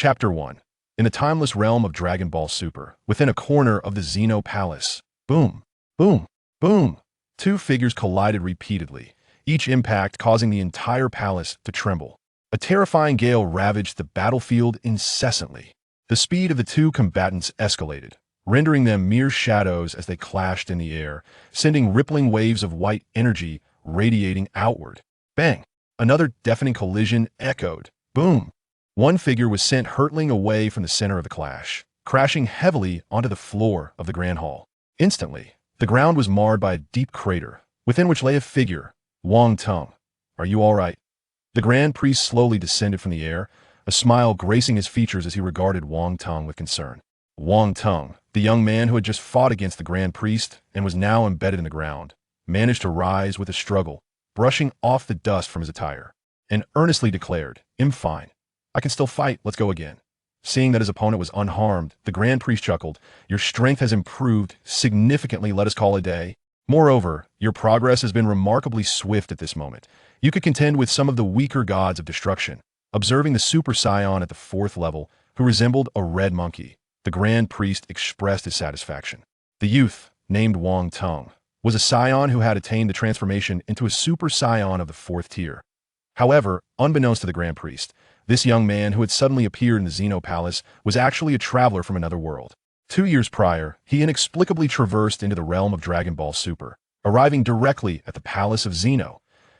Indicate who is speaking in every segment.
Speaker 1: Chapter 1. In the timeless realm of Dragon Ball Super, within a corner of the Xeno Palace, boom, boom, boom, two figures collided repeatedly, each impact causing the entire palace to tremble. A terrifying gale ravaged the battlefield incessantly. The speed of the two combatants escalated, rendering them mere shadows as they clashed in the air, sending rippling waves of white energy radiating outward. Bang! Another deafening collision echoed. Boom! One figure was sent hurtling away from the center of the clash, crashing heavily onto the floor of the Grand Hall. Instantly, the ground was marred by a deep crater, within which lay a figure. Wong Teng. Are you all right? The Grand Priest slowly descended from the air, a smile gracing his features as he regarded Wong Teng with concern. Wong Teng, the young man who had just fought against the Grand Priest and was now embedded in the ground, managed to rise with a struggle, brushing off the dust from his attire, and earnestly declared, "I'm fine. I can still fight, let's go again." Seeing that his opponent was unharmed, the Grand Priest chuckled, "Your strength has improved significantly, let us call a day. Moreover, your progress has been remarkably swift at this moment. You could contend with some of the weaker gods of destruction." Observing the Super Saiyan at the 4th level, who resembled a red monkey, the Grand Priest expressed his satisfaction. The youth, named Wong Teng, was a Saiyan who had attained the transformation into a Super Saiyan of the 4th tier. However, unbeknownst to the Grand Priest, this young man who had suddenly appeared in the Xeno Palace was actually a traveler from another world. 2 years prior, he inexplicably traversed into the realm of Dragon Ball Super, arriving directly at the Palace of Xeno.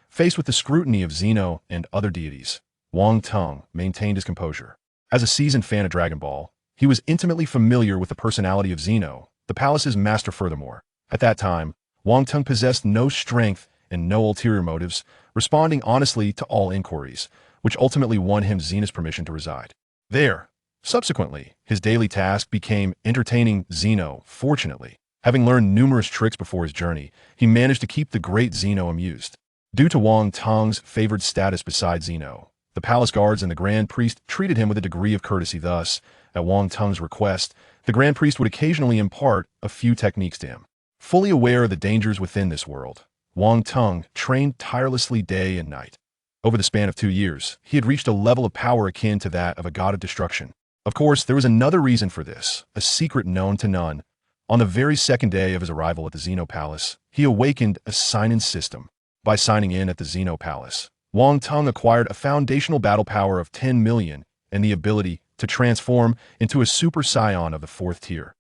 Speaker 1: Faced with the scrutiny of Xeno and other deities, Wong Teng maintained his composure. As a seasoned fan of Dragon Ball, he was intimately familiar with the personality of Xeno, the palace's master. Furthermore, at that time, Wong Teng possessed no strength and no ulterior motives, responding honestly to all inquiries, which ultimately won him Xena's permission to reside there. Subsequently, his daily task became entertaining Xeno. Fortunately, having learned numerous tricks before his journey, he managed to keep the great Xeno amused. Due to Wong Teng's favored status beside Xeno, the palace guards and the Grand Priest treated him with a degree of courtesy. Thus, at Wong Teng's request, the Grand Priest would occasionally impart a few techniques to him. Fully aware of the dangers within this world, Wong Teng trained tirelessly day and night. Over the span of 2 years, he had reached a level of power akin to that of a god of destruction. Of course, there was another reason for this, a secret known to none. On the very second day of his arrival at the Xeno Palace, he awakened a sign-in system. By signing in at the Xeno Palace, Wong Teng acquired a foundational battle power of 10 million and the ability to transform into a Super Saiyan of the 4th tier.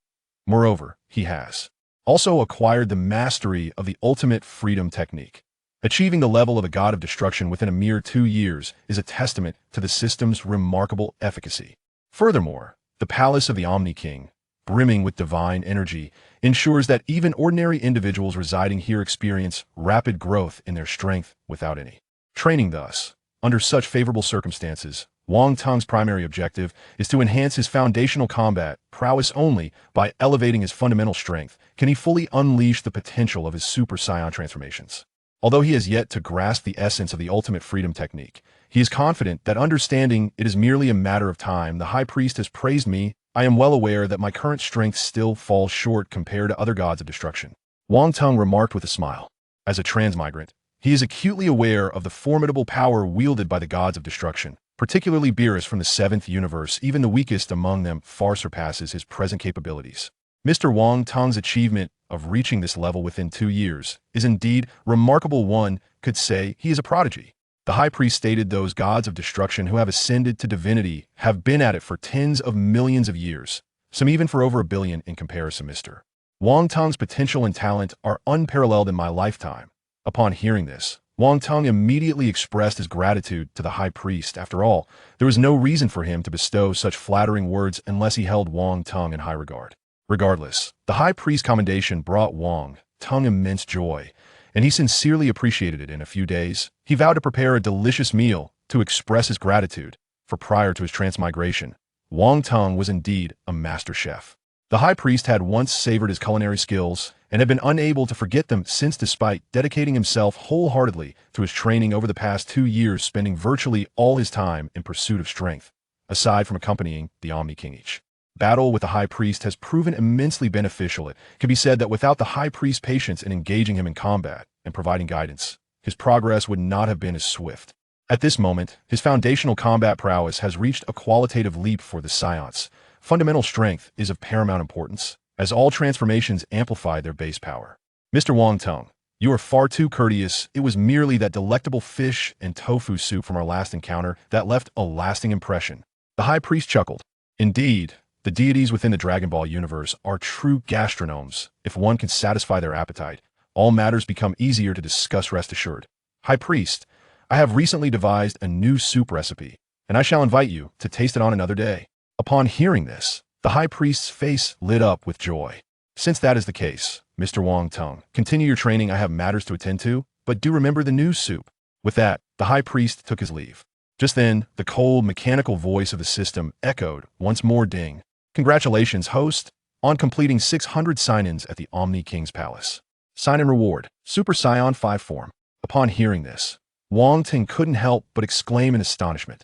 Speaker 1: Moreover, he has also acquired the mastery of the ultimate freedom technique. Achieving the level of a god of destruction within a mere 2 years is a testament to the system's remarkable efficacy. Furthermore, the palace of the Omni-King, brimming with divine energy, ensures that even ordinary individuals residing here experience rapid growth in their strength without any training. Thus, under such favorable circumstances, Wong Teng's primary objective is to enhance his foundational combat prowess. Only by elevating his fundamental strength can he fully unleash the potential of his Super Saiyan transformations. Although he has yet to grasp the essence of the ultimate freedom technique, he is confident that understanding it is merely a matter of time. The High Priest has praised me. I am well aware that my current strength still falls short compared to other gods of destruction, Wong Teng remarked with a smile. As a transmigrant, he is acutely aware of the formidable power wielded by the gods of destruction, particularly Beerus from the 7th universe. Even the weakest among them far surpasses his present capabilities. Mr. Wong Teng's achievement of reaching this level within 2 years is indeed remarkable. One could say he is a prodigy. The High Priest stated those gods of destruction who have ascended to divinity have been at it for tens of millions of years, some even for over 1 billion in comparison. Mr. Wong Teng's potential and talent are unparalleled in my lifetime. Upon hearing this, Wong Teng immediately expressed his gratitude to the High Priest. After all, there was no reason for him to bestow such flattering words unless he held Wong Teng in high regard. Regardless, the High Priest's commendation brought Wong Teng immense joy, and he sincerely appreciated it. In a few days, he vowed to prepare a delicious meal to express his gratitude, for prior to his transmigration, Wong Teng was indeed a master chef. The High Priest had once savored his culinary skills and had been unable to forget them since, despite dedicating himself wholeheartedly to his training over the past 2 years, spending virtually all his time in pursuit of strength. Aside from accompanying the Omni-King, each battle with the High Priest has proven immensely beneficial. It can be said that without the High Priest's patience in engaging him in combat and providing guidance, his progress would not have been as swift. At this moment, his foundational combat prowess has reached a qualitative leap for the Science. Fundamental strength is of paramount importance, as all transformations amplify their base power. Mr. Wong Teng, you are far too courteous. It was merely that delectable fish and tofu soup from our last encounter that left a lasting impression. The High Priest chuckled. Indeed, the deities within the Dragon Ball universe are true gastronomes. If one can satisfy their appetite, all matters become easier to discuss, rest assured. High Priest, I have recently devised a new soup recipe, and I shall invite you to taste it on another day. Upon hearing this, the High Priest's face lit up with joy. Since that is the case, Mr. Wong Teng, continue your training. I have matters to attend to, but do remember the new soup. With that, the High Priest took his leave. Just then, the cold, mechanical voice of the system echoed once more. Ding. Congratulations, host, on completing 600 sign-ins at the Omni-King's palace. Sign-in reward, Super Saiyan 5 form. Upon hearing this, Wong Teng couldn't help but exclaim in astonishment.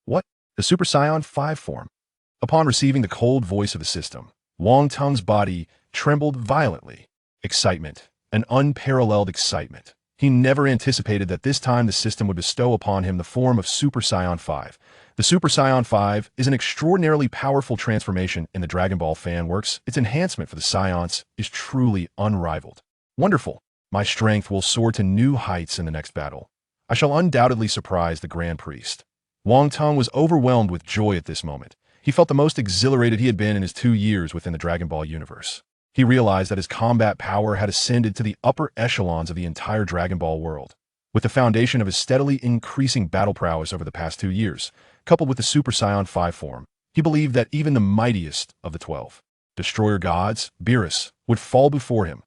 Speaker 1: What? The Super Saiyan 5 form? Upon receiving the cold voice of the system, Wong Teng's body trembled violently. Excitement, an unparalleled excitement. He never anticipated that this time the system would bestow upon him the form of Super Saiyan 5. The Super Saiyan 5 is an extraordinarily powerful transformation in the Dragon Ball fan works. Its enhancement for the Saiyans is truly unrivaled. Wonderful. My strength will soar to new heights in the next battle. I shall undoubtedly surprise the Grand Priest. Wong Teng was overwhelmed with joy at this moment. He felt the most exhilarated he had been in his 2 years within the Dragon Ball universe. He realized that his combat power had ascended to the upper echelons of the entire Dragon Ball world. With the foundation of his steadily increasing battle prowess over the past 2 years, coupled with the Super Saiyan 5 form, he believed that even the mightiest of the 12 destroyer gods, Beerus, would fall before him.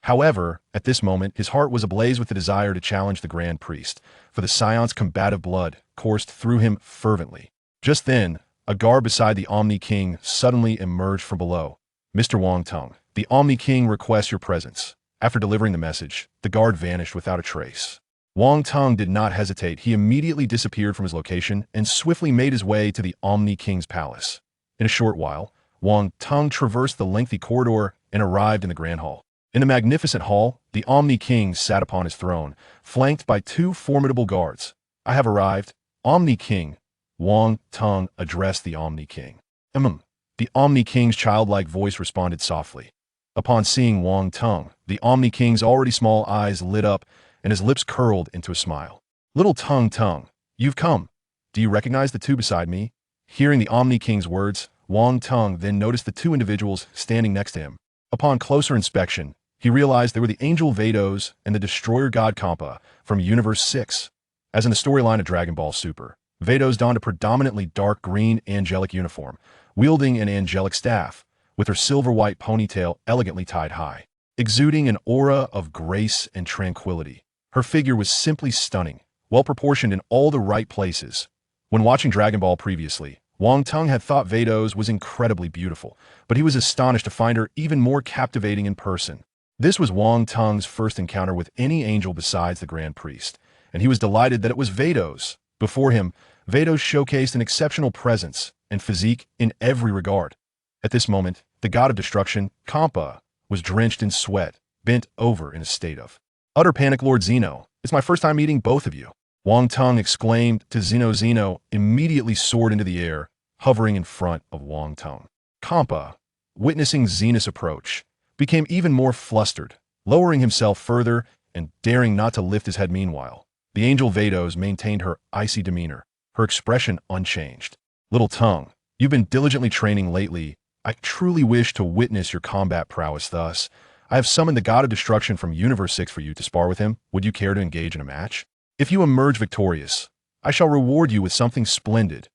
Speaker 1: However, at this moment, his heart was ablaze with the desire to challenge the Grand Priest, for the Saiyans' combative blood coursed through him fervently. Just then, a guard beside the Omni-King suddenly emerged from below. Mr. Wong Teng, the Omni-King requests your presence. After delivering the message, the guard vanished without a trace. Wong Teng did not hesitate. He immediately disappeared from his location and swiftly made his way to the Omni-King's palace. In a short while, Wong Teng traversed the lengthy corridor and arrived in the Grand Hall. In the magnificent hall, the Omni-King sat upon his throne, flanked by 2 formidable guards. I have arrived, Omni-King. Wong Teng addressed the Omni-King. The Omni-King's childlike voice responded softly. Upon seeing Wong Teng, the Omni-King's already small eyes lit up and his lips curled into a smile. Little Teng, you've come. Do you recognize the 2 beside me? Hearing the Omni-King's words, Wong Teng then noticed the 2 individuals standing next to him. Upon closer inspection, he realized they were the angel Vados and the destroyer god Champa from Universe 6. As in the storyline of Dragon Ball Super, Vados donned a predominantly dark green angelic uniform, wielding an angelic staff, with her silver-white ponytail elegantly tied high, exuding an aura of grace and tranquility. Her figure was simply stunning, well-proportioned in all the right places. When watching Dragon Ball previously, Wong Teng had thought Vados was incredibly beautiful, but he was astonished to find her even more captivating in person. This was Wong Teng's first encounter with any angel besides the Grand Priest, and he was delighted that it was Vados. Before him, Vados showcased an exceptional presence and physique in every regard. At this moment, the god of destruction, Champa, was drenched in sweat, bent over in a state of utter panic. Lord Zeno, it's my first time meeting both of you. Wong Teng exclaimed to Zeno. Zeno immediately soared into the air, hovering in front of Wong Teng. Champa, witnessing Zena's approach, became even more flustered, lowering himself further and daring not to lift his head. Meanwhile, the angel Vados maintained her icy demeanor, her expression unchanged. Little Teng, you've been diligently training lately. I truly wish to witness your combat prowess. Thus, I have summoned the god of destruction from Universe 6 for you to spar with him. Would you care to engage in a match? If you emerge victorious, I shall reward you with something splendid.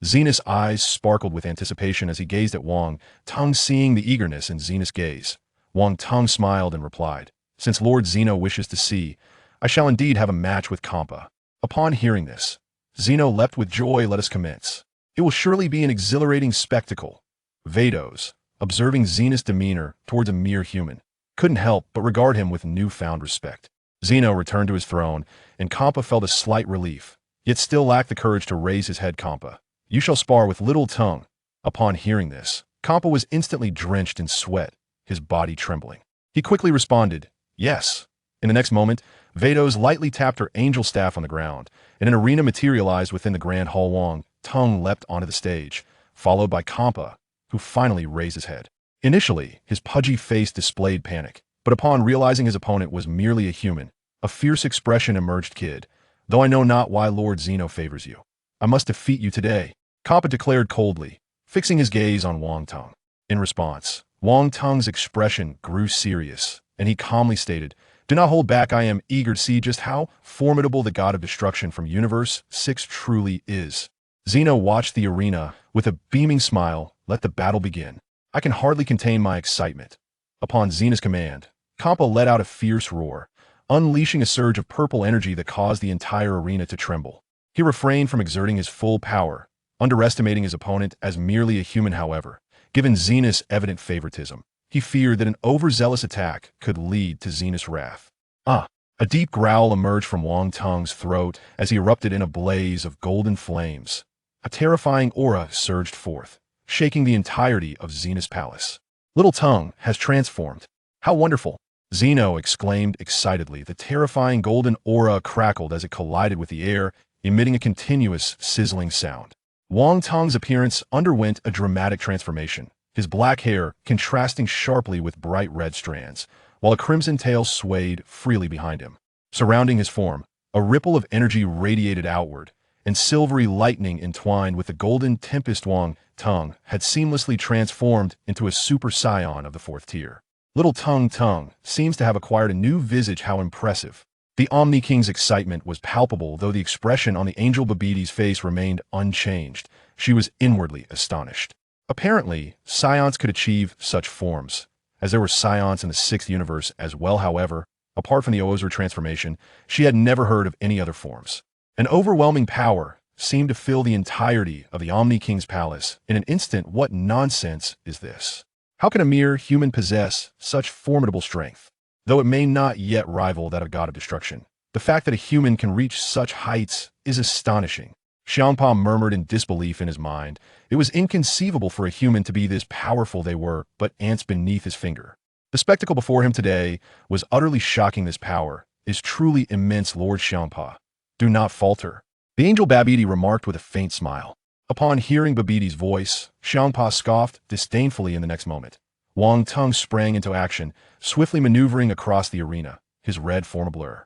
Speaker 1: Zena's eyes sparkled with anticipation as he gazed at Wong Teng. Seeing the eagerness in Zena's gaze, Wong Teng smiled and replied, since Lord Zeno wishes to see, I shall indeed have a match with Champa. Upon hearing this, Zeno leapt with joy. Let us commence. It will surely be an exhilarating spectacle. Vados, observing Zena's demeanor towards a mere human, couldn't help but regard him with newfound respect. Zeno returned to his throne, and Champa felt a slight relief, yet still lacked the courage to raise his head. Champa, you shall spar with Little Teng. Upon hearing this, Champa was instantly drenched in sweat, his body trembling. He quickly responded, yes, In the next moment, Vados lightly tapped her angel staff on the ground, and an arena materialized within the grand hall. Wong Teng leapt onto the stage, followed by Champa, who finally raised his head. Initially, his pudgy face displayed panic, but upon realizing his opponent was merely a human, a fierce expression emerged. Kid, though I know not why Lord Zeno favors you, I must defeat you today, Champa declared coldly, fixing his gaze on Wang Teng. In response, Wang Teng's expression grew serious, and he calmly stated, "Do not hold back. I am eager to see just how formidable the god of destruction from Universe 6 truly is." Zeno watched the arena with a beaming smile. "Let the battle begin." I can hardly contain my excitement. Upon Xena's command, Champa let out a fierce roar, unleashing a surge of purple energy that caused the entire arena to tremble. He refrained from exerting his full power, underestimating his opponent as merely a human. However, given Xena's evident favoritism, he feared that an overzealous attack could lead to Xena's wrath. A deep growl emerged from Wang Teng's throat as he erupted in a blaze of golden flames. A terrifying aura surged forth, shaking the entirety of Xena's palace. "Little Teng has transformed. How wonderful!" Zeno exclaimed excitedly. The terrifying golden aura crackled as it collided with the air, emitting a continuous, sizzling sound. Wang Teng's appearance underwent a dramatic transformation, his black hair contrasting sharply with bright red strands, while a crimson tail swayed freely behind him. Surrounding his form, a ripple of energy radiated outward, and silvery lightning entwined with the golden tempest. Wang Teng had seamlessly transformed into a Super Saiyan of the 4th tier. Little Teng seems to have acquired a new visage. How impressive. The Omni-King's excitement was palpable, though the expression on the angel Babetti's face remained unchanged. She was inwardly astonished. Apparently, Scions could achieve such forms, as there were Scions in the 6th universe as well. However, apart from the Ozra transformation, she had never heard of any other forms. An overwhelming power seemed to fill the entirety of the Omni-King's palace. In an instant, what nonsense is this? How can a mere human possess such formidable strength? Though it may not yet rival that of God of Destruction, the fact that a human can reach such heights is astonishing. Champa murmured in disbelief in his mind. It was inconceivable for a human to be this powerful. They were but ants beneath his finger. The spectacle before him today was utterly shocking. This power is truly immense, Lord Champa. Do not falter. The angel Babetti remarked with a faint smile. Upon hearing Babetti's voice, Champa scoffed disdainfully. In the next moment, Wang Teng sprang into action, swiftly maneuvering across the arena, his red form a blur.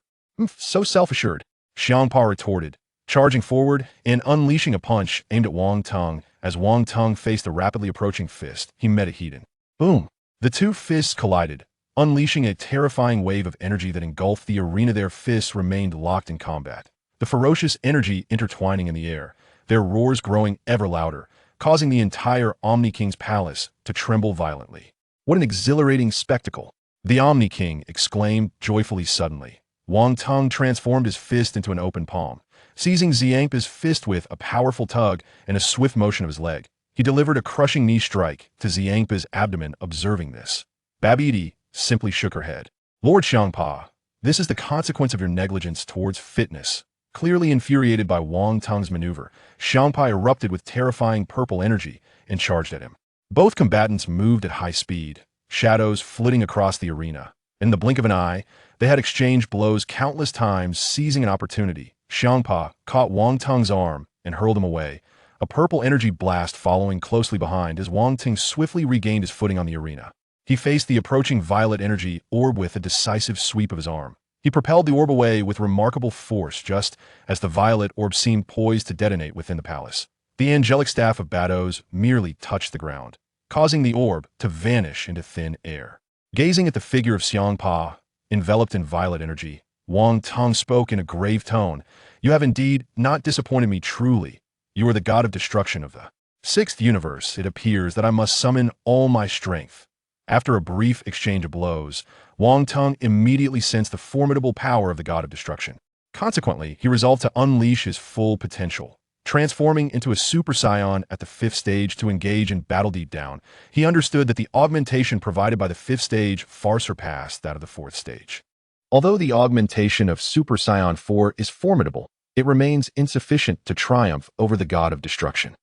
Speaker 1: So self-assured, Champa retorted, charging forward and unleashing a punch aimed at Wang Teng. As Wang Teng faced the rapidly approaching fist, he met it heat. Boom! The two fists collided, unleashing a terrifying wave of energy that engulfed the arena. Their fists remained locked in combat, the ferocious energy intertwining in the air, their roars growing ever louder, causing the entire Omni-King's palace to tremble violently. What an exhilarating spectacle! The Omni-King exclaimed joyfully. Suddenly, Wang Teng transformed his fist into an open palm, seizing Xiangpa's fist with a powerful tug and a swift motion of his leg. He delivered a crushing knee strike to Xiangpa's abdomen. Observing this, Babetti simply shook her head. Lord Champa, this is the consequence of your negligence towards fitness. Clearly infuriated by Wang Teng's maneuver, Champa erupted with terrifying purple energy and charged at him. Both combatants moved at high speed, shadows flitting across the arena. In the blink of an eye, they had exchanged blows countless times. Seizing an opportunity, Champa caught Wang Teng's arm and hurled him away, a purple energy blast following closely behind as Wang Teng swiftly regained his footing on the arena. He faced the approaching violet energy orb with a decisive sweep of his arm. He propelled the orb away with remarkable force just as the violet orb seemed poised to detonate within the palace. The angelic staff of Vados merely touched the ground, causing the orb to vanish into thin air. Gazing at the figure of Xiangpa, enveloped in violet energy, Wang Teng spoke in a grave tone. You have indeed not disappointed me truly. You are the god of destruction of the 6th universe. It appears that I must summon all my strength. After a brief exchange of blows, Wang Teng immediately sensed the formidable power of the god of destruction. Consequently, he resolved to unleash his full potential. Transforming into a Super Saiyan at the 5th stage to engage in battle. Deep down, he understood that the augmentation provided by the 5th stage far surpassed that of the 4th stage. Although the augmentation of Super Saiyan 4 is formidable, it remains insufficient to triumph over the god of destruction.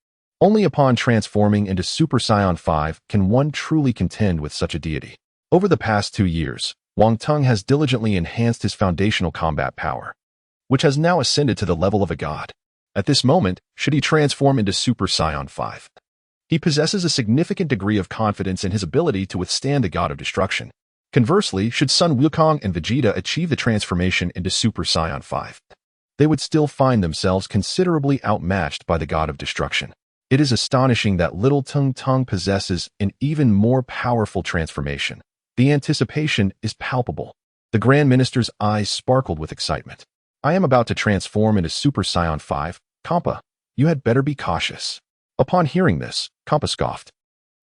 Speaker 1: Only upon transforming into Super Saiyan 5 can one truly contend with such a deity. Over the past 2 years, Wong Teng has diligently enhanced his foundational combat power, which has now ascended to the level of a god. At this moment, should he transform into Super Saiyan 5, he possesses a significant degree of confidence in his ability to withstand the god of destruction. Conversely, should Sun Wukong and Vegeta achieve the transformation into Super Saiyan 5, they would still find themselves considerably outmatched by the god of destruction. It is astonishing that little Tung Tung possesses an even more powerful transformation. The anticipation is palpable. The Grand Minister's eyes sparkled with excitement. I am about to transform into Super Saiyan 5, Champa. You had better be cautious. Upon hearing this, Champa scoffed.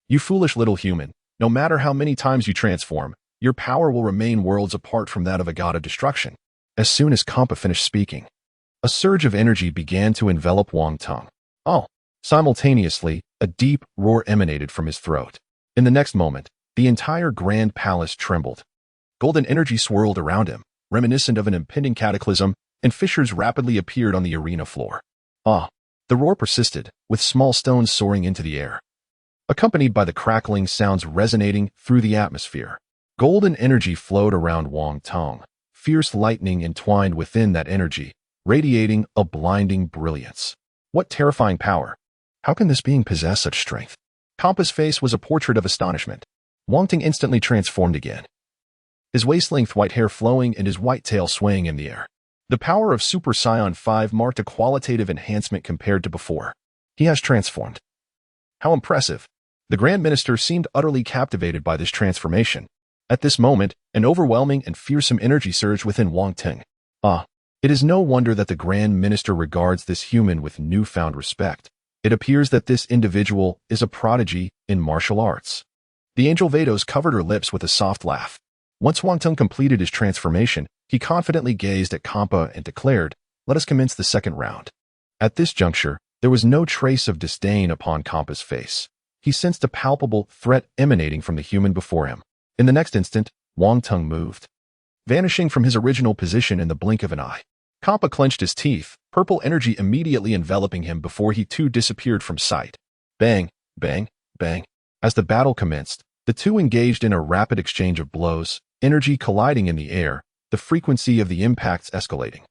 Speaker 1: You foolish little human, no matter how many times you transform, your power will remain worlds apart from that of a god of destruction. As soon as Champa finished speaking, a surge of energy began to envelop Wang Teng. Oh! Simultaneously, a deep roar emanated from his throat. In the next moment, the entire grand palace trembled. Golden energy swirled around him, reminiscent of an impending cataclysm, and fissures rapidly appeared on the arena floor. Ah! The roar persisted, with small stones soaring into the air, accompanied by the crackling sounds resonating through the atmosphere. Golden energy flowed around Wang Teng, fierce lightning entwined within that energy, radiating a blinding brilliance. What terrifying power! How can this being possess such strength? Champa's face was a portrait of astonishment. Wong Teng instantly transformed again, his waist-length white hair flowing and his white tail swaying in the air. The power of Super Saiyan 5 marked a qualitative enhancement compared to before. He has transformed. How impressive! The Grand Minister seemed utterly captivated by this transformation. At this moment, an overwhelming and fearsome energy surged within Wong Teng. Ah! It is no wonder that the Grand Minister regards this human with newfound respect. It appears that this individual is a prodigy in martial arts. The angel Vados covered her lips with a soft laugh. Once Wong Teng completed his transformation, he confidently gazed at Champa and declared, "Let us commence the second round." At this juncture, there was no trace of disdain upon Champa's face. He sensed a palpable threat emanating from the human before him. In the next instant, Wong Teng moved, vanishing from his original position in the blink of an eye. Champa clenched his teeth, purple energy immediately enveloping him before he too disappeared from sight. Bang, bang, bang. As the battle commenced, the two engaged in a rapid exchange of blows, energy colliding in the air, the frequency of the impacts escalating,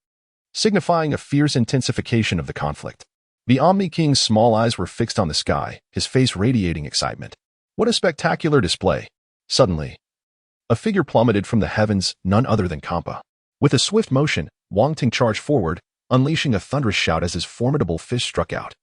Speaker 1: signifying a fierce intensification of the conflict. The Omni-King's small eyes were fixed on the sky, his face radiating excitement. What a spectacular display! Suddenly, a figure plummeted from the heavens, none other than Champa. With a swift motion, Wong Teng charged forward, unleashing a thunderous shout as his formidable fist struck out.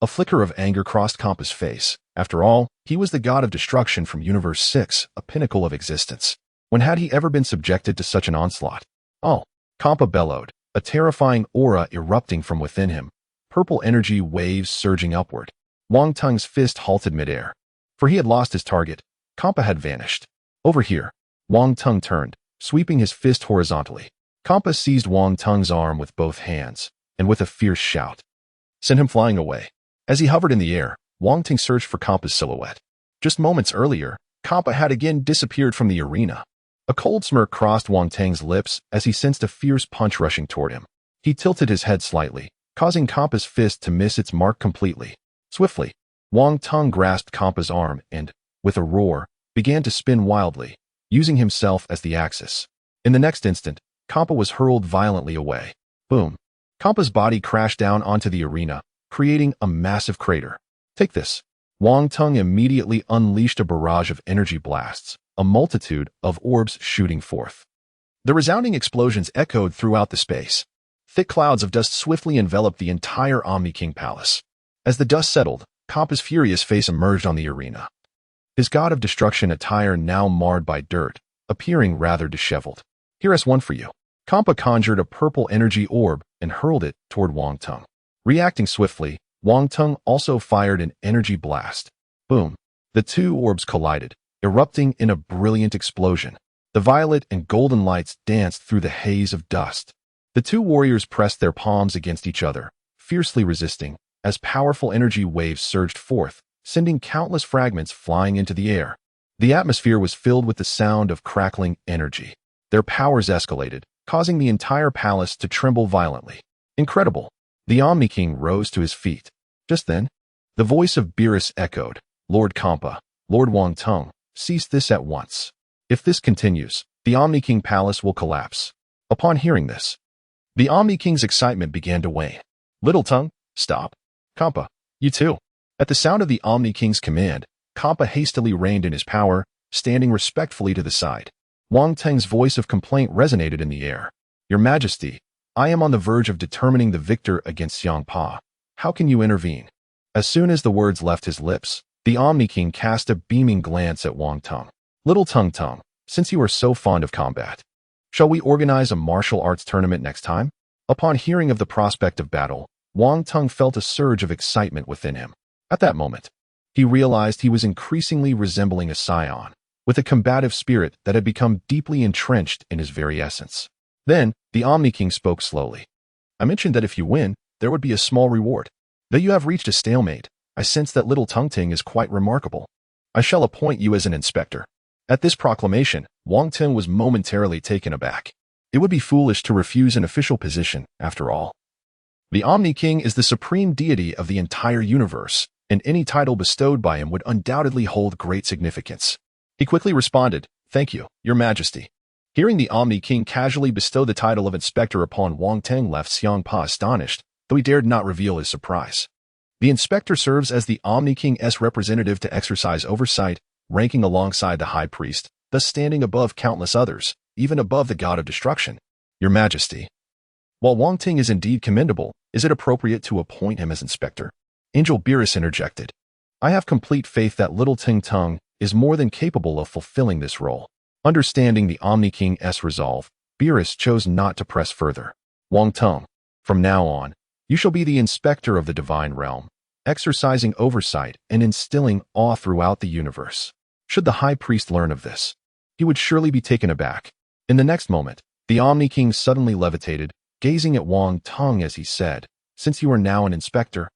Speaker 1: A flicker of anger crossed Champa's face. After all, he was the god of destruction from Universe 6, a pinnacle of existence. When had he ever been subjected to such an onslaught? Oh! Champa bellowed, a terrifying aura erupting from within him, purple energy waves surging upward. Wong Teng's fist halted midair. For he had lost his target. Champa had vanished. Over here. Wong Teng turned, sweeping his fist horizontally. Champa seized Wong Teng's arm with both hands, and with a fierce shout, sent him flying away. As he hovered in the air, Wong Teng searched for Champa's silhouette. Just moments earlier, Champa had again disappeared from the arena. A cold smirk crossed Wong Teng's lips as he sensed a fierce punch rushing toward him. He tilted his head slightly, causing Champa's fist to miss its mark completely. Swiftly, Wong Teng grasped Champa's arm and, with a roar, began to spin wildly, using himself as the axis. In the next instant, Champa was hurled violently away. Boom! Champa's body crashed down onto the arena, creating a massive crater. Take this! Wong Teng immediately unleashed a barrage of energy blasts, a multitude of orbs shooting forth. The resounding explosions echoed throughout the space. Thick clouds of dust swiftly enveloped the entire Omni-King palace. As the dust settled, Champa's furious face emerged on the arena, his god of destruction attire now marred by dirt, appearing rather disheveled. Here's one for you. Champa conjured a purple energy orb and hurled it toward Wong Teng. Reacting swiftly, Wong Teng also fired an energy blast. Boom! The two orbs collided, erupting in a brilliant explosion. The violet and golden lights danced through the haze of dust. The two warriors pressed their palms against each other, fiercely resisting, as powerful energy waves surged forth, sending countless fragments flying into the air. The atmosphere was filled with the sound of crackling energy. Their powers escalated, causing the entire palace to tremble violently. Incredible! The Omni-King rose to his feet. Just then, the voice of Beerus echoed, "Lord Champa, Lord Wong Teng, cease this at once. If this continues, the Omni-King palace will collapse. Upon hearing this, the Omni-King's excitement began to wane. Little Tongue, stop. Champa, you too. At the sound of the Omni-King's command, Champa hastily reined in his power, standing respectfully to the side. Wang Teng's voice of complaint resonated in the air. Your Majesty, I am on the verge of determining the victor against Champa. How can you intervene? As soon as the words left his lips, the Omni-King cast a beaming glance at Wang Teng. Little Tongue, since you are so fond of combat, shall we organize a martial arts tournament next time? Upon hearing of the prospect of battle, Wang Teng felt a surge of excitement within him. At that moment, he realized he was increasingly resembling a scion, with a combative spirit that had become deeply entrenched in his very essence. Then, the Omni-King spoke slowly. I mentioned that if you win, there would be a small reward. Though you have reached a stalemate, I sense that little Tung Ting is quite remarkable. I shall appoint you as an inspector. At this proclamation, Wong Teng was momentarily taken aback. It would be foolish to refuse an official position, after all. The Omni-King is the supreme deity of the entire universe, and any title bestowed by him would undoubtedly hold great significance. He quickly responded, Thank you, Your Majesty. Hearing the Omni-King casually bestow the title of inspector upon Wong Teng left Xiangpa astonished, though he dared not reveal his surprise. The inspector serves as the Omni-King's representative to exercise oversight, ranking alongside the High Priest, thus standing above countless others, even above the God of Destruction. Your Majesty. While Wong Teng is indeed commendable, is it appropriate to appoint him as inspector? Angel Beerus interjected. I have complete faith that little Ting Tung is more than capable of fulfilling this role. Understanding the Omni-King's resolve, Beerus chose not to press further. Wong Teng, from now on, you shall be the inspector of the Divine Realm, exercising oversight and instilling awe throughout the universe. Should the High Priest learn of this, he would surely be taken aback. In the next moment, the Omni-King suddenly levitated, gazing at Wong Teng as he said, Since you are now an inspector,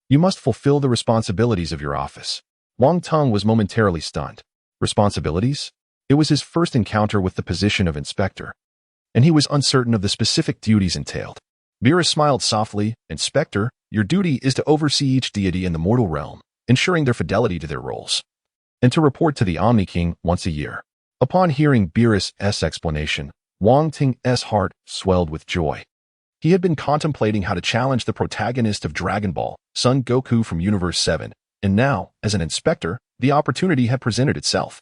Speaker 1: you must fulfill the responsibilities of your office. Wong Teng was momentarily stunned. Responsibilities? It was his first encounter with the position of inspector, and he was uncertain of the specific duties entailed. Beerus smiled softly, Inspector, your duty is to oversee each deity in the mortal realm, ensuring their fidelity to their roles, and to report to the Omni-King once a year. Upon hearing Beerus' explanation, Wong Teng's heart swelled with joy. He had been contemplating how to challenge the protagonist of Dragon Ball, Son Goku from Universe 7, and now, as an inspector, the opportunity had presented itself.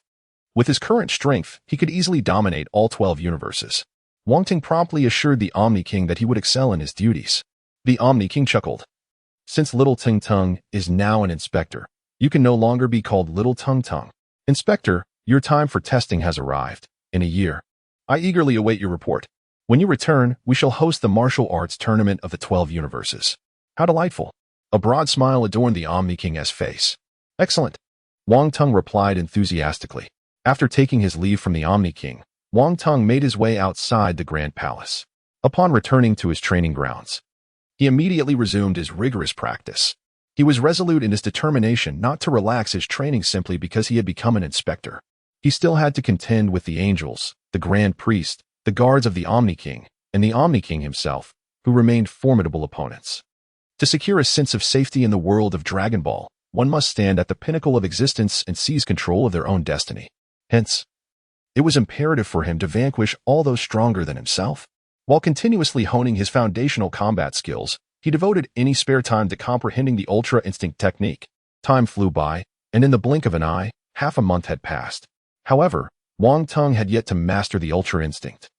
Speaker 1: With his current strength, he could easily dominate all 12 universes. Wong Teng promptly assured the Omni-King that he would excel in his duties. The Omni-King chuckled. Since Little Ting Tung is now an inspector, you can no longer be called Little Tung Tung. Inspector, your time for testing has arrived. In a year, I eagerly await your report. When you return, we shall host the martial arts tournament of the 12 universes. How delightful. A broad smile adorned the Omni-King's face. Excellent. Wong Teng replied enthusiastically. After taking his leave from the Omni-King, Wong Teng made his way outside the Grand Palace. Upon returning to his training grounds, he immediately resumed his rigorous practice. He was resolute in his determination not to relax his training simply because he had become an inspector. He still had to contend with the angels, the Grand Priest, the guards of the Omni-King, and the Omni-King himself, who remained formidable opponents. To secure a sense of safety in the world of Dragon Ball, one must stand at the pinnacle of existence and seize control of their own destiny. Hence, it was imperative for him to vanquish all those stronger than himself. While continuously honing his foundational combat skills, he devoted any spare time to comprehending the Ultra Instinct technique. Time flew by, and in the blink of an eye, half a month had passed. However, Wong Teng had yet to master the Ultra Instinct.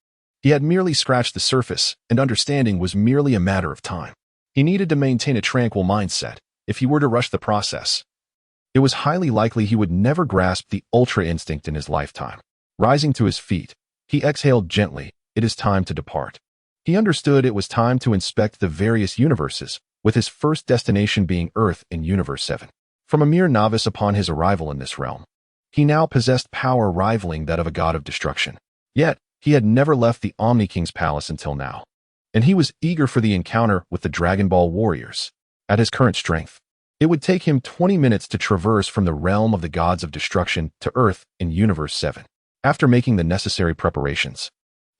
Speaker 1: He had merely scratched the surface, and understanding was merely a matter of time. He needed to maintain a tranquil mindset. If he were to rush the process, it was highly likely he would never grasp the Ultra Instinct in his lifetime. Rising to his feet, he exhaled gently. It is time to depart. He understood it was time to inspect the various universes, with his first destination being Earth in Universe 7. From a mere novice upon his arrival in this realm, he now possessed power rivaling that of a god of destruction. Yet, he had never left the Omni-King's palace until now, and he was eager for the encounter with the Dragon Ball warriors. At his current strength, it would take him 20 minutes to traverse from the realm of the gods of destruction to Earth in Universe 7. After making the necessary preparations,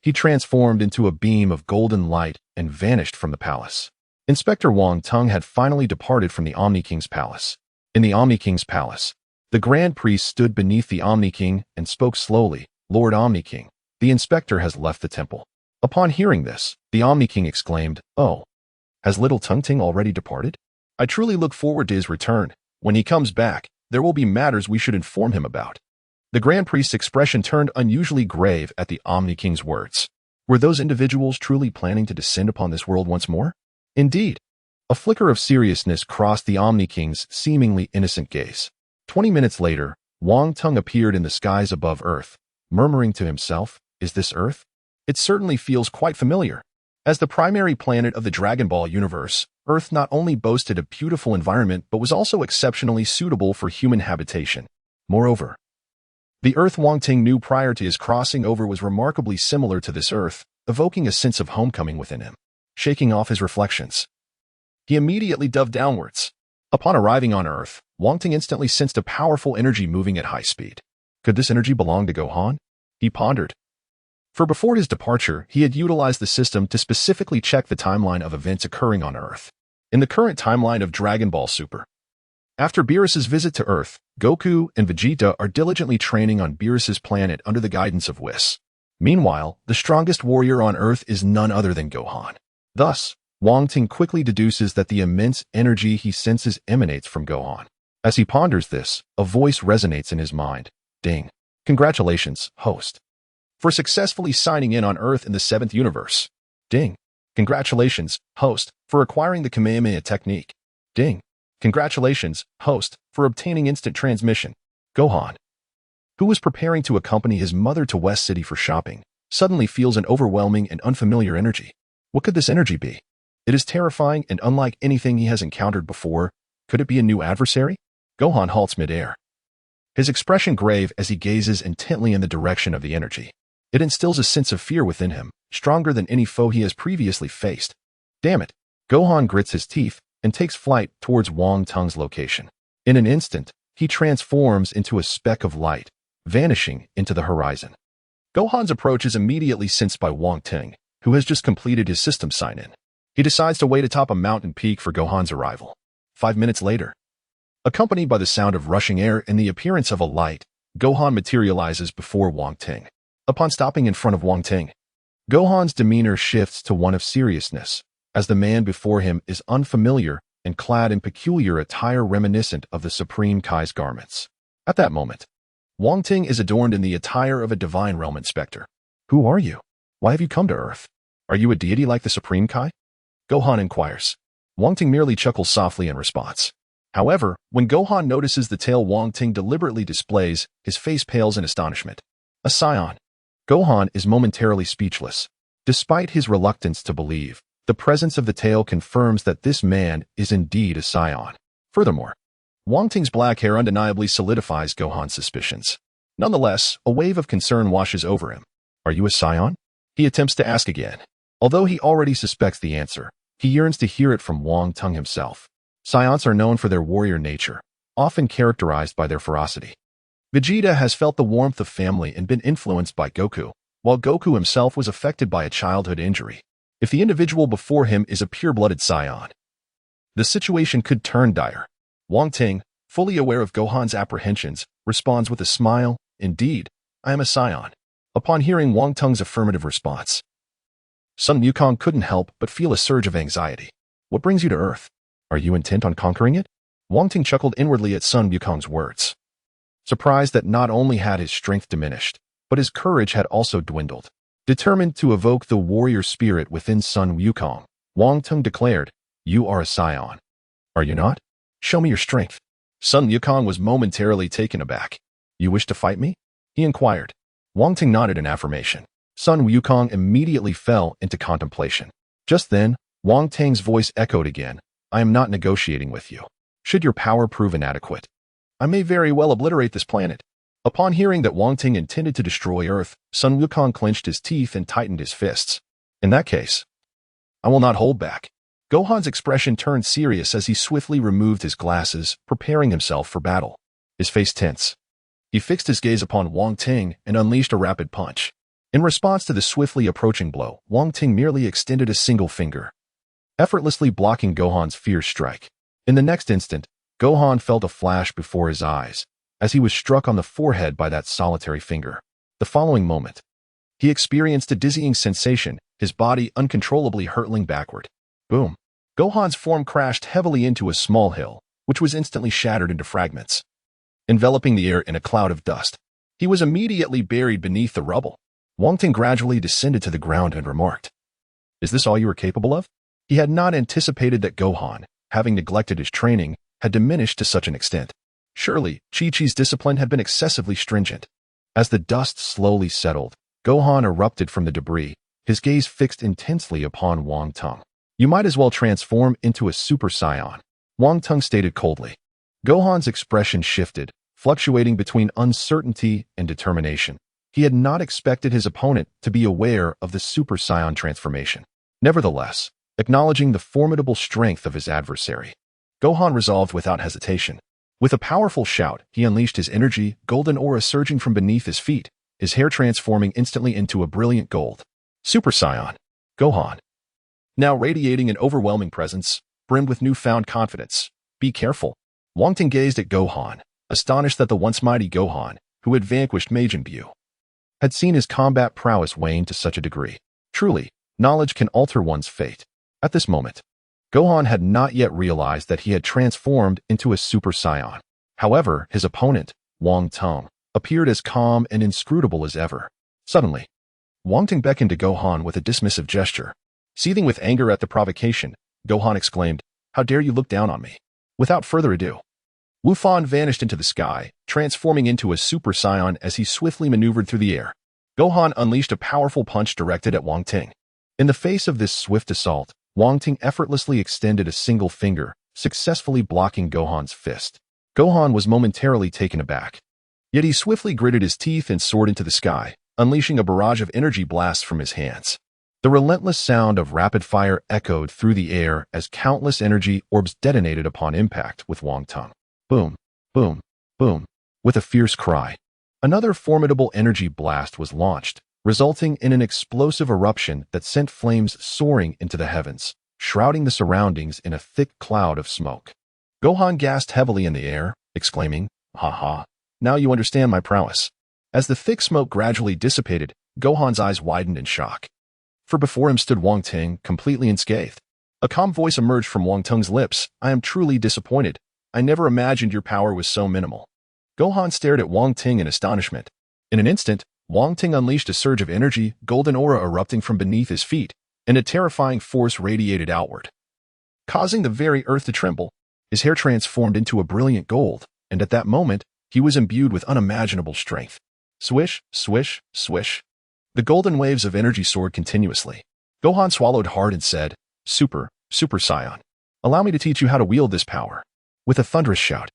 Speaker 1: he transformed into a beam of golden light and vanished from the palace. Inspector Wong Teng had finally departed from the Omni-King's palace. In the Omni-King's palace, the Grand Priest stood beneath the Omni-King and spoke slowly, Lord Omni-King, The inspector has left the temple. Upon hearing this, the Omni-King exclaimed, "Oh, has little Wang Teng already departed? I truly look forward to his return. When he comes back, there will be matters we should inform him about." The Grand Priest's expression turned unusually grave at the Omni-King's words. Were those individuals truly planning to descend upon this world once more? Indeed. A flicker of seriousness crossed the Omni-King's seemingly innocent gaze. 20 minutes later, Wang Teng appeared in the skies above Earth, murmuring to himself, "Is this Earth? It certainly feels quite familiar." As the primary planet of the Dragon Ball universe, Earth not only boasted a beautiful environment but was also exceptionally suitable for human habitation. Moreover, the Earth Wang Teng knew prior to his crossing over was remarkably similar to this Earth, evoking a sense of homecoming within him. Shaking off his reflections, he immediately dove downwards. Upon arriving on Earth, Wang Teng instantly sensed a powerful energy moving at high speed. Could this energy belong to Gohan? He pondered. For before his departure, he had utilized the system to specifically check the timeline of events occurring on Earth. In the current timeline of Dragon Ball Super, after Beerus' visit to Earth, Goku and Vegeta are diligently training on Beerus' planet under the guidance of Whis. Meanwhile, the strongest warrior on Earth is none other than Gohan. Thus, Wang Teng quickly deduces that the immense energy he senses emanates from Gohan. As he ponders this, a voice resonates in his mind. Ding. Congratulations, host, for successfully signing in on Earth in the 7th universe. Ding. Congratulations, host, for acquiring the Kamehameha technique. Ding. Congratulations, host, for obtaining instant transmission. Gohan, who was preparing to accompany his mother to West City for shopping, suddenly feels an overwhelming and unfamiliar energy. What could this energy be? It is terrifying and unlike anything he has encountered before. Could it be a new adversary? Gohan halts midair, his expression grave as he gazes intently in the direction of the energy. It instills a sense of fear within him, stronger than any foe he has previously faced. Damn it! Gohan grits his teeth and takes flight towards Wang Teng's location. In an instant, he transforms into a speck of light, vanishing into the horizon. Gohan's approach is immediately sensed by Wong Teng, who has just completed his system sign-in. He decides to wait atop a mountain peak for Gohan's arrival. 5 minutes later, accompanied by the sound of rushing air and the appearance of a light, Gohan materializes before Wong Teng. Upon stopping in front of Wong Teng, Gohan's demeanor shifts to one of seriousness, as the man before him is unfamiliar and clad in peculiar attire reminiscent of the Supreme Kai's garments. At that moment, Wong Teng is adorned in the attire of a Divine Realm inspector. Who are you? Why have you come to Earth? Are you a deity like the Supreme Kai? Gohan inquires. Wong Teng merely chuckles softly in response. However, when Gohan notices the tail Wong Teng deliberately displays, his face pales in astonishment. A Saiyan. Gohan is momentarily speechless. Despite his reluctance to believe, the presence of the tail confirms that this man is indeed a Saiyan. Furthermore, Wong Teng's black hair undeniably solidifies Gohan's suspicions. Nonetheless, a wave of concern washes over him. Are you a Saiyan? He attempts to ask again. Although he already suspects the answer, he yearns to hear it from Wong Teng himself. Saiyans are known for their warrior nature, often characterized by their ferocity. Vegeta has felt the warmth of family and been influenced by Goku, while Goku himself was affected by a childhood injury. If the individual before him is a pure-blooded Saiyan, the situation could turn dire. Wong Teng, fully aware of Gohan's apprehensions, responds with a smile, "Indeed, I am a Saiyan." Upon hearing Wong Teng's affirmative response, Sun Wukong couldn't help but feel a surge of anxiety. What brings you to Earth? Are you intent on conquering it? Wong Teng chuckled inwardly at Sun Wukong's words, surprised that not only had his strength diminished, but his courage had also dwindled. Determined to evoke the warrior spirit within Sun Wukong, Wong Teng declared, "You are a Saiyan. Are you not? Show me your strength." Sun Wukong was momentarily taken aback. "You wish to fight me?" he inquired. Wong Teng nodded in affirmation. Sun Wukong immediately fell into contemplation. Just then, Wong Teng's voice echoed again, "I am not negotiating with you. Should your power prove inadequate, I may very well obliterate this planet." Upon hearing that Wong Teng intended to destroy Earth, Sun Wukong clenched his teeth and tightened his fists. "In that case, I will not hold back." Gohan's expression turned serious as he swiftly removed his glasses, preparing himself for battle. His face tense. He fixed his gaze upon Wong Teng and unleashed a rapid punch. In response to the swiftly approaching blow, Wong Teng merely extended a single finger, effortlessly blocking Gohan's fierce strike. In the next instant, Gohan felt a flash before his eyes, as he was struck on the forehead by that solitary finger. The following moment, He experienced a dizzying sensation, his body uncontrollably hurtling backward. Boom. Gohan's form crashed heavily into a small hill, which was instantly shattered into fragments, enveloping the air in a cloud of dust. He was immediately buried beneath the rubble. Wong Teng gradually descended to the ground and remarked, "Is this all you were capable of?" He had not anticipated that Gohan, having neglected his training, had diminished to such an extent. Surely, Chi-Chi's discipline had been excessively stringent. As the dust slowly settled, Gohan erupted from the debris, his gaze fixed intensely upon Wong Teng. "You might as well transform into a Super Saiyan," Wong Teng stated coldly. Gohan's expression shifted, fluctuating between uncertainty and determination. He had not expected his opponent to be aware of the Super Saiyan transformation. Nevertheless, acknowledging the formidable strength of his adversary, Gohan resolved without hesitation. With a powerful shout, he unleashed his energy, golden aura surging from beneath his feet, his hair transforming instantly into a brilliant gold. Super Saiyan, Gohan, now radiating an overwhelming presence, brimmed with newfound confidence. "Be careful." Wong Teng gazed at Gohan, astonished that the once mighty Gohan, who had vanquished Majin Buu, had seen his combat prowess wane to such a degree. Truly, knowledge can alter one's fate. At this moment, Gohan had not yet realized that he had transformed into a Super Saiyan. However, his opponent, Wong Teng, appeared as calm and inscrutable as ever. Suddenly, Wong Teng beckoned to Gohan with a dismissive gesture. Seething with anger at the provocation, Gohan exclaimed, "How dare you look down on me?" Without further ado, Wu Fan vanished into the sky, transforming into a Super Saiyan as he swiftly maneuvered through the air. Gohan unleashed a powerful punch directed at Wong Teng. In the face of this swift assault, Wong Teng effortlessly extended a single finger, successfully blocking Gohan's fist. Gohan was momentarily taken aback. Yet he swiftly gritted his teeth and soared into the sky, unleashing a barrage of energy blasts from his hands. The relentless sound of rapid fire echoed through the air as countless energy orbs detonated upon impact with Wong Teng. Boom, boom, boom. With a fierce cry, another formidable energy blast was launched, resulting in an explosive eruption that sent flames soaring into the heavens, shrouding the surroundings in a thick cloud of smoke. Gohan gasped heavily in the air, exclaiming, "Ha ha, now you understand my prowess." As the thick smoke gradually dissipated, Gohan's eyes widened in shock. For before him stood Wong Teng, completely unscathed. A calm voice emerged from Wong Teng's lips. "I am truly disappointed. I never imagined your power was so minimal." Gohan stared at Wong Teng in astonishment. In an instant, Wong Teng unleashed a surge of energy, golden aura erupting from beneath his feet, and a terrifying force radiated outward, causing the very earth to tremble. His hair transformed into a brilliant gold, and at that moment, he was imbued with unimaginable strength. Swish, swish, swish. The golden waves of energy soared continuously. Gohan swallowed hard and said, Super Saiyan. Allow me to teach you how to wield this power." With a thunderous shout,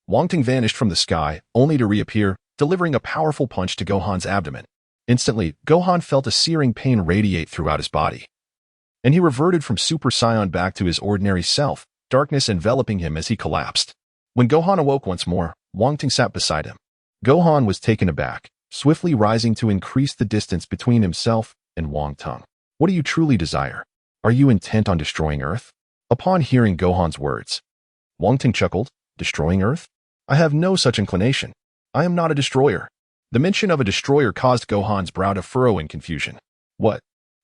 Speaker 1: Wong Teng vanished from the sky, only to reappear, delivering a powerful punch to Gohan's abdomen. Instantly, Gohan felt a searing pain radiate throughout his body, and he reverted from Super Saiyan back to his ordinary self, darkness enveloping him as he collapsed. When Gohan awoke once more, Wong Teng sat beside him. Gohan was taken aback, swiftly rising to increase the distance between himself and Wong Teng. "What do you truly desire? Are you intent on destroying Earth?" Upon hearing Gohan's words, Wong Teng chuckled, "Destroying Earth? I have no such inclination. I am not a destroyer." The mention of a destroyer caused Gohan's brow to furrow in confusion. "What?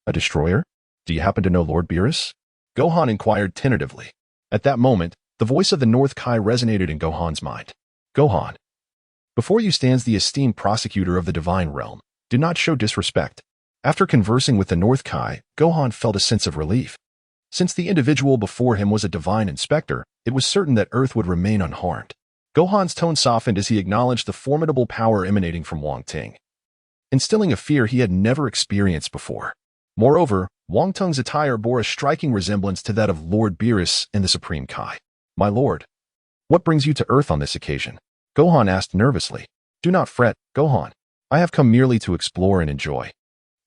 Speaker 1: A destroyer? Do you happen to know Lord Beerus?" Gohan inquired tentatively. At that moment, the voice of the North Kai resonated in Gohan's mind. "Gohan, before you stands the esteemed prosecutor of the Divine Realm. Do not show disrespect." After conversing with the North Kai, Gohan felt a sense of relief. Since the individual before him was a divine inspector, it was certain that Earth would remain unharmed. Gohan's tone softened as he acknowledged the formidable power emanating from Wong Teng, instilling a fear he had never experienced before. Moreover, Wong Teng's attire bore a striking resemblance to that of Lord Beerus and the Supreme Kai. "My lord, what brings you to Earth on this occasion?" Gohan asked nervously. "Do not fret, Gohan. I have come merely to explore and enjoy."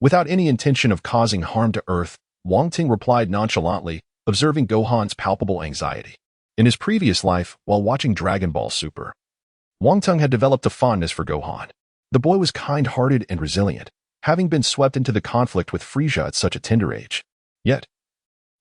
Speaker 1: Without any intention of causing harm to Earth, Wong Teng replied nonchalantly, observing Gohan's palpable anxiety. In his previous life, while watching Dragon Ball Super, Wong Teng had developed a fondness for Gohan. The boy was kind-hearted and resilient, having been swept into the conflict with Frieza at such a tender age. Yet,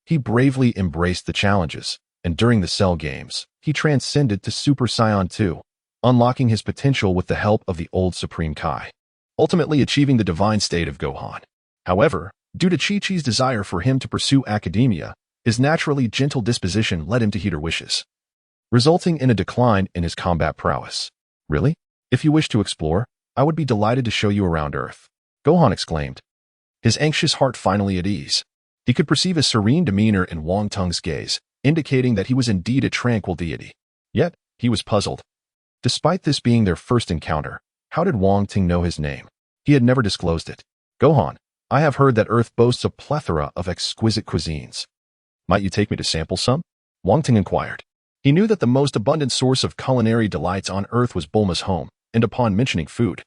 Speaker 1: he bravely embraced the challenges, and during the Cell Games, he transcended to Super Saiyan 2, unlocking his potential with the help of the old Supreme Kai. ultimately achieving the divine state of Gohan. However, due to Chi-Chi's desire for him to pursue academia, his naturally gentle disposition led him to heed her wishes, resulting in a decline in his combat prowess. Really? If you wish to explore, I would be delighted to show you around Earth, Gohan exclaimed, his anxious heart finally at ease. He could perceive a serene demeanor in Wang Teng's gaze, indicating that he was indeed a tranquil deity. Yet, he was puzzled. Despite this being their first encounter, how did Wang Teng know his name? He had never disclosed it. Gohan, I have heard that Earth boasts a plethora of exquisite cuisines. Might you take me to sample some? Wang Teng inquired. He knew that the most abundant source of culinary delights on Earth was Bulma's home, and upon mentioning food,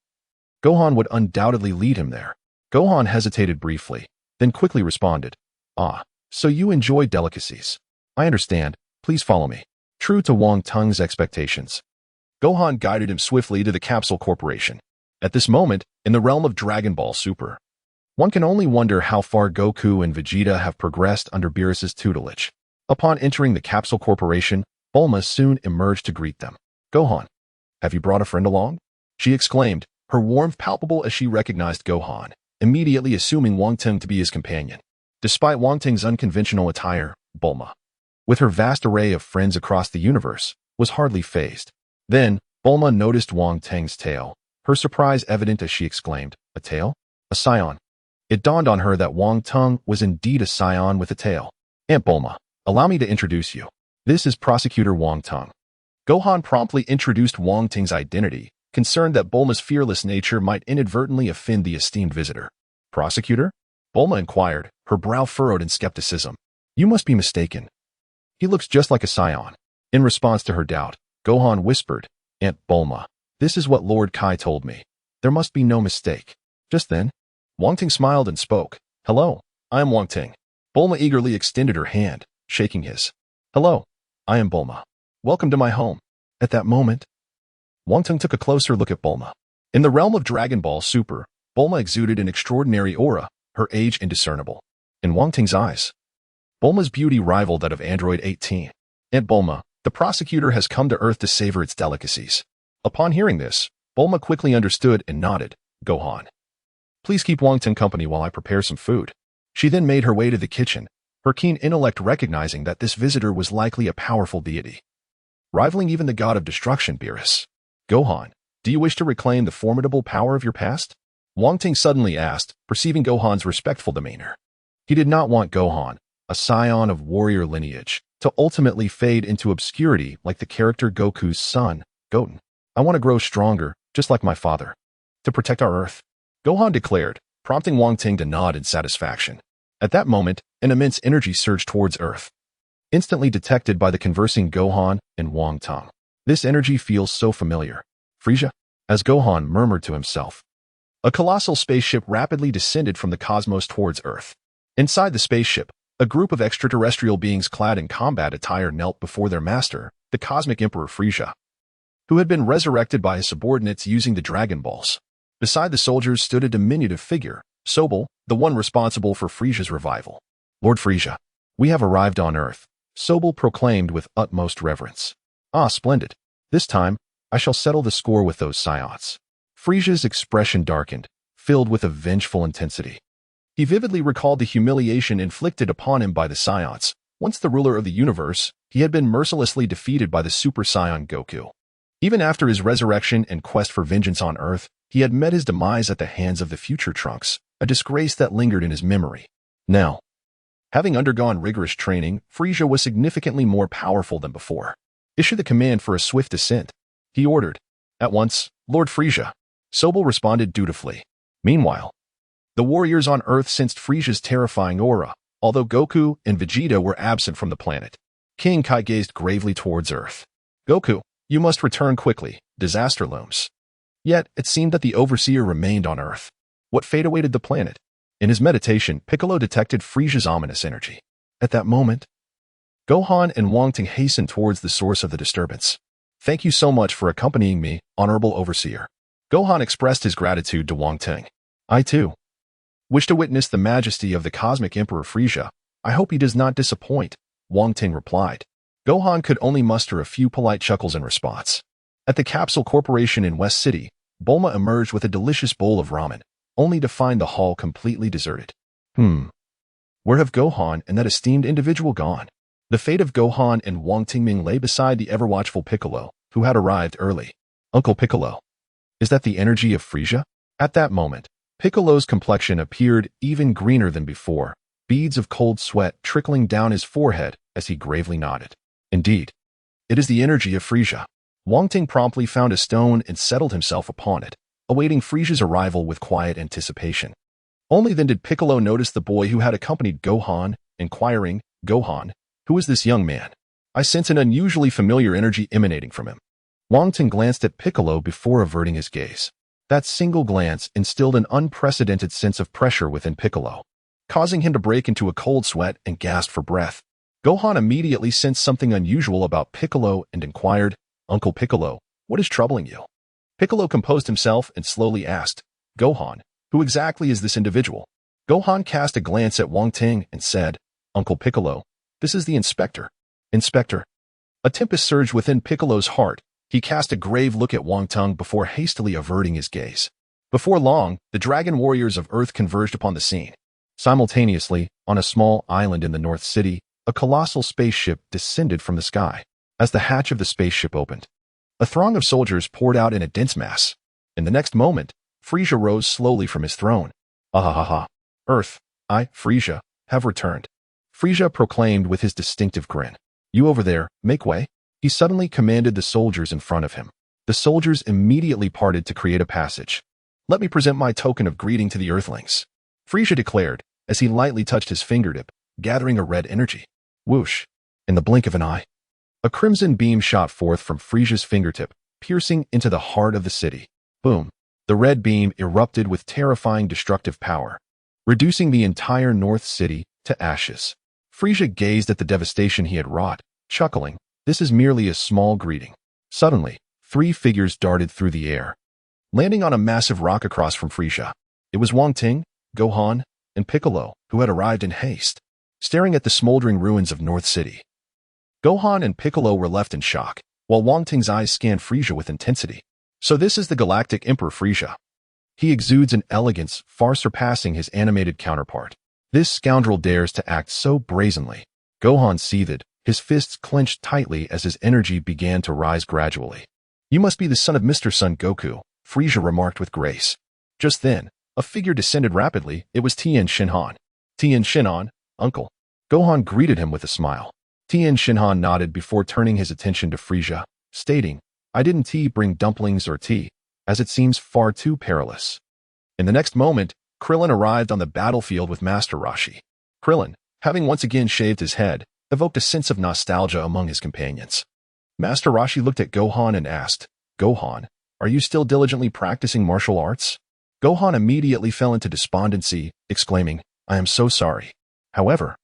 Speaker 1: Gohan would undoubtedly lead him there. Gohan hesitated briefly, then quickly responded, Ah, so you enjoy delicacies. I understand, please follow me. True to Wang Teng's expectations, Gohan guided him swiftly to the Capsule Corporation. At this moment, in the realm of Dragon Ball Super, one can only wonder how far Goku and Vegeta have progressed under Beerus' tutelage. Upon entering the Capsule Corporation, Bulma soon emerged to greet them. Gohan, have you brought a friend along? She exclaimed, her warmth palpable as she recognized Gohan, immediately assuming Wang Teng to be his companion. Despite Wang Teng's unconventional attire, Bulma, with her vast array of friends across the universe, was hardly fazed. Then, Bulma noticed Wang Teng's tail, her surprise evident as she exclaimed, A tail? A scion. It dawned on her that Wang Teng was indeed a scion with a tail. Aunt Bulma, allow me to introduce you. This is Prosecutor Wang Teng. Gohan promptly introduced Wang Teng's identity, concerned that Bulma's fearless nature might inadvertently offend the esteemed visitor. Prosecutor? Bulma inquired, her brow furrowed in skepticism. You must be mistaken. He looks just like a scion. In response to her doubt, Gohan whispered, Aunt Bulma, this is what Lord Kai told me. There must be no mistake. Just then, Wang Teng smiled and spoke. Hello, I am Wang Teng. Bulma eagerly extended her hand, shaking his. Hello, I am Bulma. Welcome to my home. At that moment, Wang Teng took a closer look at Bulma. In the realm of Dragon Ball Super, Bulma exuded an extraordinary aura, her age indiscernible. In Wang Teng's eyes, Bulma's beauty rivaled that of Android 18. Aunt Bulma, the prosecutor has come to Earth to savor its delicacies. Upon hearing this, Bulma quickly understood and nodded. Gohan, please keep Wang Teng company while I prepare some food. She then made her way to the kitchen, her keen intellect recognizing that this visitor was likely a powerful deity, rivaling even the god of destruction, Beerus. Gohan, do you wish to reclaim the formidable power of your past? Wang Teng suddenly asked, perceiving Gohan's respectful demeanor. He did not want Gohan, a scion of warrior lineage, to ultimately fade into obscurity like the character Goku's son, Goten. I want to grow stronger, just like my father, to protect our Earth, Gohan declared, prompting Wang Teng to nod in satisfaction. At that moment, an immense energy surged towards Earth, instantly detected by the conversing Gohan and Wang Teng. This energy feels so familiar. Frieza? As Gohan murmured to himself. A colossal spaceship rapidly descended from the cosmos towards Earth. Inside the spaceship, a group of extraterrestrial beings clad in combat attire knelt before their master, the Cosmic Emperor Frieza, who had been resurrected by his subordinates using the Dragon Balls. Beside the soldiers stood a diminutive figure, Sobel, the one responsible for Frieza's revival. Lord Frieza, we have arrived on Earth, Sobel proclaimed with utmost reverence. Ah, splendid. This time, I shall settle the score with those scions. Frieza's expression darkened, filled with a vengeful intensity. He vividly recalled the humiliation inflicted upon him by the scions. Once the ruler of the universe, he had been mercilessly defeated by the Super Saiyan Goku. Even after his resurrection and quest for vengeance on Earth, he had met his demise at the hands of the future Trunks, a disgrace that lingered in his memory. Now, having undergone rigorous training, Frieza was significantly more powerful than before. Issue the command for a swift descent, he ordered. At once, Lord Frieza. Sobel responded dutifully. Meanwhile, the warriors on Earth sensed Frieza's terrifying aura, although Goku and Vegeta were absent from the planet. King Kai gazed gravely towards Earth. Goku, you must return quickly, disaster looms. Yet, it seemed that the Overseer remained on Earth. What fate awaited the planet? In his meditation, Piccolo detected Frieza's ominous energy. At that moment, Gohan and Wang Teng hastened towards the source of the disturbance. Thank you so much for accompanying me, Honorable Overseer. Gohan expressed his gratitude to Wang Teng. I, too, wish to witness the majesty of the Cosmic Emperor Frieza. I hope he does not disappoint, Wang Teng replied. Gohan could only muster a few polite chuckles in response. At the Capsule Corporation in West City, Bulma emerged with a delicious bowl of ramen, only to find the hall completely deserted. Where have Gohan and that esteemed individual gone? The fate of Gohan and Wong Teng lay beside the ever-watchful Piccolo, who had arrived early. Uncle Piccolo. Is that the energy of Frieza? At that moment, Piccolo's complexion appeared even greener than before, beads of cold sweat trickling down his forehead as he gravely nodded. Indeed, it is the energy of Frieza. Wong Teng promptly found a stone and settled himself upon it, awaiting Frieza's arrival with quiet anticipation. Only then did Piccolo notice the boy who had accompanied Gohan, inquiring, "Gohan, who is this young man? I sense an unusually familiar energy emanating from him." Wong Teng glanced at Piccolo before averting his gaze. That single glance instilled an unprecedented sense of pressure within Piccolo, causing him to break into a cold sweat and gasp for breath. Gohan immediately sensed something unusual about Piccolo and inquired, "Uncle Piccolo, what is troubling you?" Piccolo composed himself and slowly asked, "Gohan, who exactly is this individual?" Gohan cast a glance at Wong Teng and said, "Uncle Piccolo, this is the inspector." Inspector? A tempest surged within Piccolo's heart. He cast a grave look at Wong Teng before hastily averting his gaze. Before long, the dragon warriors of Earth converged upon the scene. Simultaneously, on a small island in the North City, a colossal spaceship descended from the sky. As the hatch of the spaceship opened, a throng of soldiers poured out in a dense mass. In the next moment, Frieza rose slowly from his throne. "Ahahaha. Earth, I, Frieza, have returned." Frieza proclaimed with his distinctive grin. "You over there, make way." He suddenly commanded the soldiers in front of him. The soldiers immediately parted to create a passage. "Let me present my token of greeting to the Earthlings," Frieza declared, as he lightly touched his fingertip, gathering a red energy. Whoosh! In the blink of an eye, a crimson beam shot forth from Frieza's fingertip, piercing into the heart of the city. Boom! The red beam erupted with terrifying destructive power, reducing the entire North City to ashes. Frieza gazed at the devastation he had wrought, chuckling, "This is merely a small greeting." Suddenly, 3 figures darted through the air, landing on a massive rock across from Frieza. It was Wong Teng, Gohan, and Piccolo, who had arrived in haste, staring at the smoldering ruins of North City. Gohan and Piccolo were left in shock, while Wong Teng's eyes scanned Frieza with intensity. So this is the Galactic Emperor Frieza. He exudes an elegance far surpassing his animated counterpart. This scoundrel dares to act so brazenly. Gohan seethed, his fists clenched tightly as his energy began to rise gradually. "You must be the son of Mr. Son Goku," Frieza remarked with grace. Just then, a figure descended rapidly. It was Tien Shinhan. "Tien Shinhan, uncle." Gohan greeted him with a smile. Tien Shinhan nodded before turning his attention to Frieza, stating, "I didn't bring dumplings or tea, as it seems far too perilous." In the next moment, Krillin arrived on the battlefield with Master Roshi. Krillin, having once again shaved his head, evoked a sense of nostalgia among his companions. Master Roshi looked at Gohan and asked, "Gohan, are you still diligently practicing martial arts?" Gohan immediately fell into despondency, exclaiming, "I am so sorry." However,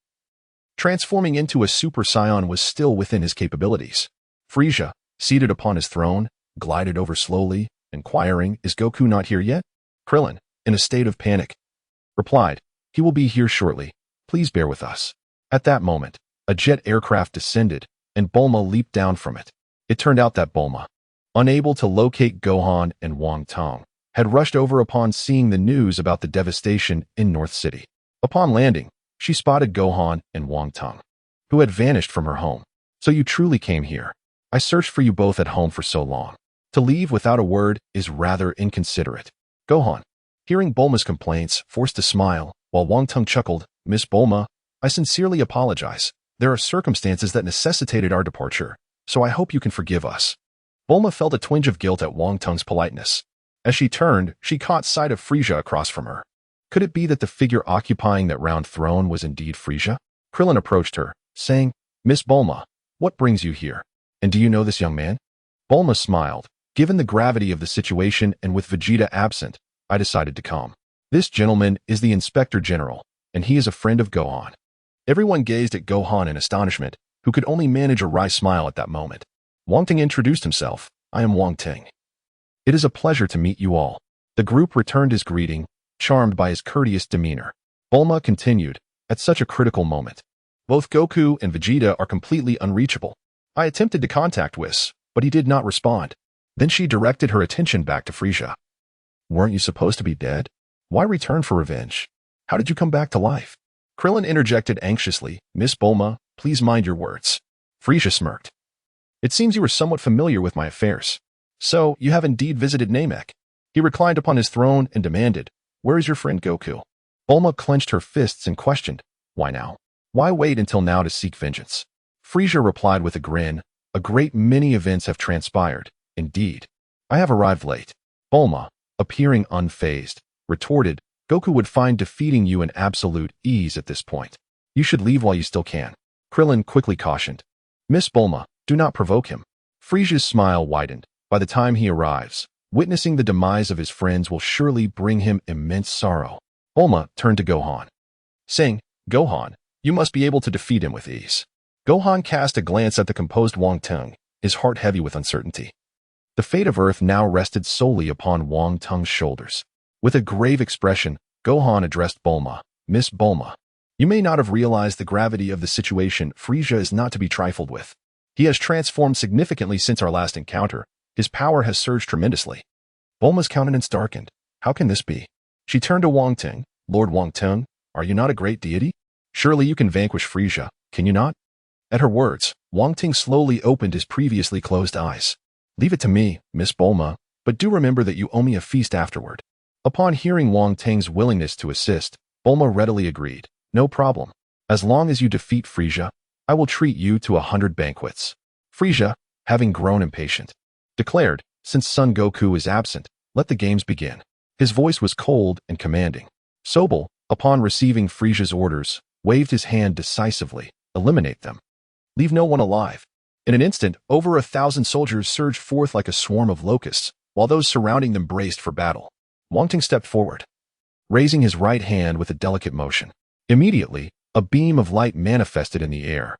Speaker 1: transforming into a Super Saiyan was still within his capabilities. Frieza, seated upon his throne, glided over slowly, inquiring, "Is Goku not here yet?" Krillin, in a state of panic, replied, "He will be here shortly. Please bear with us." At that moment, a jet aircraft descended, and Bulma leaped down from it. It turned out that Bulma, unable to locate Gohan and Wong Teng, had rushed over upon seeing the news about the devastation in North City. Upon landing, she spotted Gohan and Wong Teng, who had vanished from her home. "So you truly came here. I searched for you both at home for so long. To leave without a word is rather inconsiderate." Gohan, hearing Bulma's complaints, forced a smile, while Wong Teng chuckled, "Miss Bulma, I sincerely apologize. There are circumstances that necessitated our departure, so I hope you can forgive us." Bulma felt a twinge of guilt at Wong Teng's politeness. As she turned, she caught sight of Frieza across from her. Could it be that the figure occupying that round throne was indeed Frieza? Krillin approached her, saying, "Miss Bulma, what brings you here? And do you know this young man?" Bulma smiled. "Given the gravity of the situation and with Vegeta absent, I decided to come. This gentleman is the Inspector General, and he is a friend of Gohan." Everyone gazed at Gohan in astonishment, who could only manage a wry smile at that moment. Wong Teng introduced himself. "I am Wong Teng. It is a pleasure to meet you all." The group returned his greeting, charmed by his courteous demeanor. Bulma continued, "At such a critical moment, both Goku and Vegeta are completely unreachable. I attempted to contact Whis, but he did not respond." Then she directed her attention back to Frieza. Weren't you supposed to be dead? Why return for revenge? How did you come back to life? Krillin interjected anxiously. Miss Bulma, please mind your words. Frieza smirked. It seems you were somewhat familiar with my affairs. So, you have indeed visited Namek. He reclined upon his throne and demanded, where is your friend Goku? Bulma clenched her fists and questioned, why now? Why wait until now to seek vengeance? Frieza replied with a grin, a great many events have transpired, indeed. I have arrived late. Bulma, appearing unfazed, retorted, Goku would find defeating you an absolute ease at this point. You should leave while you still can. Krillin quickly cautioned. Miss Bulma, do not provoke him. Frieza's smile widened. By the time he arrives, witnessing the demise of his friends will surely bring him immense sorrow. Bulma turned to Gohan, saying, Gohan, you must be able to defeat him with ease. Gohan cast a glance at the composed Wang Teng, his heart heavy with uncertainty. The fate of Earth now rested solely upon Wang Teng's shoulders. With a grave expression, Gohan addressed Bulma. Miss Bulma, you may not have realized the gravity of the situation. Frieza is not to be trifled with. He has transformed significantly since our last encounter. His power has surged tremendously. Bulma's countenance darkened. How can this be? She turned to Wang Teng. Lord Wang Teng, are you not a great deity? Surely you can vanquish Frieza, can you not? At her words, Wang Teng slowly opened his previously closed eyes. Leave it to me, Miss Bulma, but do remember that you owe me a feast afterward. Upon hearing Wang Teng's willingness to assist, Bulma readily agreed. No problem. As long as you defeat Frieza, I will treat you to 100 banquets. Frieza, having grown impatient, declared, since Son Goku is absent, let the games begin. His voice was cold and commanding. Sobel, upon receiving Frieza's orders, waved his hand decisively. Eliminate them. Leave no one alive. In an instant, over 1,000 soldiers surged forth like a swarm of locusts, while those surrounding them braced for battle. Wang Teng stepped forward, raising his right hand with a delicate motion. Immediately, a beam of light manifested in the air,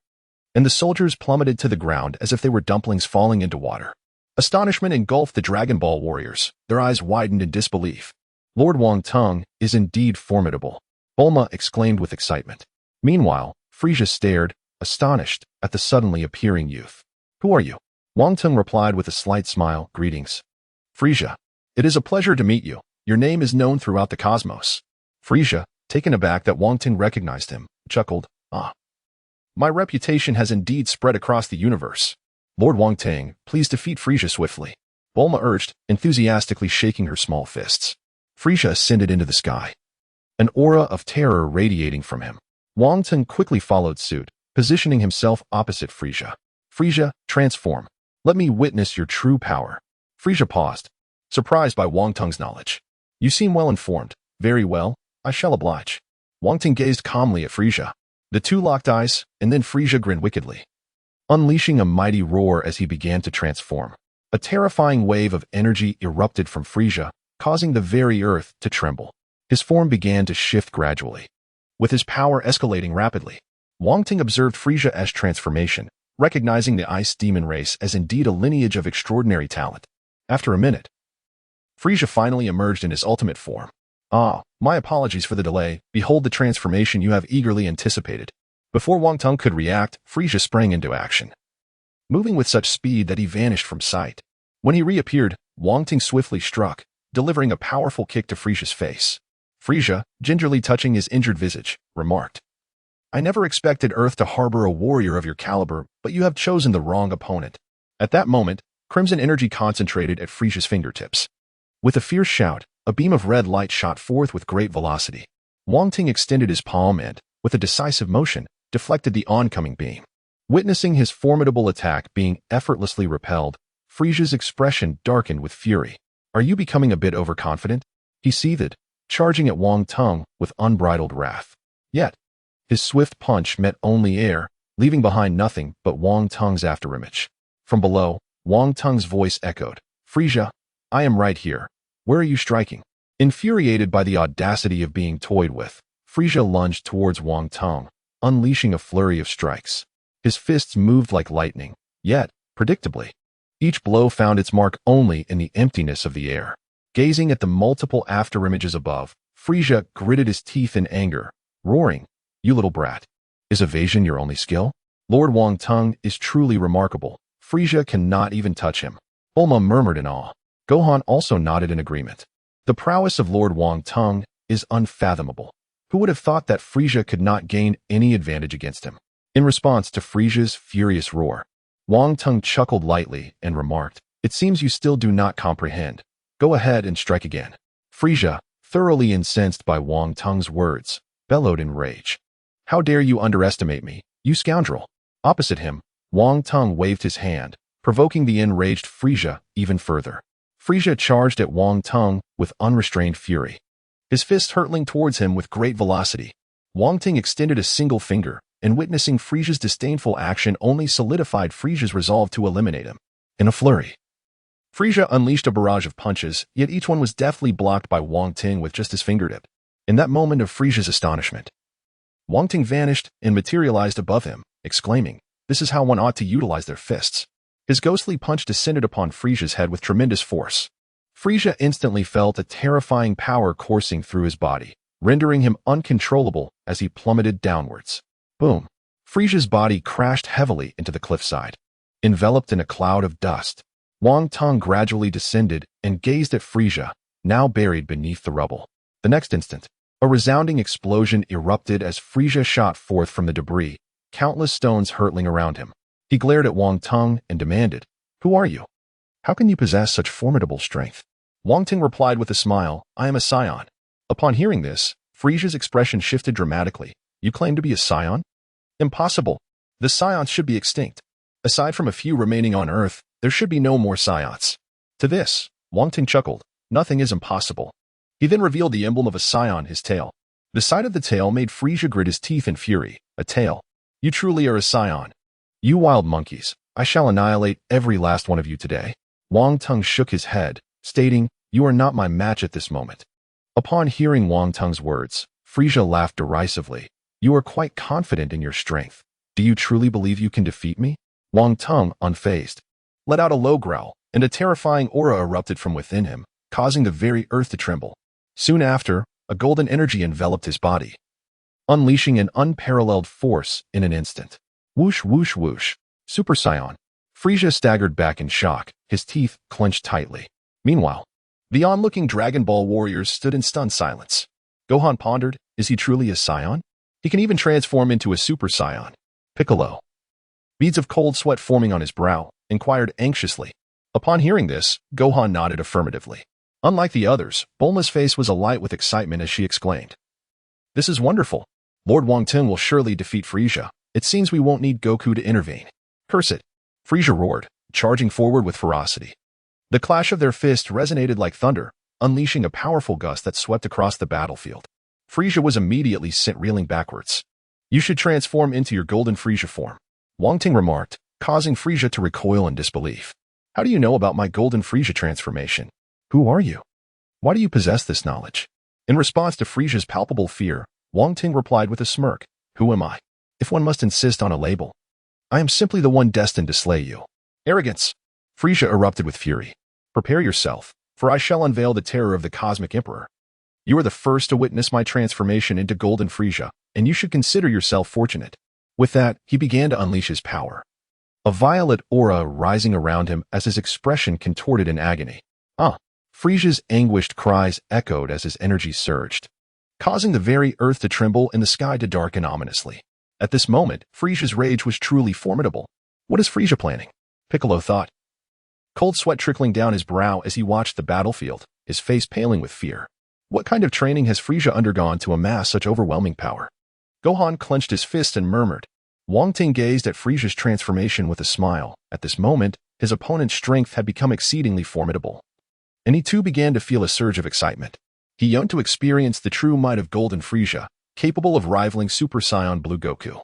Speaker 1: and the soldiers plummeted to the ground as if they were dumplings falling into water. Astonishment engulfed the Dragon Ball warriors. Their eyes widened in disbelief. Lord Wang Teng is indeed formidable, Bulma exclaimed with excitement. Meanwhile, Frieza stared, astonished, at the suddenly appearing youth. Who are you? Wang Teng replied with a slight smile. Greetings. Frieza. It is a pleasure to meet you. Your name is known throughout the cosmos. Frieza, taken aback that Wang Teng recognized him, chuckled. Ah. My reputation has indeed spread across the universe. Lord Wang Teng, please defeat Frieza swiftly. Bulma urged, enthusiastically shaking her small fists. Frieza ascended into the sky, an aura of terror radiating from him. Wang Teng quickly followed suit, positioning himself opposite Frieza. Frieza, transform. Let me witness your true power. Frieza paused, surprised by Wang Teng's knowledge. You seem well informed. Very well, I shall oblige. Wang Teng gazed calmly at Frieza. The two locked eyes, and then Frieza grinned wickedly, unleashing a mighty roar as he began to transform. A terrifying wave of energy erupted from Frieza, causing the very earth to tremble. His form began to shift gradually, with his power escalating rapidly. Wang Teng observed Frieza's transformation, recognizing the Ice Demon race as indeed a lineage of extraordinary talent. After a minute, Frieza finally emerged in his ultimate form. Ah, my apologies for the delay. Behold the transformation you have eagerly anticipated. Before Wang Teng could react, Frieza sprang into action, moving with such speed that he vanished from sight. When he reappeared, Wang Teng swiftly struck, delivering a powerful kick to Frieza's face. Frieza, gingerly touching his injured visage, remarked, I never expected Earth to harbor a warrior of your caliber, but you have chosen the wrong opponent. At that moment, crimson energy concentrated at Frieza's fingertips. With a fierce shout, a beam of red light shot forth with great velocity. Wang Teng extended his palm and, with a decisive motion, deflected the oncoming beam. Witnessing his formidable attack being effortlessly repelled, Frieza's expression darkened with fury. Are you becoming a bit overconfident? He seethed, charging at Wang Teng with unbridled wrath. Yet, his swift punch met only air, leaving behind nothing but Wang Teng's afterimage. From below, Wang Teng's voice echoed. Frieza, I am right here. Where are you striking? Infuriated by the audacity of being toyed with, Frieza lunged towards Wang Teng, unleashing a flurry of strikes. His fists moved like lightning, yet, predictably, each blow found its mark only in the emptiness of the air. Gazing at the multiple afterimages above, Frieza gritted his teeth in anger, roaring, You little brat. Is evasion your only skill? Lord Wang Teng is truly remarkable. Frieza cannot even touch him. Bulma murmured in awe. Gohan also nodded in agreement. The prowess of Lord Wong Teng is unfathomable. Who would have thought that Frieza could not gain any advantage against him? In response to Frieza's furious roar, Wong Teng chuckled lightly and remarked, "It seems you still do not comprehend. Go ahead and strike again." Frieza, thoroughly incensed by Wong Teng's words, bellowed in rage. "How dare you underestimate me, you scoundrel!" Opposite him, Wong Teng waved his hand, provoking the enraged Frieza even further. Frieza charged at Wong Teng with unrestrained fury, his fists hurtling towards him with great velocity. Wong Teng extended a single finger, and witnessing Frieza's disdainful action only solidified Frieza's resolve to eliminate him. In a flurry, Frieza unleashed a barrage of punches, yet each one was deftly blocked by Wong Teng with just his fingertip. In that moment of Frieza's astonishment, Wong Teng vanished and materialized above him, exclaiming, "This is how one ought to utilize their fists." His ghostly punch descended upon Frieza's head with tremendous force. Frieza instantly felt a terrifying power coursing through his body, rendering him uncontrollable as he plummeted downwards. Boom! Frieza's body crashed heavily into the cliffside. Enveloped in a cloud of dust, Wong Teng gradually descended and gazed at Frieza, now buried beneath the rubble. The next instant, a resounding explosion erupted as Frieza shot forth from the debris, countless stones hurtling around him. He glared at Wong Teng and demanded, "Who are you? How can you possess such formidable strength?" Wong Teng replied with a smile, "I am a Saiyan." Upon hearing this, Frieza's expression shifted dramatically. "You claim to be a Saiyan? Impossible. The Saiyans should be extinct. Aside from a few remaining on Earth, there should be no more Saiyans." To this, Wong Teng chuckled, "Nothing is impossible." He then revealed the emblem of a Saiyan, his tail. The sight of the tail made Frieza grit his teeth in fury. "A tail? You truly are a Saiyan. You wild monkeys, I shall annihilate every last one of you today." Wong Teng shook his head, stating, "You are not my match at this moment." Upon hearing Wong Teng's words, Frieza laughed derisively. "You are quite confident in your strength. Do you truly believe you can defeat me?" Wong Teng, unfazed, let out a low growl, and a terrifying aura erupted from within him, causing the very earth to tremble. Soon after, a golden energy enveloped his body, unleashing an unparalleled force in an instant. Whoosh, whoosh, whoosh. Super Saiyan. Frieza staggered back in shock, his teeth clenched tightly. Meanwhile, the onlooking Dragon Ball warriors stood in stunned silence. Gohan pondered, is he truly a Saiyan? He can even transform into a Super Saiyan. Piccolo, beads of cold sweat forming on his brow, inquired anxiously. Upon hearing this, Gohan nodded affirmatively. Unlike the others, Bulma's face was alight with excitement as she exclaimed, "This is wonderful. Lord Wong Teng will surely defeat Frieza. It seems we won't need Goku to intervene." "Curse it!" Frieza roared, charging forward with ferocity. The clash of their fists resonated like thunder, unleashing a powerful gust that swept across the battlefield. Frieza was immediately sent reeling backwards. "You should transform into your golden Frieza form," Wong Teng remarked, causing Frieza to recoil in disbelief. "How do you know about my golden Frieza transformation? Who are you? Why do you possess this knowledge?" In response to Frieza's palpable fear, Wong Teng replied with a smirk, "Who am I? If one must insist on a label, I am simply the one destined to slay you." "Arrogance!" Frieza erupted with fury. "Prepare yourself, for I shall unveil the terror of the Cosmic Emperor. You are the first to witness my transformation into Golden Frieza, and you should consider yourself fortunate." With that, he began to unleash his power, a violet aura rising around him as his expression contorted in agony. Frieza's anguished cries echoed as his energy surged, causing the very earth to tremble and the sky to darken ominously. At this moment, Frieza's rage was truly formidable. What is Frieza planning? Piccolo thought, cold sweat trickling down his brow as he watched the battlefield, his face paling with fear. What kind of training has Frieza undergone to amass such overwhelming power? Gohan clenched his fist and murmured. Wong Teng gazed at Frieza's transformation with a smile. At this moment, his opponent's strength had become exceedingly formidable, and he too began to feel a surge of excitement. He yearned to experience the true might of Golden Frieza, capable of rivaling Super Saiyan Blue Goku.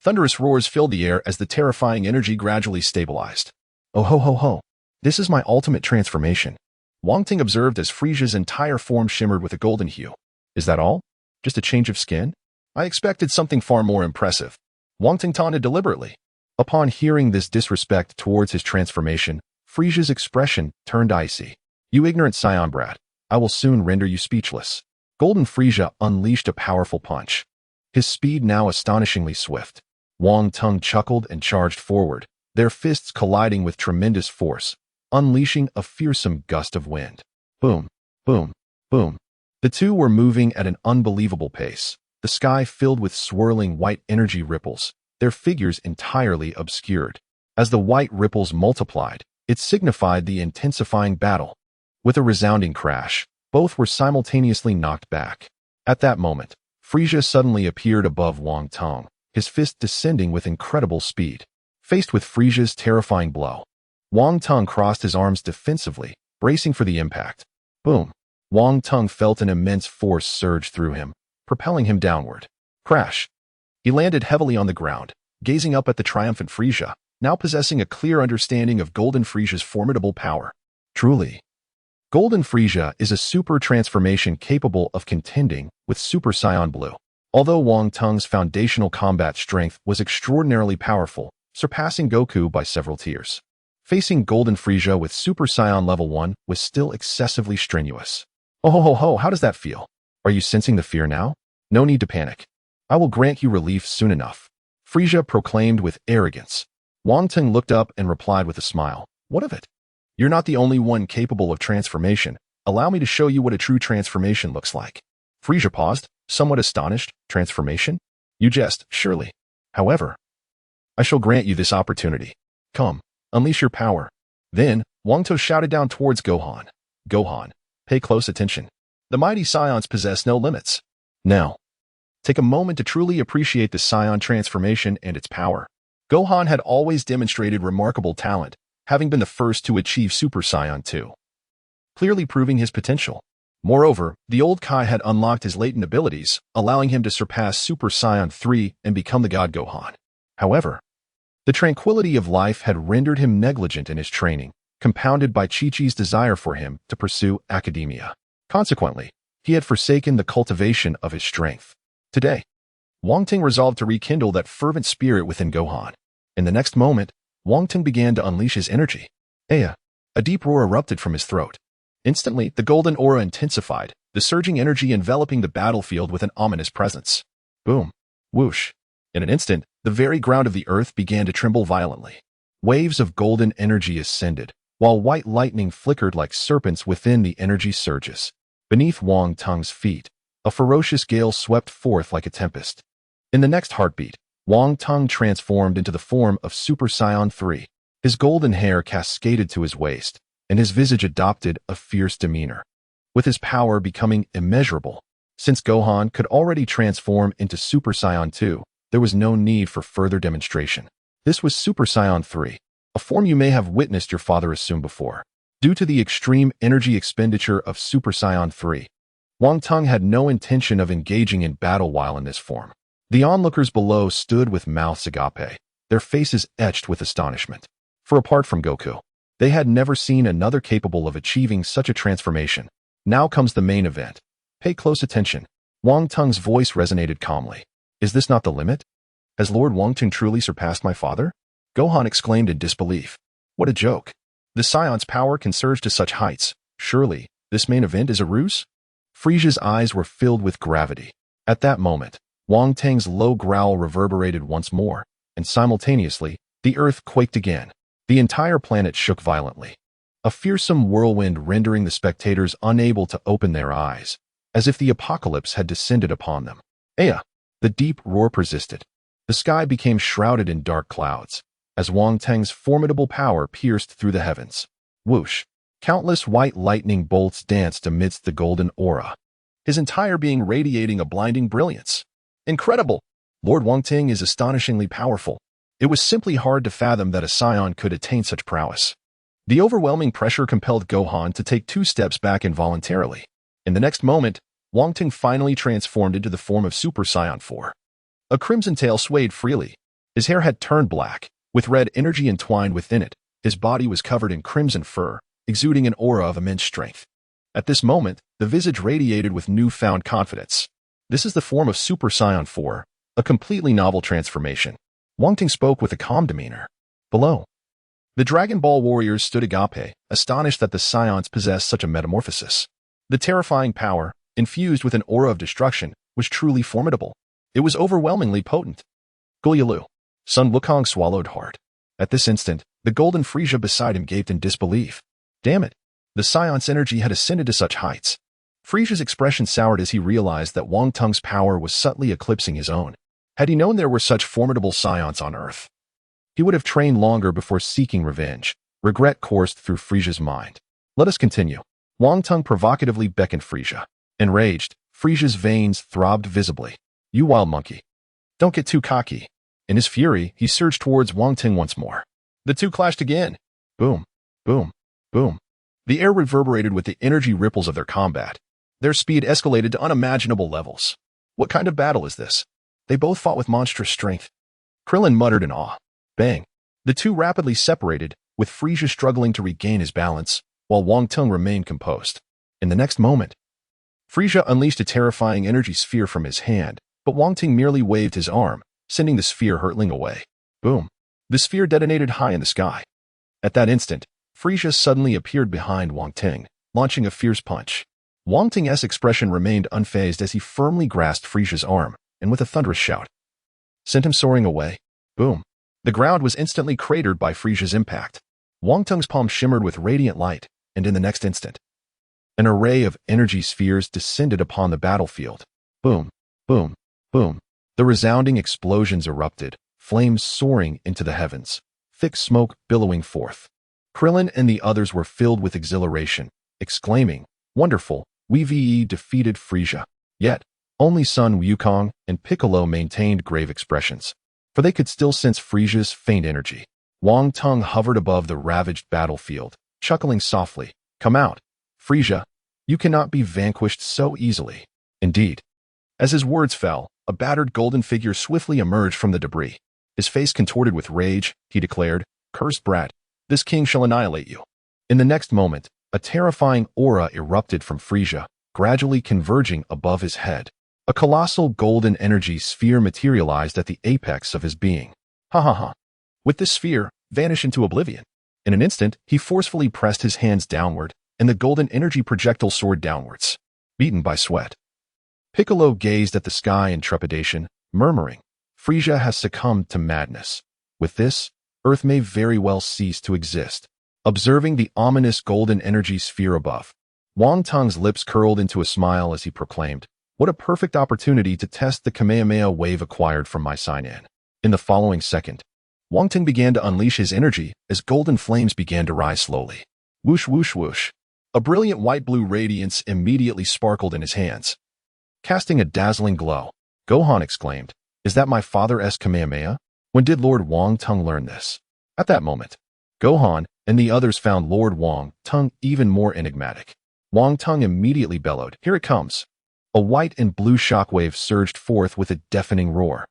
Speaker 1: Thunderous roars filled the air as the terrifying energy gradually stabilized. "Oh ho ho ho! This is my ultimate transformation," Wong Teng observed as Frieza's entire form shimmered with a golden hue. "Is that all? Just a change of skin? I expected something far more impressive," Wong Teng taunted deliberately. Upon hearing this disrespect towards his transformation, Frieza's expression turned icy. "You ignorant Saiyan brat, I will soon render you speechless." Golden Frieza unleashed a powerful punch, his speed now astonishingly swift. Wong Teng chuckled and charged forward, their fists colliding with tremendous force, unleashing a fearsome gust of wind. Boom, boom, Boom. The two were moving at an unbelievable pace, the sky filled with swirling white energy ripples, their figures entirely obscured. As the white ripples multiplied, it signified the intensifying battle. With a resounding crash, both were simultaneously knocked back. At that moment, Frieza suddenly appeared above Wang Teng, his fist descending with incredible speed. Faced with Frieza's terrifying blow, Wang Teng crossed his arms defensively, bracing for the impact. Boom. Wang Teng felt an immense force surge through him, propelling him downward. Crash. He landed heavily on the ground, gazing up at the triumphant Frieza, now possessing a clear understanding of Golden Frieza's formidable power. Truly, Golden Frieza is a super transformation capable of contending with Super Saiyan Blue. Although Wang Teng's foundational combat strength was extraordinarily powerful, surpassing Goku by several tiers, facing Golden Frieza with Super Saiyan Level 1 was still excessively strenuous. Oh ho ho ho, how does that feel? Are you sensing the fear now? No need to panic. I will grant you relief soon enough, Frieza proclaimed with arrogance. Wang Teng looked up and replied with a smile. What of it? You're not the only one capable of transformation. Allow me to show you what a true transformation looks like. Frieza paused, somewhat astonished. Transformation? You jest, surely. However, I shall grant you this opportunity. Come, unleash your power. Then, Wang Teng shouted down towards Gohan. Gohan, pay close attention. The mighty Saiyans possess no limits. Now, take a moment to truly appreciate the Saiyan transformation and its power. Gohan had always demonstrated remarkable talent, having been the first to achieve Super Saiyan 2, clearly proving his potential. Moreover, the old Kai had unlocked his latent abilities, allowing him to surpass Super Saiyan 3 and become the God Gohan. However, the tranquility of life had rendered him negligent in his training, compounded by Chi-Chi's desire for him to pursue academia. Consequently, he had forsaken the cultivation of his strength. Today, Wang Teng resolved to rekindle that fervent spirit within Gohan. In the next moment, Wang Teng began to unleash his energy. A deep roar erupted from his throat. Instantly, the golden aura intensified, the surging energy enveloping the battlefield with an ominous presence. Boom. Whoosh. In an instant, the very ground of the earth began to tremble violently. Waves of golden energy ascended, while white lightning flickered like serpents within the energy surges. Beneath Wang Teng's feet, a ferocious gale swept forth like a tempest. In the next heartbeat, Wang Teng transformed into the form of Super Saiyan 3. His golden hair cascaded to his waist, and his visage adopted a fierce demeanor, with his power becoming immeasurable. Since Gohan could already transform into Super Saiyan 2, there was no need for further demonstration. This was Super Saiyan 3, a form you may have witnessed your father assume before. Due to the extreme energy expenditure of Super Saiyan 3, Wang Teng had no intention of engaging in battle while in this form. The onlookers below stood with mouths agape, their faces etched with astonishment. For apart from Goku, they had never seen another capable of achieving such a transformation. Now comes the main event. Pay close attention. Wang Teng's voice resonated calmly. Is this not the limit? Has Lord Wang Teng truly surpassed my father? Gohan exclaimed in disbelief. What a joke. The Saiyans' power can surge to such heights. Surely, this main event is a ruse? Frieza's eyes were filled with gravity. At that moment, Wang Teng's low growl reverberated once more, and simultaneously, the earth quaked again. The entire planet shook violently. A fearsome whirlwind rendering the spectators unable to open their eyes, as if the apocalypse had descended upon them. The deep roar persisted. The sky became shrouded in dark clouds, as Wang Teng's formidable power pierced through the heavens. Whoosh! Countless white lightning bolts danced amidst the golden aura, his entire being radiating a blinding brilliance. Incredible! Lord Wang Teng is astonishingly powerful. It was simply hard to fathom that a Saiyan could attain such prowess. The overwhelming pressure compelled Gohan to take 2 steps back involuntarily. In the next moment, Wang Teng finally transformed into the form of Super Saiyan 4. A crimson tail swayed freely. His hair had turned black, with red energy entwined within it. His body was covered in crimson fur, exuding an aura of immense strength. At this moment, the visage radiated with newfound confidence. This is the form of Super Saiyan 4, a completely novel transformation. Wang Teng spoke with a calm demeanor. Below, the Dragon Ball warriors stood agape, astonished that the Saiyans possessed such a metamorphosis. The terrifying power, infused with an aura of destruction, was truly formidable. It was overwhelmingly potent. Gulyalu. Sun Wukong swallowed hard. At this instant, the golden Frieza beside him gaped in disbelief. Damn it! The Saiyans' energy had ascended to such heights. Frieza's expression soured as he realized that Wang Teng's power was subtly eclipsing his own. Had he known there were such formidable scions on Earth, he would have trained longer before seeking revenge. Regret coursed through Frieza's mind. Let us continue. Wang Teng provocatively beckoned Frieza. Enraged, Frieza's veins throbbed visibly. You wild monkey. Don't get too cocky. In his fury, he surged towards Wang Teng once more. The two clashed again. Boom, boom, boom. The air reverberated with the energy ripples of their combat. Their speed escalated to unimaginable levels. What kind of battle is this? They both fought with monstrous strength. Krillin muttered in awe. Bang. The two rapidly separated, with Frieza struggling to regain his balance, while Wang Teng remained composed. In the next moment, Frieza unleashed a terrifying energy sphere from his hand, but Wang Teng merely waved his arm, sending the sphere hurtling away. Boom. The sphere detonated high in the sky. At that instant, Frieza suddenly appeared behind Wang Teng, launching a fierce punch. Wang Teng's expression remained unfazed as he firmly grasped Frieza's arm, and with a thunderous shout, sent him soaring away. Boom. The ground was instantly cratered by Frieza's impact. Wang Teng's palm shimmered with radiant light, and in the next instant, an array of energy spheres descended upon the battlefield. Boom, boom, boom. The resounding explosions erupted, flames soaring into the heavens, thick smoke billowing forth. Krillin and the others were filled with exhilaration, exclaiming, Wonderful, we defeated Frieza. Yet, only Sun Wukong and Piccolo maintained grave expressions, for they could still sense Frieza's faint energy. Wang Teng hovered above the ravaged battlefield, chuckling softly. Come out, Frieza. You cannot be vanquished so easily. Indeed. As his words fell, a battered golden figure swiftly emerged from the debris. His face contorted with rage, he declared, Cursed brat, this king shall annihilate you. In the next moment, a terrifying aura erupted from Frieza, gradually converging above his head. A colossal golden energy sphere materialized at the apex of his being. Ha ha ha. With this sphere, vanish into oblivion. In an instant, he forcefully pressed his hands downward, and the golden energy projectile soared downwards, beaten by sweat. Piccolo gazed at the sky in trepidation, murmuring, Frieza has succumbed to madness. With this, Earth may very well cease to exist. Observing the ominous golden energy sphere above, Wang Teng's lips curled into a smile as he proclaimed, What a perfect opportunity to test the Kamehameha wave acquired from my sign-in. In the following second, Wang Teng began to unleash his energy as golden flames began to rise slowly. Whoosh, whoosh, whoosh. A brilliant white-blue radiance immediately sparkled in his hands, casting a dazzling glow. Gohan exclaimed, Is that my father's Kamehameha? When did Lord Wang Teng learn this? At that moment, Gohan and the others found Lord Wang Teng even more enigmatic. Wang Teng immediately bellowed, Here it comes. A white and blue shockwave surged forth with a deafening roar.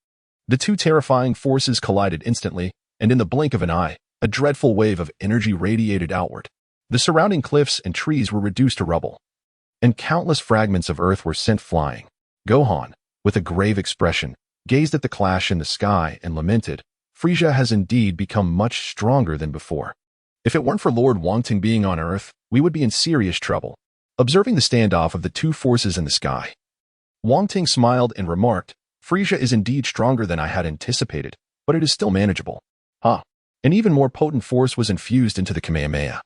Speaker 1: The two terrifying forces collided instantly, and in the blink of an eye, a dreadful wave of energy radiated outward. The surrounding cliffs and trees were reduced to rubble, and countless fragments of earth were sent flying. Gohan, with a grave expression, gazed at the clash in the sky and lamented, Frieza has indeed become much stronger than before. If it weren't for Lord Wang Teng being on Earth, we would be in serious trouble. Observing the standoff of the two forces in the sky, Wang Teng smiled and remarked, Frieza is indeed stronger than I had anticipated, but it is still manageable. An even more potent force was infused into the Kamehameha,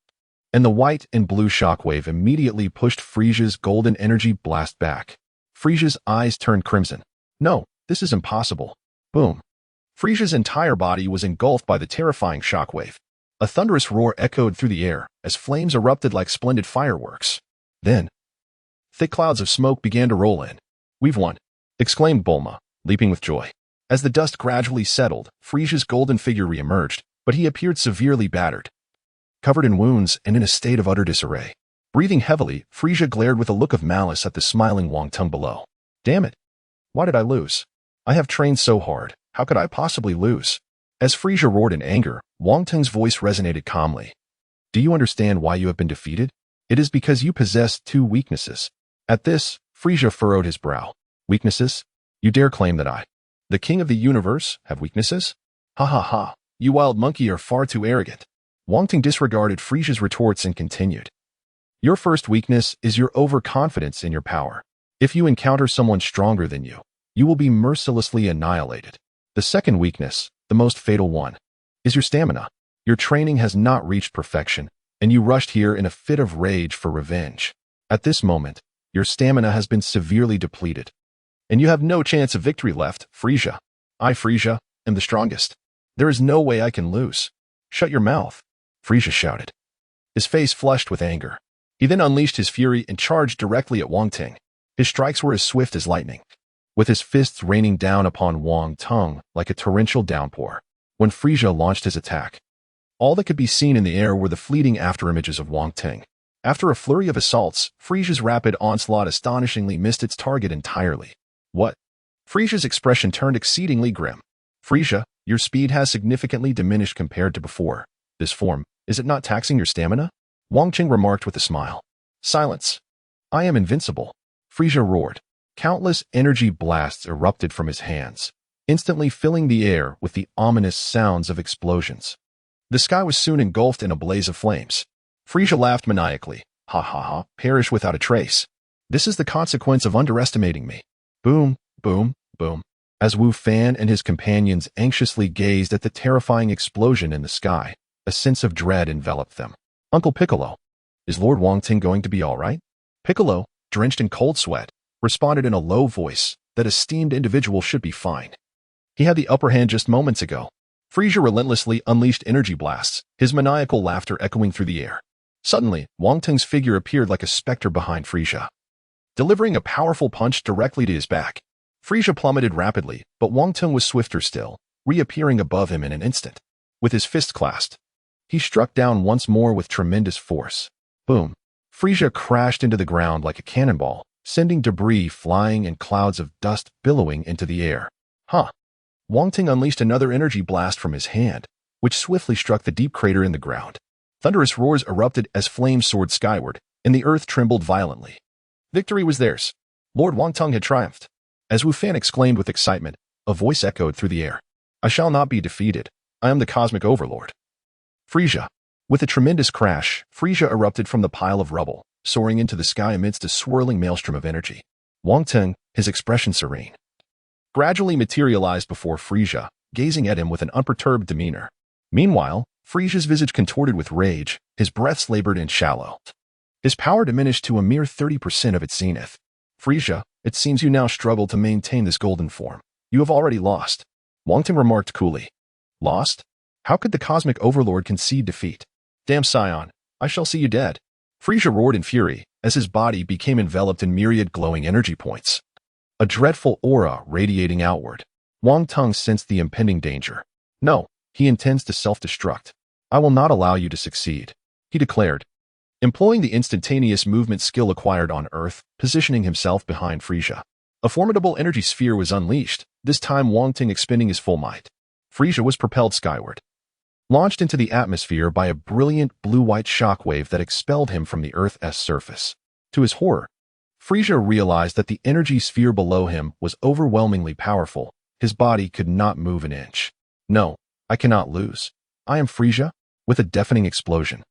Speaker 1: and the white and blue shockwave immediately pushed Frieza's golden energy blast back. Frieza's eyes turned crimson. No, this is impossible. Boom. Frieza's entire body was engulfed by the terrifying shockwave. A thunderous roar echoed through the air as flames erupted like splendid fireworks. Then, thick clouds of smoke began to roll in. We've won, exclaimed Bulma, leaping with joy. As the dust gradually settled, Frieza's golden figure re-emerged, but he appeared severely battered, covered in wounds and in a state of utter disarray. Breathing heavily, Frieza glared with a look of malice at the smiling Wang Teng below. Damn it. Why did I lose? I have trained so hard. How could I possibly lose? As Frieza roared in anger, Wang Teng's voice resonated calmly. Do you understand why you have been defeated? It is because you possess two weaknesses. At this, Frieza furrowed his brow. Weaknesses? You dare claim that I, the king of the universe, have weaknesses? Ha ha ha. You wild monkey are far too arrogant. Wang Teng disregarded Frieza's retorts and continued. Your first weakness is your overconfidence in your power. If you encounter someone stronger than you, you will be mercilessly annihilated. The second weakness, the most fatal one, is your stamina. Your training has not reached perfection, and you rushed here in a fit of rage for revenge. At this moment, Your stamina has been severely depleted, and you have no chance of victory left, Frieza. I, Frieza, am the strongest. There is no way I can lose. Shut your mouth, Frieza shouted, his face flushed with anger. He then unleashed his fury and charged directly at Wang Teng. His strikes were as swift as lightning, with his fists raining down upon Wong Teng like a torrential downpour. When Frieza launched his attack, all that could be seen in the air were the fleeting afterimages of Wong Teng. After a flurry of assaults, Frieza's rapid onslaught astonishingly missed its target entirely. What? Frieza's expression turned exceedingly grim. Frieza, your speed has significantly diminished compared to before. This form, is it not taxing your stamina? Wang Teng remarked with a smile. Silence. I am invincible, Frieza roared. Countless energy blasts erupted from his hands, instantly filling the air with the ominous sounds of explosions. The sky was soon engulfed in a blaze of flames. Frieza laughed maniacally. Ha ha ha, perish without a trace. This is the consequence of underestimating me. Boom, boom, boom. As Wu Fan and his companions anxiously gazed at the terrifying explosion in the sky, a sense of dread enveloped them. Uncle Piccolo, is Lord Wong Teng going to be all right? Piccolo, drenched in cold sweat, responded in a low voice that esteemed individual should be fine. He had the upper hand just moments ago. Frieza relentlessly unleashed energy blasts, his maniacal laughter echoing through the air. Suddenly, Wong Teng's figure appeared like a specter behind Frieza, delivering a powerful punch directly to his back. Frieza plummeted rapidly, but Wong Teng was swifter still, reappearing above him in an instant. With his fist clasped, he struck down once more with tremendous force. Boom. Frieza crashed into the ground like a cannonball, sending debris flying and clouds of dust billowing into the air. Huh. Wong Teng unleashed another energy blast from his hand, which swiftly struck the deep crater in the ground. Thunderous roars erupted as flames soared skyward, and the earth trembled violently. Victory was theirs. Lord Wong Teng had triumphed. As Wu Fan exclaimed with excitement, a voice echoed through the air. I shall not be defeated. I am the cosmic overlord. Frieza. With a tremendous crash, Frieza erupted from the pile of rubble, soaring into the sky amidst a swirling maelstrom of energy. Wong Teng, his expression serene, gradually materialized before Frieza, gazing at him with an unperturbed demeanor. Meanwhile, Frieza's visage contorted with rage, his breaths labored and shallow. His power diminished to a mere 30% of its zenith. Frieza, it seems you now struggle to maintain this golden form. You have already lost. Wong Teng remarked coolly. Lost? How could the cosmic overlord concede defeat? Damn Scion, I shall see you dead. Frieza roared in fury, as his body became enveloped in myriad glowing energy points, a dreadful aura radiating outward. Wong Teng sensed the impending danger. No, he intends to self-destruct. I will not allow you to succeed, he declared, employing the instantaneous movement skill acquired on Earth, positioning himself behind Frieza. A formidable energy sphere was unleashed, this time Wong Teng expending his full might. Frieza was propelled skyward, launched into the atmosphere by a brilliant blue-white shockwave that expelled him from the Earth's surface. To his horror, Frieza realized that the energy sphere below him was overwhelmingly powerful. His body could not move an inch. No, I cannot lose. I am Frieza. With a deafening explosion,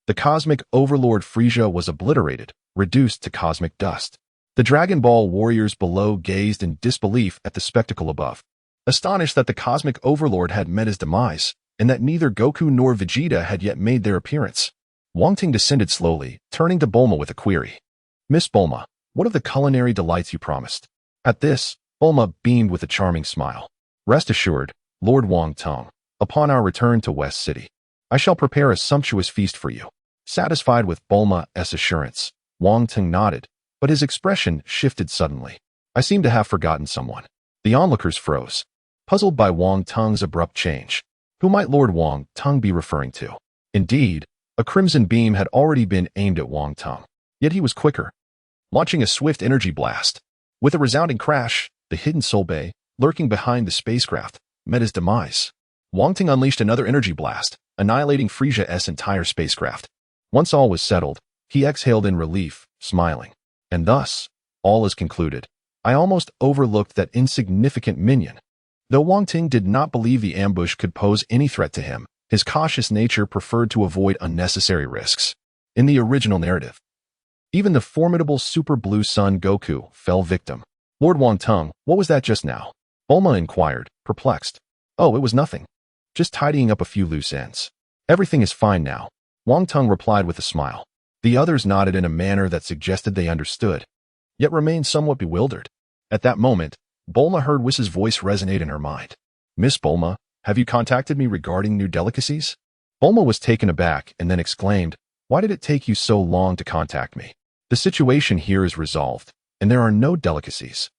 Speaker 1: the cosmic overlord Frieza was obliterated, reduced to cosmic dust. The Dragon Ball warriors below gazed in disbelief at the spectacle above, astonished that the cosmic overlord had met his demise, and that neither Goku nor Vegeta had yet made their appearance. Wong Teng descended slowly, turning to Bulma with a query. Miss Bulma, what of the culinary delights you promised? At this, Bulma beamed with a charming smile. Rest assured, Lord Wong Teng, upon our return to West City, I shall prepare a sumptuous feast for you. Satisfied with Bulma's assurance, Wong Teng nodded, but his expression shifted suddenly. I seem to have forgotten someone. The onlookers froze, puzzled by Wong Teng's abrupt change. Who might Lord Wong Teng be referring to? Indeed, a crimson beam had already been aimed at Wong Teng, yet he was quicker, launching a swift energy blast. With a resounding crash, the hidden Soul Bay, lurking behind the spacecraft, met his demise. Wong Teng unleashed another energy blast, annihilating Frieza's entire spacecraft. Once all was settled, he exhaled in relief, smiling. And thus, all is concluded. I almost overlooked that insignificant minion. Though Wong Teng did not believe the ambush could pose any threat to him, his cautious nature preferred to avoid unnecessary risks. In the original narrative, even the formidable Super Blue Sun Goku fell victim. Lord Wong Teng, what was that just now? Bulma inquired, perplexed. Oh, it was nothing. Just tidying up a few loose ends. Everything is fine now, Wong Teng replied with a smile. The others nodded in a manner that suggested they understood. yet remained somewhat bewildered. At that moment, Bulma heard Whis's voice resonate in her mind. "Miss Bulma, have you contacted me regarding new delicacies?" Bulma was taken aback and then exclaimed, "Why did it take you so long to contact me? The situation here is resolved, and there are no delicacies."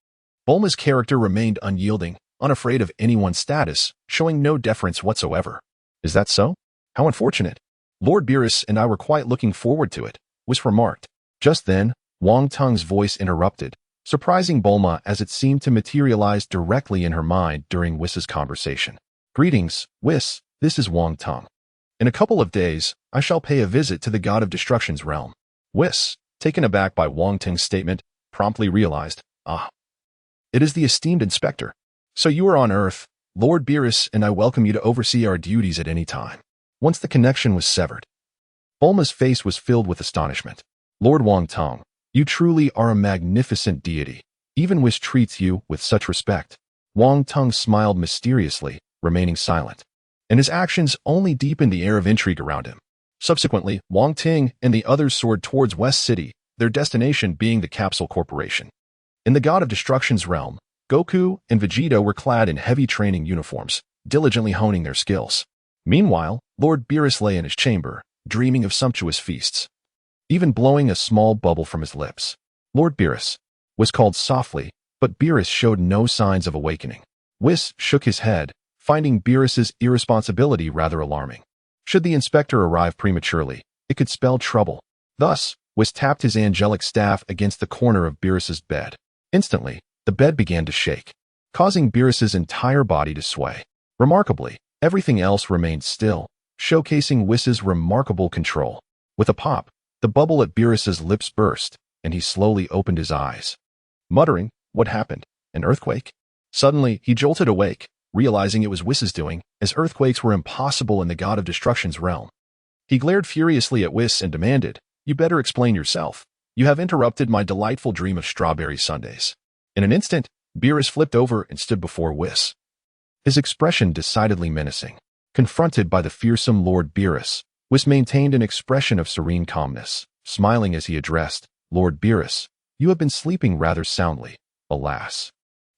Speaker 1: Bulma's character remained unyielding, unafraid of anyone's status, showing no deference whatsoever. "Is that so? How unfortunate. Lord Beerus and I were quite looking forward to it," Whis remarked. Just then, Wong Teng's voice interrupted, surprising Bulma as it seemed to materialize directly in her mind during Whis's conversation. "Greetings, Whis, this is Wang Teng. In a couple of days, I shall pay a visit to the God of Destruction's realm." Whis, taken aback by Wang Teng's statement, promptly realized, it is the esteemed inspector. "So you are on Earth. Lord Beerus and I welcome you to oversee our duties at any time." Once the connection was severed, Bulma's face was filled with astonishment. "Lord Wang Teng, you truly are a magnificent deity. Even Whis treats you with such respect." Wang Teng smiled mysteriously, remaining silent, and his actions only deepened the air of intrigue around him. Subsequently, Wang Teng and the others soared towards West City, their destination being the Capsule Corporation. In the God of Destruction's realm, Goku and Vegeta were clad in heavy training uniforms, diligently honing their skills. Meanwhile, Lord Beerus lay in his chamber, dreaming of sumptuous feasts, even blowing a small bubble from his lips. Lord Beerus was called softly, but Beerus showed no signs of awakening. Whis shook his head, finding Beerus's irresponsibility rather alarming. Should the inspector arrive prematurely, it could spell trouble. Thus, Whis tapped his angelic staff against the corner of Beerus's bed. Instantly, the bed began to shake, causing Beerus's entire body to sway. Remarkably, everything else remained still, showcasing Whis's remarkable control. With a pop, the bubble at Beerus's lips burst, and he slowly opened his eyes. Muttering, "What happened? An earthquake?" Suddenly, he jolted awake, realizing it was Whis's doing, as earthquakes were impossible in the God of Destruction's realm. He glared furiously at Whis and demanded, "You better explain yourself. You have interrupted my delightful dream of strawberry sundaes." In an instant, Beerus flipped over and stood before Whis, his expression decidedly menacing. Confronted by the fearsome Lord Beerus, Whis maintained an expression of serene calmness, smiling as he addressed, "Lord Beerus, you have been sleeping rather soundly. Alas,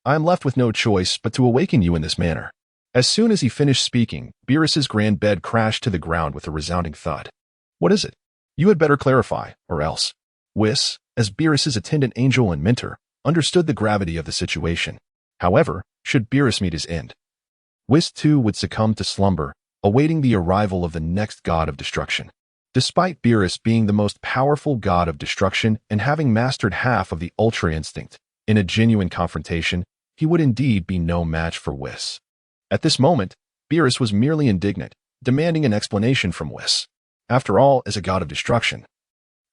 Speaker 1: I am left with no choice but to awaken you in this manner." As soon as he finished speaking, Beerus's grand bed crashed to the ground with a resounding thud. "What is it? You had better clarify, or else." Whis, as Beerus's attendant angel and mentor, understood the gravity of the situation. However, should Beerus meet his end, Whis too would succumb to slumber, awaiting the arrival of the next God of Destruction. Despite Beerus being the most powerful God of Destruction and having mastered half of the Ultra Instinct, in a genuine confrontation, he would indeed be no match for Whis. At this moment, Beerus was merely indignant, demanding an explanation from Whis. After all, as a God of Destruction,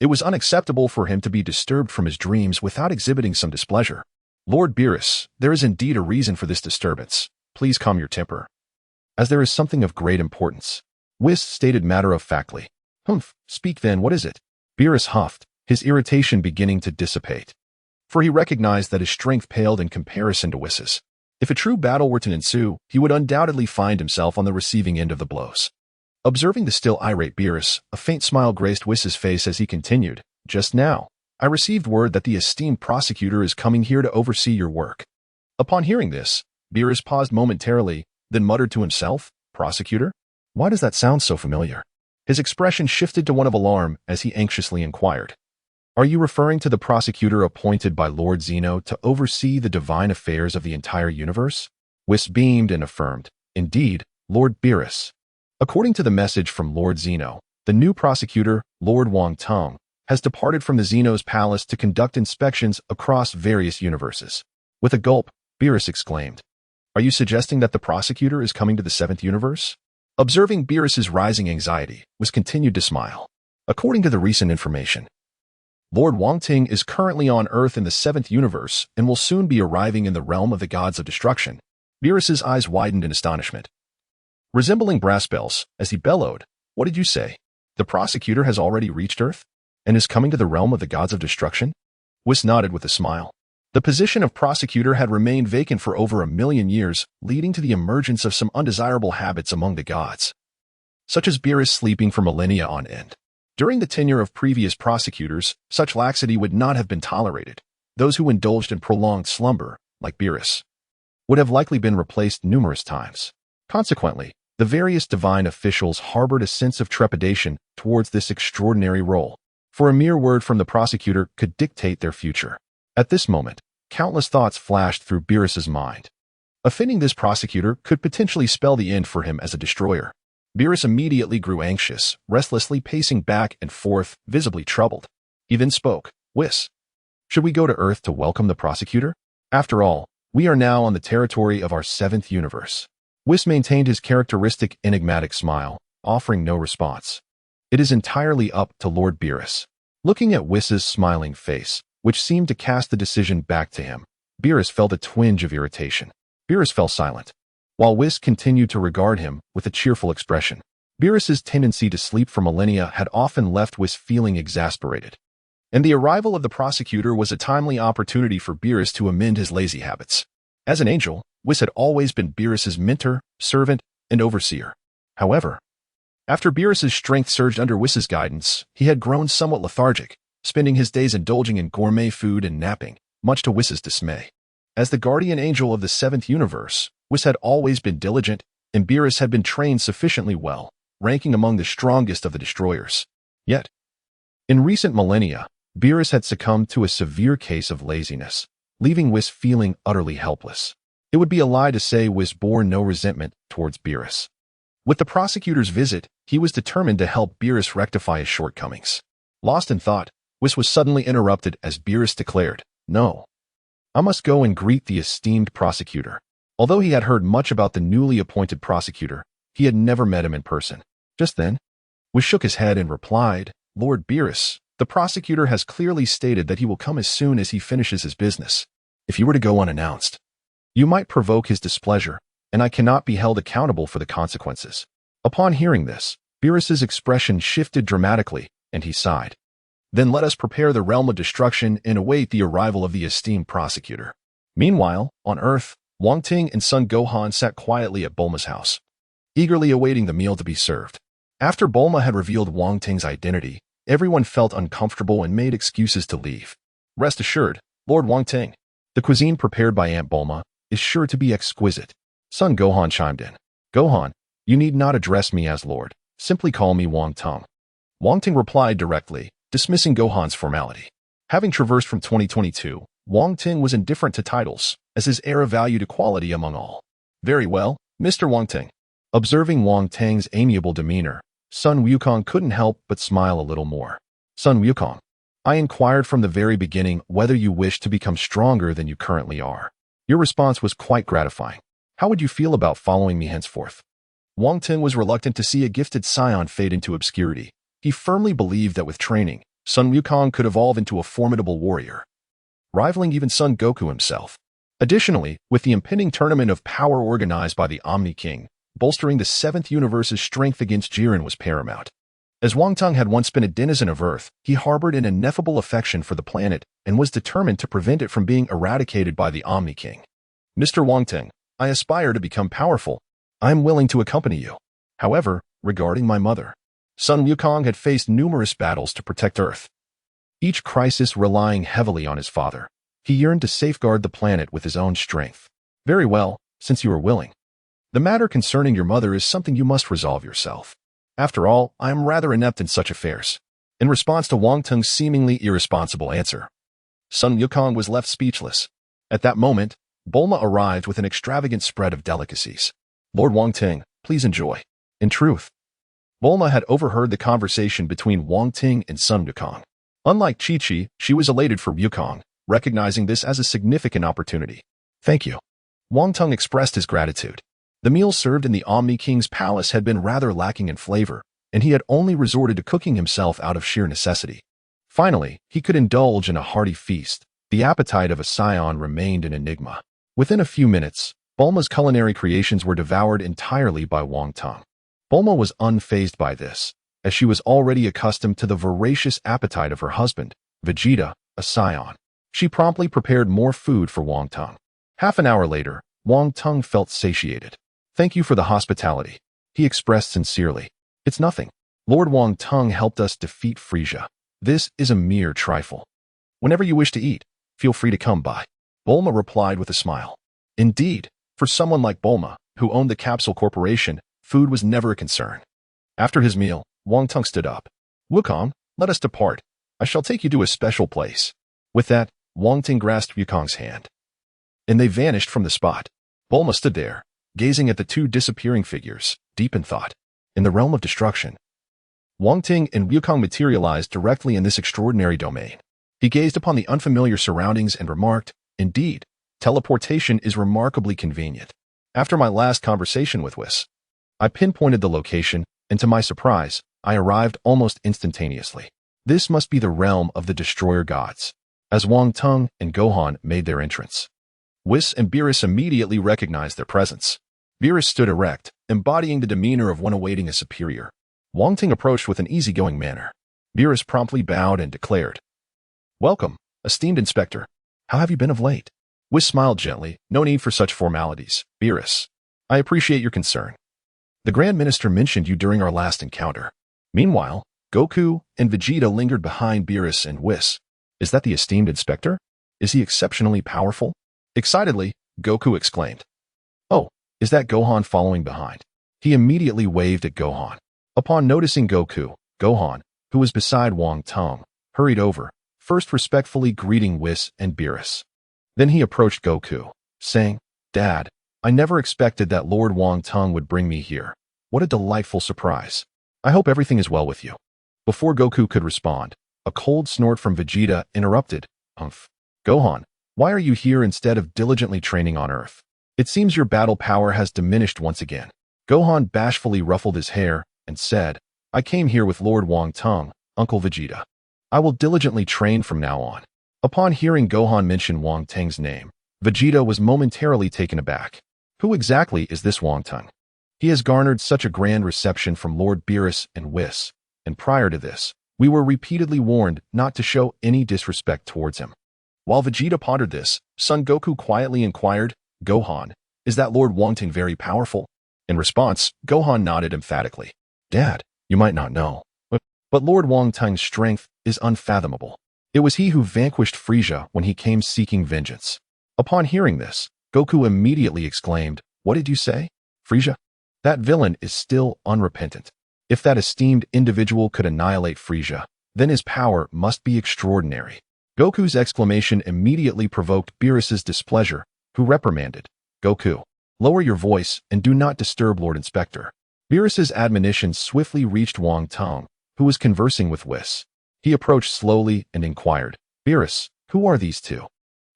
Speaker 1: it was unacceptable for him to be disturbed from his dreams without exhibiting some displeasure. "Lord Beerus, there is indeed a reason for this disturbance. Please calm your temper, as there is something of great importance," Whis stated matter-of-factly. "Humph, speak then, what is it?" Beerus huffed, his irritation beginning to dissipate, for he recognized that his strength paled in comparison to Whis's. If a true battle were to ensue, he would undoubtedly find himself on the receiving end of the blows. Observing the still irate Beerus, a faint smile graced Whis's face as he continued, "Just now, I received word that the esteemed prosecutor is coming here to oversee your work." Upon hearing this, Beerus paused momentarily, then muttered to himself, "Prosecutor? Why does that sound so familiar?" His expression shifted to one of alarm as he anxiously inquired, "Are you referring to the prosecutor appointed by Lord Zeno to oversee the divine affairs of the entire universe?" Whis beamed and affirmed, "Indeed, Lord Beerus. According to the message from Lord Zeno, the new prosecutor, Lord Wang Teng, has departed from the Zeno's palace to conduct inspections across various universes." With a gulp, Beerus exclaimed, "Are you suggesting that the prosecutor is coming to the 7th universe?" Observing Beerus's rising anxiety, Whis continued to smile. "According to the recent information, Lord Wong Teng is currently on Earth in the 7th universe and will soon be arriving in the realm of the gods of destruction." Beerus's eyes widened in astonishment, resembling brass bells, as he bellowed, "What did you say? The prosecutor has already reached Earth and is coming to the realm of the gods of destruction?" Whis nodded with a smile. The position of prosecutor had remained vacant for over 1,000,000 years, leading to the emergence of some undesirable habits among the gods, such as Beerus sleeping for millennia on end. During the tenure of previous prosecutors, such laxity would not have been tolerated. Those who indulged in prolonged slumber, like Beerus, would have likely been replaced numerous times. Consequently, the various divine officials harbored a sense of trepidation towards this extraordinary role, for a mere word from the prosecutor could dictate their future. At this moment, countless thoughts flashed through Beerus's mind. Offending this prosecutor could potentially spell the end for him as a destroyer. Beerus immediately grew anxious, restlessly pacing back and forth, visibly troubled. He then spoke, "Whis, should we go to Earth to welcome the prosecutor? After all, we are now on the territory of our 7th universe." Whis maintained his characteristic enigmatic smile, offering no response. "It is entirely up to Lord Beerus." Looking at Whis's smiling face, which seemed to cast the decision back to him, Beerus felt a twinge of irritation. Beerus fell silent, while Whis continued to regard him with a cheerful expression. Beerus's tendency to sleep for millennia had often left Whis feeling exasperated, and the arrival of the prosecutor was a timely opportunity for Beerus to amend his lazy habits. As an angel, Whis had always been Beerus's mentor, servant, and overseer. However, after Beerus's strength surged under Whis's guidance, he had grown somewhat lethargic, spending his days indulging in gourmet food and napping, much to Whis's dismay. As the guardian angel of the 7th universe, Whis had always been diligent, and Beerus had been trained sufficiently well, ranking among the strongest of the destroyers. Yet, in recent millennia, Beerus had succumbed to a severe case of laziness, leaving Whis feeling utterly helpless. It would be a lie to say Whis bore no resentment towards Beerus. With the prosecutor's visit, he was determined to help Beerus rectify his shortcomings. Lost in thought, Whis was suddenly interrupted as Beerus declared, "No, I must go and greet the esteemed prosecutor." Although he had heard much about the newly appointed prosecutor, he had never met him in person. Just then, Whis shook his head and replied, "Lord Beerus, the prosecutor has clearly stated that he will come as soon as he finishes his business. If you were to go unannounced, you might provoke his displeasure, and I cannot be held accountable for the consequences." Upon hearing this, Beerus's expression shifted dramatically, and he sighed. "Then let us prepare the realm of destruction and await the arrival of the esteemed prosecutor." Meanwhile, on Earth, Wang Teng and son Gohan sat quietly at Bulma's house, eagerly awaiting the meal to be served. After Bulma had revealed Wang Teng's identity, everyone felt uncomfortable and made excuses to leave. "Rest assured, Lord Wang Teng, the cuisine prepared by Aunt Bulma is sure to be exquisite." Son Gohan chimed in. "Gohan, you need not address me as Lord. Simply call me Wang Teng." Wang Teng replied directly, dismissing Gohan's formality. Having traversed from 2022, Wang Teng was indifferent to titles, as his era valued equality among all. "Very well, Mr. Wang Teng." Observing Wang Teng's amiable demeanor, son Wukong couldn't help but smile a little more. "Son Wukong, I inquired from the very beginning whether you wish to become stronger than you currently are. Your response was quite gratifying. How would you feel about following me henceforth?" Wang Teng was reluctant to see a gifted scion fade into obscurity. He firmly believed that with training, son Wukong could evolve into a formidable warrior, rivaling even Son Goku himself. Additionally, with the impending tournament of power organized by the Omni-King, bolstering the 7th universe's strength against Jiren was paramount. As Wang Teng had once been a denizen of Earth, he harbored an ineffable affection for the planet and was determined to prevent it from being eradicated by the Omni-King. "Mr. Wang Teng, I aspire to become powerful. I am willing to accompany you. However, regarding my mother, son Wukong had faced numerous battles to protect Earth, each crisis relying heavily on his father. He yearned to safeguard the planet with his own strength." "Very well, since you are willing. The matter concerning your mother is something you must resolve yourself. After all, I am rather inept in such affairs." In response to Wang Teng's seemingly irresponsible answer, son Wukong was left speechless. At that moment, Bulma arrived with an extravagant spread of delicacies. "Lord Wang Teng, please enjoy." In truth, Bulma had overheard the conversation between Wang Teng and son Wukong. Unlike Chi-Chi, she was elated for Wukong, recognizing this as a significant opportunity. "Thank you." Wang Teng expressed his gratitude. The meal served in the Omni-King's palace had been rather lacking in flavor, and he had only resorted to cooking himself out of sheer necessity. Finally, he could indulge in a hearty feast. The appetite of a scion remained an enigma. Within a few minutes, Bulma's culinary creations were devoured entirely by Wang Teng. Bulma was unfazed by this, as she was already accustomed to the voracious appetite of her husband, Vegeta, a scion. She promptly prepared more food for Wang Teng. Half an hour later, Wang Teng felt satiated. "Thank you for the hospitality," he expressed sincerely. "It's nothing. Lord Wang Teng helped us defeat Frieza. This is a mere trifle. Whenever you wish to eat, Feel free to come by. Bulma replied with a smile. Indeed, for someone like Bulma, who owned the Capsule Corporation, food was never a concern. After his meal, Wong Teng stood up. Wukong, let us depart. I shall take you to a special place. With that, Wong Teng grasped Wukong's hand. And they vanished from the spot. Bulma stood there, gazing at the two disappearing figures, deep in thought. In the realm of destruction, Wong Teng and Wukong materialized directly in this extraordinary domain. He gazed upon the unfamiliar surroundings and remarked, indeed, teleportation is remarkably convenient. After my last conversation with Whis, I pinpointed the location, and to my surprise, I arrived almost instantaneously. This must be the realm of the Destroyer Gods. As Wong Teng and Gohan made their entrance, Whis and Beerus immediately recognized their presence. Beerus stood erect, embodying the demeanor of one awaiting a superior. Wong Teng approached with an easygoing manner. Beerus promptly bowed and declared, Welcome, esteemed inspector. How have you been of late? Whis smiled gently. No need for such formalities, Beerus. I appreciate your concern. The Grand Minister mentioned you during our last encounter. Meanwhile, Goku and Vegeta lingered behind Beerus and Whis. Is that the esteemed inspector? Is he exceptionally powerful? Excitedly, Goku exclaimed. Oh, is that Gohan following behind? He immediately waved at Gohan. Upon noticing Goku, Gohan, who was beside Wong Teng, hurried over, first respectfully greeting Whis and Beerus. Then he approached Goku, saying, Dad, I never expected that Lord Wong Teng would bring me here. What a delightful surprise. I hope everything is well with you. Before Goku could respond, a cold snort from Vegeta interrupted. Gohan, why are you here instead of diligently training on Earth? It seems your battle power has diminished once again. Gohan bashfully ruffled his hair and said, I came here with Lord Wong Teng, Uncle Vegeta. I will diligently train from now on. Upon hearing Gohan mention Wong Teng's name, Vegeta was momentarily taken aback. Who exactly is this Wong Teng? He has garnered such a grand reception from Lord Beerus and Whis, and prior to this, we were repeatedly warned not to show any disrespect towards him. While Vegeta pondered this, Son Goku quietly inquired, Gohan, is that Lord Wong Teng very powerful? In response, Gohan nodded emphatically. Dad, you might not know, but Lord Wong Teng's strength is unfathomable. It was he who vanquished Frieza when he came seeking vengeance. Upon hearing this, Goku immediately exclaimed, What did you say? Frieza? That villain is still unrepentant. If that esteemed individual could annihilate Frieza, then his power must be extraordinary. Goku's exclamation immediately provoked Beerus's displeasure, who reprimanded, Goku, lower your voice and do not disturb Lord Inspector. Beerus's admonition swiftly reached Wong Teng, who was conversing with Whis. He approached slowly and inquired, Beerus, who are these two?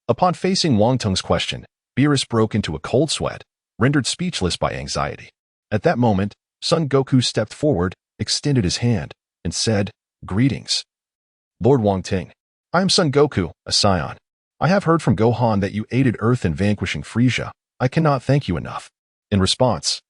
Speaker 1: Upon facing Wong Teng's question, Beerus broke into a cold sweat, rendered speechless by anxiety. At that moment, Son Goku stepped forward, extended his hand, and said, Greetings. Lord Wong Teng, I am Son Goku, a Saiyan. I have heard from Gohan that you aided Earth in vanquishing Frieza. I cannot thank you enough. In response,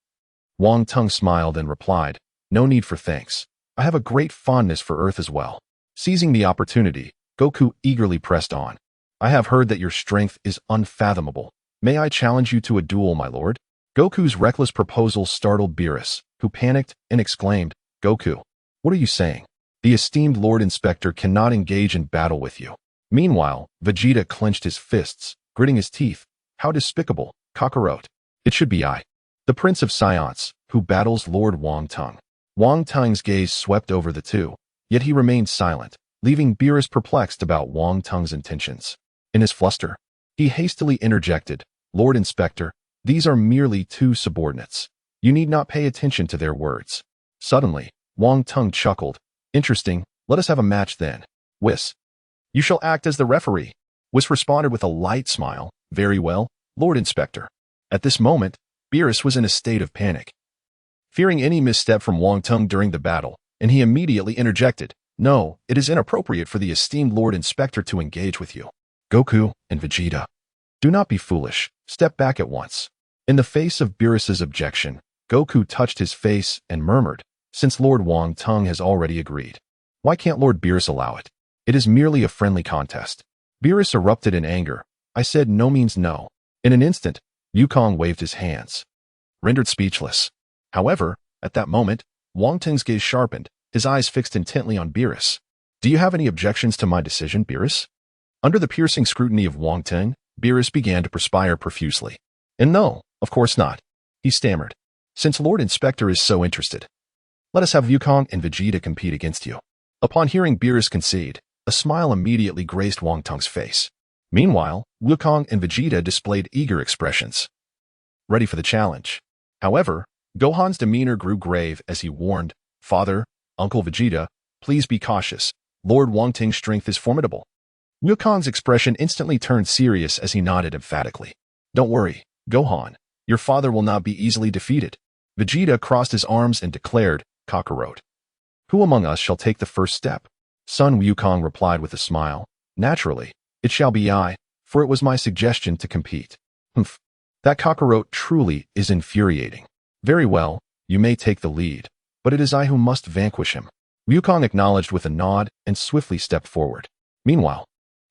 Speaker 1: Wong Teng smiled and replied, No need for thanks. I have a great fondness for Earth as well. Seizing the opportunity, Goku eagerly pressed on. I have heard that your strength is unfathomable. May I challenge you to a duel, my lord? Goku's reckless proposal startled Beerus, who panicked and exclaimed, Goku, what are you saying? The esteemed Lord Inspector cannot engage in battle with you. Meanwhile, Vegeta clenched his fists, gritting his teeth. How despicable, Kakarot. It should be I, the Prince of Saiyans, who battles Lord Wong Teng. Wong Teng's gaze swept over the two, yet he remained silent, leaving Beerus perplexed about Wong Teng's intentions. In his fluster, he hastily interjected, Lord Inspector, these are merely two subordinates. You need not pay attention to their words. Suddenly, Wong Teng chuckled. Interesting, let us have a match then. Whis. You shall act as the referee. Whis responded with a light smile. Very well, Lord Inspector. At this moment, Beerus was in a state of panic, fearing any misstep from Wong Teng during the battle, and he immediately interjected, No, it is inappropriate for the esteemed Lord Inspector to engage with you. Goku and Vegeta, do not be foolish. Step back at once. In the face of Beerus's objection, Goku touched his face and murmured, Since Lord Wong Teng has already agreed, why can't Lord Beerus allow it? It is merely a friendly contest. Beerus erupted in anger. I said no means no. In an instant, Wukong waved his hands, rendered speechless. However, at that moment, Wong Teng's gaze sharpened, his eyes fixed intently on Beerus. Do you have any objections to my decision, Beerus? Under the piercing scrutiny of Wong Teng, Beerus began to perspire profusely. And no, of course not. He stammered. Since Lord Inspector is so interested, let us have Wukong and Vegeta compete against you. Upon hearing Beerus concede, a smile immediately graced Wong Teng's face. Meanwhile, Wukong and Vegeta displayed eager expressions, ready for the challenge. However, Gohan's demeanor grew grave as he warned, Father, Uncle Vegeta, please be cautious. Lord Wong Teng's strength is formidable. Wukong's expression instantly turned serious as he nodded emphatically. Don't worry, Gohan. Your father will not be easily defeated. Vegeta crossed his arms and declared, Kakarot. Who among us shall take the first step? Son Wukong replied with a smile. Naturally, it shall be I, for it was my suggestion to compete. Humph. That Kakarot truly is infuriating. Very well, you may take the lead, but it is I who must vanquish him. Wukong acknowledged with a nod and swiftly stepped forward. Meanwhile,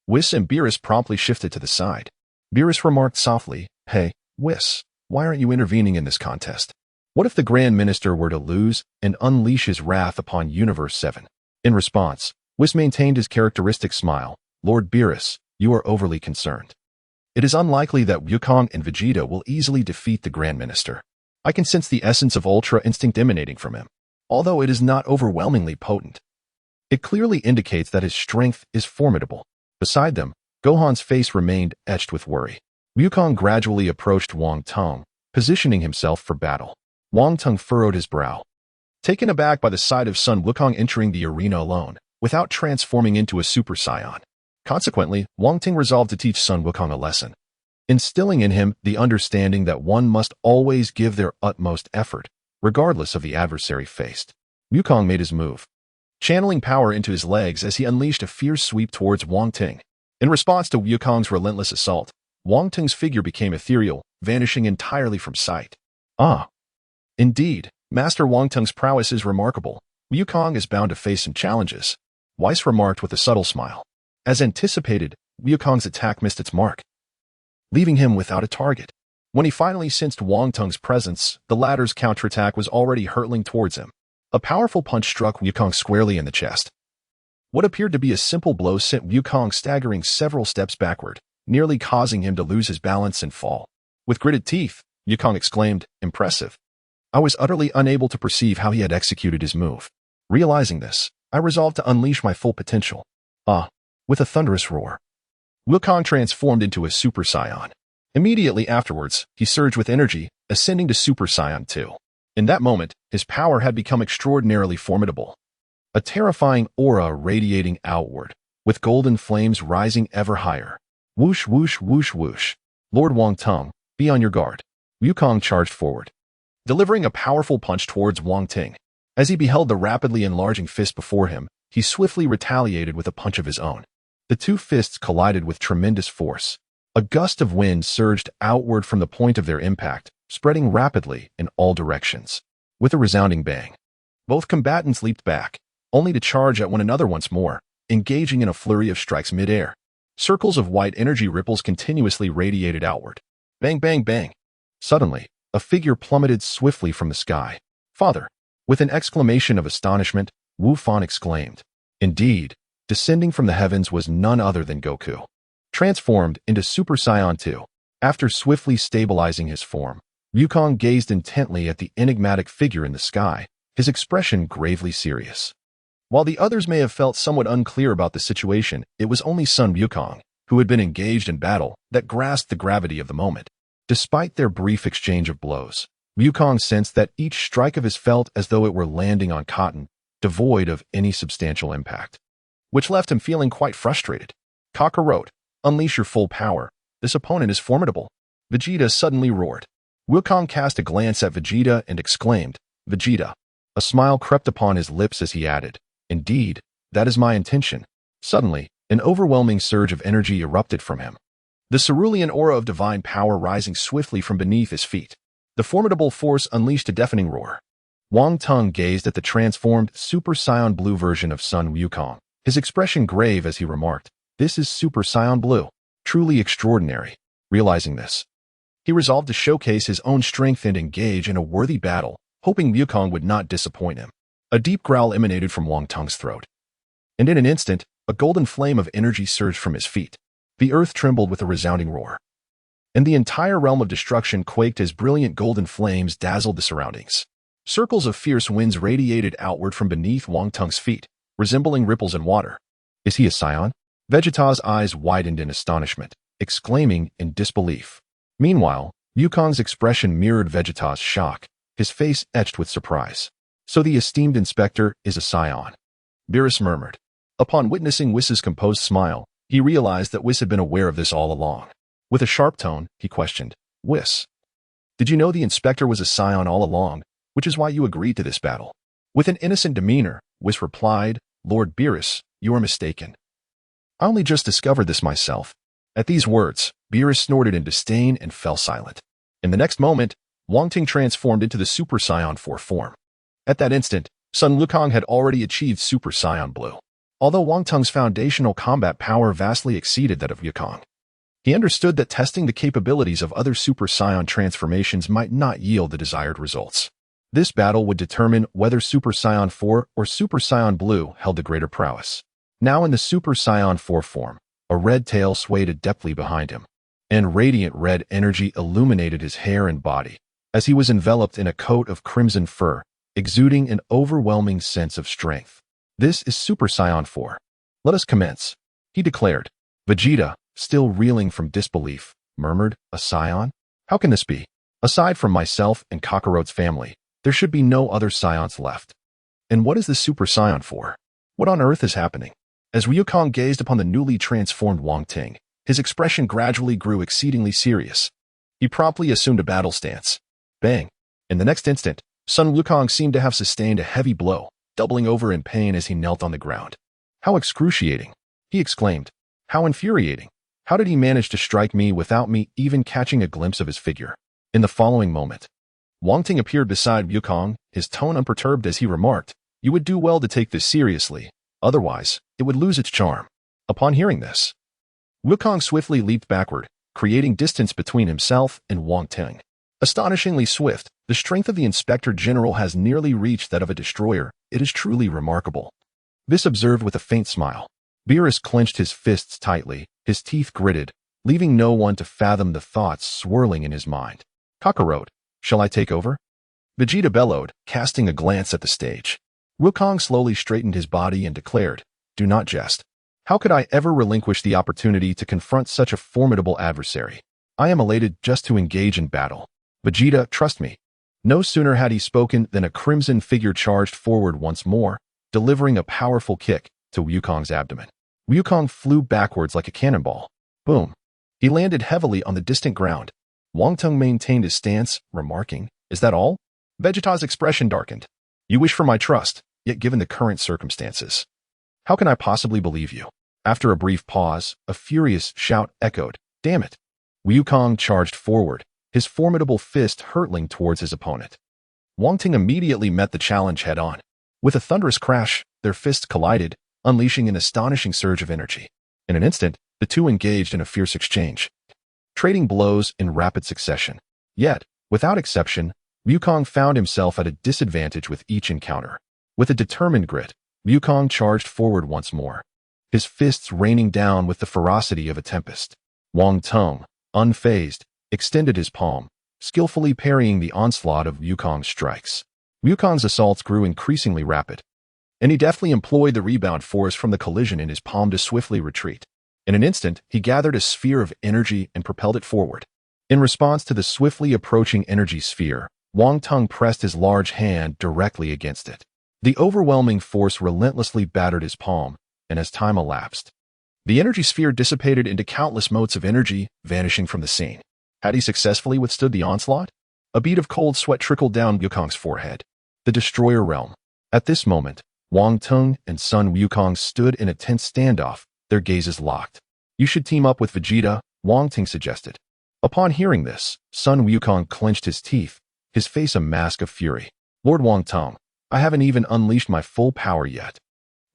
Speaker 1: Whis and Beerus promptly shifted to the side. Beerus remarked softly, Hey, Whis, why aren't you intervening in this contest? What if the Grand Minister were to lose and unleash his wrath upon Universe 7? In response, Whis maintained his characteristic smile. Lord Beerus, you are overly concerned. It is unlikely that Wukong and Vegeta will easily defeat the Grand Minister. I can sense the essence of Ultra Instinct emanating from him, although it is not overwhelmingly potent. It clearly indicates that his strength is formidable. Beside them, Gohan's face remained etched with worry. Wukong gradually approached Wong Teng, positioning himself for battle. Wong Teng furrowed his brow. Taken aback by the sight of Son Wukong entering the arena alone, without transforming into a Super Saiyan. Consequently, Wong Teng resolved to teach Son Wukong a lesson, instilling in him the understanding that one must always give their utmost effort, regardless of the adversary faced. Wukong made his move, channeling power into his legs as he unleashed a fierce sweep towards Wong Teng. In response to Wukong's relentless assault, Wong Teng's figure became ethereal, vanishing entirely from sight. Ah. Indeed, Master Wong Teng's prowess is remarkable. Wukong is bound to face some challenges, Whis remarked with a subtle smile. As anticipated, Wukong's attack missed its mark, leaving him without a target. When he finally sensed Wong Teng's presence, the latter's counterattack was already hurtling towards him. A powerful punch struck Wukong squarely in the chest. What appeared to be a simple blow sent Wukong staggering several steps backward, nearly causing him to lose his balance and fall. With gritted teeth, Wukong exclaimed, Impressive. I was utterly unable to perceive how he had executed his move. Realizing this, I resolved to unleash my full potential. With a thunderous roar, Wukong transformed into a Super Saiyan. Immediately afterwards, he surged with energy, ascending to Super Saiyan 2. In that moment, his power had become extraordinarily formidable. A terrifying aura radiating outward, with golden flames rising ever higher. Whoosh, whoosh, whoosh, whoosh. Lord Wong Teng, be on your guard. Wukong charged forward, delivering a powerful punch towards Wong Teng. As he beheld the rapidly enlarging fist before him, he swiftly retaliated with a punch of his own. The two fists collided with tremendous force. A gust of wind surged outward from the point of their impact, spreading rapidly in all directions. With a resounding bang, both combatants leaped back, only to charge at one another once more, engaging in a flurry of strikes mid-air. Circles of white energy ripples continuously radiated outward. Bang, bang, bang. Suddenly, a figure plummeted swiftly from the sky. Father! With an exclamation of astonishment, Wu Fan exclaimed. Indeed, descending from the heavens was none other than Goku. Transformed into Super Saiyan 2, after swiftly stabilizing his form, Wukong gazed intently at the enigmatic figure in the sky, his expression gravely serious. While the others may have felt somewhat unclear about the situation, it was only Son Wukong, who had been engaged in battle, that grasped the gravity of the moment. Despite their brief exchange of blows, Wukong sensed that each strike of his felt as though it were landing on cotton, devoid of any substantial impact, which left him feeling quite frustrated. Kakarot, unleash your full power. This opponent is formidable. Vegeta suddenly roared. Wukong cast a glance at Vegeta and exclaimed, Vegeta. A smile crept upon his lips as he added, Indeed, that is my intention. Suddenly, an overwhelming surge of energy erupted from him, the cerulean aura of divine power rising swiftly from beneath his feet. The formidable force unleashed a deafening roar. Wong Teng gazed at the transformed Super Saiyan Blue version of Son Wukong, his expression grave as he remarked, This is Super Saiyan Blue. Truly extraordinary. Realizing this, he resolved to showcase his own strength and engage in a worthy battle, hoping Wukong would not disappoint him. A deep growl emanated from Wong Teng's throat, and in an instant, A golden flame of energy surged from his feet. The earth trembled with a resounding roar, and the entire realm of destruction quaked as brilliant golden flames dazzled the surroundings. Circles of fierce winds radiated outward from beneath Wang Teng's feet, resembling ripples in water. Is he a Saiyan? Vegeta's eyes widened in astonishment, exclaiming in disbelief. Meanwhile, Wukong's expression mirrored Vegeta's shock, his face etched with surprise. So the esteemed inspector is a Saiyan, Beerus murmured. Upon witnessing Whis's composed smile, he realized that Whis had been aware of this all along. With a sharp tone, he questioned, Whis, did you know the inspector was a Saiyan all along, which is why you agreed to this battle? With an innocent demeanor, Whis replied, Lord Beerus, you are mistaken. I only just discovered this myself. At these words, Beerus snorted in disdain and fell silent. In the next moment, Wong Teng transformed into the Super Saiyan 4 form. At that instant, Sun Wukong had already achieved Super Saiyan Blue. Although Wong Teng's foundational combat power vastly exceeded that of Wukong, he understood that testing the capabilities of other Super Saiyan transformations might not yield the desired results. This battle would determine whether Super Saiyan 4 or Super Saiyan Blue held the greater prowess. Now in the Super Saiyan 4 form, a red tail swayed adeptly behind him, and radiant red energy illuminated his hair and body, as he was enveloped in a coat of crimson fur, exuding an overwhelming sense of strength. This is Super Saiyan 4. Let us commence, he declared. Vegeta, still reeling from disbelief, murmured, a Saiyan? How can this be? Aside from myself and Kakarot's family, there should be no other Saiyans left. And what is this Super Saiyan for? What on earth is happening? As Wukong gazed upon the newly transformed Wong Teng, his expression gradually grew exceedingly serious. He promptly assumed a battle stance. Bang! In the next instant, Sun Wukong seemed to have sustained a heavy blow, doubling over in pain as he knelt on the ground. How excruciating! He exclaimed. How infuriating! How did he manage to strike me without me even catching a glimpse of his figure? In the following moment, Wong Teng appeared beside Wukong, his tone unperturbed as he remarked, You would do well to take this seriously, otherwise, it would lose its charm. Upon hearing this, Wukong swiftly leaped backward, creating distance between himself and Wong Teng. Astonishingly swift, the strength of the Inspector General has nearly reached that of a destroyer. It is truly remarkable. This observed with a faint smile. Beerus clenched his fists tightly, his teeth gritted, leaving no one to fathom the thoughts swirling in his mind. Kakarot, shall I take over? Vegeta bellowed, casting a glance at the stage. Wukong slowly straightened his body and declared, Do not jest. How could I ever relinquish the opportunity to confront such a formidable adversary? I am elated just to engage in battle. Vegeta, trust me. No sooner had he spoken than a crimson figure charged forward once more, delivering a powerful kick to Wukong's abdomen. Wukong flew backwards like a cannonball. Boom. He landed heavily on the distant ground. Wong Teng maintained his stance, remarking, Is that all? Vegeta's expression darkened. You wish for my trust, yet given the current circumstances, how can I possibly believe you? After a brief pause, a furious shout echoed, Damn it! Wukong charged forward, his formidable fist hurtling towards his opponent. Wong Teng immediately met the challenge head-on. With a thunderous crash, their fists collided, unleashing an astonishing surge of energy. In an instant, the two engaged in a fierce exchange, trading blows in rapid succession. Yet, without exception, Wukong found himself at a disadvantage with each encounter. With a determined grit, Wukong charged forward once more, his fists raining down with the ferocity of a tempest. Wong Teng, unfazed, extended his palm, skillfully parrying the onslaught of Wukong's strikes. Wukong's assaults grew increasingly rapid, and he deftly employed the rebound force from the collision in his palm to swiftly retreat. In an instant, he gathered a sphere of energy and propelled it forward. In response to the swiftly approaching energy sphere, Wong Teng pressed his large hand directly against it. The overwhelming force relentlessly battered his palm, and as time elapsed, the energy sphere dissipated into countless motes of energy, vanishing from the scene. Had he successfully withstood the onslaught? A bead of cold sweat trickled down Wukong's forehead. The Destroyer Realm. At this moment, Wong Teng and Sun Wukong stood in a tense standoff, their gazes locked. You should team up with Vegeta, Wong Teng suggested. Upon hearing this, Sun Wukong clenched his teeth, his face a mask of fury. Lord Wong Teng, I haven't even unleashed my full power yet.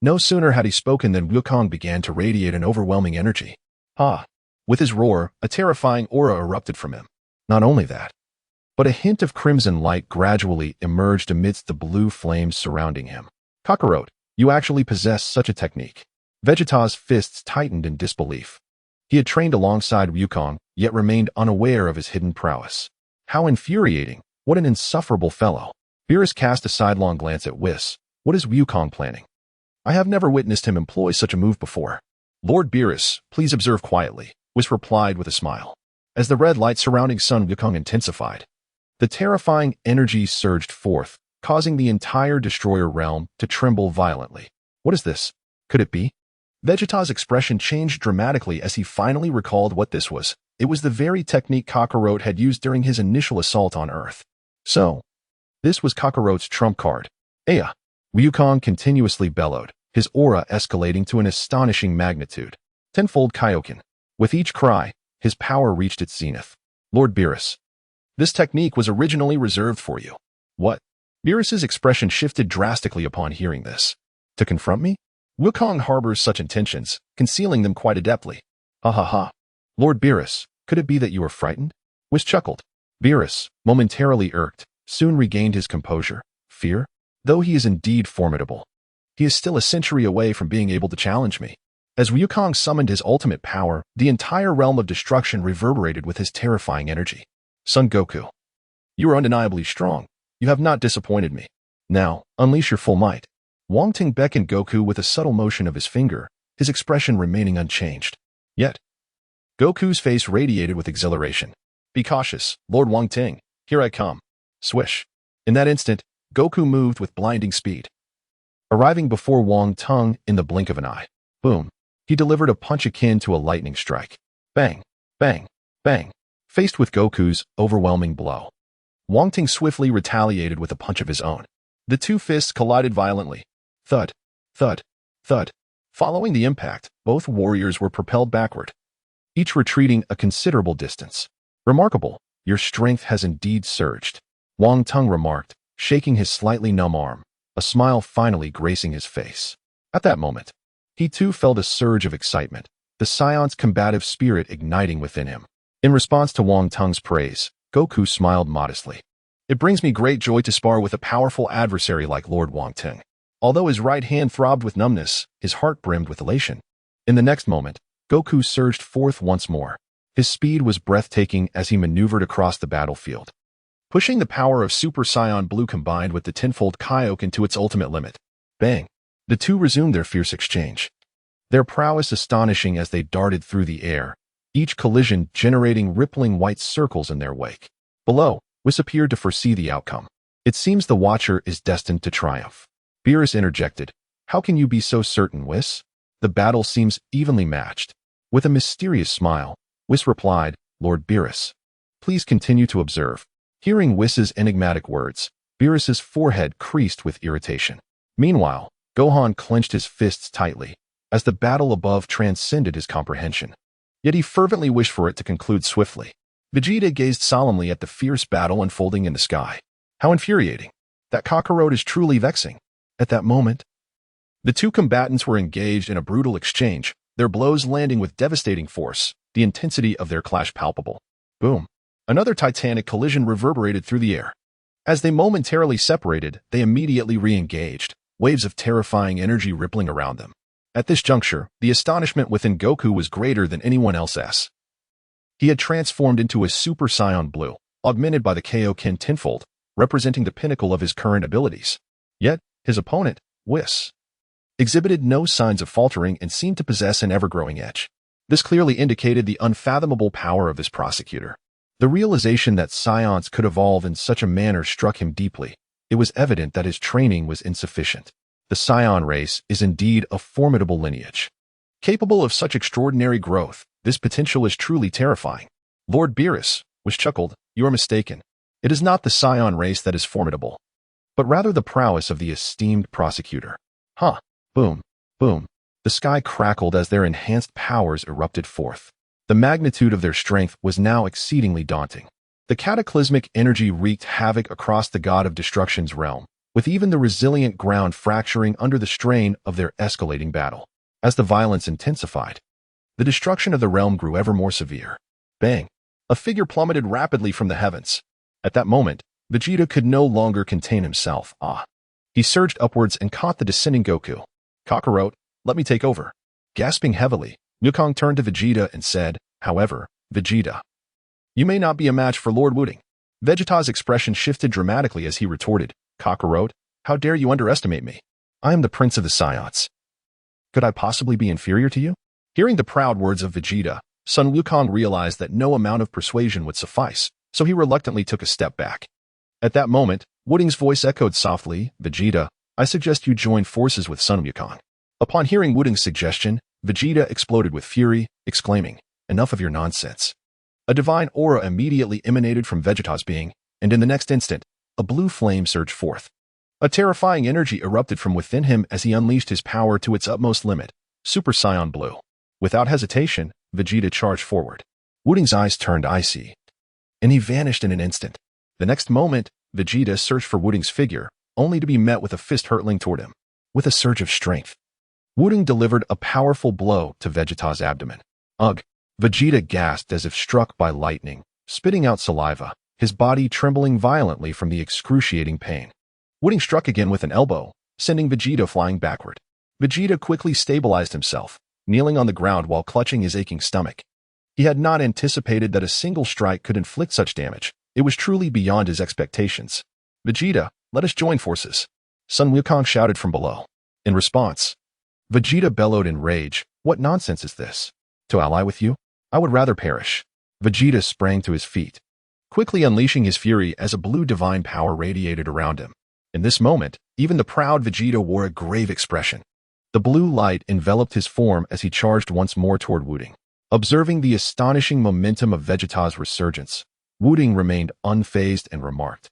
Speaker 1: No sooner had he spoken than Wukong began to radiate an overwhelming energy. Ha! With his roar, a terrifying aura erupted from him. Not only that, but a hint of crimson light gradually emerged amidst the blue flames surrounding him. Kakarot, you actually possess such a technique. Vegeta's fists tightened in disbelief. He had trained alongside Wukong, yet remained unaware of his hidden prowess. How infuriating! What an insufferable fellow! Beerus cast a sidelong glance at Whis. What is Wukong planning? I have never witnessed him employ such a move before. Lord Beerus, please observe quietly, Whis replied with a smile. As the red light surrounding Sun Wukong intensified, the terrifying energy surged forth, causing the entire Destroyer realm to tremble violently. What is this? Could it be? Vegeta's expression changed dramatically as he finally recalled what this was. It was the very technique Kakarot had used during his initial assault on Earth. So, this was Kakarot's trump card. Aya! Wukong continuously bellowed, his aura escalating to an astonishing magnitude. Tenfold Kaioken. With each cry, his power reached its zenith. Lord Beerus. This technique was originally reserved for you. What? Beerus's expression shifted drastically upon hearing this. To confront me? Wukong harbors such intentions, concealing them quite adeptly. Ha ha ha. Lord Beerus, could it be that you are frightened? Whis chuckled. Beerus, momentarily irked, soon regained his composure. Fear? Though he is indeed formidable, he is still a century away from being able to challenge me. As Wukong summoned his ultimate power, the entire realm of destruction reverberated with his terrifying energy. Son Goku, you are undeniably strong. You have not disappointed me. Now, unleash your full might. Wong Teng beckoned Goku with a subtle motion of his finger, his expression remaining unchanged. Yet, Goku's face radiated with exhilaration. Be cautious, Lord Wang Teng. Here I come. Swish. In that instant, Goku moved with blinding speed, arriving before Wong Teng in the blink of an eye. Boom. He delivered a punch akin to a lightning strike. Bang, bang, bang. Faced with Goku's overwhelming blow, Wong Teng swiftly retaliated with a punch of his own. The two fists collided violently. Thud, thud, thud. Following the impact, both warriors were propelled backward, each retreating a considerable distance. Remarkable, your strength has indeed surged, Wong Teng remarked, shaking his slightly numb arm, a smile finally gracing his face. At that moment, he too felt a surge of excitement, the Saiyan's combative spirit igniting within him. In response to Wong Teng's praise, Goku smiled modestly. It brings me great joy to spar with a powerful adversary like Lord Wong Teng. Although his right hand throbbed with numbness, his heart brimmed with elation. In the next moment, Goku surged forth once more. His speed was breathtaking as he maneuvered across the battlefield, pushing the power of Super Saiyan Blue combined with the tenfold Kaioken to its ultimate limit. Bang! The two resumed their fierce exchange, their prowess astonishing as they darted through the air, each collision generating rippling white circles in their wake. Below, Whis appeared to foresee the outcome. It seems the Watcher is destined to triumph. Beerus interjected. How can you be so certain, Whis? The battle seems evenly matched. With a mysterious smile, Whis replied, Lord Beerus, please continue to observe. Hearing Whis's enigmatic words, Beerus's forehead creased with irritation. Meanwhile, Gohan clenched his fists tightly, as the battle above transcended his comprehension. Yet he fervently wished for it to conclude swiftly. Vegeta gazed solemnly at the fierce battle unfolding in the sky. How infuriating! That Kakarot is truly vexing. At that moment, the two combatants were engaged in a brutal exchange, their blows landing with devastating force, the intensity of their clash palpable. Boom! Another titanic collision reverberated through the air. As they momentarily separated, they immediately re-engaged, waves of terrifying energy rippling around them. At this juncture, the astonishment within Goku was greater than anyone else's. He had transformed into a Super Saiyan Blue, augmented by the Kaioken tenfold, representing the pinnacle of his current abilities. Yet, his opponent, Whis, exhibited no signs of faltering and seemed to possess an ever-growing edge. This clearly indicated the unfathomable power of this prosecutor. The realization that Saiyans could evolve in such a manner struck him deeply. It was evident that his training was insufficient. The Saiyan race is indeed a formidable lineage. Capable of such extraordinary growth, this potential is truly terrifying. Lord Beerus, Whis chuckled, you are mistaken. It is not the Saiyan race that is formidable, but rather the prowess of the esteemed prosecutor. Huh. Boom. Boom. The sky crackled as their enhanced powers erupted forth. The magnitude of their strength was now exceedingly daunting. The cataclysmic energy wreaked havoc across the god of destruction's realm, with even the resilient ground fracturing under the strain of their escalating battle. As the violence intensified, the destruction of the realm grew ever more severe. Bang! A figure plummeted rapidly from the heavens. At that moment, Vegeta could no longer contain himself. He surged upwards and caught the descending Goku. Kakarot, let me take over. Gasping heavily, Wukong turned to Vegeta and said, "However, Vegeta, you may not be a match for Lord Wuding." Vegeta's expression shifted dramatically as he retorted, "Kakarot, how dare you underestimate me? I am the Prince of the Saiyans. Could I possibly be inferior to you?" Hearing the proud words of Vegeta, Sun Wukong realized that no amount of persuasion would suffice, so he reluctantly took a step back. At that moment, Wuding's voice echoed softly, "Vegeta, I suggest you join forces with Sun Wukong." Upon hearing Wuding's suggestion, Vegeta exploded with fury, exclaiming, "Enough of your nonsense." A divine aura immediately emanated from Vegeta's being, and in the next instant, a blue flame surged forth. A terrifying energy erupted from within him as he unleashed his power to its utmost limit, Super Saiyan Blue. Without hesitation, Vegeta charged forward. Wuding's eyes turned icy, and he vanished in an instant. The next moment, Vegeta searched for Wuding's figure, only to be met with a fist hurtling toward him. With a surge of strength, Wuding delivered a powerful blow to Vegeta's abdomen. Ugh! Vegeta gasped as if struck by lightning, spitting out saliva, his body trembling violently from the excruciating pain. Wuding struck again with an elbow, sending Vegeta flying backward. Vegeta quickly stabilized himself, kneeling on the ground while clutching his aching stomach. He had not anticipated that a single strike could inflict such damage. It was truly beyond his expectations. "Vegeta, let us join forces," Sun Wukong shouted from below. In response, Vegeta bellowed in rage, "What nonsense is this? To ally with you? I would rather perish." Vegeta sprang to his feet, quickly unleashing his fury as a blue divine power radiated around him. In this moment, even the proud Vegeta wore a grave expression. The blue light enveloped his form as he charged once more toward Wuding. Observing the astonishing momentum of Vegeta's resurgence, Wuding remained unfazed and remarked,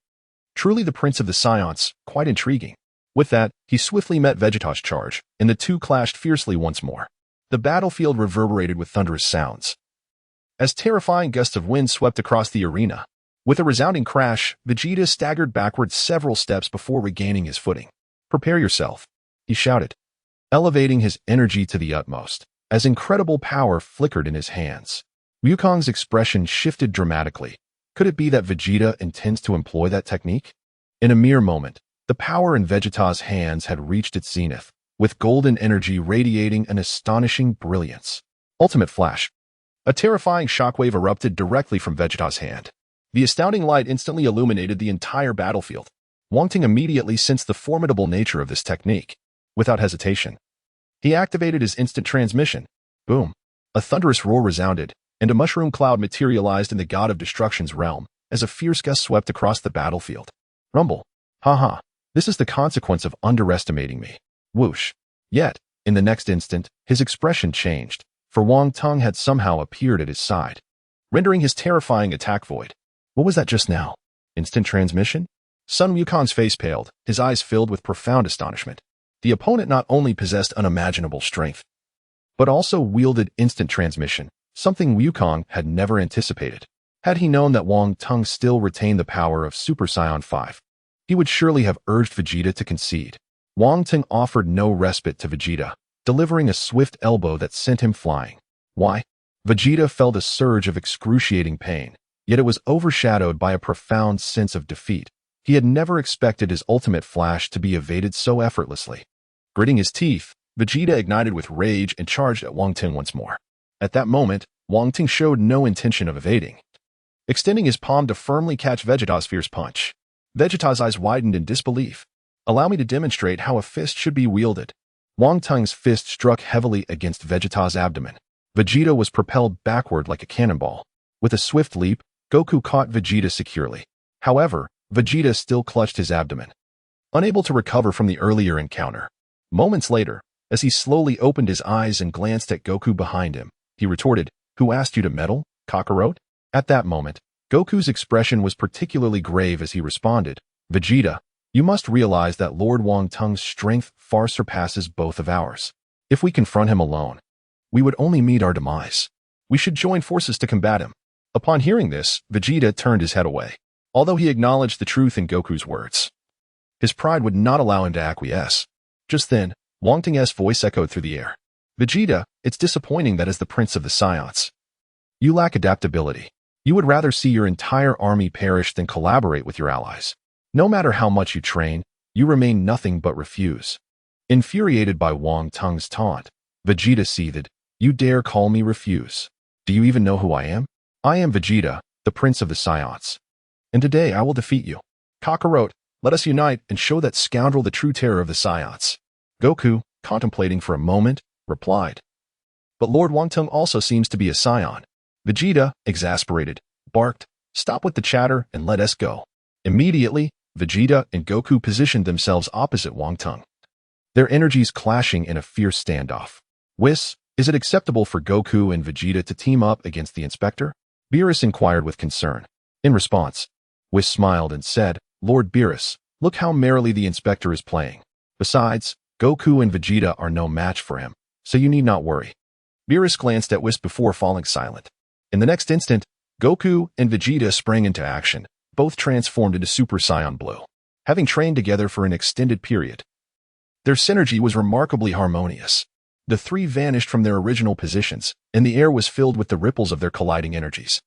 Speaker 1: "Truly the Prince of the Saiyans, quite intriguing." With that, he swiftly met Vegeta's charge, and the two clashed fiercely once more. The battlefield reverberated with thunderous sounds, as terrifying gusts of wind swept across the arena. With a resounding crash, Vegeta staggered backward several steps before regaining his footing. "Prepare yourself," he shouted, elevating his energy to the utmost, as incredible power flickered in his hands. Wukong's expression shifted dramatically. Could it be that Vegeta intends to employ that technique? In a mere moment, the power in Vegeta's hands had reached its zenith, with golden energy radiating an astonishing brilliance. Ultimate Flash. A terrifying shockwave erupted directly from Vegeta's hand. The astounding light instantly illuminated the entire battlefield. Wong Teng immediately sensed the formidable nature of this technique. Without hesitation, he activated his instant transmission. Boom! A thunderous roar resounded, and a mushroom cloud materialized in the God of Destruction's realm as a fierce gust swept across the battlefield. Rumble. Haha, this is the consequence of underestimating me. Whoosh. Yet, in the next instant, his expression changed, for Wong Teng had somehow appeared at his side, rendering his terrifying attack void. What was that just now? Instant transmission? Sun Wukong's face paled, his eyes filled with profound astonishment. The opponent not only possessed unimaginable strength, but also wielded instant transmission, something Wukong had never anticipated. Had he known that Wong Teng still retained the power of Super Saiyan 5, he would surely have urged Vegeta to concede. Wong Teng offered no respite to Vegeta, delivering a swift elbow that sent him flying. Why? Vegeta felt a surge of excruciating pain, yet it was overshadowed by a profound sense of defeat. He had never expected his ultimate flash to be evaded so effortlessly. Gritting his teeth, Vegeta ignited with rage and charged at Wong Teng once more. At that moment, Wong Teng showed no intention of evading, extending his palm to firmly catch Vegeta's fierce punch. Vegeta's eyes widened in disbelief. "Allow me to demonstrate how a fist should be wielded." Wong Teng's fist struck heavily against Vegeta's abdomen. Vegeta was propelled backward like a cannonball. With a swift leap, Goku caught Vegeta securely. However, Vegeta still clutched his abdomen, unable to recover from the earlier encounter. Moments later, as he slowly opened his eyes and glanced at Goku behind him, he retorted, "Who asked you to meddle, Kakarot?" At that moment, Goku's expression was particularly grave as he responded, "Vegeta, you must realize that Lord Wong Teng's strength far surpasses both of ours. If we confront him alone, we would only meet our demise. We should join forces to combat him." Upon hearing this, Vegeta turned his head away. Although he acknowledged the truth in Goku's words, his pride would not allow him to acquiesce. Just then, Wong Teng's voice echoed through the air. "Vegeta, it's disappointing that as the Prince of the Saiyans, you lack adaptability. You would rather see your entire army perish than collaborate with your allies. No matter how much you train, you remain nothing but refuse." Infuriated by Wong Teng's taunt, Vegeta seethed. You dare call me refuse? Do you even know who I am? I am Vegeta, the Prince of the Saiyans. And today I will defeat you. Kakarot, let us unite and show that scoundrel the true terror of the Saiyans. Goku, contemplating for a moment, replied. But Lord Wang Teng also seems to be a Saiyan. Vegeta, exasperated, barked, Stop with the chatter and let us go. Immediately, Vegeta and Goku positioned themselves opposite Wang Teng, their energies clashing in a fierce standoff. Whis, is it acceptable for Goku and Vegeta to team up against the Inspector? Beerus inquired with concern. In response, Whis smiled and said, Lord Beerus, look how merrily the Inspector is playing. Besides, Goku and Vegeta are no match for him, so you need not worry. Beerus glanced at Whis before falling silent. In the next instant, Goku and Vegeta sprang into action, both transformed into Super Saiyan Blue. Having trained together for an extended period, their synergy was remarkably harmonious. The three vanished from their original positions, and the air was filled with the ripples of their colliding energies.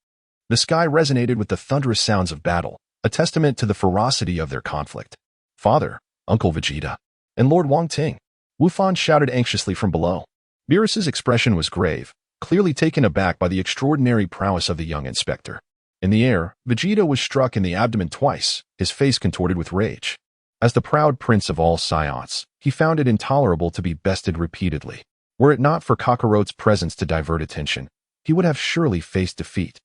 Speaker 1: The sky resonated with the thunderous sounds of battle, a testament to the ferocity of their conflict. Father, Uncle Vegeta, and Lord Wong Teng, Wufan shouted anxiously from below. Beerus's expression was grave, clearly taken aback by the extraordinary prowess of the young inspector. In the air, Vegeta was struck in the abdomen twice, his face contorted with rage. As the proud prince of all Saiyans, he found it intolerable to be bested repeatedly. Were it not for Kakarot's presence to divert attention, he would have surely faced defeat,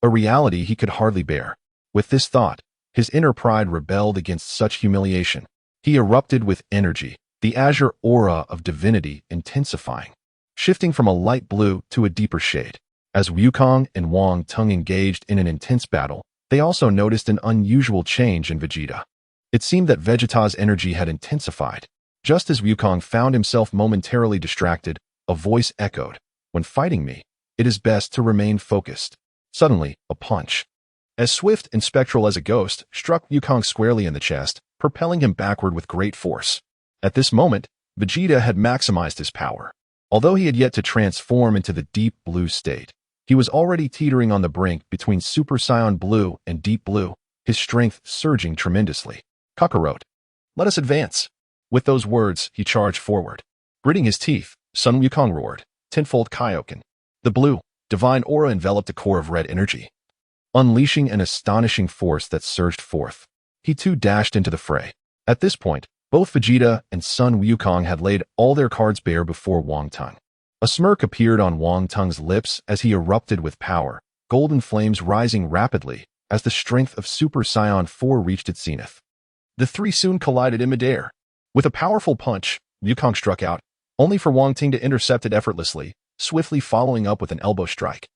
Speaker 1: a reality he could hardly bear. With this thought, his inner pride rebelled against such humiliation. He erupted with energy, the azure aura of divinity intensifying, shifting from a light blue to a deeper shade. As Wukong and Wong Teng engaged in an intense battle, they also noticed an unusual change in Vegeta. It seemed that Vegeta's energy had intensified. Just as Wukong found himself momentarily distracted, a voice echoed, When fighting me, it is best to remain focused. Suddenly, a punch, as swift and spectral as a ghost, struck Wukong squarely in the chest, propelling him backward with great force. At this moment, Vegeta had maximized his power. Although he had yet to transform into the deep blue state, he was already teetering on the brink between Super Saiyan Blue and Deep Blue, his strength surging tremendously. Kakarot, let us advance. With those words, he charged forward. Gritting his teeth, Sun Wukong roared, tenfold Kaioken. The blue, divine aura enveloped a core of red energy, unleashing an astonishing force that surged forth. He too dashed into the fray. At this point, both Vegeta and Sun Wukong had laid all their cards bare before Wong Teng. A smirk appeared on Wong Teng's lips as he erupted with power, golden flames rising rapidly as the strength of Super Saiyan 4 reached its zenith. The three soon collided in midair. With a powerful punch, Wukong struck out, only for Wong Teng to intercept it effortlessly, swiftly following up with an elbow strike.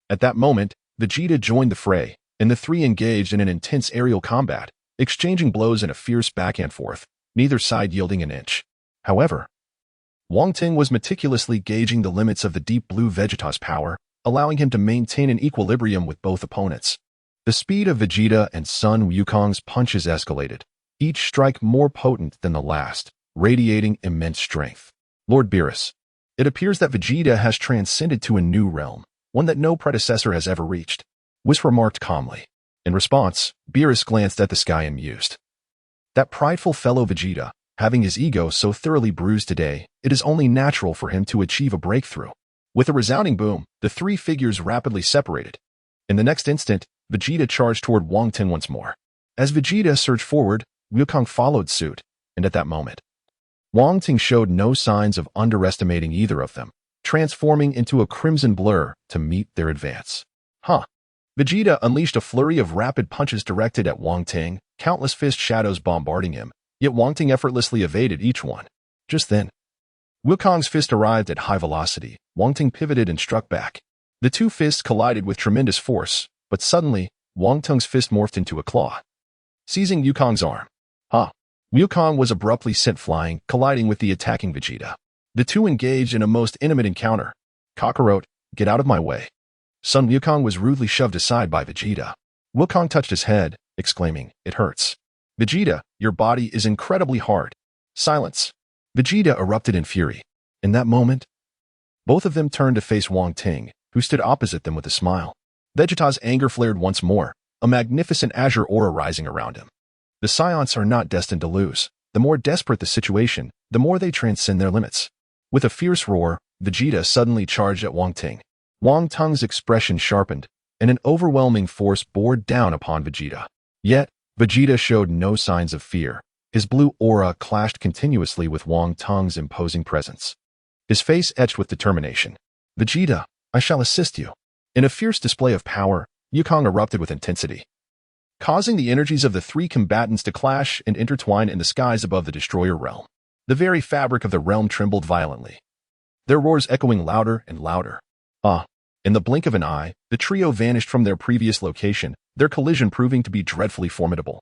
Speaker 1: At that moment, Vegeta joined the fray, and the three engaged in an intense aerial combat, exchanging blows in a fierce back and forth, neither side yielding an inch. However, Wong Teng was meticulously gauging the limits of the deep blue Vegeta's power, allowing him to maintain an equilibrium with both opponents. The speed of Vegeta and Sun Wukong's punches escalated, each strike more potent than the last, radiating immense strength. Lord Beerus, it appears that Vegeta has transcended to a new realm, one that no predecessor has ever reached, Whis remarked calmly. In response, Beerus glanced at the sky and mused. That prideful fellow Vegeta, having his ego so thoroughly bruised today, it is only natural for him to achieve a breakthrough. With a resounding boom, the three figures rapidly separated. In the next instant, Vegeta charged toward Wong Teng once more. As Vegeta surged forward, Wukong followed suit, and at that moment, Wong Teng showed no signs of underestimating either of them, transforming into a crimson blur to meet their advance. Vegeta unleashed a flurry of rapid punches directed at Wong Teng, countless fist shadows bombarding him, yet Wong Teng effortlessly evaded each one. Just then, Wukong's fist arrived at high velocity. Wong Teng pivoted and struck back. The two fists collided with tremendous force, but suddenly, Wong Teng's fist morphed into a claw, seizing Wukong's arm. Wukong was abruptly sent flying, colliding with the attacking Vegeta. The two engaged in a most intimate encounter. Kakarot, get out of my way. Sun Wukong was rudely shoved aside by Vegeta. Wukong touched his head, exclaiming, It hurts. Vegeta, your body is incredibly hard. Silence. Vegeta erupted in fury. In that moment, both of them turned to face Wong Teng, who stood opposite them with a smile. Vegeta's anger flared once more, a magnificent azure aura rising around him. The Saiyans are not destined to lose. The more desperate the situation, the more they transcend their limits. With a fierce roar, Vegeta suddenly charged at Wang Teng. Wang Teng's expression sharpened, and an overwhelming force bore down upon Vegeta. Yet, Vegeta showed no signs of fear. His blue aura clashed continuously with Wang Teng's imposing presence. His face etched with determination. "Vegeta, I shall assist you." In a fierce display of power, Wukong erupted with intensity, causing the energies of the three combatants to clash and intertwine in the skies above the Destroyer realm. The very fabric of the realm trembled violently, their roars echoing louder and louder. In the blink of an eye, the trio vanished from their previous location, their collision proving to be dreadfully formidable.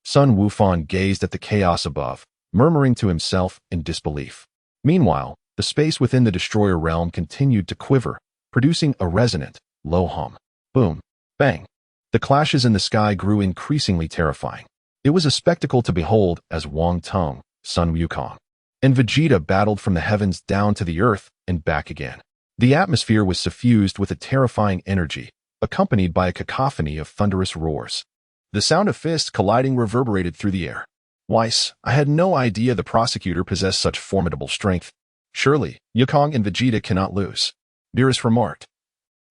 Speaker 1: Sun Wukong gazed at the chaos above, murmuring to himself in disbelief. Meanwhile, the space within the Destroyer realm continued to quiver, producing a resonant, low hum. Boom. Bang. The clashes in the sky grew increasingly terrifying. It was a spectacle to behold as Wang Teng, Sun Wukong, and Vegeta battled from the heavens down to the earth and back again. The atmosphere was suffused with a terrifying energy, accompanied by a cacophony of thunderous roars. The sound of fists colliding reverberated through the air. "Whis, I had no idea the prosecutor possessed such formidable strength. Surely, Wukong and Vegeta cannot lose," Beerus remarked.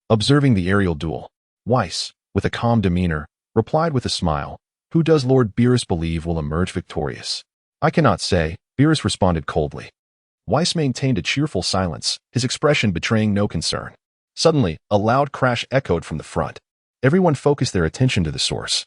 Speaker 1: Observing the aerial duel, Whis, with a calm demeanor, replied with a smile, "Who does Lord Beerus believe will emerge victorious?" "I cannot say," Beerus responded coldly. Whis maintained a cheerful silence, his expression betraying no concern. Suddenly, a loud crash echoed from the front. Everyone focused their attention to the source,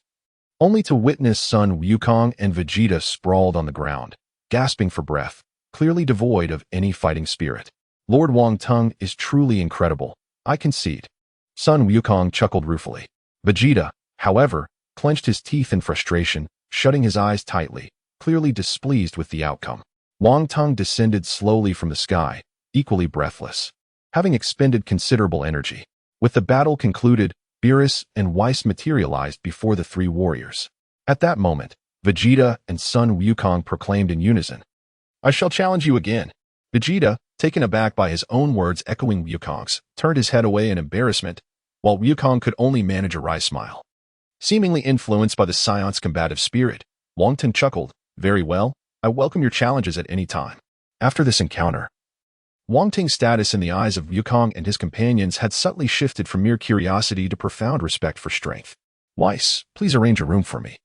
Speaker 1: only to witness Sun Wukong and Vegeta sprawled on the ground, gasping for breath, clearly devoid of any fighting spirit. "Lord Wong Teng is truly incredible, I concede." Sun Wukong chuckled ruefully. Vegeta, however, clenched his teeth in frustration, shutting his eyes tightly, clearly displeased with the outcome. Wong Teng descended slowly from the sky, equally breathless, having expended considerable energy. With the battle concluded, Beerus and Whis materialized before the three warriors. At that moment, Vegeta and Sun Wukong proclaimed in unison, "I shall challenge you again." Vegeta, taken aback by his own words echoing Wukong's, turned his head away in embarrassment, while Wukong could only manage a wry smile. Seemingly influenced by the Saiyan's combative spirit, Wong Teng chuckled, "Very well, I welcome your challenges at any time." After this encounter, Wong Teng's status in the eyes of Wukong and his companions had subtly shifted from mere curiosity to profound respect for strength. "Whis, please arrange a room for me.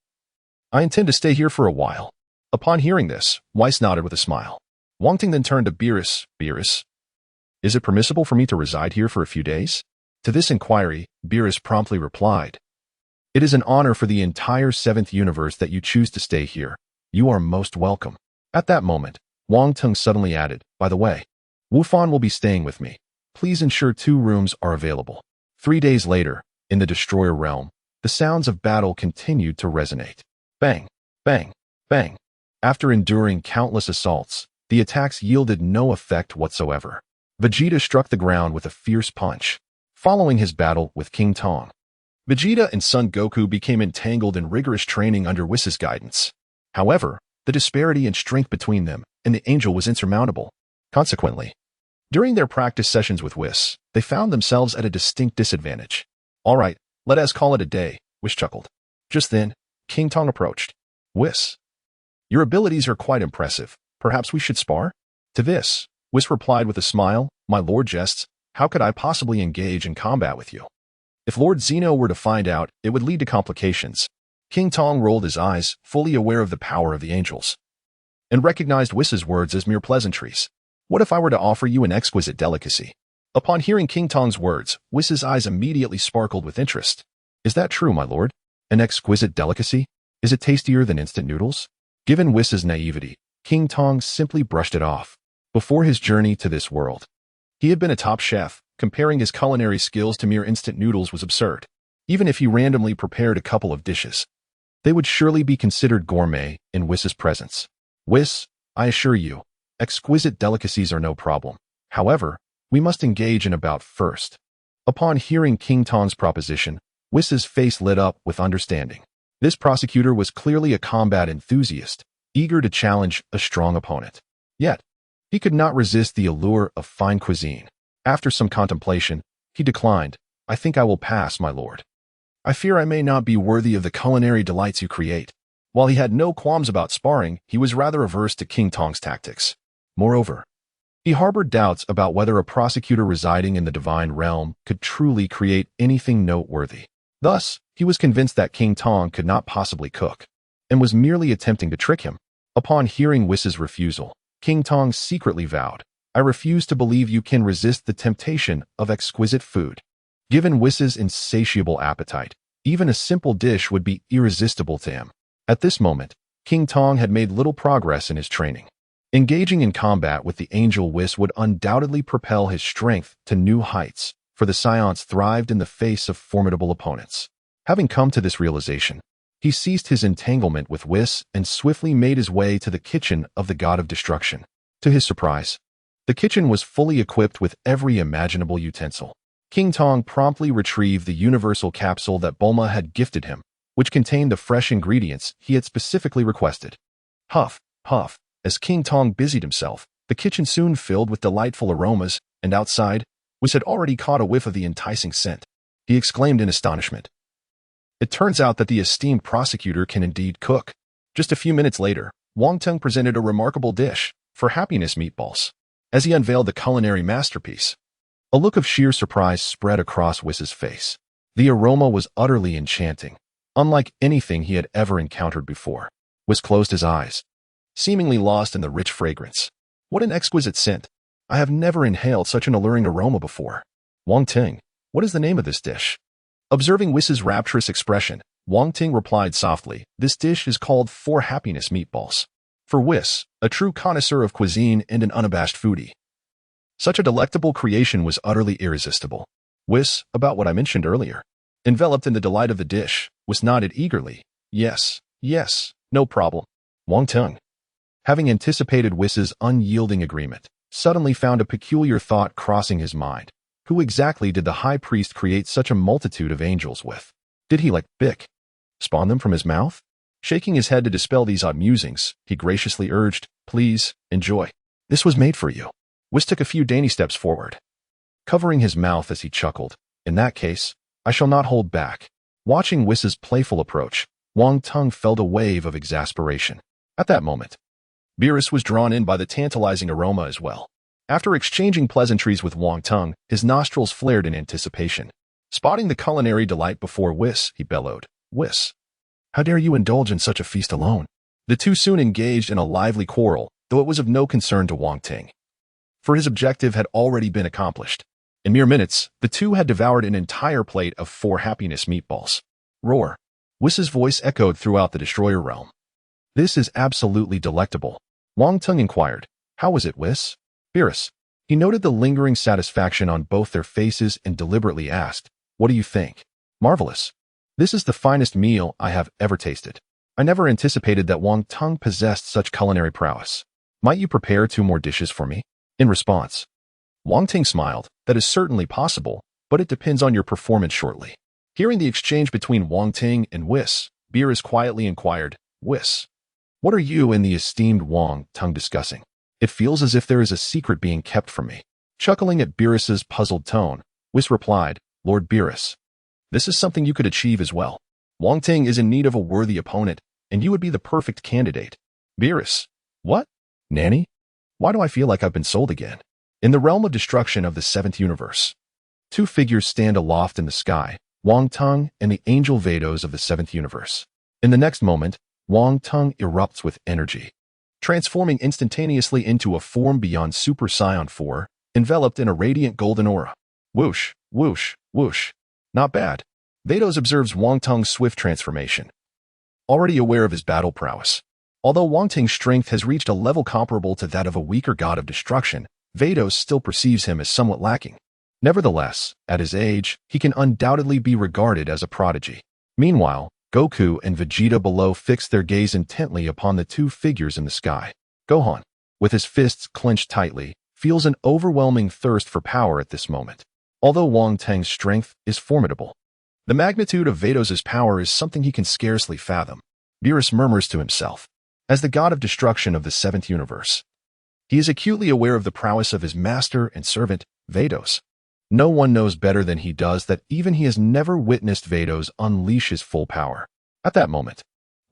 Speaker 1: I intend to stay here for a while." Upon hearing this, Whis nodded with a smile. Wong Teng then turned to Beerus. "Beerus, is it permissible for me to reside here for a few days?" To this inquiry, Beerus promptly replied, "It is an honor for the entire seventh universe that you choose to stay here. You are most welcome." At that moment, Wong Teng suddenly added, "By the way, Wufan will be staying with me. Please ensure 2 rooms are available." 3 days later, in the Destroyer realm, the sounds of battle continued to resonate. Bang, bang, bang. After enduring countless assaults, the attacks yielded no effect whatsoever. Vegeta struck the ground with a fierce punch, following his battle with King Tong. Vegeta and Son Goku became entangled in rigorous training under Whis' guidance. However, the disparity in strength between them and the angel was insurmountable. Consequently, during their practice sessions with Whis, they found themselves at a distinct disadvantage. "All right, let us call it a day," Whis chuckled. Just then, King Tong approached. "Whis, your abilities are quite impressive. Perhaps we should spar?" To this, Whis replied with a smile, "My lord jests, how could I possibly engage in combat with you? If Lord Zeno were to find out, it would lead to complications." King Tong rolled his eyes, fully aware of the power of the angels, and recognized Whis' words as mere pleasantries. "What if I were to offer you an exquisite delicacy?" Upon hearing King Tong's words, Whis' eyes immediately sparkled with interest. "Is that true, my lord? An exquisite delicacy? Is it tastier than instant noodles?" Given Whis' naivety, King Tong simply brushed it off. Before his journey to this world, he had been a top chef. Comparing his culinary skills to mere instant noodles was absurd. Even if he randomly prepared a couple of dishes, they would surely be considered gourmet in Whis' presence. "Whis, I assure you, exquisite delicacies are no problem. However, we must engage in a bout first." Upon hearing King Tong's proposition, Whis' face lit up with understanding. This prosecutor was clearly a combat enthusiast, eager to challenge a strong opponent. Yet, he could not resist the allure of fine cuisine. After some contemplation, he declined, "I think I will pass, my lord. I fear I may not be worthy of the culinary delights you create." While he had no qualms about sparring, he was rather averse to King Tong's tactics. Moreover, He harbored doubts about whether a prosecutor residing in the Divine Realm could truly create anything noteworthy. Thus, he was convinced that King Tong could not possibly cook, and was merely attempting to trick him. Upon hearing Whis' refusal, King Tong secretly vowed, "I refuse to believe you can resist the temptation of exquisite food." Given Whis' insatiable appetite, even a simple dish would be irresistible to him. At this moment, King Tong had made little progress in his training. Engaging in combat with the angel Whis would undoubtedly propel his strength to new heights, for the Scions thrived in the face of formidable opponents. Having come to this realization, he ceased his entanglement with Whis and swiftly made his way to the kitchen of the god of destruction. To his surprise, the kitchen was fully equipped with every imaginable utensil. King Tong promptly retrieved the universal capsule that Bulma had gifted him, which contained the fresh ingredients he had specifically requested. Huff, huff. As King Tong busied himself, the kitchen soon filled with delightful aromas, and outside, Whis had already caught a whiff of the enticing scent. He exclaimed in astonishment. It turns out that the esteemed prosecutor can indeed cook. Just a few minutes later, Wong Teng presented a remarkable dish for happiness meatballs. As he unveiled the culinary masterpiece, a look of sheer surprise spread across Whis' face. The aroma was utterly enchanting, unlike anything he had ever encountered before. Whis closed his eyes, seemingly lost in the rich fragrance. What an exquisite scent! I have never inhaled such an alluring aroma before. Wong Teng, what is the name of this dish? Observing Whis' rapturous expression, Wong Teng replied softly, "This dish is called For Happiness Meatballs." For Whis, a true connoisseur of cuisine and an unabashed foodie, such a delectable creation was utterly irresistible. Whis, about what I mentioned earlier, enveloped in the delight of the dish, Whis nodded eagerly. Yes, no problem. Wong Teng, having anticipated Whis' unyielding agreement, suddenly found a peculiar thought crossing his mind. Who exactly did the high priest create such a multitude of angels with? Did he, like Bick, spawn them from his mouth? Shaking his head to dispel these odd musings, he graciously urged, "Please, enjoy. This was made for you." Whis took a few dainty steps forward, covering his mouth as he chuckled. "In that case, I shall not hold back." Watching Whis' playful approach, Wong Teng felt a wave of exasperation. At that moment, Beerus was drawn in by the tantalizing aroma as well. After exchanging pleasantries with Wong Teng, his nostrils flared in anticipation. Spotting the culinary delight before Whis, he bellowed, "Whis, how dare you indulge in such a feast alone?" The two soon engaged in a lively quarrel, though it was of no concern to Wong Teng, for his objective had already been accomplished. In mere minutes, the two had devoured an entire plate of For Happiness meatballs. Roar! Whis' voice echoed throughout the Destroyer realm. "This is absolutely delectable." Wong Teng inquired, "How was it, Whis?" Beerus. He noted the lingering satisfaction on both their faces and deliberately asked, "What do you think?" "Marvelous. This is the finest meal I have ever tasted. I never anticipated that Wong Teng possessed such culinary prowess. Might you prepare 2 more dishes for me?" In response, Wong Teng smiled. "That is certainly possible, but it depends on your performance shortly." Hearing the exchange between Wong Teng and Whis, Beerus quietly inquired, "Whis, what are you and the esteemed Wong Teng discussing? It feels as if there is a secret being kept from me." Chuckling at Beerus's puzzled tone, Whis replied, "Lord Beerus, this is something you could achieve as well. Wong Teng is in need of a worthy opponent, and you would be the perfect candidate." Beerus. What? Nanny? Why do I feel like I've been sold again? In the realm of destruction of the 7th universe, 2 figures stand aloft in the sky, Wong Teng and the angel Vados of the 7th universe. In the next moment, Wong Teng erupts with energy, transforming instantaneously into a form beyond Super Saiyan 4, enveloped in a radiant golden aura. Whoosh, whoosh, whoosh. Not bad. Vados observes Wong Teng's swift transformation, already aware of his battle prowess. Although Wong Teng's strength has reached a level comparable to that of a weaker god of destruction, Vados still perceives him as somewhat lacking. Nevertheless, at his age, he can undoubtedly be regarded as a prodigy. Meanwhile, Goku and Vegeta below fix their gaze intently upon the 2 figures in the sky. Gohan, with his fists clenched tightly, feels an overwhelming thirst for power at this moment. Although Wong Teng's strength is formidable, the magnitude of Vados' power is something he can scarcely fathom. Beerus murmurs to himself. As the god of destruction of the 7th universe, he is acutely aware of the prowess of his master and servant, Vados. No one knows better than he does that even he has never witnessed Vados unleash his full power. At that moment,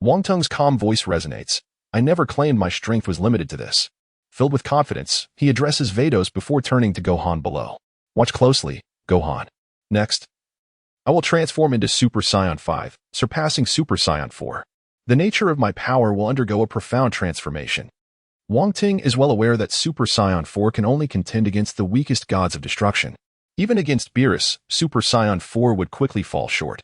Speaker 1: Wong Teng's calm voice resonates. "I never claimed my strength was limited to this. Filled with confidence, he addresses Vados before turning to Gohan below. Watch closely, Gohan. Next, I will transform into Super Saiyan 5, surpassing Super Saiyan 4. The nature of my power will undergo a profound transformation. Wong Teng is well aware that Super Saiyan 4 can only contend against the weakest gods of destruction. Even against Beerus, Super Saiyan 4 would quickly fall short,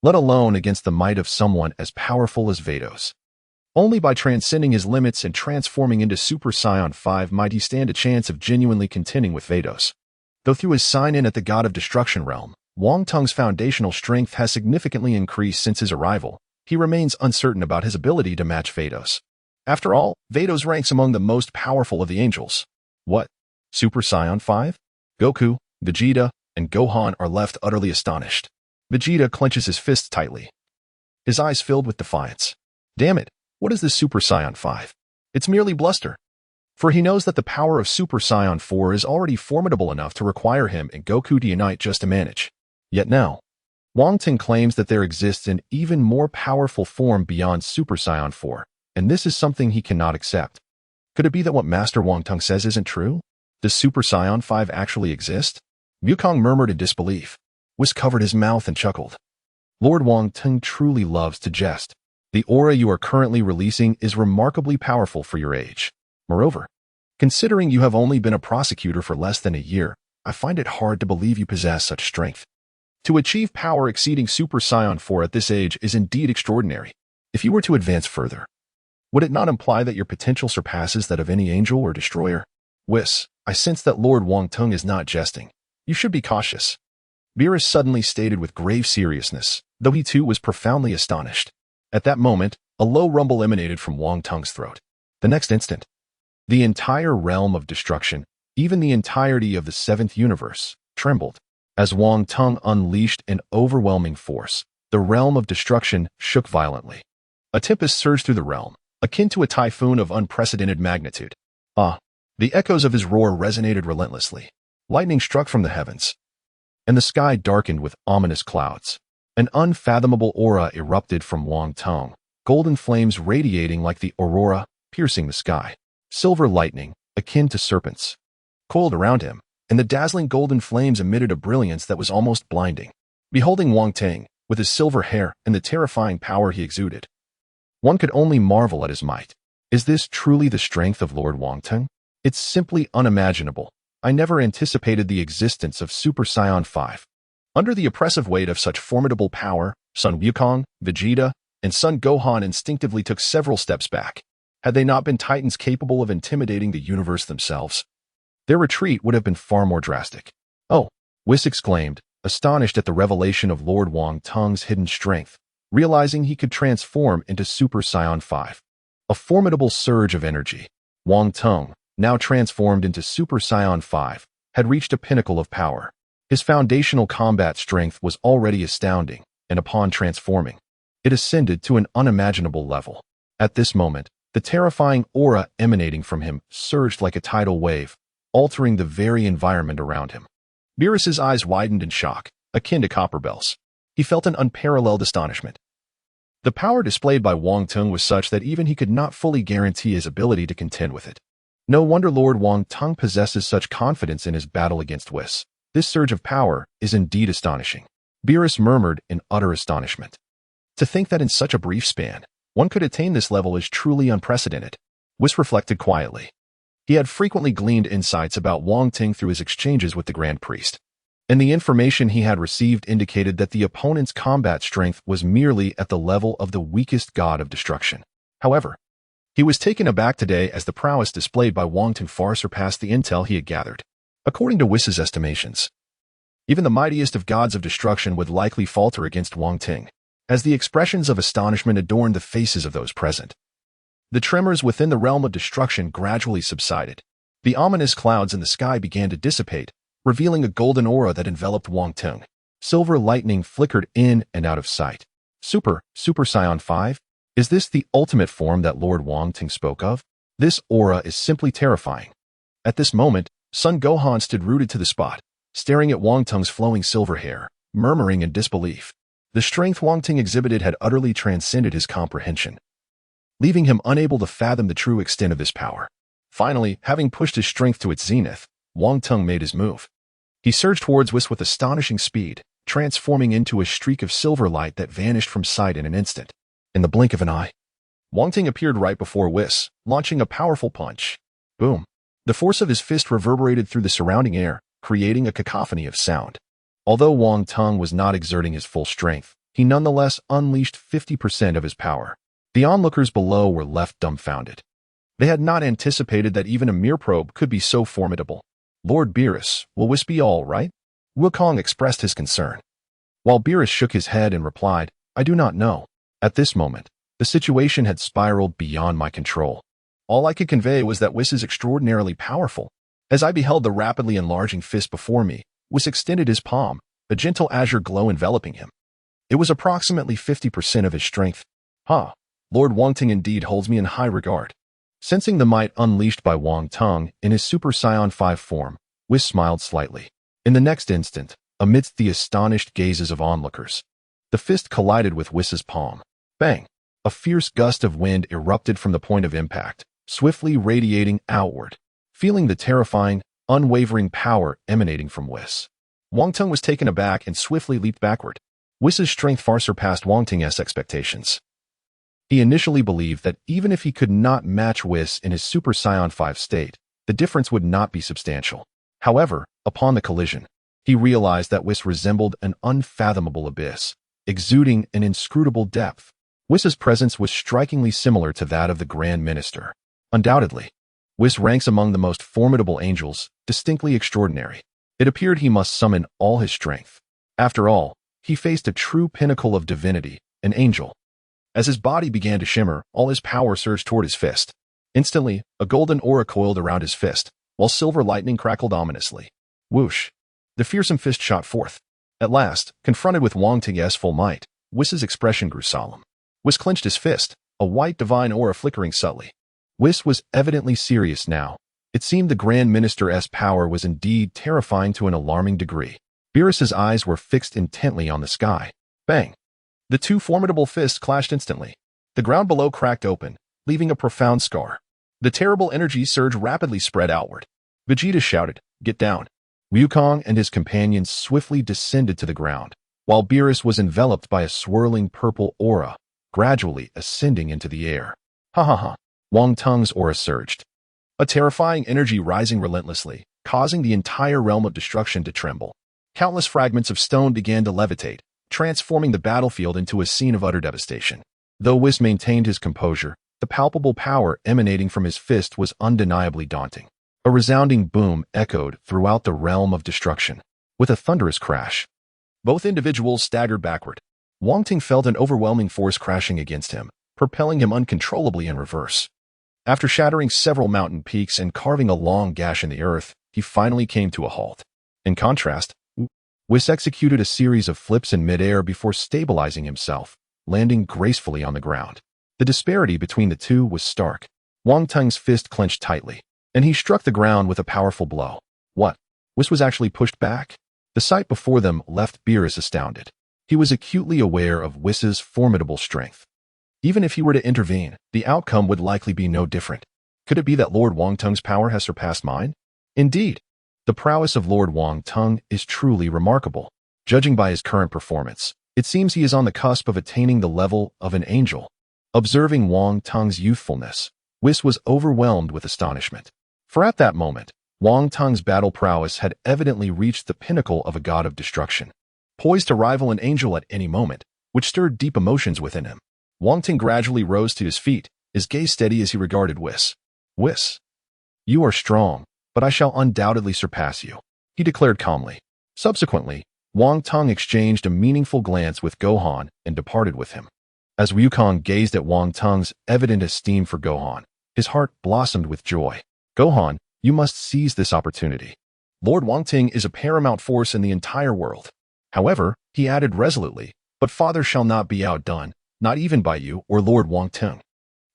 Speaker 1: let alone against the might of someone as powerful as Vados. Only by transcending his limits and transforming into Super Saiyan 5 might he stand a chance of genuinely contending with Vados. Though through his sign-in at the God of Destruction realm, Wong Teng's foundational strength has significantly increased since his arrival, he remains uncertain about his ability to match Vados. After all, Vados ranks among the most powerful of the angels. What? Super Saiyan 5? Goku, Vegeta, and Gohan are left utterly astonished. Vegeta clenches his fists tightly, his eyes filled with defiance. Damn it, what is this Super Saiyan 5? It's merely bluster. For he knows that the power of Super Saiyan 4 is already formidable enough to require him and Goku to unite just to manage. Yet now, Wang Teng claims that there exists an even more powerful form beyond Super Saiyan 4, and this is something he cannot accept. Could it be that what Master Wang Teng says isn't true? Does Super Saiyan 5 actually exist? Wukong murmured in disbelief. Whis covered his mouth and chuckled. Lord Wang Teng truly loves to jest. The aura you are currently releasing is remarkably powerful for your age. Moreover, considering you have only been a prosecutor for less than a year, I find it hard to believe you possess such strength. To achieve power exceeding Super Saiyan 4 at this age is indeed extraordinary. If you were to advance further, would it not imply that your potential surpasses that of any angel or destroyer? Whis, I sense that Lord Wang Teng is not jesting. You should be cautious. Beerus suddenly stated with grave seriousness, though he too was profoundly astonished. At that moment, a low rumble emanated from Wang Teng's throat. The next instant, the entire realm of destruction, even the entirety of the seventh universe, trembled. As Wang Teng unleashed an overwhelming force, the realm of destruction shook violently. A tempest surged through the realm, akin to a typhoon of unprecedented magnitude. The echoes of his roar resonated relentlessly. Lightning struck from the heavens, and the sky darkened with ominous clouds. An unfathomable aura erupted from Wang Teng, golden flames radiating like the aurora, piercing the sky. Silver lightning, akin to serpents, coiled around him, and the dazzling golden flames emitted a brilliance that was almost blinding. Beholding Wang Teng, with his silver hair and the terrifying power he exuded, one could only marvel at his might. Is this truly the strength of Lord Wang Teng? It's simply unimaginable. I never anticipated the existence of Super Saiyan 5. Under the oppressive weight of such formidable power, Son Wukong, Vegeta, and Son Gohan instinctively took several steps back. Had they not been titans capable of intimidating the universe themselves, their retreat would have been far more drastic. Oh, Whis exclaimed, astonished at the revelation of Lord Wang Teng's hidden strength, realizing he could transform into Super Saiyan 5. A formidable surge of energy. Wang Teng, now transformed into Super Saiyan 5, had reached a pinnacle of power. His foundational combat strength was already astounding, and upon transforming, it ascended to an unimaginable level. At this moment, the terrifying aura emanating from him surged like a tidal wave, altering the very environment around him. Beerus's eyes widened in shock, akin to copper bells. He felt an unparalleled astonishment. The power displayed by Wang Teng was such that even he could not fully guarantee his ability to contend with it. No wonder Lord Wang Teng possesses such confidence in his battle against Whis. This surge of power is indeed astonishing. Beerus murmured in utter astonishment. To think that in such a brief span, one could attain this level is truly unprecedented. Whis reflected quietly. He had frequently gleaned insights about Wang Teng through his exchanges with the Grand Priest, and the information he had received indicated that the opponent's combat strength was merely at the level of the weakest god of destruction. However, he was taken aback today as the prowess displayed by Wang Teng far surpassed the intel he had gathered. According to Whis' estimations, even the mightiest of gods of destruction would likely falter against Wang Teng, as the expressions of astonishment adorned the faces of those present. The tremors within the realm of destruction gradually subsided. The ominous clouds in the sky began to dissipate, revealing a golden aura that enveloped Wang Teng. Silver lightning flickered in and out of sight. Super Saiyan 5? Is this the ultimate form that Lord Wang Teng spoke of? This aura is simply terrifying. At this moment, Son Gohan stood rooted to the spot, staring at Wang Teng's flowing silver hair, murmuring in disbelief. The strength Wang Teng exhibited had utterly transcended his comprehension, leaving him unable to fathom the true extent of this power. Finally, having pushed his strength to its zenith, Wang Teng made his move. He surged towards Whis with astonishing speed, transforming into a streak of silver light that vanished from sight in an instant. In the blink of an eye, Wang Teng appeared right before Whis, launching a powerful punch. Boom! The force of his fist reverberated through the surrounding air, creating a cacophony of sound. Although Wang Teng was not exerting his full strength, he nonetheless unleashed 50% of his power. The onlookers below were left dumbfounded. They had not anticipated that even a mere probe could be so formidable. Lord Beerus, will Whis be all right? Wukong expressed his concern. While Beerus shook his head and replied, I do not know. At this moment, the situation had spiraled beyond my control. All I could convey was that Whis is extraordinarily powerful. As I beheld the rapidly enlarging fist before me, Whis extended his palm, a gentle azure glow enveloping him. It was approximately 50% of his strength. Lord Wong Teng indeed holds me in high regard. Sensing the might unleashed by Wang Teng in his Super Saiyan 5 form, Whis smiled slightly. In the next instant, amidst the astonished gazes of onlookers, the fist collided with Whis's palm. Bang! A fierce gust of wind erupted from the point of impact, swiftly radiating outward. Feeling the terrifying, unwavering power emanating from Whis, Wang Teng was taken aback and swiftly leaped backward. Whis's strength far surpassed Wang Teng's expectations. He initially believed that even if he could not match Whis in his Super Saiyan 5 state, the difference would not be substantial. However, upon the collision, he realized that Whis resembled an unfathomable abyss, exuding an inscrutable depth. Whis's presence was strikingly similar to that of the Grand Minister. Undoubtedly, Whis ranks among the most formidable angels, distinctly extraordinary. It appeared he must summon all his strength. After all, he faced a true pinnacle of divinity, an angel. As his body began to shimmer, all his power surged toward his fist. Instantly, a golden aura coiled around his fist, while silver lightning crackled ominously. Whoosh! The fearsome fist shot forth. At last, confronted with Wang Teng's full might, Whis's expression grew solemn. Whis clenched his fist, a white divine aura flickering subtly. Whis was evidently serious now. It seemed the Grand Minister's power was indeed terrifying to an alarming degree. Beerus's eyes were fixed intently on the sky. Bang! The two formidable fists clashed instantly. The ground below cracked open, leaving a profound scar. The terrible energy surge rapidly spread outward. Vegeta shouted, "Get down!" Wukong and his companions swiftly descended to the ground, while Beerus was enveloped by a swirling purple aura, gradually ascending into the air. Ha ha ha! Wang Teng's aura surged, a terrifying energy rising relentlessly, causing the entire realm of destruction to tremble. Countless fragments of stone began to levitate, transforming the battlefield into a scene of utter devastation. Though Whis maintained his composure, the palpable power emanating from his fist was undeniably daunting. A resounding boom echoed throughout the realm of destruction. With a thunderous crash, both individuals staggered backward. Wang Teng felt an overwhelming force crashing against him, propelling him uncontrollably in reverse. After shattering several mountain peaks and carving a long gash in the earth, he finally came to a halt. In contrast, Whis executed a series of flips in midair before stabilizing himself, landing gracefully on the ground. The disparity between the two was stark. Wang Teng's fist clenched tightly, and he struck the ground with a powerful blow. What? Whis was actually pushed back? The sight before them left Beerus astounded. He was acutely aware of Whis's formidable strength. Even if he were to intervene, the outcome would likely be no different. Could it be that Lord Wang Teng's power has surpassed mine? Indeed, the prowess of Lord Wang Teng is truly remarkable. Judging by his current performance, it seems he is on the cusp of attaining the level of an angel. Observing Wang Teng's youthfulness, Whis was overwhelmed with astonishment. For at that moment, Wang Teng's battle prowess had evidently reached the pinnacle of a god of destruction, poised to rival an angel at any moment, which stirred deep emotions within him. Wang Teng gradually rose to his feet, his gaze steady as he regarded Whis. Whis, you are strong, but I shall undoubtedly surpass you, he declared calmly. Subsequently, Wang Teng exchanged a meaningful glance with Gohan and departed with him. As Wukong gazed at Wang Teng's evident esteem for Gohan, his heart blossomed with joy. Gohan, you must seize this opportunity. Lord Wang Teng is a paramount force in the entire world. However, he added resolutely, but father shall not be outdone, not even by you or Lord Wang Teng.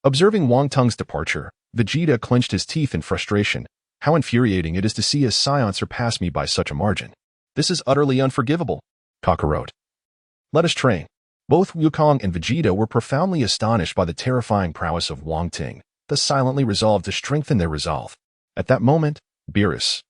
Speaker 1: Observing Wang Teng's departure, Vegeta clenched his teeth in frustration. How infuriating it is to see a Saiyan surpass me by such a margin. This is utterly unforgivable, Kakarot. Let us train. Both Wukong and Vegeta were profoundly astonished by the terrifying prowess of Wang Teng, thus silently resolved to strengthen their resolve. At that moment, Beerus,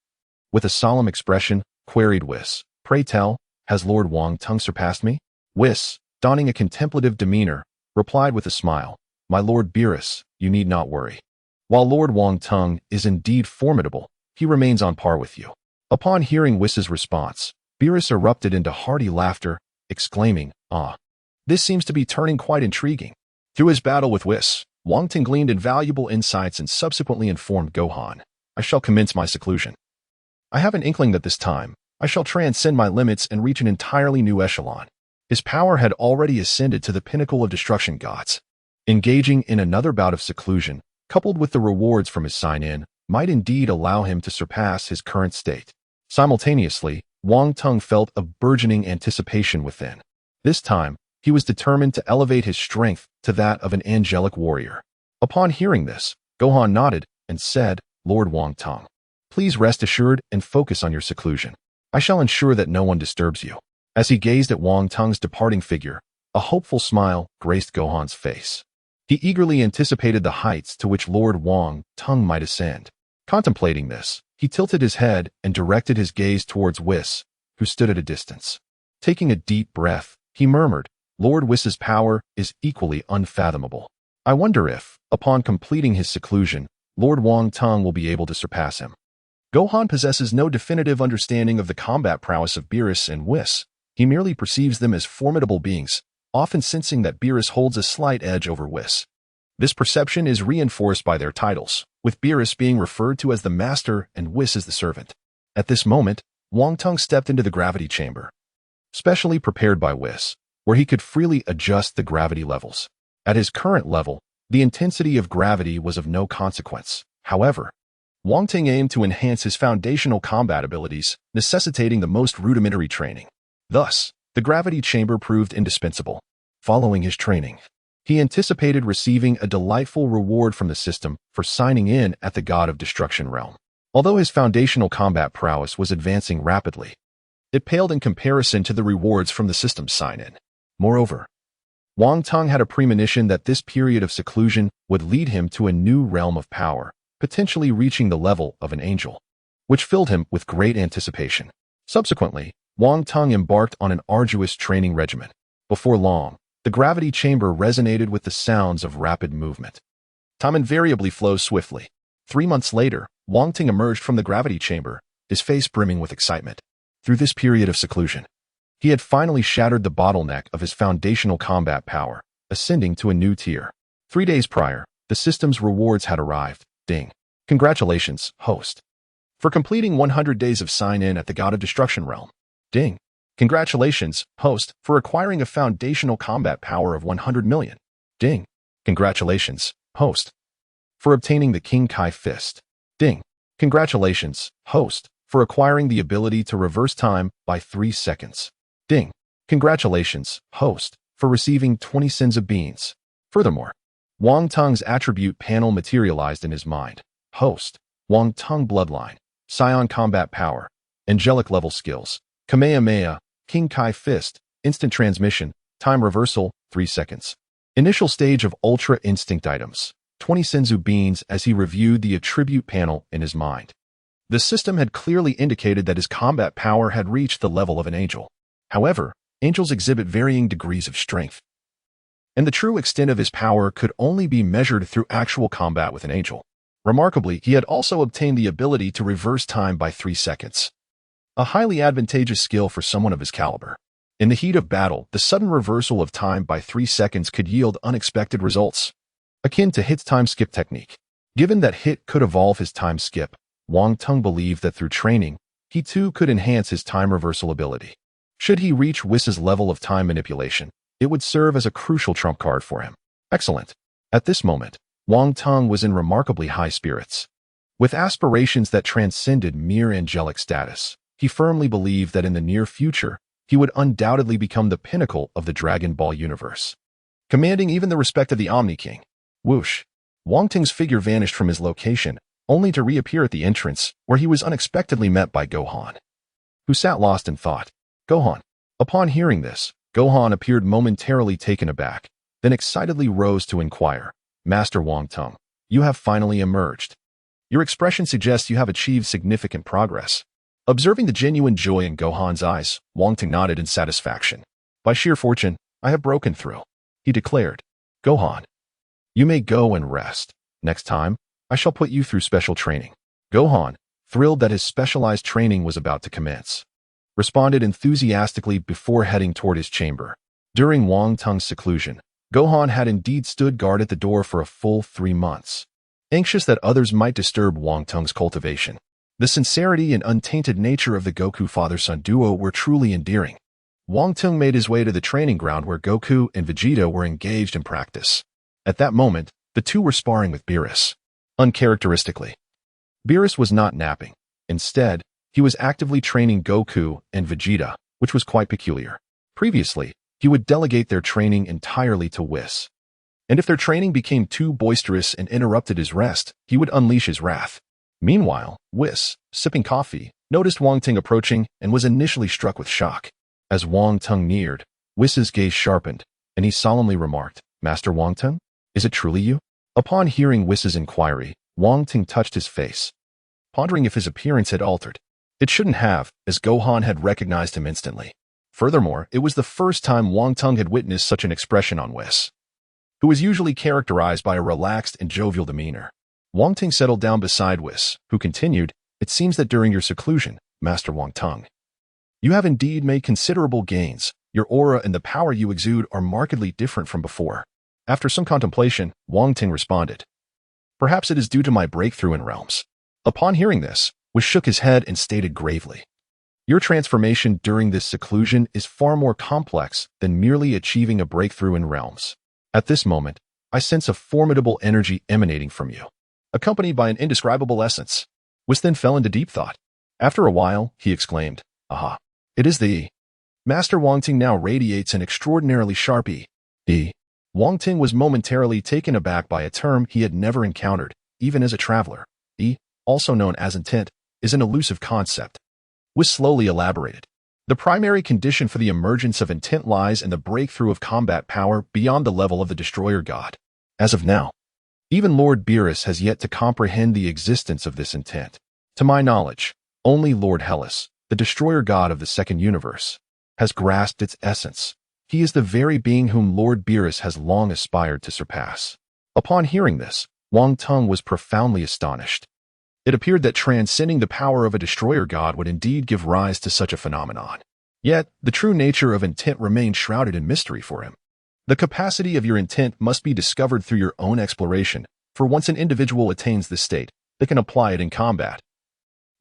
Speaker 1: with a solemn expression, queried Whis, "Pray tell, has Lord Wang Teng surpassed me?" Whis, donning a contemplative demeanor, replied with a smile, "My Lord Beerus, you need not worry. While Lord Wang Teng is indeed formidable, he remains on par with you." Upon hearing Whis's response, Beerus erupted into hearty laughter, exclaiming, "Ah, this seems to be turning quite intriguing." Through his battle with Whis, Wang Teng gleaned invaluable insights and subsequently informed Gohan, "I shall commence my seclusion. I have an inkling that this time, I shall transcend my limits and reach an entirely new echelon." His power had already ascended to the pinnacle of destruction gods. Engaging in another bout of seclusion, coupled with the rewards from his sign-in, might indeed allow him to surpass his current state. Simultaneously, Wang Teng felt a burgeoning anticipation within. This time, he was determined to elevate his strength to that of an angelic warrior. Upon hearing this, Gohan nodded and said, "Lord Wang Teng, please rest assured and focus on your seclusion. I shall ensure that no one disturbs you." As he gazed at Wang Teng's departing figure, a hopeful smile graced Gohan's face. He eagerly anticipated the heights to which Lord Wang Teng might ascend. Contemplating this, he tilted his head and directed his gaze towards Whis, who stood at a distance. Taking a deep breath, he murmured, "Lord Whis's power is equally unfathomable. I wonder if, upon completing his seclusion, Lord Wang Teng will be able to surpass him." Gohan possesses no definitive understanding of the combat prowess of Beerus and Whis. He merely perceives them as formidable beings, often sensing that Beerus holds a slight edge over Whis. This perception is reinforced by their titles, with Beerus being referred to as the Master and Whis as the Servant. At this moment, Wang Teng stepped into the gravity chamber, specially prepared by Whis, where he could freely adjust the gravity levels. At his current level, the intensity of gravity was of no consequence. However, Wang Teng aimed to enhance his foundational combat abilities, necessitating the most rudimentary training. Thus, the gravity chamber proved indispensable. Following his training, he anticipated receiving a delightful reward from the system for signing in at the God of Destruction realm. Although his foundational combat prowess was advancing rapidly, it paled in comparison to the rewards from the system's sign-in. Moreover, Wang Teng had a premonition that this period of seclusion would lead him to a new realm of power, potentially reaching the level of an angel, which filled him with great anticipation. Subsequently, Wang Teng embarked on an arduous training regimen. Before long, the gravity chamber resonated with the sounds of rapid movement. Time invariably flows swiftly. 3 months later, Wang Teng emerged from the gravity chamber, his face brimming with excitement. Through this period of seclusion, he had finally shattered the bottleneck of his foundational combat power, ascending to a new tier. 3 days prior, the system's rewards had arrived. Ding. Congratulations, host, for completing 100 days of sign-in at the God of Destruction realm. Ding. Congratulations, host, for acquiring a foundational combat power of 100 million. Ding. Congratulations, host, for obtaining the King Kai Fist. Ding. Congratulations, host, for acquiring the ability to reverse time by 3 seconds. Ding. Congratulations, host, for receiving 20 sins of beans. Furthermore, Wang Teng's attribute panel materialized in his mind. Host, Wang Teng bloodline, Scion combat power, angelic level skills, Kamehameha, King Kai Fist, instant transmission, time reversal, 3 seconds. Initial stage of ultra instinct items, 20 senzu beans as he reviewed the attribute panel in his mind. The system had clearly indicated that his combat power had reached the level of an angel. However, angels exhibit varying degrees of strength, and the true extent of his power could only be measured through actual combat with an angel. Remarkably, he had also obtained the ability to reverse time by 3 seconds. A highly advantageous skill for someone of his caliber. In the heat of battle, the sudden reversal of time by 3 seconds could yield unexpected results, akin to Hit's time skip technique. Given that Hit could evolve his time skip, Wang Teng believed that through training, he too could enhance his time reversal ability. Should he reach Whis's level of time manipulation, it would serve as a crucial trump card for him. Excellent. At this moment, Wang Teng was in remarkably high spirits. With aspirations that transcended mere angelic status, he firmly believed that in the near future, he would undoubtedly become the pinnacle of the Dragon Ball universe, commanding even the respect of the Omni-King. Whoosh! Wang Teng's figure vanished from his location, only to reappear at the entrance, where he was unexpectedly met by Gohan, who sat lost in thought. Gohan. Upon hearing this, Gohan appeared momentarily taken aback, then excitedly rose to inquire, "Master Wang Teng, you have finally emerged. Your expression suggests you have achieved significant progress. Observing the genuine joy in Gohan's eyes, Wong Teng nodded in satisfaction. By sheer fortune, I have broken through, he declared. Gohan, you may go and rest. Next time, I shall put you through special training. Gohan, thrilled that his specialized training was about to commence, responded enthusiastically before heading toward his chamber. During Wong Teng's seclusion, Gohan had indeed stood guard at the door for a full 3 months, anxious that others might disturb Wong Teng's cultivation. The sincerity and untainted nature of the Goku father-son duo were truly endearing. Wong Teng made his way to the training ground where Goku and Vegeta were engaged in practice. At that moment, the two were sparring with Beerus. Uncharacteristically, Beerus was not napping. Instead, he was actively training Goku and Vegeta, which was quite peculiar. Previously, he would delegate their training entirely to Whis. And if their training became too boisterous and interrupted his rest, he would unleash his wrath. Meanwhile, Whis, sipping coffee, noticed Wong Teng approaching and was initially struck with shock. As Wong Teng neared, Whis's gaze sharpened, and he solemnly remarked, Master Wong Teng, is it truly you? Upon hearing Whis's inquiry, Wong Teng touched his face, pondering if his appearance had altered. It shouldn't have, as Gohan had recognized him instantly. Furthermore, it was the first time Wong Teng had witnessed such an expression on Whis, who was usually characterized by a relaxed and jovial demeanor. Wong Teng settled down beside Whis, who continued, It seems that during your seclusion, Master Wong Teng, you have indeed made considerable gains. Your aura and the power you exude are markedly different from before. After some contemplation, Wong Teng responded, Perhaps it is due to my breakthrough in realms. Upon hearing this, Whis shook his head and stated gravely, Your transformation during this seclusion is far more complex than merely achieving a breakthrough in realms. At this moment, I sense a formidable energy emanating from you, accompanied by an indescribable essence. Whis then fell into deep thought. After a while, he exclaimed, Aha! It is the Master Wong Teng now radiates an extraordinarily sharp E. Wong Teng was momentarily taken aback by a term he had never encountered, even as a traveler. E, also known as intent, is an elusive concept. Whis slowly elaborated. The primary condition for the emergence of intent lies in the breakthrough of combat power beyond the level of the Destroyer God. As of now, even Lord Beerus has yet to comprehend the existence of this intent. To my knowledge, only Lord Hellas, the Destroyer God of the Second Universe, has grasped its essence. He is the very being whom Lord Beerus has long aspired to surpass. Upon hearing this, Wong Teng was profoundly astonished. It appeared that transcending the power of a Destroyer God would indeed give rise to such a phenomenon. Yet, the true nature of intent remained shrouded in mystery for him. The capacity of your intent must be discovered through your own exploration, for once an individual attains this state, they can apply it in combat,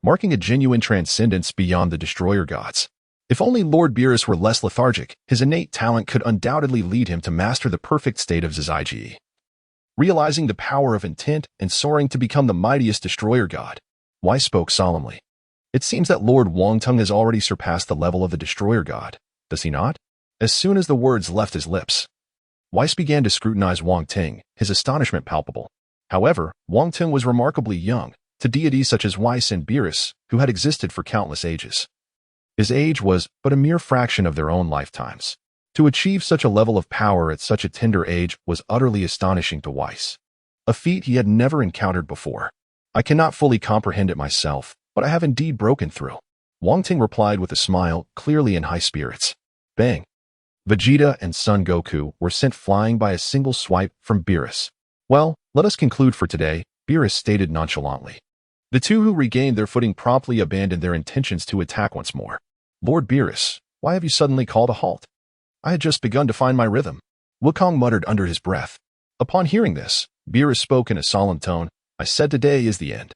Speaker 1: marking a genuine transcendence beyond the Destroyer Gods. If only Lord Beerus were less lethargic, his innate talent could undoubtedly lead him to master the perfect state of Zizige, realizing the power of intent and soaring to become the mightiest Destroyer God. Whis spoke solemnly. It seems that Lord Wong Teng has already surpassed the level of the Destroyer God, does he not? As soon as the words left his lips, Whis began to scrutinize Wong Teng, his astonishment palpable. However, Wong Teng was remarkably young, to deities such as Whis and Beerus, who had existed for countless ages. His age was but a mere fraction of their own lifetimes. To achieve such a level of power at such a tender age was utterly astonishing to Whis, a feat he had never encountered before. I cannot fully comprehend it myself, but I have indeed broken through. Wong Teng replied with a smile, clearly in high spirits. Bang! Vegeta and Son Goku were sent flying by a single swipe from Beerus. Well, let us conclude for today, Beerus stated nonchalantly. The two who regained their footing promptly abandoned their intentions to attack once more. Lord Beerus, why have you suddenly called a halt? I had just begun to find my rhythm. Wukong muttered under his breath. Upon hearing this, Beerus spoke in a solemn tone. I said today is the end.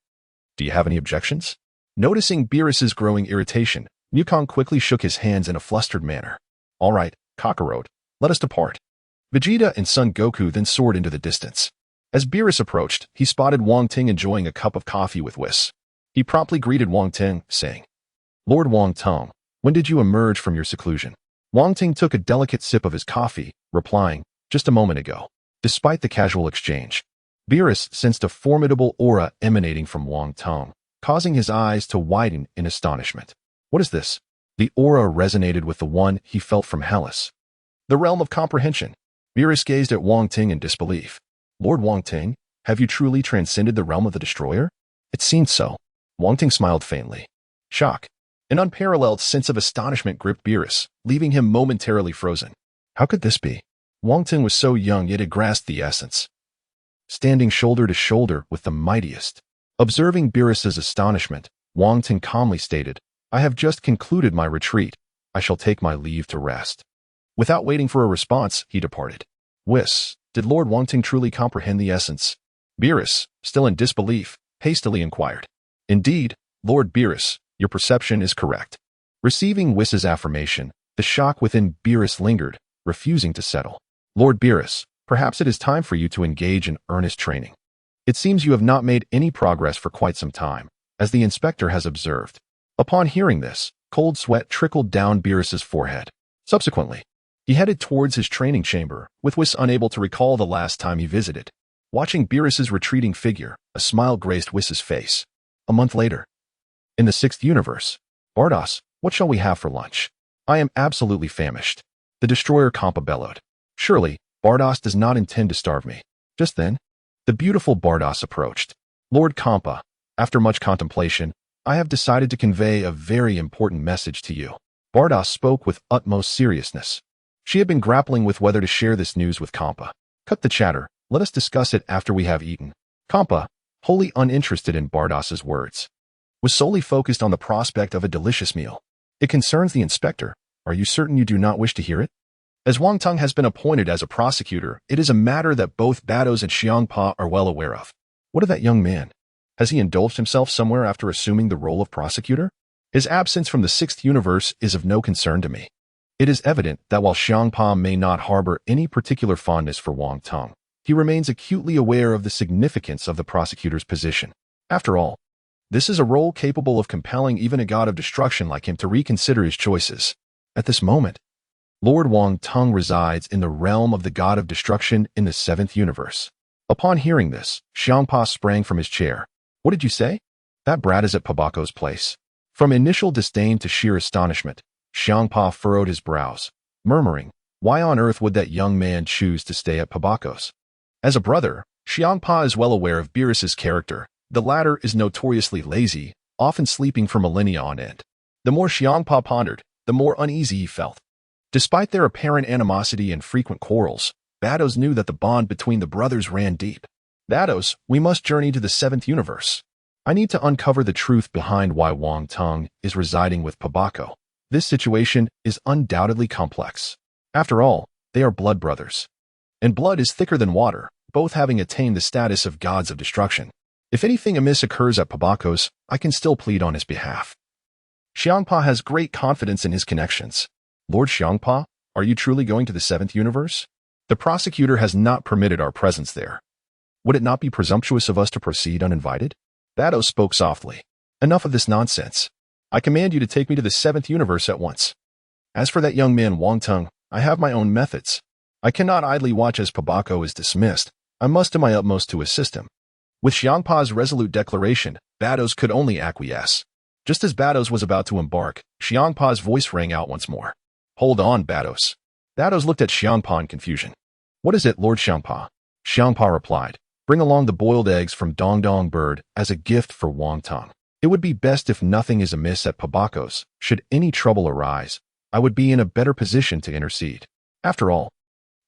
Speaker 1: Do you have any objections? Noticing Beerus's growing irritation, Wukong quickly shook his hands in a flustered manner. All right, Kakarot, let us depart. Vegeta and Son Goku then soared into the distance. As Beerus approached, he spotted Wong Teng enjoying a cup of coffee with Whis. He promptly greeted Wong Teng, saying, Lord Wong Teng, when did you emerge from your seclusion? Wong Teng took a delicate sip of his coffee, replying, just a moment ago. Despite the casual exchange, Beerus sensed a formidable aura emanating from Wong Teng, causing his eyes to widen in astonishment. What is this? The aura resonated with the one he felt from Hellas, the realm of comprehension. Beerus gazed at Wong Teng in disbelief. Lord Wong Teng, Have you truly transcended the realm of the Destroyer? It seemed so. Wang Teng smiled faintly. Shock. An unparalleled sense of astonishment gripped Beerus, leaving him momentarily frozen. How could this be? Wang Teng was so young yet had grasped the essence. Standing shoulder to shoulder with the mightiest. Observing Beerus's astonishment, Wang Teng calmly stated, I have just concluded my retreat. I shall take my leave to rest. Without waiting for a response, he departed. Whis, did Lord Wang Teng truly comprehend the essence? Beerus, still in disbelief, hastily inquired. Indeed, Lord Beerus, your perception is correct. Receiving Whis's affirmation, the shock within Beerus lingered, refusing to settle. Lord Beerus, perhaps it is time for you to engage in earnest training. It seems you have not made any progress for quite some time, as the inspector has observed. Upon hearing this, cold sweat trickled down Beerus's forehead. Subsequently, he headed towards his training chamber, with Whis unable to recall the last time he visited. Watching Beerus's retreating figure, a smile graced Whis's face. A month later. In the 6th universe. Vados, what shall we have for lunch? I am absolutely famished. The destroyer Champa bellowed. Surely, Vados does not intend to starve me. Just then, the beautiful Vados approached. Lord Champa, after much contemplation, I have decided to convey a very important message to you. Vados spoke with utmost seriousness. She had been grappling with whether to share this news with Champa. Cut the chatter, let us discuss it after we have eaten. Champa, wholly uninterested in Vardos's words, was solely focused on the prospect of a delicious meal. It concerns the inspector. Are you certain you do not wish to hear it? As Wong Teng has been appointed as a prosecutor, it is a matter that both Vados and Champa are well aware of. What of that young man? Has he indulged himself somewhere after assuming the role of prosecutor? His absence from the 6th universe is of no concern to me. It is evident that while Champa may not harbor any particular fondness for Wong Teng, he remains acutely aware of the significance of the prosecutor's position. After all, this is a role capable of compelling even a god of destruction like him to reconsider his choices. At this moment, Lord Wong Teng resides in the realm of the god of destruction in the 7th universe. Upon hearing this, Champa sprang from his chair. What did you say? That brat is at Pabaco's place. From initial disdain to sheer astonishment, Champa furrowed his brows, murmuring, why on earth would that young man choose to stay at Pabaco's? As a brother, Champa is well aware of Beerus's character. The latter is notoriously lazy, often sleeping for millennia on end. The more Champa pondered, the more uneasy he felt. Despite their apparent animosity and frequent quarrels, Vados knew that the bond between the brothers ran deep. Vados, we must journey to the 7th universe. I need to uncover the truth behind why Wong Teng is residing with Pabaco. This situation is undoubtedly complex. After all, they are blood brothers. And blood is thicker than water, both having attained the status of gods of destruction. If anything amiss occurs at Pabaco's, I can still plead on his behalf. Champa has great confidence in his connections. Lord Champa, are you truly going to the 7th universe? The prosecutor has not permitted our presence there. Would it not be presumptuous of us to proceed uninvited? Vados spoke softly. Enough of this nonsense. I command you to take me to the 7th universe at once. As for that young man Wong Teng, I have my own methods. I cannot idly watch as Pabaco is dismissed. I must do my utmost to assist him. With Champa's resolute declaration, Vados could only acquiesce. Just as Vados was about to embark, Champa's voice rang out once more. Hold on, Vados. Vados looked at Champa in confusion. What is it, Lord Champa? Champa replied. Bring along the boiled eggs from Dong Dong Bird as a gift for Wong Teng. It would be best if nothing is amiss at Pabaco's. Should any trouble arise, I would be in a better position to intercede. After all,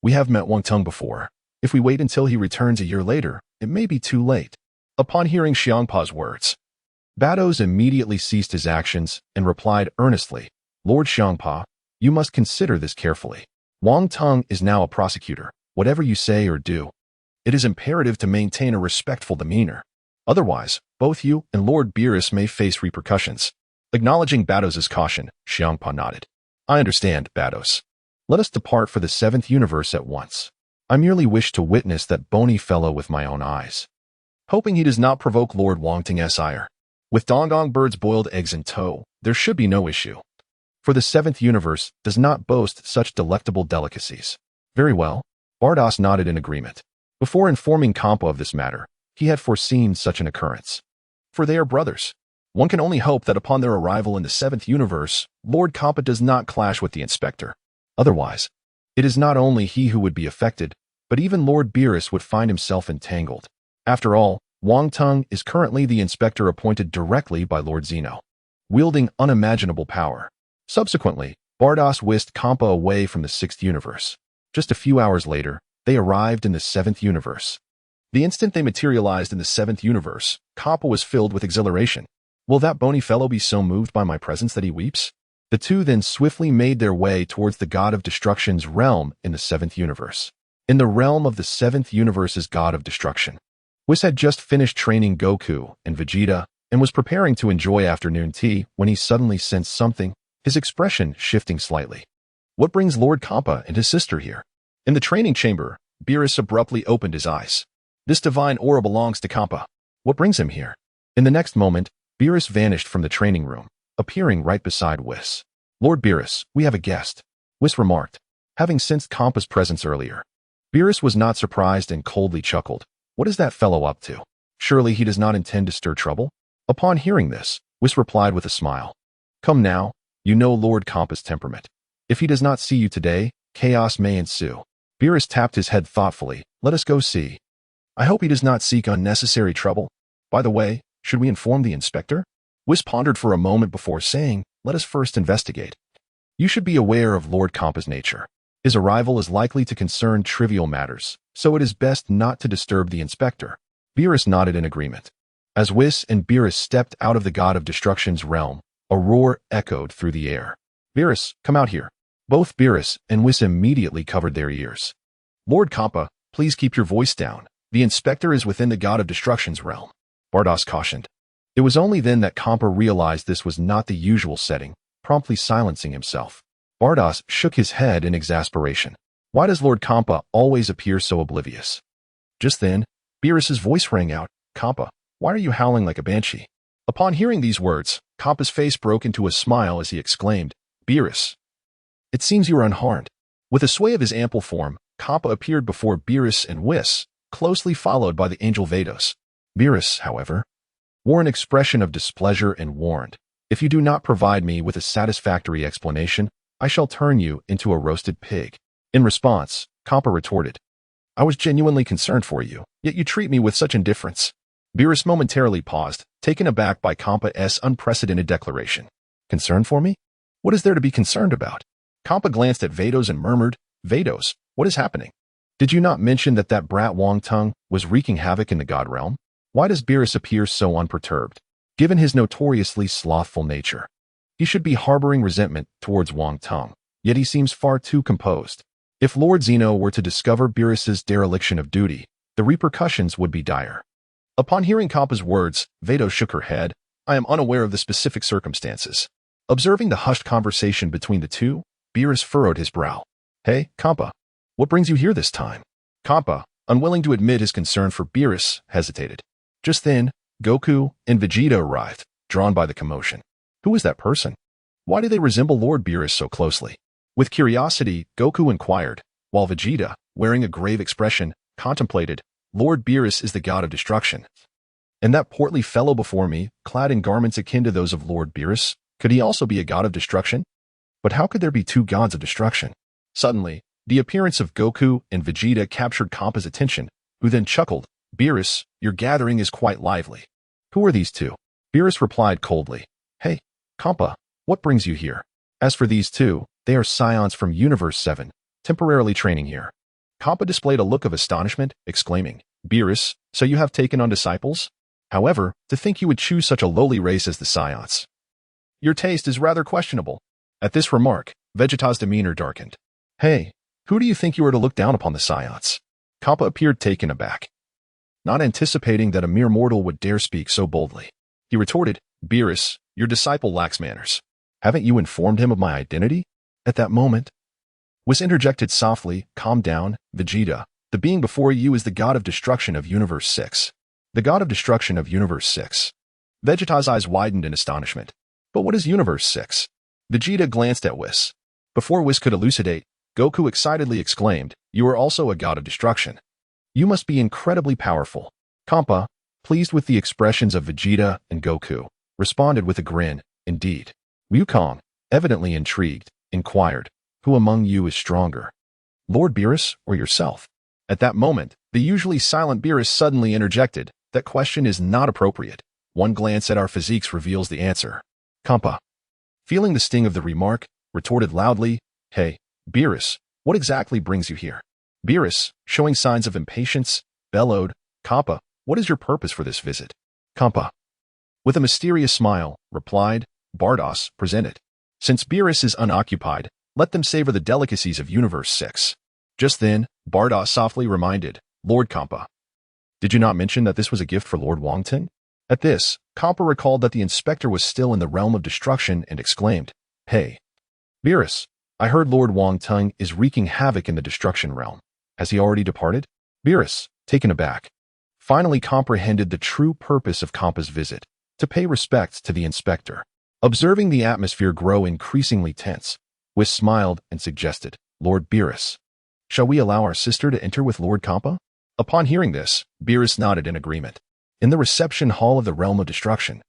Speaker 1: we have met Wong Teng before. If we wait until he returns a year later, it may be too late. Upon hearing Champa's words, Vados immediately ceased his actions and replied earnestly, Lord Champa, you must consider this carefully. Wong Teng is now a prosecutor. Whatever you say or do, it is imperative to maintain a respectful demeanor. Otherwise, both you and Lord Beerus may face repercussions. Acknowledging Vados' caution, Champa nodded. I understand, Vados. Let us depart for the 7th universe at once. I merely wish to witness that bony fellow with my own eyes. Hoping he does not provoke Lord Wong Teng's ire. With Dong Dong Bird's boiled eggs in tow, there should be no issue. For the 7th universe does not boast such delectable delicacies. Very well. Vados nodded in agreement. Before informing Champa of this matter, he had foreseen such an occurrence. For they are brothers. One can only hope that upon their arrival in the 7th universe, Lord Champa does not clash with the inspector. Otherwise, it is not only he who would be affected, but even Lord Beerus would find himself entangled. After all, Wang Teng is currently the inspector appointed directly by Lord Zeno, wielding unimaginable power. Subsequently, Vados whisked Champa away from the 6th universe. Just a few hours later, they arrived in the 7th universe. The instant they materialized in the 7th universe, Champa was filled with exhilaration. Will that bony fellow be so moved by my presence that he weeps? The two then swiftly made their way towards the God of Destruction's realm in the 7th universe. In the realm of the 7th universe's God of Destruction, Whis had just finished training Goku and Vegeta and was preparing to enjoy afternoon tea when he suddenly sensed something, his expression shifting slightly. What brings Lord Champa and his sister here? In the training chamber, Beerus abruptly opened his eyes. This divine aura belongs to Champa. What brings him here? In the next moment, Beerus vanished from the training room, appearing right beside Whis. Lord Beerus, we have a guest, Whis remarked, having sensed Champa's presence earlier. Beerus was not surprised and coldly chuckled. What is that fellow up to? Surely he does not intend to stir trouble? Upon hearing this, Whis replied with a smile. Come now, you know Lord Champa's temperament. If he does not see you today, chaos may ensue. Beerus tapped his head thoughtfully. Let us go see. I hope he does not seek unnecessary trouble. By the way, should we inform the inspector? Whis pondered for a moment before saying, let us first investigate. You should be aware of Lord Champa's nature. His arrival is likely to concern trivial matters, so it is best not to disturb the inspector. Beerus nodded in agreement. As Whis and Beerus stepped out of the God of Destruction's realm, a roar echoed through the air. Beerus, come out here. Both Beerus and Whis immediately covered their ears. Lord Champa, please keep your voice down. The inspector is within the God of Destruction's realm, Vados cautioned. It was only then that Champa realized this was not the usual setting, promptly silencing himself. Vados shook his head in exasperation. Why does Lord Champa always appear so oblivious? Just then, Beerus's voice rang out. Champa, why are you howling like a banshee? Upon hearing these words, Champa's face broke into a smile as he exclaimed, Beerus, it seems you are unharmed. With a sway of his ample form, Champa appeared before Beerus and Whis, closely followed by the angel Vados. Beerus, however, wore an expression of displeasure and warned, if you do not provide me with a satisfactory explanation, I shall turn you into a roasted pig. In response, Champa retorted, I was genuinely concerned for you, yet you treat me with such indifference. Beerus momentarily paused, taken aback by Champa's unprecedented declaration. Concerned for me? What is there to be concerned about? Champa glanced at Vados and murmured, Vados, what is happening? Did you not mention that brat Wong Teng was wreaking havoc in the God realm? Why does Beerus appear so unperturbed? Given his notoriously slothful nature, he should be harboring resentment towards Wong Teng, yet he seems far too composed. If Lord Zeno were to discover Beerus's dereliction of duty, the repercussions would be dire. Upon hearing Champa's words, Vados shook her head. I am unaware of the specific circumstances. Observing the hushed conversation between the two, Beerus furrowed his brow. Hey, Champa, what brings you here this time? Champa, unwilling to admit his concern for Beerus, hesitated. Just then, Goku and Vegeta arrived, drawn by the commotion. Who is that person? Why do they resemble Lord Beerus so closely? With curiosity, Goku inquired, while Vegeta, wearing a grave expression, contemplated, Lord Beerus is the God of Destruction. And that portly fellow before me, clad in garments akin to those of Lord Beerus, could he also be a God of Destruction? But how could there be two gods of destruction? Suddenly, the appearance of Goku and Vegeta captured Champa's attention, who then chuckled, Beerus, your gathering is quite lively. Who are these two? Beerus replied coldly, Hey, Champa, what brings you here? As for these two, they are scions from Universe 7, temporarily training here. Champa displayed a look of astonishment, exclaiming, Beerus, so you have taken on disciples? However, to think you would choose such a lowly race as the scions. Your taste is rather questionable. At this remark, Vegeta's demeanor darkened. Hey, who do you think you are to look down upon the scions? Champa appeared taken aback, not anticipating that a mere mortal would dare speak so boldly. He retorted, Beerus, your disciple lacks manners. Haven't you informed him of my identity? At that moment, Whis interjected softly, calm down, Vegeta, the being before you is the God of Destruction of Universe 6. The God of Destruction of Universe 6. Vegeta's eyes widened in astonishment. But what is Universe 6? Vegeta glanced at Whis. Before Whis could elucidate, Goku excitedly exclaimed, You are also a God of Destruction. You must be incredibly powerful. Champa, pleased with the expressions of Vegeta and Goku, responded with a grin, Indeed. Wukong, evidently intrigued, inquired, Who among you is stronger? Lord Beerus or yourself? At that moment, The usually silent Beerus suddenly interjected, "That question is not appropriate. One glance at our physiques reveals the answer." Champa, feeling the sting of the remark, retorted loudly, "Hey, Beerus, what exactly brings you here?" Beerus, showing signs of impatience, bellowed, "Champa, what is your purpose for this visit?" Champa, with a mysterious smile, replied, "Vados, present it. Since Beerus is unoccupied, let them savor the delicacies of Universe 6. Just then, Vados softly reminded, "Lord Champa, did you not mention that this was a gift for Lord Wong Teng?" At this, Champa recalled that the inspector was still in the realm of destruction and exclaimed, "Hey, Beerus, I heard Lord Wong Teng is wreaking havoc in the destruction realm. Has he already departed?" Beerus, taken aback, finally comprehended the true purpose of Champa's visit, to pay respects to the inspector. Observing the atmosphere grow increasingly tense, Whis smiled and suggested, "Lord Beerus, shall we allow our sister to enter with Lord Champa?" Upon hearing this, Beerus nodded in agreement. In the reception hall of the Realm of Destruction,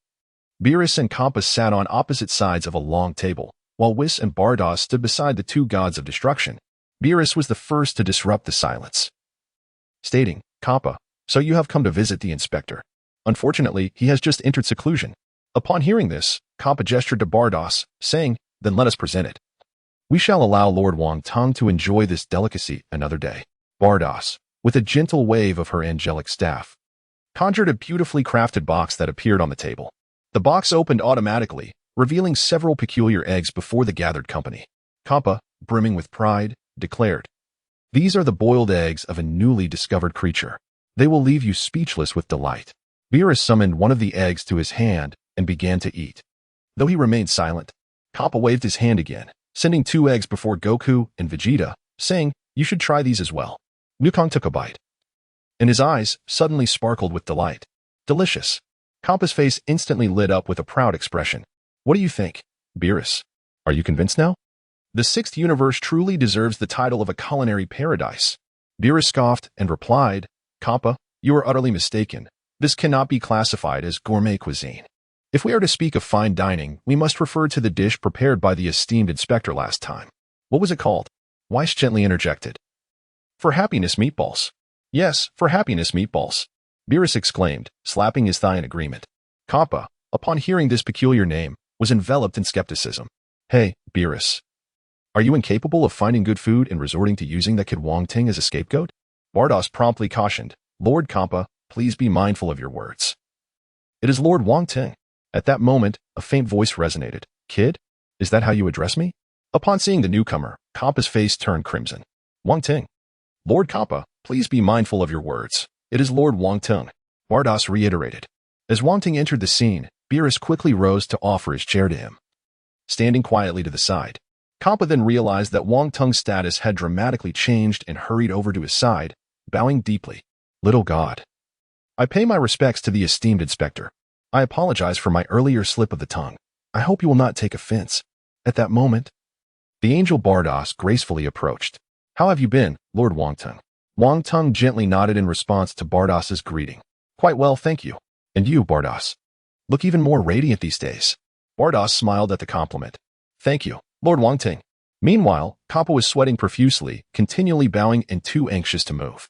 Speaker 1: Beerus and Champa sat on opposite sides of a long table, while Whis and Vados stood beside the two gods of destruction. Beerus was the first to disrupt the silence, stating, "Champa, so you have come to visit the inspector. Unfortunately, he has just entered seclusion." Upon hearing this, Champa gestured to Vados, saying, "Then let us present it. We shall allow Lord Wong Teng to enjoy this delicacy another day." Vados, with a gentle wave of her angelic staff, conjured a beautifully crafted box that appeared on the table. The box opened automatically, revealing several peculiar eggs before the gathered company. Champa, brimming with pride, declared, "These are the boiled eggs of a newly discovered creature. They will leave you speechless with delight." Beerus summoned one of the eggs to his hand and began to eat. Though he remained silent, Champa waved his hand again, sending 2 eggs before Goku and Vegeta, saying, "You should try these as well." Wukong took a bite, and his eyes suddenly sparkled with delight. "Delicious." Champa's face instantly lit up with a proud expression. "What do you think, Beerus? Are you convinced now? The 6th universe truly deserves the title of a culinary paradise." Beerus scoffed and replied, "Champa, you are utterly mistaken. This cannot be classified as gourmet cuisine. If we are to speak of fine dining, we must refer to the dish prepared by the esteemed inspector last time. What was it called?" Whis gently interjected. "For happiness meatballs." "Yes, for happiness meatballs," Beerus exclaimed, slapping his thigh in agreement. Champa, upon hearing this peculiar name, was enveloped in skepticism. "Hey, Beerus, are you incapable of finding good food and resorting to using that kid Wong Teng as a scapegoat?" Vados promptly cautioned, "Lord Champa, please be mindful of your words. It is Lord Wong Teng." At that moment, a faint voice resonated. "Kid, is that how you address me?" Upon seeing the newcomer, Champa's face turned crimson. "Wong Teng. Lord Champa, please be mindful of your words. It is Lord Wong Teng," Vados reiterated. As Wong Teng entered the scene, Beerus quickly rose to offer his chair to him, standing quietly to the side. Champa then realized that Wong Teng's status had dramatically changed and hurried over to his side, bowing deeply. "Little god, I pay my respects to the esteemed inspector. I apologize for my earlier slip of the tongue. I hope you will not take offense." At that moment, the angel Vados gracefully approached. "How have you been, Lord Wong Teng?" Wong Teng gently nodded in response to Vardos's greeting. "Quite well, thank you. And you, Vados, look even more radiant these days." Vados smiled at the compliment. "Thank you, Lord Wong Teng." Meanwhile, Champa was sweating profusely, continually bowing and too anxious to move.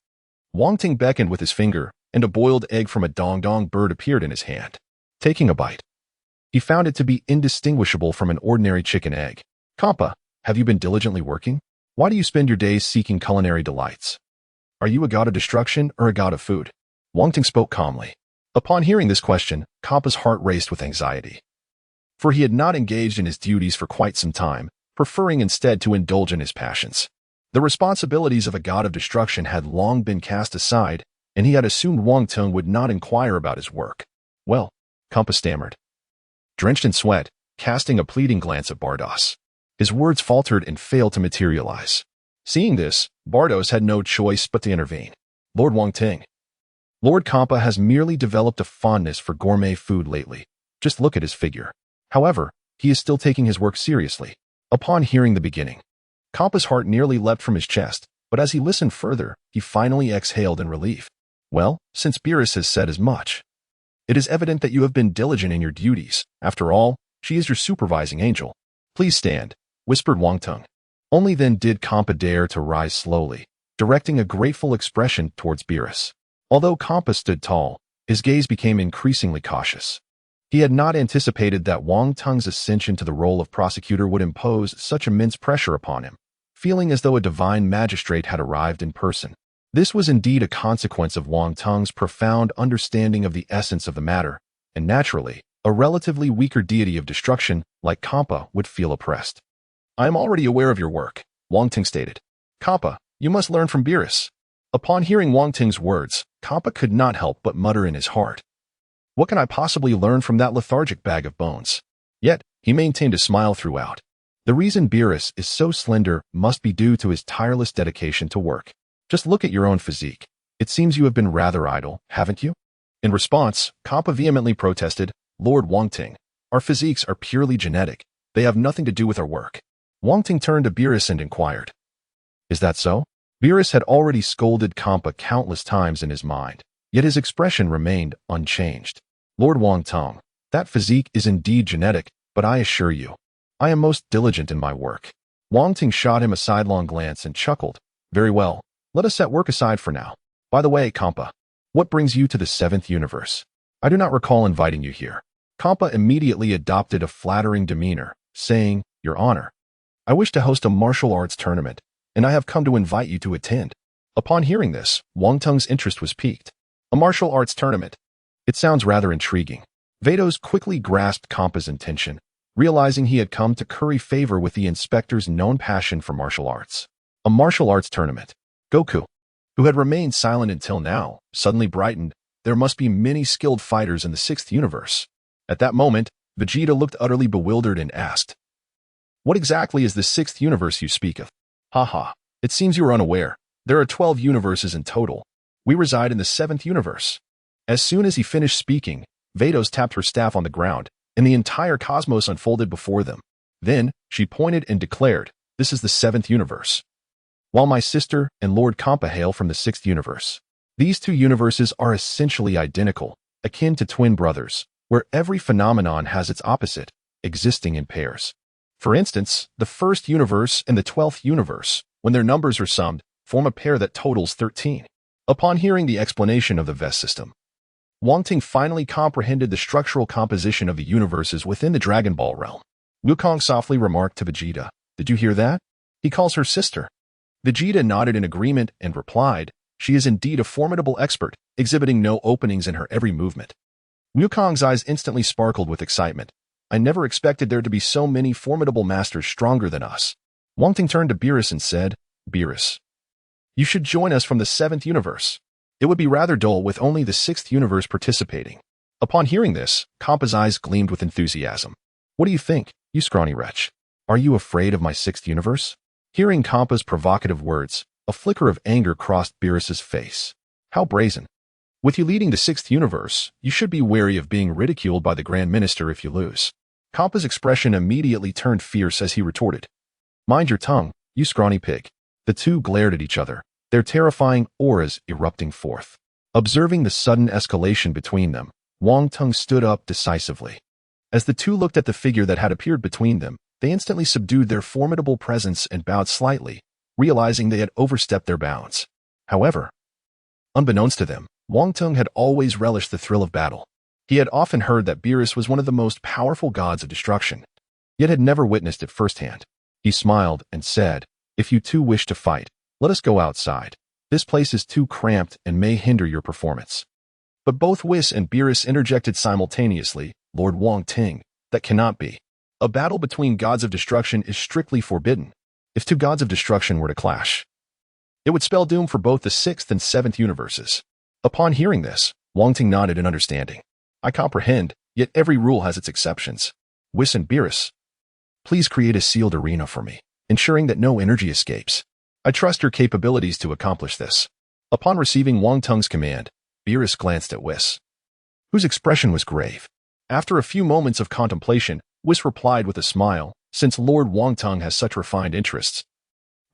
Speaker 1: Wong Teng beckoned with his finger, and a boiled egg from a dong-dong bird appeared in his hand. Taking a bite, he found it to be indistinguishable from an ordinary chicken egg. "Champa, have you been diligently working? Why do you spend your days seeking culinary delights? Are you a god of destruction or a god of food?" Wong Teng spoke calmly. Upon hearing this question, Champa's heart raced with anxiety, for he had not engaged in his duties for quite some time, preferring instead to indulge in his passions. The responsibilities of a god of destruction had long been cast aside, and he had assumed Wong Teng would not inquire about his work. "Well," Champa stammered, drenched in sweat, casting a pleading glance at Vados. His words faltered and failed to materialize. Seeing this, Vados had no choice but to intervene. "Lord Wong Teng, Lord Champa has merely developed a fondness for gourmet food lately. Just look at his figure. However, he is still taking his work seriously." Upon hearing the beginning, Champa's heart nearly leapt from his chest, but as he listened further, he finally exhaled in relief. "Well, since Beerus has said as much, it is evident that you have been diligent in your duties. After all, she is your supervising angel. Please stand," whispered Wong Teng. Only then did Champa dare to rise slowly, directing a grateful expression towards Beerus. Although Champa stood tall, his gaze became increasingly cautious. He had not anticipated that Wong Teng's ascension to the role of prosecutor would impose such immense pressure upon him, feeling as though a divine magistrate had arrived in person. This was indeed a consequence of Wong Teng's profound understanding of the essence of the matter, and naturally, a relatively weaker deity of destruction like Champa would feel oppressed. "I am already aware of your work," Wong Teng stated. "Champa, you must learn from Beerus." Upon hearing Wong Teng's words, Champa could not help but mutter in his heart, "What can I possibly learn from that lethargic bag of bones?" Yet, he maintained a smile throughout. The reason Beerus is so slender must be due to his tireless dedication to work. "Just look at your own physique. It seems you have been rather idle, haven't you?" In response, Champa vehemently protested, "Lord Wong Teng, our physiques are purely genetic. They have nothing to do with our work." Wong Teng turned to Beerus and inquired, "Is that so?" Beerus had already scolded Champa countless times in his mind, yet his expression remained unchanged. "Lord Wong Teng, that physique is indeed genetic, but I assure you, I am most diligent in my work." Wong Teng shot him a sidelong glance and chuckled, "Very well, let us set work aside for now. By the way, Champa, what brings you to the 7th universe? I do not recall inviting you here." Champa immediately adopted a flattering demeanor, saying, "Your Honor, I wish to host a martial arts tournament, and I have come to invite you to attend." Upon hearing this, Wong Teng's interest was piqued. "A martial arts tournament? It sounds rather intriguing." Vados quickly grasped Champa's intention, realizing he had come to curry favor with the inspector's known passion for martial arts. A martial arts tournament. Goku, who had remained silent until now, suddenly brightened. There must be many skilled fighters in the 6th universe. At that moment, Vegeta looked utterly bewildered and asked, "What exactly is the 6th universe you speak of?" "Haha, it seems you are unaware. There are 12 universes in total. We reside in the 7th universe." As soon as he finished speaking, Vados tapped her staff on the ground, and the entire cosmos unfolded before them. Then, she pointed and declared, "This is the 7th universe. While my sister and Lord Champa hail from the 6th universe. These two universes are essentially identical, akin to twin brothers, where every phenomenon has its opposite, existing in pairs. For instance, the 1st universe and the 12th universe, when their numbers are summed, form a pair that totals 13. Upon hearing the explanation of the VES system, Wong Teng finally comprehended the structural composition of the universes within the Dragon Ball realm. Wukong softly remarked to Vegeta, "Did you hear that? He calls her sister." Vegeta nodded in agreement and replied, "She is indeed a formidable expert, exhibiting no openings in her every movement." Wukong's eyes instantly sparkled with excitement. "I never expected there to be so many formidable masters stronger than us." Wong Teng turned to Beerus and said, "Beerus, you should join us from the 7th universe. It would be rather dull with only the 6th universe participating." Upon hearing this, Champa's eyes gleamed with enthusiasm. "What do you think, you scrawny wretch? Are you afraid of my 6th universe?" Hearing Champa's provocative words, a flicker of anger crossed Beerus's face. "How brazen. With you leading the 6th universe, you should be wary of being ridiculed by the Grand Minister if you lose." Champa's expression immediately turned fierce as he retorted, "Mind your tongue, you scrawny pig." The two glared at each other, their terrifying auras erupting forth. Observing the sudden escalation between them, Wong Teng stood up decisively. As the two looked at the figure that had appeared between them, they instantly subdued their formidable presence and bowed slightly, realizing they had overstepped their bounds. However, unbeknownst to them, Wong Teng had always relished the thrill of battle. He had often heard that Beerus was one of the most powerful gods of destruction, yet had never witnessed it firsthand. He smiled and said, "If you two wish to fight, let us go outside. This place is too cramped and may hinder your performance." But both Whis and Beerus interjected simultaneously, "Lord Wong Teng, that cannot be. A battle between gods of destruction is strictly forbidden. If two gods of destruction were to clash, it would spell doom for both the 6th and 7th universes." Upon hearing this, Wong Teng nodded in understanding. "I comprehend, yet every rule has its exceptions. Whis and Beerus, please create a sealed arena for me, ensuring that no energy escapes. I trust your capabilities to accomplish this." Upon receiving Wong Teng's command, Beerus glanced at Whis, whose expression was grave. After a few moments of contemplation, Whis replied with a smile, "Since Lord Wong Teng has such refined interests,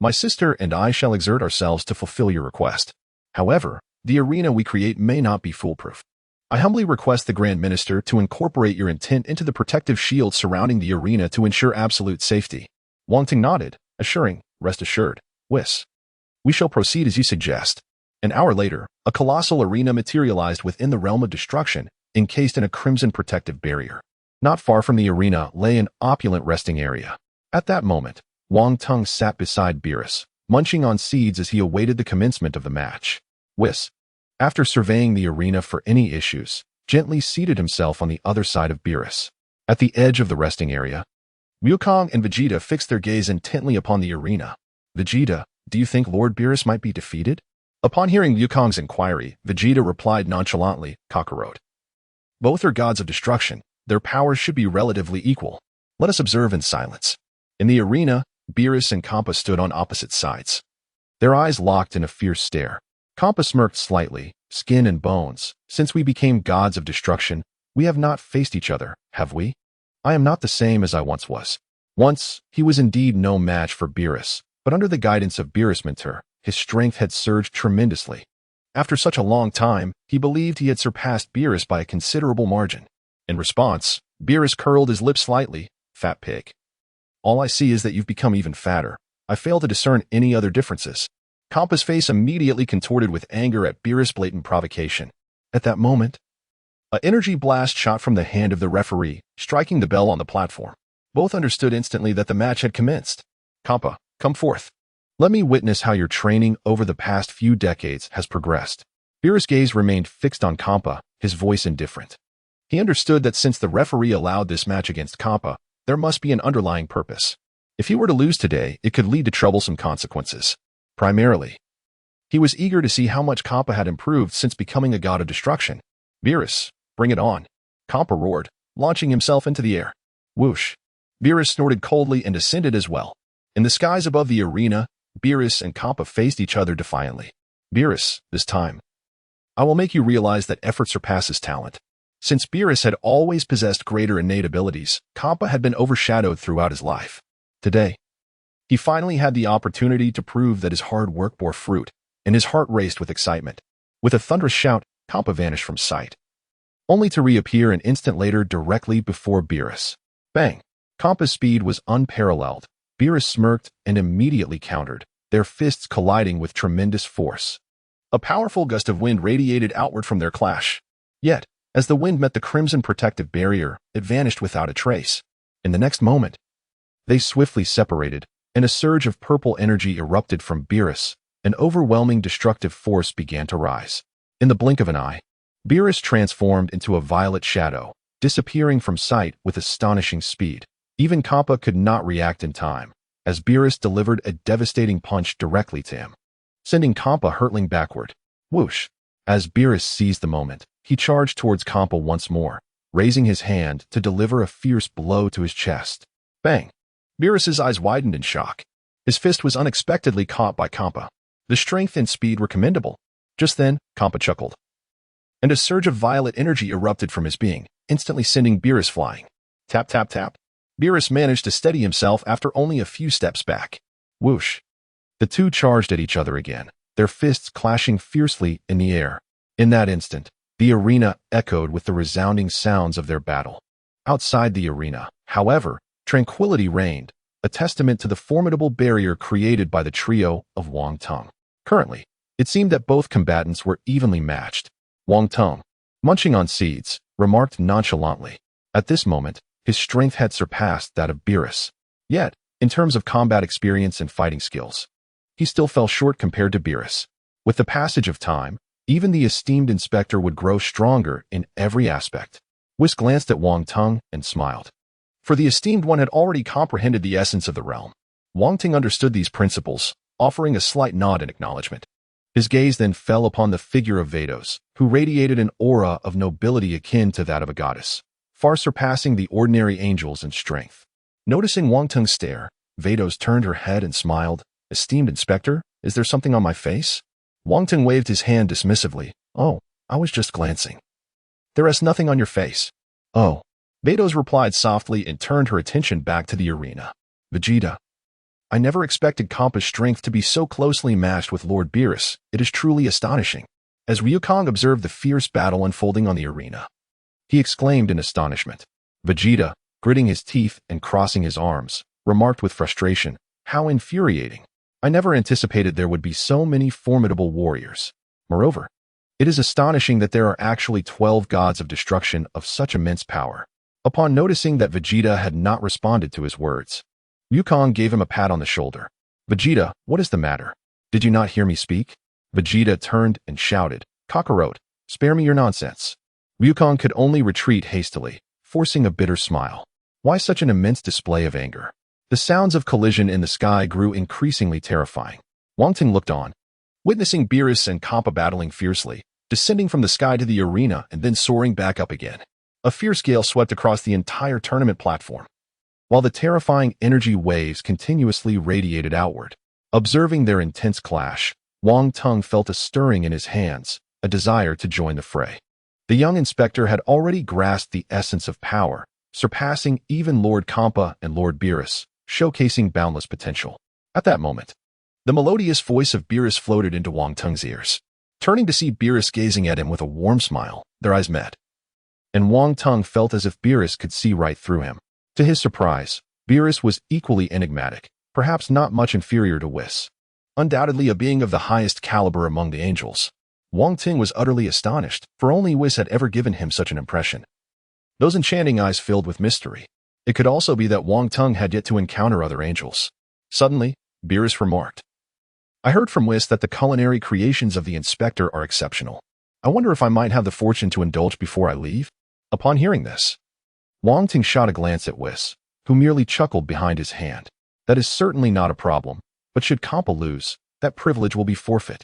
Speaker 1: my sister and I shall exert ourselves to fulfill your request. However, the arena we create may not be foolproof. I humbly request the Grand Minister to incorporate your intent into the protective shield surrounding the arena to ensure absolute safety." Wong Teng nodded, assuring, "Rest assured, Whis. We shall proceed as you suggest. An hour later, a colossal arena materialized within the realm of destruction, encased in a crimson protective barrier. Not far from the arena lay an opulent resting area. At that moment, Wong Teng sat beside Beerus, munching on seeds as he awaited the commencement of the match. Whis, after surveying the arena for any issues, gently seated himself on the other side of Beerus. At the edge of the resting area, Wukong and Vegeta fixed their gaze intently upon the arena. Vegeta, do you think Lord Beerus might be defeated? Upon hearing Wukong's inquiry, Vegeta replied nonchalantly, Kakarot. Both are gods of destruction. Their powers should be relatively equal. Let us observe in silence. In the arena, Beerus and Champa stood on opposite sides. Their eyes locked in a fierce stare. Champa smirked slightly, skin and bones. Since we became gods of destruction, we have not faced each other, have we? I am not the same as I once was. Once, he was indeed no match for Beerus, but under the guidance of Beerus Mentor, his strength had surged tremendously. After such a long time, he believed he had surpassed Beerus by a considerable margin. In response, Beerus curled his lips slightly, fat pig. All I see is that you've become even fatter. I fail to discern any other differences. Champa's face immediately contorted with anger at Beerus' blatant provocation. At that moment, an energy blast shot from the hand of the referee, striking the bell on the platform. Both understood instantly that the match had commenced. Champa, come forth. Let me witness how your training over the past few decades has progressed. Beerus' gaze remained fixed on Champa, his voice indifferent. He understood that since the referee allowed this match against Champa, there must be an underlying purpose. If he were to lose today, it could lead to troublesome consequences. Primarily, he was eager to see how much Champa had improved since becoming a god of destruction. Beerus, bring it on. Champa roared, launching himself into the air. Whoosh. Beerus snorted coldly and descended as well. In the skies above the arena, Beerus and Champa faced each other defiantly. Beerus, this time, I will make you realize that effort surpasses talent. Since Beerus had always possessed greater innate abilities, Champa had been overshadowed throughout his life. Today, he finally had the opportunity to prove that his hard work bore fruit, and his heart raced with excitement. With a thunderous shout, Champa vanished from sight, only to reappear an instant later directly before Beerus. Bang! Champa's speed was unparalleled. Beerus smirked and immediately countered, their fists colliding with tremendous force. A powerful gust of wind radiated outward from their clash. Yet, as the wind met the crimson protective barrier, it vanished without a trace. In the next moment, they swiftly separated, and a surge of purple energy erupted from Beerus. An overwhelming destructive force began to rise. In the blink of an eye, Beerus transformed into a violet shadow, disappearing from sight with astonishing speed. Even Champa could not react in time, as Beerus delivered a devastating punch directly to him, sending Champa hurtling backward. Whoosh! As Beerus seized the moment, he charged towards Champa once more, raising his hand to deliver a fierce blow to his chest. Bang! Beerus's eyes widened in shock. His fist was unexpectedly caught by Champa. The strength and speed were commendable. Just then, Champa chuckled, and a surge of violet energy erupted from his being, instantly sending Beerus flying. Tap, tap, tap. Beerus managed to steady himself after only a few steps back. Whoosh! The two charged at each other again, their fists clashing fiercely in the air. In that instant, the arena echoed with the resounding sounds of their battle. Outside the arena, however, tranquility reigned, a testament to the formidable barrier created by the trio of Wong Teng. Currently, it seemed that both combatants were evenly matched. Wong Teng, munching on seeds, remarked nonchalantly. At this moment, his strength had surpassed that of Beerus. Yet, in terms of combat experience and fighting skills, he still fell short compared to Beerus. With the passage of time, even the esteemed inspector would grow stronger in every aspect. Whis glanced at Wong Teng and smiled. For the esteemed one had already comprehended the essence of the realm. Wong Teng understood these principles, offering a slight nod in acknowledgement. His gaze then fell upon the figure of Vados, who radiated an aura of nobility akin to that of a goddess, far surpassing the ordinary angels in strength. Noticing Wong Teng's stare, Vados turned her head and smiled. Esteemed inspector, is there something on my face? Wong Teng waved his hand dismissively. Oh, I was just glancing. There is nothing on your face. Oh. Vados replied softly and turned her attention back to the arena. Vegeta, I never expected Champa's strength to be so closely matched with Lord Beerus. It is truly astonishing. As Wukong observed the fierce battle unfolding on the arena, he exclaimed in astonishment. Vegeta, gritting his teeth and crossing his arms, remarked with frustration, how infuriating. I never anticipated there would be so many formidable warriors. Moreover, it is astonishing that there are actually 12 gods of destruction of such immense power. Upon noticing that Vegeta had not responded to his words, Wukong gave him a pat on the shoulder. Vegeta, what is the matter? Did you not hear me speak? Vegeta turned and shouted, Kakarot, spare me your nonsense. Wukong could only retreat hastily, forcing a bitter smile. Why such an immense display of anger? The sounds of collision in the sky grew increasingly terrifying. Wong Teng looked on, witnessing Beerus and Champa battling fiercely, descending from the sky to the arena and then soaring back up again. A fierce gale swept across the entire tournament platform, while the terrifying energy waves continuously radiated outward. Observing their intense clash, Wang Teng felt a stirring in his hands, a desire to join the fray. The young inspector had already grasped the essence of power, surpassing even Lord Champa and Lord Beerus, showcasing boundless potential. At that moment, the melodious voice of Beerus floated into Wang Teng's ears. Turning to see Beerus gazing at him with a warm smile, their eyes met, and Wang Teng felt as if Beerus could see right through him. To his surprise, Beerus was equally enigmatic, perhaps not much inferior to Whis. Undoubtedly a being of the highest caliber among the angels. Wang Teng was utterly astonished, for only Whis had ever given him such an impression. Those enchanting eyes filled with mystery. It could also be that Wang Teng had yet to encounter other angels. Suddenly, Beerus remarked, I heard from Whis that the culinary creations of the inspector are exceptional. I wonder if I might have the fortune to indulge before I leave? Upon hearing this, Wang Teng shot a glance at Whis, who merely chuckled behind his hand. That is certainly not a problem, but should Champa lose, that privilege will be forfeit.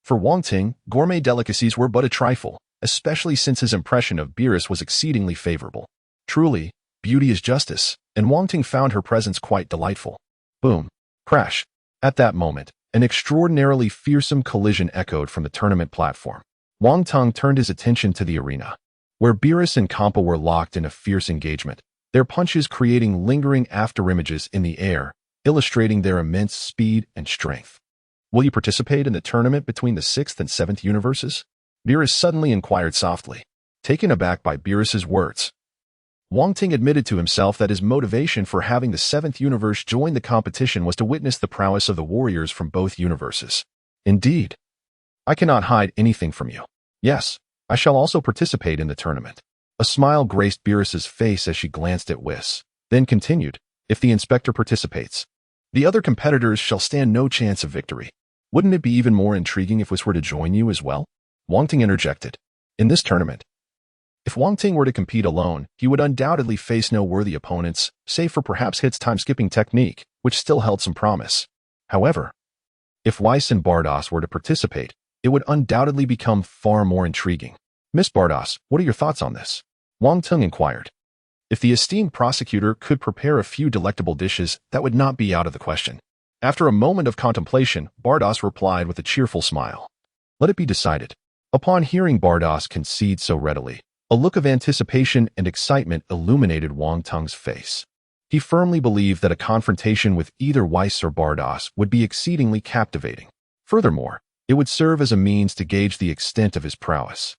Speaker 1: For Wang Teng, gourmet delicacies were but a trifle, especially since his impression of Beerus was exceedingly favorable. Truly, beauty is justice, and Wang Teng found her presence quite delightful. Boom. Crash. At that moment, an extraordinarily fearsome collision echoed from the tournament platform. Wang Teng turned his attention to the arena, where Beerus and Champa were locked in a fierce engagement, their punches creating lingering afterimages in the air, illustrating their immense speed and strength. Will you participate in the tournament between the 6th and 7th universes? Beerus suddenly inquired softly, taken aback by Beerus's words. Wang Teng admitted to himself that his motivation for having the 7th universe join the competition was to witness the prowess of the warriors from both universes. Indeed, I cannot hide anything from you. Yes, I shall also participate in the tournament. A smile graced Beerus's face as she glanced at Whis, then continued, if the inspector participates, the other competitors shall stand no chance of victory. Wouldn't it be even more intriguing if Whis were to join you as well? Wang Teng interjected. In this tournament, if Wang Teng were to compete alone, he would undoubtedly face no worthy opponents, save for perhaps Hit's time-skipping technique, which still held some promise. However, if Whis and Vados were to participate, it would undoubtedly become far more intriguing. Miss Vados, what are your thoughts on this? Wang Teng inquired. If the esteemed prosecutor could prepare a few delectable dishes, that would not be out of the question. After a moment of contemplation, Vados replied with a cheerful smile. Let it be decided. Upon hearing Vados concede so readily, a look of anticipation and excitement illuminated Wang Teng's face. He firmly believed that a confrontation with either Whis or Vados would be exceedingly captivating. Furthermore, it would serve as a means to gauge the extent of his prowess.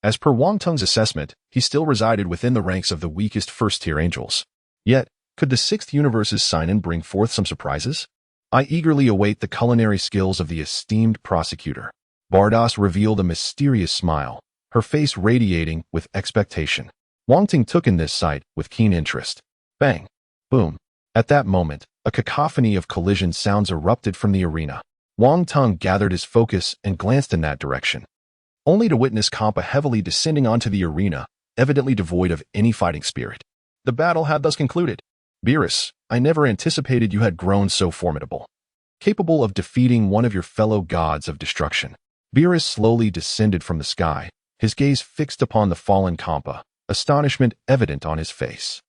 Speaker 1: As per Wang Teng's assessment, he still resided within the ranks of the weakest first-tier angels. Yet, could the 6th universe's sign-in bring forth some surprises? I eagerly await the culinary skills of the esteemed prosecutor. Vados revealed a mysterious smile, her face radiating with expectation. Wang Teng took in this sight with keen interest. Bang! Boom! At that moment, a cacophony of collision sounds erupted from the arena. Wang Teng gathered his focus and glanced in that direction, only to witness Champa heavily descending onto the arena, evidently devoid of any fighting spirit. The battle had thus concluded. Beerus, I never anticipated you had grown so formidable, capable of defeating one of your fellow gods of destruction. Beerus slowly descended from the sky, his gaze fixed upon the fallen Champa, astonishment evident on his face.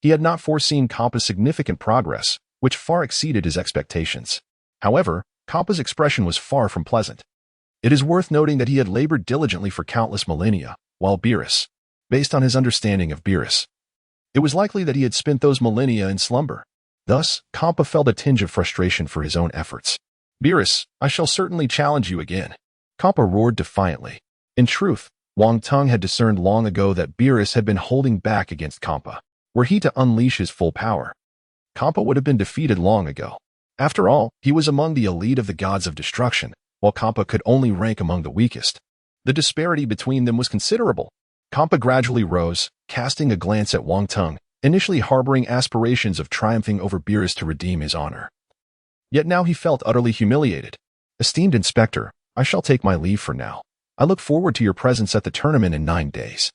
Speaker 1: He had not foreseen Champa's significant progress, which far exceeded his expectations. However, Champa's expression was far from pleasant. It is worth noting that he had labored diligently for countless millennia, while Beerus, based on his understanding of Beerus, it was likely that he had spent those millennia in slumber. Thus, Champa felt a tinge of frustration for his own efforts. Beerus, I shall certainly challenge you again. Champa roared defiantly. In truth, Wang Teng had discerned long ago that Beerus had been holding back against Champa. Were he to unleash his full power, Champa would have been defeated long ago. After all, he was among the elite of the gods of destruction, while Champa could only rank among the weakest. The disparity between them was considerable. Champa gradually rose, casting a glance at Wang Teng, initially harboring aspirations of triumphing over Beerus to redeem his honor. Yet now he felt utterly humiliated. Esteemed Inspector, I shall take my leave for now. I look forward to your presence at the tournament in 9 days.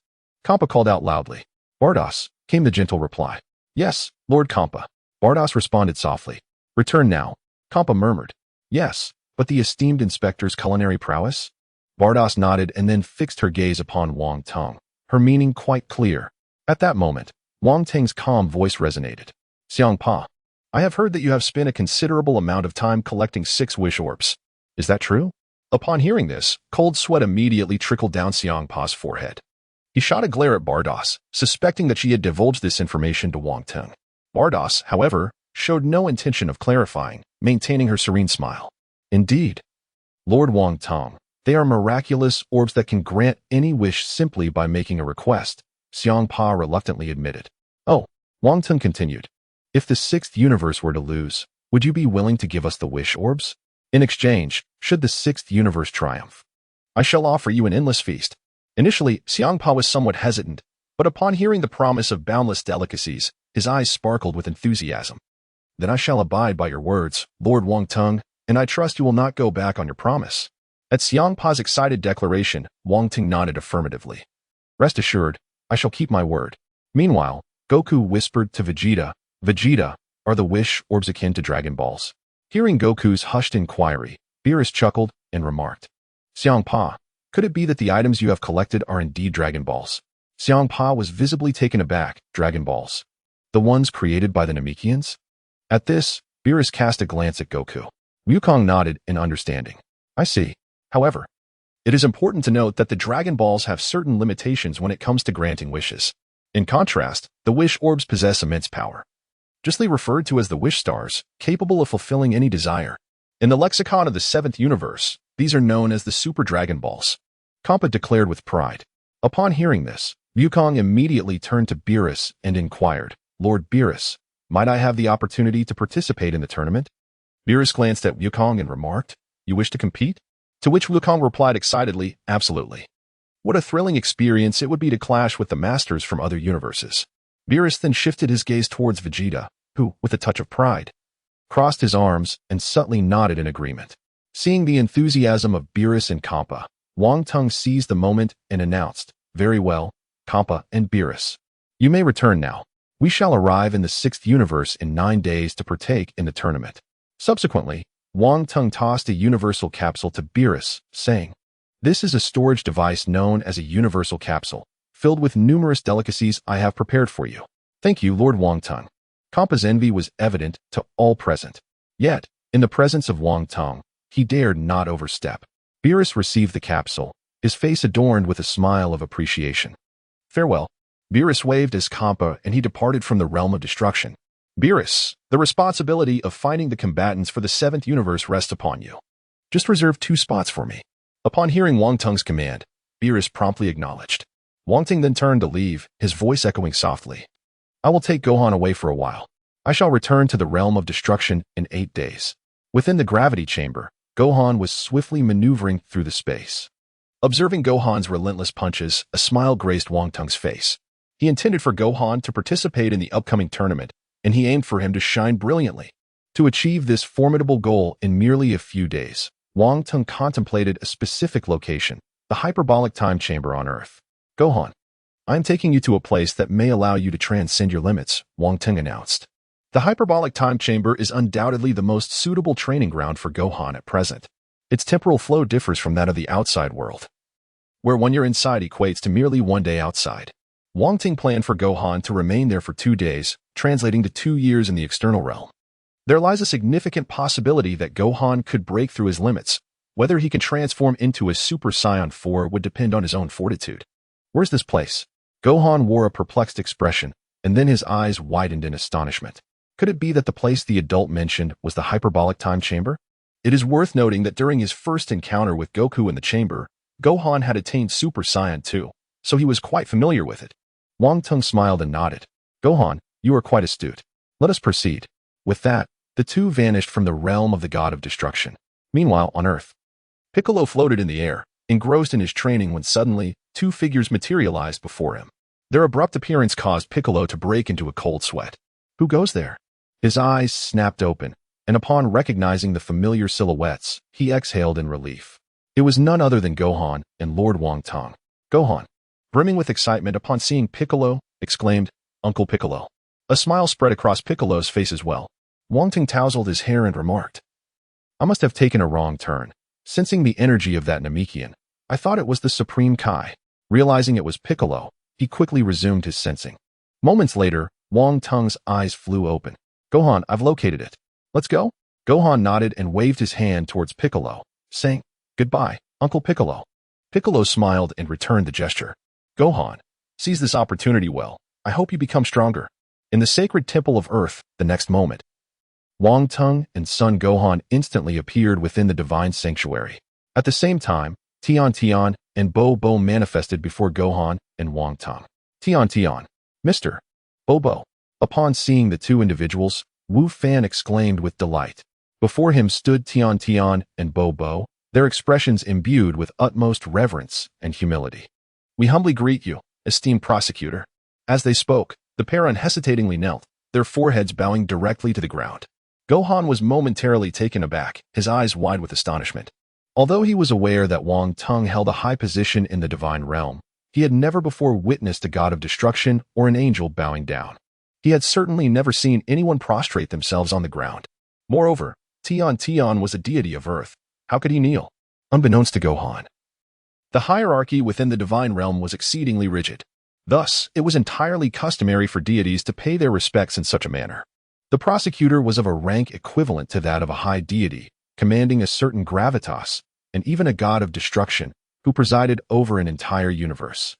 Speaker 1: Champa called out loudly. Vados, came the gentle reply. Yes, Lord Champa. Vados responded softly. Return now. Champa murmured. Yes, but the esteemed inspector's culinary prowess? Vados nodded and then fixed her gaze upon Wang Teng, her meaning quite clear. At that moment, Wang Teng's calm voice resonated. Xiangpa, I have heard that you have spent a considerable amount of time collecting 6 wish orbs. Is that true? Upon hearing this, cold sweat immediately trickled down Xiangpa's forehead. He shot a glare at Vados, suspecting that she had divulged this information to Wang Teng. Vados, however, showed no intention of clarifying, maintaining her serene smile. Indeed, Lord Wang Teng, they are miraculous orbs that can grant any wish simply by making a request, Xiangpa reluctantly admitted. Oh, Wang Teng continued. If the 6th universe were to lose, would you be willing to give us the wish orbs? In exchange, should the 6th universe triumph, I shall offer you an endless feast. Initially, Xiangpa was somewhat hesitant, but upon hearing the promise of boundless delicacies, his eyes sparkled with enthusiasm. Then I shall abide by your words, Lord Wang Teng, and I trust you will not go back on your promise. At Xiangpa's excited declaration, Wang Teng nodded affirmatively. Rest assured, I shall keep my word. Meanwhile, Goku whispered to Vegeta, Vegeta, are the wish orbs akin to Dragon Balls? Hearing Goku's hushed inquiry, Beerus chuckled and remarked, Xiangpa, could it be that the items you have collected are indeed Dragon Balls? Xiangpa was visibly taken aback. Dragon Balls? The ones created by the Namekians? At this, Beerus cast a glance at Goku. Wukong nodded in understanding. I see. However, it is important to note that the Dragon Balls have certain limitations when it comes to granting wishes. In contrast, the wish orbs possess immense power. Justly referred to as the wish stars, capable of fulfilling any desire. In the lexicon of the 7th universe, these are known as the Super Dragon Balls. Champa declared with pride. Upon hearing this, Wukong immediately turned to Beerus and inquired, Lord Beerus, might I have the opportunity to participate in the tournament? Beerus glanced at Wukong and remarked, You wish to compete? To which Wukong replied excitedly, Absolutely. What a thrilling experience it would be to clash with the masters from other universes. Beerus then shifted his gaze towards Vegeta, who, with a touch of pride, crossed his arms and subtly nodded in agreement. Seeing the enthusiasm of Beerus and Champa, Wang Teng seized the moment and announced, Very well, Champa and Beerus. You may return now. We shall arrive in the 6th universe in 9 days to partake in the tournament. Subsequently, Wang Teng tossed a universal capsule to Beerus, saying, This is a storage device known as a universal capsule, filled with numerous delicacies I have prepared for you. Thank you, Lord Wang Teng. Champa's envy was evident to all present. Yet, in the presence of Wang Teng, he dared not overstep. Beerus received the capsule, his face adorned with a smile of appreciation. Farewell. Beerus waved as Champa and he departed from the realm of destruction. Beerus, the responsibility of finding the combatants for the 7th universe rests upon you. Just reserve 2 spots for me. Upon hearing Wang Teng's command, Beerus promptly acknowledged. Wang Teng then turned to leave, his voice echoing softly. I will take Gohan away for a while. I shall return to the realm of destruction in 8 days. Within the gravity chamber, Gohan was swiftly maneuvering through the space. Observing Gohan's relentless punches, a smile graced Wang Teng's face. He intended for Gohan to participate in the upcoming tournament, and he aimed for him to shine brilliantly. To achieve this formidable goal in merely a few days, Wang Teng contemplated a specific location, the hyperbolic time chamber on Earth. Gohan, I am taking you to a place that may allow you to transcend your limits, Wang Teng announced. The hyperbolic time chamber is undoubtedly the most suitable training ground for Gohan at present. Its temporal flow differs from that of the outside world, where 1 year inside equates to merely 1 day outside. Wang Teng planned for Gohan to remain there for 2 days, translating to 2 years in the external realm. There lies a significant possibility that Gohan could break through his limits. Whether he can transform into a Super Saiyan 4 would depend on his own fortitude. Where's this place? Gohan wore a perplexed expression, and then his eyes widened in astonishment. Could it be that the place the adult mentioned was the hyperbolic time chamber? It is worth noting that during his first encounter with Goku in the chamber, Gohan had attained Super Saiyan 2, so he was quite familiar with it. Wang Teng smiled and nodded. Gohan, you are quite astute. Let us proceed. With that, The two vanished from the realm of the god of destruction. Meanwhile, on Earth, Piccolo floated in the air, engrossed in his training when suddenly, two figures materialized before him. Their abrupt appearance caused Piccolo to break into a cold sweat. Who goes there? His eyes snapped open, and upon recognizing the familiar silhouettes, he exhaled in relief. It was none other than Gohan and Lord Wang Teng. Gohan, brimming with excitement upon seeing Piccolo, exclaimed, "Uncle Piccolo." A smile spread across Piccolo's face as well. Wong Teng tousled his hair and remarked, "I must have taken a wrong turn. Sensing the energy of that Namekian, I thought it was the Supreme Kai." Realizing it was Piccolo, he quickly resumed his sensing. Moments later, Wang Teng's eyes flew open. "Gohan, I've located it. Let's go?" Gohan nodded and waved his hand towards Piccolo, saying, "Goodbye, Uncle Piccolo." Piccolo smiled and returned the gesture. "Gohan, seize this opportunity well. I hope you become stronger." In the sacred temple of Earth, the next moment, Wang Teng and son Gohan instantly appeared within the divine sanctuary. At the same time, Tian and Bo manifested before Gohan and Wang Teng. Tian, "Mr. Bo." Upon seeing the two individuals, Wu Fan exclaimed with delight. Before him stood Tian and Bo, their expressions imbued with utmost reverence and humility. "We humbly greet you, esteemed prosecutor." As they spoke, the pair unhesitatingly knelt, their foreheads bowing directly to the ground. Gohan was momentarily taken aback, his eyes wide with astonishment. Although he was aware that Wang Teng held a high position in the Divine Realm, he had never before witnessed a god of destruction or an angel bowing down. He had certainly never seen anyone prostrate themselves on the ground. Moreover, Tian was a deity of Earth. How could he kneel? Unbeknownst to Gohan, the hierarchy within the Divine Realm was exceedingly rigid. Thus, it was entirely customary for deities to pay their respects in such a manner. The prosecutor was of a rank equivalent to that of a high deity, commanding a certain gravitas, and even a god of destruction, who presided over an entire universe.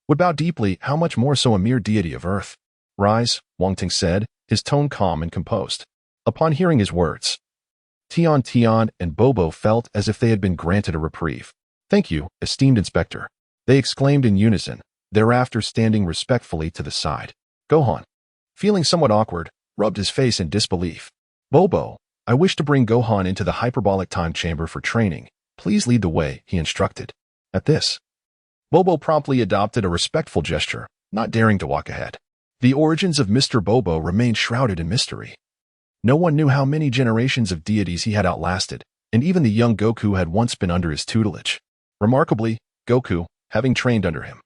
Speaker 1: Would bow deeply, how much more so a mere deity of Earth? "Rise," Wong Teng said, his tone calm and composed. Upon hearing his words, Tian and Bo felt as if they had been granted a reprieve. "Thank you, esteemed inspector," they exclaimed in unison, thereafter standing respectfully to the side. Gohan, feeling somewhat awkward, rubbed his face in disbelief. "Bo, I wish to bring Gohan into the hyperbolic time chamber for training. Please lead the way," he instructed. At this, Bo promptly adopted a respectful gesture, not daring to walk ahead. The origins of Mr. Bo remained shrouded in mystery. No one knew how many generations of deities he had outlasted, and even the young Goku had once been under his tutelage. Remarkably, Goku, having trained under him,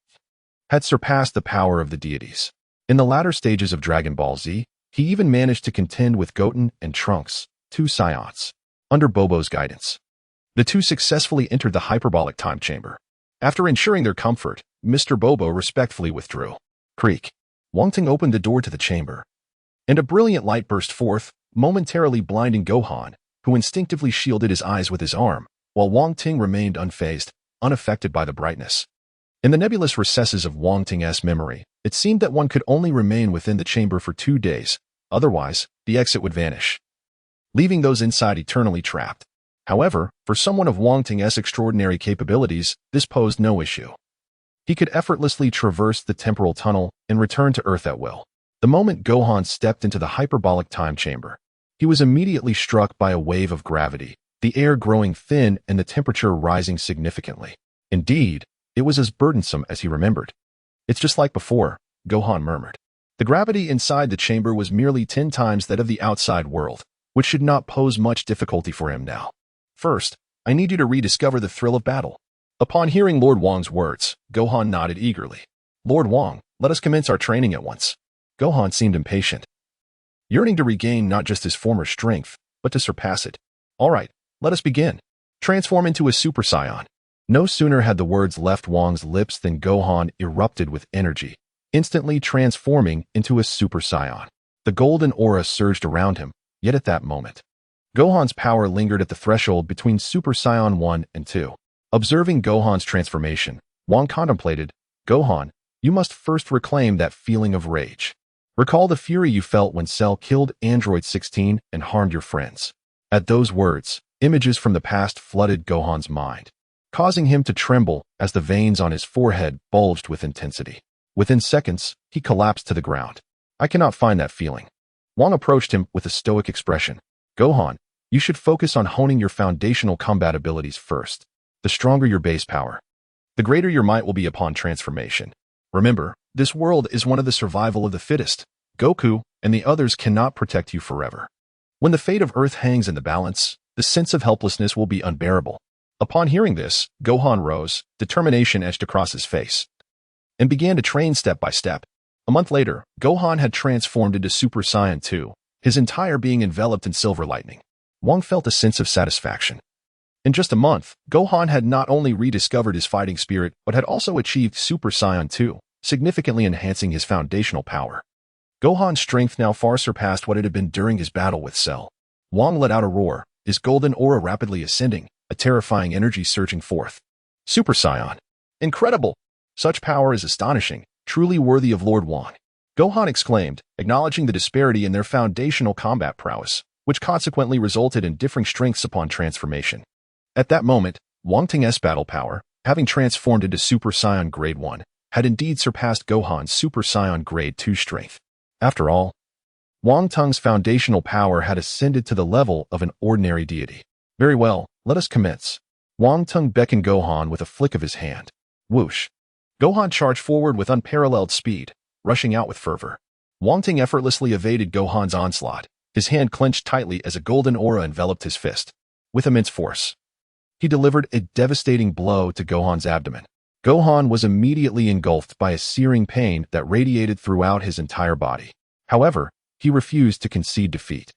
Speaker 1: had surpassed the power of the deities. In the latter stages of Dragon Ball Z, he even managed to contend with Goten and Trunks, two Saiyans. Under Bobo's guidance, the two successfully entered the hyperbolic time chamber. After ensuring their comfort, Mr. Bo respectfully withdrew. Creak. Wong Teng opened the door to the chamber, and a brilliant light burst forth, momentarily blinding Gohan, who instinctively shielded his eyes with his arm, while Wong Teng remained unfazed, unaffected by the brightness. In the nebulous recesses of Wong Teng's memory, it seemed that one could only remain within the chamber for 2 days, otherwise, the exit would vanish, leaving those inside eternally trapped. However, for someone of Wong Teng's extraordinary capabilities, this posed no issue. He could effortlessly traverse the temporal tunnel and return to Earth at will. The moment Gohan stepped into the hyperbolic time chamber, he was immediately struck by a wave of gravity, the air growing thin and the temperature rising significantly. Indeed, it was as burdensome as he remembered. "It's just like before," Gohan murmured. The gravity inside the chamber was merely 10 times that of the outside world, which should not pose much difficulty for him now. "First, I need you to rediscover the thrill of battle." Upon hearing Lord Wong's words, Gohan nodded eagerly. "Lord Wong, let us commence our training at once." Gohan seemed impatient, yearning to regain not just his former strength, but to surpass it. "All right, let us begin. Transform into a Super Saiyan." No sooner had the words left Wong's lips than Gohan erupted with energy, instantly transforming into a Super Saiyan. The golden aura surged around him, yet at that moment, Gohan's power lingered at the threshold between Super Saiyan 1 and 2. Observing Gohan's transformation, Wong contemplated, "Gohan, you must first reclaim that feeling of rage. Recall the fury you felt when Cell killed Android 16 and harmed your friends." At those words, images from the past flooded Gohan's mind, causing him to tremble as the veins on his forehead bulged with intensity. Within seconds, he collapsed to the ground. "I cannot find that feeling." Wong approached him with a stoic expression. Gohan, you should focus on honing your foundational combat abilities first. The stronger your base power, the greater your might will be upon transformation. Remember, this world is one of the survival of the fittest. Goku and the others cannot protect you forever. When the fate of Earth hangs in the balance, the sense of helplessness will be unbearable. Upon hearing this, Gohan rose, determination etched across his face, and began to train step by step. A month later, Gohan had transformed into Super Saiyan 2, his entire being enveloped in silver lightning. Wong felt a sense of satisfaction. In just a month, Gohan had not only rediscovered his fighting spirit, but had also achieved Super Saiyan 2, significantly enhancing his foundational power. Gohan's strength now far surpassed what it had been during his battle with Cell. Wong let out a roar, his golden aura rapidly ascending, a terrifying energy surging forth. Super Saiyan. Incredible! Such power is astonishing, truly worthy of Lord Wong. Gohan exclaimed, acknowledging the disparity in their foundational combat prowess, which consequently resulted in differing strengths upon transformation. At that moment, Wong Teng's battle power, having transformed into Super Saiyan Grade 1, had indeed surpassed Gohan's Super Saiyan Grade 2 strength. After all, Wong Teng's foundational power had ascended to the level of an ordinary deity. Very well, let us commence. Wong Teng beckoned Gohan with a flick of his hand. Whoosh. Gohan charged forward with unparalleled speed, rushing out with fervor. Wong Teng effortlessly evaded Gohan's onslaught, his hand clenched tightly as a golden aura enveloped his fist. With immense force, he delivered a devastating blow to Gohan's abdomen. Gohan was immediately engulfed by a searing pain that radiated throughout his entire body. However, he refused to concede defeat.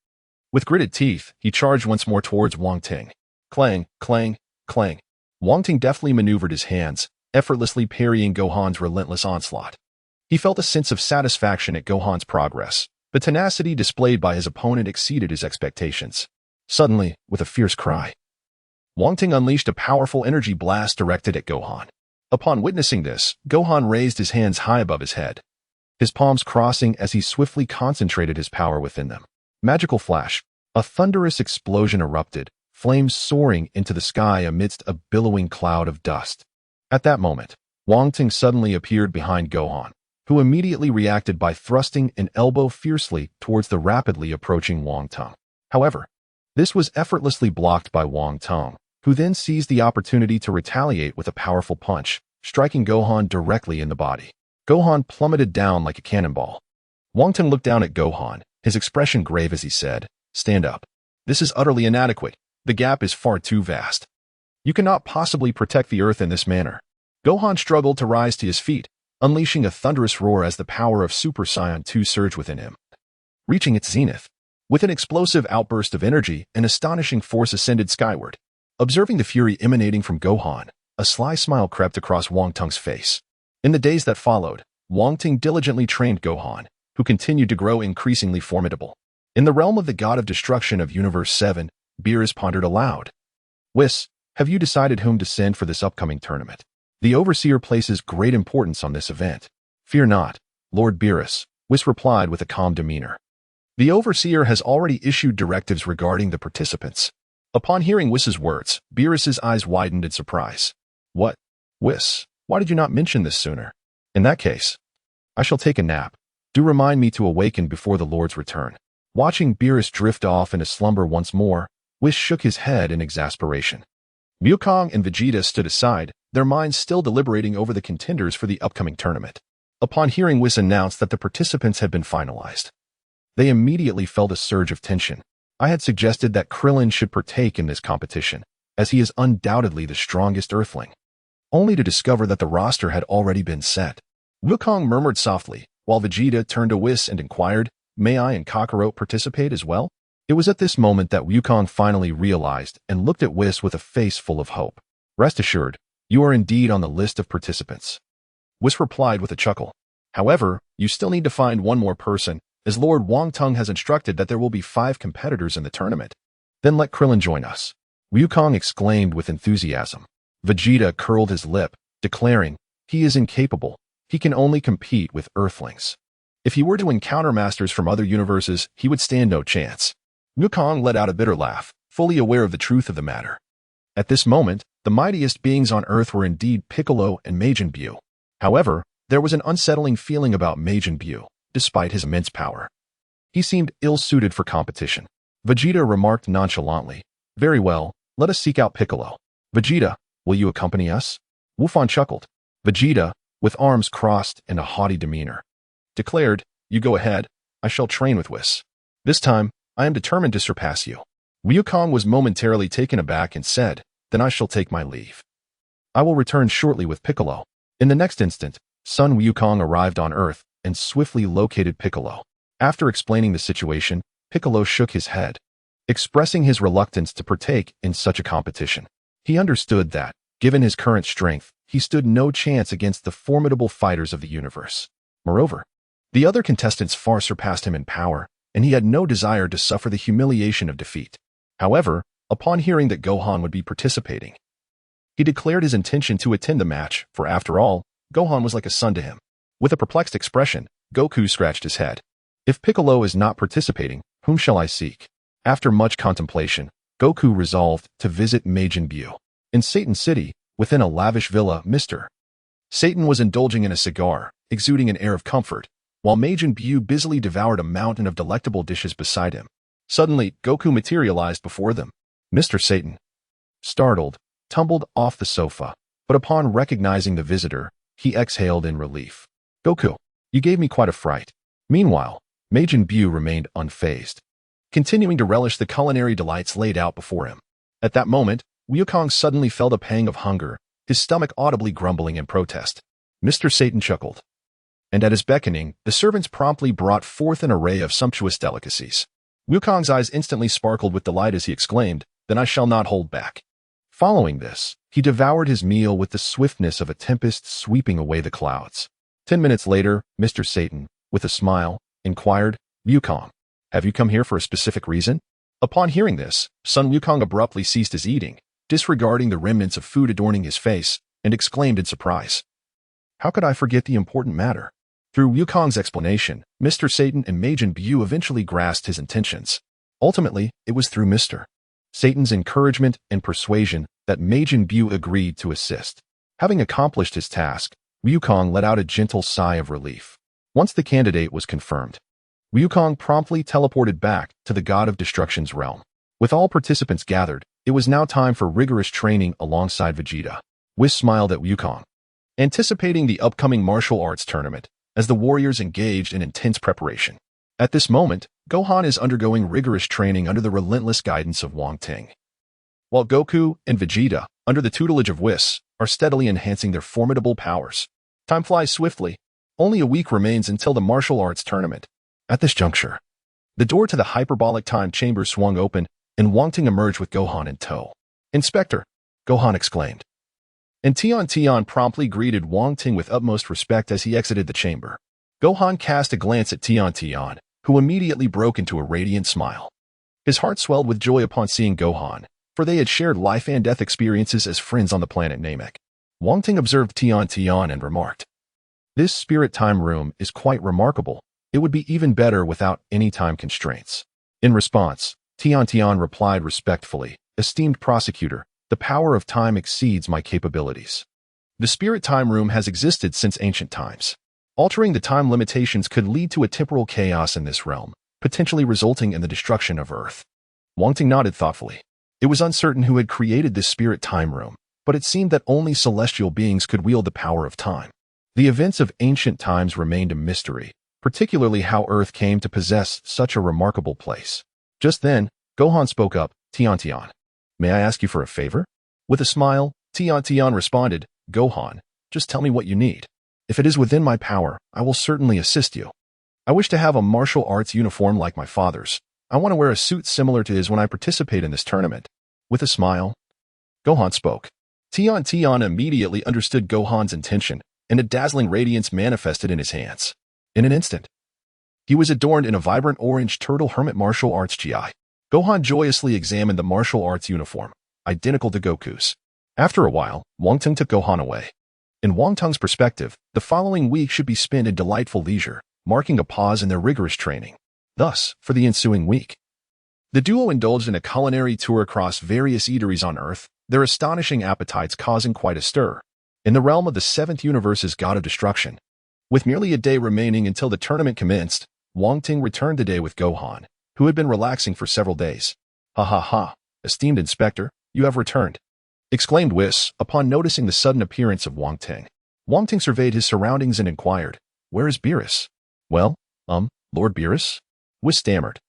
Speaker 1: With gritted teeth, he charged once more towards Wong Teng. Clang, clang, clang. Wong Teng deftly maneuvered his hands, effortlessly parrying Gohan's relentless onslaught. He felt a sense of satisfaction at Gohan's progress. The tenacity displayed by his opponent exceeded his expectations. Suddenly, with a fierce cry, Wong Teng unleashed a powerful energy blast directed at Gohan. Upon witnessing this, Gohan raised his hands high above his head, his palms crossing as he swiftly concentrated his power within them. Magical flash. A thunderous explosion erupted, flames soaring into the sky amidst a billowing cloud of dust. At that moment, Wong Teng suddenly appeared behind Gohan, who immediately reacted by thrusting an elbow fiercely towards the rapidly approaching Wong Teng. However, this was effortlessly blocked by Wong Teng, who then seized the opportunity to retaliate with a powerful punch, striking Gohan directly in the body. Gohan plummeted down like a cannonball. Wong Teng looked down at Gohan, his expression grave as he said, "Stand up. This is utterly inadequate. The gap is far too vast. You cannot possibly protect the Earth in this manner." Gohan struggled to rise to his feet, unleashing a thunderous roar as the power of Super Saiyan 2 surged within him. Reaching its zenith, with an explosive outburst of energy, an astonishing force ascended skyward. Observing the fury emanating from Gohan, a sly smile crept across Wong Teng's face. In the days that followed, Wong Teng diligently trained Gohan, who continued to grow increasingly formidable. In the realm of the god of destruction of Universe 7, Beerus pondered aloud. "Whis, have you decided whom to send for this upcoming tournament? The Overseer places great importance on this event." "Fear not, Lord Beerus," Whis replied with a calm demeanor. "The Overseer has already issued directives regarding the participants." Upon hearing Whis's words, Beerus's eyes widened in surprise. "What? Whis, why did you not mention this sooner? In that case, I shall take a nap. Do remind me to awaken before the Lord's return." Watching Beerus drift off into slumber once more, Whis shook his head in exasperation. Wukong and Vegeta stood aside, their minds still deliberating over the contenders for the upcoming tournament. Upon hearing Whis announce that the participants had been finalized, they immediately felt a surge of tension. I had suggested that Krillin should partake in this competition, as he is undoubtedly the strongest Earthling, only to discover that the roster had already been set. Wukong murmured softly, while Vegeta turned to Whis and inquired, "May I and Kakarot participate as well?" It was at this moment that Wukong finally realized and looked at Whis with a face full of hope. "Rest assured, you are indeed on the list of participants," Whis replied with a chuckle. "However, you still need to find one more person, as Lord Wong Teng has instructed that there will be 5 competitors in the tournament." "Then let Krillin join us," Wukong exclaimed with enthusiasm. Vegeta curled his lip, declaring, "He is incapable. He can only compete with Earthlings. If he were to encounter masters from other universes, he would stand no chance." Wukong let out a bitter laugh, fully aware of the truth of the matter. At this moment, the mightiest beings on Earth were indeed Piccolo and Majin Buu. However, there was an unsettling feeling about Majin Buu, despite his immense power. He seemed ill-suited for competition. Vegeta remarked nonchalantly. Very well, let us seek out Piccolo. Vegeta, will you accompany us? Wufan chuckled. Vegeta, with arms crossed and a haughty demeanor, declared, you go ahead, I shall train with Whis. This time, I am determined to surpass you. Wukong was momentarily taken aback and said, then I shall take my leave. I will return shortly with Piccolo. In the next instant, Sun Wukong arrived on Earth and swiftly located Piccolo. After explaining the situation, Piccolo shook his head, expressing his reluctance to partake in such a competition. He understood that, given his current strength, he stood no chance against the formidable fighters of the universe. Moreover, the other contestants far surpassed him in power, and he had no desire to suffer the humiliation of defeat. However, upon hearing that Gohan would be participating, he declared his intention to attend the match, for after all, Gohan was like a son to him. With a perplexed expression, Goku scratched his head. If Piccolo is not participating, whom shall I seek? After much contemplation, Goku resolved to visit Majin Buu. In Satan City, within a lavish villa, Mr. Satan was indulging in a cigar, exuding an air of comfort, while Majin Buu busily devoured a mountain of delectable dishes beside him. Suddenly, Goku materialized before them. Mr. Satan, startled, tumbled off the sofa, but upon recognizing the visitor, he exhaled in relief. Goku, you gave me quite a fright. Meanwhile, Majin Buu remained unfazed, continuing to relish the culinary delights laid out before him. At that moment, Wukong suddenly felt a pang of hunger, his stomach audibly grumbling in protest. Mr. Satan chuckled, and at his beckoning, the servants promptly brought forth an array of sumptuous delicacies. Wukong's eyes instantly sparkled with delight as he exclaimed, then I shall not hold back. Following this, he devoured his meal with the swiftness of a tempest sweeping away the clouds. 10 minutes later, Mr. Satan, with a smile, inquired, Wukong, have you come here for a specific reason? Upon hearing this, Sun Wukong abruptly ceased his eating, disregarding the remnants of food adorning his face, and exclaimed in surprise, how could I forget the important matter? Through Wukong's explanation, Mr. Satan and Majin Buu eventually grasped his intentions. Ultimately, it was through Mr. Satan's encouragement and persuasion that Majin Buu agreed to assist. Having accomplished his task, Wukong let out a gentle sigh of relief. Once the candidate was confirmed, Wukong promptly teleported back to the God of Destruction's realm. With all participants gathered, it was now time for rigorous training alongside Vegeta. Whis smiled at Wukong, anticipating the upcoming martial arts tournament, as the warriors engaged in intense preparation. At this moment, Gohan is undergoing rigorous training under the relentless guidance of Wang Teng, while Goku and Vegeta, under the tutelage of Whis, are steadily enhancing their formidable powers. Time flies swiftly. Only a week remains until the martial arts tournament. At this juncture, the door to the hyperbolic time chamber swung open, and Wong Teng emerged with Gohan in tow. Inspector, Gohan exclaimed. And Tian promptly greeted Wong Teng with utmost respect as he exited the chamber. Gohan cast a glance at Tian, who immediately broke into a radiant smile. His heart swelled with joy upon seeing Gohan, for they had shared life and death experiences as friends on the planet Namek. Wong Teng observed Tian and remarked, this spirit time room is quite remarkable. It would be even better without any time constraints. In response, Tian replied respectfully, esteemed prosecutor, the power of time exceeds my capabilities. The spirit time room has existed since ancient times. Altering the time limitations could lead to a temporal chaos in this realm, potentially resulting in the destruction of Earth. Wong Teng nodded thoughtfully. It was uncertain who had created this spirit time room, but it seemed that only celestial beings could wield the power of time. The events of ancient times remained a mystery, particularly how Earth came to possess such a remarkable place. Just then, Gohan spoke up, Tian. May I ask you for a favor? With a smile, Tian responded, Gohan, just tell me what you need. If it is within my power, I will certainly assist you. I wish to have a martial arts uniform like my father's. I want to wear a suit similar to his when I participate in this tournament. With a smile, Gohan spoke. Tian immediately understood Gohan's intention, and a dazzling radiance manifested in his hands. In an instant, he was adorned in a vibrant orange turtle hermit martial arts gi. Gohan joyously examined the martial arts uniform, identical to Goku's. After a while, Wong Teng took Gohan away. In Wong Teng's perspective, the following week should be spent in delightful leisure, marking a pause in their rigorous training. Thus, for the ensuing week, the duo indulged in a culinary tour across various eateries on Earth, their astonishing appetites causing quite a stir. In the realm of the 7th universe's God of Destruction, with merely a day remaining until the tournament commenced, Wong Teng returned the day with Gohan, who had been relaxing for several days. Ha ha ha, esteemed inspector, you have returned, exclaimed Whis upon noticing the sudden appearance of Wang Teng. Wang Teng surveyed his surroundings and inquired, "Where is Beerus?" "Well, Lord Beerus?" Whis stammered.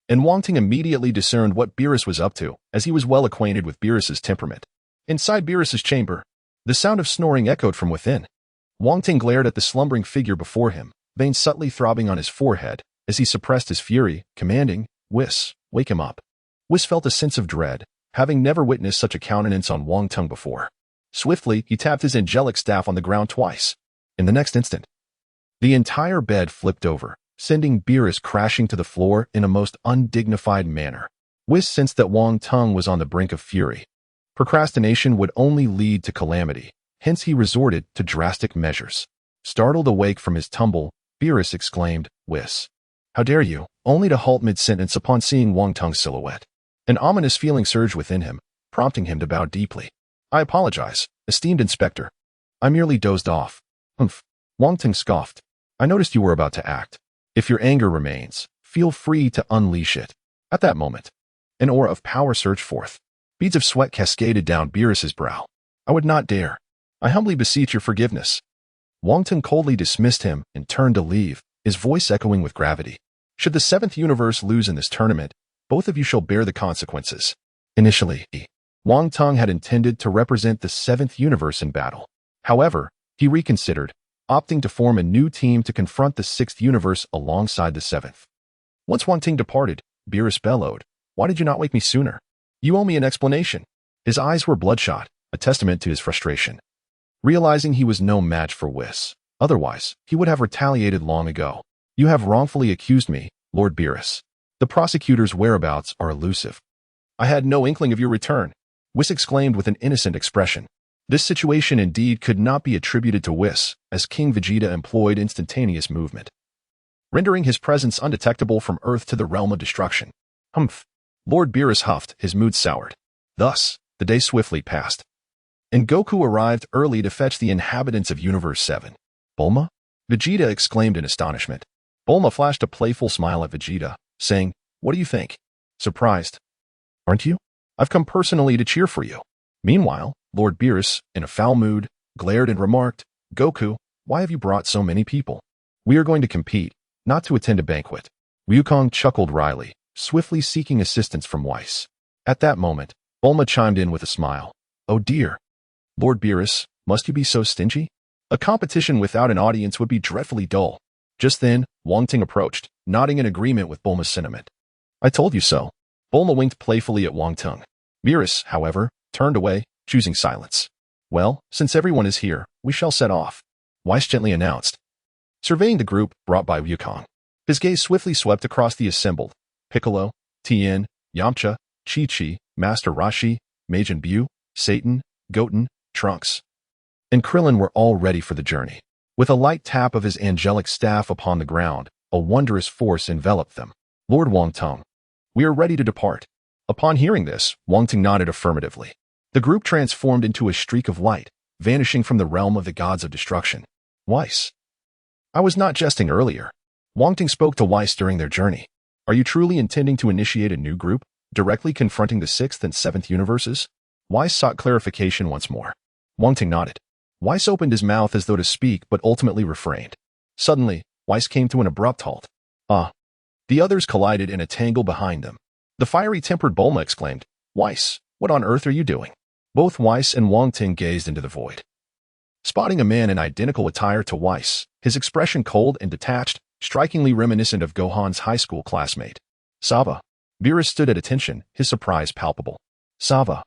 Speaker 1: And Wang Teng immediately discerned what Beerus was up to, as he was well acquainted with Beerus's temperament. Inside Beerus's chamber, the sound of snoring echoed from within. Wang Teng glared at the slumbering figure before him, veins subtly throbbing on his forehead, as he suppressed his fury, commanding, "Whis, wake him up." Whis felt a sense of dread, having never witnessed such a countenance on Wang Teng before. Swiftly, he tapped his angelic staff on the ground twice. In the next instant, the entire bed flipped over, sending Beerus crashing to the floor in a most undignified manner. Whis sensed that Wang Teng was on the brink of fury. Procrastination would only lead to calamity, hence he resorted to drastic measures. Startled awake from his tumble, Beerus exclaimed, "Whis, how dare you?" only to halt mid-sentence upon seeing Wang Teng's silhouette. An ominous feeling surged within him, prompting him to bow deeply. "I apologize, esteemed inspector. I merely dozed off." "Humph," Wang Teng scoffed. "I noticed you were about to act. If your anger remains, feel free to unleash it." At that moment, an aura of power surged forth. Beads of sweat cascaded down Beerus's brow. "I would not dare. I humbly beseech your forgiveness." Wang Teng coldly dismissed him and turned to leave, his voice echoing with gravity. "Should the seventh universe lose in this tournament, both of you shall bear the consequences." Initially, Wang Teng had intended to represent the seventh universe in battle. However, he reconsidered, opting to form a new team to confront the sixth universe alongside the seventh. Once Wang Teng departed, Beerus bellowed, "Why did you not wake me sooner? You owe me an explanation." His eyes were bloodshot, a testament to his frustration. Realizing he was no match for Whis, otherwise, he would have retaliated long ago. "You have wrongfully accused me, Lord Beerus. The prosecutor's whereabouts are elusive." "I had no inkling of your return," Whis exclaimed with an innocent expression. This situation indeed could not be attributed to Whis, as King Vegeta employed instantaneous movement, rendering his presence undetectable from Earth to the realm of destruction. "Humph." Lord Beerus huffed, his mood soured. Thus, the day swiftly passed, and Goku arrived early to fetch the inhabitants of Universe 7. "Bulma?" Vegeta exclaimed in astonishment. Bulma flashed a playful smile at Vegeta, saying, "What do you think? Surprised, aren't you? I've come personally to cheer for you." Meanwhile, Lord Beerus, in a foul mood, glared and remarked, "Goku, why have you brought so many people? We are going to compete, not to attend a banquet." Wukong chuckled wryly, swiftly seeking assistance from Whis. At that moment, Bulma chimed in with a smile. "Oh dear. Lord Beerus, must you be so stingy? A competition without an audience would be dreadfully dull." Just then, Wang Teng approached, nodding in agreement with Bulma's sentiment. "I told you so." Bulma winked playfully at Wang Teng. Beerus, however, turned away, choosing silence. "Well, since everyone is here, we shall set off," Whis gently announced, surveying the group brought by Wukong. His gaze swiftly swept across the assembled. Piccolo, Tien, Yamcha, Chi-Chi, Master Roshi, Majin Buu, Satan, Goten, Trunks, and Krillin were all ready for the journey. With a light tap of his angelic staff upon the ground, a wondrous force enveloped them. "Lord Wang Teng, we are ready to depart." Upon hearing this, Wang Teng nodded affirmatively. The group transformed into a streak of light, vanishing from the realm of the gods of destruction. "Whis, I was not jesting earlier." Wang Teng spoke to Whis during their journey. "Are you truly intending to initiate a new group, directly confronting the sixth and seventh universes?" Whis sought clarification once more. Wang Teng nodded. Whis opened his mouth as though to speak but ultimately refrained. Suddenly, Whis came to an abrupt halt. "Ah!" The others collided in a tangle behind them. The fiery-tempered Bulma exclaimed, "Whis, what on earth are you doing?" Both Whis and Wang Teng gazed into the void. Spotting a man in identical attire to Whis, his expression cold and detached, strikingly reminiscent of Gohan's high school classmate. "Sava." Beerus stood at attention, his surprise palpable. "Sava.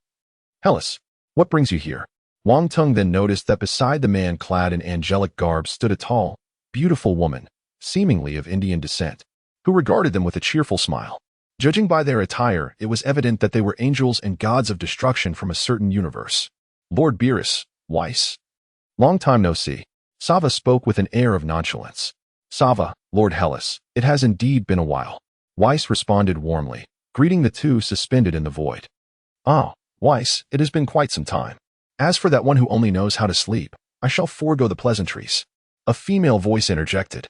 Speaker 1: Hellas, what brings you here?" Wang Teng then noticed that beside the man clad in angelic garb stood a tall, beautiful woman, seemingly of Indian descent, who regarded them with a cheerful smile. Judging by their attire, it was evident that they were angels and gods of destruction from a certain universe. "Lord Beerus, Whis. Long time no see." Sava spoke with an air of nonchalance. "Sava, Lord Hellas, it has indeed been a while." Whis responded warmly, greeting the two suspended in the void. "Ah, Whis, it has been quite some time. As for that one who only knows how to sleep, I shall forego the pleasantries." A female voice interjected.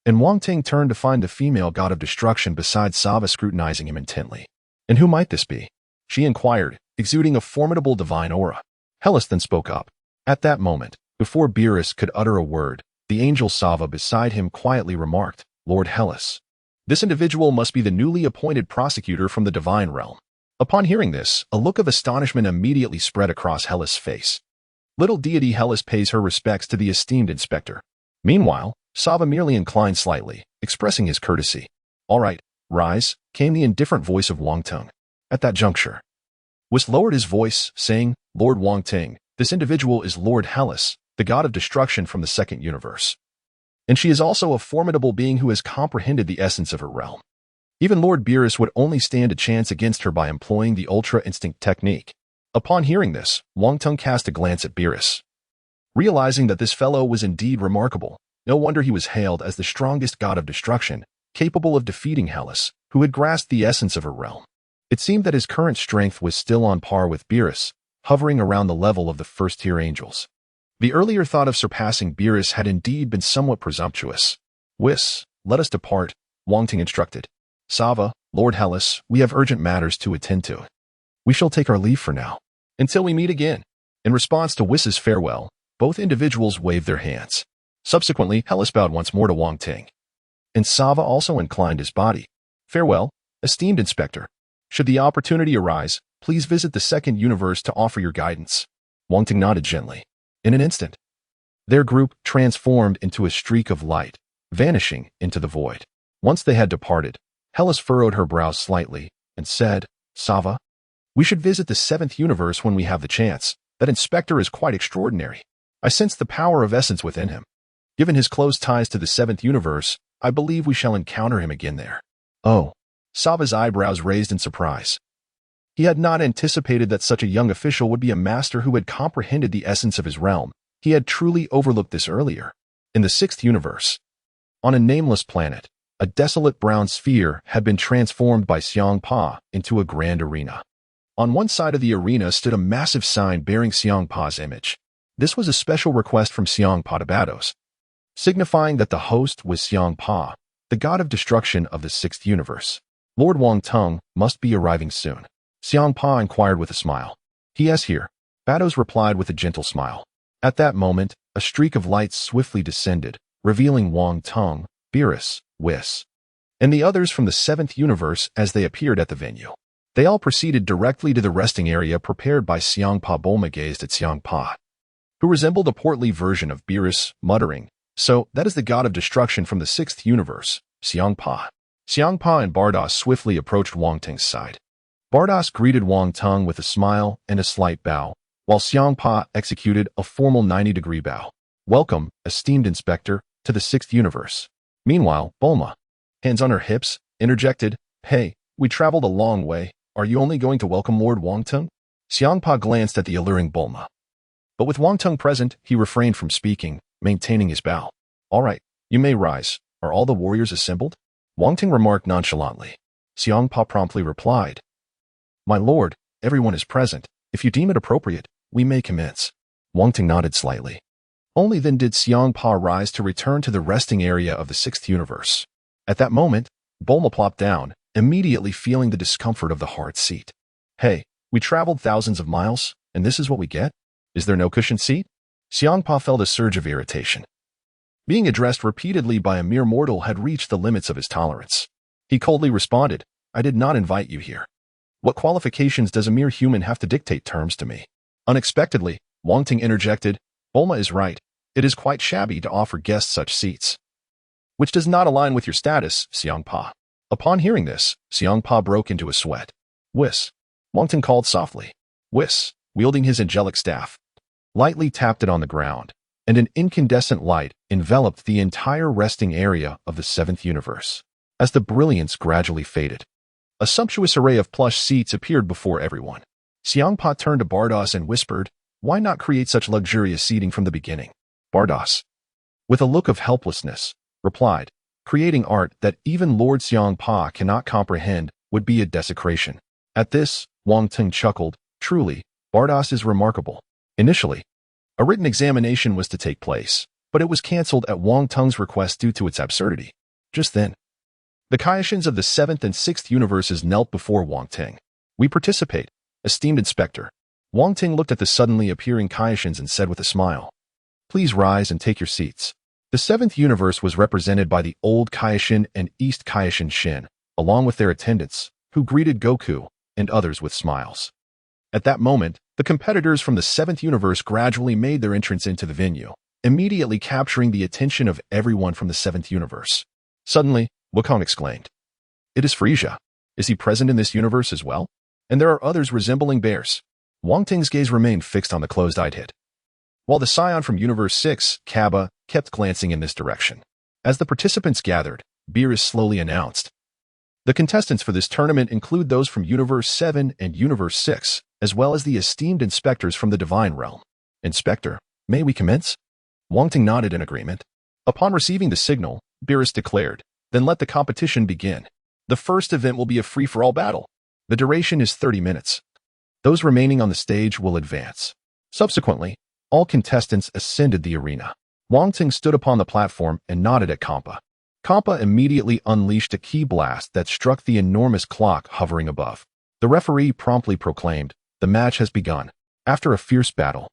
Speaker 1: And Wang Teng turned to find the female god of destruction beside Sava scrutinizing him intently. And who might this be? She inquired, exuding a formidable divine aura. Hellas then spoke up. At that moment, before Beerus could utter a word, the angel Sava beside him quietly remarked, Lord Hellas. This individual must be the newly appointed prosecutor from the Divine Realm. Upon hearing this, a look of astonishment immediately spread across Hellas' face. Little deity Hellas pays her respects to the esteemed inspector. Meanwhile, Sava merely inclined slightly, expressing his courtesy. All right, rise, came the indifferent voice of Wong Teng. At that juncture, Whis lowered his voice, saying, Lord Wong Teng, this individual is Lord Hellas, the god of destruction from the second universe. And she is also a formidable being who has comprehended the essence of her realm. Even Lord Beerus would only stand a chance against her by employing the Ultra Instinct technique. Upon hearing this, Wong Teng cast a glance at Beerus. Realizing that this fellow was indeed remarkable, no wonder he was hailed as the strongest god of destruction, capable of defeating Hellas, who had grasped the essence of her realm. It seemed that his current strength was still on par with Beerus, hovering around the level of the first-tier angels. The earlier thought of surpassing Beerus had indeed been somewhat presumptuous. Whis, let us depart, Wong Teng instructed. Sava, Lord Hellas, we have urgent matters to attend to. We shall take our leave for now. Until we meet again. In response to Whis's farewell, both individuals waved their hands. Subsequently, Hellas bowed once more to Wong Teng. And Sava also inclined his body. Farewell, esteemed inspector. Should the opportunity arise, please visit the second universe to offer your guidance. Wong Teng nodded gently. In an instant, their group transformed into a streak of light, vanishing into the void. Once they had departed, Hellas furrowed her brows slightly and said, Sava, we should visit the seventh universe when we have the chance. That inspector is quite extraordinary. I sense the power of essence within him. Given his close ties to the seventh universe, I believe we shall encounter him again there. Oh. Sava's eyebrows raised in surprise. He had not anticipated that such a young official would be a master who had comprehended the essence of his realm. He had truly overlooked this earlier. In the sixth universe, on a nameless planet, a desolate brown sphere had been transformed by Champa into a grand arena. On one side of the arena stood a massive sign bearing Champa's image. This was a special request from Champa to Vados, signifying that the host was Champa, the god of destruction of the sixth universe. Lord Wong Teng must be arriving soon. Champa inquired with a smile. He is here. Vados replied with a gentle smile. At that moment, a streak of light swiftly descended, revealing Wong Teng, Beerus, Whis, and the others from the seventh universe as they appeared at the venue. They all proceeded directly to the resting area prepared by Champa. Bulma gazed at Champa, who resembled a portly version of Beerus, muttering, So, that is the god of destruction from the sixth universe, Champa. Champa and Vados swiftly approached Wong Teng's side. Vados greeted Wong Teng with a smile and a slight bow, while Champa executed a formal 90-degree bow. Welcome, esteemed inspector, to the sixth universe. Meanwhile, Bulma, hands on her hips, interjected, Hey, we traveled a long way. Are you only going to welcome Lord Wong Teng? Champa glanced at the alluring Bulma. But with Wong Teng present, he refrained from speaking, maintaining his bow. All right, you may rise. Are all the warriors assembled? Wong Teng remarked nonchalantly. Champa promptly replied, My lord, everyone is present. If you deem it appropriate, we may commence. Wong Teng nodded slightly. Only then did Champa rise to return to the resting area of the sixth universe. At that moment, Bulma plopped down, immediately feeling the discomfort of the hard seat. Hey, we traveled thousands of miles, and this is what we get? Is there no cushioned seat? Champa felt a surge of irritation. Being addressed repeatedly by a mere mortal had reached the limits of his tolerance. He coldly responded, I did not invite you here. What qualifications does a mere human have to dictate terms to me? Unexpectedly, Wong Teng interjected, Bulma is right. It is quite shabby to offer guests such seats, which does not align with your status, Champa. Upon hearing this, Champa broke into a sweat. Whis. Wong Teng called softly. Whis, wielding his angelic staff, lightly tapped it on the ground, and an incandescent light enveloped the entire resting area of the seventh universe. As the brilliance gradually faded, a sumptuous array of plush seats appeared before everyone. Champa turned to Vados and whispered, Why not create such luxurious seating from the beginning? Vados, with a look of helplessness, replied, Creating art that even Lord Champa cannot comprehend would be a desecration. At this, Wong Teng chuckled, Truly, Vados is remarkable. Initially, a written examination was to take place, but it was cancelled at Wong Teng's request due to its absurdity. Just then, the Kaishins of the 7th and 6th universes knelt before Wong Teng. "We participate, esteemed inspector." Wong Teng looked at the suddenly appearing Kaishins and said with a smile, "Please rise and take your seats." The 7th universe was represented by the Old Kaishin and East Kaishin Shin, along with their attendants, who greeted Goku and others with smiles. At that moment, the competitors from the 7th universe gradually made their entrance into the venue, immediately capturing the attention of everyone from the 7th universe. Suddenly, Wukong exclaimed, "It is Frieza. Is he present in this universe as well?" And there are others resembling bears. Wong Teng's gaze remained fixed on the closed-eyed hit, while the Scion from Universe 6, Kappa, kept glancing in this direction. As the participants gathered, Beerus slowly announced, "The contestants for this tournament include those from Universe 7 and Universe 6, as well as the esteemed inspectors from the Divine Realm. Inspector, may we commence?" Wong Teng nodded in agreement. Upon receiving the signal, Beerus declared, "Then let the competition begin. The first event will be a free-for-all battle. The duration is 30 minutes. Those remaining on the stage will advance." Subsequently, all contestants ascended the arena. Wong Teng stood upon the platform and nodded at Champa. Champa immediately unleashed a ki blast that struck the enormous clock hovering above. The referee promptly proclaimed, "The match has begun." After a fierce battle,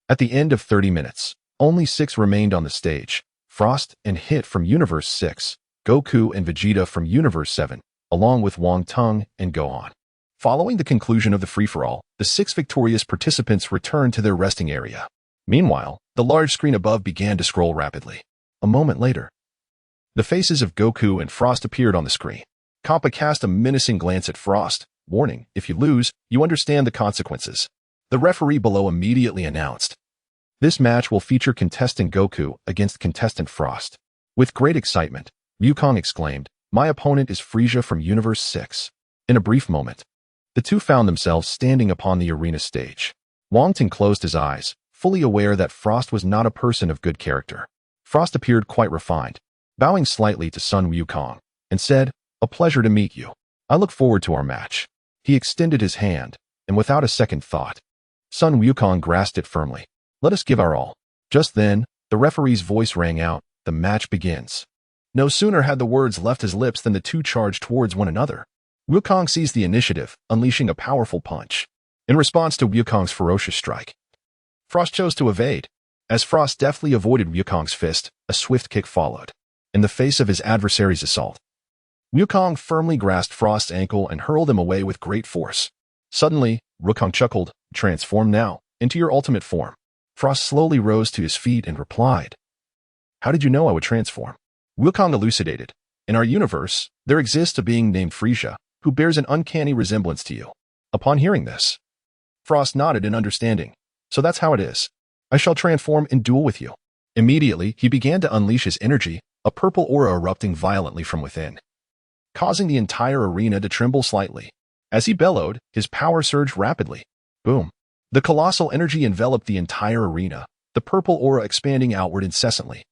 Speaker 1: at the end of 30 minutes, only 6 remained on the stage: Frost and Hit from Universe 6, Goku and Vegeta from Universe 7, along with Wong Teng and Gohan. Following the conclusion of the free-for-all, the 6 victorious participants returned to their resting area. Meanwhile, the large screen above began to scroll rapidly. A moment later, the faces of Goku and Frost appeared on the screen. Champa cast a menacing glance at Frost, warning, "If you lose, you understand the consequences." The referee below immediately announced, "This match will feature contestant Goku against contestant Frost." With great excitement, Wukong exclaimed, "My opponent is Frieza from Universe 6. In a brief moment, the two found themselves standing upon the arena stage. Wong Teng closed his eyes, fully aware that Frost was not a person of good character. Frost appeared quite refined, bowing slightly to Sun Wukong, and said, "A pleasure to meet you. I look forward to our match." He extended his hand, and without a second thought, Sun Wukong grasped it firmly. "Let us give our all." Just then, the referee's voice rang out, "The match begins." No sooner had the words left his lips than the two charged towards one another. Wukong seized the initiative, unleashing a powerful punch. In response to Wukong's ferocious strike, Frost chose to evade. As Frost deftly avoided Wukong's fist, a swift kick followed. In the face of his adversary's assault, Wukong firmly grasped Frost's ankle and hurled him away with great force. Suddenly, Wukong chuckled, "Transform now, into your ultimate form." Frost slowly rose to his feet and replied, "How did you know I would transform?" Wukong elucidated, "In our universe, there exists a being named Frieza, who bears an uncanny resemblance to you." Upon hearing this, Frost nodded in understanding. "So that's how it is. I shall transform and duel with you." Immediately, he began to unleash his energy, a purple aura erupting violently from within, causing the entire arena to tremble slightly. As he bellowed, his power surged rapidly. Boom. The colossal energy enveloped the entire arena, the purple aura expanding outward incessantly.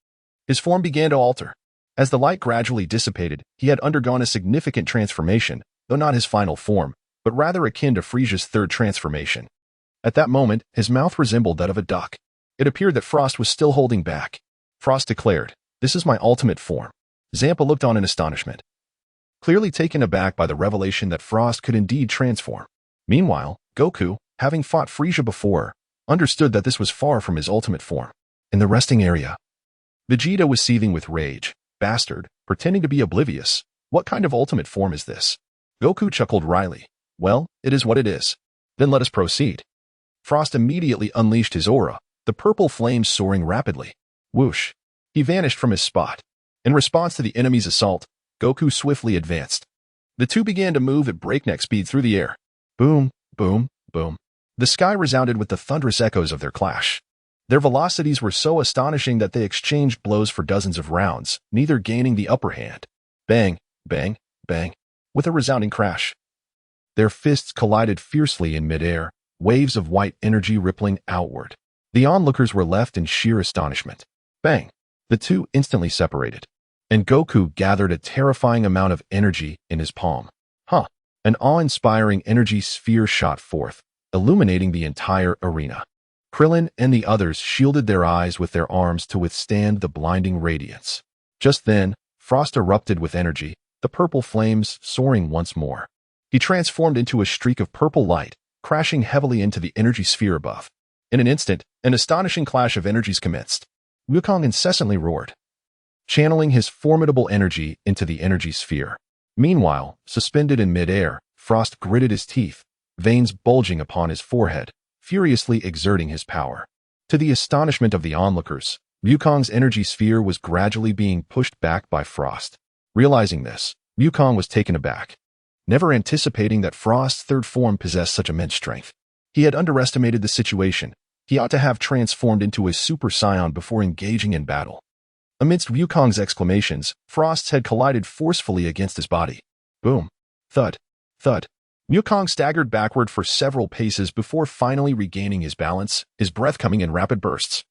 Speaker 1: His form began to alter. As the light gradually dissipated, he had undergone a significant transformation, though not his final form, but rather akin to Frieza's third transformation. At that moment, his mouth resembled that of a duck. It appeared that Frost was still holding back. Frost declared, "This is my ultimate form." Champa looked on in astonishment, clearly taken aback by the revelation that Frost could indeed transform. Meanwhile, Goku, having fought Frieza before, understood that this was far from his ultimate form. In the resting area, Vegeta was seething with rage. "Bastard, pretending to be oblivious. What kind of ultimate form is this?" Goku chuckled wryly. "Well, it is what it is. Then let us proceed." Frost immediately unleashed his aura, the purple flames soaring rapidly. Whoosh! He vanished from his spot. In response to the enemy's assault, Goku swiftly advanced. The two began to move at breakneck speed through the air. Boom, boom, boom. The sky resounded with the thunderous echoes of their clash. Their velocities were so astonishing that they exchanged blows for dozens of rounds, neither gaining the upper hand. Bang, bang, bang, with a resounding crash. Their fists collided fiercely in midair, waves of white energy rippling outward. The onlookers were left in sheer astonishment. Bang! The two instantly separated, and Goku gathered a terrifying amount of energy in his palm. An awe-inspiring energy sphere shot forth, illuminating the entire arena. Krillin and the others shielded their eyes with their arms to withstand the blinding radiance. Just then, Frost erupted with energy, the purple flames soaring once more. He transformed into a streak of purple light, crashing heavily into the energy sphere above. In an instant, an astonishing clash of energies commenced. Wukong incessantly roared, channeling his formidable energy into the energy sphere. Meanwhile, suspended in midair, Frost gritted his teeth, veins bulging upon his forehead, furiously exerting his power. To the astonishment of the onlookers, Wukong's energy sphere was gradually being pushed back by Frost. Realizing this, Wukong was taken aback, never anticipating that Frost's third form possessed such immense strength. He had underestimated the situation. He ought to have transformed into a Super Saiyan before engaging in battle. Amidst Wukong's exclamations, Frost's head collided forcefully against his body. Boom. Thud. Thud. Wukong staggered backward for several paces before finally regaining his balance, his breath coming in rapid bursts.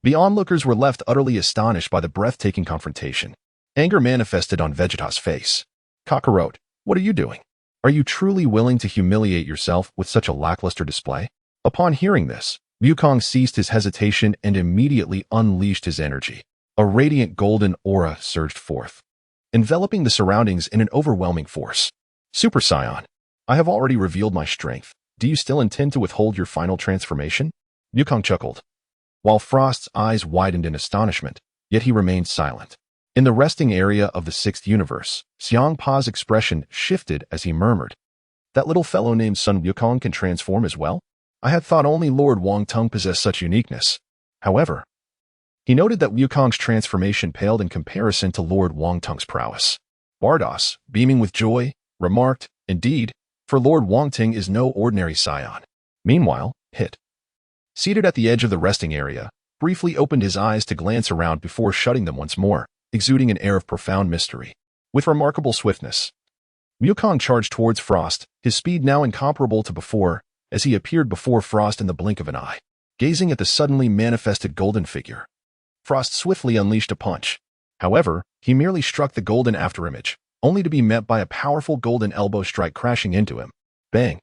Speaker 1: The onlookers were left utterly astonished by the breathtaking confrontation. Anger manifested on Vegeta's face. Kakarot, what are you doing? Are you truly willing to humiliate yourself with such a lackluster display? Upon hearing this, Wukong ceased his hesitation and immediately unleashed his energy. A radiant golden aura surged forth, enveloping the surroundings in an overwhelming force. Super Saiyan, I have already revealed my strength. Do you still intend to withhold your final transformation? Wukong chuckled, while Frost's eyes widened in astonishment, yet he remained silent. In the resting area of the sixth universe, Xiang Pa's expression shifted as he murmured, that little fellow named Sun Wukong can transform as well? I had thought only Lord Wong Teng possessed such uniqueness. However, he noted that Wukong's transformation paled in comparison to Lord Wong Teng's prowess. Vados, beaming with joy, remarked, indeed, for Lord Wong Teng is no ordinary Saiyan. Meanwhile, Hit, seated at the edge of the resting area, briefly opened his eyes to glance around before shutting them once more, exuding an air of profound mystery. With remarkable swiftness, Wukong charged towards Frost, his speed now incomparable to before, as he appeared before Frost in the blink of an eye. Gazing at the suddenly manifested golden figure, Frost swiftly unleashed a punch. However, he merely struck the golden afterimage, only to be met by a powerful golden elbow strike crashing into him. Bang!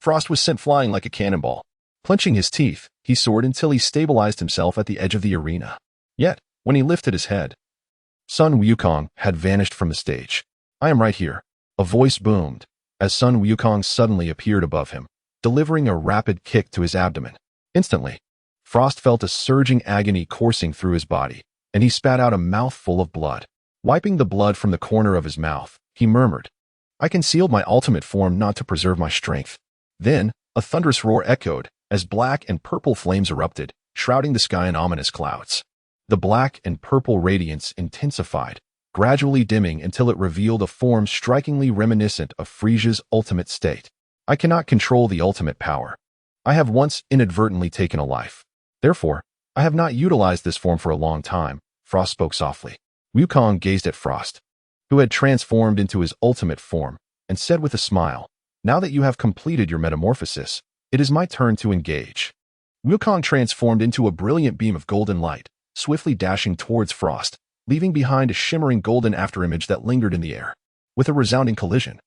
Speaker 1: Frost was sent flying like a cannonball. Clenching his teeth, he soared until he stabilized himself at the edge of the arena. Yet, when he lifted his head, Sun Wukong had vanished from the stage. I am right here. A voice boomed, as Sun Wukong suddenly appeared above him, delivering a rapid kick to his abdomen. Instantly, Frost felt a surging agony coursing through his body, and he spat out a mouthful of blood. Wiping the blood from the corner of his mouth, he murmured, I concealed my ultimate form not to preserve my strength. Then, a thunderous roar echoed, as black and purple flames erupted, shrouding the sky in ominous clouds. The black and purple radiance intensified, gradually dimming until it revealed a form strikingly reminiscent of Frieza's ultimate state. I cannot control the ultimate power. I have once inadvertently taken a life. Therefore, I have not utilized this form for a long time, Frost spoke softly. Wukong gazed at Frost, who had transformed into his ultimate form, and said with a smile, now that you have completed your metamorphosis, it is my turn to engage. Wukong transformed into a brilliant beam of golden light, swiftly dashing towards Frost, leaving behind a shimmering golden afterimage that lingered in the air. With a resounding collision,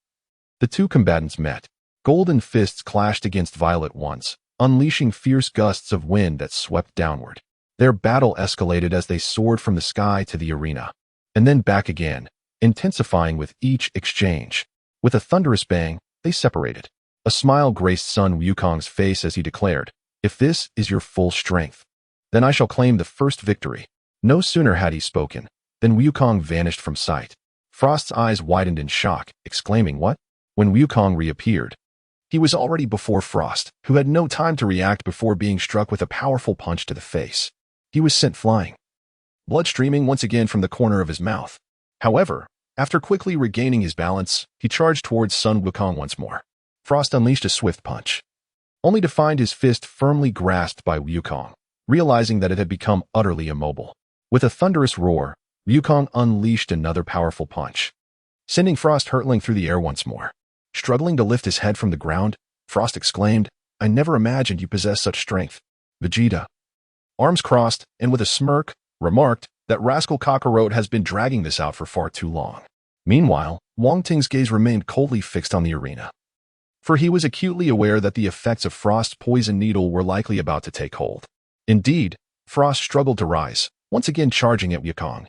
Speaker 1: the two combatants met. Golden fists clashed against violet ones, unleashing fierce gusts of wind that swept downward. Their battle escalated as they soared from the sky to the arena, and then back again, intensifying with each exchange. With a thunderous bang, they separated. A smile graced Sun Wukong's face as he declared, if this is your full strength, then I shall claim the first victory. No sooner had he spoken, than Wukong vanished from sight. Frost's eyes widened in shock, exclaiming, what? When Wukong reappeared, he was already before Frost, who had no time to react before being struck with a powerful punch to the face. He was sent flying, blood streaming once again from the corner of his mouth. However, after quickly regaining his balance, he charged towards Sun Wukong once more. Frost unleashed a swift punch, only to find his fist firmly grasped by Wukong, realizing that it had become utterly immobile. With a thunderous roar, Wukong unleashed another powerful punch, sending Frost hurtling through the air once more. Struggling to lift his head from the ground, Frost exclaimed, I never imagined you possessed such strength. Vegeta, arms crossed, and with a smirk, remarked that rascal Kakarot has been dragging this out for far too long. Meanwhile, Wong Teng's gaze remained coldly fixed on the arena. for he was acutely aware that the effects of Frost's poison needle were likely about to take hold. Indeed, Frost struggled to rise, once again charging at Wukong.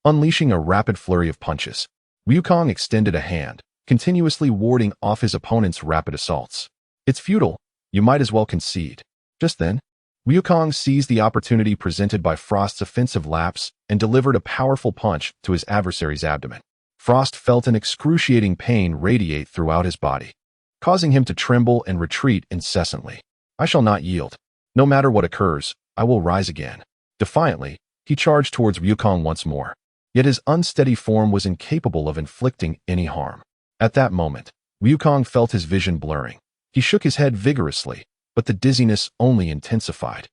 Speaker 1: Unleashing a rapid flurry of punches, Wukong extended a hand, continuously warding off his opponent's rapid assaults. It's futile, you might as well concede. Just then, Wukong seized the opportunity presented by Frost's offensive lapse and delivered a powerful punch to his adversary's abdomen. Frost felt an excruciating pain radiate throughout his body, causing him to tremble and retreat incessantly. I shall not yield. No matter what occurs, I will rise again. Defiantly, he charged towards Wukong once more. Yet his unsteady form was incapable of inflicting any harm. At that moment, Wukong felt his vision blurring. He shook his head vigorously, but the dizziness only intensified.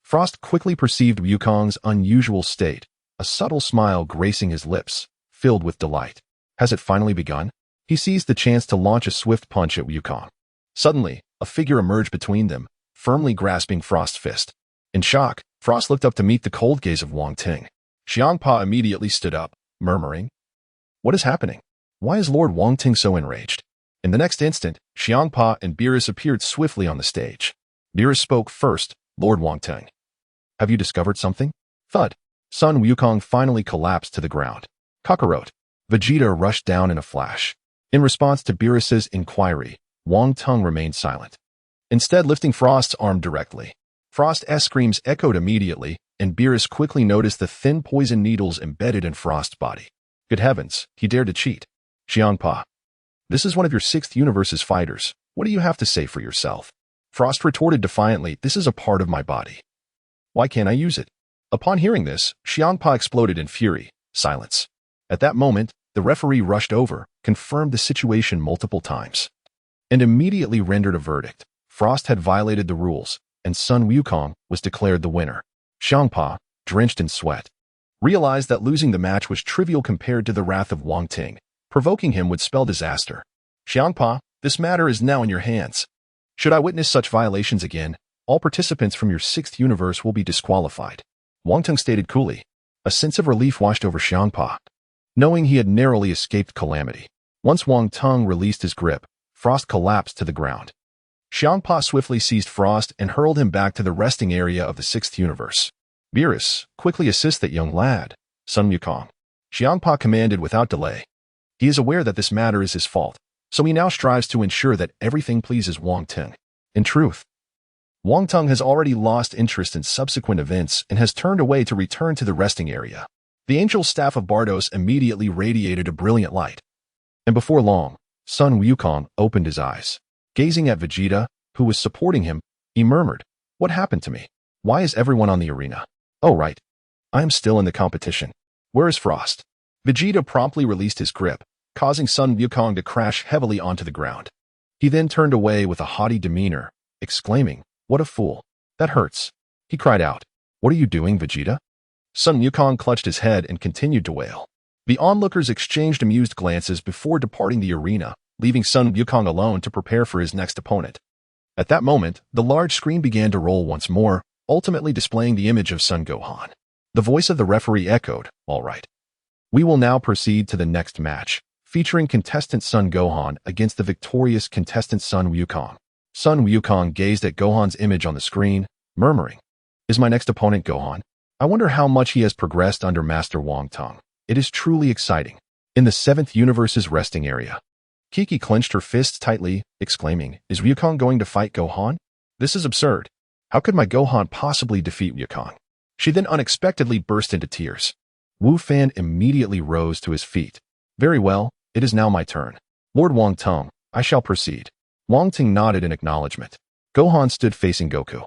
Speaker 1: Frost quickly perceived Wukong's unusual state, a subtle smile gracing his lips, filled with delight. Has it finally begun? He seized the chance to launch a swift punch at Wukong. Suddenly, a figure emerged between them, firmly grasping Frost's fist. In shock, Frost looked up to meet the cold gaze of Wang Teng. Champa immediately stood up, murmuring, "What is happening? Why is Lord Wong Teng so enraged?" In the next instant, Champa and Beerus appeared swiftly on the stage. Beerus spoke first. "Lord Wong Teng, have you discovered something?" Thud. Sun Wukong finally collapsed to the ground. Kakarot. Vegeta rushed down in a flash. In response to Beerus's inquiry, Wong Teng remained silent, instead lifting Frost's arm directly. Frost's screams echoed immediately, and Beerus quickly noticed the thin poison needles embedded in Frost's body. Good heavens, he dared to cheat. Champa, this is one of your 6th universe's fighters. What do you have to say for yourself? Frost retorted defiantly, "This is a part of my body. Why can't I use it?" Upon hearing this, Champa exploded in fury. Silence. At that moment, the referee rushed over, confirmed the situation multiple times, and immediately rendered a verdict. Frost had violated the rules, and Sun Wukong was declared the winner. Champa, drenched in sweat, realized that losing the match was trivial compared to the wrath of Wong Teng. Provoking him would spell disaster. Champa, this matter is now in your hands. Should I witness such violations again, all participants from your 6th universe will be disqualified. Wong Teng stated coolly. A sense of relief washed over Champa, knowing he had narrowly escaped calamity. Once Wong Teng released his grip, Frost collapsed to the ground. Champa swiftly seized Frost and hurled him back to the resting area of the 6th universe. Beerus, quickly assist that young lad. Sun Wukong. Champa commanded without delay. He is aware that this matter is his fault, so he now strives to ensure that everything pleases Wong Teng. In truth, Wong Teng has already lost interest in subsequent events and has turned away to return to the resting area. The angel staff of Vados immediately radiated a brilliant light, and before long, Sun Wukong opened his eyes. Gazing at Vegeta, who was supporting him, he murmured, "What happened to me? Why is everyone on the arena? Oh right, I am still in the competition. Where is Frost?" Vegeta promptly released his grip, causing Sun Wukong to crash heavily onto the ground. He then turned away with a haughty demeanor, exclaiming, "What a fool. That hurts." He cried out, "What are you doing, Vegeta?" Sun Wukong clutched his head and continued to wail. The onlookers exchanged amused glances before departing the arena, leaving Sun Wukong alone to prepare for his next opponent. At that moment, the large screen began to roll once more, ultimately displaying the image of Son Gohan. The voice of the referee echoed, "All right. We will now proceed to the next match, featuring contestant Son Gohan against the victorious contestant Sun Wukong." Sun Wukong gazed at Gohan's image on the screen, murmuring, "Is my next opponent Gohan? I wonder how much he has progressed under Master Wong Teng. It is truly exciting." In the 7th universe's resting area, Kiki clenched her fists tightly, exclaiming, "Is Wukong going to fight Gohan? This is absurd. How could my Gohan possibly defeat Wukong?" She then unexpectedly burst into tears. Wu Fan immediately rose to his feet. "Very well, it is now my turn. Lord Wong Teng, I shall proceed." Wong Teng nodded in acknowledgement. Gohan stood facing Goku,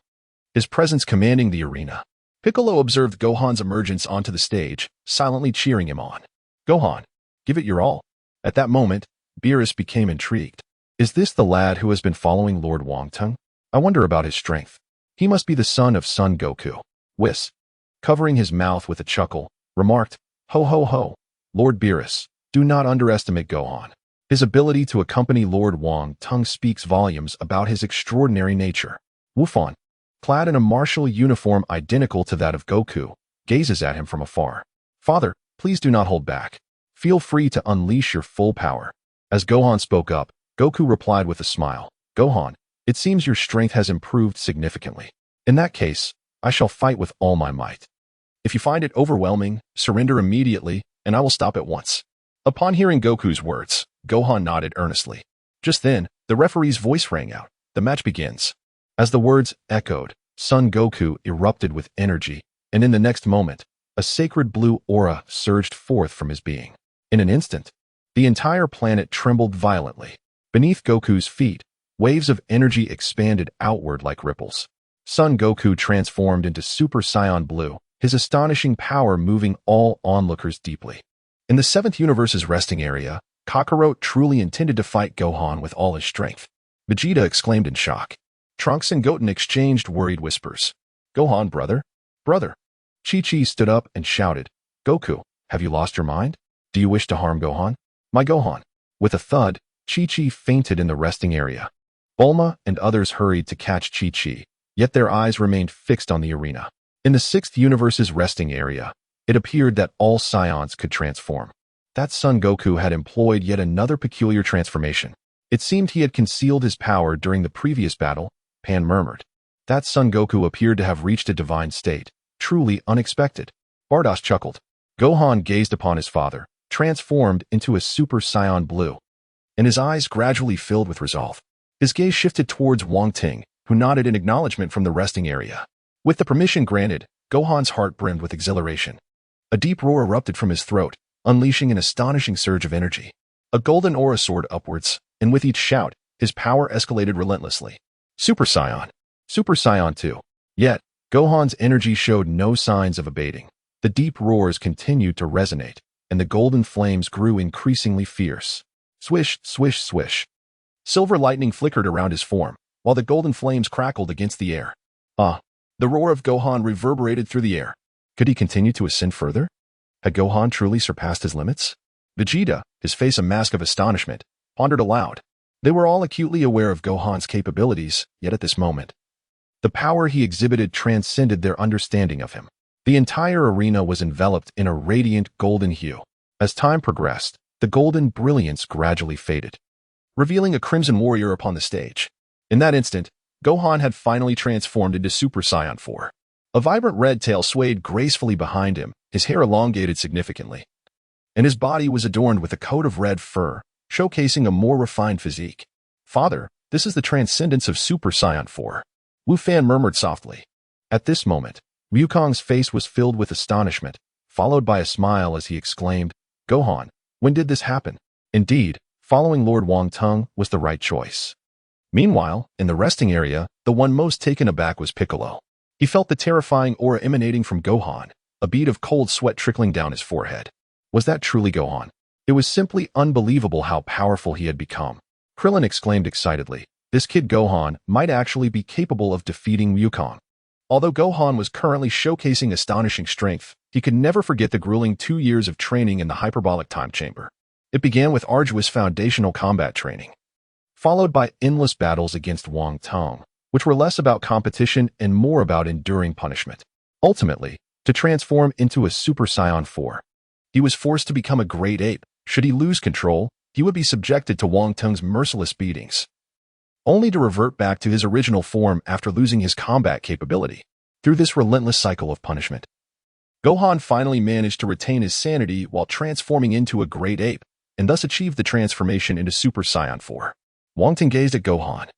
Speaker 1: his presence commanding the arena. Piccolo observed Gohan's emergence onto the stage, silently cheering him on. "Gohan, give it your all." At that moment, Beerus became intrigued. Is this the lad who has been following Lord Wong Teng? I wonder about his strength. He must be the son of Son Goku. Whis, covering his mouth with a chuckle, remarked, "Ho ho ho, Lord Beerus, do not underestimate Gohan. His ability to accompany Lord Wong Teng speaks volumes about his extraordinary nature." Wufan, clad in a martial uniform identical to that of Goku, gazes at him from afar. "Father, please do not hold back. Feel free to unleash your full power." As Gohan spoke up, Goku replied with a smile. Gohan, it seems your strength has improved significantly. In that case, I shall fight with all my might. If you find it overwhelming, surrender immediately, and I will stop at once. Upon hearing Goku's words, Gohan nodded earnestly. Just then, the referee's voice rang out. The match begins. As the words echoed, Son Goku erupted with energy, and in the next moment, a sacred blue aura surged forth from his being. In an instant, the entire planet trembled violently. Beneath Goku's feet, waves of energy expanded outward like ripples. Son Goku transformed into Super Saiyan Blue, his astonishing power moving all onlookers deeply. In the 7th universe's resting area, Kakarot truly intended to fight Gohan with all his strength. Vegeta exclaimed in shock. Trunks and Goten exchanged worried whispers. Gohan, brother? Brother! Chi-Chi stood up and shouted. Goku, have you lost your mind? Do you wish to harm Gohan? My Gohan! With a thud, Chi-Chi fainted in the resting area. Bulma and others hurried to catch Chi-Chi, yet their eyes remained fixed on the arena. In the 6th universe's resting area, it appeared that all Saiyans could transform. That Son Goku had employed yet another peculiar transformation. It seemed he had concealed his power during the previous battle, Pan murmured. That Son Goku appeared to have reached a divine state, truly unexpected. Vados chuckled. Gohan gazed upon his father, transformed into a Super Saiyan Blue, and his eyes gradually filled with resolve. His gaze shifted towards Wang Teng, who nodded in acknowledgement from the resting area. With the permission granted, Gohan's heart brimmed with exhilaration. A deep roar erupted from his throat, unleashing an astonishing surge of energy. A golden aura soared upwards, and with each shout, his power escalated relentlessly. Super Saiyan. Super Saiyan 2. Yet, Gohan's energy showed no signs of abating. The deep roars continued to resonate, and the golden flames grew increasingly fierce. Swish, swish, swish. Silver lightning flickered around his form, while the golden flames crackled against the air. The roar of Gohan reverberated through the air. Could he continue to ascend further? Had Gohan truly surpassed his limits? Vegeta, his face a mask of astonishment, pondered aloud. They were all acutely aware of Gohan's capabilities, yet at this moment, the power he exhibited transcended their understanding of him. The entire arena was enveloped in a radiant golden hue. As time progressed, the golden brilliance gradually faded, revealing a crimson warrior upon the stage. In that instant, Gohan had finally transformed into Super Saiyan 4. A vibrant red tail swayed gracefully behind him, his hair elongated significantly, and his body was adorned with a coat of red fur, showcasing a more refined physique. Father, this is the transcendence of Super Saiyan 4. Wu Fan murmured softly. At this moment, Wukong's face was filled with astonishment, followed by a smile as he exclaimed, Gohan, when did this happen? Indeed, following Lord Wong Teng was the right choice. Meanwhile, in the resting area, the one most taken aback was Piccolo. He felt the terrifying aura emanating from Gohan, a bead of cold sweat trickling down his forehead. Was that truly Gohan? It was simply unbelievable how powerful he had become. Krillin exclaimed excitedly, this kid Gohan might actually be capable of defeating Wukong. Although Gohan was currently showcasing astonishing strength, he could never forget the grueling 2 years of training in the hyperbolic time chamber. It began with arduous foundational combat training, followed by endless battles against Wong Teng, which were less about competition and more about enduring punishment. Ultimately, to transform into a Super Saiyan 4, he was forced to become a great ape. Should he lose control, he would be subjected to Wong Teng's merciless beatings, only to revert back to his original form after losing his combat capability. Through this relentless cycle of punishment, Gohan finally managed to retain his sanity while transforming into a great ape, and thus achieved the transformation into Super Saiyan 4. Wong Teng gazed at Gohan,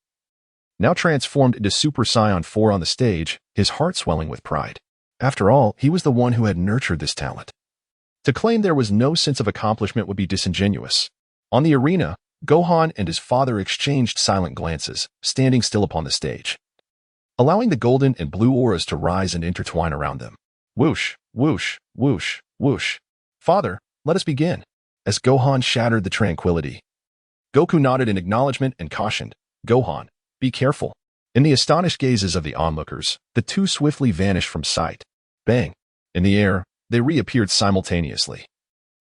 Speaker 1: now transformed into Super Saiyan 4 on the stage, his heart swelling with pride. After all, he was the one who had nurtured this talent. To claim there was no sense of accomplishment would be disingenuous. On the arena, Gohan and his father exchanged silent glances, standing still upon the stage, allowing the golden and blue auras to rise and intertwine around them. Whoosh, whoosh, whoosh, whoosh. Father, let us begin. As Gohan shattered the tranquility, Goku nodded in acknowledgement and cautioned, Gohan, be careful. In the astonished gazes of the onlookers, the two swiftly vanished from sight. Bang! In the air, they reappeared simultaneously,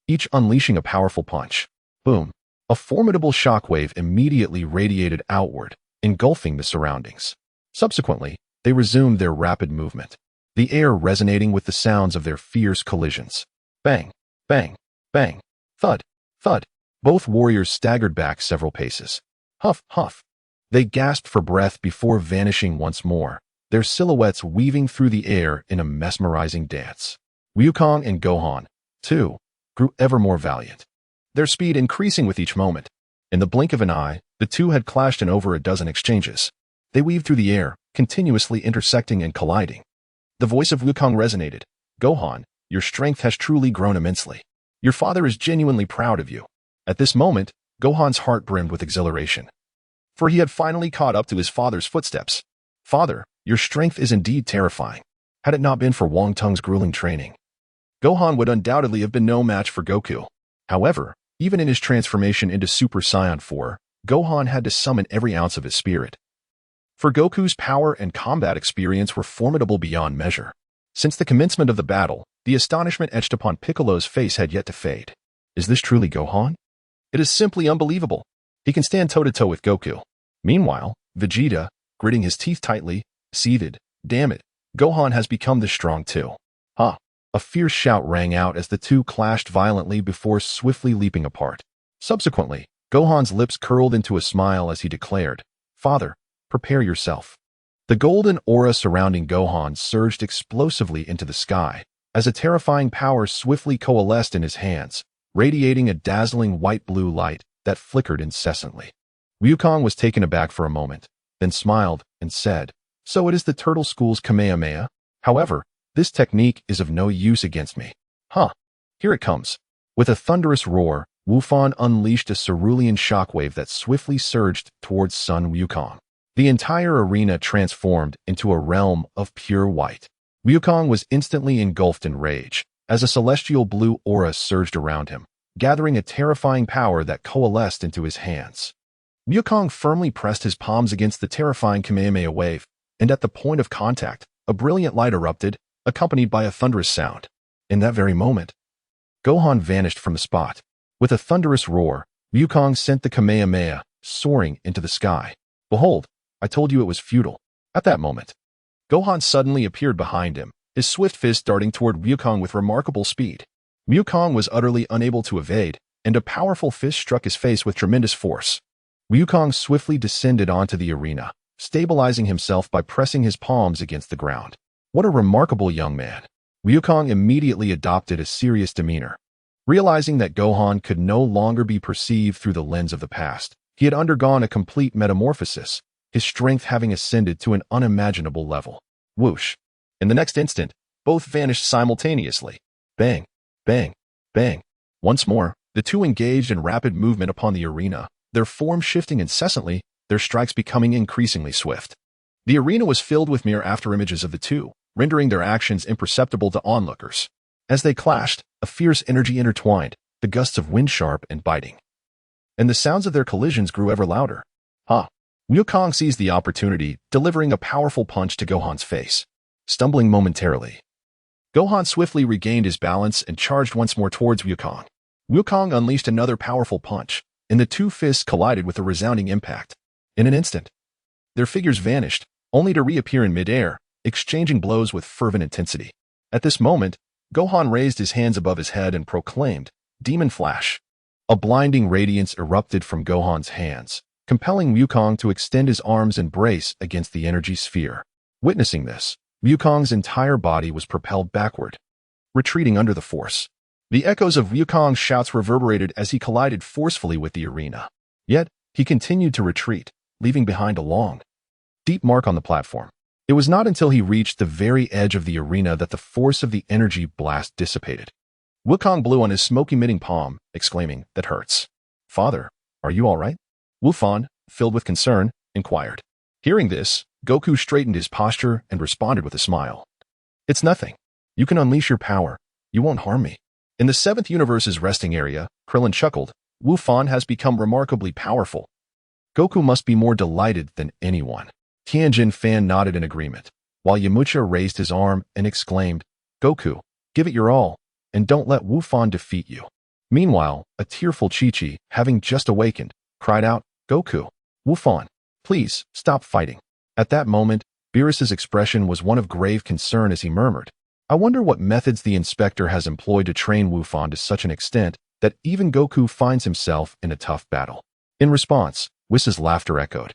Speaker 1: each unleashing a powerful punch. Boom! A formidable shockwave immediately radiated outward, engulfing the surroundings. Subsequently, they resumed their rapid movement, the air resonating with the sounds of their fierce collisions. Bang! Bang! Bang! Thud! Thud! Both warriors staggered back several paces, Huff, huff. They gasped for breath before vanishing once more, their silhouettes weaving through the air in a mesmerizing dance. Wukong and Gohan, too, grew ever more valiant, their speed increasing with each moment. In the blink of an eye, the two had clashed in over a dozen exchanges. They weaved through the air, continuously intersecting and colliding. The voice of Wukong resonated. Gohan, your strength has truly grown immensely. Your father is genuinely proud of you. At this moment, Gohan's heart brimmed with exhilaration, for he had finally caught up to his father's footsteps. Father, your strength is indeed terrifying. Had it not been for Wong Teng's grueling training, Gohan would undoubtedly have been no match for Goku. However, even in his transformation into Super Saiyan 4, Gohan had to summon every ounce of his spirit. For Goku's power and combat experience were formidable beyond measure. Since the commencement of the battle, the astonishment etched upon Piccolo's face had yet to fade. Is this truly Gohan? It is simply unbelievable. He can stand toe-to-toe with Goku. Meanwhile, Vegeta, gritting his teeth tightly, seethed. Damn it, Gohan has become this strong too. Ha! A fierce shout rang out as the two clashed violently before swiftly leaping apart. Subsequently, Gohan's lips curled into a smile as he declared, Father, prepare yourself. The golden aura surrounding Gohan surged explosively into the sky, as a terrifying power swiftly coalesced in his hands, radiating a dazzling white-blue light that flickered incessantly. Wukong was taken aback for a moment, then smiled and said, So it is the Turtle School's Kamehameha? However, this technique is of no use against me. Huh, here it comes. With a thunderous roar, Wufan unleashed a cerulean shockwave that swiftly surged towards Sun Wukong. The entire arena transformed into a realm of pure white. Wukong was instantly engulfed in rage, as a celestial blue aura surged around him, gathering a terrifying power that coalesced into his hands. Wukong firmly pressed his palms against the terrifying Kamehameha wave, and at the point of contact, a brilliant light erupted, accompanied by a thunderous sound. In that very moment, Gohan vanished from the spot. With a thunderous roar, Wukong sent the Kamehameha soaring into the sky. Behold, I told you it was futile. At that moment, Gohan suddenly appeared behind him, his swift fist darting toward Wukong with remarkable speed. Wukong was utterly unable to evade, and a powerful fist struck his face with tremendous force. Wukong swiftly descended onto the arena, stabilizing himself by pressing his palms against the ground. What a remarkable young man. Wukong immediately adopted a serious demeanor. Realizing that Gohan could no longer be perceived through the lens of the past, he had undergone a complete metamorphosis, his strength having ascended to an unimaginable level. Whoosh! In the next instant, both vanished simultaneously. Bang! Bang! Bang! Once more, the two engaged in rapid movement upon the arena, their form shifting incessantly, their strikes becoming increasingly swift. The arena was filled with mere afterimages of the two, rendering their actions imperceptible to onlookers. As they clashed, a fierce energy intertwined, the gusts of wind sharp and biting. And the sounds of their collisions grew ever louder. Ha! Wukong seized the opportunity, delivering a powerful punch to Gohan's face. Stumbling momentarily, Gohan swiftly regained his balance and charged once more towards Wukong. Wukong unleashed another powerful punch, and the two fists collided with a resounding impact. In an instant, their figures vanished, only to reappear in midair, exchanging blows with fervent intensity. At this moment, Gohan raised his hands above his head and proclaimed, Demon Flash. A blinding radiance erupted from Gohan's hands, compelling Wukong to extend his arms and brace against the energy sphere. Witnessing this, Wukong's entire body was propelled backward, retreating under the force. The echoes of Wukong's shouts reverberated as he collided forcefully with the arena. Yet, he continued to retreat, leaving behind a long, deep mark on the platform. It was not until he reached the very edge of the arena that the force of the energy blast dissipated. Wukong blew on his smoke-emitting palm, exclaiming, That hurts. Father, are you all right? Wufan, filled with concern, inquired. Hearing this, Goku straightened his posture and responded with a smile. It's nothing. You can unleash your power. You won't harm me. In the 7th universe's resting area, Krillin chuckled, Wufan has become remarkably powerful. Goku must be more delighted than anyone. Tianjin Fan nodded in agreement, while Yamcha raised his arm and exclaimed, Goku, give it your all, and don't let Wufan defeat you. Meanwhile, a tearful Chi-Chi, having just awakened, cried out, Goku, Wufan, please, stop fighting. At that moment, Beerus's expression was one of grave concern as he murmured, I wonder what methods the inspector has employed to train Wufan to such an extent that even Goku finds himself in a tough battle. In response, Whis's laughter echoed.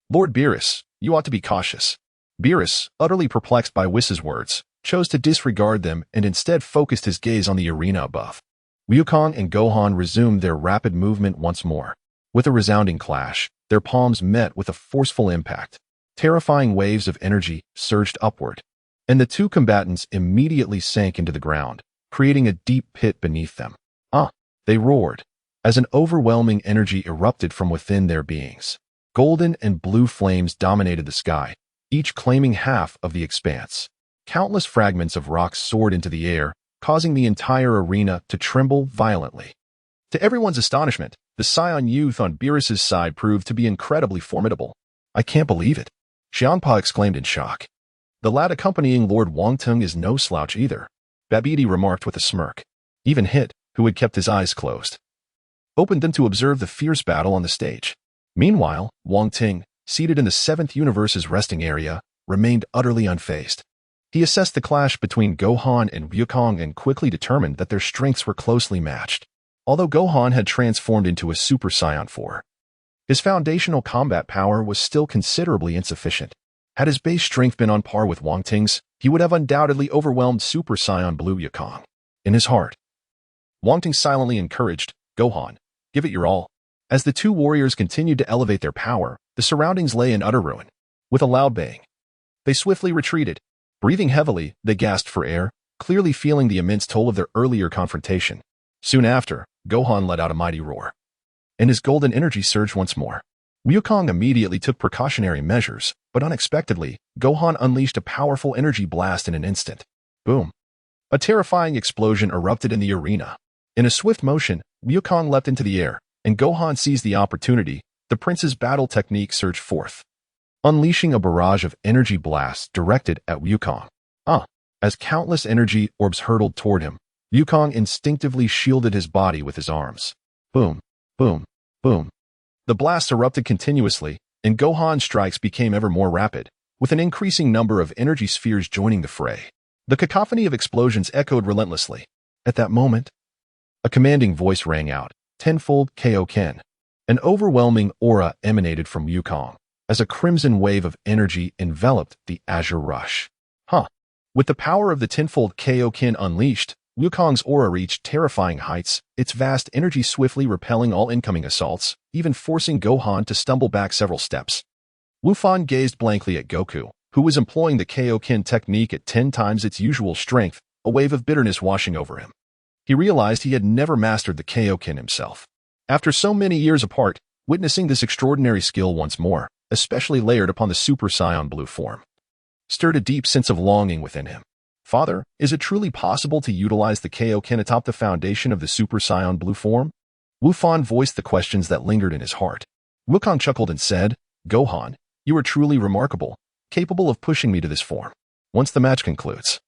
Speaker 1: Lord Beerus, you ought to be cautious. Beerus, utterly perplexed by Whis's words, chose to disregard them and instead focused his gaze on the arena above. Wukong and Gohan resumed their rapid movement once more. With a resounding clash, their palms met with a forceful impact. Terrifying waves of energy surged upward, and the two combatants immediately sank into the ground, creating a deep pit beneath them. Ah! They roared, as an overwhelming energy erupted from within their beings. Golden and blue flames dominated the sky, each claiming half of the expanse. Countless fragments of rocks soared into the air, causing the entire arena to tremble violently. To everyone's astonishment, the Saiyan youth on Beerus's side proved to be incredibly formidable. I can't believe it, Champa exclaimed in shock. The lad accompanying Lord Wang Teng is no slouch either, Babidi remarked with a smirk. Even Hit, who had kept his eyes closed, opened them to observe the fierce battle on the stage. Meanwhile, Wong Teng, seated in the seventh universe's resting area, remained utterly unfazed. He assessed the clash between Gohan and Wukong and quickly determined that their strengths were closely matched. Although Gohan had transformed into a Super Saiyan 4, his foundational combat power was still considerably insufficient. Had his base strength been on par with Wang Teng's, he would have undoubtedly overwhelmed Super Saiyan Blue Wukong. In his heart, Wang Teng silently encouraged, Gohan, give it your all. As the two warriors continued to elevate their power, the surroundings lay in utter ruin. With a loud bang, they swiftly retreated. Breathing heavily, they gasped for air, clearly feeling the immense toll of their earlier confrontation. Soon after, Gohan let out a mighty roar, and his golden energy surged once more. Wukong immediately took precautionary measures, but unexpectedly, Gohan unleashed a powerful energy blast in an instant. Boom! A terrifying explosion erupted in the arena. In a swift motion, Wukong leapt into the air, and Gohan seized the opportunity. The prince's battle technique surged forth, unleashing a barrage of energy blasts directed at Wukong. As countless energy orbs hurtled toward him, Wukong instinctively shielded his body with his arms. Boom, boom, boom. The blasts erupted continuously, and Gohan's strikes became ever more rapid, with an increasing number of energy spheres joining the fray. The cacophony of explosions echoed relentlessly. At that moment, a commanding voice rang out, tenfold Kaioken. An overwhelming aura emanated from Wukong, as a crimson wave of energy enveloped the azure rush. With the power of the tenfold Kaioken unleashed, Wukong's aura reached terrifying heights, its vast energy swiftly repelling all incoming assaults, even forcing Gohan to stumble back several steps. Wufan gazed blankly at Goku, who was employing the Kaioken technique at 10 times its usual strength, a wave of bitterness washing over him. He realized he had never mastered the Kaioken himself. After so many years apart, witnessing this extraordinary skill once more, especially layered upon the Super Saiyan Blue form, stirred a deep sense of longing within him. Father, is it truly possible to utilize the Kaioken atop the foundation of the Super Saiyan Blue form? Wufan voiced the questions that lingered in his heart. Wukong chuckled and said, Gohan, you are truly remarkable, capable of pushing me to this form. Once the match concludes,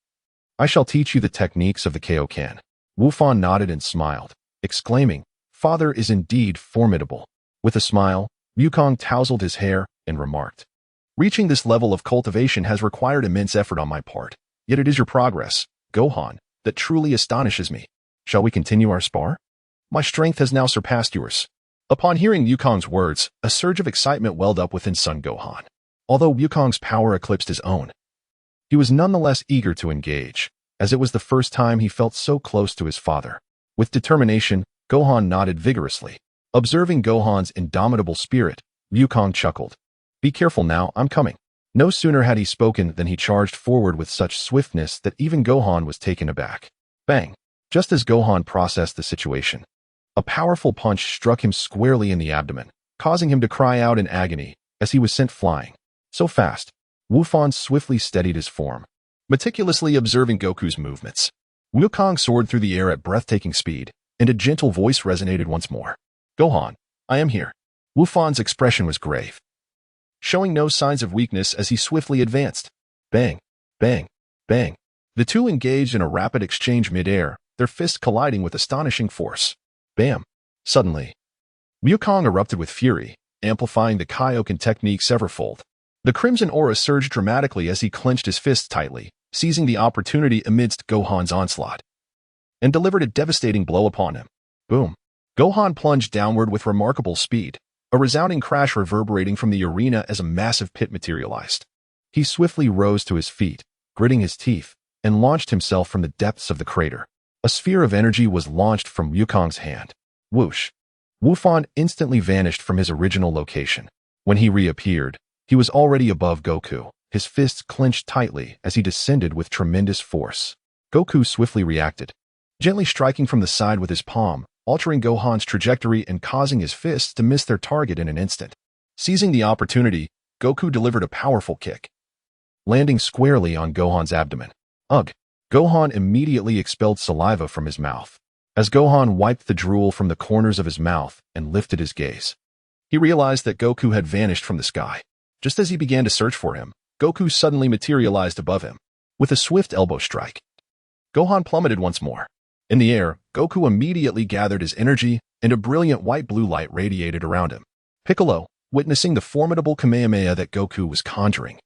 Speaker 1: I shall teach you the techniques of the Kaioken. Wufan nodded and smiled, exclaiming, Father is indeed formidable. With a smile, Wukong tousled his hair and remarked, reaching this level of cultivation has required immense effort on my part, yet it is your progress, Gohan, that truly astonishes me. Shall we continue our spar? My strength has now surpassed yours. Upon hearing Wukong's words, a surge of excitement welled up within Son Gohan. Although Wukong's power eclipsed his own, he was nonetheless eager to engage, as it was the first time he felt so close to his father. With determination, Gohan nodded vigorously. Observing Gohan's indomitable spirit, Wukong chuckled. Be careful now, I'm coming. No sooner had he spoken than he charged forward with such swiftness that even Gohan was taken aback. Bang! Just as Gohan processed the situation, a powerful punch struck him squarely in the abdomen, causing him to cry out in agony as he was sent flying. So fast, Wufan swiftly steadied his form, meticulously observing Goku's movements. Wukong soared through the air at breathtaking speed, and a gentle voice resonated once more. Gohan, I am here. Wufan's expression was grave, showing no signs of weakness as he swiftly advanced. Bang, bang, bang. The two engaged in a rapid exchange mid-air, their fists colliding with astonishing force. Bam! Suddenly, Wukong erupted with fury, amplifying the Kaioken technique severfold. The crimson aura surged dramatically as he clenched his fists tightly, seizing the opportunity amidst Gohan's onslaught, and delivered a devastating blow upon him. Boom! Gohan plunged downward with remarkable speed, a resounding crash reverberating from the arena as a massive pit materialized. He swiftly rose to his feet, gritting his teeth, and launched himself from the depths of the crater. A sphere of energy was launched from Wukong's hand. Whoosh! Wufan instantly vanished from his original location. When he reappeared, he was already above Goku, his fists clenched tightly as he descended with tremendous force. Goku swiftly reacted, gently striking from the side with his palm, altering Gohan's trajectory and causing his fists to miss their target in an instant. Seizing the opportunity, Goku delivered a powerful kick, landing squarely on Gohan's abdomen. Ugh! Gohan immediately expelled saliva from his mouth. As Gohan wiped the drool from the corners of his mouth and lifted his gaze, he realized that Goku had vanished from the sky. Just as he began to search for him, Goku suddenly materialized above him. With a swift elbow strike, Gohan plummeted once more. In the air, Goku immediately gathered his energy, and a brilliant white-blue light radiated around him. Piccolo, witnessing the formidable Kamehameha that Goku was conjuring,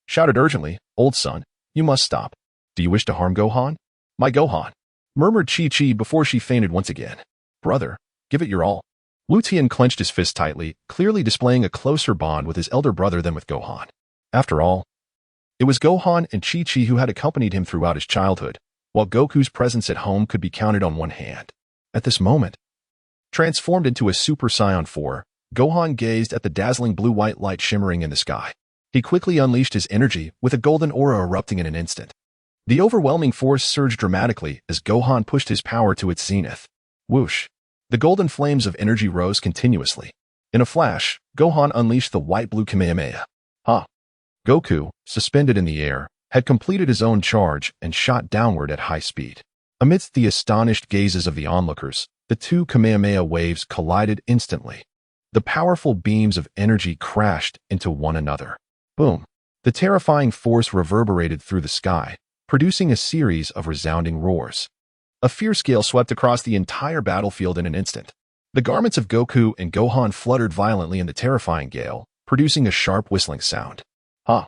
Speaker 1: shouted urgently, "Old son, you must stop. Do you wish to harm Gohan?" "My Gohan," murmured Chi-Chi before she fainted once again. "Brother, give it your all." Lu Tian clenched his fist tightly, clearly displaying a closer bond with his elder brother than with Gohan. After all, it was Gohan and Chi-Chi who had accompanied him throughout his childhood, while Goku's presence at home could be counted on one hand. At this moment, transformed into a Super Saiyan 4, Gohan gazed at the dazzling blue-white light shimmering in the sky. He quickly unleashed his energy, with a golden aura erupting in an instant. The overwhelming force surged dramatically as Gohan pushed his power to its zenith. Whoosh! The golden flames of energy rose continuously. In a flash, Gohan unleashed the white-blue Kamehameha. Ha! Goku, suspended in the air, had completed his own charge and shot downward at high speed. Amidst the astonished gazes of the onlookers, the two Kamehameha waves collided instantly. The powerful beams of energy crashed into one another. Boom! The terrifying force reverberated through the sky, producing a series of resounding roars. A fierce gale swept across the entire battlefield in an instant. The garments of Goku and Gohan fluttered violently in the terrifying gale, producing a sharp whistling sound. Ha!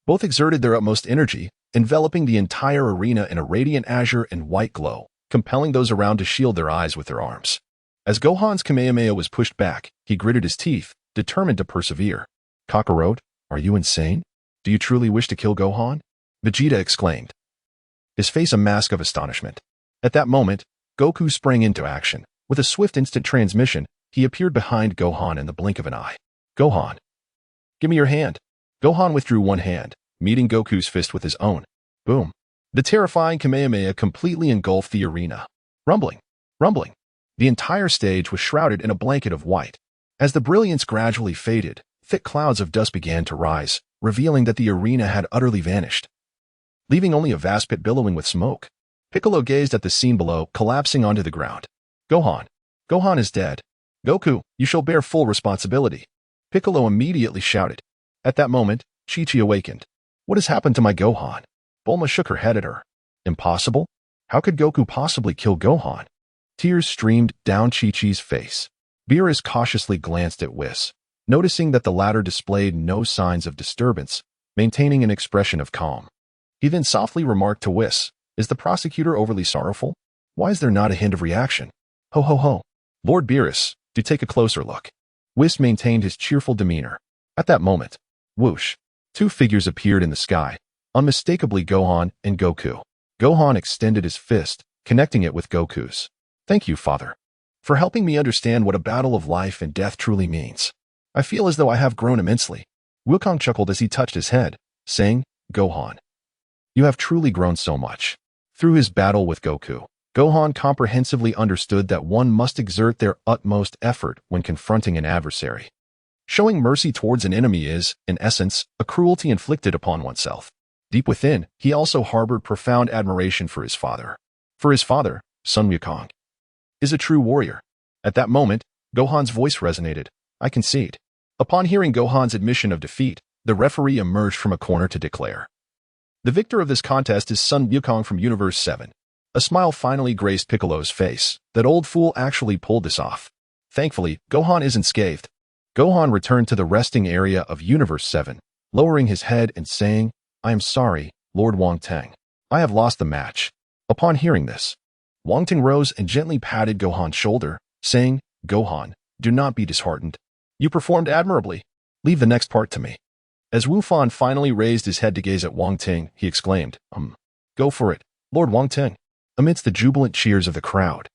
Speaker 1: Both exerted their utmost energy, enveloping the entire arena in a radiant azure and white glow, compelling those around to shield their eyes with their arms. As Gohan's Kamehameha was pushed back, he gritted his teeth, determined to persevere. "Kakarot, are you insane? Do you truly wish to kill Gohan?" Vegeta exclaimed, his face a mask of astonishment. At that moment, Goku sprang into action. With a swift instant transmission, he appeared behind Gohan in the blink of an eye. "Gohan, give me your hand." Gohan withdrew one hand, meeting Goku's fist with his own. Boom! The terrifying Kamehameha completely engulfed the arena. Rumbling, rumbling. The entire stage was shrouded in a blanket of white. As the brilliance gradually faded, thick clouds of dust began to rise, revealing that the arena had utterly vanished, leaving only a vast pit billowing with smoke. Piccolo gazed at the scene below, collapsing onto the ground. "Gohan! Gohan is dead. Goku, you shall bear full responsibility." Piccolo immediately shouted. At that moment, Chi-Chi awakened. "What has happened to my Gohan?" Bulma shook her head at her. "Impossible? How could Goku possibly kill Gohan?" Tears streamed down Chi-Chi's face. Beerus cautiously glanced at Whis, noticing that the latter displayed no signs of disturbance, maintaining an expression of calm. He then softly remarked to Whis, "Is the prosecutor overly sorrowful? Why is there not a hint of reaction?" "Ho ho ho! Lord Beerus, do take a closer look." Whis maintained his cheerful demeanor. At that moment, whoosh! Two figures appeared in the sky, unmistakably Gohan and Goku. Gohan extended his fist, connecting it with Goku's. "Thank you, Father, for helping me understand what a battle of life and death truly means. I feel as though I have grown immensely." Wukong chuckled as he touched his head, saying, "Gohan, you have truly grown so much." Through his battle with Goku, Gohan comprehensively understood that one must exert their utmost effort when confronting an adversary. Showing mercy towards an enemy is, in essence, a cruelty inflicted upon oneself. Deep within, he also harbored profound admiration for his father. For his father, Sun Wukong is a true warrior. At that moment, Gohan's voice resonated. "I concede." Upon hearing Gohan's admission of defeat, the referee emerged from a corner to declare, "The victor of this contest is Sun Wukong from Universe 7. A smile finally graced Piccolo's face. That old fool actually pulled this off. Thankfully, Gohan isn't scathed. Gohan returned to the resting area of Universe 7, lowering his head and saying, "I am sorry, Lord Wong Teng. I have lost the match." Upon hearing this, Wong Teng rose and gently patted Gohan's shoulder, saying, "Gohan, do not be disheartened. You performed admirably. Leave the next part to me. As Wu Fan finally raised his head to gaze at Wang Teng, he exclaimed, Go for it, Lord Wang Teng. Amidst the jubilant cheers of the crowd,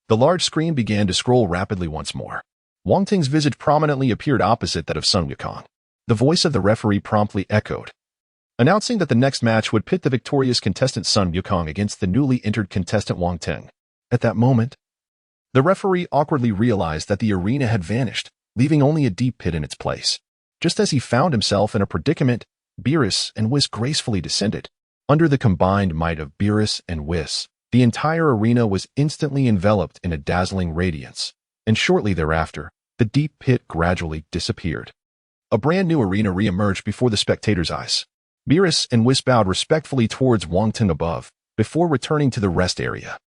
Speaker 1: the large screen began to scroll rapidly once more. Wang Teng's visage prominently appeared opposite that of Sun Wukong. The voice of the referee promptly echoed, announcing that the next match would pit the victorious contestant Sun Wukong against the newly entered contestant Wang Teng. At that moment, the referee awkwardly realized that the arena had vanished, leaving only a deep pit in its place. Just as he found himself in a predicament, Beerus and Whis gracefully descended. Under the combined might of Beerus and Whis, the entire arena was instantly enveloped in a dazzling radiance, and shortly thereafter, the deep pit gradually disappeared. A brand new arena re-emerged before the spectators' eyes. Beerus and Whis bowed respectfully towards Wang Teng above, before returning to the rest area.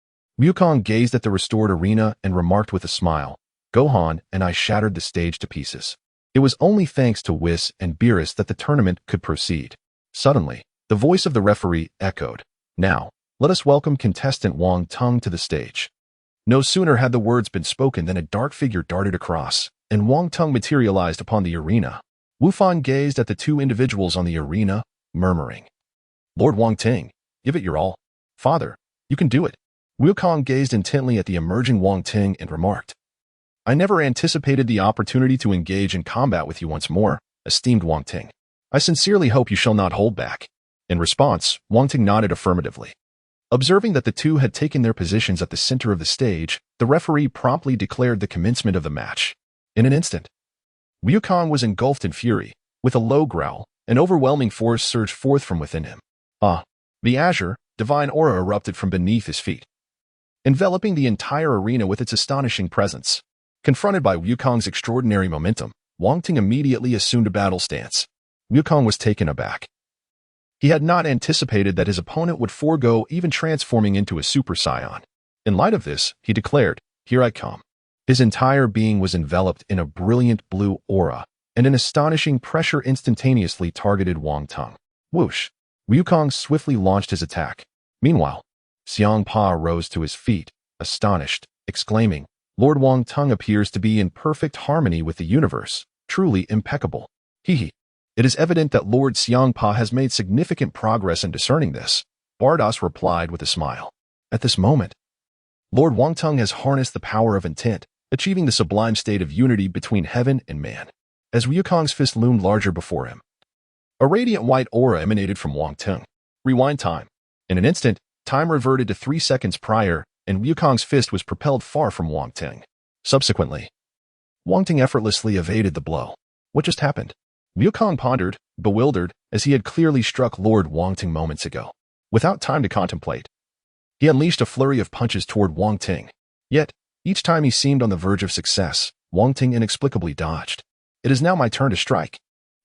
Speaker 1: Wukong gazed at the restored arena and remarked with a smile, Gohan and I shattered the stage to pieces. It was only thanks to Whis and Beerus that the tournament could proceed. Suddenly, the voice of the referee echoed, Now, let us welcome contestant Wong Teng to the stage. No sooner had the words been spoken than a dark figure darted across, and Wong Teng materialized upon the arena. Wu Fan gazed at the two individuals on the arena, murmuring, Lord Wong Teng, give it your all. Father, you can do it. Wukong gazed intently at the emerging Wong Teng and remarked, I never anticipated the opportunity to engage in combat with you once more, esteemed Wong Teng. I sincerely hope you shall not hold back. In response, Wong Teng nodded affirmatively. Observing that the two had taken their positions at the center of the stage, the referee promptly declared the commencement of the match. In an instant, Wukong was engulfed in fury. With a low growl, an overwhelming force surged forth from within him. The azure, divine aura erupted from beneath his feet, enveloping the entire arena with its astonishing presence. Confronted by Wukong's extraordinary momentum, Wong Teng immediately assumed a battle stance. Wukong was taken aback. He had not anticipated that his opponent would forego even transforming into a Super Saiyan. In light of this, he declared, Here I come. His entire being was enveloped in a brilliant blue aura, and an astonishing pressure instantaneously targeted Wong Teng. Whoosh! Wukong swiftly launched his attack. Meanwhile, Champa rose to his feet, astonished, exclaiming, Lord Wong Teng appears to be in perfect harmony with the universe, truly impeccable. Hee. It is evident that Lord Champa has made significant progress in discerning this, Vados replied with a smile. At this moment, Lord Wong Teng has harnessed the power of intent, achieving the sublime state of unity between heaven and man. As Wukong's fist loomed larger before him, a radiant white aura emanated from Wong Teng. Rewind time. In an instant, time reverted to 3 seconds prior, and Wukong's fist was propelled far from Wong Teng. Subsequently, Wong Teng effortlessly evaded the blow. What just happened? Wukong pondered, bewildered, as he had clearly struck Lord Wong Teng moments ago. Without time to contemplate, he unleashed a flurry of punches toward Wong Teng. Yet, each time he seemed on the verge of success, Wong Teng inexplicably dodged. It is now my turn to strike.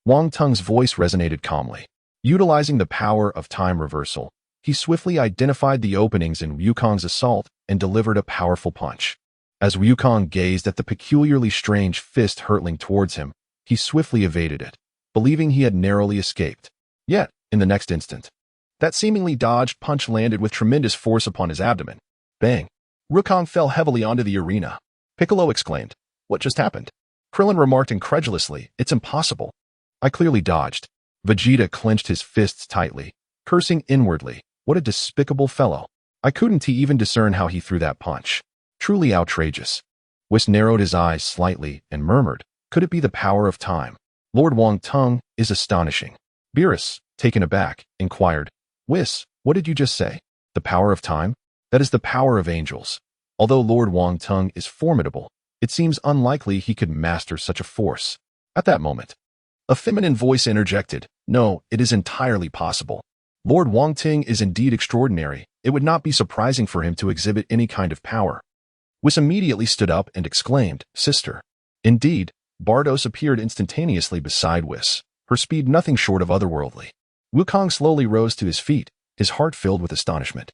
Speaker 1: Wong Teng's voice resonated calmly. Utilizing the power of time reversal, he swiftly identified the openings in Wukong's assault and delivered a powerful punch. As Wukong gazed at the peculiarly strange fist hurtling towards him, he swiftly evaded it, believing he had narrowly escaped. Yet, in the next instant, that seemingly dodged punch landed with tremendous force upon his abdomen. Bang! Wukong fell heavily onto the arena. Piccolo exclaimed, What just happened? Krillin remarked incredulously, It's impossible. I clearly dodged. Vegeta clenched his fists tightly, cursing inwardly, What a despicable fellow. I couldn't even discern how he threw that punch. Truly outrageous. Whis narrowed his eyes slightly and murmured, Could it be the power of time? Lord Wong Teng is astonishing. Beerus, taken aback, inquired, Whis, what did you just say? The power of time? That is the power of angels. Although Lord Wong Teng is formidable, it seems unlikely he could master such a force. At that moment, a feminine voice interjected, No, it is entirely possible. Lord Wong Teng is indeed extraordinary. It would not be surprising for him to exhibit any kind of power. Whis immediately stood up and exclaimed, Sister. Indeed, Vados appeared instantaneously beside Whis, her speed nothing short of otherworldly. Wukong slowly rose to his feet, his heart filled with astonishment.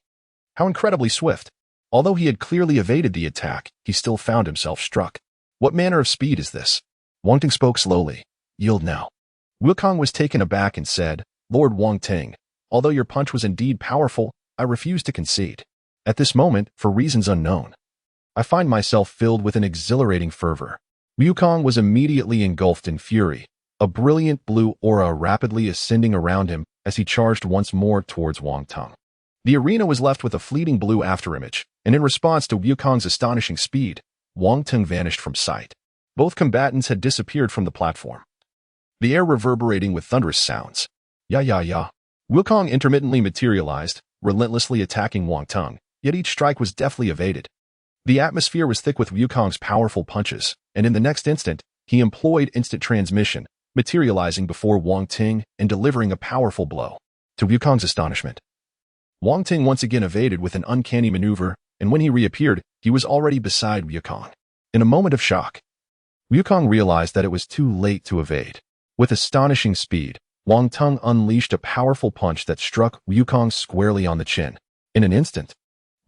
Speaker 1: How incredibly swift! Although he had clearly evaded the attack, he still found himself struck. What manner of speed is this? Wong Teng spoke slowly. Yield now. Wukong was taken aback and said, Lord Wong Teng, although your punch was indeed powerful, I refuse to concede. At this moment, for reasons unknown, I find myself filled with an exhilarating fervor. Wukong was immediately engulfed in fury, a brilliant blue aura rapidly ascending around him as he charged once more towards Wong Teng. The arena was left with a fleeting blue afterimage, and in response to Wukong's astonishing speed, Wong Teng vanished from sight. Both combatants had disappeared from the platform, the air reverberating with thunderous sounds. Ya. Wukong intermittently materialized, relentlessly attacking Wong Teng, yet each strike was deftly evaded. The atmosphere was thick with Wukong's powerful punches, and in the next instant, he employed instant transmission, materializing before Wong Teng and delivering a powerful blow. To Wukong's astonishment, Wong Teng once again evaded with an uncanny maneuver, and when he reappeared, he was already beside Wukong. In a moment of shock, Wukong realized that it was too late to evade. With astonishing speed, Wong Teng unleashed a powerful punch that struck Wukong squarely on the chin. In an instant,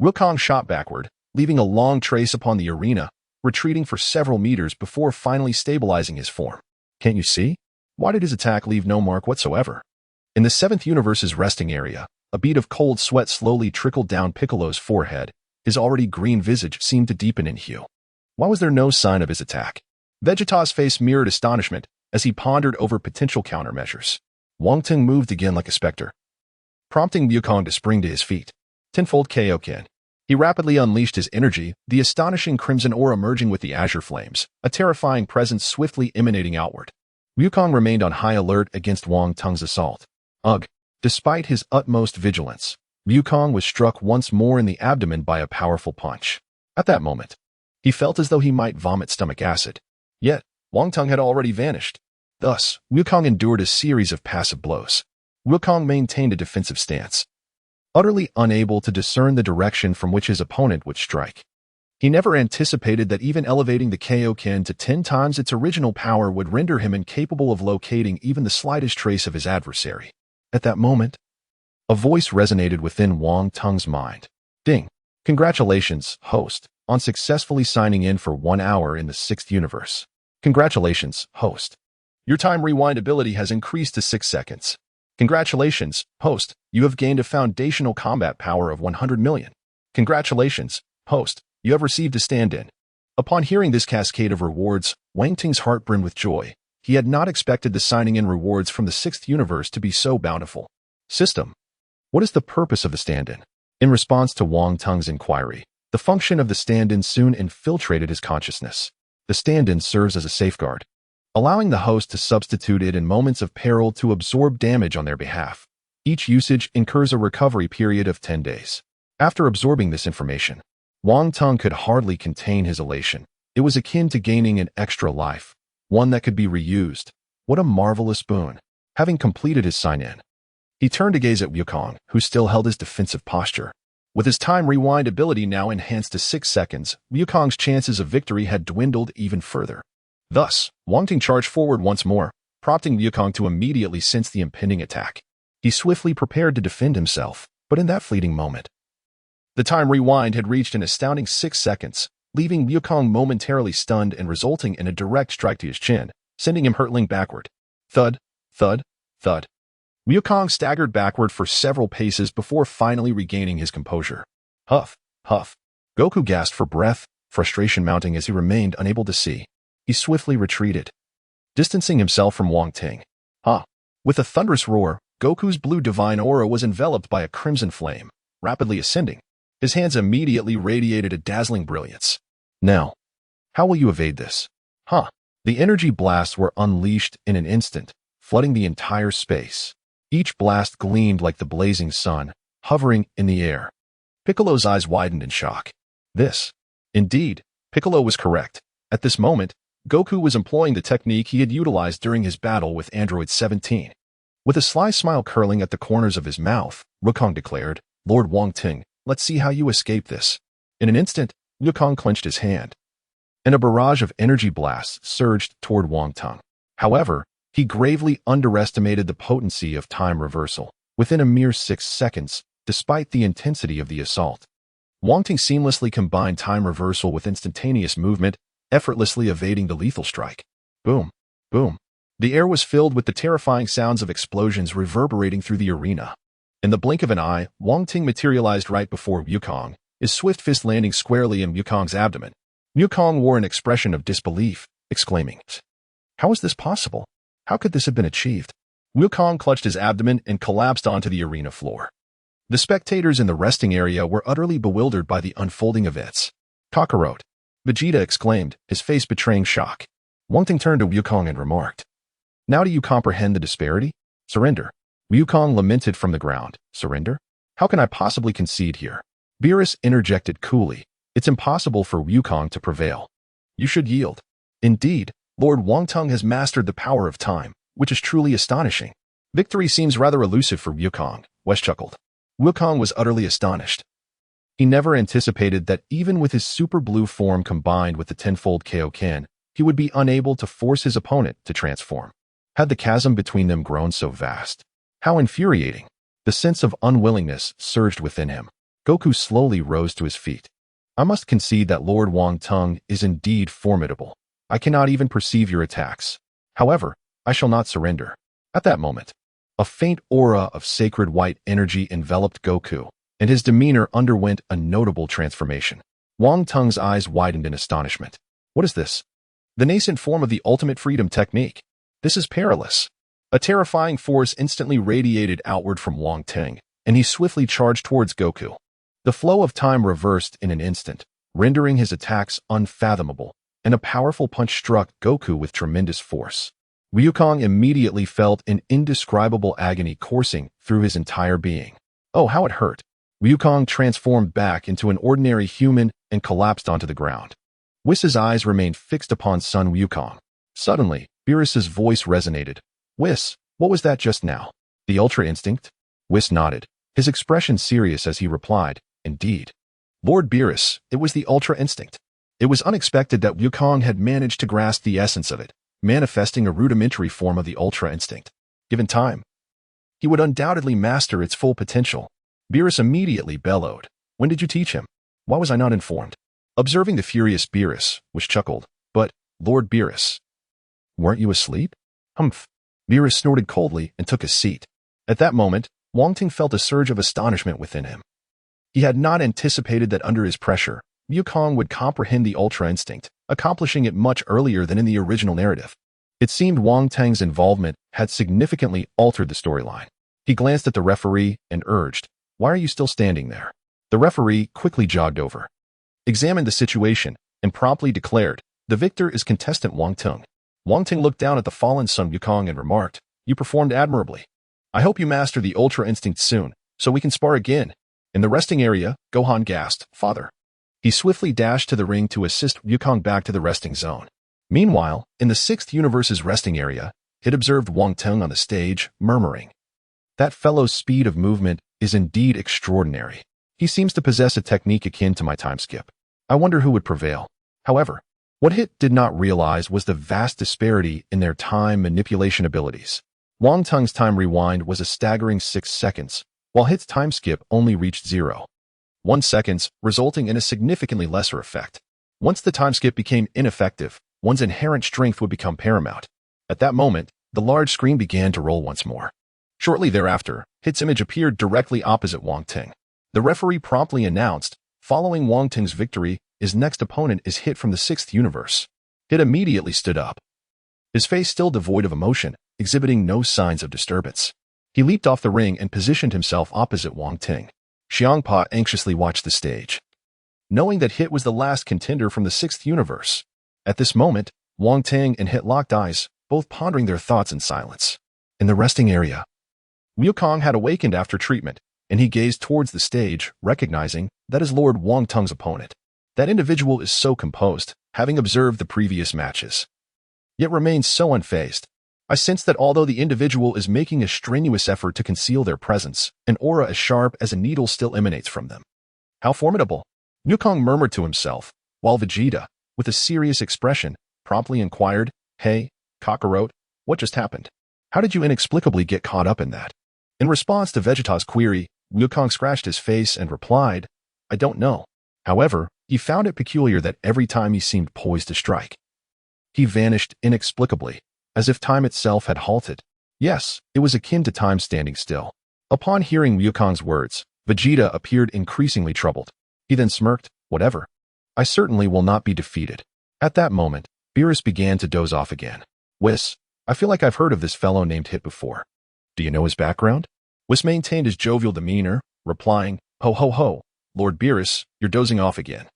Speaker 1: Wukong shot backward, leaving a long trace upon the arena, retreating for several meters before finally stabilizing his form. Can't you see? Why did his attack leave no mark whatsoever? In the 7th universe's resting area, a bead of cold sweat slowly trickled down Piccolo's forehead. His already green visage seemed to deepen in hue. Why was there no sign of his attack? Vegeta's face mirrored astonishment as he pondered over potential countermeasures. Wong Teng moved again like a specter, prompting Wukong to spring to his feet. Tenfold Kaioken. He rapidly unleashed his energy, the astonishing crimson aura merging with the azure flames, a terrifying presence swiftly emanating outward. Wukong remained on high alert against Wong Teng's assault. Ugh! Despite his utmost vigilance, Wukong was struck once more in the abdomen by a powerful punch. At that moment, he felt as though he might vomit stomach acid. Yet, Wong Teng had already vanished. Thus, Wukong endured a series of passive blows. Wukong maintained a defensive stance, utterly unable to discern the direction from which his opponent would strike. He never anticipated that even elevating the Kaioken to 10 times its original power would render him incapable of locating even the slightest trace of his adversary. At that moment, a voice resonated within Wong Teng's mind. Ding! Congratulations, host, on successfully signing in for 1 hour in the 6th universe. Congratulations, host. Your time rewind ability has increased to 6 seconds. Congratulations, host, you have gained a foundational combat power of 100 million. Congratulations, host, you have received a stand-in. Upon hearing this cascade of rewards, Wang Teng's heart brimmed with joy. He had not expected the signing in rewards from the 6th universe to be so bountiful. System. What is the purpose of the stand-in? In response to Wong Teng's inquiry, the function of the stand-in soon infiltrated his consciousness. The stand-in serves as a safeguard, allowing the host to substitute it in moments of peril to absorb damage on their behalf. Each usage incurs a recovery period of 10 days. After absorbing this information, Wong Teng could hardly contain his elation. It was akin to gaining an extra life, one that could be reused. What a marvelous boon. Having completed his sign-in, he turned to gaze at Wukong, who still held his defensive posture. With his time rewind ability now enhanced to 6 seconds, Wukong's chances of victory had dwindled even further. Thus, Wong Teng charged forward once more, prompting Wukong to immediately sense the impending attack. He swiftly prepared to defend himself, but in that fleeting moment, the time rewind had reached an astounding 6 seconds, leaving Wukong momentarily stunned and resulting in a direct strike to his chin, sending him hurtling backward. Thud, thud, thud. Wukong staggered backward for several paces before finally regaining his composure. Huff, huff. Goku gasped for breath, frustration mounting as he remained unable to see. He swiftly retreated, distancing himself from Wong Teng. With a thunderous roar, Goku's blue divine aura was enveloped by a crimson flame, rapidly ascending. His hands immediately radiated a dazzling brilliance. Now, how will you evade this? The energy blasts were unleashed in an instant, flooding the entire space. Each blast gleamed like the blazing sun, hovering in the air. Piccolo's eyes widened in shock. Indeed, Piccolo was correct. At this moment, Goku was employing the technique he had utilized during his battle with Android 17. With a sly smile curling at the corners of his mouth, Wukong declared, Lord Wong Teng, let's see how you escape this. In an instant, Wukong clenched his hand, and a barrage of energy blasts surged toward Wong Teng. However, he gravely underestimated the potency of time reversal. Within a mere 6 seconds, despite the intensity of the assault, Wong Teng seamlessly combined time reversal with instantaneous movement, effortlessly evading the lethal strike. Boom, boom. The air was filled with the terrifying sounds of explosions reverberating through the arena. In the blink of an eye, Wong Teng materialized right before Wukong, his swift fist landing squarely in Wukong's abdomen. Wukong wore an expression of disbelief, exclaiming, "How is this possible? How could this have been achieved?" Wukong clutched his abdomen and collapsed onto the arena floor. The spectators in the resting area were utterly bewildered by the unfolding events. "Kakarot!" Vegeta exclaimed, his face betraying shock. Wong Teng turned to Wukong and remarked, "Now do you comprehend the disparity? Surrender." Wukong lamented from the ground. "Surrender? How can I possibly concede here?" Beerus interjected coolly. "It's impossible for Wukong to prevail. You should yield." Indeed, Lord Wong Teng has mastered the power of time, which is truly astonishing. Victory seems rather elusive for Wukong, Whis chuckled. Wukong was utterly astonished. He never anticipated that even with his super blue form combined with the tenfold Kaioken, he would be unable to force his opponent to transform. Had the chasm between them grown so vast? How infuriating! The sense of unwillingness surged within him. Goku slowly rose to his feet. "I must concede that Lord Wong Teng is indeed formidable. I cannot even perceive your attacks. However, I shall not surrender." At that moment, a faint aura of sacred white energy enveloped Goku, and his demeanor underwent a notable transformation. Wong Teng's eyes widened in astonishment. "What is this?" "The nascent form of the ultimate freedom technique. This is perilous." A terrifying force instantly radiated outward from Wong Teng, and he swiftly charged towards Goku. The flow of time reversed in an instant, rendering his attacks unfathomable, and a powerful punch struck Goku with tremendous force. Wukong immediately felt an indescribable agony coursing through his entire being. Oh, how it hurt! Wukong transformed back into an ordinary human and collapsed onto the ground. Whis's eyes remained fixed upon Son Wukong. Suddenly, Beerus's voice resonated. "Whis, what was that just now? The Ultra Instinct?" Whis nodded, his expression serious as he replied, "Indeed. Lord Beerus, it was the Ultra Instinct." It was unexpected that Wukong had managed to grasp the essence of it, manifesting a rudimentary form of the Ultra Instinct. Given time, he would undoubtedly master its full potential. Beerus immediately bellowed, "When did you teach him? Why was I not informed?" Observing the furious Beerus, Whis chuckled, "But, Lord Beerus, weren't you asleep?" "Humph." Beerus snorted coldly and took a seat. At that moment, Wong Teng felt a surge of astonishment within him. He had not anticipated that under his pressure, Wukong would comprehend the Ultra Instinct, accomplishing it much earlier than in the original narrative. It seemed Wong Teng's involvement had significantly altered the storyline. He glanced at the referee and urged, "Why are you still standing there?" The referee quickly jogged over, examined the situation, and promptly declared, "The victor is contestant Wong Teng." Wong Teng looked down at the fallen Son Wukong and remarked, "You performed admirably. I hope you master the Ultra Instinct soon, so we can spar again." In the resting area, Gohan gasped, "Father." He swiftly dashed to the ring to assist Wukong back to the resting zone. Meanwhile, in the 6th universe's resting area, it observed Wong Teng on the stage, murmuring, "That fellow's speed of movement is indeed extraordinary. He seems to possess a technique akin to my time skip. I wonder who would prevail." However, what Hit did not realize was the vast disparity in their time manipulation abilities. Wong Teng's time rewind was a staggering 6 seconds, while Hit's time skip only reached 0.1 seconds, resulting in a significantly lesser effect. Once the time skip became ineffective, one's inherent strength would become paramount. At that moment, the large screen began to roll once more. Shortly thereafter, Hit's image appeared directly opposite Wong Teng. The referee promptly announced, following Wong Teng's victory, his next opponent is Hit from the 6th universe. Hit immediately stood up, his face still devoid of emotion, exhibiting no signs of disturbance. He leaped off the ring and positioned himself opposite Wong Teng. Champa anxiously watched the stage, knowing that Hit was the last contender from the 6th universe. At this moment, Wong Teng and Hit locked eyes, both pondering their thoughts in silence. In the resting area, Wukong had awakened after treatment, and he gazed towards the stage, recognizing that is Lord Wong Teng's opponent. That individual is so composed, having observed the previous matches, yet remains so unfazed. I sense that although the individual is making a strenuous effort to conceal their presence, an aura as sharp as a needle still emanates from them. How formidable! Wukong murmured to himself, while Vegeta, with a serious expression, promptly inquired, "Hey, Kakarot, what just happened? How did you inexplicably get caught up in that?" In response to Vegeta's query, Wukong scratched his face and replied, "I don't know." However, he found it peculiar that every time he seemed poised to strike, he vanished inexplicably, as if time itself had halted. Yes, it was akin to time standing still. Upon hearing Wukong's words, Vegeta appeared increasingly troubled. He then smirked, "Whatever. I certainly will not be defeated." At that moment, Beerus began to doze off again. Whis, I feel like I've heard of this fellow named Hit before. Do you know his background? Whis maintained his jovial demeanor, replying, Ho ho ho, Lord Beerus, you're dozing off again.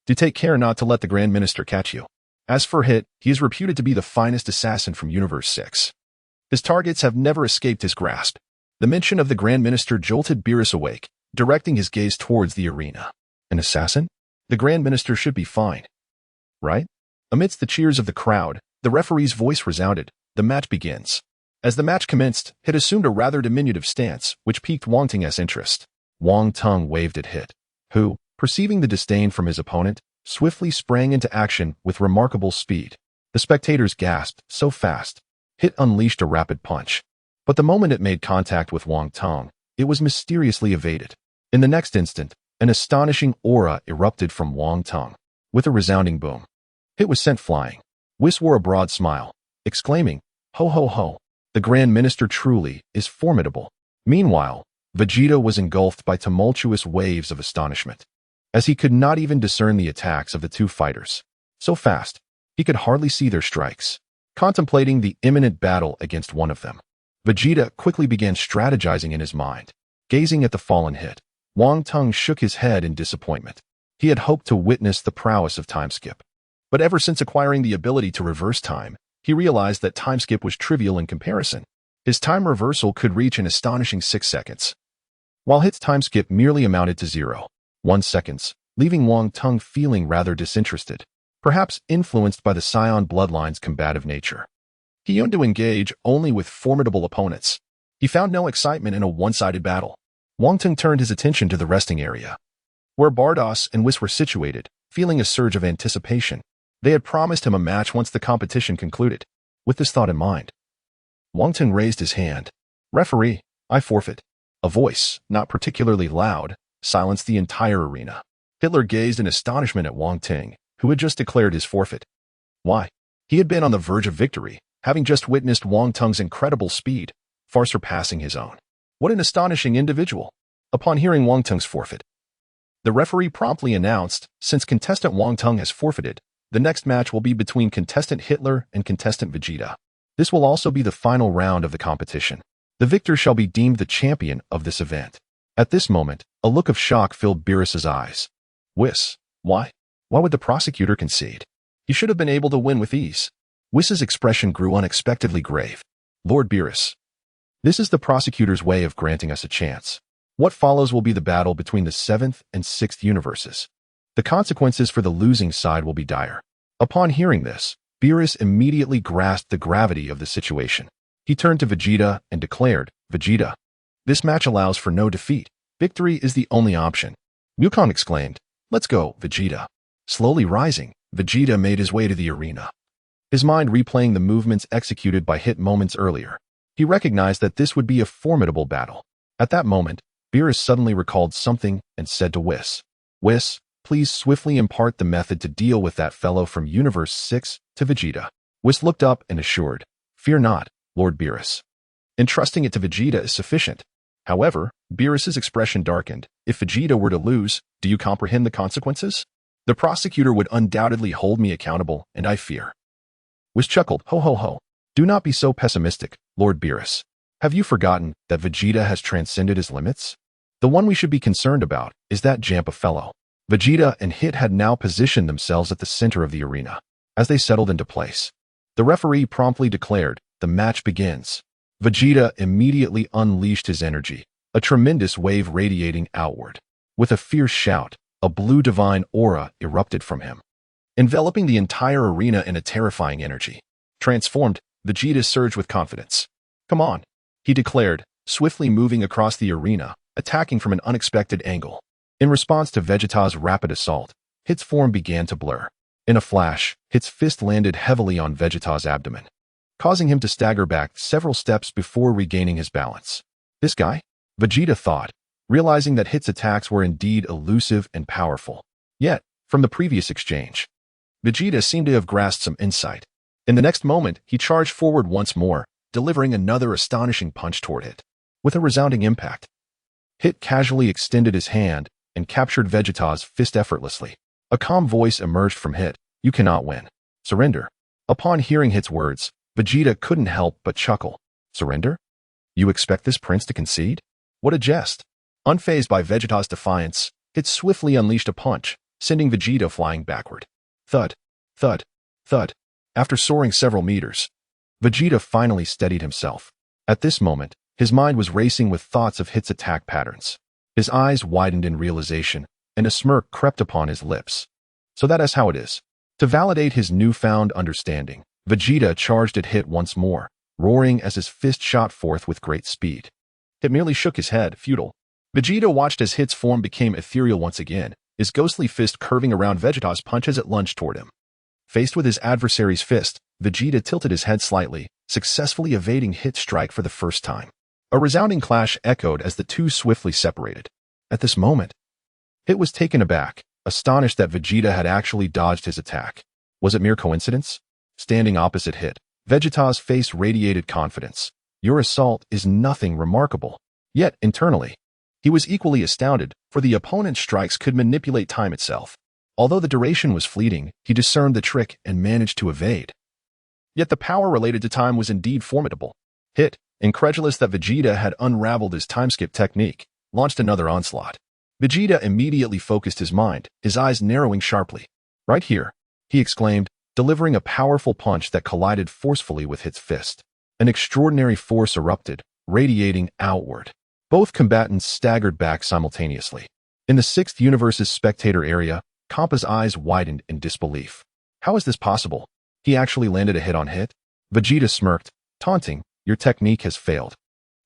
Speaker 1: Do take care not to let the Grand Minister catch you. As for Hit, he is reputed to be the finest assassin from Universe 6. His targets have never escaped his grasp. The mention of the Grand Minister jolted Beerus awake, directing his gaze towards the arena. An assassin? The Grand Minister should be fine. Right? Amidst the cheers of the crowd, the referee's voice resounded. The match begins. As the match commenced, Hit assumed a rather diminutive stance, which piqued Wong Teng's interest. Wong Teng waved at Hit, who, perceiving the disdain from his opponent, swiftly sprang into action with remarkable speed. The spectators gasped, so fast. Hit unleashed a rapid punch. But the moment it made contact with Wong Teng, it was mysteriously evaded. In the next instant, an astonishing aura erupted from Wong Teng. With a resounding boom, Hit was sent flying. Whis wore a broad smile, exclaiming, Ho ho ho, the Grand Minister truly is formidable. Meanwhile, Vegeta was engulfed by tumultuous waves of astonishment, as he could not even discern the attacks of the two fighters. So fast, he could hardly see their strikes. Contemplating the imminent battle against one of them, Vegeta quickly began strategizing in his mind. Gazing at the fallen Hit, Wong Teng shook his head in disappointment. He had hoped to witness the prowess of time skip. But ever since acquiring the ability to reverse time, he realized that time skip was trivial in comparison. His time reversal could reach an astonishing 6 seconds, while Hit's time skip merely amounted to 0.1 seconds, leaving Wong Teng feeling rather disinterested, perhaps influenced by the Saiyan bloodline's combative nature. He yearned to engage only with formidable opponents. He found no excitement in a one-sided battle. Wong Teng turned his attention to the resting area, where Vados and Whis were situated, feeling a surge of anticipation. They had promised him a match once the competition concluded. With this thought in mind, Wong Teng raised his hand. Referee, I forfeit. A voice, not particularly loud, silenced the entire arena. Hitler gazed in astonishment at Wong Teng, who had just declared his forfeit. Why? He had been on the verge of victory, having just witnessed Wong Teng's incredible speed, far surpassing his own. What an astonishing individual! Upon hearing Wong Teng's forfeit, the referee promptly announced, since contestant Wong Teng has forfeited, the next match will be between contestant Hitler and contestant Vegeta. This will also be the final round of the competition. The victor shall be deemed the champion of this event. At this moment, a look of shock filled Beerus's eyes. Whis, why? Why would the prosecutor concede? He should have been able to win with ease. Whis's expression grew unexpectedly grave. Lord Beerus, this is the prosecutor's way of granting us a chance. What follows will be the battle between the 7th and 6th universes. The consequences for the losing side will be dire. Upon hearing this, Beerus immediately grasped the gravity of the situation. He turned to Vegeta and declared, Vegeta, this match allows for no defeat. Victory is the only option. Gohan exclaimed, Let's go, Vegeta. Slowly rising, Vegeta made his way to the arena, his mind replaying the movements executed by Hit moments earlier. He recognized that this would be a formidable battle. At that moment, Beerus suddenly recalled something and said to Whis, Whis, please swiftly impart the method to deal with that fellow from Universe 6 to Vegeta. Whis looked up and assured, Fear not, Lord Beerus. Entrusting it to Vegeta is sufficient. However, Beerus's expression darkened. If Vegeta were to lose, do you comprehend the consequences? The prosecutor would undoubtedly hold me accountable, and I fear. Whis chuckled, Ho ho ho. Do not be so pessimistic, Lord Beerus. Have you forgotten that Vegeta has transcended his limits? The one we should be concerned about is that Champa fellow. Vegeta and Hit had now positioned themselves at the center of the arena. As they settled into place, the referee promptly declared, the match begins. Vegeta immediately unleashed his energy, a tremendous wave radiating outward. With a fierce shout, a blue divine aura erupted from him, enveloping the entire arena in a terrifying energy. Transformed, Vegeta surged with confidence. Come on, he declared, swiftly moving across the arena, attacking from an unexpected angle. In response to Vegeta's rapid assault, Hit's form began to blur. In a flash, Hit's fist landed heavily on Vegeta's abdomen, causing him to stagger back several steps before regaining his balance. This guy? Vegeta thought, realizing that Hit's attacks were indeed elusive and powerful. Yet, from the previous exchange, Vegeta seemed to have grasped some insight. In the next moment, he charged forward once more, delivering another astonishing punch toward Hit. With a resounding impact, Hit casually extended his hand and captured Vegeta's fist effortlessly. A calm voice emerged from Hit. You cannot win. Surrender. Upon hearing Hit's words, Vegeta couldn't help but chuckle. Surrender? You expect this prince to concede? What a jest. Unfazed by Vegeta's defiance, Hit swiftly unleashed a punch, sending Vegeta flying backward. Thud, thud, thud. After soaring several meters, Vegeta finally steadied himself. At this moment, his mind was racing with thoughts of Hit's attack patterns. His eyes widened in realization, and a smirk crept upon his lips. So that is how it is. To validate his newfound understanding, Vegeta charged at Hit once more, roaring as his fist shot forth with great speed. Hit merely shook his head, futile. Vegeta watched as Hit's form became ethereal once again, his ghostly fist curving around Vegeta's punch as it lunged toward him. Faced with his adversary's fist, Vegeta tilted his head slightly, successfully evading Hit's strike for the first time. A resounding clash echoed as the two swiftly separated. At this moment, Hit was taken aback, astonished that Vegeta had actually dodged his attack. Was it mere coincidence? Standing opposite Hit, Vegeta's face radiated confidence. Your assault is nothing remarkable. Yet, internally, he was equally astounded, for the opponent's strikes could manipulate time itself. Although the duration was fleeting, he discerned the trick and managed to evade. Yet the power related to time was indeed formidable. Hit, incredulous that Vegeta had unraveled his time-skip technique, launched another onslaught. Vegeta immediately focused his mind, his eyes narrowing sharply. Right here, he exclaimed, delivering a powerful punch that collided forcefully with Hit's fist. An extraordinary force erupted, radiating outward. Both combatants staggered back simultaneously. In the sixth universe's spectator area, Champa's eyes widened in disbelief. How is this possible? He actually landed a hit on Hit? Vegeta smirked, taunting, your technique has failed.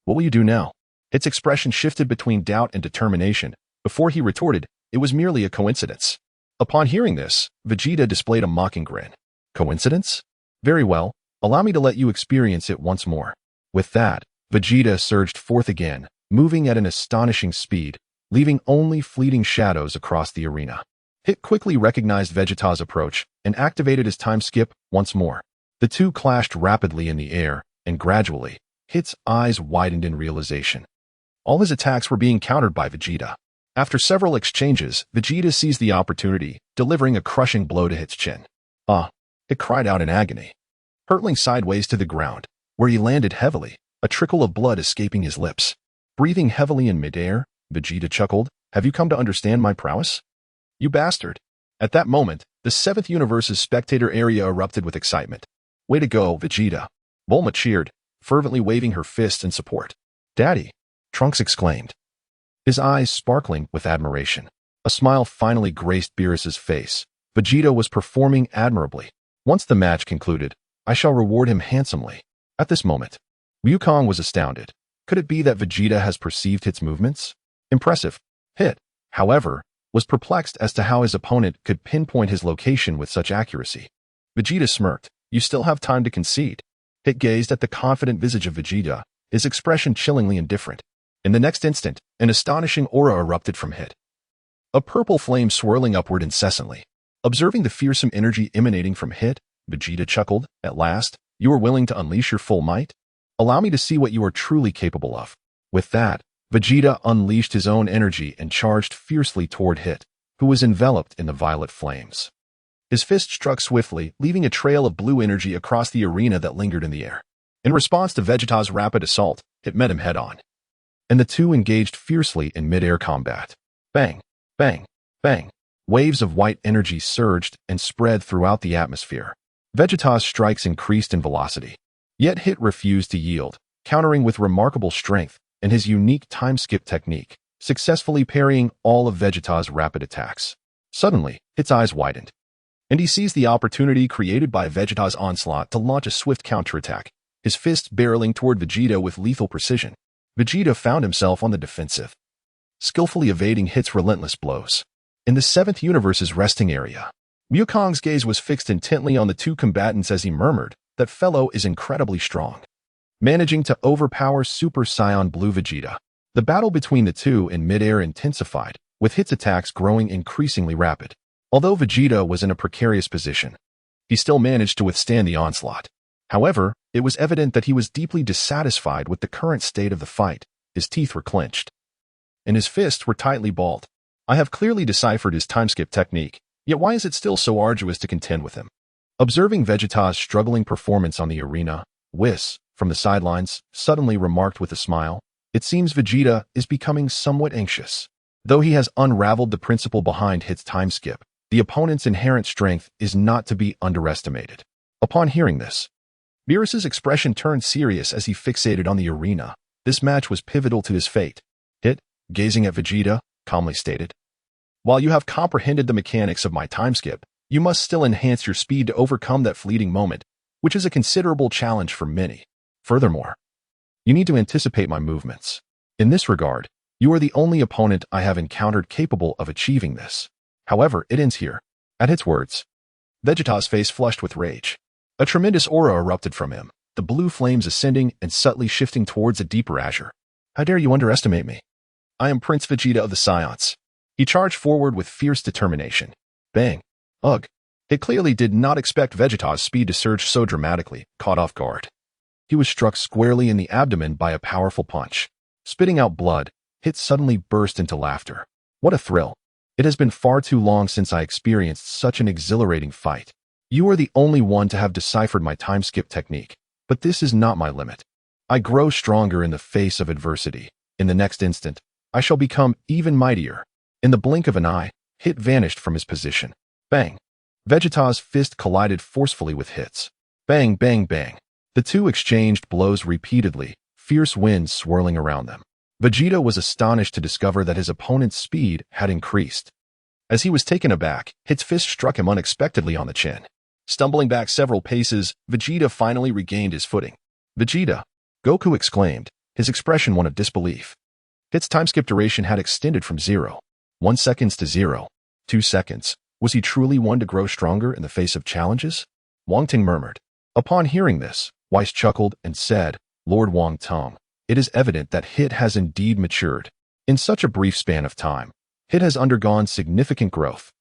Speaker 1: What will you do now? Hit's expression shifted between doubt and determination. Before he retorted, it was merely a coincidence. Upon hearing this, Vegeta displayed a mocking grin. Coincidence? Very well, allow me to let you experience it once more. With that, Vegeta surged forth again, moving at an astonishing speed, leaving only fleeting shadows across the arena. Hit quickly recognized Vegeta's approach and activated his time skip once more. The two clashed rapidly in the air, and gradually, Hit's eyes widened in realization. All his attacks were being countered by Vegeta. After several exchanges, Vegeta seized the opportunity, delivering a crushing blow to Hit's chin. Hit cried out in agony. Hurtling sideways to the ground, where he landed heavily, a trickle of blood escaping his lips. Breathing heavily in midair, Vegeta chuckled, have you come to understand my prowess? You bastard. At that moment, the seventh universe's spectator area erupted with excitement. Way to go, Vegeta. Bulma cheered, fervently waving her fists in support. Daddy, Trunks exclaimed, his eyes sparkling with admiration. A smile finally graced Beerus's face. Vegeta was performing admirably. Once the match concluded, I shall reward him handsomely. At this moment, Wukong was astounded. Could it be that Vegeta has perceived Hit's movements? Impressive. Hit, however, was perplexed as to how his opponent could pinpoint his location with such accuracy. Vegeta smirked. You still have time to concede. Hit gazed at the confident visage of Vegeta, his expression chillingly indifferent. In the next instant, an astonishing aura erupted from Hit. A purple flame swirling upward incessantly. Observing the fearsome energy emanating from Hit, Vegeta chuckled. At last, you are willing to unleash your full might? Allow me to see what you are truly capable of. With that, Vegeta unleashed his own energy and charged fiercely toward Hit, who was enveloped in the violet flames. His fist struck swiftly, leaving a trail of blue energy across the arena that lingered in the air. In response to Vegeta's rapid assault, Hit met him head-on, and the two engaged fiercely in mid-air combat. Bang, bang, bang. Waves of white energy surged and spread throughout the atmosphere. Vegeta's strikes increased in velocity. Yet Hit refused to yield, countering with remarkable strength and his unique time-skip technique, successfully parrying all of Vegeta's rapid attacks. Suddenly, Hit's eyes widened, and he seized the opportunity created by Vegeta's onslaught to launch a swift counterattack, his fist barreling toward Vegeta with lethal precision. Vegeta found himself on the defensive, skillfully evading Hit's relentless blows. In the seventh universe's resting area, Wukong's gaze was fixed intently on the two combatants as he murmured, that fellow is incredibly strong. Managing to overpower Super Saiyan Blue Vegeta. The battle between the two in midair intensified, with Hit's attacks growing increasingly rapid. Although Vegeta was in a precarious position, he still managed to withstand the onslaught. However, it was evident that he was deeply dissatisfied with the current state of the fight. His teeth were clenched, and his fists were tightly balled. I have clearly deciphered his time-skip technique, yet why is it still so arduous to contend with him? Observing Vegeta's struggling performance on the arena, Whis, from the sidelines, suddenly remarked with a smile, "It seems Vegeta is becoming somewhat anxious." Though he has unraveled the principle behind Hit's time skip, the opponent's inherent strength is not to be underestimated. Upon hearing this, Beerus's expression turned serious as he fixated on the arena. This match was pivotal to his fate. Hit, gazing at Vegeta, calmly stated, "While you have comprehended the mechanics of my time skip, you must still enhance your speed to overcome that fleeting moment, which is a considerable challenge for many. Furthermore, you need to anticipate my movements. In this regard, you are the only opponent I have encountered capable of achieving this." However, it ends here. At Hit's words, Vegeta's face flushed with rage. A tremendous aura erupted from him, the blue flames ascending and subtly shifting towards a deeper azure. "How dare you underestimate me? I am Prince Vegeta of the Saiyans." He charged forward with fierce determination. Bang. Ugh. It clearly did not expect Vegeta's speed to surge so dramatically, caught off guard. He was struck squarely in the abdomen by a powerful punch. Spitting out blood, Hit suddenly burst into laughter. What a thrill. It has been far too long since I experienced such an exhilarating fight. You are the only one to have deciphered my time skip technique, but this is not my limit. I grow stronger in the face of adversity. In the next instant, I shall become even mightier. In the blink of an eye, Hit vanished from his position. Bang. Vegeta's fist collided forcefully with Hit's. Bang, bang, bang. The two exchanged blows repeatedly, fierce winds swirling around them. Vegeta was astonished to discover that his opponent's speed had increased. As he was taken aback, Hit's fist struck him unexpectedly on the chin. Stumbling back several paces, Vegeta finally regained his footing. "Vegeta!" Goku exclaimed, his expression one of disbelief. Hit's time skip duration had extended from 0.1 seconds to 0.2 seconds. Was he truly one to grow stronger in the face of challenges? Wang Teng murmured. Upon hearing this, Whis chuckled and said, "Lord Wong Teng, it is evident that Hit has indeed matured. In such a brief span of time, Hit has undergone significant growth."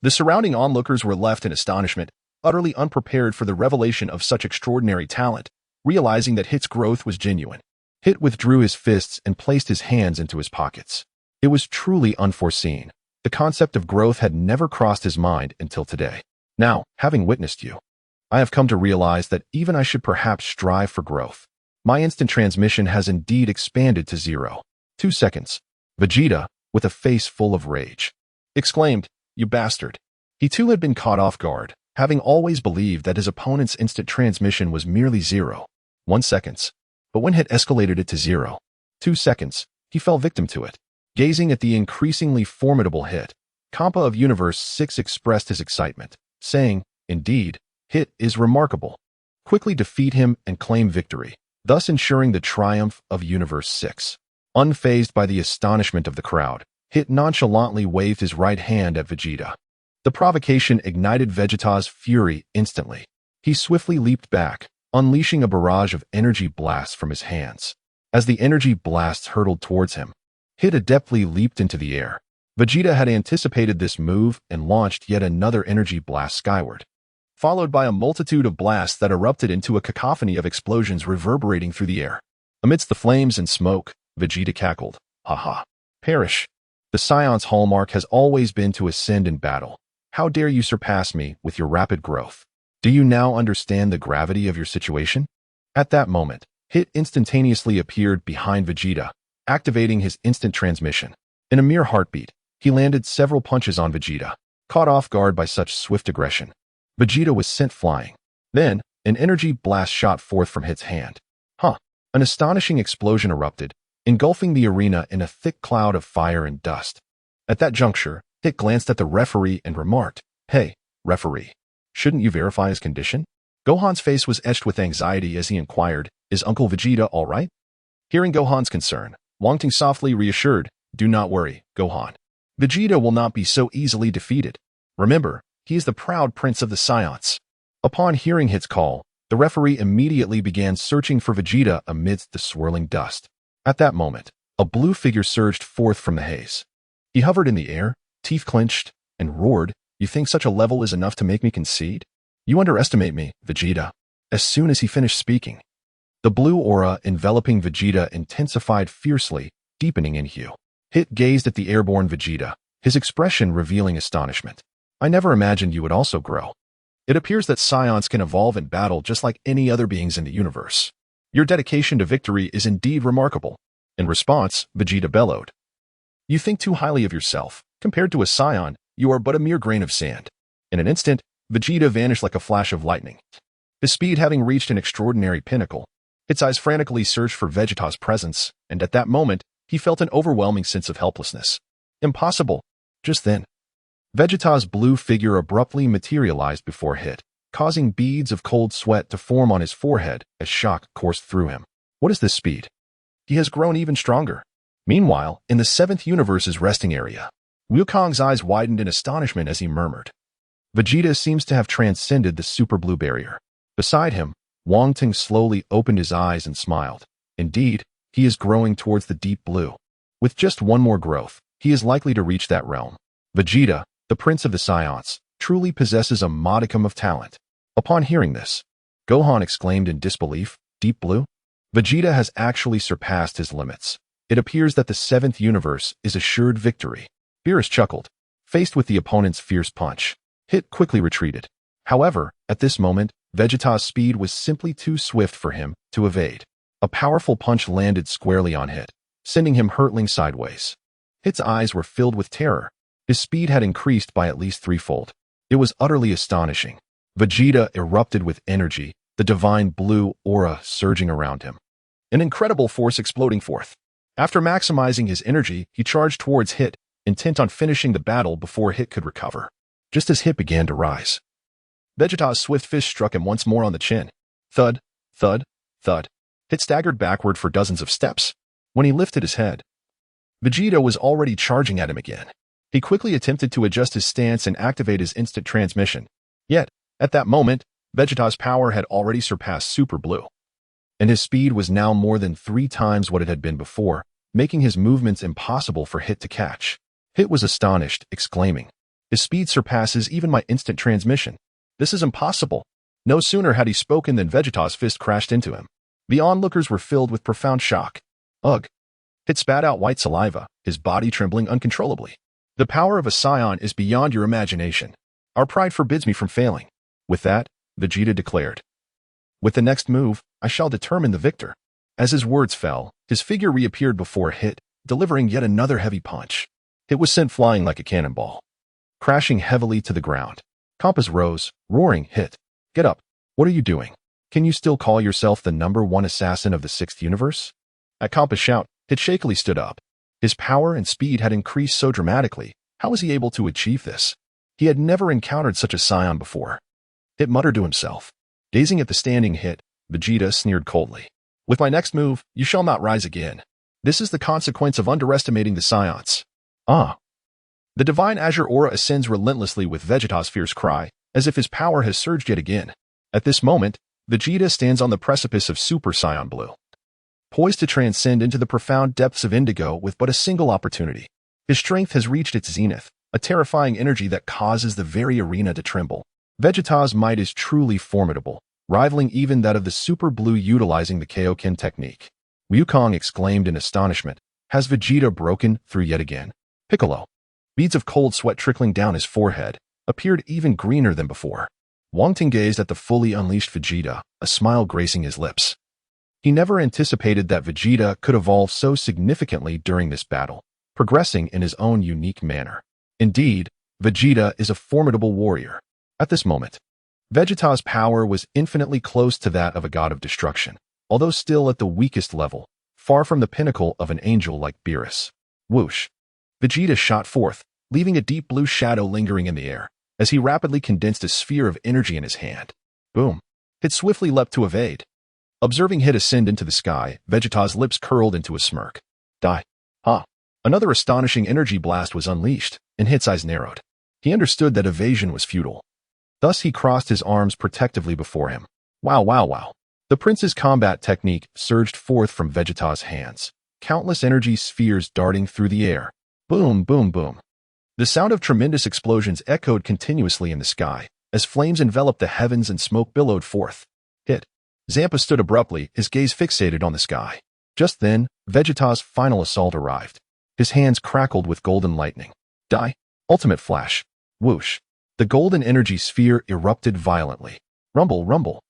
Speaker 1: The surrounding onlookers were left in astonishment, utterly unprepared for the revelation of such extraordinary talent, realizing that Hit's growth was genuine. Hit withdrew his fists and placed his hands into his pockets. It was truly unforeseen. The concept of growth had never crossed his mind until today. Now, having witnessed you, I have come to realize that even I should perhaps strive for growth. My instant transmission has indeed expanded to 0.2 seconds. Vegeta, with a face full of rage, exclaimed, "You bastard." He too had been caught off guard, having always believed that his opponent's instant transmission was merely 0.1 seconds. But when Hit escalated it to 0.2 seconds, he fell victim to it. Gazing at the increasingly formidable Hit, Champa of Universe 6 expressed his excitement, saying, "Indeed, Hit is remarkable. Quickly defeat him and claim victory, thus ensuring the triumph of Universe 6. Unfazed by the astonishment of the crowd, Hit nonchalantly waved his right hand at Vegeta. The provocation ignited Vegeta's fury instantly. He swiftly leaped back, unleashing a barrage of energy blasts from his hands. As the energy blasts hurtled towards him, Hit adeptly leaped into the air. Vegeta had anticipated this move and launched yet another energy blast skyward, followed by a multitude of blasts that erupted into a cacophony of explosions reverberating through the air. Amidst the flames and smoke, Vegeta cackled, "Ha ha. Perish. The Saiyan's hallmark has always been to ascend in battle. How dare you surpass me with your rapid growth? Do you now understand the gravity of your situation?" At that moment, Hit instantaneously appeared behind Vegeta, activating his instant transmission. In a mere heartbeat, he landed several punches on Vegeta, caught off guard by such swift aggression. Vegeta was sent flying. Then, an energy blast shot forth from Hit's hand. An astonishing explosion erupted, engulfing the arena in a thick cloud of fire and dust. At that juncture, Hit glanced at the referee and remarked, "Hey, referee, shouldn't you verify his condition?" Gohan's face was etched with anxiety as he inquired, "Is Uncle Vegeta all right?" Hearing Gohan's concern, Wong Teng softly reassured, "Do not worry, Gohan. Vegeta will not be so easily defeated. Remember, he is the proud prince of the Saiyans." Upon hearing Hit's call, the referee immediately began searching for Vegeta amidst the swirling dust. At that moment, a blue figure surged forth from the haze. He hovered in the air, teeth clenched, and roared, "You think such a level is enough to make me concede? You underestimate me, Vegeta." As soon as he finished speaking, the blue aura enveloping Vegeta intensified fiercely, deepening in hue. Hit gazed at the airborne Vegeta, his expression revealing astonishment. "I never imagined you would also grow." It appears that Scions can evolve in battle just like any other beings in the universe. Your dedication to victory is indeed remarkable. In response, Vegeta bellowed. You think too highly of yourself. Compared to a Scion, you are but a mere grain of sand. In an instant, Vegeta vanished like a flash of lightning. His speed having reached an extraordinary pinnacle, its eyes frantically searched for Vegeta's presence, and at that moment, he felt an overwhelming sense of helplessness. Impossible. Just then, Vegeta's blue figure abruptly materialized before Hit, causing beads of cold sweat to form on his forehead as shock coursed through him. What is this speed? He has grown even stronger. Meanwhile, in the 7th universe's resting area, Wukong's eyes widened in astonishment as he murmured. Vegeta seems to have transcended the super blue barrier. Beside him, Wong Teng slowly opened his eyes and smiled. Indeed, he is growing towards the deep blue. With just one more growth, he is likely to reach that realm. Vegeta, the Prince of the Scions, truly possesses a modicum of talent. Upon hearing this, Gohan exclaimed in disbelief, Deep Blue? Vegeta has actually surpassed his limits. It appears that the 7th universe is assured victory. Beerus chuckled. Faced with the opponent's fierce punch, Hit quickly retreated. However, at this moment, Vegeta's speed was simply too swift for him to evade. A powerful punch landed squarely on Hit, sending him hurtling sideways. Hit's eyes were filled with terror. His speed had increased by at least threefold. It was utterly astonishing. Vegeta erupted with energy, the divine blue aura surging around him. An incredible force exploding forth. After maximizing his energy, he charged towards Hit, intent on finishing the battle before Hit could recover. Just as Hit began to rise, Vegeta's swift fist struck him once more on the chin. Thud, thud, thud. Hit staggered backward for dozens of steps. When he lifted his head, Vegeta was already charging at him again. He quickly attempted to adjust his stance and activate his instant transmission. Yet, at that moment, Vegeta's power had already surpassed Super Blue, and his speed was now more than 3 times what it had been before, making his movements impossible for Hit to catch. Hit was astonished, exclaiming, His speed surpasses even my instant transmission. This is impossible. No sooner had he spoken than Vegeta's fist crashed into him. The onlookers were filled with profound shock. Ugh. Hit spat out white saliva, his body trembling uncontrollably. The power of a Scion is beyond your imagination. Our pride forbids me from failing. With that, Vegeta declared, With the next move, I shall determine the victor. As his words fell, his figure reappeared before Hit, delivering yet another heavy punch. It was sent flying like a cannonball, crashing heavily to the ground. Champa rose, roaring, Hit, get up. What are you doing? Can you still call yourself the #1 assassin of the 6th universe? At Champa's shout, Hit shakily stood up. His power and speed had increased so dramatically. How was he able to achieve this? He had never encountered such a Scion before. Hit muttered to himself. Gazing at the standing Hit, Vegeta sneered coldly. With my next move, you shall not rise again. This is the consequence of underestimating the Scions. Ah. The divine azure aura ascends relentlessly with Vegeta's fierce cry, as if his power has surged yet again. At this moment, Vegeta stands on the precipice of Super Saiyan Blue, poised to transcend into the profound depths of indigo with but a single opportunity. His strength has reached its zenith, a terrifying energy that causes the very arena to tremble. Vegeta's might is truly formidable, rivaling even that of the Super Blue utilizing the Kaioken technique. Wukong exclaimed in astonishment. Has Vegeta broken through yet again? Piccolo, beads of cold sweat trickling down his forehead, appeared even greener than before. Wang Teng gazed at the fully unleashed Vegeta, a smile gracing his lips. He never anticipated that Vegeta could evolve so significantly during this battle, progressing in his own unique manner. Indeed, Vegeta is a formidable warrior. At this moment, Vegeta's power was infinitely close to that of a god of destruction, although still at the weakest level, far from the pinnacle of an angel like Beerus. Whoosh! Vegeta shot forth, leaving a deep blue shadow lingering in the air, as he rapidly condensed a sphere of energy in his hand. Boom! Hit swiftly leapt to evade. Observing Hit ascend into the sky, Vegeta's lips curled into a smirk. Die. Ha! Another astonishing energy blast was unleashed, and Hit's eyes narrowed. He understood that evasion was futile. Thus he crossed his arms protectively before him. Wow, wow, wow. The prince's combat technique surged forth from Vegeta's hands, countless energy spheres darting through the air. Boom, boom, boom. The sound of tremendous explosions echoed continuously in the sky, as flames enveloped the heavens and smoke billowed forth. Hit. Champa stood abruptly, his gaze fixated on the sky. Just then, Vegeta's final assault arrived. His hands crackled with golden lightning. Die. Ultimate flash. Whoosh. The golden energy sphere erupted violently. Rumble, rumble.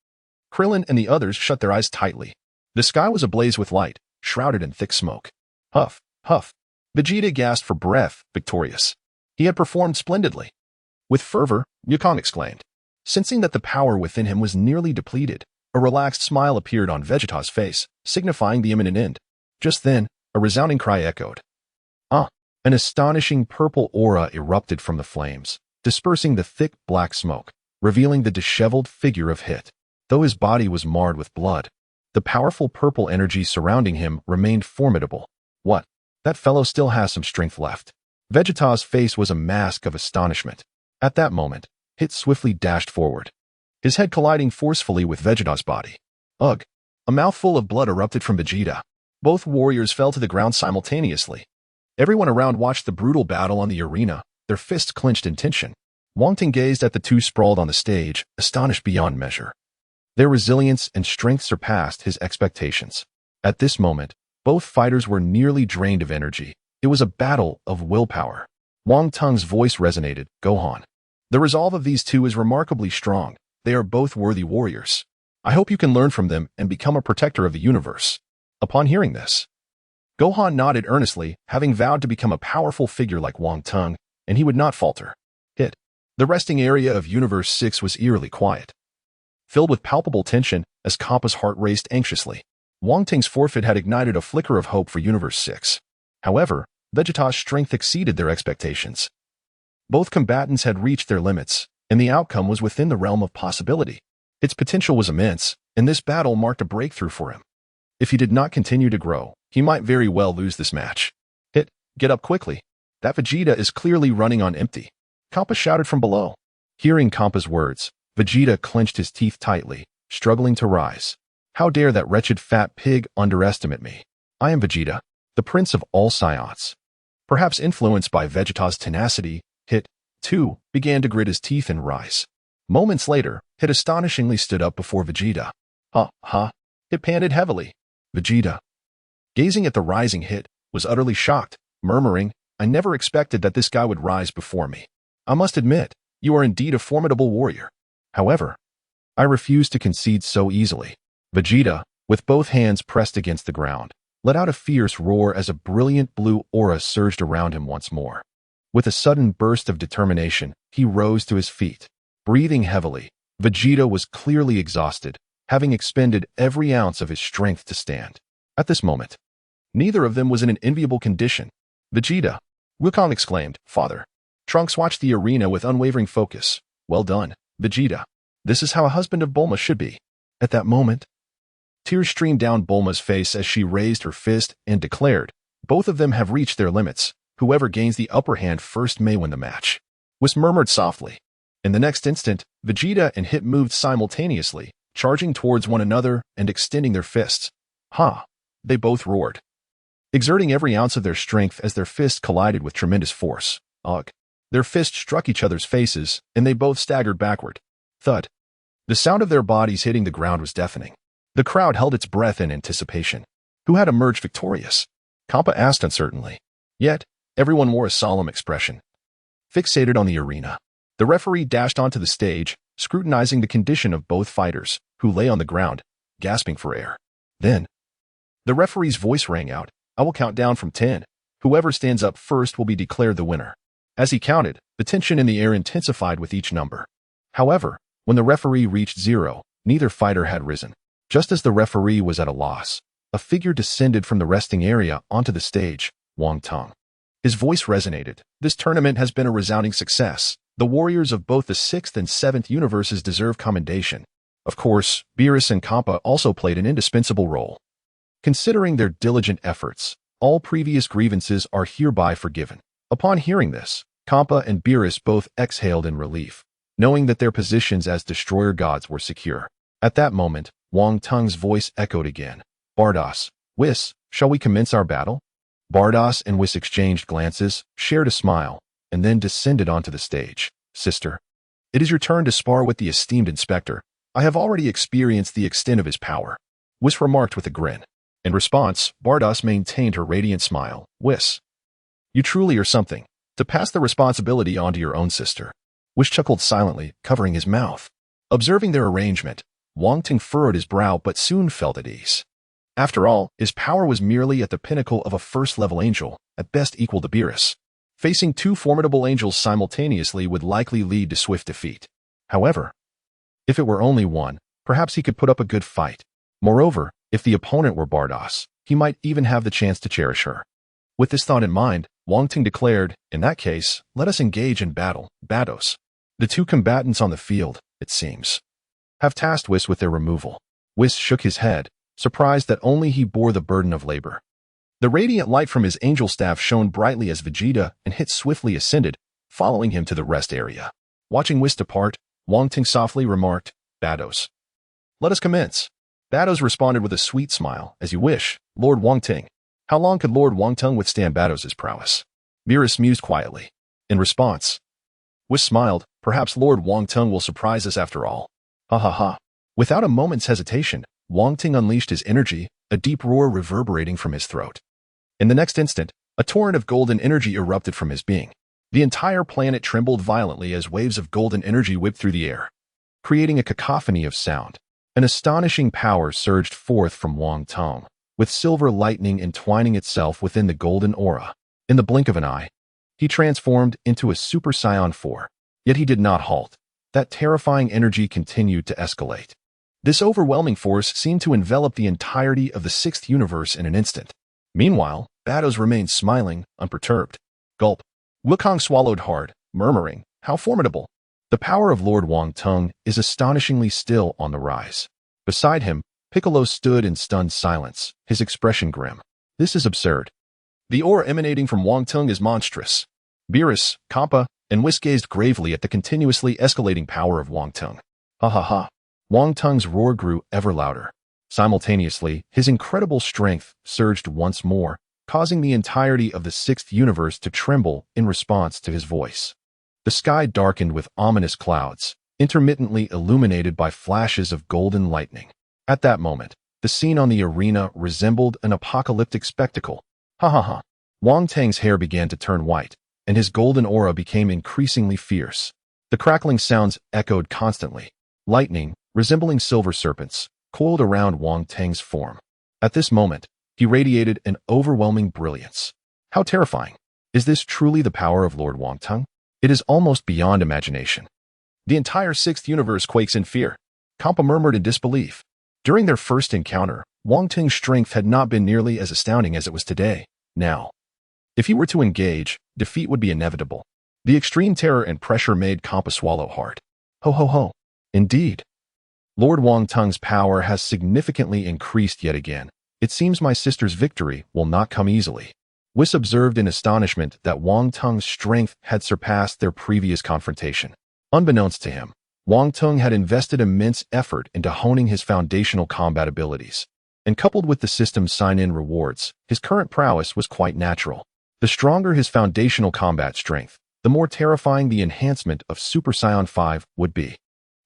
Speaker 1: Krillin and the others shut their eyes tightly. The sky was ablaze with light, shrouded in thick smoke. Huff, huff. Vegeta gasped for breath, victorious. He had performed splendidly. With fervor, Wukong exclaimed. Sensing that the power within him was nearly depleted, a relaxed smile appeared on Vegeta's face, signifying the imminent end. Just then, a resounding cry echoed. Ah! An astonishing purple aura erupted from the flames, dispersing the thick black smoke, revealing the disheveled figure of Hit. Though his body was marred with blood, the powerful purple energy surrounding him remained formidable. What? That fellow still has some strength left. Vegeta's face was a mask of astonishment. At that moment, Hit swiftly dashed forward, his head colliding forcefully with Vegeta's body. Ugh! A mouthful of blood erupted from Vegeta. Both warriors fell to the ground simultaneously. Everyone around watched the brutal battle on the arena, their fists clenched in tension. Wang Teng gazed at the two sprawled on the stage, astonished beyond measure. Their resilience and strength surpassed his expectations. At this moment, both fighters were nearly drained of energy. It was a battle of willpower. Wang Teng's voice resonated, Gohan. The resolve of these two is remarkably strong. They are both worthy warriors. I hope you can learn from them and become a protector of the universe. Upon hearing this, Gohan nodded earnestly, having vowed to become a powerful figure like Wang Teng, and he would not falter. The resting area of Universe 6 was eerily quiet, filled with palpable tension as Campa's heart raced anxiously. Wang Teng's forfeit had ignited a flicker of hope for Universe 6. However, Vegeta's strength exceeded their expectations. Both combatants had reached their limits, and the outcome was within the realm of possibility. Its potential was immense, and this battle marked a breakthrough for him. If he did not continue to grow, he might very well lose this match. Get up quickly. That Vegeta is clearly running on empty. Champa shouted from below. Hearing Campa's words, Vegeta clenched his teeth tightly, struggling to rise. How dare that wretched fat pig underestimate me? I am Vegeta, the prince of all Saiyans. Perhaps influenced by Vegeta's tenacity, Hit, too, began to grit his teeth and rise. Moments later, Hit astonishingly stood up before Vegeta. Hit panted heavily. Vegeta, gazing at the rising Hit, was utterly shocked, murmuring, I never expected that this guy would rise before me. I must admit, you are indeed a formidable warrior. However, I refuse to concede so easily. Vegeta, with both hands pressed against the ground, let out a fierce roar as a brilliant blue aura surged around him once more. With a sudden burst of determination, he rose to his feet. Breathing heavily, Vegeta was clearly exhausted, having expended every ounce of his strength to stand. At this moment, neither of them was in an enviable condition. Vegeta, Wukong exclaimed, Father. Trunks watched the arena with unwavering focus. Well done, Vegeta. This is how a husband of Bulma should be. At that moment, tears streamed down Bulma's face as she raised her fist and declared, both of them have reached their limits. Whoever gains the upper hand first may win the match. Whis murmured softly. In the next instant, Vegeta and Hit moved simultaneously, charging towards one another and extending their fists. They both roared, exerting every ounce of their strength as their fists collided with tremendous force. Ugh. Their fists struck each other's faces, and they both staggered backward. Thud. The sound of their bodies hitting the ground was deafening. The crowd held its breath in anticipation. Who had emerged victorious? Champa asked uncertainly. Yet, everyone wore a solemn expression, fixated on the arena. The referee dashed onto the stage, scrutinizing the condition of both fighters, who lay on the ground, gasping for air. Then, the referee's voice rang out, I will count down from 10. Whoever stands up first will be declared the winner. As he counted, the tension in the air intensified with each number. However, when the referee reached 0, neither fighter had risen. Just as the referee was at a loss, a figure descended from the resting area onto the stage, Wong Teng. His voice resonated. This tournament has been a resounding success. The warriors of both the 6th and 7th universes deserve commendation. Of course, Beerus and Champa also played an indispensable role. Considering their diligent efforts, all previous grievances are hereby forgiven. Upon hearing this, Champa and Beerus both exhaled in relief, knowing that their positions as destroyer gods were secure. At that moment, Wong Teng's voice echoed again. Vados, Whis, shall we commence our battle? Vados and Whis exchanged glances, shared a smile, and then descended onto the stage. Sister, it is your turn to spar with the esteemed inspector. I have already experienced the extent of his power. Whis remarked with a grin. In response, Vados maintained her radiant smile. Whis, you truly are something. To pass the responsibility on to your own sister. Whis chuckled silently, covering his mouth. Observing their arrangement, Wang Teng furrowed his brow but soon felt at ease. After all, his power was merely at the pinnacle of a first-level angel, at best equal to Beerus. Facing two formidable angels simultaneously would likely lead to swift defeat. However, if it were only one, perhaps he could put up a good fight. Moreover, if the opponent were Vados, he might even have the chance to cherish her. With this thought in mind, Wang Teng declared, "In that case, let us engage in battle, Vados." The two combatants on the field, it seems, have tasked Whis with their removal. Whis shook his head, surprised that only he bore the burden of labor. The radiant light from his angel staff shone brightly as Vegeta and Hit swiftly ascended, following him to the rest area. Watching Whis depart, Wang Teng softly remarked, "Vados, let us commence." Vados responded with a sweet smile, "As you wish, Lord Wong Teng." How long could Lord Wong Teng withstand Vados' prowess? Beerus mused quietly. In response, Whis smiled, "Perhaps Lord Wong Teng will surprise us after all." Ha ha ha. Without a moment's hesitation, Wong Teng unleashed his energy, a deep roar reverberating from his throat. In the next instant, a torrent of golden energy erupted from his being. The entire planet trembled violently as waves of golden energy whipped through the air, creating a cacophony of sound. An astonishing power surged forth from Wong Teng, with silver lightning entwining itself within the golden aura. In the blink of an eye, he transformed into a Super Saiyan 4. Yet he did not halt. That terrifying energy continued to escalate. This overwhelming force seemed to envelop the entirety of the sixth universe in an instant. Meanwhile, Vados remained smiling, unperturbed. Gulp. Wukong swallowed hard, murmuring, "How formidable!" The power of Lord Wong Teng is astonishingly still on the rise. Beside him, Piccolo stood in stunned silence, his expression grim. This is absurd. The aura emanating from Wong Teng is monstrous. Beerus, Champa, and Whis gazed gravely at the continuously escalating power of Wong Teng. Ha ha ha. Wong Teng's roar grew ever louder. Simultaneously, his incredible strength surged once more, causing the entirety of the sixth universe to tremble in response to his voice. The sky darkened with ominous clouds, intermittently illuminated by flashes of golden lightning. At that moment, the scene on the arena resembled an apocalyptic spectacle. Ha ha ha. Wong Teng's hair began to turn white, and his golden aura became increasingly fierce. The crackling sounds echoed constantly. Lightning, resembling silver serpents, coiled around Wong Teng's form. At this moment, he radiated an overwhelming brilliance. How terrifying! Is this truly the power of Lord Wong Teng? It is almost beyond imagination. The entire sixth universe quakes in fear. Champa murmured in disbelief. During their first encounter, Wong Teng's strength had not been nearly as astounding as it was today. Now, if he were to engage, defeat would be inevitable. The extreme terror and pressure made Champa swallow hard. Ho ho ho. Indeed. Lord Wong Teng's power has significantly increased yet again. It seems my sister's victory will not come easily. Whis observed in astonishment that Wong Teng's strength had surpassed their previous confrontation. Unbeknownst to him, Wong Teng had invested immense effort into honing his foundational combat abilities. And coupled with the system's sign-in rewards, his current prowess was quite natural. The stronger his foundational combat strength, the more terrifying the enhancement of Super Saiyan 5 would be.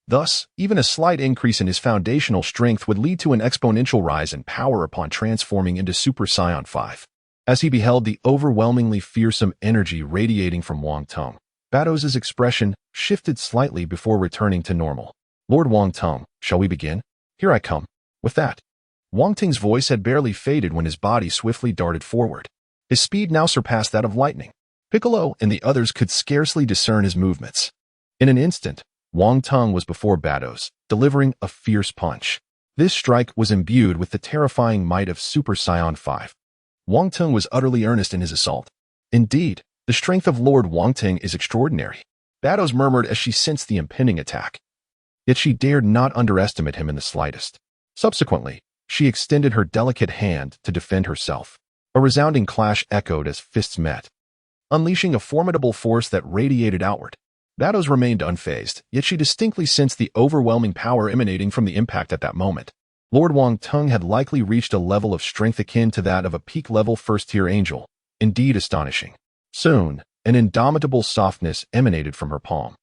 Speaker 1: Thus, even a slight increase in his foundational strength would lead to an exponential rise in power upon transforming into Super Saiyan 5. As he beheld the overwhelmingly fearsome energy radiating from Wong Teng, Vados' expression shifted slightly before returning to normal. "Lord Wong Teng, shall we begin? Here I come." With that, Wong Teng's voice had barely faded when his body swiftly darted forward. His speed now surpassed that of lightning. Piccolo and the others could scarcely discern his movements. In an instant, Wong Teng was before Vados, delivering a fierce punch. This strike was imbued with the terrifying might of Super Saiyan 5. Wong Teng was utterly earnest in his assault. Indeed, the strength of Lord Wong Teng is extraordinary. Vados murmured as she sensed the impending attack. Yet she dared not underestimate him in the slightest. Subsequently, she extended her delicate hand to defend herself. A resounding clash echoed as fists met, unleashing a formidable force that radiated outward. Vados remained unfazed, yet she distinctly sensed the overwhelming power emanating from the impact at that moment. Lord Wong Teng had likely reached a level of strength akin to that of a peak-level first-tier angel. Indeed astonishing. Soon, an indomitable softness emanated from her palm,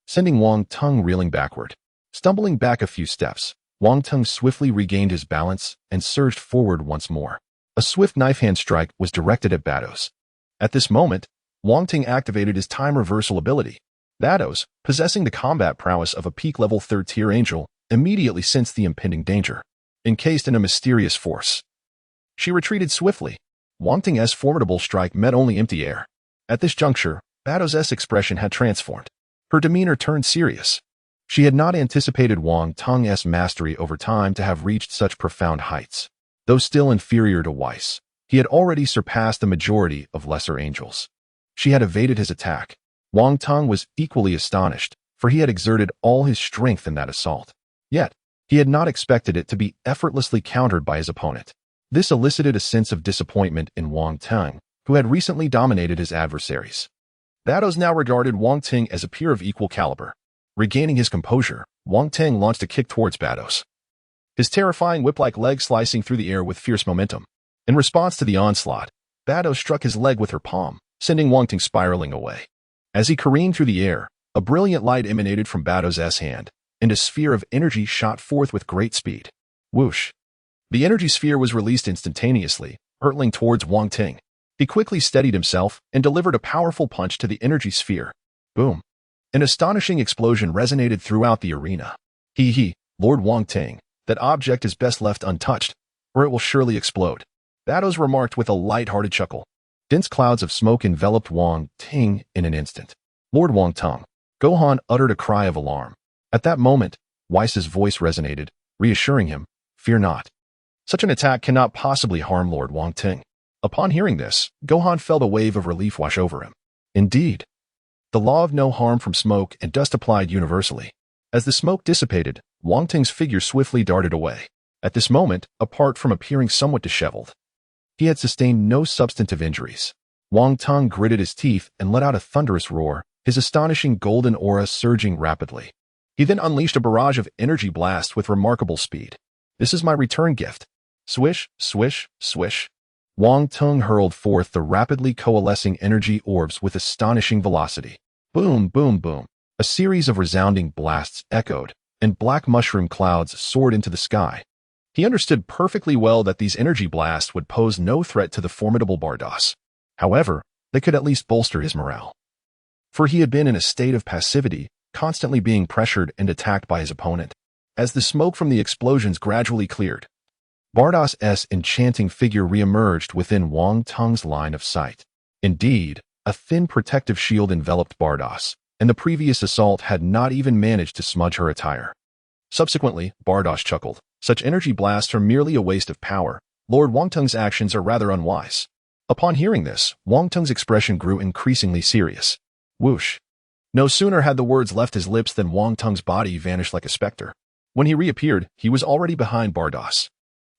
Speaker 1: sending Wong Teng reeling backward. Stumbling back a few steps, Wong Teng swiftly regained his balance and surged forward once more. A swift knife-hand strike was directed at Vados. At this moment, Wong Teng activated his time reversal ability. Vados, possessing the combat prowess of a peak-level third-tier angel, immediately sensed the impending danger. Encased in a mysterious force, she retreated swiftly. Wong Teng's formidable strike met only empty air. At this juncture, Vados' expression had transformed. Her demeanor turned serious. She had not anticipated Wong Teng's mastery over time to have reached such profound heights. Though still inferior to Whis, he had already surpassed the majority of lesser angels. She had evaded his attack. Wong Teng was equally astonished, for he had exerted all his strength in that assault. Yet, he had not expected it to be effortlessly countered by his opponent. This elicited a sense of disappointment in Wong Teng, who had recently dominated his adversaries. Vados now regarded Wong Teng as a peer of equal caliber. Regaining his composure, Wong Teng launched a kick towards Vados, his terrifying whip-like leg slicing through the air with fierce momentum. In response to the onslaught, Vados struck his leg with her palm, sending Wong Teng spiraling away. As he careened through the air, a brilliant light emanated from Vados' hand, and a sphere of energy shot forth with great speed. Whoosh! The energy sphere was released instantaneously, hurtling towards Wong Teng. He quickly steadied himself and delivered a powerful punch to the energy sphere. Boom! An astonishing explosion resonated throughout the arena. Lord Wong Teng, that object is best left untouched, or it will surely explode. Vados remarked with a light-hearted chuckle. Dense clouds of smoke enveloped Wong Teng in an instant. Lord Wong Teng. Gohan uttered a cry of alarm. At that moment, Whis' voice resonated, reassuring him, "Fear not. Such an attack cannot possibly harm Lord Wong Teng." Upon hearing this, Gohan felt a wave of relief wash over him. Indeed, the law of no harm from smoke and dust applied universally. As the smoke dissipated, Wong Teng's figure swiftly darted away. At this moment, apart from appearing somewhat disheveled, he had sustained no substantive injuries. Wong Teng gritted his teeth and let out a thunderous roar, his astonishing golden aura surging rapidly. He then unleashed a barrage of energy blasts with remarkable speed. "This is my return gift." Swish, swish, swish. Wong Teng hurled forth the rapidly coalescing energy orbs with astonishing velocity. Boom, boom, boom. A series of resounding blasts echoed, and black mushroom clouds soared into the sky. He understood perfectly well that these energy blasts would pose no threat to the formidable Vados. However, they could at least bolster his morale. For he had been in a state of passivity, constantly being pressured and attacked by his opponent. As the smoke from the explosions gradually cleared, Vados' enchanting figure reemerged within Wong Teng's line of sight. Indeed, a thin protective shield enveloped Vados, and the previous assault had not even managed to smudge her attire. Subsequently, Vados chuckled. "Such energy blasts are merely a waste of power. Lord Wong Teng's actions are rather unwise." Upon hearing this, Wong Teng's expression grew increasingly serious. Whoosh! No sooner had the words left his lips than Wong Teng's body vanished like a specter. When he reappeared, he was already behind Vados.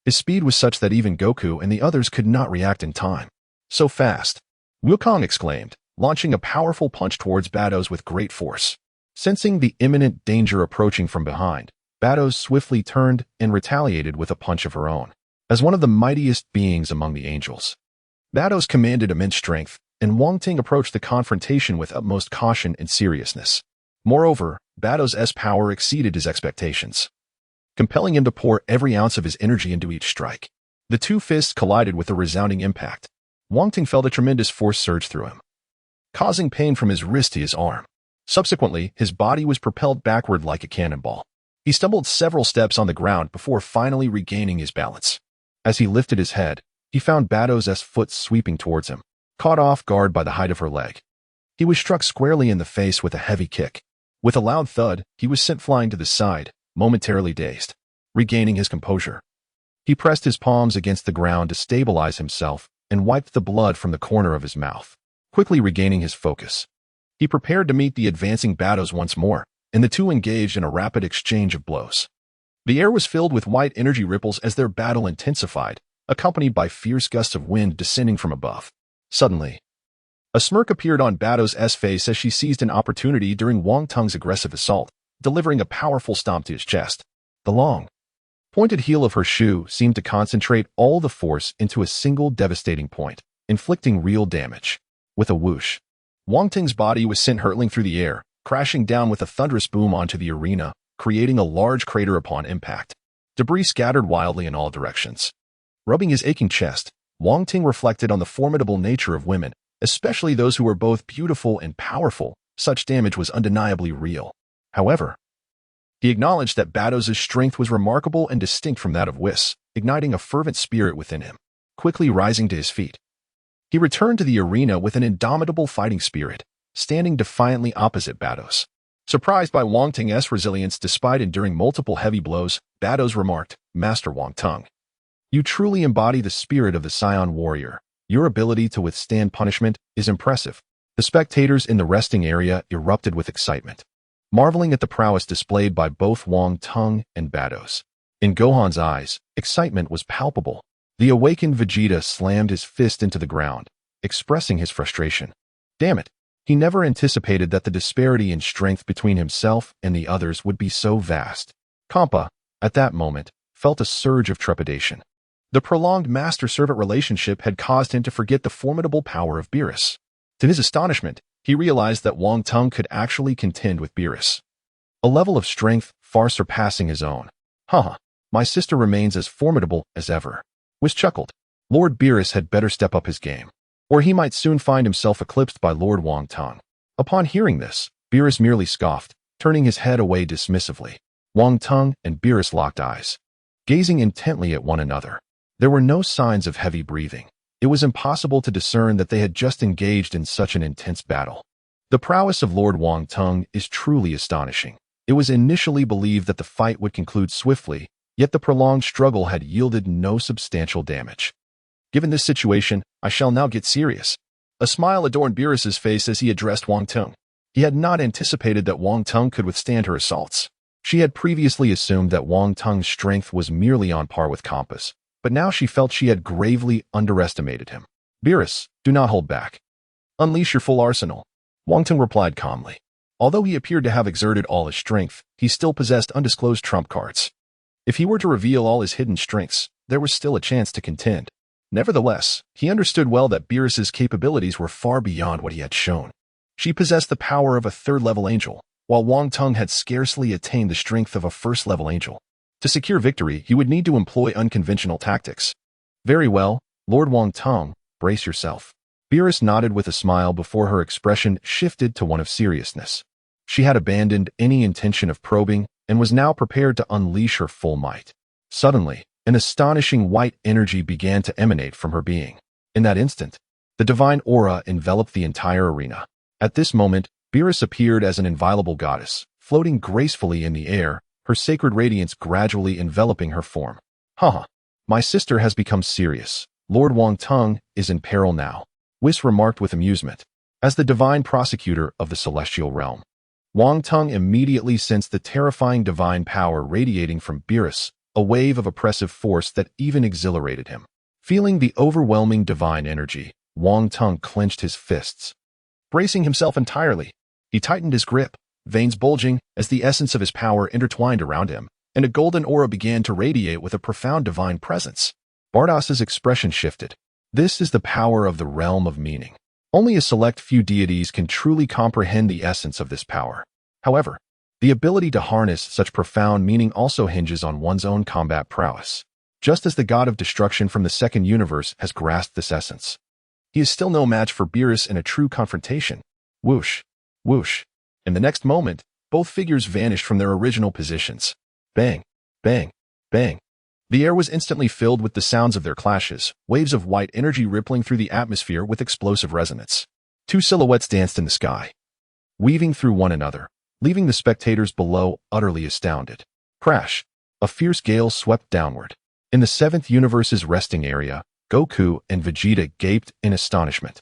Speaker 1: His speed was such that even Goku and the others could not react in time. "So fast!" Wukong exclaimed, launching a powerful punch towards Vados with great force. Sensing the imminent danger approaching from behind, Vados swiftly turned and retaliated with a punch of her own. As one of the mightiest beings among the angels, Vados commanded immense strength, and Wong Teng approached the confrontation with utmost caution and seriousness. Moreover, Vados' power exceeded his expectations, compelling him to pour every ounce of his energy into each strike. The two fists collided with a resounding impact. Wong Teng felt a tremendous force surge through him, causing pain from his wrist to his arm. Subsequently, his body was propelled backward like a cannonball. He stumbled several steps on the ground before finally regaining his balance. As he lifted his head, he found Vados' foot sweeping towards him, caught off guard by the height of her leg. He was struck squarely in the face with a heavy kick. With a loud thud, he was sent flying to the side, momentarily dazed. Regaining his composure, he pressed his palms against the ground to stabilize himself and wiped the blood from the corner of his mouth. Quickly regaining his focus, he prepared to meet the advancing Vados once more, and the two engaged in a rapid exchange of blows. The air was filled with white energy ripples as their battle intensified, accompanied by fierce gusts of wind descending from above. Suddenly, a smirk appeared on Vados' face as she seized an opportunity during Wong Teng's aggressive assault, delivering a powerful stomp to his chest. The long, pointed heel of her shoe seemed to concentrate all the force into a single devastating point, inflicting real damage. With a whoosh, Wong Teng's body was sent hurtling through the air, crashing down with a thunderous boom onto the arena, creating a large crater upon impact. Debris scattered wildly in all directions. Rubbing his aching chest, Wong Teng reflected on the formidable nature of women, especially those who were both beautiful and powerful, such damage was undeniably real. However, he acknowledged that Vados' strength was remarkable and distinct from that of Whis, igniting a fervent spirit within him. Quickly rising to his feet, he returned to the arena with an indomitable fighting spirit, standing defiantly opposite Vados. Surprised by Wong Teng's resilience despite enduring multiple heavy blows, Vados remarked, "Master Wong Teng, you truly embody the spirit of the Saiyan warrior. Your ability to withstand punishment is impressive." The spectators in the resting area erupted with excitement, marveling at the prowess displayed by both Wong Teng and Vados. In Gohan's eyes, excitement was palpable. The awakened Vegeta slammed his fist into the ground, expressing his frustration. Damn it, he never anticipated that the disparity in strength between himself and the others would be so vast. Champa, at that moment, felt a surge of trepidation. The prolonged master-servant relationship had caused him to forget the formidable power of Beerus. To his astonishment, he realized that Wong Teng could actually contend with Beerus, a level of strength far surpassing his own. Haha, my sister remains as formidable as ever. Whis chuckled. Lord Beerus had better step up his game, or he might soon find himself eclipsed by Lord Wong Teng. Upon hearing this, Beerus merely scoffed, turning his head away dismissively. Wong Teng and Beerus locked eyes, gazing intently at one another. There were no signs of heavy breathing. It was impossible to discern that they had just engaged in such an intense battle. The prowess of Lord Wong Teng is truly astonishing. It was initially believed that the fight would conclude swiftly, yet the prolonged struggle had yielded no substantial damage. Given this situation, I shall now get serious. A smile adorned Beerus's face as he addressed Wong Teng. He had not anticipated that Wong Teng could withstand her assaults. She had previously assumed that Wong Teng's strength was merely on par with Champa's, but now she felt she had gravely underestimated him. Beerus, do not hold back. Unleash your full arsenal. Wong Teng replied calmly. Although he appeared to have exerted all his strength, he still possessed undisclosed trump cards. If he were to reveal all his hidden strengths, there was still a chance to contend. Nevertheless, he understood well that Beerus's capabilities were far beyond what he had shown. She possessed the power of a third-level angel, while Wong Teng had scarcely attained the strength of a first-level angel. To secure victory, he would need to employ unconventional tactics. Very well, Lord Wong Teng, brace yourself. Beerus nodded with a smile before her expression shifted to one of seriousness. She had abandoned any intention of probing and was now prepared to unleash her full might. Suddenly, an astonishing white energy began to emanate from her being. In that instant, the divine aura enveloped the entire arena. At this moment, Beerus appeared as an inviolable goddess, floating gracefully in the air, her sacred radiance gradually enveloping her form. Haha, my sister has become serious. Lord Wong Teng is in peril now, Whis remarked with amusement. As the divine prosecutor of the celestial realm, Wong Teng immediately sensed the terrifying divine power radiating from Beerus, a wave of oppressive force that even exhilarated him. Feeling the overwhelming divine energy, Wong Teng clenched his fists. Bracing himself entirely, he tightened his grip, veins bulging as the essence of his power intertwined around him, and a golden aura began to radiate with a profound divine presence. Vados' expression shifted. This is the power of the realm of meaning. Only a select few deities can truly comprehend the essence of this power. However, the ability to harness such profound meaning also hinges on one's own combat prowess. Just as the god of destruction from the second universe has grasped this essence, he is still no match for Beerus in a true confrontation. Whoosh, whoosh. In the next moment, both figures vanished from their original positions. Bang, bang, bang. The air was instantly filled with the sounds of their clashes, waves of white energy rippling through the atmosphere with explosive resonance. Two silhouettes danced in the sky, weaving through one another, leaving the spectators below utterly astounded. Crash! A fierce gale swept downward. In the seventh universe's resting area, Goku and Vegeta gaped in astonishment.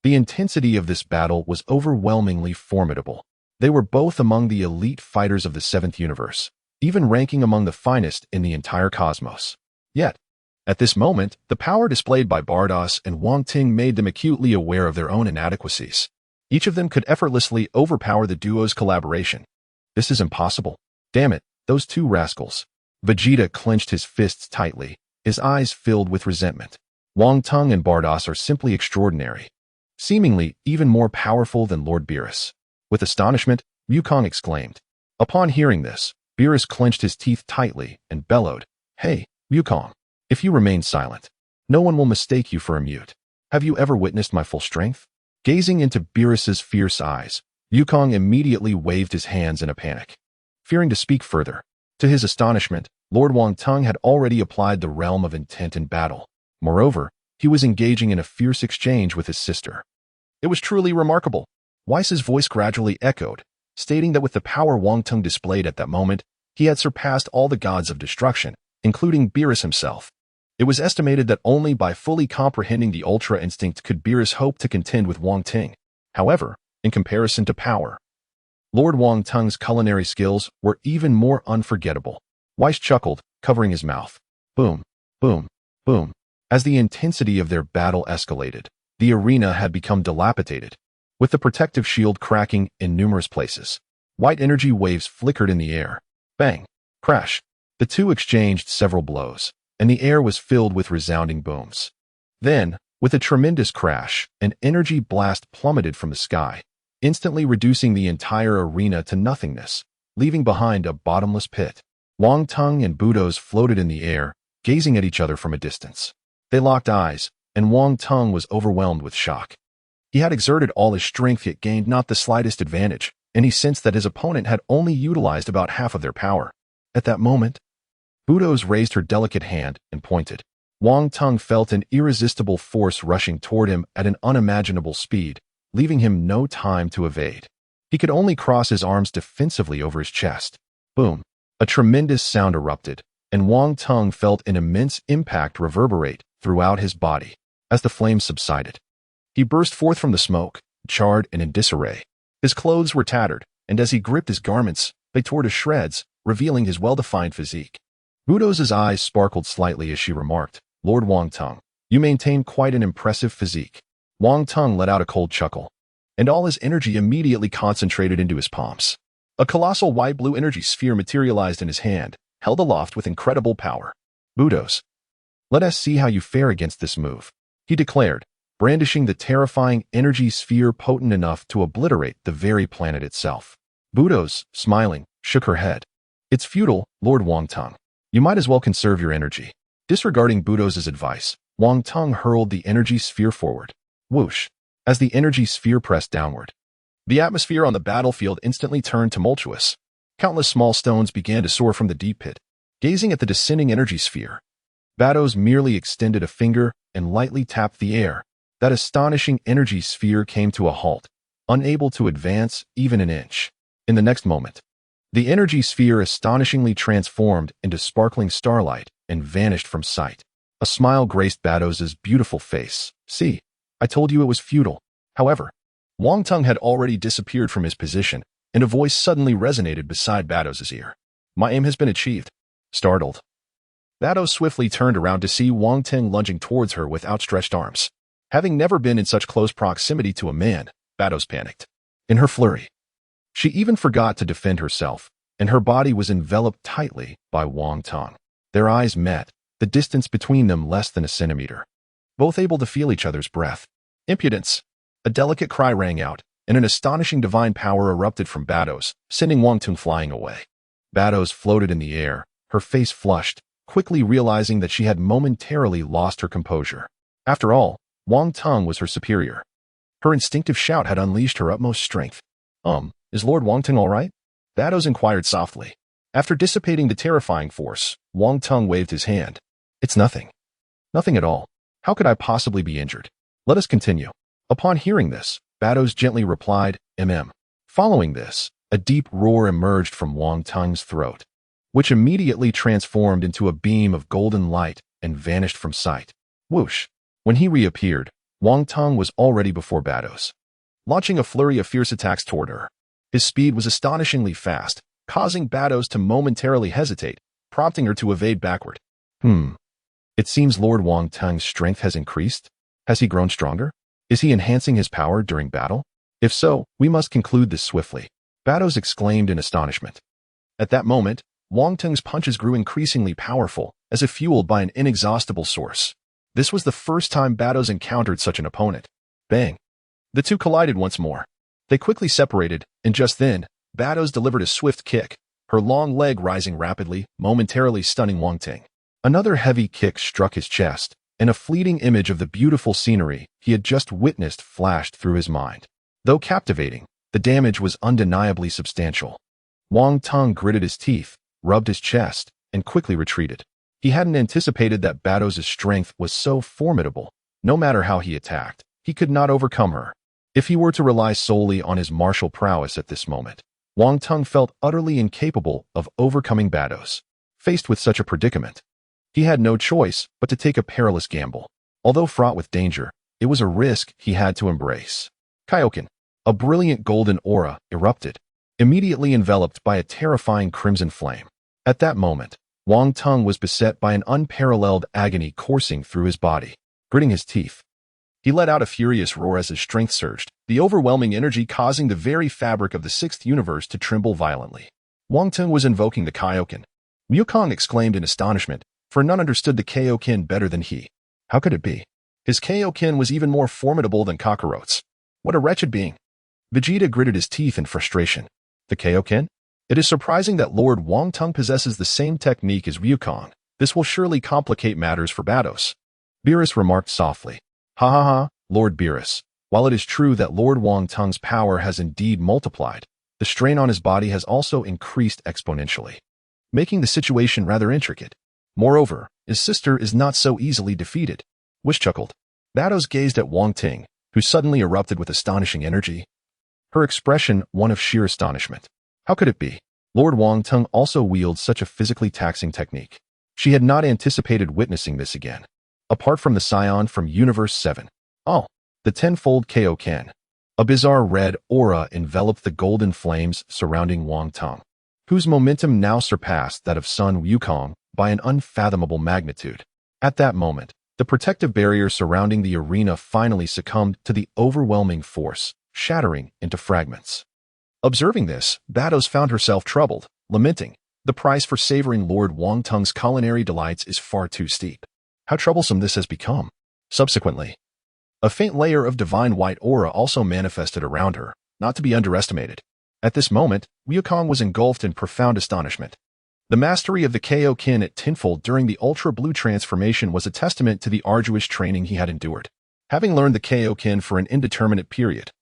Speaker 1: The intensity of this battle was overwhelmingly formidable. They were both among the elite fighters of the seventh universe, even ranking among the finest in the entire cosmos. Yet, at this moment, the power displayed by Vados and Wong Teng made them acutely aware of their own inadequacies. Each of them could effortlessly overpower the duo's collaboration. This is impossible. Damn it, those two rascals. Vegeta clenched his fists tightly, his eyes filled with resentment. Wong Teng and Vados are simply extraordinary, seemingly even more powerful than Lord Beerus. With astonishment, Wukong exclaimed. Upon hearing this, Beerus clenched his teeth tightly and bellowed, Hey, Wukong, if you remain silent, no one will mistake you for a mute. Have you ever witnessed my full strength? Gazing into Beerus's fierce eyes, Yukong immediately waved his hands in a panic, fearing to speak further. To his astonishment, Lord Wong Teng had already applied the realm of intent in battle. Moreover, he was engaging in a fierce exchange with his sister. It was truly remarkable. Whis' voice gradually echoed, stating that with the power Wong Teng displayed at that moment, he had surpassed all the gods of destruction, including Beerus himself. It was estimated that only by fully comprehending the Ultra Instinct could Beerus hope to contend with Wong Teng. However, in comparison to power, Lord Wong Teng's culinary skills were even more unforgettable. Whis chuckled, covering his mouth. Boom, boom, boom. As the intensity of their battle escalated, the arena had become dilapidated, with the protective shield cracking in numerous places. White energy waves flickered in the air. Bang! Crash! The two exchanged several blows, and the air was filled with resounding booms. Then, with a tremendous crash, an energy blast plummeted from the sky, instantly reducing the entire arena to nothingness, leaving behind a bottomless pit. Wong Teng and Vados floated in the air, gazing at each other from a distance. They locked eyes, and Wong Teng was overwhelmed with shock. He had exerted all his strength yet gained not the slightest advantage, and he sensed that his opponent had only utilized about half of their power. At that moment, Vados raised her delicate hand and pointed. Wong Teng felt an irresistible force rushing toward him at an unimaginable speed, leaving him no time to evade. He could only cross his arms defensively over his chest. Boom! A tremendous sound erupted, and Wong Teng felt an immense impact reverberate throughout his body. As the flames subsided, he burst forth from the smoke, charred and in disarray. His clothes were tattered, and as he gripped his garments, they tore to shreds, revealing his well-defined physique. Vados' eyes sparkled slightly as she remarked, Lord Wong Teng, you maintain quite an impressive physique. Wong Teng let out a cold chuckle, and all his energy immediately concentrated into his palms. A colossal white-blue energy sphere materialized in his hand, held aloft with incredible power. Vados, let us see how you fare against this move, he declared, brandishing the terrifying energy sphere potent enough to obliterate the very planet itself. Vados, smiling, shook her head. It's futile, Lord Wong Teng. You might as well conserve your energy. Disregarding Vados' advice, Wong Teng hurled the energy sphere forward. Whoosh! As the energy sphere pressed downward, the atmosphere on the battlefield instantly turned tumultuous. Countless small stones began to soar from the deep pit. Gazing at the descending energy sphere, Vados merely extended a finger and lightly tapped the air. That astonishing energy sphere came to a halt, unable to advance even an inch. In the next moment, the energy sphere astonishingly transformed into sparkling starlight and vanished from sight. A smile graced Vados' beautiful face. See, I told you it was futile. However, Wong Teng had already disappeared from his position, and a voice suddenly resonated beside Vados' ear. My aim has been achieved. Startled, Vados swiftly turned around to see Wong Teng lunging towards her with outstretched arms. Having never been in such close proximity to a man, Vados panicked. In her flurry, she even forgot to defend herself, and her body was enveloped tightly by Wong Teng. Their eyes met, the distance between them less than a centimeter. Both able to feel each other's breath. Impudence! A delicate cry rang out, and an astonishing divine power erupted from Vados, sending Wong Teng flying away. Vados floated in the air, her face flushed, quickly realizing that she had momentarily lost her composure. After all, Wong Teng was her superior. Her instinctive shout had unleashed her utmost strength. Is Lord Wong Teng all right? Vados inquired softly. After dissipating the terrifying force, Wong Teng waved his hand. It's nothing. Nothing at all. How could I possibly be injured? Let us continue. Upon hearing this, Vados gently replied, Following this, a deep roar emerged from Wong Teng's throat, which immediately transformed into a beam of golden light and vanished from sight. Whoosh! When he reappeared, Wong Teng was already before Vados, launching a flurry of fierce attacks toward her. His speed was astonishingly fast, causing Vados to momentarily hesitate, prompting her to evade backward. It seems Lord Wong Teng's strength has increased. Has he grown stronger? Is he enhancing his power during battle? If so, we must conclude this swiftly. Vados exclaimed in astonishment. At that moment, Wong Teng's punches grew increasingly powerful, as if fueled by an inexhaustible source. This was the first time Vados encountered such an opponent. Bang! The two collided once more. They quickly separated, and just then, Vados delivered a swift kick, her long leg rising rapidly, momentarily stunning Wong Teng. Another heavy kick struck his chest, and a fleeting image of the beautiful scenery he had just witnessed flashed through his mind. Though captivating, The damage was undeniably substantial. Wong Teng gritted his teeth, rubbed his chest, and quickly retreated. He hadn't anticipated that Vados' strength was so formidable. No matter how he attacked, he could not overcome her. If he were to rely solely on his martial prowess at this moment, Wong Teng felt utterly incapable of overcoming Vados. Faced with such a predicament, he had no choice but to take a perilous gamble. Although fraught with danger, it was a risk he had to embrace. Kaioken, a brilliant golden aura, erupted, immediately enveloped by a terrifying crimson flame. At that moment, Wong Teng was beset by an unparalleled agony coursing through his body. Gritting his teeth, he let out a furious roar as his strength surged, the overwhelming energy causing the very fabric of the sixth universe to tremble violently. Wong Teng was invoking the Kaioken. Wukong exclaimed in astonishment, for none understood the Kaioken better than he. How could it be? His Kaioken was even more formidable than Kakarote's. What a wretched being! Vegeta gritted his teeth in frustration. The Kaioken? It is surprising that Lord Wong Teng possesses the same technique as Wukong. This will surely complicate matters for Vados. Beerus remarked softly. Ha ha ha, Lord Beerus. While it is true that Lord Wong Teng's power has indeed multiplied, the strain on his body has also increased exponentially, making the situation rather intricate. Moreover, his sister is not so easily defeated. Whis chuckled. Vados gazed at Wong Teng, who suddenly erupted with astonishing energy. Her expression one of sheer astonishment. How could it be? Lord Wong Teng also wields such a physically taxing technique. She had not anticipated witnessing this again. Apart from the Scion from Universe 7. Oh, the tenfold Kaioken. A bizarre red aura enveloped the golden flames surrounding Wong Teng, whose momentum now surpassed that of Sun Wukong by an unfathomable magnitude. At that moment, the protective barrier surrounding the arena finally succumbed to the overwhelming force, shattering into fragments. Observing this, Vados found herself troubled, lamenting, the price for savoring Lord Wong Teng's culinary delights is far too steep. How troublesome this has become. Subsequently, a faint layer of divine white aura also manifested around her, not to be underestimated. At this moment, Wukong was engulfed in profound astonishment. The mastery of the Kaioken at tenfold during the Ultra Blue transformation was a testament to the arduous training he had endured. Having learned the Kaioken for an indeterminate period,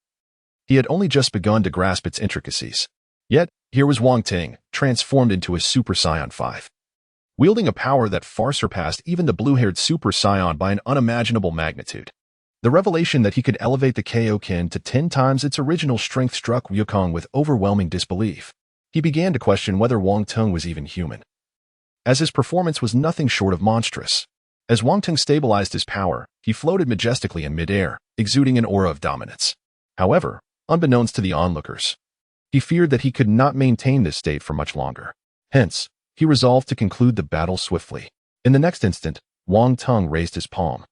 Speaker 1: he had only just begun to grasp its intricacies. Yet, here was Wong Teng, transformed into a Super Saiyan 5. Wielding a power that far surpassed even the blue-haired Super Saiyan by an unimaginable magnitude. The revelation that he could elevate the Kaioken to 10 times its original strength struck Wukong with overwhelming disbelief. He began to question whether Wong Teng was even human, as his performance was nothing short of monstrous. As Wong Teng stabilized his power, he floated majestically in midair, exuding an aura of dominance. However, unbeknownst to the onlookers, he feared that he could not maintain this state for much longer. Hence, he resolved to conclude the battle swiftly. In the next instant, Wong Teng raised his palm,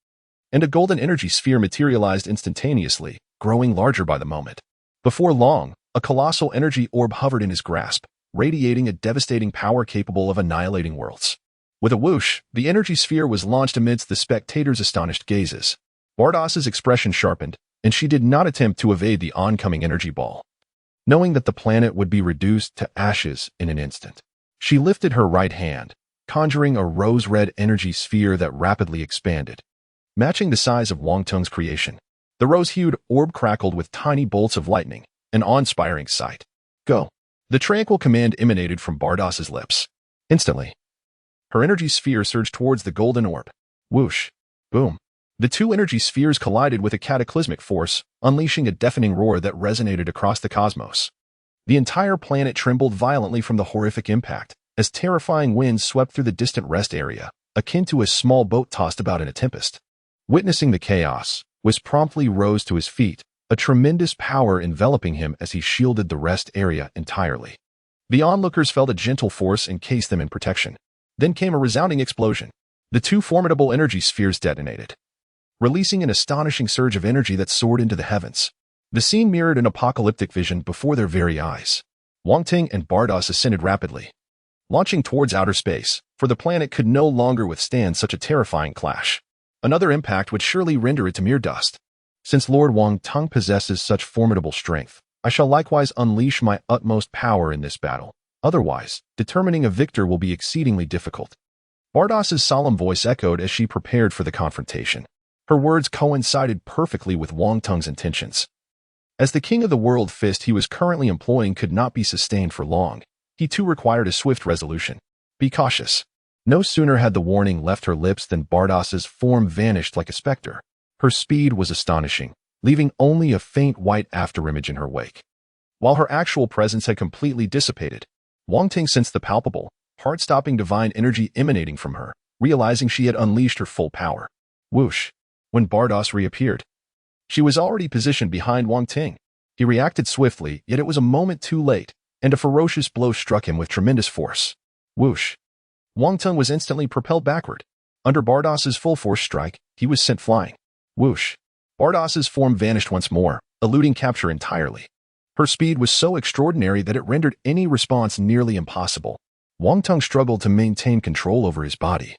Speaker 1: and a golden energy sphere materialized instantaneously, growing larger by the moment. Before long, a colossal energy orb hovered in his grasp, radiating a devastating power capable of annihilating worlds. With a whoosh, the energy sphere was launched amidst the spectators' astonished gazes. Vados' expression sharpened, and she did not attempt to evade the oncoming energy ball. Knowing that the planet would be reduced to ashes in an instant, she lifted her right hand, conjuring a rose-red energy sphere that rapidly expanded, matching the size of Wong Teng's creation. The rose-hued orb crackled with tiny bolts of lightning, an awe-inspiring sight. Go! The tranquil command emanated from Vados' lips. Instantly, her energy sphere surged towards the golden orb. Whoosh! Boom! The two energy spheres collided with a cataclysmic force, unleashing a deafening roar that resonated across the cosmos. The entire planet trembled violently from the horrific impact, as terrifying winds swept through the distant rest area, akin to a small boat tossed about in a tempest. Witnessing the chaos, Whis promptly rose to his feet, a tremendous power enveloping him as he shielded the rest area entirely. The onlookers felt a gentle force encase them in protection. Then came a resounding explosion. The two formidable energy spheres detonated, releasing an astonishing surge of energy that soared into the heavens. The scene mirrored an apocalyptic vision before their very eyes. Wong Teng and Vados ascended rapidly, launching towards outer space, for the planet could no longer withstand such a terrifying clash. Another impact would surely render it to mere dust. Since Lord Wong Teng possesses such formidable strength, I shall likewise unleash my utmost power in this battle. Otherwise, determining a victor will be exceedingly difficult. Vados' solemn voice echoed as she prepared for the confrontation. Her words coincided perfectly with Wong Teng's intentions. As the king of the world fist he was currently employing could not be sustained for long, he too required a swift resolution. Be cautious. No sooner had the warning left her lips than Bardos's form vanished like a specter. Her speed was astonishing, leaving only a faint white afterimage in her wake. While her actual presence had completely dissipated, Wong Teng sensed the palpable, heart-stopping divine energy emanating from her, realizing she had unleashed her full power. Whoosh! When Bardos reappeared, she was already positioned behind Wong Teng. He reacted swiftly, yet it was a moment too late, and a ferocious blow struck him with tremendous force. Whoosh! Wong Teng was instantly propelled backward. Under Bardos's full force strike, he was sent flying. Whoosh! Bardos's form vanished once more, eluding capture entirely. Her speed was so extraordinary that it rendered any response nearly impossible. Wong Teng struggled to maintain control over his body.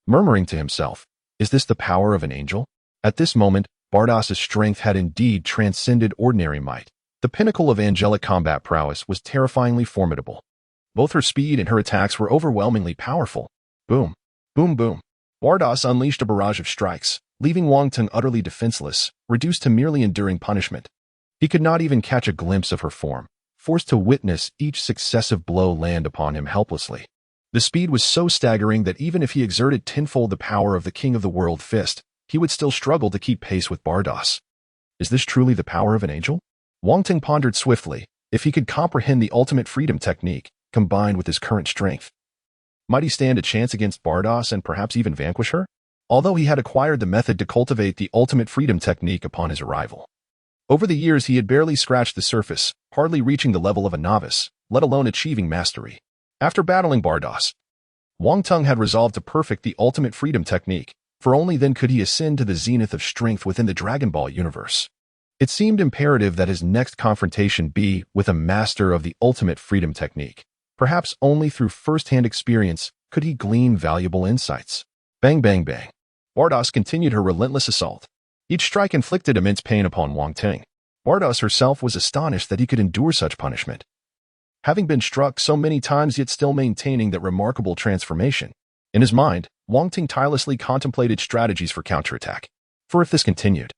Speaker 1: Murmuring to himself, "Is this the power of an angel?" At this moment, Bardos's strength had indeed transcended ordinary might. The pinnacle of angelic combat prowess was terrifyingly formidable. Both her speed and her attacks were overwhelmingly powerful. Boom, boom, boom. Bardos unleashed a barrage of strikes, leaving Wong Teng utterly defenseless, reduced to merely enduring punishment. He could not even catch a glimpse of her form, forced to witness each successive blow land upon him helplessly. The speed was so staggering that even if he exerted tenfold the power of the King of the World fist, he would still struggle to keep pace with Bardos. Is this truly the power of an angel? Wong Teng pondered swiftly. If he could comprehend the ultimate freedom technique, combined with his current strength, might he stand a chance against Bardos and perhaps even vanquish her? Although he had acquired the method to cultivate the ultimate freedom technique upon his arrival. Over the years he had barely scratched the surface, hardly reaching the level of a novice, let alone achieving mastery. After battling Bardos, Wong Teng had resolved to perfect the ultimate freedom technique, for only then could he ascend to the zenith of strength within the Dragon Ball universe. It seemed imperative that his next confrontation be with a master of the ultimate freedom technique. Perhaps only through first-hand experience could he glean valuable insights. Bang, bang, bang. Bardos continued her relentless assault. Each strike inflicted immense pain upon Wong Teng. Bardos herself was astonished that he could endure such punishment. Having been struck so many times yet still maintaining that remarkable transformation, in his mind, Wong Teng tirelessly contemplated strategies for counterattack. For if this continued,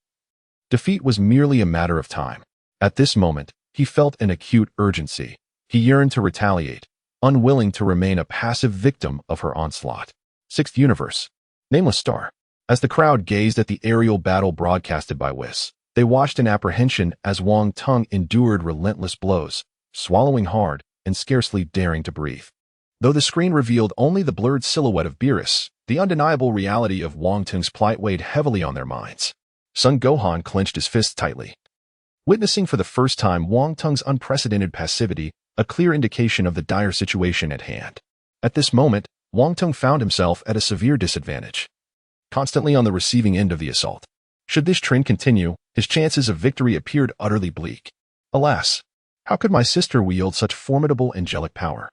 Speaker 1: defeat was merely a matter of time. At this moment, he felt an acute urgency. He yearned to retaliate, unwilling to remain a passive victim of her onslaught. Sixth Universe. Nameless Star. As the crowd gazed at the aerial battle broadcasted by Whis, they watched in apprehension as Wong Teng endured relentless blows, swallowing hard and scarcely daring to breathe. Though the screen revealed only the blurred silhouette of Beerus, the undeniable reality of Wong Teng's plight weighed heavily on their minds. Son Gohan clenched his fists tightly. Witnessing for the first time Wong Teng's unprecedented passivity, a clear indication of the dire situation at hand. At this moment, Wong Teng found himself at a severe disadvantage. Constantly on the receiving end of the assault. Should this trend continue, his chances of victory appeared utterly bleak. Alas, how could my sister wield such formidable angelic power?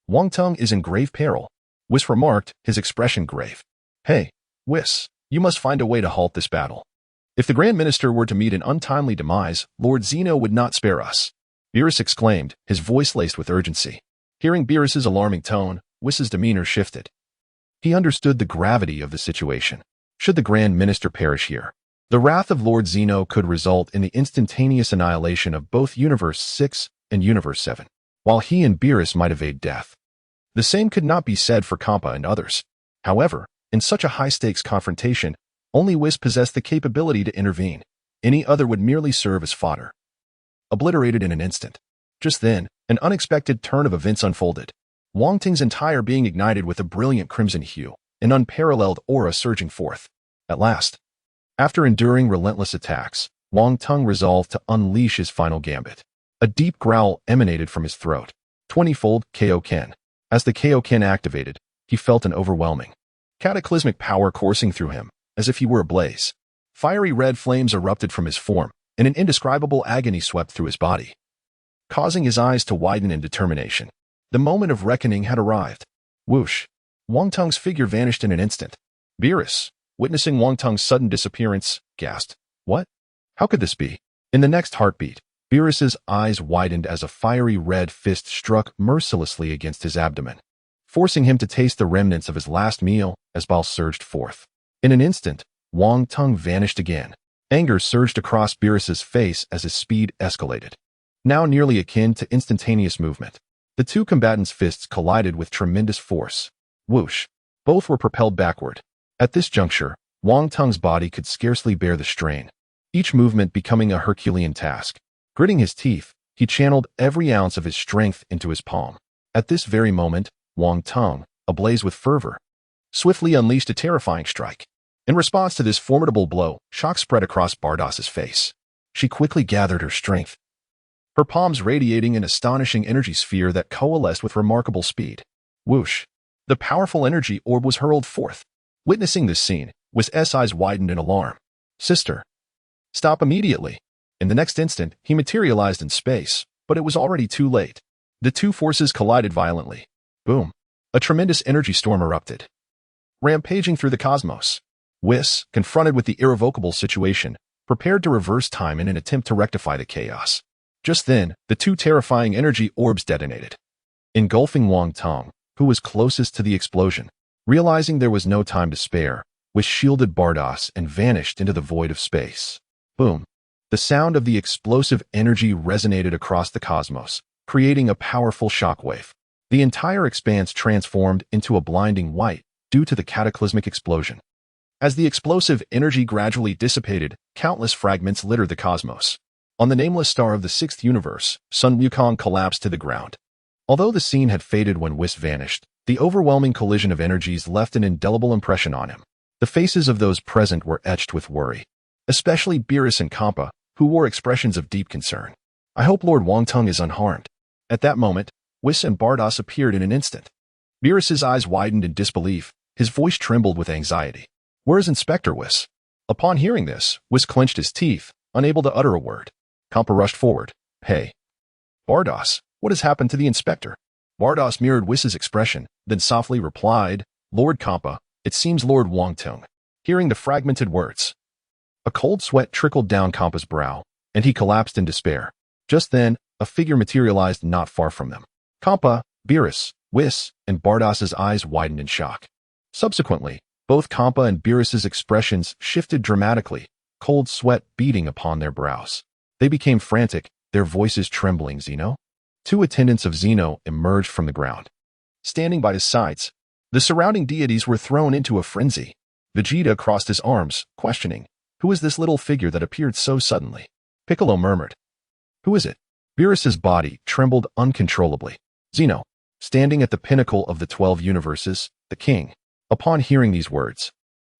Speaker 1: Wong Teng is in grave peril, Whis remarked, his expression grave. Hey, Whis, you must find a way to halt this battle. If the Grand Minister were to meet an untimely demise, Lord Zeno would not spare us. Beerus exclaimed, his voice laced with urgency. Hearing Beerus's alarming tone, Whis's demeanor shifted. He understood the gravity of the situation. Should the Grand Minister perish here, the wrath of Lord Zeno could result in the instantaneous annihilation of both Universe 6 and Universe 7, while he and Beerus might evade death. The same could not be said for Champa and others. However, in such a high-stakes confrontation, only Whis possessed the capability to intervene. Any other would merely serve as fodder. Obliterated in an instant. Just then, an unexpected turn of events unfolded. Wong Teng's entire being ignited with a brilliant crimson hue, an unparalleled aura surging forth. At last, after enduring relentless attacks, Wong Teng resolved to unleash his final gambit. A deep growl emanated from his throat. 20-fold Kaioken. As the Kaioken activated, he felt an overwhelming, cataclysmic power coursing through him, as if he were ablaze. Fiery red flames erupted from his form, and an indescribable agony swept through his body, causing his eyes to widen in determination. The moment of reckoning had arrived. Whoosh! Wong Teng's figure vanished in an instant. Beerus, witnessing Wong Teng's sudden disappearance, gasped. What? How could this be? In the next heartbeat, Beerus's eyes widened as a fiery red fist struck mercilessly against his abdomen, forcing him to taste the remnants of his last meal as bile surged forth. In an instant, Wong Teng vanished again. Anger surged across Beerus's face as his speed escalated. Now nearly akin to instantaneous movement, the two combatants' fists collided with tremendous force. Whoosh! Both were propelled backward. At this juncture, Wong Teng's body could scarcely bear the strain, each movement becoming a Herculean task. Gritting his teeth, he channeled every ounce of his strength into his palm. At this very moment, Wong Teng, ablaze with fervor, swiftly unleashed a terrifying strike. In response to this formidable blow, shock spread across Vardos's face. She quickly gathered her strength, her palms radiating an astonishing energy sphere that coalesced with remarkable speed. Whoosh! The powerful energy orb was hurled forth. Witnessing this scene, Whis' eyes widened in alarm. Sister! Stop immediately! In the next instant, he materialized in space, but it was already too late. The two forces collided violently. Boom! A tremendous energy storm erupted, rampaging through the cosmos. Whis, confronted with the irrevocable situation, prepared to reverse time in an attempt to rectify the chaos. Just then, the two terrifying energy orbs detonated, engulfing Wong Teng, who was closest to the explosion. Realizing there was no time to spare, Whis shielded Vados and vanished into the void of space. Boom! The sound of the explosive energy resonated across the cosmos, creating a powerful shockwave. The entire expanse transformed into a blinding white due to the cataclysmic explosion. As the explosive energy gradually dissipated, countless fragments littered the cosmos. On the nameless star of the sixth universe, Sun Wukong collapsed to the ground. Although the scene had faded when Whis vanished, the overwhelming collision of energies left an indelible impression on him. The faces of those present were etched with worry, especially Beerus and Champa, who wore expressions of deep concern. I hope Lord Wong Teng is unharmed. At that moment, Whis and Vados appeared in an instant. Beerus's eyes widened in disbelief, his voice trembled with anxiety. Where is Inspector Whis? Upon hearing this, Whis clenched his teeth, unable to utter a word. Champa rushed forward. Hey. Vados, what has happened to the inspector? Vados mirrored Whis' expression, then softly replied, Lord Champa, it seems Lord Wong Teng. Hearing the fragmented words, a cold sweat trickled down Champa's brow, and he collapsed in despair. Just then, a figure materialized not far from them. Champa, Beerus, Whis, and Vardos's eyes widened in shock. Subsequently, both Champa and Beerus's expressions shifted dramatically, cold sweat beading upon their brows. They became frantic, their voices trembling. Zeno? Two attendants of Zeno emerged from the ground. Standing by his sides, the surrounding deities were thrown into a frenzy. Vegeta crossed his arms, questioning, who is this little figure that appeared so suddenly? Piccolo murmured, who is it? Beerus's body trembled uncontrollably. Zeno, standing at the pinnacle of the 12 universes, the king. Upon hearing these words,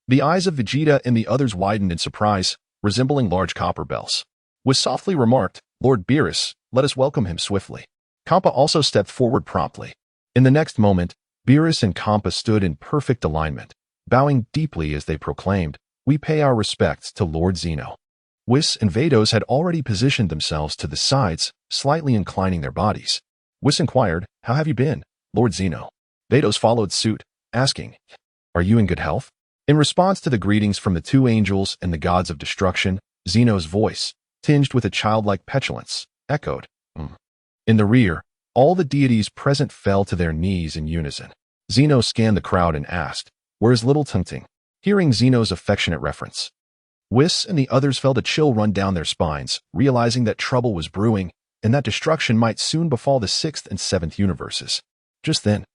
Speaker 1: the eyes of Vegeta and the others widened in surprise, resembling large copper bells. Whis softly remarked, Lord Beerus, let us welcome him swiftly. Champa also stepped forward promptly. In the next moment, Beerus and Champa stood in perfect alignment, bowing deeply as they proclaimed, we pay our respects to Lord Zeno. Whis and Vados had already positioned themselves to the sides, slightly inclining their bodies. Whis inquired, how have you been, Lord Zeno? Vados followed suit, asking, are you in good health? In response to the greetings from the two angels and the gods of destruction, Zeno's voice, tinged with a childlike petulance, echoed, In the rear, all the deities present fell to their knees in unison. Zeno scanned the crowd and asked, where is little Teng? Hearing Zeno's affectionate reference, Whis and the others felt a chill run down their spines, realizing that trouble was brewing and that destruction might soon befall the 6th and 7th universes. Just then,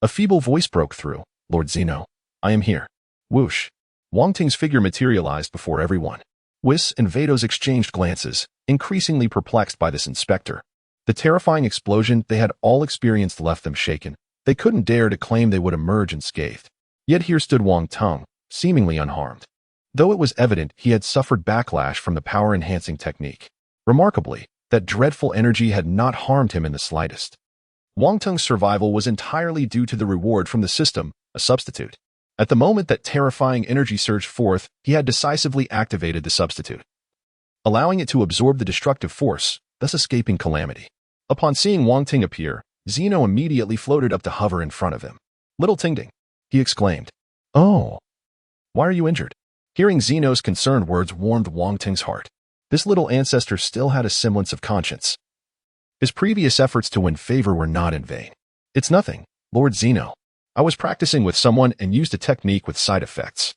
Speaker 1: a feeble voice broke through, Lord Zeno, I am here. Whoosh! Wong Teng's figure materialized before everyone. Whis and Vados exchanged glances, increasingly perplexed by this inspector. The terrifying explosion they had all experienced left them shaken. They couldn't dare to claim they would emerge unscathed. Yet here stood Wong Teng, seemingly unharmed, though it was evident he had suffered backlash from the power-enhancing technique. Remarkably, that dreadful energy had not harmed him in the slightest. Wong Teng's survival was entirely due to the reward from the system, a substitute. At the moment that terrifying energy surged forth, he had decisively activated the substitute, allowing it to absorb the destructive force, thus escaping calamity. Upon seeing Wong Teng appear, Zeno immediately floated up to hover in front of him. Little Ting, he exclaimed. Oh, why are you injured? Hearing Zeno's concerned words warmed Wong Teng's heart. This little ancestor still had a semblance of conscience. His previous efforts to win favor were not in vain. It's nothing, Lord Zeno. I was practicing with someone and used a technique with side effects.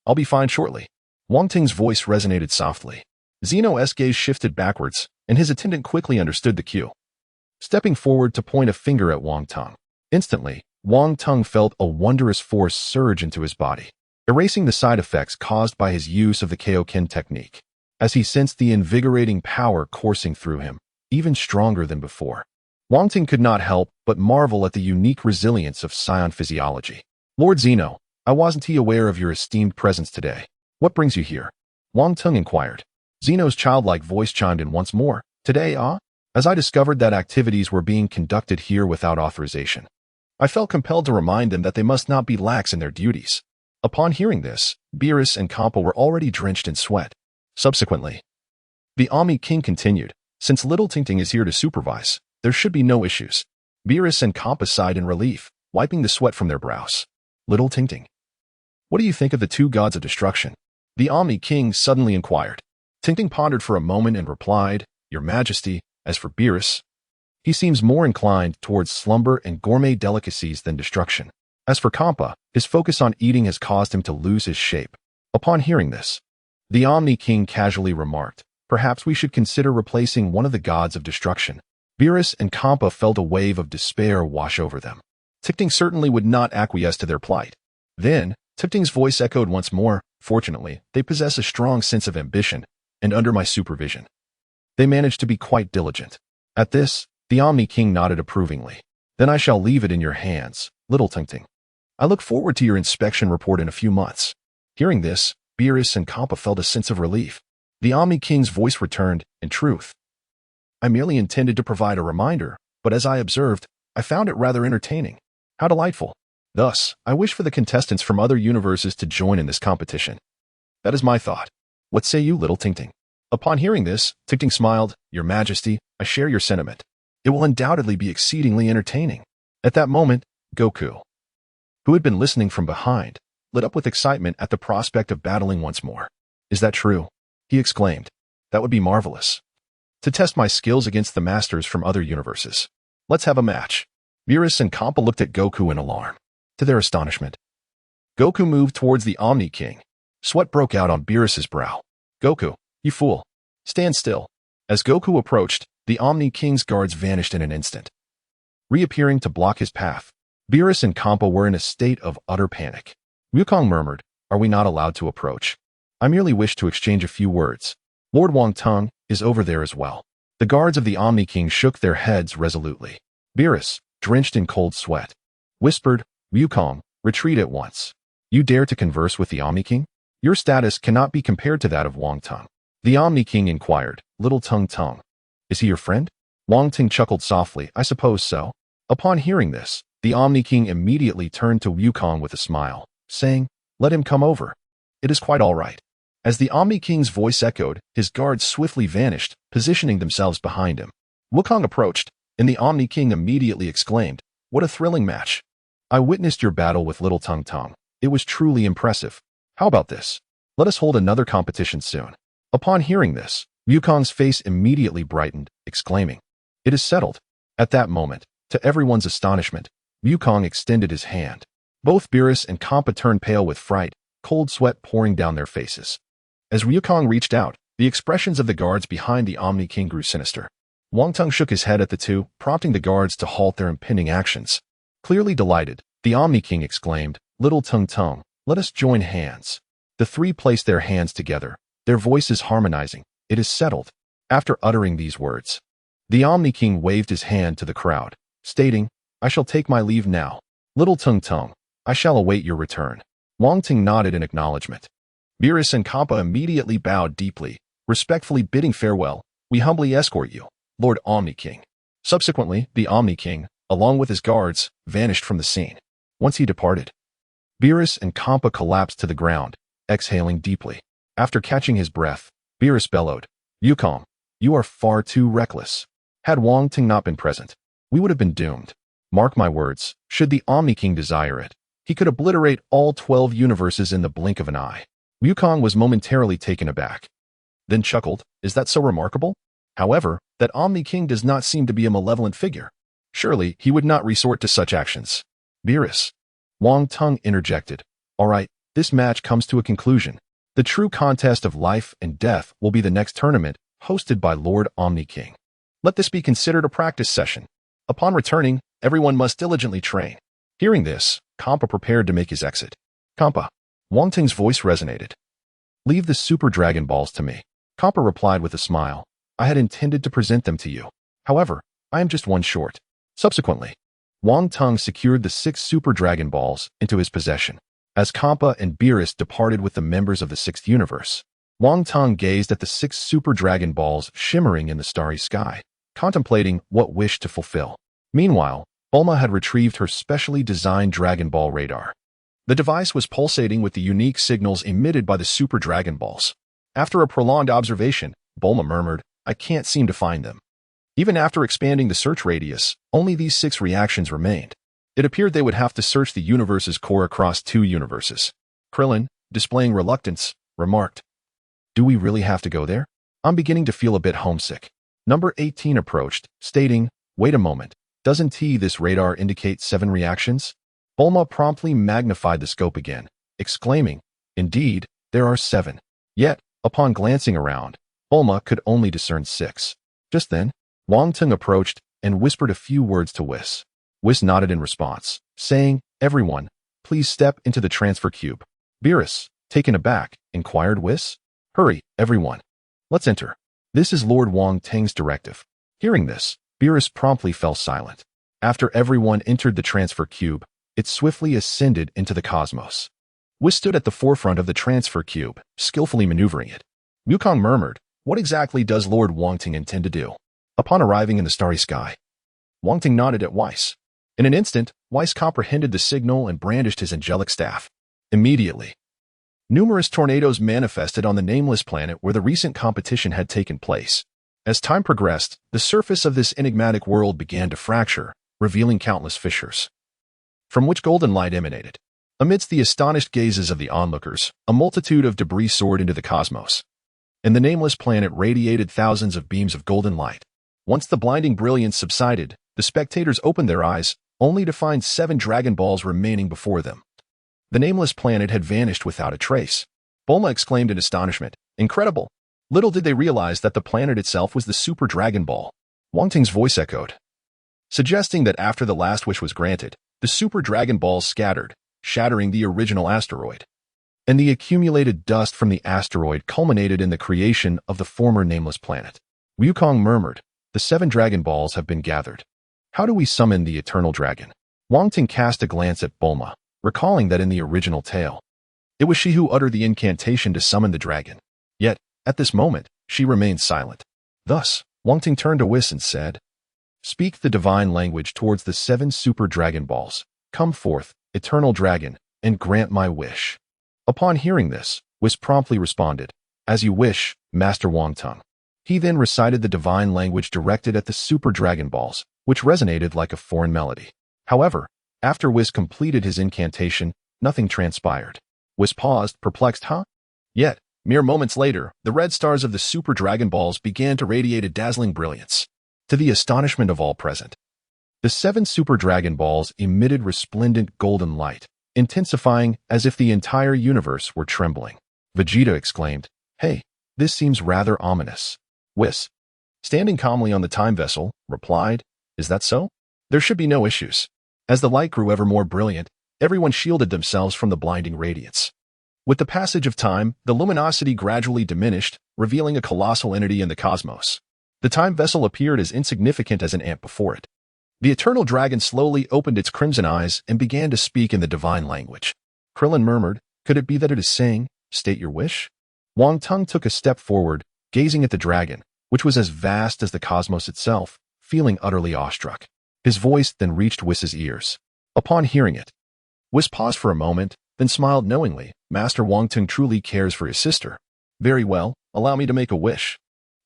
Speaker 1: I'll be fine shortly. Wong Teng's voice resonated softly. Zeno's gaze shifted backwards, and his attendant quickly understood the cue. Stepping forward to point a finger at Wong Teng. Instantly, Wong Teng felt a wondrous force surge into his body, erasing the side effects caused by his use of the Kaioken technique, as he sensed the invigorating power coursing through him, even stronger than before. Wong Teng could not help but marvel at the unique resilience of Saiyan physiology. Lord Zeno, I wasn't aware of your esteemed presence today. What brings you here? Wong Teng inquired. Zeno's childlike voice chimed in once more. Today, as I discovered that activities were being conducted here without authorization, I felt compelled to remind them that they must not be lax in their duties. Upon hearing this, Beerus and Champa were already drenched in sweat. Subsequently, the Omni-King continued, since Little Ting is here to supervise, there should be no issues. Beerus and Champa sighed in relief, wiping the sweat from their brows. Little Ting, what do you think of the two gods of destruction? The Omni-King suddenly inquired. Ting pondered for a moment and replied, Your Majesty, as for Beerus, he seems more inclined towards slumber and gourmet delicacies than destruction. As for Champa, his focus on eating has caused him to lose his shape. Upon hearing this, the Omni-King casually remarked, Perhaps we should consider replacing one of the gods of destruction. Beerus and Champa felt a wave of despair wash over them. Ting certainly would not acquiesce to their plight. Then, Ting's voice echoed once more, Fortunately, they possess a strong sense of ambition, and under my supervision, they managed to be quite diligent. At this, the Omni-King nodded approvingly. Then I shall leave it in your hands, Little Ting. I look forward to your inspection report in a few months. Hearing this, Beerus and Champa felt a sense of relief. The Omni-King's voice returned, In truth, I merely intended to provide a reminder, but as I observed, I found it rather entertaining. How delightful. Thus, I wish for the contestants from other universes to join in this competition. That is my thought. What say you, Little Ting? Upon hearing this, Ting smiled, Your Majesty, I share your sentiment. It will undoubtedly be exceedingly entertaining. At that moment, Goku, who had been listening from behind, lit up with excitement at the prospect of battling once more. Is that true? He exclaimed. That would be marvelous. To test my skills against the masters from other universes. Let's have a match. Beerus and Champa looked at Goku in alarm. To their astonishment, Goku moved towards the Omni-King. Sweat broke out on Beerus's brow. Goku, you fool. Stand still. As Goku approached, the Omni-King's guards vanished in an instant, reappearing to block his path. Beerus and Champa were in a state of utter panic. Wukong murmured, Are we not allowed to approach? I merely wish to exchange a few words. Lord Wong Teng is over there as well. The guards of the Omni-King shook their heads resolutely. Beerus, drenched in cold sweat, whispered, Wukong, retreat at once. You dare to converse with the Omni-King? Your status cannot be compared to that of Wong Teng. The Omni-King inquired, Little Tung. Is he your friend? Wong Teng chuckled softly, I suppose so. Upon hearing this, the Omni-King immediately turned to Wukong with a smile, saying, Let him come over. It is quite all right. As the Omni-King's voice echoed, his guards swiftly vanished, positioning themselves behind him. Wukong approached, and the Omni-King immediately exclaimed, What a thrilling match. I witnessed your battle with Little Tung. It was truly impressive. How about this? Let us hold another competition soon. Upon hearing this, Wukong's face immediately brightened, exclaiming, It is settled. At that moment, to everyone's astonishment, Wukong extended his hand. Both Beerus and Champa turned pale with fright, cold sweat pouring down their faces. As Wukong reached out, the expressions of the guards behind the Omni-King grew sinister. Wong Teng shook his head at the two, prompting the guards to halt their impending actions. Clearly delighted, the Omni-King exclaimed, Little Tung, let us join hands. The three placed their hands together, their voices harmonizing. It is settled. After uttering these words, the Omni-King waved his hand to the crowd, stating, I shall take my leave now. Little Tung, I shall await your return. Wong Teng nodded in acknowledgement. Beerus and Champa immediately bowed deeply, respectfully bidding farewell. We humbly escort you, Lord Omni-King. Subsequently, the Omni-King, along with his guards, vanished from the scene. Once he departed, Beerus and Champa collapsed to the ground, exhaling deeply. After catching his breath, Beerus bellowed, Wukong, you are far too reckless. Had Wong Teng not been present, we would have been doomed. Mark my words, should the Omni-King desire it, he could obliterate all 12 universes in the blink of an eye. Wukong was momentarily taken aback, then chuckled, Is that so remarkable? However, that Omni-King does not seem to be a malevolent figure. Surely, he would not resort to such actions. Beerus, Wong Teng interjected, All right, this match comes to a conclusion. The true contest of life and death will be the next tournament, hosted by Lord Omni-King. Let this be considered a practice session. Upon returning, everyone must diligently train. Hearing this, Champa prepared to make his exit. Champa. Wang Teng's voice resonated. Leave the Super Dragon Balls to me. Champa replied with a smile. I had intended to present them to you. However, I am just one short. Subsequently, Wong Teng secured the 6 Super Dragon Balls into his possession. As Champa and Beerus departed with the members of the 6th universe, Wong Teng gazed at the 6 Super Dragon Balls shimmering in the starry sky, contemplating what wish to fulfill. Meanwhile, Bulma had retrieved her specially designed Dragon Ball radar. The device was pulsating with the unique signals emitted by the Super Dragon Balls. After a prolonged observation, Bulma murmured, I can't seem to find them. Even after expanding the search radius, only these 6 reactions remained. It appeared they would have to search the universe's core across 2 universes. Krillin, displaying reluctance, remarked, Do we really have to go there? I'm beginning to feel a bit homesick. Number 18 approached, stating, Wait a moment, doesn't this radar indicate 7 reactions? Bulma promptly magnified the scope again, exclaiming, Indeed, there are 7. Yet, upon glancing around, Bulma could only discern 6. Just then, Wang Teng approached and whispered a few words to Whis. Whis nodded in response, saying, Everyone, please step into the transfer cube. Beerus, taken aback, inquired Whis. Hurry, everyone. Let's enter. This is Lord Wang Teng's directive. Hearing this, Beerus promptly fell silent. After everyone entered the transfer cube, it swiftly ascended into the cosmos. Whis stood at the forefront of the transfer cube, skillfully maneuvering it. Wukong murmured, What exactly does Lord Wang Teng intend to do? Upon arriving in the starry sky, Wang Teng nodded at Whis. In an instant, Whis comprehended the signal and brandished his angelic staff. Immediately, numerous tornadoes manifested on the nameless planet where the recent competition had taken place. As time progressed, the surface of this enigmatic world began to fracture, revealing countless fissures, from which golden light emanated. Amidst the astonished gazes of the onlookers, a multitude of debris soared into the cosmos, and the nameless planet radiated thousands of beams of golden light. Once the blinding brilliance subsided, the spectators opened their eyes, only to find 7 Dragon Balls remaining before them. The nameless planet had vanished without a trace. Bulma exclaimed in astonishment, Incredible! Little did they realize that the planet itself was the Super Dragon Ball. Wang Teng's voice echoed, suggesting that after the last wish was granted, the Super Dragon Balls scattered, shattering the original asteroid. And the accumulated dust from the asteroid culminated in the creation of the former nameless planet. Wukong murmured, The 7 Dragon Balls have been gathered. How do we summon the Eternal Dragon? Wang Teng cast a glance at Bulma, recalling that in the original tale, it was she who uttered the incantation to summon the dragon. Yet, at this moment, she remained silent. Thus, Wang Teng turned to Whis and said, Speak the divine language towards the 7 Super Dragon Balls. Come forth, Eternal Dragon, and grant my wish. Upon hearing this, Whis promptly responded, As you wish, Master Wang Teng. He then recited the divine language directed at the Super Dragon Balls, which resonated like a foreign melody. However, after Whis completed his incantation, nothing transpired. Whis paused, perplexed, Yet, mere moments later, the red stars of the Super Dragon Balls began to radiate a dazzling brilliance. To the astonishment of all present, the 7 Super Dragon Balls emitted resplendent golden light, intensifying as if the entire universe were trembling. Vegeta exclaimed, Hey, this seems rather ominous. Whis, standing calmly on the time vessel, replied, Is that so? There should be no issues. As the light grew ever more brilliant, everyone shielded themselves from the blinding radiance. With the passage of time, the luminosity gradually diminished, revealing a colossal entity in the cosmos. The time vessel appeared as insignificant as an ant before it. The Eternal Dragon slowly opened its crimson eyes and began to speak in the divine language. Krillin murmured, Could it be that it is saying, State your wish? Wang Teng took a step forward, gazing at the dragon, which was as vast as the cosmos itself, feeling utterly awestruck. His voice then reached Whis's ears. Upon hearing it, Whis paused for a moment, then smiled knowingly. Master Wang Teng truly cares for his sister. Very well, allow me to make a wish.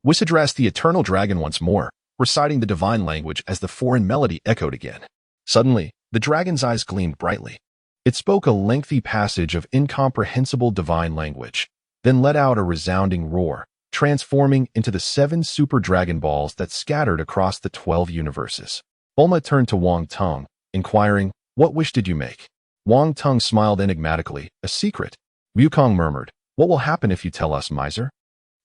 Speaker 1: Whis addressed the Eternal Dragon once more, reciting the divine language as the foreign melody echoed again. Suddenly, the dragon's eyes gleamed brightly. It spoke a lengthy passage of incomprehensible divine language, then let out a resounding roar, transforming into the 7 Super Dragon Balls that scattered across the 12 universes. Bulma turned to Wang Teng, inquiring, What wish did you make? Wang Teng smiled enigmatically, A secret. Wukong murmured, What will happen if you tell us, miser?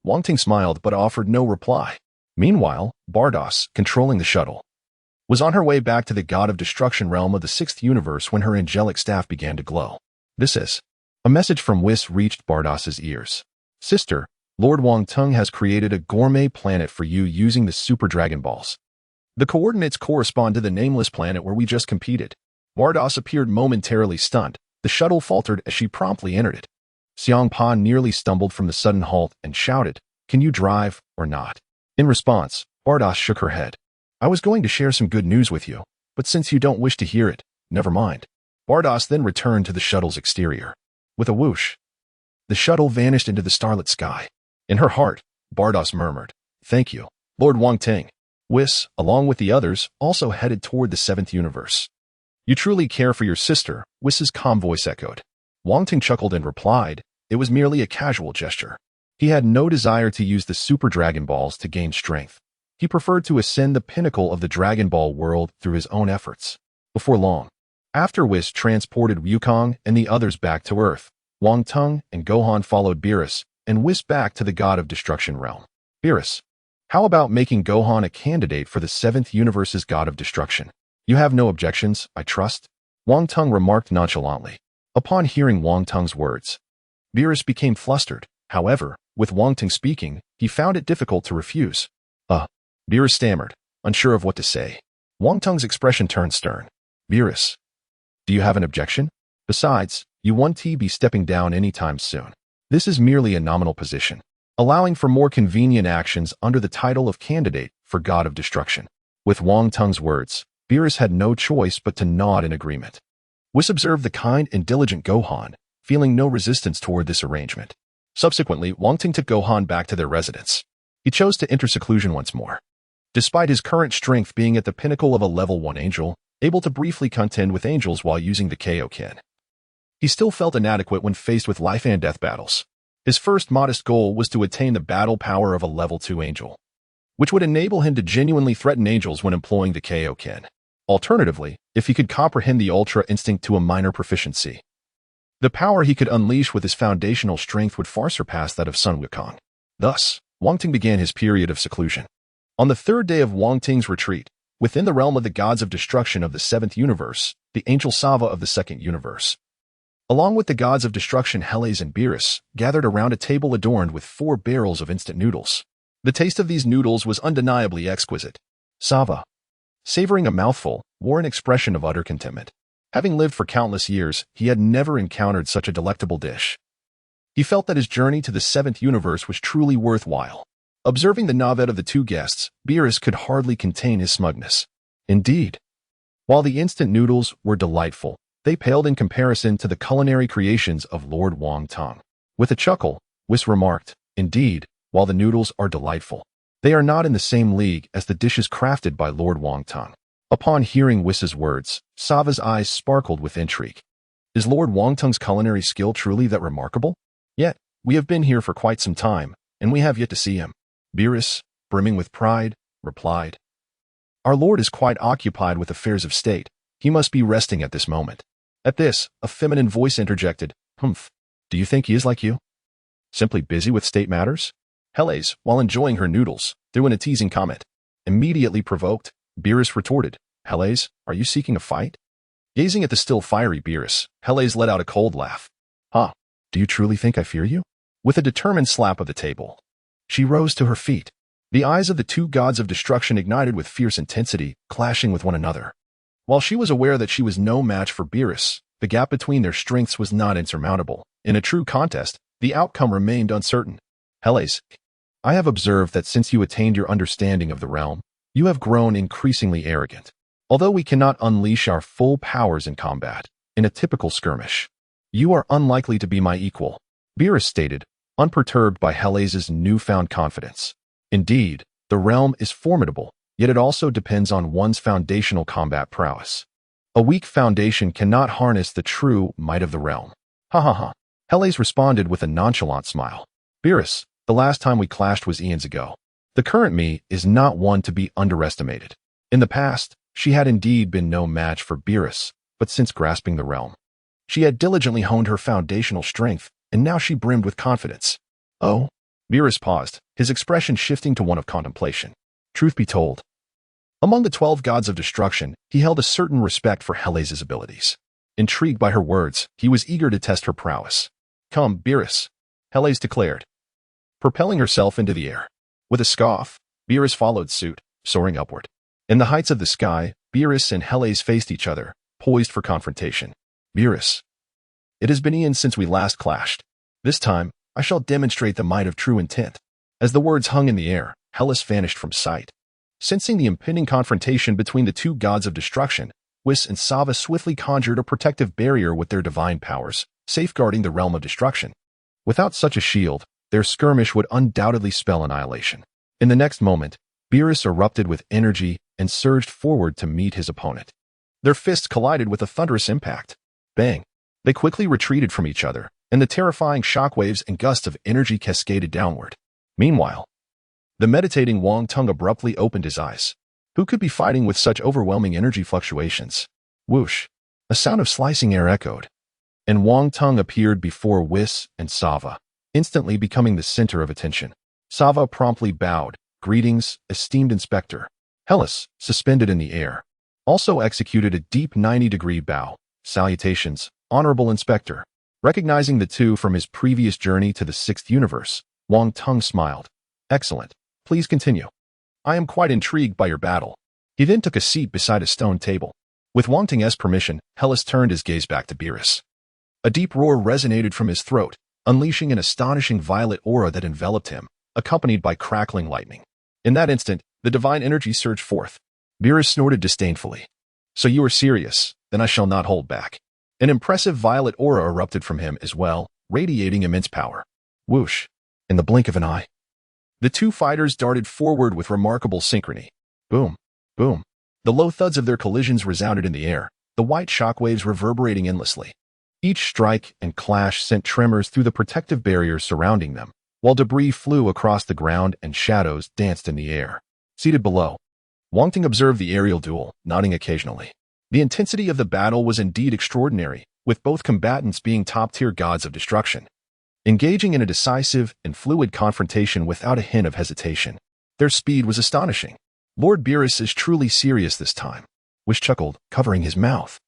Speaker 1: Wang Teng smiled but offered no reply. Meanwhile, Vados, controlling the shuttle, was on her way back to the God of Destruction realm of the 6th universe when her angelic staff began to glow. This is a message from Whis reached Vados' ears. Sister, Lord Wong Teng has created a gourmet planet for you using the Super Dragon Balls. The coordinates correspond to the nameless planet where we just competed. Vados appeared momentarily stunned. The shuttle faltered as she promptly entered it. Champa nearly stumbled from the sudden halt and shouted, "Can you drive or not?" In response, Vados shook her head. "I was going to share some good news with you, but since you don't wish to hear it, never mind." Vados then returned to the shuttle's exterior. With a whoosh, the shuttle vanished into the starlit sky. In her heart, Vados murmured, "Thank you, Lord Wong Teng." Whis, along with the others, also headed toward the 7th universe. "You truly care for your sister," Whis' calm voice echoed. Wong Teng chuckled and replied, it was merely a casual gesture. He had no desire to use the Super Dragon Balls to gain strength. He preferred to ascend the pinnacle of the Dragon Ball world through his own efforts. Before long, after Whis transported Wukong and the others back to Earth, Wong Teng and Gohan followed Beerus and Whis back to the God of Destruction realm. "Beerus, how about making Gohan a candidate for the 7th universe's God of Destruction? You have no objections, I trust?" Wong Teng remarked nonchalantly. Upon hearing Wong Teng's words, Beerus became flustered. However, with Wong Teng speaking, he found it difficult to refuse. Beerus stammered, unsure of what to say. Wong Teng's expression turned stern. "Beerus, do you have an objection? Besides, you won't be stepping down anytime soon. This is merely a nominal position, allowing for more convenient actions under the title of candidate for God of Destruction." With Wong Teng's words, Beerus had no choice but to nod in agreement. Whis observed the kind and diligent Gohan, feeling no resistance toward this arrangement. Subsequently, Wong Teng took Gohan back to their residence. He chose to enter seclusion once more. Despite his current strength being at the pinnacle of a level 1 angel, able to briefly contend with angels while using the Kaioken, he still felt inadequate when faced with life and death battles. His first modest goal was to attain the battle power of a level 2 angel, which would enable him to genuinely threaten angels when employing the Kaioken. Alternatively, if he could comprehend the Ultra Instinct to a minor proficiency, the power he could unleash with his foundational strength would far surpass that of Sun Wukong. Thus, Wong Teng began his period of seclusion. On the 3rd day of Wong Teng's retreat, within the realm of the gods of destruction of the 7th universe, the angel Sava of the 2nd universe, along with the gods of destruction Helles and Beerus, gathered around a table adorned with 4 barrels of instant noodles. The taste of these noodles was undeniably exquisite. Sava, savoring a mouthful, wore an expression of utter contentment. Having lived for countless years, he had never encountered such a delectable dish. He felt that his journey to the 7th universe was truly worthwhile. Observing the navet of the 2 guests, Beerus could hardly contain his smugness. Indeed, while the instant noodles were delightful, they paled in comparison to the culinary creations of Lord Wong Teng. With a chuckle, Whis remarked, "Indeed, while the noodles are delightful, they are not in the same league as the dishes crafted by Lord Wong Teng." Upon hearing Whis' words, Sava's eyes sparkled with intrigue. Is Lord Wong Teng's culinary skill truly that remarkable? Yet, we have been here for quite some time, and we have yet to see him. Beerus, brimming with pride, replied, "Our lord is quite occupied with affairs of state. He must be resting at this moment." At this, a feminine voice interjected, "Humph, do you think he is like you? Simply busy with state matters?" Helles, while enjoying her noodles, threw in a teasing comment. Immediately provoked, Beerus retorted, "Helles, are you seeking a fight?" Gazing at the still fiery Beerus, Helles let out a cold laugh. "Huh, do you truly think I fear you?" With a determined slap of the table, she rose to her feet. The eyes of the 2 gods of destruction ignited with fierce intensity, clashing with one another. While she was aware that she was no match for Beerus, the gap between their strengths was not insurmountable. In a true contest, the outcome remained uncertain. "Helles, I have observed that since you attained your understanding of the realm, you have grown increasingly arrogant. Although we cannot unleash our full powers in combat, in a typical skirmish, you are unlikely to be my equal," Beerus stated, unperturbed by Helles' newfound confidence. Indeed, the realm is formidable, yet it also depends on one's foundational combat prowess. A weak foundation cannot harness the true might of the realm. "Ha ha ha." Helles responded with a nonchalant smile. "Beerus, the last time we clashed was eons ago. The current me is not one to be underestimated. In the past, she had indeed been no match for Beerus, but since grasping the realm, she had diligently honed her foundational strength, and now she brimmed with confidence. Oh? Beerus paused, his expression shifting to one of contemplation. Truth be told, among the 12 gods of destruction, he held a certain respect for Helase's abilities. Intrigued by her words, he was eager to test her prowess. Come, Beerus, Helase declared, propelling herself into the air. With a scoff, Beerus followed suit, soaring upward. In the heights of the sky, Beerus and Helase faced each other, poised for confrontation. Beerus, it has been eons since we last clashed. This time, I shall demonstrate the might of true intent. As the words hung in the air, Helase vanished from sight. Sensing the impending confrontation between the two gods of destruction, Whis and Sava swiftly conjured a protective barrier with their divine powers, safeguarding the realm of destruction. Without such a shield, their skirmish would undoubtedly spell annihilation. In the next moment, Beerus erupted with energy and surged forward to meet his opponent. Their fists collided with a thunderous impact. Bang! They quickly retreated from each other, and the terrifying shockwaves and gusts of energy cascaded downward. Meanwhile, the meditating Wong Teng abruptly opened his eyes. Who could be fighting with such overwhelming energy fluctuations? Whoosh! A sound of slicing air echoed, and Wong Teng appeared before Whis and Sava, instantly becoming the center of attention. Sava promptly bowed. Greetings, esteemed inspector. Helase, suspended in the air, also executed a deep 90-degree bow. Salutations, honorable inspector. Recognizing the two from his previous journey to the 6th universe, Wong Teng smiled. Excellent. Please continue. I am quite intrigued by your battle. He then took a seat beside a stone table. With Wong Teng's permission, Helase turned his gaze back to Beerus. A deep roar resonated from his throat, unleashing an astonishing violet aura that enveloped him, accompanied by crackling lightning. In that instant, the divine energy surged forth. Beerus snorted disdainfully. So you are serious, then I shall not hold back. An impressive violet aura erupted from him as well, radiating immense power. Whoosh! In the blink of an eye, the two fighters darted forward with remarkable synchrony. Boom! Boom! The low thuds of their collisions resounded in the air, the white shockwaves reverberating endlessly. Each strike and clash sent tremors through the protective barriers surrounding them, while debris flew across the ground and shadows danced in the air. Seated below, Wong Teng observed the aerial duel, nodding occasionally. The intensity of the battle was indeed extraordinary, with both combatants being top-tier gods of destruction, engaging in a decisive and fluid confrontation without a hint of hesitation. Their speed was astonishing. Lord Beerus is truly serious this time. Whis chuckled, covering his mouth.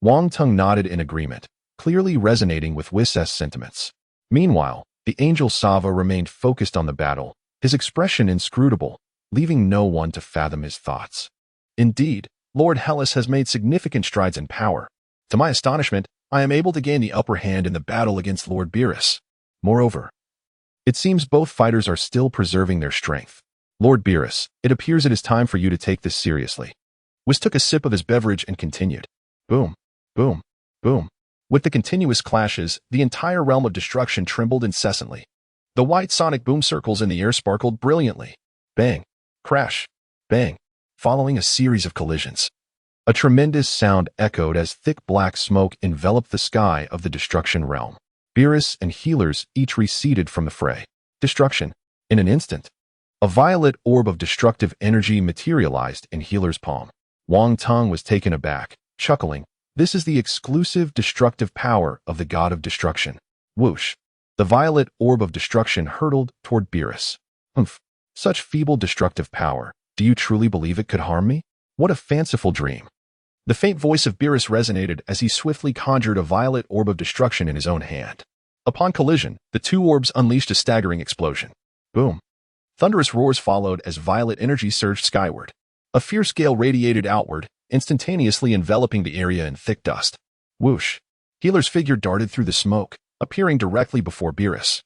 Speaker 1: Wong Teng nodded in agreement, clearly resonating with Whis' sentiments. Meanwhile, the angel Sava remained focused on the battle, his expression inscrutable, leaving no one to fathom his thoughts. Indeed, Lord Helase has made significant strides in power. To my astonishment, I am able to gain the upper hand in the battle against Lord Beerus. Moreover, it seems both fighters are still preserving their strength. Lord Beerus, it appears it is time for you to take this seriously. Whis took a sip of his beverage and continued. Boom, boom, boom. With the continuous clashes, the entire realm of destruction trembled incessantly. The white sonic boom circles in the air sparkled brilliantly. Bang, crash, bang, following a series of collisions. A tremendous sound echoed as thick black smoke enveloped the sky of the destruction realm. Beerus and healers each receded from the fray. Destruction. In an instant, a violet orb of destructive energy materialized in healer's palm. Wong Teng was taken aback, chuckling. This is the exclusive destructive power of the god of destruction. Whoosh! The violet orb of destruction hurtled toward Beerus. Humph! Such feeble destructive power. Do you truly believe it could harm me? What a fanciful dream. The faint voice of Beerus resonated as he swiftly conjured a violet orb of destruction in his own hand. Upon collision, the two orbs unleashed a staggering explosion. Boom! Thunderous roars followed as violet energy surged skyward. A fierce gale radiated outward, instantaneously enveloping the area in thick dust. Whoosh! Healer's figure darted through the smoke, appearing directly before Beerus.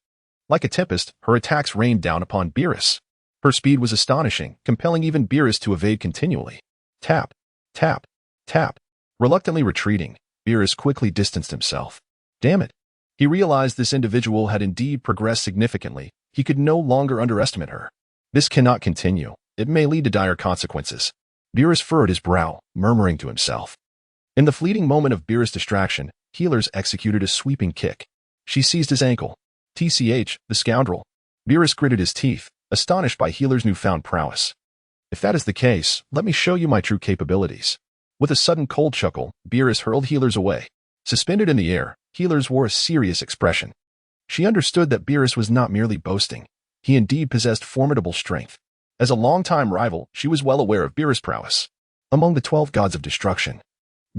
Speaker 1: Like a tempest, her attacks rained down upon Beerus. Her speed was astonishing, compelling even Beerus to evade continually. Tap, tap, tap. Reluctantly retreating, Beerus quickly distanced himself. Damn it! He realized this individual had indeed progressed significantly. He could no longer underestimate her. This cannot continue. It may lead to dire consequences. Beerus furrowed his brow, murmuring to himself. In the fleeting moment of Beerus' distraction, Healers executed a sweeping kick. She seized his ankle. TCH, the scoundrel. Beerus gritted his teeth, astonished by Healer's newfound prowess. If that is the case, let me show you my true capabilities. With a sudden cold chuckle, Beerus hurled Healers away. Suspended in the air, Healers wore a serious expression. She understood that Beerus was not merely boasting. He indeed possessed formidable strength. As a longtime rival, she was well aware of Beerus' prowess. Among the 12 gods of destruction,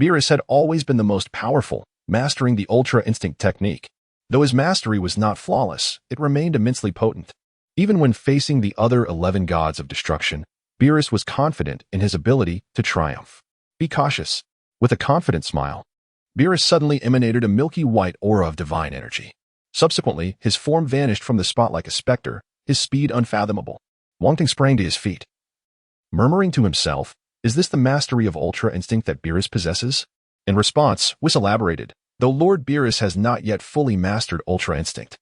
Speaker 1: Beerus had always been the most powerful, mastering the Ultra Instinct technique. Though his mastery was not flawless, it remained immensely potent. Even when facing the other 11 gods of destruction, Beerus was confident in his ability to triumph. Be cautious. With a confident smile, Beerus suddenly emanated a milky white aura of divine energy. Subsequently, his form vanished from the spot like a specter, his speed unfathomable. Wong Teng sprang to his feet. Murmuring to himself, "Is this the mastery of Ultra Instinct that Beerus possesses?" In response, Whis elaborated, "Though Lord Beerus has not yet fully mastered Ultra Instinct,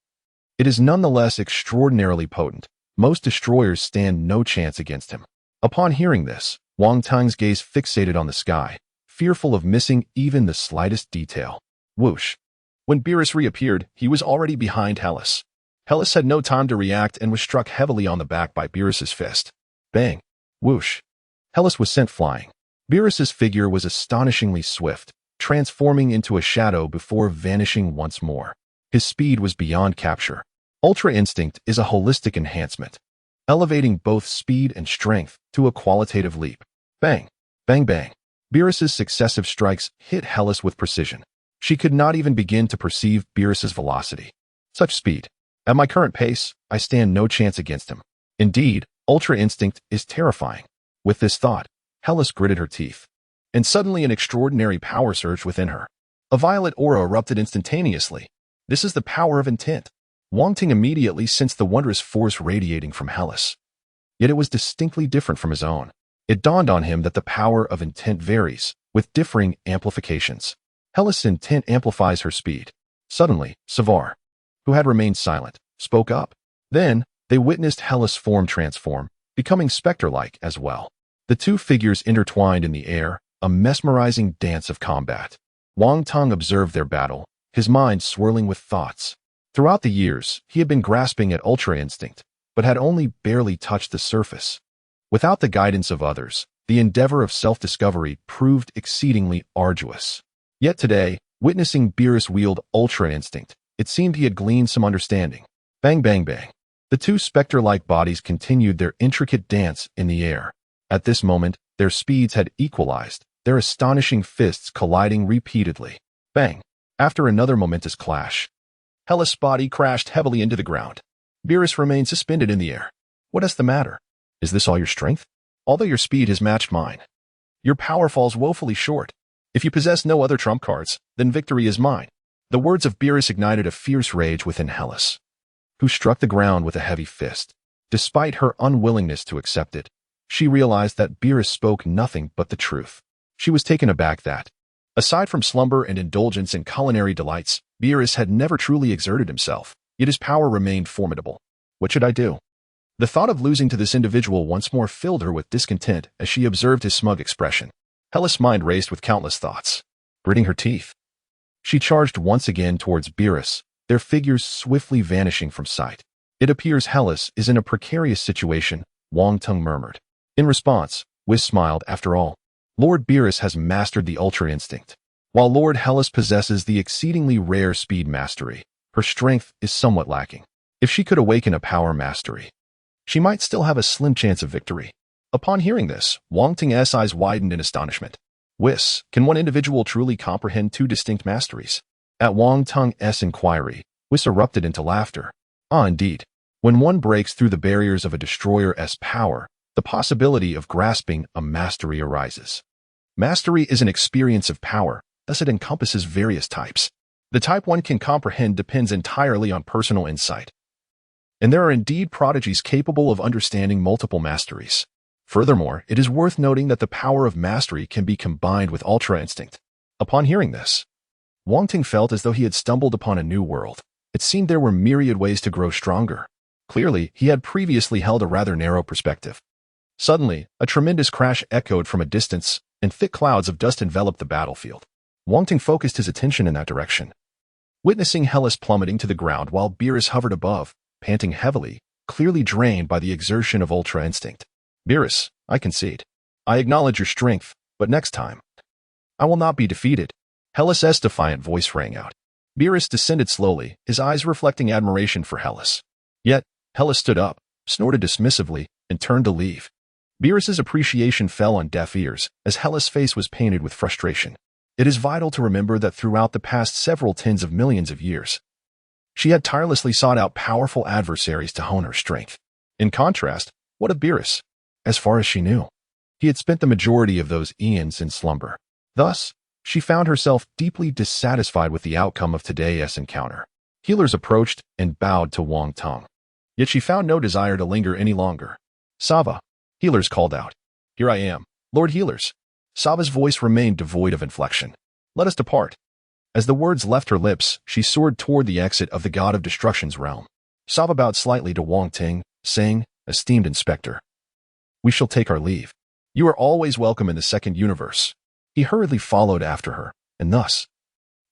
Speaker 1: it is nonetheless extraordinarily potent. Most destroyers stand no chance against him." Upon hearing this, Wang Teng's gaze fixated on the sky, fearful of missing even the slightest detail. Whoosh. When Beerus reappeared, he was already behind Hellas. Hellas had no time to react and was struck heavily on the back by Beerus's fist. Bang. Whoosh. Hellas was sent flying. Beerus's figure was astonishingly swift, transforming into a shadow before vanishing once more. His speed was beyond capture. Ultra Instinct is a holistic enhancement, elevating both speed and strength to a qualitative leap. Bang. Bang bang. Beerus's successive strikes hit Hellas with precision. She could not even begin to perceive Beerus's velocity. Such speed. At my current pace, I stand no chance against him. Indeed, Ultra Instinct is terrifying. With this thought, Hellas gritted her teeth. And suddenly an extraordinary power surged within her. A violet aura erupted instantaneously. This is the power of intent. Wong Teng immediately sensed the wondrous force radiating from Hellas. Yet it was distinctly different from his own. It dawned on him that the power of intent varies, with differing amplifications. Hellas' intent amplifies her speed. Suddenly, Savar, who had remained silent, spoke up. Then, they witnessed Hellas' form transform, becoming specter-like as well. The two figures intertwined in the air, a mesmerizing dance of combat. Wang Teng observed their battle, his mind swirling with thoughts. Throughout the years, he had been grasping at Ultra Instinct, but had only barely touched the surface. Without the guidance of others, the endeavor of self-discovery proved exceedingly arduous. Yet today, witnessing Beerus wield Ultra Instinct, it seemed he had gleaned some understanding. Bang bang bang. The two specter-like bodies continued their intricate dance in the air. At this moment, their speeds had equalized, their astonishing fists colliding repeatedly. Bang. After another momentous clash, Hellas' body crashed heavily into the ground. Beerus remained suspended in the air. What is the matter? Is this all your strength? Although your speed has matched mine, your power falls woefully short. If you possess no other trump cards, then victory is mine. The words of Beerus ignited a fierce rage within Hellas, who struck the ground with a heavy fist. Despite her unwillingness to accept it, she realized that Beerus spoke nothing but the truth. She was taken aback that, aside from slumber and indulgence in culinary delights, Beerus had never truly exerted himself, yet his power remained formidable. What should I do? The thought of losing to this individual once more filled her with discontent as she observed his smug expression. Hellas' mind raced with countless thoughts. Gritting her teeth, she charged once again towards Beerus, their figures swiftly vanishing from sight. It appears Hellas is in a precarious situation, Wong Teng murmured. In response, Whis smiled. After all, Lord Beerus has mastered the Ultra Instinct, while Lord Hellas possesses the exceedingly rare speed mastery. Her strength is somewhat lacking. If she could awaken a power mastery, she might still have a slim chance of victory. Upon hearing this, Wong Teng's eyes widened in astonishment. Whis, can one individual truly comprehend two distinct masteries? At Wong Teng's inquiry, Whis erupted into laughter. Ah, indeed. When one breaks through the barriers of a destroyer's power, the possibility of grasping a mastery arises. Mastery is an experience of power, thus it encompasses various types. The type one can comprehend depends entirely on personal insight. And there are indeed prodigies capable of understanding multiple masteries. Furthermore, it is worth noting that the power of mastery can be combined with Ultra Instinct. Upon hearing this, Wong Teng felt as though he had stumbled upon a new world. It seemed there were myriad ways to grow stronger. Clearly, he had previously held a rather narrow perspective. Suddenly, a tremendous crash echoed from a distance, and thick clouds of dust enveloped the battlefield. Wong Teng focused his attention in that direction. Witnessing Hellas plummeting to the ground while Beerus hovered above, panting heavily, clearly drained by the exertion of Ultra Instinct. Beerus, I concede. I acknowledge your strength, but next time, I will not be defeated. Hellas' defiant voice rang out. Beerus descended slowly, his eyes reflecting admiration for Hellas. Yet, Hellas stood up, snorted dismissively, and turned to leave. Beerus's appreciation fell on deaf ears, as Hellas' face was painted with frustration. It is vital to remember that throughout the past several tens of millions of years, she had tirelessly sought out powerful adversaries to hone her strength. In contrast, what of Beerus? As far as she knew, he had spent the majority of those eons in slumber. Thus, she found herself deeply dissatisfied with the outcome of today's encounter. Healers approached and bowed to Wang Teng. Yet she found no desire to linger any longer. Sava, Healers called out. Here I am, Lord Healers. Sava's voice remained devoid of inflection. Let us depart. As the words left her lips, she soared toward the exit of the God of Destruction's realm. Sava bowed slightly to Wong Teng, saying, Esteemed Inspector, we shall take our leave. You are always welcome in the second universe. He hurriedly followed after her, and thus,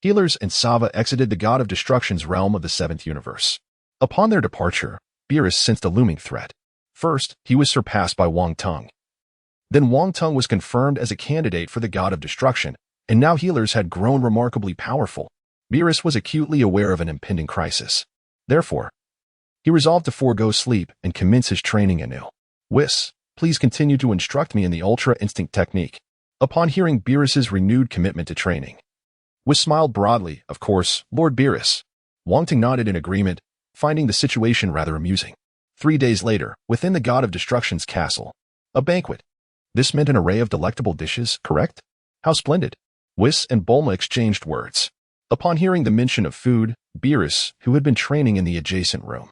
Speaker 1: Healers and Sava exited the God of Destruction's realm of the seventh universe. Upon their departure, Beerus sensed a looming threat. First, he was surpassed by Wang Teng. Then Wang Teng was confirmed as a candidate for the God of Destruction, and now Healers had grown remarkably powerful. Beerus was acutely aware of an impending crisis. Therefore, he resolved to forego sleep and commence his training anew. Whis, please continue to instruct me in the Ultra Instinct technique. Upon hearing Beerus's renewed commitment to training, Whis smiled broadly. Of course, Lord Beerus. Wong Teng nodded in agreement, finding the situation rather amusing. 3 days later, within the God of Destruction's castle, a banquet. This meant an array of delectable dishes, correct? How splendid. Whis and Bulma exchanged words. Upon hearing the mention of food, Beerus, who had been training in the adjacent room,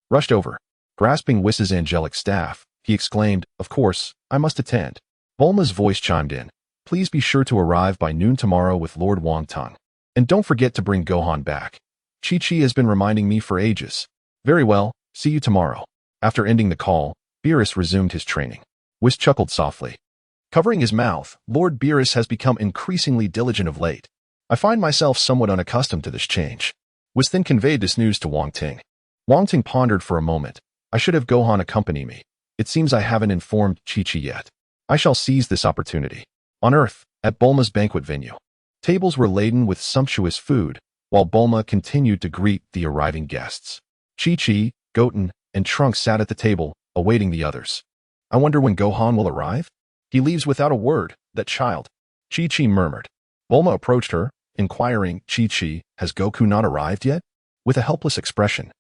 Speaker 1: rushed over. Grasping Whis's angelic staff, he exclaimed, Of course, I must attend. Bulma's voice chimed in. Please be sure to arrive by noon tomorrow with Lord Wong Teng. And don't forget to bring Gohan back. Chi-Chi has been reminding me for ages. Very well, see you tomorrow. After ending the call, Beerus resumed his training. Whis chuckled softly. Covering his mouth, Lord Beerus has become increasingly diligent of late. I find myself somewhat unaccustomed to this change. Whis then conveyed this news to Wong Teng. Wong Teng pondered for a moment. I should have Gohan accompany me. It seems I haven't informed Chi-Chi yet. I shall seize this opportunity. On Earth, at Bulma's banquet venue, tables were laden with sumptuous food, while Bulma continued to greet the arriving guests. Chi-Chi, Goten, and Trunks sat at the table, awaiting the others. I wonder when Gohan will arrive? He leaves without a word, that child. Chi-Chi murmured. Bulma approached her, inquiring, Chi-Chi, has Goku not arrived yet? With a helpless expression.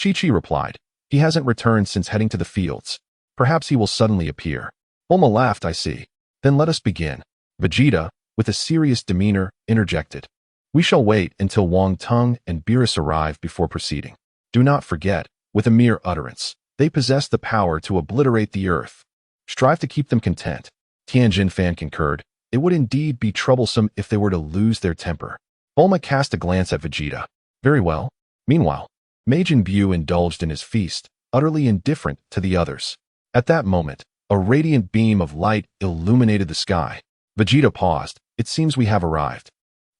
Speaker 1: Chi-Chi replied, he hasn't returned since heading to the fields. Perhaps he will suddenly appear. Bulma laughed, I see. Then let us begin. Vegeta, with a serious demeanor, interjected. We shall wait until Wong Teng and Beerus arrive before proceeding. Do not forget, with a mere utterance, they possess the power to obliterate the earth. Strive to keep them content. Tianjin Fan concurred. It would indeed be troublesome if they were to lose their temper. Bulma cast a glance at Vegeta. Very well. Meanwhile, Majin Buu indulged in his feast, utterly indifferent to the others. At that moment, a radiant beam of light illuminated the sky. Vegeta paused. It seems we have arrived.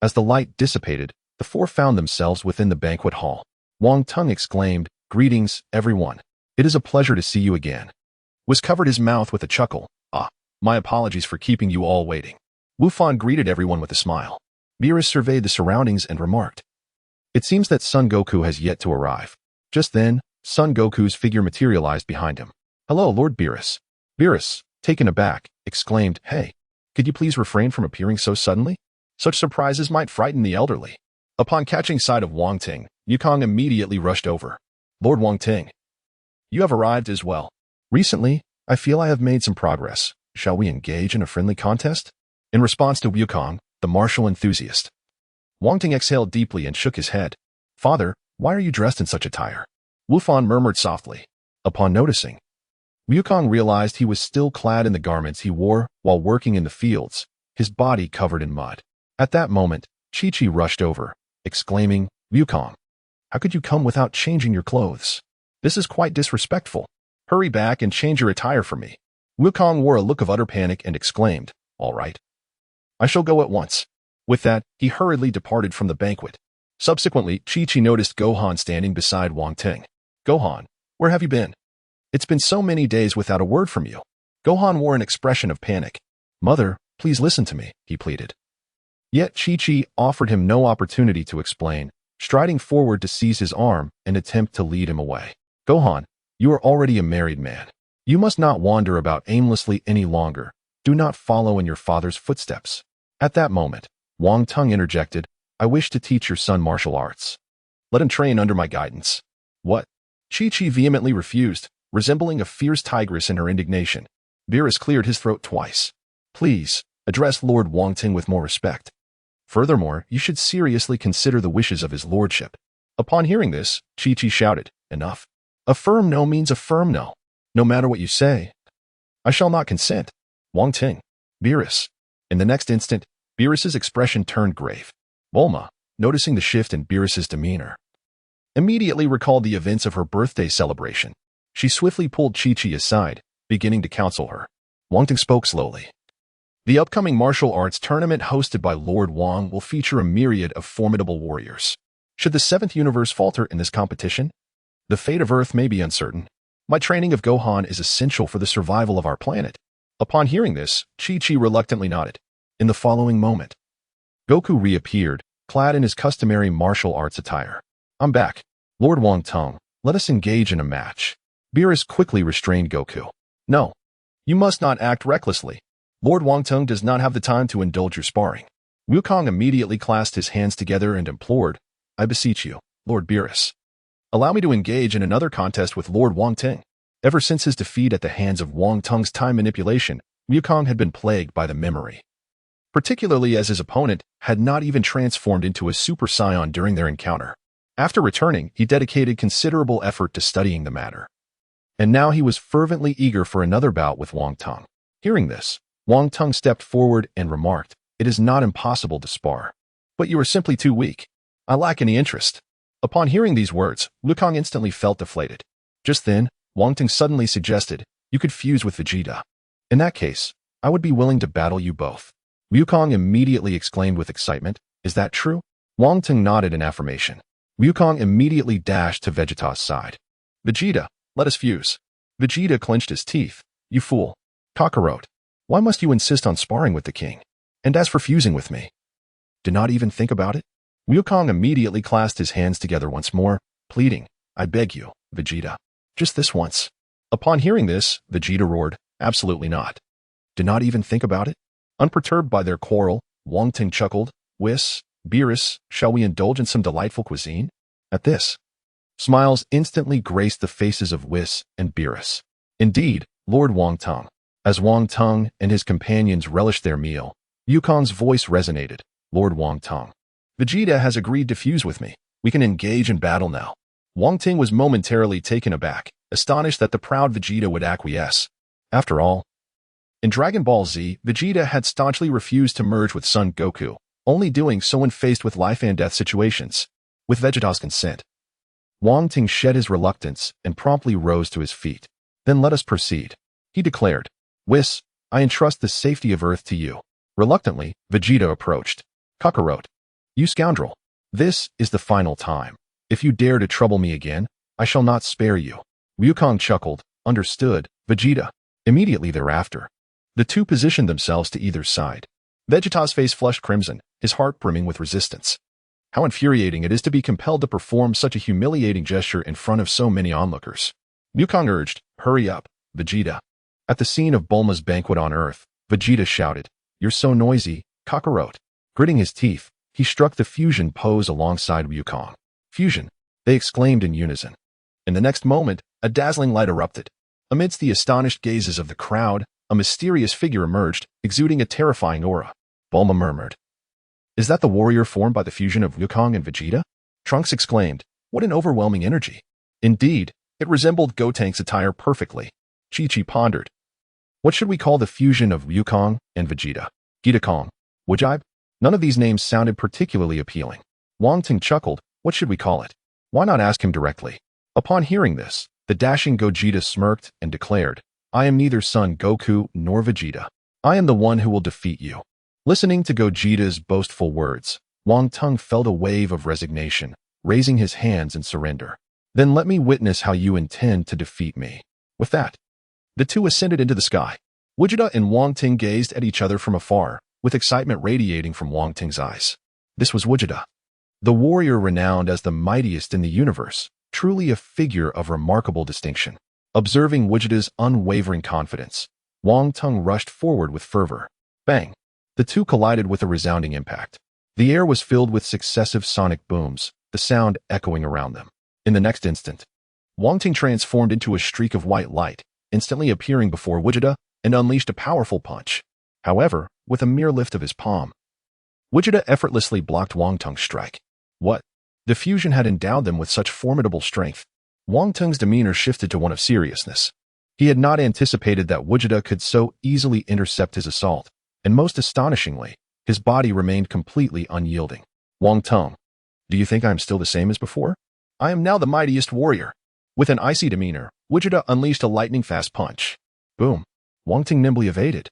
Speaker 1: As the light dissipated, the four found themselves within the banquet hall. Wong Teng exclaimed, Greetings, everyone. It is a pleasure to see you again. Whis covered his mouth with a chuckle. My apologies for keeping you all waiting. Wufan greeted everyone with a smile. Beerus surveyed the surroundings and remarked, It seems that Son Goku has yet to arrive. Just then, Son Goku's figure materialized behind him. Hello, Lord Beerus. Beerus, taken aback, exclaimed, Hey, could you please refrain from appearing so suddenly? Such surprises might frighten the elderly. Upon catching sight of Wong Teng, Yukong immediately rushed over. Lord Wong Teng, you have arrived as well. Recently, I feel I have made some progress. Shall we engage in a friendly contest? In response to Wukong, the martial enthusiast, Wong Teng exhaled deeply and shook his head. Father, why are you dressed in such attire? Wufan murmured softly. Upon noticing, Wukong realized he was still clad in the garments he wore while working in the fields, his body covered in mud. At that moment, Chi-Chi rushed over, exclaiming, Wukong, how could you come without changing your clothes? This is quite disrespectful. Hurry back and change your attire for me. Wukong wore a look of utter panic and exclaimed, All right. I shall go at once. With that, he hurriedly departed from the banquet. Subsequently, Chi-Chi noticed Gohan standing beside Wong Teng. Gohan, where have you been? It's been so many days without a word from you. Gohan wore an expression of panic. Mother, please listen to me, he pleaded. Yet Chi-Chi offered him no opportunity to explain, striding forward to seize his arm and attempt to lead him away. Gohan, you are already a married man. You must not wander about aimlessly any longer. Do not follow in your father's footsteps. At that moment, Wong Teng interjected, I wish to teach your son martial arts. Let him train under my guidance. What? Chi-Chi vehemently refused, resembling a fierce tigress in her indignation. Beerus cleared his throat twice. Please, address Lord Wong Teng with more respect. Furthermore, you should seriously consider the wishes of his lordship. Upon hearing this, Chi-Chi shouted, enough. A firm no means a firm no. No matter what you say, I shall not consent. Wong Teng. Beerus. In the next instant, Beerus's expression turned grave. Bulma, noticing the shift in Beerus's demeanor, immediately recalled the events of her birthday celebration. She swiftly pulled Chi-Chi aside, beginning to counsel her. Wong Teng spoke slowly. The upcoming martial arts tournament hosted by Lord Wong will feature a myriad of formidable warriors. Should the seventh universe falter in this competition, the fate of Earth may be uncertain. My training of Gohan is essential for the survival of our planet. Upon hearing this, Chi-Chi reluctantly nodded. In the following moment, Goku reappeared, clad in his customary martial arts attire. I'm back. Lord Wong Teng, let us engage in a match. Beerus quickly restrained Goku. No. You must not act recklessly. Lord Wong Teng does not have the time to indulge your sparring. Wukong immediately clasped his hands together and implored, I beseech you, Lord Beerus. Allow me to engage in another contest with Lord Wong Teng. Ever since his defeat at the hands of Wong Teng's time manipulation, Wukong had been plagued by the memory. Particularly as his opponent had not even transformed into a Super Saiyan during their encounter. After returning, he dedicated considerable effort to studying the matter. And now he was fervently eager for another bout with Wong Teng. Hearing this, Wong Teng stepped forward and remarked, it is not impossible to spar. But you are simply too weak. I lack any interest. Upon hearing these words, Wukong instantly felt deflated. Just then, Wong Teng suddenly suggested, you could fuse with Vegeta. In that case, I would be willing to battle you both. Wukong immediately exclaimed with excitement, is that true? Wong Teng nodded in affirmation. Wukong immediately dashed to Vegeta's side. Vegeta, let us fuse. Vegeta clenched his teeth. You fool. Kakarot. Why must you insist on sparring with the king? And as for fusing with me, do not even think about it? Wukong immediately clasped his hands together once more, pleading, I beg you, Vegeta. Just this once. Upon hearing this, Vegeta roared, absolutely not. Do not even think about it? Unperturbed by their quarrel, Wong Teng chuckled, Whis, Beerus, shall we indulge in some delightful cuisine? At this, smiles instantly graced the faces of Whis and Beerus. Indeed, Lord Wong Teng. As Wong Teng and his companions relished their meal, Wukong's voice resonated, Lord Wong Teng. Vegeta has agreed to fuse with me. We can engage in battle now. Wong Teng was momentarily taken aback, astonished that the proud Vegeta would acquiesce. After all, in Dragon Ball Z, Vegeta had staunchly refused to merge with Son Goku, only doing so when faced with life and death situations. With Vegeta's consent, Wong Teng shed his reluctance and promptly rose to his feet. Then let us proceed. He declared, Whis, I entrust the safety of Earth to you. Reluctantly, Vegeta approached. Kakarot. You scoundrel. This is the final time. If you dare to trouble me again, I shall not spare you. Wukong chuckled, understood, Vegeta. Immediately thereafter, the two positioned themselves to either side. Vegeta's face flushed crimson, his heart brimming with resistance. How infuriating it is to be compelled to perform such a humiliating gesture in front of so many onlookers. Wukong urged, hurry up, Vegeta. At the scene of Bulma's banquet on Earth, Vegeta shouted, you're so noisy, Kakarot. Gritting his teeth, he struck the fusion pose alongside Wukong. Fusion, they exclaimed in unison. In the next moment, a dazzling light erupted. Amidst the astonished gazes of the crowd, a mysterious figure emerged, exuding a terrifying aura. Bulma murmured, is that the warrior formed by the fusion of Wukong and Vegeta? Trunks exclaimed, what an overwhelming energy. Indeed, it resembled Gotenks' attire perfectly. Chi-Chi pondered, what should we call the fusion of Wukong and Vegeta? Gita-Kong, Wujib? None of these names sounded particularly appealing. Wong Teng chuckled, what should we call it? Why not ask him directly? Upon hearing this, the dashing Gogeta smirked and declared, I am neither Son Goku nor Vegeta. I am the one who will defeat you. Listening to Gogeta's boastful words, Wong Teng felt a wave of resignation, raising his hands in surrender. Then let me witness how you intend to defeat me. With that, the two ascended into the sky. Vegeta and Wong Teng gazed at each other from afar, with excitement radiating from Wong Teng's eyes. This was Vegeta, the warrior renowned as the mightiest in the universe, truly a figure of remarkable distinction. Observing Vegeta's unwavering confidence, Wong Teng rushed forward with fervor. Bang! The two collided with a resounding impact. The air was filled with successive sonic booms, the sound echoing around them. In the next instant, Wong Teng transformed into a streak of white light, instantly appearing before Vegeta and unleashed a powerful punch. However, with a mere lift of his palm, Vegeta effortlessly blocked Wong Teng's strike. What? The fusion had endowed them with such formidable strength. Wong Teng's demeanor shifted to one of seriousness. He had not anticipated that Vegeta could so easily intercept his assault, and most astonishingly, his body remained completely unyielding. Wong Teng, do you think I am still the same as before? I am now the mightiest warrior. With an icy demeanor, Vegeta unleashed a lightning-fast punch. Boom! Wong Teng nimbly evaded,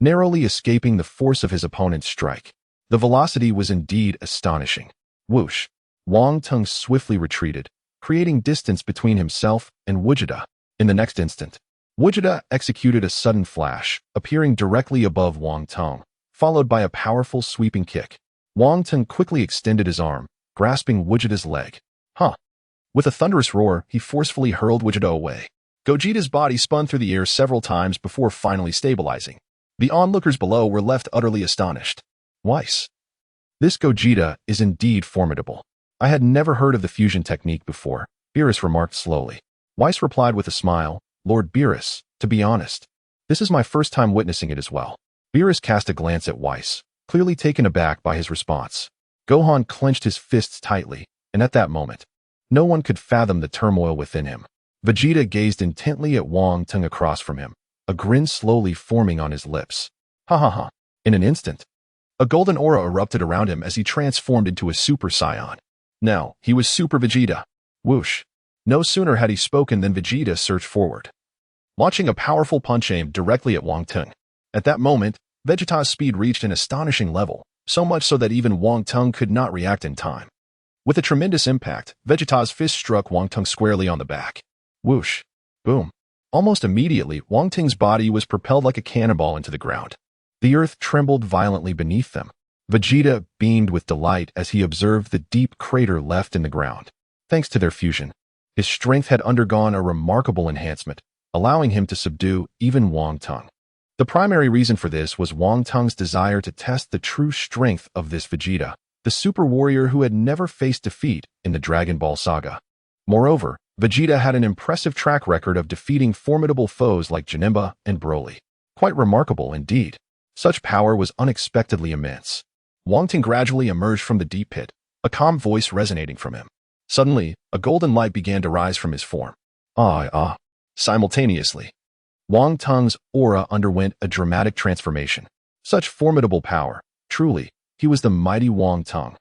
Speaker 1: narrowly escaping the force of his opponent's strike. The velocity was indeed astonishing. Whoosh! Wong Teng swiftly retreated, creating distance between himself and Vegeta. In the next instant, Vegeta executed a sudden flash, appearing directly above Wong Teng, followed by a powerful sweeping kick. Wong Teng quickly extended his arm, grasping Vegeta's leg. With a thunderous roar, he forcefully hurled Vegeta away. Gogeta's body spun through the air several times before finally stabilizing. The onlookers below were left utterly astonished. Whis, this Gogeta is indeed formidable. I had never heard of the fusion technique before, Beerus remarked slowly. Whis replied with a smile, Lord Beerus, to be honest, this is my first time witnessing it as well. Beerus cast a glance at Whis, clearly taken aback by his response. Gohan clenched his fists tightly, and at that moment, no one could fathom the turmoil within him. Vegeta gazed intently at Wong Teng across from him, a grin slowly forming on his lips. Ha ha ha. In an instant, a golden aura erupted around him as he transformed into a Super Saiyan. Now, he was Super Vegeta. Whoosh. No sooner had he spoken than Vegeta surged forward, launching a powerful punch aimed directly at Wong Teng. At that moment, Vegeta's speed reached an astonishing level, so much so that even Wong Teng could not react in time. With a tremendous impact, Vegeta's fist struck Wong Teng squarely on the back. Whoosh. Boom. Almost immediately, Wong Teng's body was propelled like a cannonball into the ground. The earth trembled violently beneath them. Vegeta beamed with delight as he observed the deep crater left in the ground. Thanks to their fusion, his strength had undergone a remarkable enhancement, allowing him to subdue even Wong Teng. The primary reason for this was Wong Teng's desire to test the true strength of this Vegeta, the super warrior who had never faced defeat in the Dragon Ball saga. Moreover, Vegeta had an impressive track record of defeating formidable foes like Janemba and Broly. Quite remarkable indeed. Such power was unexpectedly immense. Wong Teng gradually emerged from the deep pit, a calm voice resonating from him. Suddenly, a golden light began to rise from his form. Simultaneously, Wong Teng's aura underwent a dramatic transformation. Such formidable power, truly, he was the mighty Wong Teng.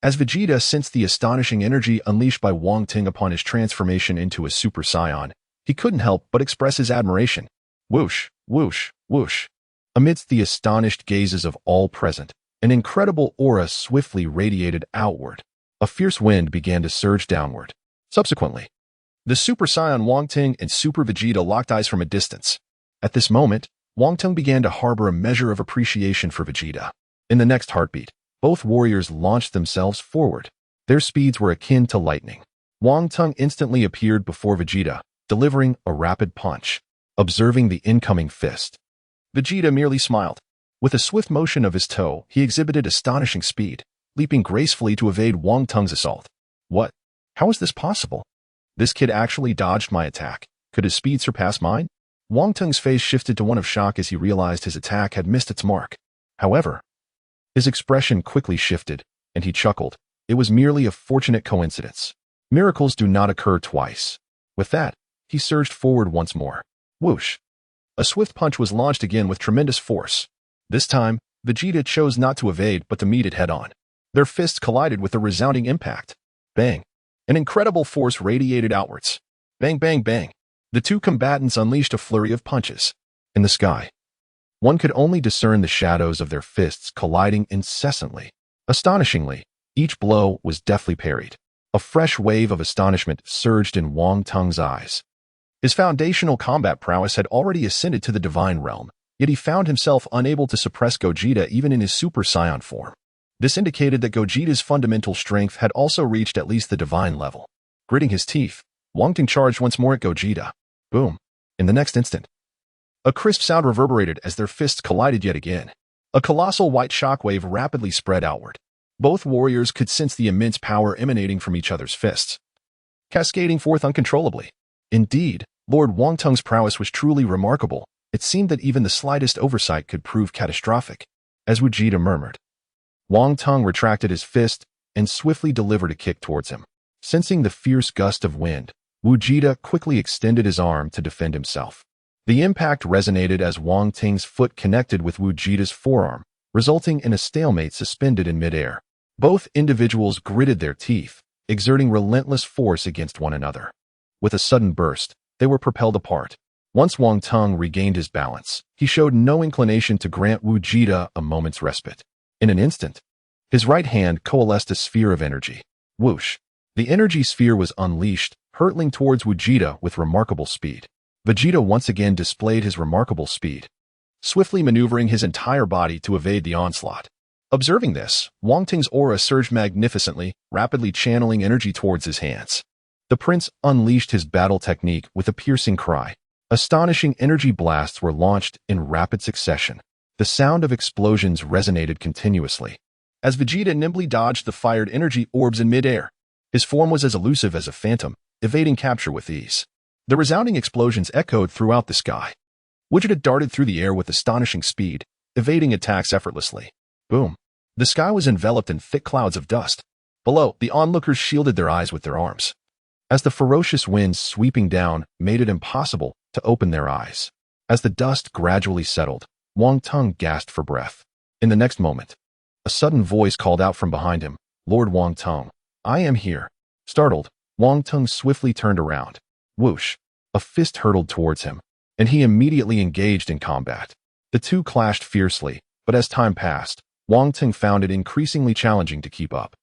Speaker 1: As Vegeta sensed the astonishing energy unleashed by Wong Teng upon his transformation into a Super Saiyan, he couldn't help but express his admiration. Whoosh, whoosh, whoosh. Amidst the astonished gazes of all present, an incredible aura swiftly radiated outward. A fierce wind began to surge downward. Subsequently, the Super Saiyan Wong Teng and Super Vegeta locked eyes from a distance. At this moment, Wong Teng began to harbor a measure of appreciation for Vegeta. In the next heartbeat, both warriors launched themselves forward. Their speeds were akin to lightning. Wong Teng instantly appeared before Vegeta, delivering a rapid punch. Observing the incoming fist, Vegeta merely smiled. With a swift motion of his toe, he exhibited astonishing speed, leaping gracefully to evade Wong Teng's assault. What? How is this possible? This kid actually dodged my attack. Could his speed surpass mine? Wong Teng's face shifted to one of shock as he realized his attack had missed its mark. However, his expression quickly shifted, and he chuckled. It was merely a fortunate coincidence. Miracles do not occur twice. With that, he surged forward once more. Whoosh! A swift punch was launched again with tremendous force. This time, Vegeta chose not to evade but to meet it head-on. Their fists collided with a resounding impact. Bang! An incredible force radiated outwards. Bang, bang, bang. The two combatants unleashed a flurry of punches. In the sky, one could only discern the shadows of their fists colliding incessantly. Astonishingly, each blow was deftly parried. A fresh wave of astonishment surged in Wong Teng's eyes. His foundational combat prowess had already ascended to the Divine Realm, yet he found himself unable to suppress Gogeta even in his Super Saiyan form. This indicated that Gogeta's fundamental strength had also reached at least the divine level. Gritting his teeth, Wang Teng charged once more at Gogeta. Boom. In the next instant, a crisp sound reverberated as their fists collided yet again. A colossal white shockwave rapidly spread outward. Both warriors could sense the immense power emanating from each other's fists, cascading forth uncontrollably. Indeed, Lord Wang Teng's prowess was truly remarkable. It seemed that even the slightest oversight could prove catastrophic. As Vegeta murmured, Wang Teng retracted his fist and swiftly delivered a kick towards him. Sensing the fierce gust of wind, Vegeta quickly extended his arm to defend himself. The impact resonated as Wang Teng's foot connected with Vegeta's forearm, resulting in a stalemate suspended in midair. Both individuals gritted their teeth, exerting relentless force against one another. With a sudden burst, they were propelled apart. Once Wang Teng regained his balance, he showed no inclination to grant Vegeta a moment's respite. In an instant, his right hand coalesced a sphere of energy. Whoosh! The energy sphere was unleashed, hurtling towards Vegeta with remarkable speed. Vegeta once again displayed his remarkable speed, swiftly maneuvering his entire body to evade the onslaught. Observing this, Wang Teng's aura surged magnificently, rapidly channeling energy towards his hands. The prince unleashed his battle technique with a piercing cry. Astonishing energy blasts were launched in rapid succession. The sound of explosions resonated continuously, as Vegeta nimbly dodged the fired energy orbs in midair. His form was as elusive as a phantom, evading capture with ease. The resounding explosions echoed throughout the sky. Vegeta darted through the air with astonishing speed, evading attacks effortlessly. Boom! The sky was enveloped in thick clouds of dust. Below, the onlookers shielded their eyes with their arms, as the ferocious winds sweeping down made it impossible to open their eyes. As the dust gradually settled, Wang Teng gasped for breath. In the next moment, a sudden voice called out from behind him, "Lord Wang Teng, I am here." Startled, Wang Teng swiftly turned around. Whoosh! A fist hurtled towards him, and he immediately engaged in combat. The two clashed fiercely, but as time passed, Wang Teng found it increasingly challenging to keep up.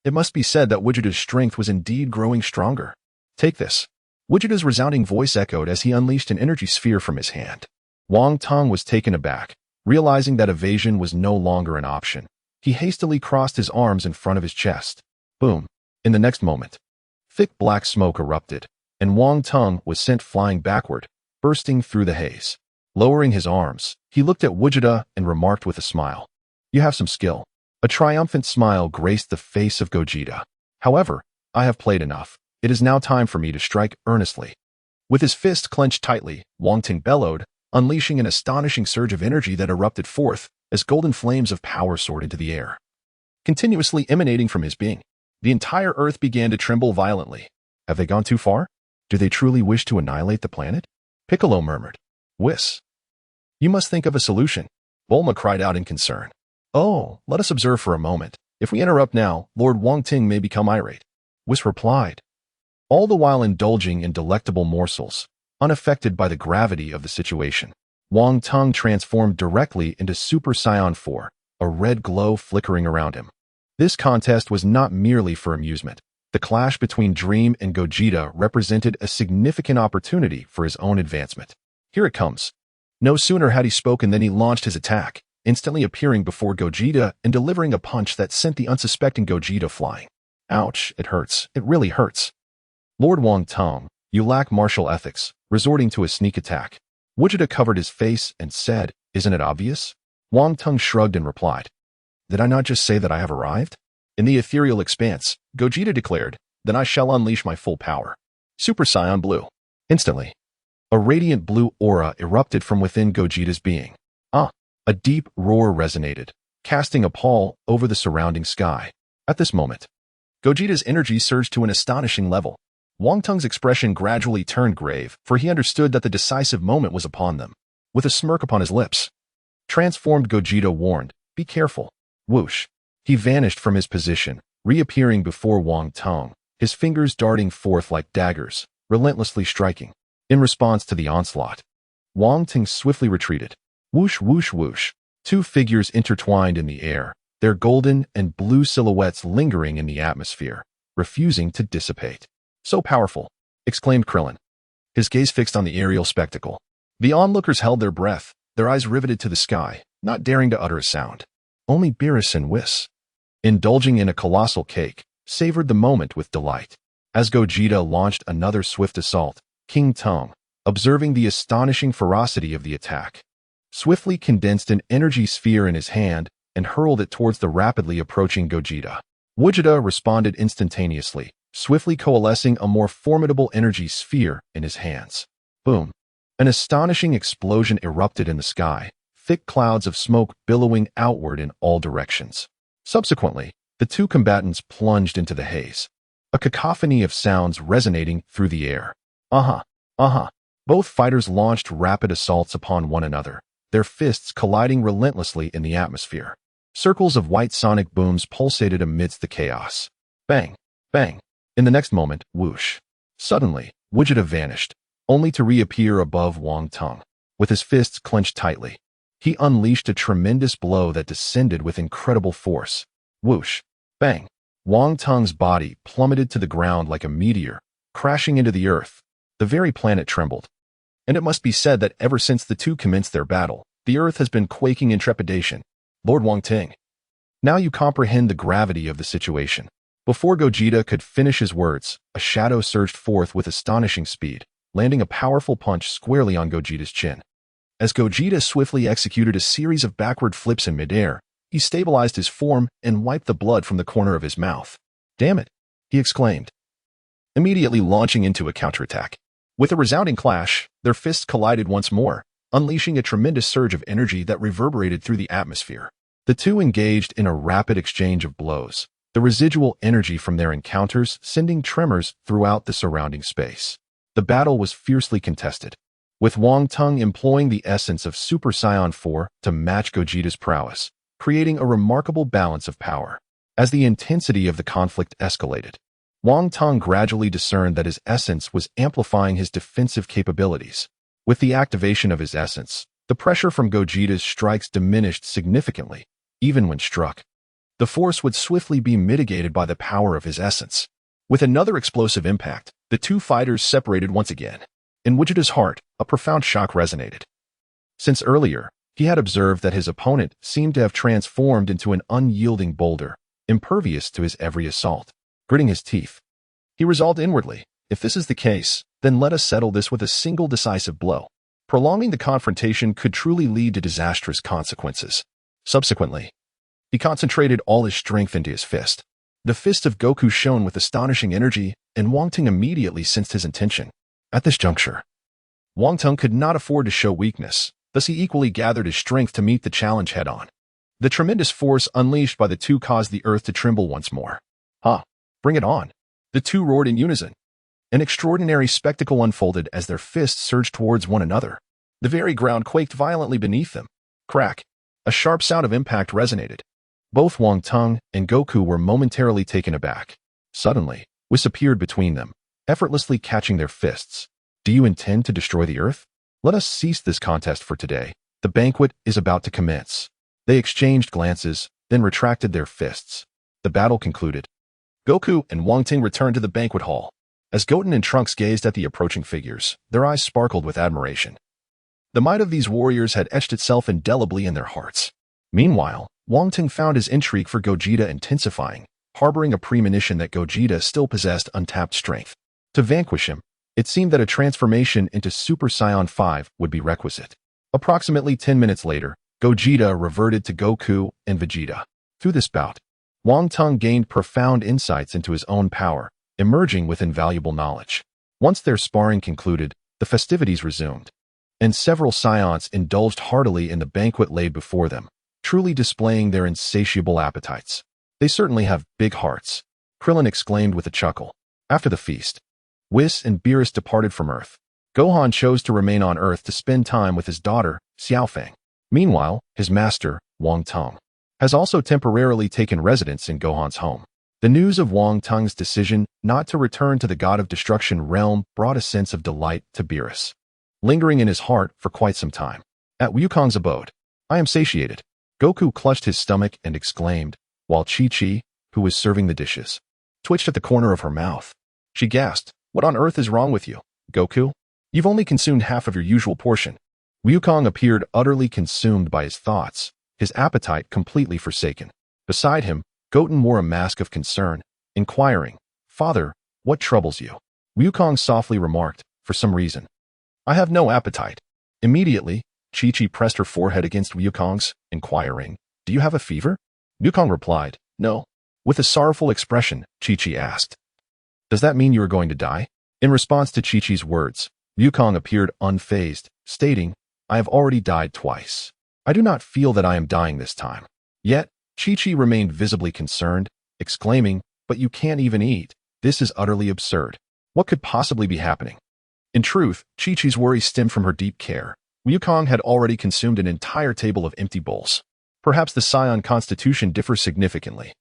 Speaker 1: It must be said that Vegeta's strength was indeed growing stronger. "Take this." Vegeta's resounding voice echoed as he unleashed an energy sphere from his hand. Wang Teng was taken aback, realizing that evasion was no longer an option. He hastily crossed his arms in front of his chest. Boom! In the next moment, thick black smoke erupted, and Wang Teng was sent flying backward, bursting through the haze. Lowering his arms, he looked at Vegeta and remarked with a smile, "You have some skill." A triumphant smile graced the face of Gogeta. "However, I have played enough. It is now time for me to strike earnestly." With his fist clenched tightly, Wang Teng bellowed, unleashing an astonishing surge of energy that erupted forth as golden flames of power soared into the air. Continuously emanating from his being, the entire earth began to tremble violently. Have they gone too far? Do they truly wish to annihilate the planet? Piccolo murmured. Whis. You must think of a solution. Bulma cried out in concern. Oh, let us observe for a moment. If we interrupt now, Lord Wang Teng may become irate. Whis replied, all the while indulging in delectable morsels, unaffected by the gravity of the situation. Wang Teng transformed directly into Super Saiyan 4, a red glow flickering around him. This contest was not merely for amusement. The clash between Dream and Gogeta represented a significant opportunity for his own advancement. Here it comes. No sooner had he spoken than he launched his attack, instantly appearing before Gogeta and delivering a punch that sent the unsuspecting Gogeta flying. Ouch, it hurts. It really hurts. Lord Wang Teng, you lack martial ethics, resorting to a sneak attack. Vegeta covered his face and said, isn't it obvious? Wang Teng shrugged and replied, did I not just say that I have arrived? In the ethereal expanse, Gogeta declared, then I shall unleash my full power. Super Saiyan Blue. Instantly, a radiant blue aura erupted from within Gogeta's being. A deep roar resonated, casting a pall over the surrounding sky. At this moment, Gogeta's energy surged to an astonishing level. Wang Teng's expression gradually turned grave, for he understood that the decisive moment was upon them. With a smirk upon his lips, transformed Gogeta warned, be careful. Whoosh. He vanished from his position, reappearing before Wang Teng, his fingers darting forth like daggers, relentlessly striking. In response to the onslaught, Wang Teng swiftly retreated. Whoosh, whoosh, whoosh. Two figures intertwined in the air, their golden and blue silhouettes lingering in the atmosphere, refusing to dissipate. So powerful, exclaimed Krillin, his gaze fixed on the aerial spectacle. The onlookers held their breath, their eyes riveted to the sky, not daring to utter a sound. Only Beerus and Whis, indulging in a colossal cake, savored the moment with delight. As Gogeta launched another swift assault, King Tong, observing the astonishing ferocity of the attack, swiftly condensed an energy sphere in his hand and hurled it towards the rapidly approaching Gogeta. Gogeta responded instantaneously, swiftly coalescing a more formidable energy sphere in his hands. Boom! An astonishing explosion erupted in the sky, thick clouds of smoke billowing outward in all directions. Subsequently, the two combatants plunged into the haze, a cacophony of sounds resonating through the air. Both fighters launched rapid assaults upon one another, their fists colliding relentlessly in the atmosphere. Circles of white sonic booms pulsated amidst the chaos. Bang! Bang! In the next moment, whoosh! Suddenly, Gogeta vanished, only to reappear above Wang Teng. With his fists clenched tightly, he unleashed a tremendous blow that descended with incredible force. Whoosh! Bang! Wang Teng's body plummeted to the ground like a meteor, crashing into the earth. The very planet trembled. And it must be said that ever since the two commenced their battle, the earth has been quaking in trepidation. Lord Wong Teng, now you comprehend the gravity of the situation. Before Gogeta could finish his words, a shadow surged forth with astonishing speed, landing a powerful punch squarely on Gogeta's chin. As Gogeta swiftly executed a series of backward flips in midair, he stabilized his form and wiped the blood from the corner of his mouth. Damn it, he exclaimed, immediately launching into a counterattack. With a resounding clash, their fists collided once more, unleashing a tremendous surge of energy that reverberated through the atmosphere. The two engaged in a rapid exchange of blows, the residual energy from their encounters sending tremors throughout the surrounding space. The battle was fiercely contested, with Wong Teng employing the essence of Super Saiyan 4 to match Gogeta's prowess, creating a remarkable balance of power. As the intensity of the conflict escalated, Wong Teng gradually discerned that his essence was amplifying his defensive capabilities. With the activation of his essence, the pressure from Gogeta's strikes diminished significantly, even when struck. The force would swiftly be mitigated by the power of his essence. With another explosive impact, the two fighters separated once again. In Gogeta's heart, a profound shock resonated. Since earlier, he had observed that his opponent seemed to have transformed into an unyielding boulder, impervious to his every assault. Gritting his teeth, he resolved inwardly, if this is the case, then let us settle this with a single decisive blow. Prolonging the confrontation could truly lead to disastrous consequences. Subsequently, he concentrated all his strength into his fist. The fist of Goku shone with astonishing energy, and Wong Teng immediately sensed his intention. At this juncture, Wong Teng could not afford to show weakness, thus he equally gathered his strength to meet the challenge head-on. The tremendous force unleashed by the two caused the earth to tremble once more. Bring it on! The two roared in unison. An extraordinary spectacle unfolded as their fists surged towards one another. The very ground quaked violently beneath them. Crack! A sharp sound of impact resonated. Both Wong Teng and Goku were momentarily taken aback. Suddenly, Whis appeared between them, effortlessly catching their fists. Do you intend to destroy the earth? Let us cease this contest for today. The banquet is about to commence. They exchanged glances, then retracted their fists. The battle concluded. Goku and Wong Teng returned to the banquet hall. As Goten and Trunks gazed at the approaching figures, their eyes sparkled with admiration. The might of these warriors had etched itself indelibly in their hearts. Meanwhile, Wong Teng found his intrigue for Gogeta intensifying, harboring a premonition that Gogeta still possessed untapped strength. To vanquish him, it seemed that a transformation into Super Saiyan 5 would be requisite. Approximately 10 minutes later, Gogeta reverted to Goku and Vegeta. Through this bout, Wong Teng gained profound insights into his own power, emerging with invaluable knowledge. Once their sparring concluded, the festivities resumed, and several Saiyans indulged heartily in the banquet laid before them, truly displaying their insatiable appetites. They certainly have big hearts, Krillin exclaimed with a chuckle. After the feast, Whis and Beerus departed from Earth. Gohan chose to remain on Earth to spend time with his daughter, Xiaofang. Meanwhile, his master, Wong Teng, has also temporarily taken residence in Gohan's home. The news of Wong Teng's decision not to return to the God of Destruction realm brought a sense of delight to Beerus, lingering in his heart for quite some time. At Wukong's abode, I am satiated. Goku clutched his stomach and exclaimed, while Chi-Chi, who was serving the dishes, twitched at the corner of her mouth. She gasped, what on earth is wrong with you, Goku? You've only consumed half of your usual portion. Wukong appeared utterly consumed by his thoughts, his appetite completely forsaken. Beside him, Goten wore a mask of concern, inquiring, "Father, what troubles you?" Wukong softly remarked, "For some reason, I have no appetite." Immediately, Chi-Chi pressed her forehead against Wukong's, inquiring, "Do you have a fever?" Wukong replied, "No." With a sorrowful expression, Chi-Chi asked, "Does that mean you are going to die?" In response to Chi-Chi's words, Wukong appeared unfazed, stating, "I have already died twice. I do not feel that I am dying this time." Yet, Chi-Chi remained visibly concerned, exclaiming, "But you can't even eat. This is utterly absurd. What could possibly be happening?" In truth, Chi-Chi's worry stemmed from her deep care. Wukong had already consumed an entire table of empty bowls. Perhaps the Saiyan constitution differs significantly,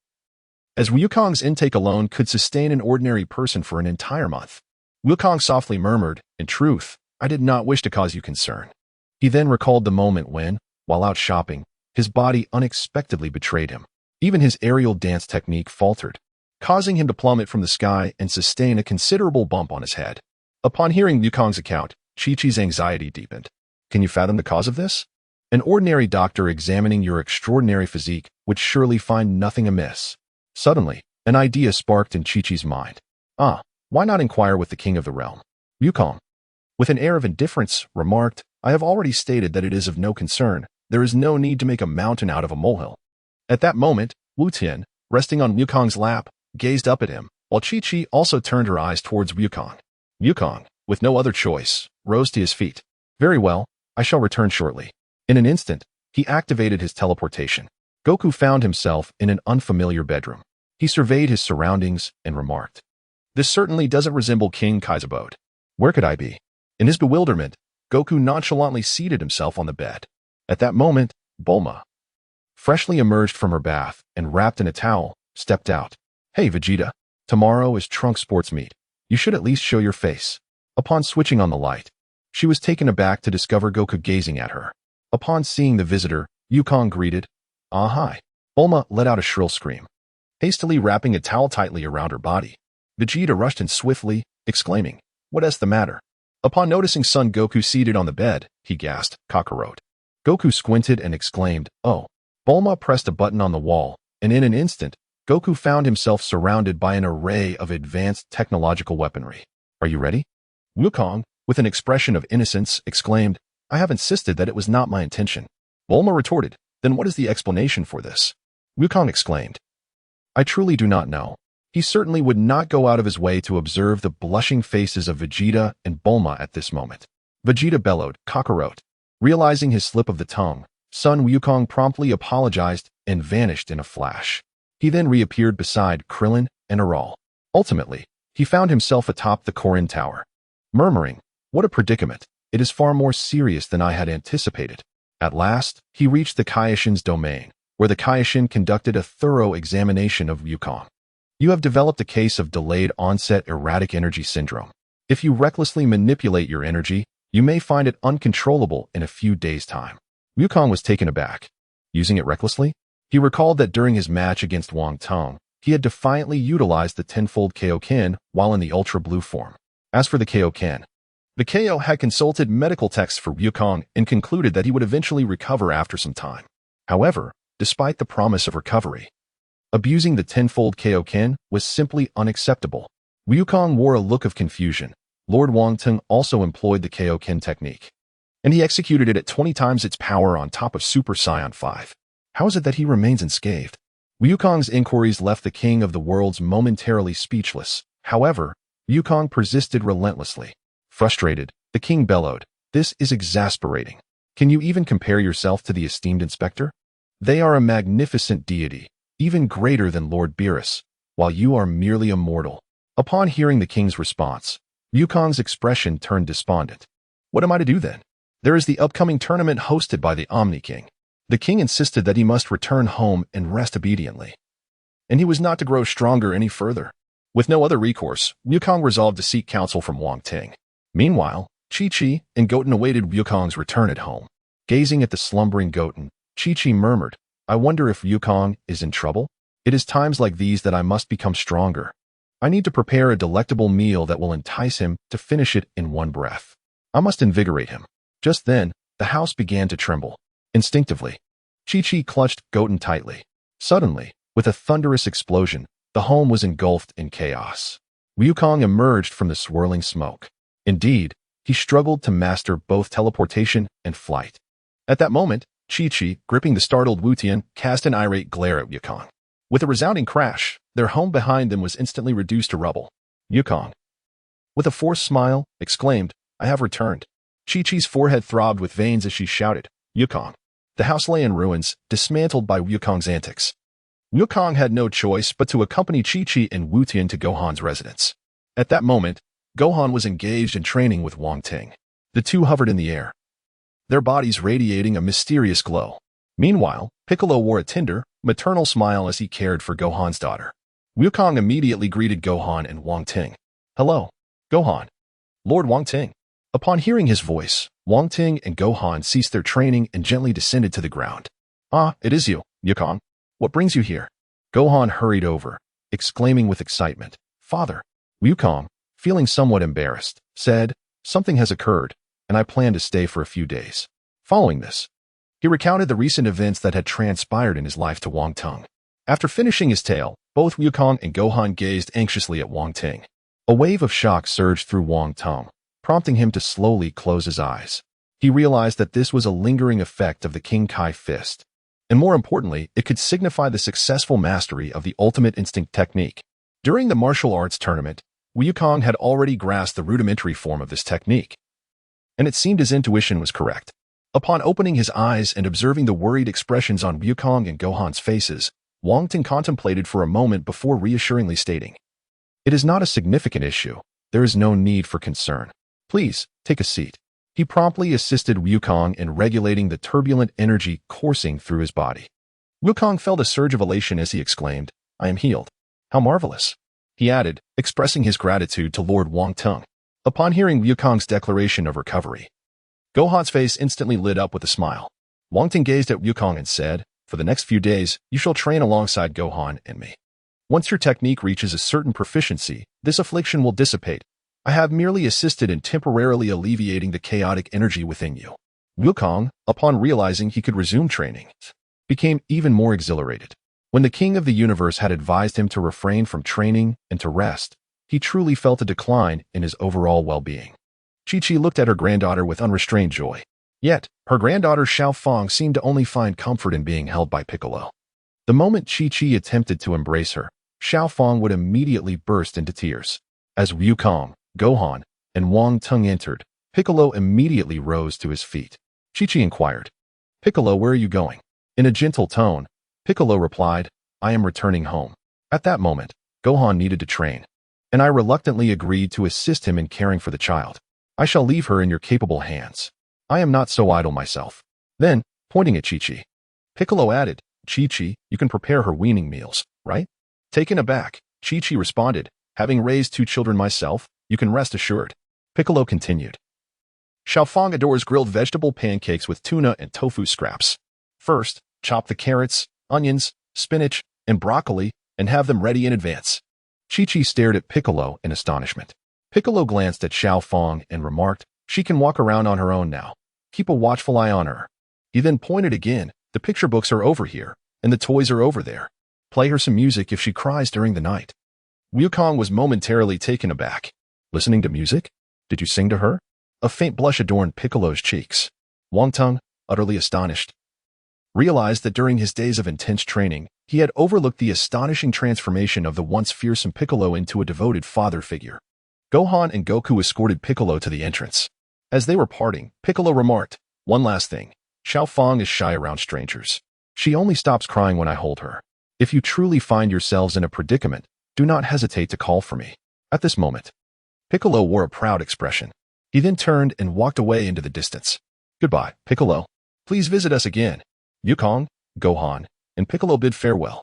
Speaker 1: as Wukong's intake alone could sustain an ordinary person for an entire month. Wukong softly murmured, "In truth, I did not wish to cause you concern." He then recalled the moment when, while out shopping, his body unexpectedly betrayed him. Even his aerial dance technique faltered, causing him to plummet from the sky and sustain a considerable bump on his head. Upon hearing Wukong's account, Chi-Chi's anxiety deepened. "Can you fathom the cause of this? An ordinary doctor examining your extraordinary physique would surely find nothing amiss." Suddenly, an idea sparked in Chi-Chi's mind. Why not inquire with the king of the realm? Wukong, with an air of indifference, remarked, "I have already stated that it is of no concern. There is no need to make a mountain out of a molehill." At that moment, Wu Tian, resting on Wukong's lap, gazed up at him, while Chi-Chi also turned her eyes towards Wukong. Wukong, with no other choice, rose to his feet. "Very well, I shall return shortly." In an instant, he activated his teleportation. Goku found himself in an unfamiliar bedroom. He surveyed his surroundings and remarked, "This certainly doesn't resemble King Kai's abode. Where could I be?" In his bewilderment, Goku nonchalantly seated himself on the bed. At that moment, Bulma, freshly emerged from her bath and wrapped in a towel, stepped out. "Hey, Vegeta, tomorrow is Trunks sports meet. You should at least show your face." Upon switching on the light, she was taken aback to discover Goku gazing at her. Upon seeing the visitor, Wukong greeted, "Hi." Bulma let out a shrill scream. Hastily wrapping a towel tightly around her body, Vegeta rushed in swiftly, exclaiming, "What is the matter?" Upon noticing Son Goku seated on the bed, he gasped, "Kakarot." Goku squinted and exclaimed, "Oh." Bulma pressed a button on the wall, and in an instant, Goku found himself surrounded by an array of advanced technological weaponry. "Are you ready?" Wukong, with an expression of innocence, exclaimed, "I have insisted that it was not my intention." Bulma retorted, "Then what is the explanation for this?" Wukong exclaimed, "I truly do not know." He certainly would not go out of his way to observe the blushing faces of Vegeta and Bulma at this moment. Vegeta bellowed, "Kakarot." Realizing his slip of the tongue, Son Wukong promptly apologized and vanished in a flash. He then reappeared beside Krillin and Aral. Ultimately, he found himself atop the Korin Tower, murmuring, "What a predicament. It is far more serious than I had anticipated." At last, he reached the Kaioshin's domain, where the Kaioshin conducted a thorough examination of Wukong. "You have developed a case of delayed onset erratic energy syndrome. If you recklessly manipulate your energy, you may find it uncontrollable in a few days' time." Wukong was taken aback. Using it recklessly? He recalled that during his match against Wang Teng, he had defiantly utilized the tenfold Kaioken while in the Ultra Blue form. As for the Kaioken, the KO had consulted medical texts for Wukong and concluded that he would eventually recover after some time. However, despite the promise of recovery, abusing the tenfold Kaioken was simply unacceptable. Wukong wore a look of confusion. Lord Wong Teng also employed the Kaioken technique, and he executed it at 20 times its power on top of Super Saiyan 5. How is it that he remains unscathed? Wukong's inquiries left the king of the worlds momentarily speechless. However, Wukong persisted relentlessly. Frustrated, the king bellowed, "This is exasperating. Can you even compare yourself to the esteemed inspector? They are a magnificent deity, even greater than Lord Beerus, while you are merely a mortal." Upon hearing the king's response, Wukong's expression turned despondent. "What am I to do then? There is the upcoming tournament hosted by the Omni-King." The king insisted that he must return home and rest obediently, and he was not to grow stronger any further. With no other recourse, Wukong resolved to seek counsel from Wong Teng. Meanwhile, Chi-Chi and Goten awaited Wukong's return at home. Gazing at the slumbering Goten, Chi-Chi murmured, "I wonder if Wukong is in trouble? It is times like these that I must become stronger. I need to prepare a delectable meal that will entice him to finish it in one breath. I must invigorate him." Just then, the house began to tremble. Instinctively, Chi-Chi clutched Goten tightly. Suddenly, with a thunderous explosion, the home was engulfed in chaos. Wukong emerged from the swirling smoke. Indeed, he struggled to master both teleportation and flight. At that moment, Chi-Chi, gripping the startled Wutian, cast an irate glare at Wukong. With a resounding crash, their home behind them was instantly reduced to rubble. Wukong, with a forced smile, exclaimed, "I have returned." Chi-Chi's forehead throbbed with veins as she shouted, "Wukong." The house lay in ruins, dismantled by Wukong's antics. Wukong had no choice but to accompany Chi-Chi and Wutian to Gohan's residence. At that moment, Gohan was engaged in training with Wang Teng. The two hovered in the air, their bodies radiating a mysterious glow. Meanwhile, Piccolo wore a tender, maternal smile as he cared for Gohan's daughter. Wukong immediately greeted Gohan and Wang Teng. "Hello, Gohan." "Lord Wang Teng." Upon hearing his voice, Wang Teng and Gohan ceased their training and gently descended to the ground. "Ah, it is you, Wukong. What brings you here?" Gohan hurried over, exclaiming with excitement, "Father." Wukong, feeling somewhat embarrassed, said, "Something has occurred, and I plan to stay for a few days." Following this, he recounted the recent events that had transpired in his life to Wang Teng. After finishing his tale, both Wukong and Gohan gazed anxiously at Wang Teng. A wave of shock surged through Wang Teng, prompting him to slowly close his eyes. He realized that this was a lingering effect of the King Kai fist, and more importantly, it could signify the successful mastery of the ultimate instinct technique. During the martial arts tournament, Wukong had already grasped the rudimentary form of this technique, and it seemed his intuition was correct. Upon opening his eyes and observing the worried expressions on Wukong and Gohan's faces, Wang Teng contemplated for a moment before reassuringly stating, "It is not a significant issue. There is no need for concern. Please, take a seat." He promptly assisted Wukong in regulating the turbulent energy coursing through his body. Wukong felt a surge of elation as he exclaimed, "I am healed. How marvelous." He added, expressing his gratitude to Lord Wang Teng. Upon hearing Wukong's declaration of recovery, Gohan's face instantly lit up with a smile. Wang Teng gazed at Wukong and said, "For the next few days, you shall train alongside Gohan and me. Once your technique reaches a certain proficiency, this affliction will dissipate. I have merely assisted in temporarily alleviating the chaotic energy within you." Wukong, upon realizing he could resume training, became even more exhilarated. When the King of the Universe had advised him to refrain from training and to rest, he truly felt a decline in his overall well-being. Chi-Chi looked at her granddaughter with unrestrained joy. Yet, her granddaughter Xiao Fang seemed to only find comfort in being held by Piccolo. The moment Chi-Chi attempted to embrace her, Xiao Fang would immediately burst into tears. As Wukong, Gohan, and Wang Teng entered, Piccolo immediately rose to his feet. Chi-Chi inquired, "Piccolo, where are you going?" In a gentle tone, Piccolo replied, "I am returning home." At that moment, Gohan needed to train, and I reluctantly agreed to assist him in caring for the child. I shall leave her in your capable hands. I am not so idle myself. Then, pointing at Chi-Chi, Piccolo added, "Chi-Chi, you can prepare her weaning meals, right?" Taken aback, Chi-Chi responded, "Having raised 2 children myself, you can rest assured." Piccolo continued, "Xiao Fang adores grilled vegetable pancakes with tuna and tofu scraps. First, chop the carrots, onions, spinach, and broccoli, and have them ready in advance." Chi-Chi stared at Piccolo in astonishment. Piccolo glanced at Xiao Fang and remarked, "She can walk around on her own now. Keep a watchful eye on her." He then pointed again, "The picture books are over here, and the toys are over there. Play her some music if she cries during the night." Wukong was momentarily taken aback. "Listening to music? Did you sing to her?" A faint blush adorned Piccolo's cheeks. Wang Teng, utterly astonished, realized that during his days of intense training, he had overlooked the astonishing transformation of the once fearsome Piccolo into a devoted father figure. Gohan and Goku escorted Piccolo to the entrance. As they were parting, Piccolo remarked, "One last thing. Xiao Fang is shy around strangers. She only stops crying when I hold her. If you truly find yourselves in a predicament, do not hesitate to call for me." At this moment, Piccolo wore a proud expression. He then turned and walked away into the distance. "Goodbye, Piccolo. Please visit us again." Wukong, Gohan, and Piccolo bid farewell.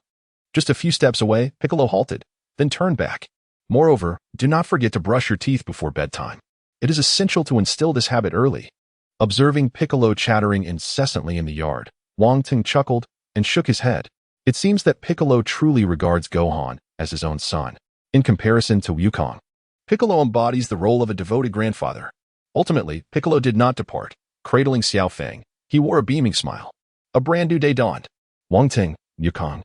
Speaker 1: Just a few steps away, Piccolo halted, then turned back. "Moreover, do not forget to brush your teeth before bedtime. It is essential to instill this habit early." Observing Piccolo chattering incessantly in the yard, Wang Teng chuckled and shook his head. It seems that Piccolo truly regards Gohan as his own son. In comparison to Wukong, Piccolo embodies the role of a devoted grandfather. Ultimately, Piccolo did not depart. Cradling Xiao Fang, he wore a beaming smile. A brand new day dawned. Wang Teng, Yukong,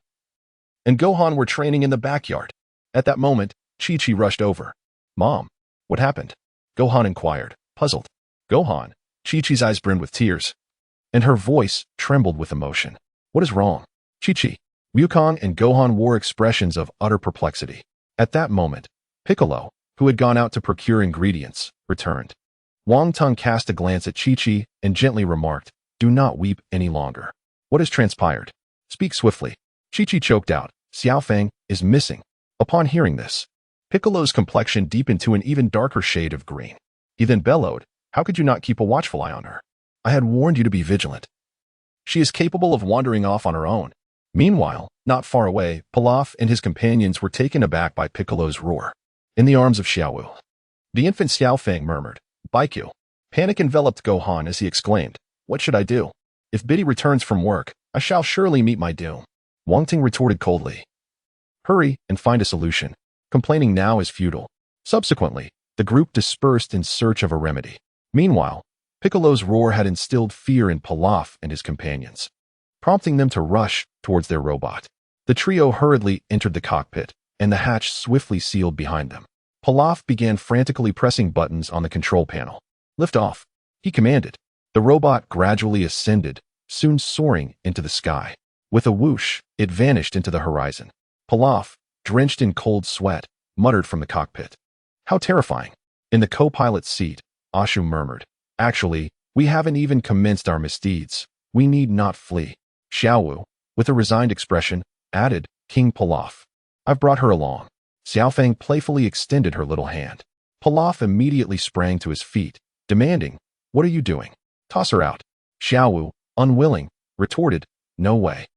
Speaker 1: and Gohan were training in the backyard. At that moment, Chi-Chi rushed over. Mom, what happened? Gohan inquired, puzzled. Gohan, Chi-Chi's eyes brimmed with tears, and her voice trembled with emotion. What is wrong? Chi-Chi. Yukong and Gohan wore expressions of utter perplexity. At that moment, Piccolo, who had gone out to procure ingredients, returned. Wang Teng cast a glance at Chi-Chi and gently remarked, do not weep any longer. What has transpired? Speak swiftly. Chi-Chi choked out, Xiao Fang is missing. Upon hearing this, Piccolo's complexion deepened to an even darker shade of green. He then bellowed, how could you not keep a watchful eye on her? I had warned you to be vigilant. She is capable of wandering off on her own. Meanwhile, not far away, Pilaf and his companions were taken aback by Piccolo's roar. In the arms of Xiaowu, the infant Xiao Fang murmured, Baiku. Panic enveloped Gohan as he exclaimed, what should I do? If Biddy returns from work, I shall surely meet my doom. Wong Teng retorted coldly, hurry and find a solution. Complaining now is futile. Subsequently, the group dispersed in search of a remedy. Meanwhile, Piccolo's roar had instilled fear in Pilaf and his companions, prompting them to rush towards their robot. The trio hurriedly entered the cockpit, and the hatch swiftly sealed behind them. Pilaf began frantically pressing buttons on the control panel. Lift off, he commanded. The robot gradually ascended, soon soaring into the sky. With a whoosh, it vanished into the horizon. Pilaf, drenched in cold sweat, muttered from the cockpit. How terrifying. In the co-pilot's seat, Ashu murmured, actually, we haven't even commenced our misdeeds. We need not flee. Xiaowu, with a resigned expression, added, King Pilaf. I've brought her along. Xiao Fang playfully extended her little hand. Pilaf immediately sprang to his feet, demanding, what are you doing? Toss her out. Xiaowu, unwilling, retorted, no way.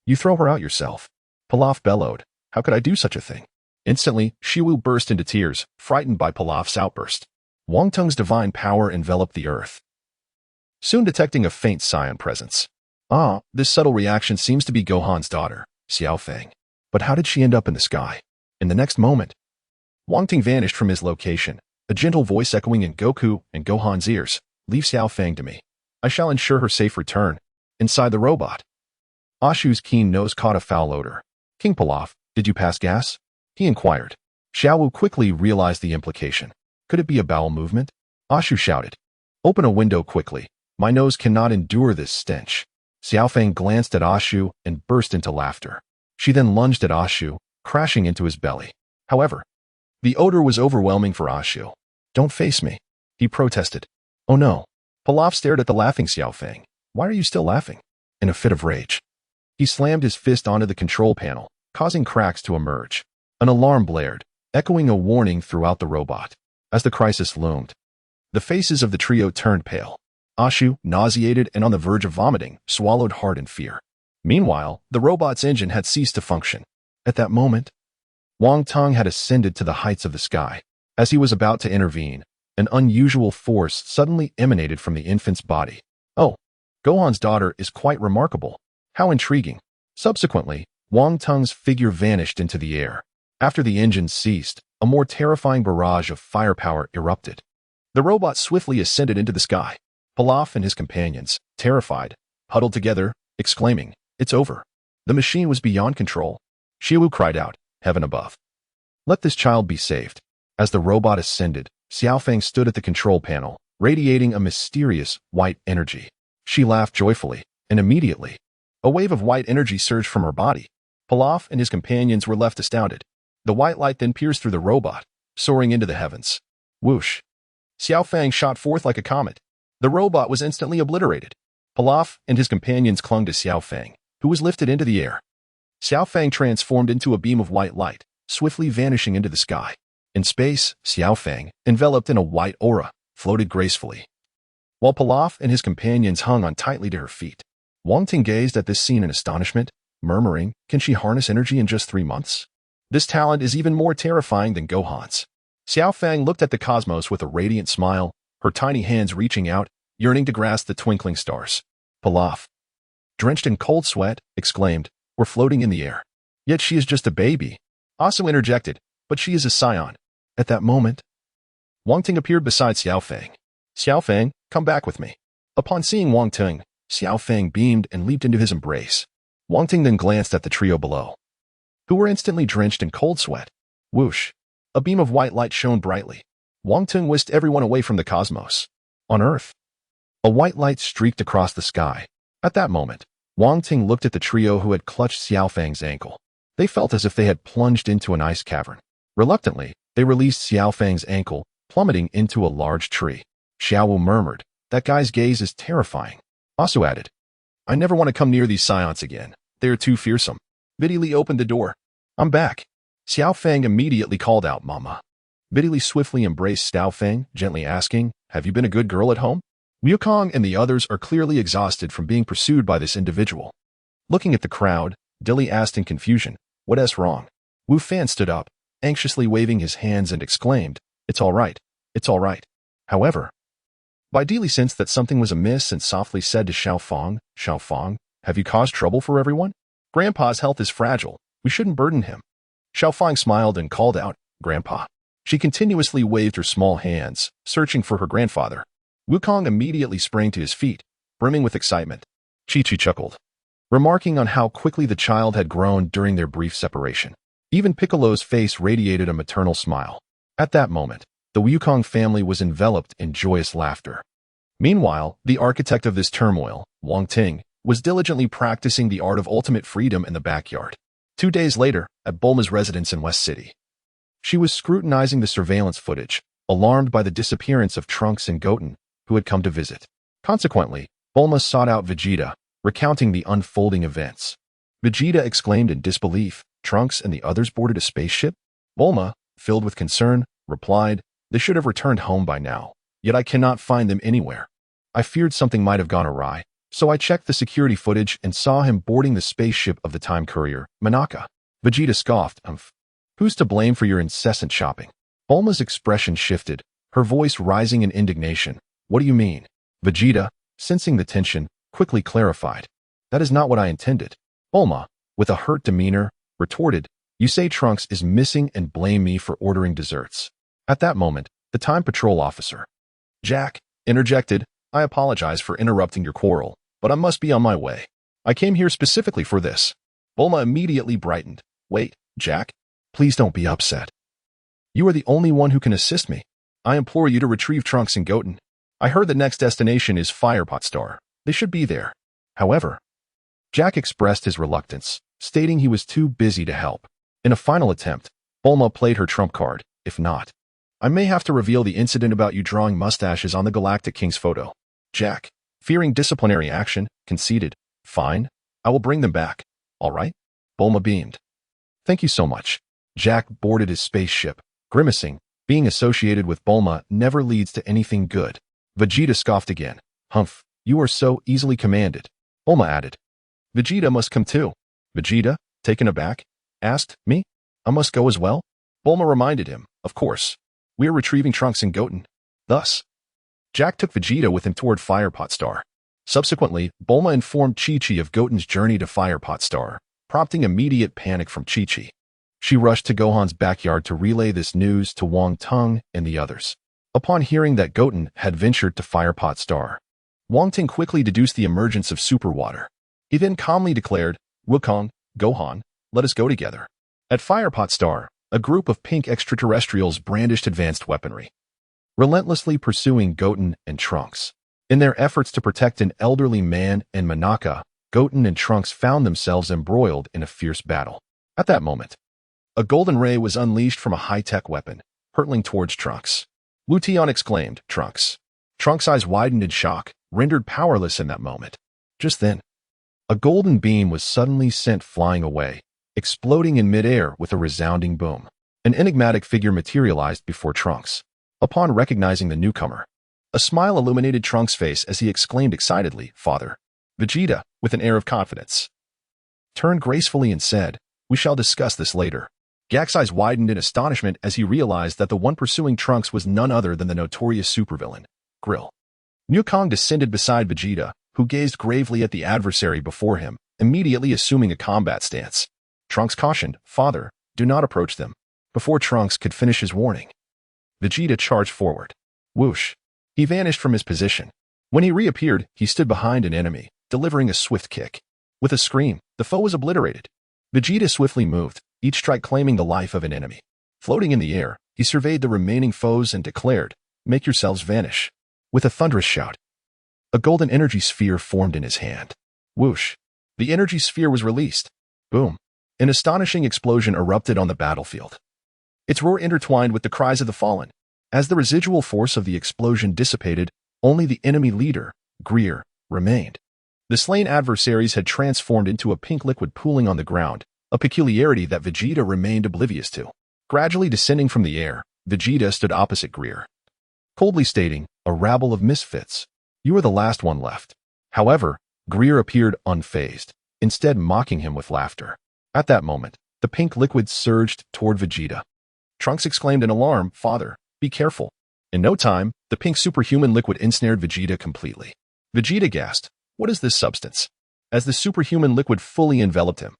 Speaker 1: You throw her out yourself. Pilaf bellowed, how could I do such a thing? Instantly, Xiaowu burst into tears, frightened by Pilaf's outburst. Wang Teng's divine power enveloped the earth, soon detecting a faint Saiyan presence. Ah, this subtle reaction seems to be Gohan's daughter, Xiao Fang. But how did she end up in the sky? In the next moment, Wang Teng vanished from his location, a gentle voice echoing in Goku and Gohan's ears. Leave Xiao Fang to me. I shall ensure her safe return. Inside the robot, Ashu's keen nose caught a foul odor. King Pilaf, did you pass gas? He inquired. Xiaowu quickly realized the implication. Could it be a bowel movement? Ashu shouted. Open a window quickly. My nose cannot endure this stench. Xiao Fang glanced at Ashu and burst into laughter. She then lunged at Ashu, crashing into his belly. However, the odor was overwhelming for Ashu. Don't face me, he protested. Oh no. Pilaf stared at the laughing Xiao Fang. Why are you still laughing? In a fit of rage, he slammed his fist onto the control panel, causing cracks to emerge. An alarm blared, echoing a warning throughout the robot. As the crisis loomed, the faces of the trio turned pale. Ashu, nauseated and on the verge of vomiting, swallowed hard in fear. Meanwhile, the robot's engine had ceased to function. At that moment, Wang Teng had ascended to the heights of the sky. As he was about to intervene, an unusual force suddenly emanated from the infant's body. Oh, Gohan's daughter is quite remarkable. How intriguing. Subsequently, Wang Teng's figure vanished into the air. After the engine ceased, a more terrifying barrage of firepower erupted. The robot swiftly ascended into the sky. Pilaf and his companions, terrified, huddled together, exclaiming, it's over. The machine was beyond control. Xiaowu cried out, heaven above. Let this child be saved. As the robot ascended, Xiao Fang stood at the control panel, radiating a mysterious white energy. She laughed joyfully, and immediately, a wave of white energy surged from her body. Pilaf and his companions were left astounded. The white light then pierced through the robot, soaring into the heavens. Whoosh! Xiao Fang shot forth like a comet. The robot was instantly obliterated. Pilaf and his companions clung to Xiao Fang, who was lifted into the air. Xiao Fang transformed into a beam of white light, swiftly vanishing into the sky. In space, Xiao Fang, enveloped in a white aura, floated gracefully, while Pilaf and his companions hung on tightly to her feet. Wang Teng gazed at this scene in astonishment, murmuring, can she harness energy in just 3 months? This talent is even more terrifying than Gohan's. Xiao Fang looked at the cosmos with a radiant smile, her tiny hands reaching out, yearning to grasp the twinkling stars. Pilaf, drenched in cold sweat, exclaimed, we're floating in the air. Yet she is just a baby. Asu interjected, but she is a scion. At that moment, Wang Teng appeared beside Xiao Fang. Xiao Fang, come back with me. Upon seeing Wang Teng, Xiao Fang beamed and leaped into his embrace. Wang Teng then glanced at the trio below, who were instantly drenched in cold sweat. Whoosh! A beam of white light shone brightly. Wang Teng whisked everyone away from the cosmos. On Earth, a white light streaked across the sky. At that moment, Wang Teng looked at the trio who had clutched Xiao Fang's ankle. They felt as if they had plunged into an ice cavern. Reluctantly, they released Xiao Fang's ankle, plummeting into a large tree. Xiao Wu murmured, "That guy's gaze is terrifying." Also added, "I never want to come near these scions again. They are too fearsome." Biddy Li opened the door. "I'm back." Xiao Fang immediately called out, "Mama." Biddy Li swiftly embraced Xiao Fang, gently asking, "Have you been a good girl at home?" Wukong and the others are clearly exhausted from being pursued by this individual. Looking at the crowd, Dilly asked in confusion, "What's wrong?" Wu Fan stood up, anxiously waving his hands and exclaimed, "It's all right. It's all right." However, Dilly sensed that something was amiss and softly said to Xiao Fang, "Have you caused trouble for everyone? Grandpa's health is fragile. We shouldn't burden him." Xiao Fang smiled and called out, "Grandpa." She continuously waved her small hands, searching for her grandfather. Wukong immediately sprang to his feet, brimming with excitement. Chi-Chi chuckled, remarking on how quickly the child had grown during their brief separation. Even Piccolo's face radiated a maternal smile. At that moment, the Wukong family was enveloped in joyous laughter. Meanwhile, the architect of this turmoil, Wong Teng, was diligently practicing the art of ultimate freedom in the backyard. 2 days later, at Bulma's residence in West City, she was scrutinizing the surveillance footage, alarmed by the disappearance of Trunks and Goten, who had come to visit. Consequently, Bulma sought out Vegeta, recounting the unfolding events. Vegeta exclaimed in disbelief, "Trunks and the others boarded a spaceship?" Bulma, filled with concern, replied, "They should have returned home by now, yet I cannot find them anywhere. I feared something might have gone awry, so I checked the security footage and saw him boarding the spaceship of the time courier, Manaka." Vegeta scoffed, "Who's to blame for your incessant shopping?" Bulma's expression shifted, her voice rising in indignation. "What do you mean?" Vegeta, sensing the tension, quickly clarified, "That is not what I intended." Bulma, with a hurt demeanor, retorted, "You say Trunks is missing and blame me for ordering desserts." At that moment, the Time Patrol officer, Jack, interjected, "I apologize for interrupting your quarrel, but I must be on my way. I came here specifically for this." Bulma immediately brightened. "Wait, Jack, please don't be upset. You are the only one who can assist me. I implore you to retrieve Trunks and Goten. I heard the next destination is Firepot Star. They should be there." However, Jack expressed his reluctance, stating he was too busy to help. In a final attempt, Bulma played her trump card. "If not, I may have to reveal the incident about you drawing mustaches on the Galactic King's photo." Jack, fearing disciplinary action, conceded, "Fine, I will bring them back. All right?" Bulma beamed. "Thank you so much." Jack boarded his spaceship, grimacing. Being associated with Bulma never leads to anything good. Vegeta scoffed again. "Humph, you are so easily commanded." Bulma added, "Vegeta must come too." Vegeta, taken aback, asked, "Me? I must go as well?" Bulma reminded him, "Of course. We are retrieving Trunks and Goten." Thus, Jack took Vegeta with him toward Firepot Star. Subsequently, Bulma informed Chi-Chi of Goten's journey to Firepot Star, prompting immediate panic from Chi-Chi. She rushed to Gohan's backyard to relay this news to Wong Teng and the others. Upon hearing that Goten had ventured to Firepot Star, Wong Teng quickly deduced the emergence of super water. He then calmly declared, "Wukong, Gohan, let us go together." At Firepot Star, a group of pink extraterrestrials brandished advanced weaponry, relentlessly pursuing Goten and Trunks. In their efforts to protect an elderly man and Manaka, Goten and Trunks found themselves embroiled in a fierce battle. At that moment, a golden ray was unleashed from a high-tech weapon, hurtling towards Trunks. Wu Tian exclaimed, "Trunks." Trunks' eyes widened in shock, rendered powerless in that moment. Just then, a golden beam was suddenly sent flying away, exploding in midair with a resounding boom. An enigmatic figure materialized before Trunks. Upon recognizing the newcomer, a smile illuminated Trunks' face as he exclaimed excitedly, "Father." Vegeta, with an air of confidence, turned gracefully and said, "We shall discuss this later." Gak's eyes widened in astonishment as he realized that the one pursuing Trunks was none other than the notorious supervillain, Grill. Wukong descended beside Vegeta, who gazed gravely at the adversary before him, immediately assuming a combat stance. Trunks cautioned, "Father, do not approach them." Before Trunks could finish his warning, Vegeta charged forward. Whoosh! He vanished from his position. When he reappeared, he stood behind an enemy, delivering a swift kick. With a scream, the foe was obliterated. Vegeta swiftly moved, each strike claiming the life of an enemy. Floating in the air, he surveyed the remaining foes and declared, "Make yourselves vanish." With a thunderous shout, a golden energy sphere formed in his hand. Whoosh! The energy sphere was released. Boom! An astonishing explosion erupted on the battlefield. Its roar intertwined with the cries of the fallen. As the residual force of the explosion dissipated, only the enemy leader, Greer, remained. The slain adversaries had transformed into a pink liquid pooling on the ground, a peculiarity that Vegeta remained oblivious to. Gradually descending from the air, Vegeta stood opposite Greer, coldly stating, "A rabble of misfits. You are the last one left." However, Greer appeared unfazed, instead mocking him with laughter. At that moment, the pink liquid surged toward Vegeta. Trunks exclaimed in alarm, "Father, be careful." In no time, the pink superhuman liquid ensnared Vegeta completely. Vegeta gasped, "What is this substance?" As the superhuman liquid fully enveloped him,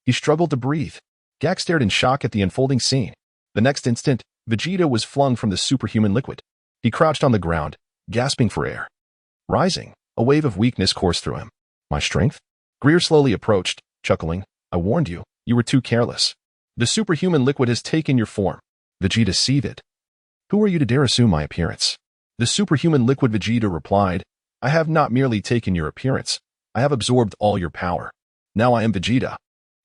Speaker 1: he struggled to breathe. Gak stared in shock at the unfolding scene. The next instant, Vegeta was flung from the superhuman liquid. He crouched on the ground, gasping for air. Rising, a wave of weakness coursed through him. "My strength?" Greer slowly approached, chuckling, "I warned you, you were too careless. The superhuman liquid has taken your form." Vegeta seethed. "Who are you to dare assume my appearance?" The superhuman liquid Vegeta replied, "I have not merely taken your appearance, I have absorbed all your power. Now I am Vegeta.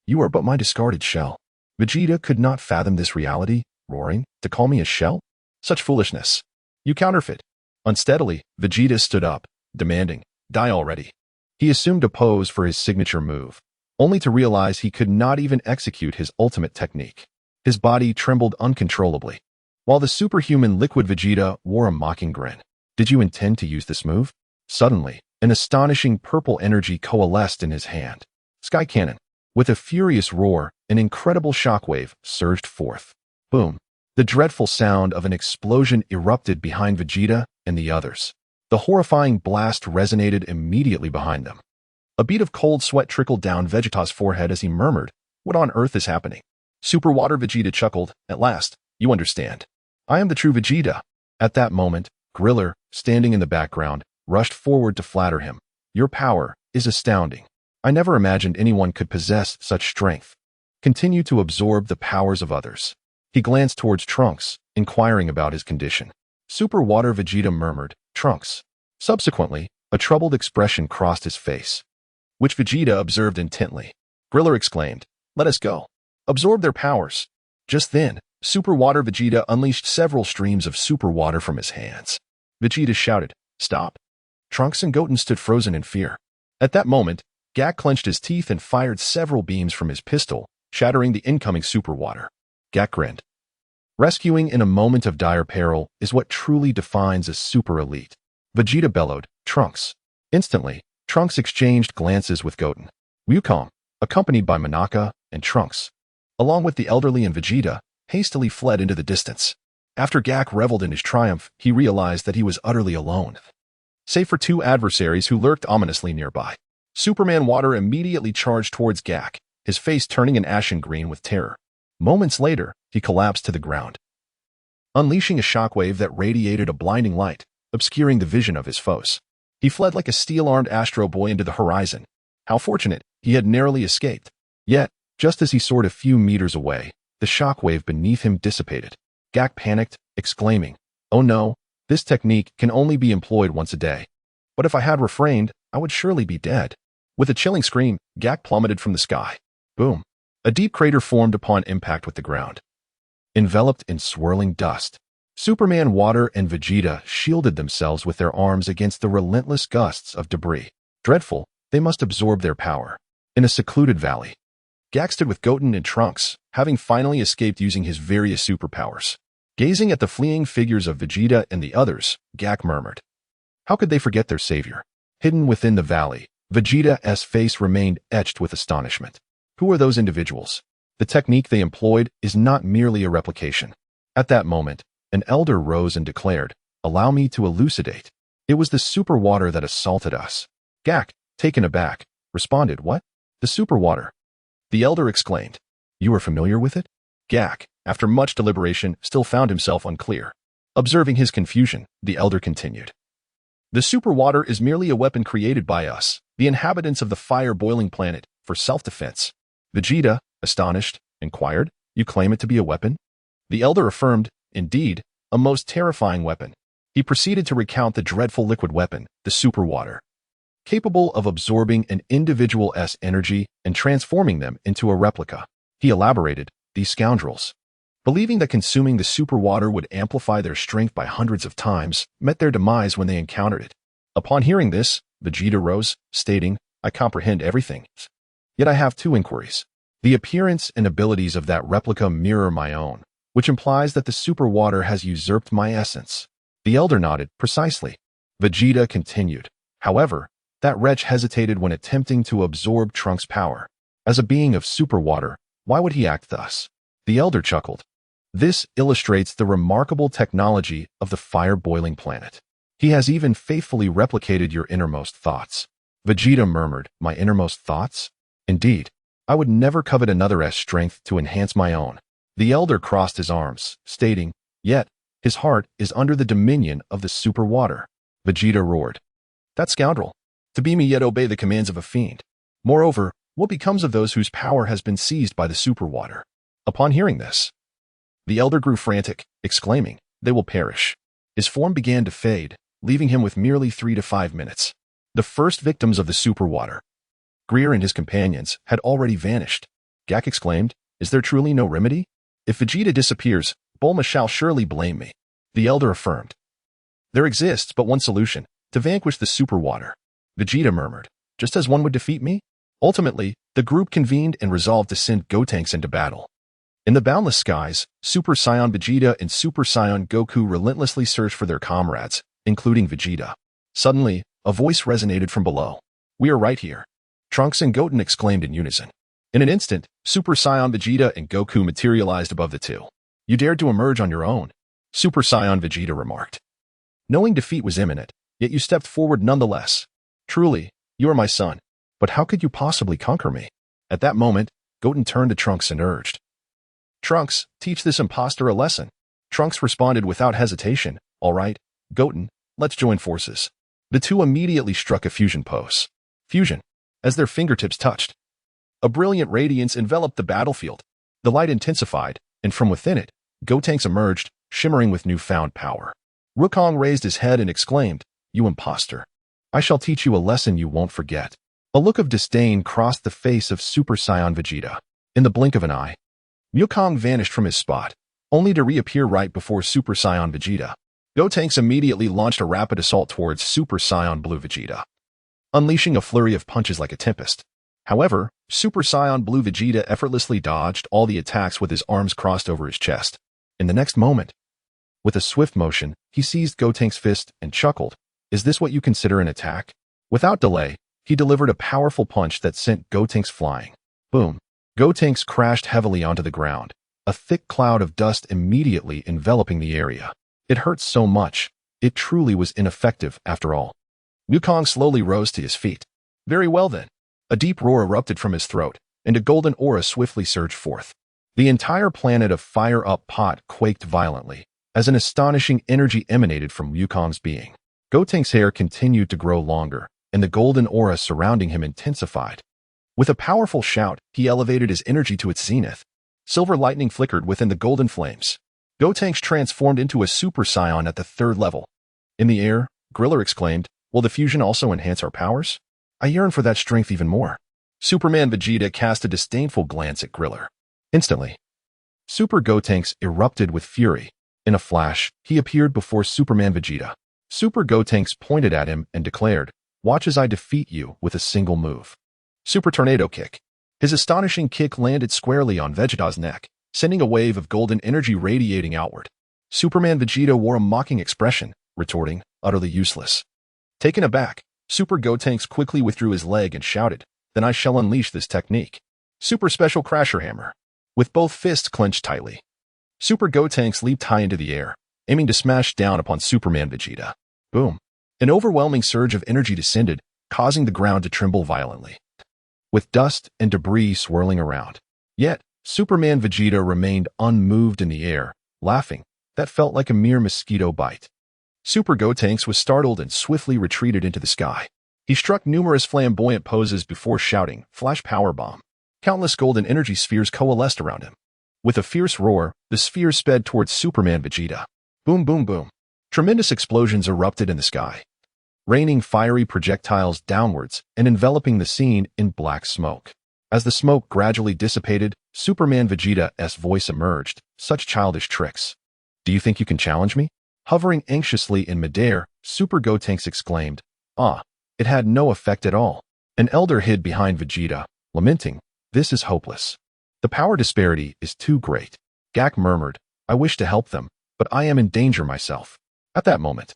Speaker 1: You are but my discarded shell." Vegeta could not fathom this reality, roaring, "To call me a shell? Such foolishness. You counterfeit." Unsteadily, Vegeta stood up, demanding, "Die already." He assumed a pose for his signature move, only to realize he could not even execute his ultimate technique. His body trembled uncontrollably, while the superhuman liquid Vegeta wore a mocking grin. "Did you intend to use this move?" Suddenly, an astonishing purple energy coalesced in his hand. Sky Cannon. With a furious roar, an incredible shockwave surged forth. Boom! The dreadful sound of an explosion erupted behind Vegeta and the others. The horrifying blast resonated immediately behind them. A bead of cold sweat trickled down Vegeta's forehead as he murmured, "What on earth is happening?" Super Water Vegeta chuckled, "At last, you understand. I am the true Vegeta." At that moment, Griller, standing in the background, rushed forward to flatter him. "Your power is astounding. I never imagined anyone could possess such strength. Continue to absorb the powers of others." He glanced towards Trunks, inquiring about his condition. Super Water Vegeta murmured, "Trunks." Subsequently, a troubled expression crossed his face, which Vegeta observed intently. Griller exclaimed, "Let us go. Absorb their powers." Just then, Super Water Vegeta unleashed several streams of super water from his hands. Vegeta shouted, "Stop." Trunks and Goten stood frozen in fear. At that moment, Gak clenched his teeth and fired several beams from his pistol, shattering the incoming super water. Gak grinned. Rescuing in a moment of dire peril is what truly defines a super elite. Vegeta bellowed, "Trunks." Instantly, Trunks exchanged glances with Goten. Wukong, accompanied by Monaka and Trunks, along with the elderly and Vegeta, hastily fled into the distance. After Gak reveled in his triumph, he realized that he was utterly alone, save for two adversaries who lurked ominously nearby. Superman Water immediately charged towards Gak, his face turning an ashen green with terror. Moments later, he collapsed to the ground, unleashing a shockwave that radiated a blinding light, obscuring the vision of his foes. He fled like a steel-armed Astro Boy into the horizon. How fortunate, he had narrowly escaped. Yet, just as he soared a few meters away, the shockwave beneath him dissipated. Gak panicked, exclaiming, "Oh no, this technique can only be employed once a day. But if I had refrained, I would surely be dead." With a chilling scream, Gak plummeted from the sky. Boom! A deep crater formed upon impact with the ground, enveloped in swirling dust. Superman Water and Vegeta shielded themselves with their arms against the relentless gusts of debris. Dreadful, they must absorb their power. In a secluded valley, Gak stood with Goten and Trunks, having finally escaped using his various superpowers. Gazing at the fleeing figures of Vegeta and the others, Gak murmured, how could they forget their savior? Hidden within the valley, Vegeta's face remained etched with astonishment. Who are those individuals? The technique they employed is not merely a replication. At that moment, an elder rose and declared, "Allow me to elucidate. It was the super water that assaulted us." Gak, taken aback, responded, "What? The super water?" The elder exclaimed, "You are familiar with it?" Gak, after much deliberation, still found himself unclear. Observing his confusion, the elder continued, The super water is merely a weapon created by us, the inhabitants of the fire-boiling planet, for self-defense. Vegeta, astonished, inquired, "You claim it to be a weapon?" The elder affirmed, "Indeed, a most terrifying weapon." He proceeded to recount the dreadful liquid weapon, the super water, capable of absorbing an individual's energy and transforming them into a replica. He elaborated, "These scoundrels, believing that consuming the super water would amplify their strength by hundreds of times, met their demise when they encountered it." Upon hearing this, Vegeta rose, stating, "I comprehend everything. Yet I have two inquiries. The appearance and abilities of that replica mirror my own, which implies that the super water has usurped my essence." The elder nodded, "Precisely." Vegeta continued, "However, that wretch hesitated when attempting to absorb Trunks' power. As a being of super water, why would he act thus?" The elder chuckled. "This illustrates the remarkable technology of the fire-boiling planet. He has even faithfully replicated your innermost thoughts." Vegeta murmured, "My innermost thoughts? Indeed, I would never covet another's strength to enhance my own." The elder crossed his arms, stating, "Yet, his heart is under the dominion of the super water." Vegeta roared, "That scoundrel! To be me yet obey the commands of a fiend. Moreover, what becomes of those whose power has been seized by the super water?" Upon hearing this, the elder grew frantic, exclaiming, "They will perish." His form began to fade, leaving him with merely 3 to 5 minutes. The first victims of the super water, Greer and his companions, had already vanished. Gak exclaimed, "Is there truly no remedy? If Vegeta disappears, Bulma shall surely blame me." The elder affirmed, "There exists but one solution, to vanquish the super water." Vegeta murmured, "Just as one would defeat me?" Ultimately, the group convened and resolved to send Gotenks into battle. In the boundless skies, Super Saiyan Vegeta and Super Saiyan Goku relentlessly searched for their comrades, including Vegeta. Suddenly, a voice resonated from below. "We are right here," Trunks and Goten exclaimed in unison. In an instant, Super Saiyan Vegeta and Goku materialized above the two. "You dared to emerge on your own," Super Saiyan Vegeta remarked. "Knowing defeat was imminent, yet you stepped forward nonetheless. Truly, you are my son, but how could you possibly conquer me?" At that moment, Goten turned to Trunks and urged, "Trunks, teach this impostor a lesson." Trunks responded without hesitation, "All right, Goten, let's join forces." The two immediately struck a fusion pose. Fusion. As their fingertips touched, a brilliant radiance enveloped the battlefield. The light intensified, and from within it, Gotenks emerged, shimmering with newfound power. Wukong raised his head and exclaimed, "You impostor! I shall teach you a lesson you won't forget." A look of disdain crossed the face of Super Saiyan Vegeta. In the blink of an eye, Wukong vanished from his spot, only to reappear right before Super Saiyan Vegeta. Gotenks immediately launched a rapid assault towards Super Saiyan Blue Vegeta, unleashing a flurry of punches like a tempest. However, Super Saiyan Blue Vegeta effortlessly dodged all the attacks with his arms crossed over his chest. In the next moment, with a swift motion, he seized Gotenks' fist and chuckled, "Is this what you consider an attack?" Without delay, he delivered a powerful punch that sent Gotenks flying. Boom! Gotenks crashed heavily onto the ground, a thick cloud of dust immediately enveloping the area. It hurt so much, it truly was ineffective after all. Wukong slowly rose to his feet. "Very well then." A deep roar erupted from his throat, and a golden aura swiftly surged forth. The entire planet of Fire-Up-Pot quaked violently, as an astonishing energy emanated from Wukong's being. Gotenks' hair continued to grow longer, and the golden aura surrounding him intensified. With a powerful shout, he elevated his energy to its zenith. Silver lightning flickered within the golden flames. Gotenks transformed into a Super Saiyan at the 3rd level. In the air, Griller exclaimed, "Will the fusion also enhance our powers? I yearn for that strength even more." Superman Vegeta cast a disdainful glance at Griller. Instantly, Super Gotenks erupted with fury. In a flash, he appeared before Superman Vegeta. Super Gotenks pointed at him and declared, "Watch as I defeat you with a single move." Super Tornado Kick. His astonishing kick landed squarely on Vegeta's neck, sending a wave of golden energy radiating outward. Superman Vegeta wore a mocking expression, retorting, "Utterly useless." Taken aback, Super Gotenks quickly withdrew his leg and shouted, "Then I shall unleash this technique." Super Special Crasher Hammer. With both fists clenched tightly, Super Gotenks leaped high into the air, aiming to smash down upon Superman Vegeta. Boom! An overwhelming surge of energy descended, causing the ground to tremble violently, with dust and debris swirling around. Yet, Superman Vegeta remained unmoved in the air, laughing. That felt like a mere mosquito bite. Super Gotenks was startled and swiftly retreated into the sky. He struck numerous flamboyant poses before shouting, "Flash Power Bomb." Countless golden energy spheres coalesced around him. With a fierce roar, the spheres sped towards Superman Vegeta. Boom, boom, boom. Tremendous explosions erupted in the sky, raining fiery projectiles downwards and enveloping the scene in black smoke. As the smoke gradually dissipated, Superman Vegeta's voice emerged. "Such childish tricks. Do you think you can challenge me?" Hovering anxiously in midair, Super Gotenks exclaimed. It had no effect at all. An elder hid behind Vegeta, lamenting, "This is hopeless. The power disparity is too great." Gak murmured, "I wish to help them, but I am in danger myself." At that moment,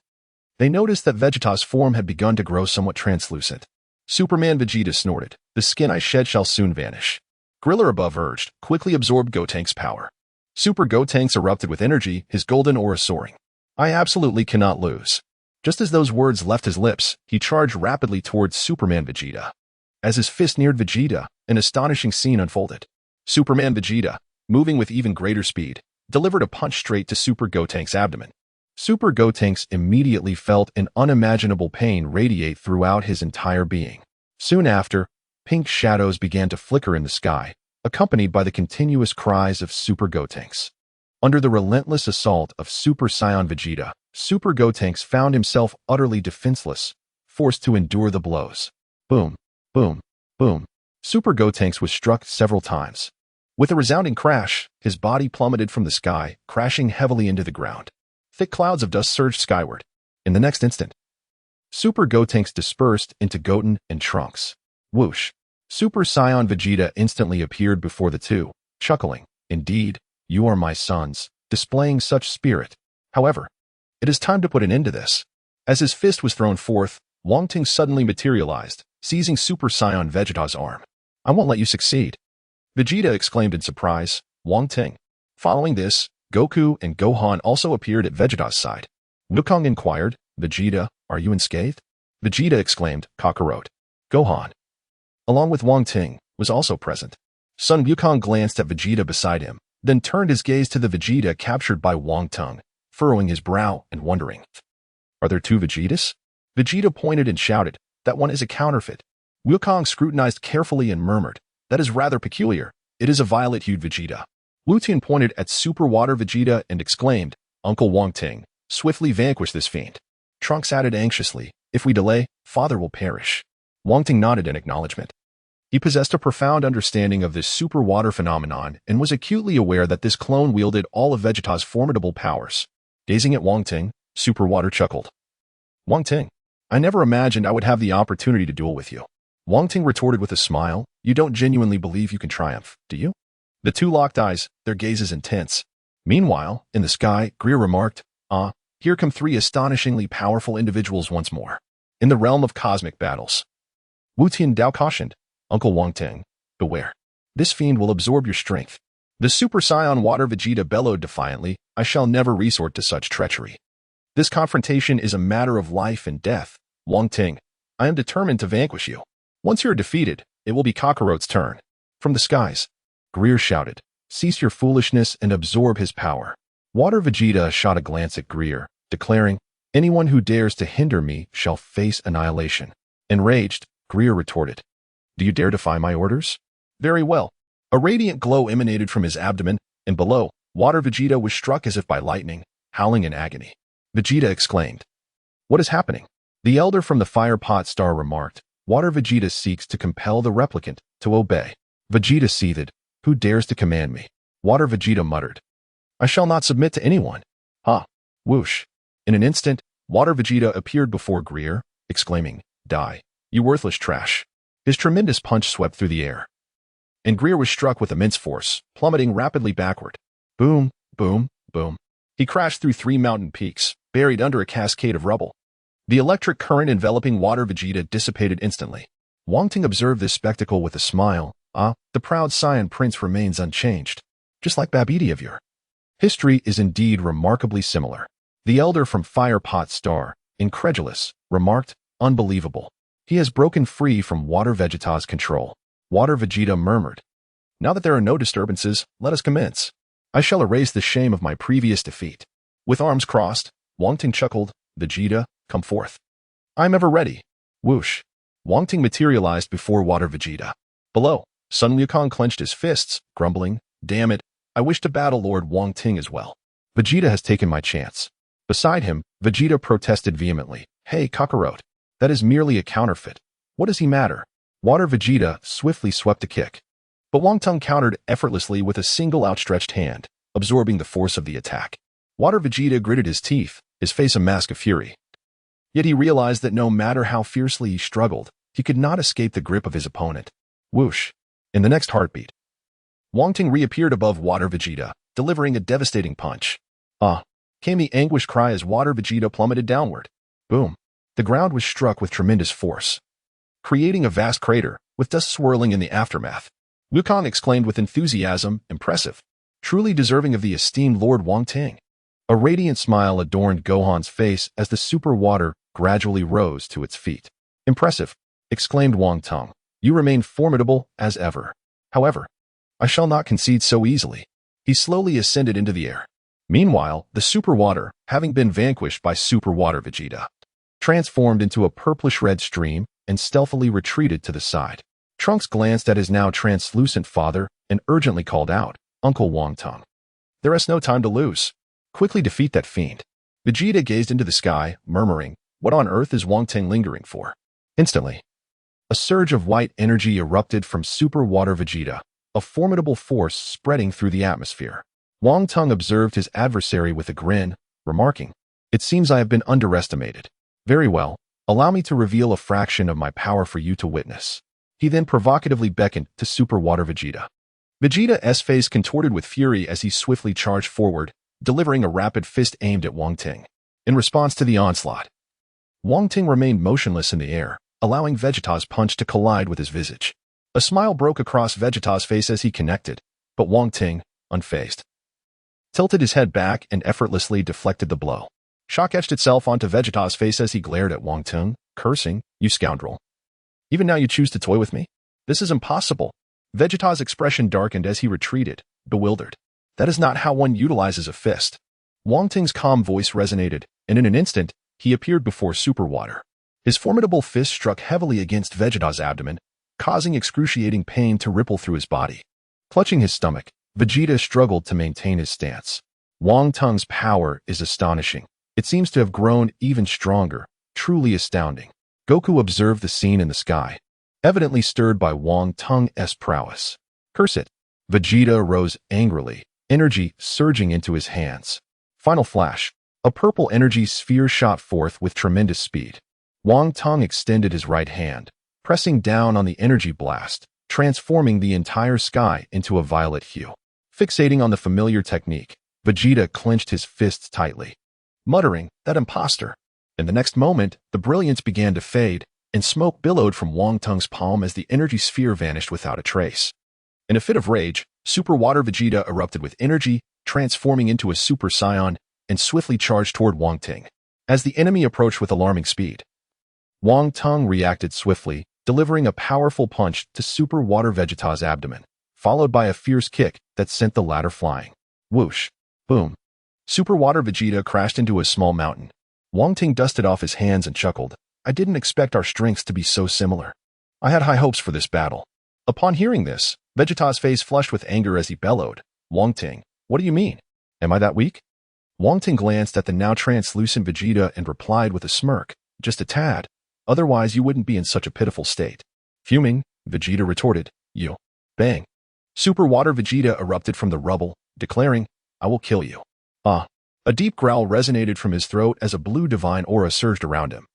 Speaker 1: they noticed that Vegeta's form had begun to grow somewhat translucent. Superman Vegeta snorted, "The skin I shed shall soon vanish." Griller above urged, "Quickly absorb Gotenks' power." Super Gotenks erupted with energy, his golden aura soaring. "I absolutely cannot lose." Just as those words left his lips, he charged rapidly towards Superman Vegeta. As his fist neared Vegeta, an astonishing scene unfolded. Superman Vegeta, moving with even greater speed, delivered a punch straight to Super Gotenks' abdomen. Super Gotenks immediately felt an unimaginable pain radiate throughout his entire being. Soon after, pink shadows began to flicker in the sky, accompanied by the continuous cries of Super Gotenks. Under the relentless assault of Super Saiyan Vegeta, Super Gotenks found himself utterly defenseless, forced to endure the blows. Boom, boom, boom. Super Gotenks was struck several times. With a resounding crash, his body plummeted from the sky, crashing heavily into the ground. Thick clouds of dust surged skyward. In the next instant, Super Gotenks dispersed into Goten and Trunks. Whoosh! Super Saiyan Vegeta instantly appeared before the two, chuckling, "Indeed, you are my sons," displaying such spirit. However, it is time to put an end to this. As his fist was thrown forth, Wong Teng suddenly materialized, seizing Super Saiyan Vegeta's arm. "I won't let you succeed," Vegeta exclaimed in surprise. Wong Teng. Following this, Goku and Gohan also appeared at Vegeta's side. Wukong inquired, "Vegeta, are you unscathed?" Vegeta exclaimed, "Kakarot." Gohan, along with Wong Teng, was also present. Son Wukong glanced at Vegeta beside him, then turned his gaze to the Vegeta captured by Wong Teng, furrowing his brow and wondering, "Are there two Vegetas?" Vegeta pointed and shouted, "That one is a counterfeit." Wukong scrutinized carefully and murmured, "That is rather peculiar. It is a violet-hued Vegeta." Wu Tian pointed at Super Water Vegeta and exclaimed, "Uncle Wong Teng, swiftly vanquish this fiend." Trunks added anxiously, "If we delay, Father will perish." Wong Teng nodded in acknowledgement. He possessed a profound understanding of this super water phenomenon and was acutely aware that this clone wielded all of Vegeta's formidable powers. Gazing at Wong Teng, Super Water chuckled. "Wong Teng, I never imagined I would have the opportunity to duel with you." Wong Teng retorted with a smile, "You don't genuinely believe you can triumph, do you?" The two locked eyes, their gazes intense. Meanwhile, in the sky, Greer remarked, Here come three astonishingly powerful individuals once more. In the realm of cosmic battles." Wu Tiandao cautioned, "Uncle Wong Teng, beware. This fiend will absorb your strength." The Super Saiyan Water Vegeta bellowed defiantly, "I shall never resort to such treachery. This confrontation is a matter of life and death. Wong Teng, I am determined to vanquish you. Once you're defeated, it will be Kakarot's turn." From the skies, Greer shouted, "Cease your foolishness and absorb his power." Water Vegeta shot a glance at Greer, declaring, "Anyone who dares to hinder me shall face annihilation." Enraged, Greer retorted, "Do you dare defy my orders?" "Very well." A radiant glow emanated from his abdomen, and below, Water Vegeta was struck as if by lightning, howling in agony. Vegeta exclaimed, "What is happening?" The elder from the Fire Pot Star remarked, "Water Vegeta seeks to compel the replicant to obey." Vegeta seethed, "Who dares to command me?" Water Vegeta muttered, "I shall not submit to anyone." Ha! Whoosh! In an instant, Water Vegeta appeared before Greer, exclaiming, "Die, you worthless trash." His tremendous punch swept through the air, and Greer was struck with immense force, plummeting rapidly backward. Boom, boom, boom. He crashed through 3 mountain peaks, buried under a cascade of rubble. The electric current enveloping Water Vegeta dissipated instantly. Wong Teng observed this spectacle with a smile. The proud Saiyan prince remains unchanged, just like Babidi of yore. History is indeed remarkably similar. The elder from Fire Pot Star, incredulous, remarked, "Unbelievable. He has broken free from Water Vegeta's control." Water Vegeta murmured, "Now that there are no disturbances, let us commence. I shall erase the shame of my previous defeat." With arms crossed, Wong Teng chuckled, Vegeta, come forth. I'm ever ready. Whoosh. Wong Teng materialized before Water Vegeta. Below, Sun Wukong clenched his fists, grumbling, damn it, I wish to battle Lord Wong Teng as well. Vegeta has taken my chance. Beside him, Vegeta protested vehemently. Hey, Kakarot. That is merely a counterfeit. What does he matter? Water Vegeta swiftly swept a kick. But Wong Teng countered effortlessly with a single outstretched hand, absorbing the force of the attack. Water Vegeta gritted his teeth, his face a mask of fury. Yet he realized that no matter how fiercely he struggled, he could not escape the grip of his opponent. Whoosh. In the next heartbeat, Wong Teng reappeared above Water Vegeta, delivering a devastating punch. Came the anguished cry as Water Vegeta plummeted downward. Boom. The ground was struck with tremendous force, creating a vast crater, with dust swirling in the aftermath. Wukong exclaimed with enthusiasm, impressive. Truly deserving of the esteemed Lord Wong Teng. A radiant smile adorned Gohan's face as the super water gradually rose to its feet. Impressive, exclaimed Wong Teng. You remain formidable as ever. However, I shall not concede so easily. He slowly ascended into the air. Meanwhile, the super water, having been vanquished by Super Water Vegeta, transformed into a purplish-red stream and stealthily retreated to the side. Trunks glanced at his now translucent father and urgently called out, Uncle Wong Teng. There is no time to lose. Quickly defeat that fiend. Vegeta gazed into the sky, murmuring, what on earth is Wong Teng lingering for? Instantly, a surge of white energy erupted from Super Water Vegeta, a formidable force spreading through the atmosphere. Wong Teng observed his adversary with a grin, remarking, it seems I have been underestimated. Very well, allow me to reveal a fraction of my power for you to witness. He then provocatively beckoned to Super Water Vegeta. Vegeta's face contorted with fury as he swiftly charged forward, delivering a rapid fist aimed at Wong Teng. In response to the onslaught, Wong Teng remained motionless in the air, allowing Vegeta's punch to collide with his visage. A smile broke across Vegeta's face as he connected, but Wong Teng, unfazed, tilted his head back and effortlessly deflected the blow. Shock etched itself onto Vegeta's face as he glared at Wong Teng, cursing, you scoundrel. Even now you choose to toy with me? This is impossible. Vegeta's expression darkened as he retreated, bewildered. That is not how one utilizes a fist. Wong Teng's calm voice resonated, and in an instant, he appeared before Super Water. His formidable fist struck heavily against Vegeta's abdomen, causing excruciating pain to ripple through his body. Clutching his stomach, Vegeta struggled to maintain his stance. Wong Teng's power is astonishing. It seems to have grown even stronger, truly astounding. Goku observed the scene in the sky, evidently stirred by Wong Teng's prowess. Curse it. Vegeta rose angrily, energy surging into his hands. Final flash. A purple energy sphere shot forth with tremendous speed. Wong Teng extended his right hand, pressing down on the energy blast, transforming the entire sky into a violet hue. Fixating on the familiar technique, Vegeta clenched his fists tightly, muttering, that imposter. In the next moment, the brilliance began to fade, and smoke billowed from Wong Teng's palm as the energy sphere vanished without a trace. In a fit of rage, Super Water Vegeta erupted with energy, transforming into a Super Saiyan, and swiftly charged toward Wong Teng. As the enemy approached with alarming speed, Wong Teng reacted swiftly, delivering a powerful punch to Super Water Vegeta's abdomen, followed by a fierce kick that sent the latter flying. Whoosh. Boom. Super Water Vegeta crashed into a small mountain. Wong Teng dusted off his hands and chuckled. I didn't expect our strengths to be so similar. I had high hopes for this battle. Upon hearing this, Vegeta's face flushed with anger as he bellowed, Wong Teng, what do you mean? Am I that weak? Wong Teng glanced at the now translucent Vegeta and replied with a smirk, just a tad. Otherwise you wouldn't be in such a pitiful state. Fuming, Vegeta retorted, you. Bang. Super Water Vegeta erupted from the rubble, declaring, I will kill you. A deep growl resonated from his throat as a blue divine aura surged around him,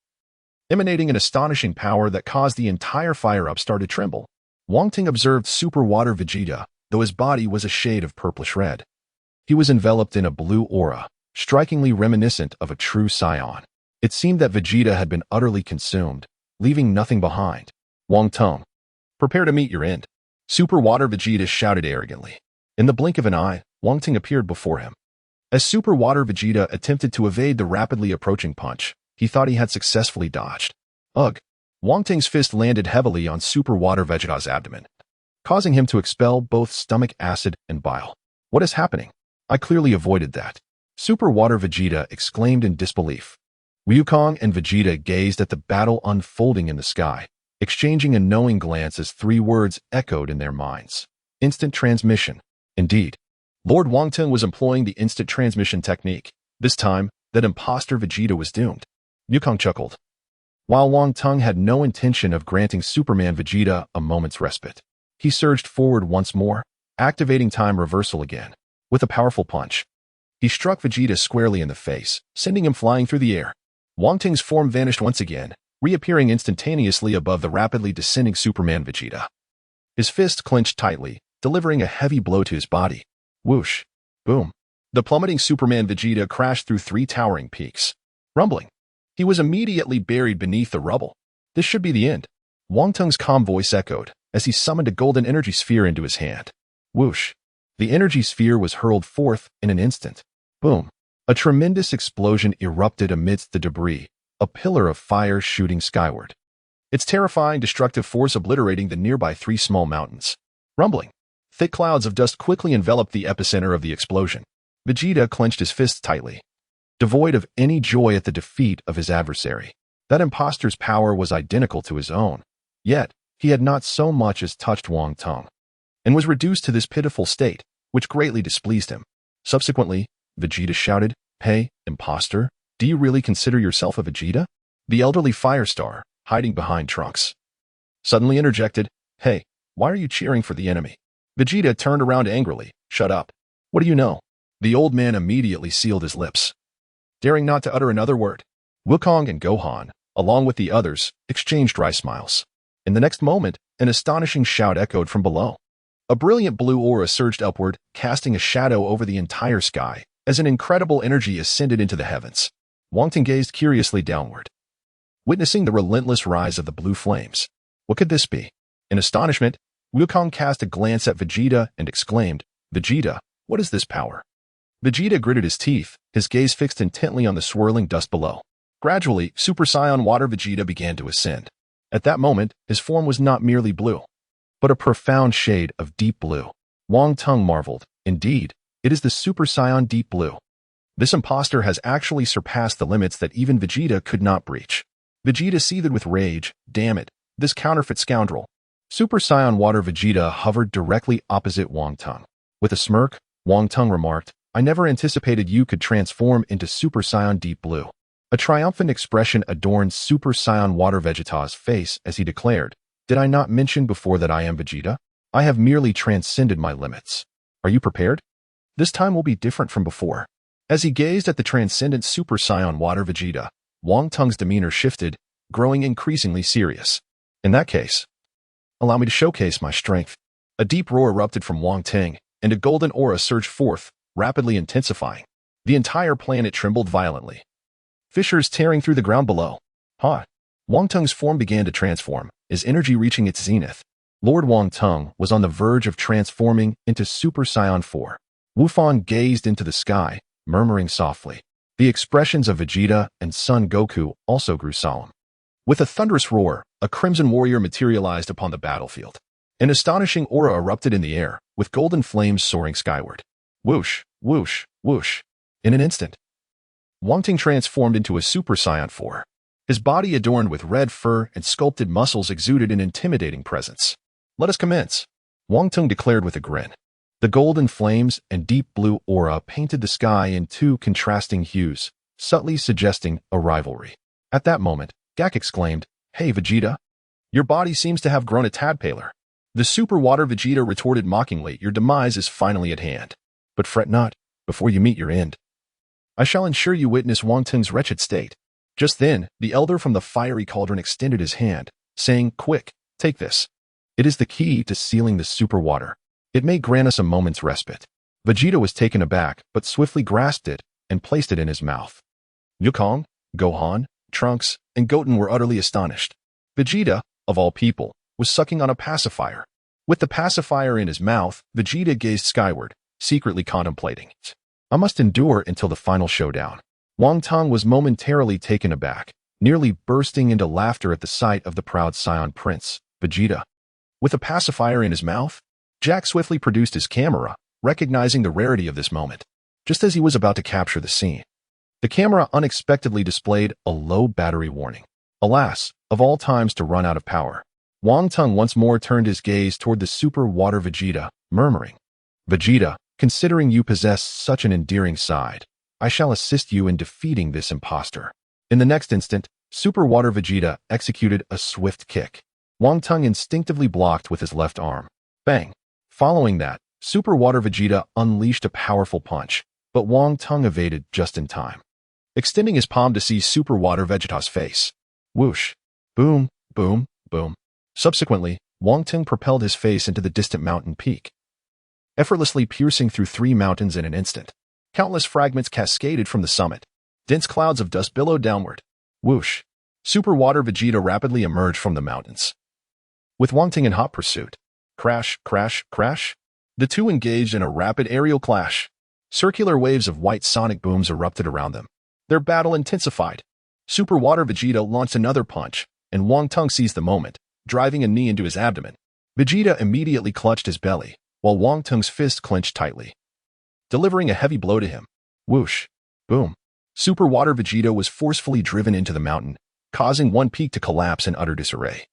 Speaker 1: emanating an astonishing power that caused the entire fire-up to tremble. Wong Teng observed Super Water Vegeta, though his body was a shade of purplish red. He was enveloped in a blue aura, strikingly reminiscent of a true Saiyan. It seemed that Vegeta had been utterly consumed, leaving nothing behind. Wong Teng, prepare to meet your end. Super Water Vegeta shouted arrogantly. In the blink of an eye, Wong Teng appeared before him. As Super Water Vegeta attempted to evade the rapidly approaching punch, he thought he had successfully dodged. Ugh! Wong Teng's fist landed heavily on Super Water Vegeta's abdomen, causing him to expel both stomach acid and bile. What is happening? I clearly avoided that. Super Water Vegeta exclaimed in disbelief. Wukong and Vegeta gazed at the battle unfolding in the sky, exchanging a knowing glance as three words echoed in their minds. Instant transmission. Indeed, Lord Wong Teng was employing the instant transmission technique. This time, that imposter Vegeta was doomed. Wukong chuckled. While Wong Teng had no intention of granting Superman Vegeta a moment's respite, he surged forward once more, activating time reversal again. With a powerful punch, he struck Vegeta squarely in the face, sending him flying through the air. Wong Teng's form vanished once again, reappearing instantaneously above the rapidly descending Superman Vegeta. His fist clenched tightly, delivering a heavy blow to his body. Whoosh. Boom. The plummeting Superman Vegeta crashed through three towering peaks. Rumbling. He was immediately buried beneath the rubble. This should be the end. Wong Teng's calm voice echoed as he summoned a golden energy sphere into his hand. Whoosh. The energy sphere was hurled forth in an instant. Boom. A tremendous explosion erupted amidst the debris, a pillar of fire shooting skyward. Its terrifying destructive force obliterating the nearby three small mountains. Rumbling. Thick clouds of dust quickly enveloped the epicenter of the explosion. Vegeta clenched his fists tightly, devoid of any joy at the defeat of his adversary. That imposter's power was identical to his own. Yet, he had not so much as touched Wong Teng, and was reduced to this pitiful state, which greatly displeased him. Subsequently, Vegeta shouted, "Hey, imposter, do you really consider yourself a Vegeta?" The elderly Firestar, hiding behind Trunks, suddenly interjected, "Hey, why are you cheering for the enemy?" Vegeta turned around angrily, "Shut up. What do you know?" The old man immediately sealed his lips, daring not to utter another word. Wukong and Gohan, along with the others, exchanged dry smiles. In the next moment, an astonishing shout echoed from below. A brilliant blue aura surged upward, casting a shadow over the entire sky, as an incredible energy ascended into the heavens. Wong Teng gazed curiously downward, witnessing the relentless rise of the blue flames. What could this be? In astonishment, Wukong cast a glance at Vegeta and exclaimed, "Vegeta, what is this power?" Vegeta gritted his teeth, his gaze fixed intently on the swirling dust below. Gradually, Super Saiyan Water Vegeta began to ascend. At that moment, his form was not merely blue, but a profound shade of deep blue. Wong Teng marveled. Indeed, it is the Super Saiyan Deep Blue. This imposter has actually surpassed the limits that even Vegeta could not breach. Vegeta seethed with rage. Damn it, this counterfeit scoundrel. Super Saiyan Water Vegeta hovered directly opposite Wong Teng. With a smirk, Wong Teng remarked, "I never anticipated you could transform into Super Saiyan Deep Blue." A triumphant expression adorned Super Saiyan Water Vegeta's face as he declared, "Did I not mention before that I am Vegeta? I have merely transcended my limits. Are you prepared? This time will be different from before." As he gazed at the transcendent Super Saiyan Water Vegeta, Wong Teng's demeanor shifted, growing increasingly serious. "In that case, allow me to showcase my strength." A deep roar erupted from Wong Teng, and a golden aura surged forth, rapidly intensifying. The entire planet trembled violently, fissures tearing through the ground below. Wong Teng's form began to transform, his energy reaching its zenith. Lord Wong Teng was on the verge of transforming into Super Saiyan 4. Wufan gazed into the sky, murmuring softly. The expressions of Vegeta and Son Goku also grew solemn. With a thunderous roar, a crimson warrior materialized upon the battlefield. An astonishing aura erupted in the air, with golden flames soaring skyward. Whoosh, whoosh, whoosh. In an instant, Wong Teng transformed into a Super Saiyan 4. His body adorned with red fur and sculpted muscles exuded an intimidating presence. "Let us commence," Wong Teng declared with a grin. The golden flames and deep blue aura painted the sky in two contrasting hues, subtly suggesting a rivalry. At that moment, Gak exclaimed, "Hey Vegeta, your body seems to have grown a tad paler." The Super Water Vegeta retorted mockingly, "Your demise is finally at hand. But fret not, before you meet your end. I shall ensure you witness Wong Teng's wretched state." Just then, the elder from the fiery cauldron extended his hand, saying, "Quick, take this. It is the key to sealing the super water. It may grant us a moment's respite." Vegeta was taken aback, but swiftly grasped it and placed it in his mouth. Wukong, Gohan, Trunks, and Goten were utterly astonished. Vegeta, of all people, was sucking on a pacifier. With the pacifier in his mouth, Vegeta gazed skyward, secretly contemplating it. "I must endure until the final showdown." Wong Teng was momentarily taken aback, nearly bursting into laughter at the sight of the proud Saiyan Prince, Vegeta. With a pacifier in his mouth, Jack swiftly produced his camera, recognizing the rarity of this moment, just as he was about to capture the scene. The camera unexpectedly displayed a low battery warning. Alas, of all times to run out of power. Wong Teng once more turned his gaze toward the Super Water Vegeta, murmuring, "Vegeta, considering you possess such an endearing side, I shall assist you in defeating this impostor." In the next instant, Super Water Vegeta executed a swift kick. Wong Teng instinctively blocked with his left arm. Bang! Following that, Super Water Vegeta unleashed a powerful punch, but Wong Teng evaded just in time, extending his palm to seize Super Water Vegeta's face. Whoosh! Boom! Boom! Boom! Subsequently, Wong Teng propelled his face into the distant mountain peak, effortlessly piercing through 3 mountains in an instant. Countless fragments cascaded from the summit. Dense clouds of dust billowed downward. Whoosh! Super Water Vegeta rapidly emerged from the mountains, with Wong Teng in hot pursuit. Crash, crash, crash. The two engaged in a rapid aerial clash. Circular waves of white sonic booms erupted around them. Their battle intensified. Super Water Vegeta launched another punch, and Wong Teng seized the moment, driving a knee into his abdomen. Vegeta immediately clutched his belly, while Wong Teng's fist clenched tightly, delivering a heavy blow to him. Whoosh! Boom! Super Water Vegeta was forcefully driven into the mountain, causing one peak to collapse in utter disarray,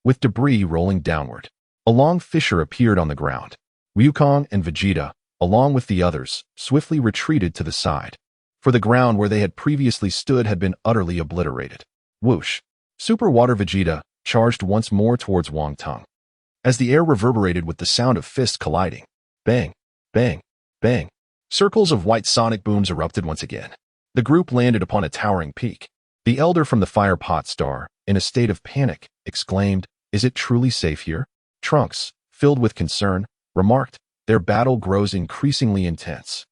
Speaker 1: with debris rolling downward. A long fissure appeared on the ground. Wukong and Vegeta, along with the others, swiftly retreated to the side, for the ground where they had previously stood had been utterly obliterated. Whoosh! Super Water Vegeta charged once more towards Wong Teng, as the air reverberated with the sound of fists colliding. Bang! Bang! Bang! Circles of white sonic booms erupted once again. The group landed upon a towering peak. The elder from the Fire Pot Star, in a state of panic, exclaimed, "Is it truly safe here?" Trunks, filled with concern, remarked, "Their battle grows increasingly intense.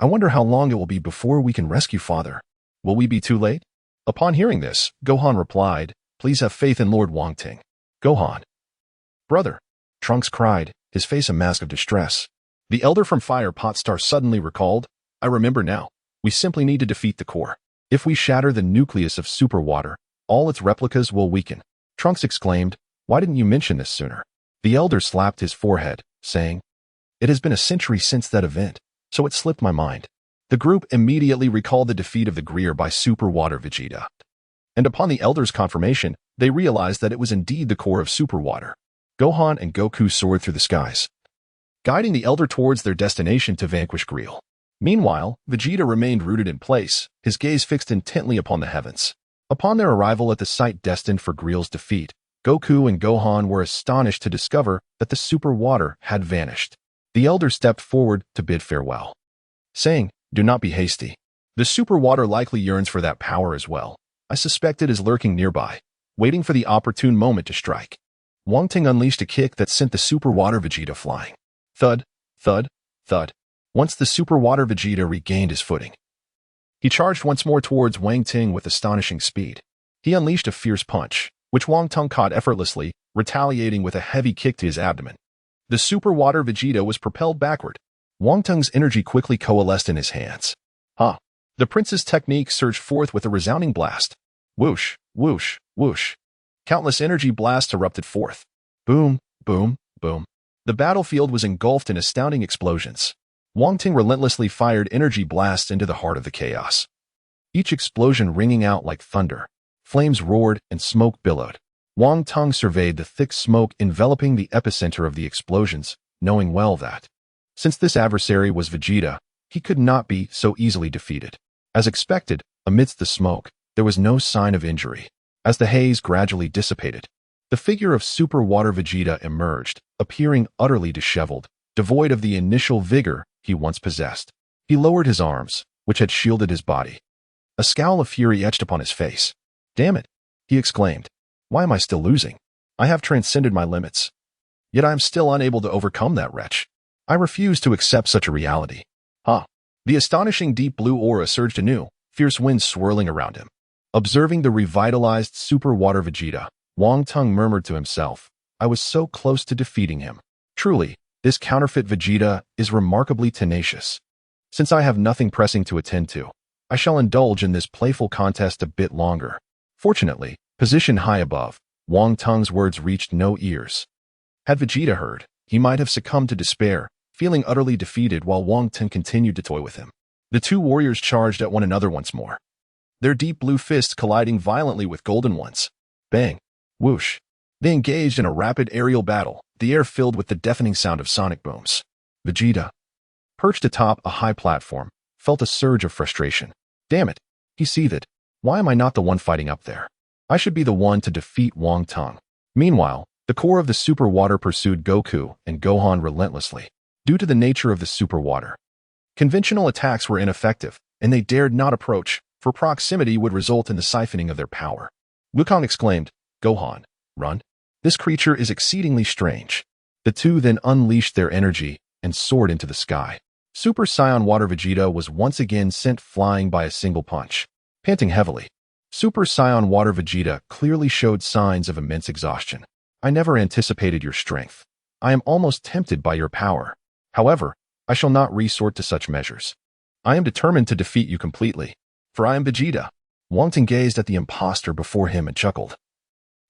Speaker 1: I wonder how long it will be before we can rescue Father. Will we be too late?" Upon hearing this, Gohan replied, "Please have faith in Lord Wong Teng." Gohan. "Brother," Trunks cried, his face a mask of distress. The elder from Fire Pot Star suddenly recalled, "I remember now. We simply need to defeat the core. If we shatter the nucleus of Super Water, all its replicas will weaken." Trunks exclaimed, "Why didn't you mention this sooner?" The elder slapped his forehead, saying, "It has been a century since that event, so it slipped my mind." The group immediately recalled the defeat of the Greer by Super Water Vegeta, and upon the elder's confirmation, they realized that it was indeed the core of Super Water. Gohan and Goku soared through the skies, guiding the elder towards their destination to vanquish Greer. Meanwhile, Vegeta remained rooted in place, his gaze fixed intently upon the heavens. Upon their arrival at the site destined for Greer's defeat, Goku and Gohan were astonished to discover that the Super Water had vanished. The elder stepped forward to bid farewell, saying, "Do not be hasty. The Super Water likely yearns for that power as well. I suspect it is lurking nearby, waiting for the opportune moment to strike." Wong Teng unleashed a kick that sent the Super Water Vegeta flying. Thud, thud, thud. Once the Super Water Vegeta regained his footing, he charged once more towards Wang Teng with astonishing speed. He unleashed a fierce punch, which Wong Teng caught effortlessly, retaliating with a heavy kick to his abdomen. The Super Water Vegeta was propelled backward. Wong Teng's energy quickly coalesced in his hands. The prince's technique surged forth with a resounding blast. Whoosh, whoosh, whoosh. Countless energy blasts erupted forth. Boom, boom, boom. The battlefield was engulfed in astounding explosions. Wong Teng relentlessly fired energy blasts into the heart of the chaos, each explosion ringing out like thunder. Flames roared and smoke billowed. Wong Teng surveyed the thick smoke enveloping the epicenter of the explosions, knowing well that, since this adversary was Vegeta, he could not be so easily defeated. As expected, amidst the smoke, there was no sign of injury. As the haze gradually dissipated, the figure of Super Water Vegeta emerged, appearing utterly disheveled, devoid of the initial vigor he once possessed. He lowered his arms, which had shielded his body. A scowl of fury etched upon his face. "Damn it," he exclaimed. "Why am I still losing? I have transcended my limits. Yet I am still unable to overcome that wretch. I refuse to accept such a reality." The astonishing deep blue aura surged anew, fierce winds swirling around him. Observing the revitalized Super Water Vegeta, Wong Teng murmured to himself, "I was so close to defeating him. Truly, this counterfeit Vegeta is remarkably tenacious. Since I have nothing pressing to attend to, I shall indulge in this playful contest a bit longer." Fortunately, positioned high above, Wong Teng's words reached no ears. Had Vegeta heard, he might have succumbed to despair, feeling utterly defeated while Wong Teng continued to toy with him. The two warriors charged at one another once more, their deep blue fists colliding violently with golden ones. Bang! Whoosh! They engaged in a rapid aerial battle, the air filled with the deafening sound of sonic booms. Vegeta, perched atop a high platform, felt a surge of frustration. Damn it, he seethed. Why am I not the one fighting up there? I should be the one to defeat Wang Teng. Meanwhile, the core of the Super Water pursued Goku and Gohan relentlessly. Due to the nature of the Super Water, conventional attacks were ineffective, and they dared not approach, for proximity would result in the siphoning of their power. Wukong exclaimed, Gohan, run. This creature is exceedingly strange. The two then unleashed their energy and soared into the sky. Super Saiyan Water Vegeta was once again sent flying by a single punch. Panting heavily, Super Saiyan Water Vegeta clearly showed signs of immense exhaustion. I never anticipated your strength. I am almost tempted by your power. However, I shall not resort to such measures. I am determined to defeat you completely, for I am Vegeta. Wong Teng gazed at the impostor before him and chuckled.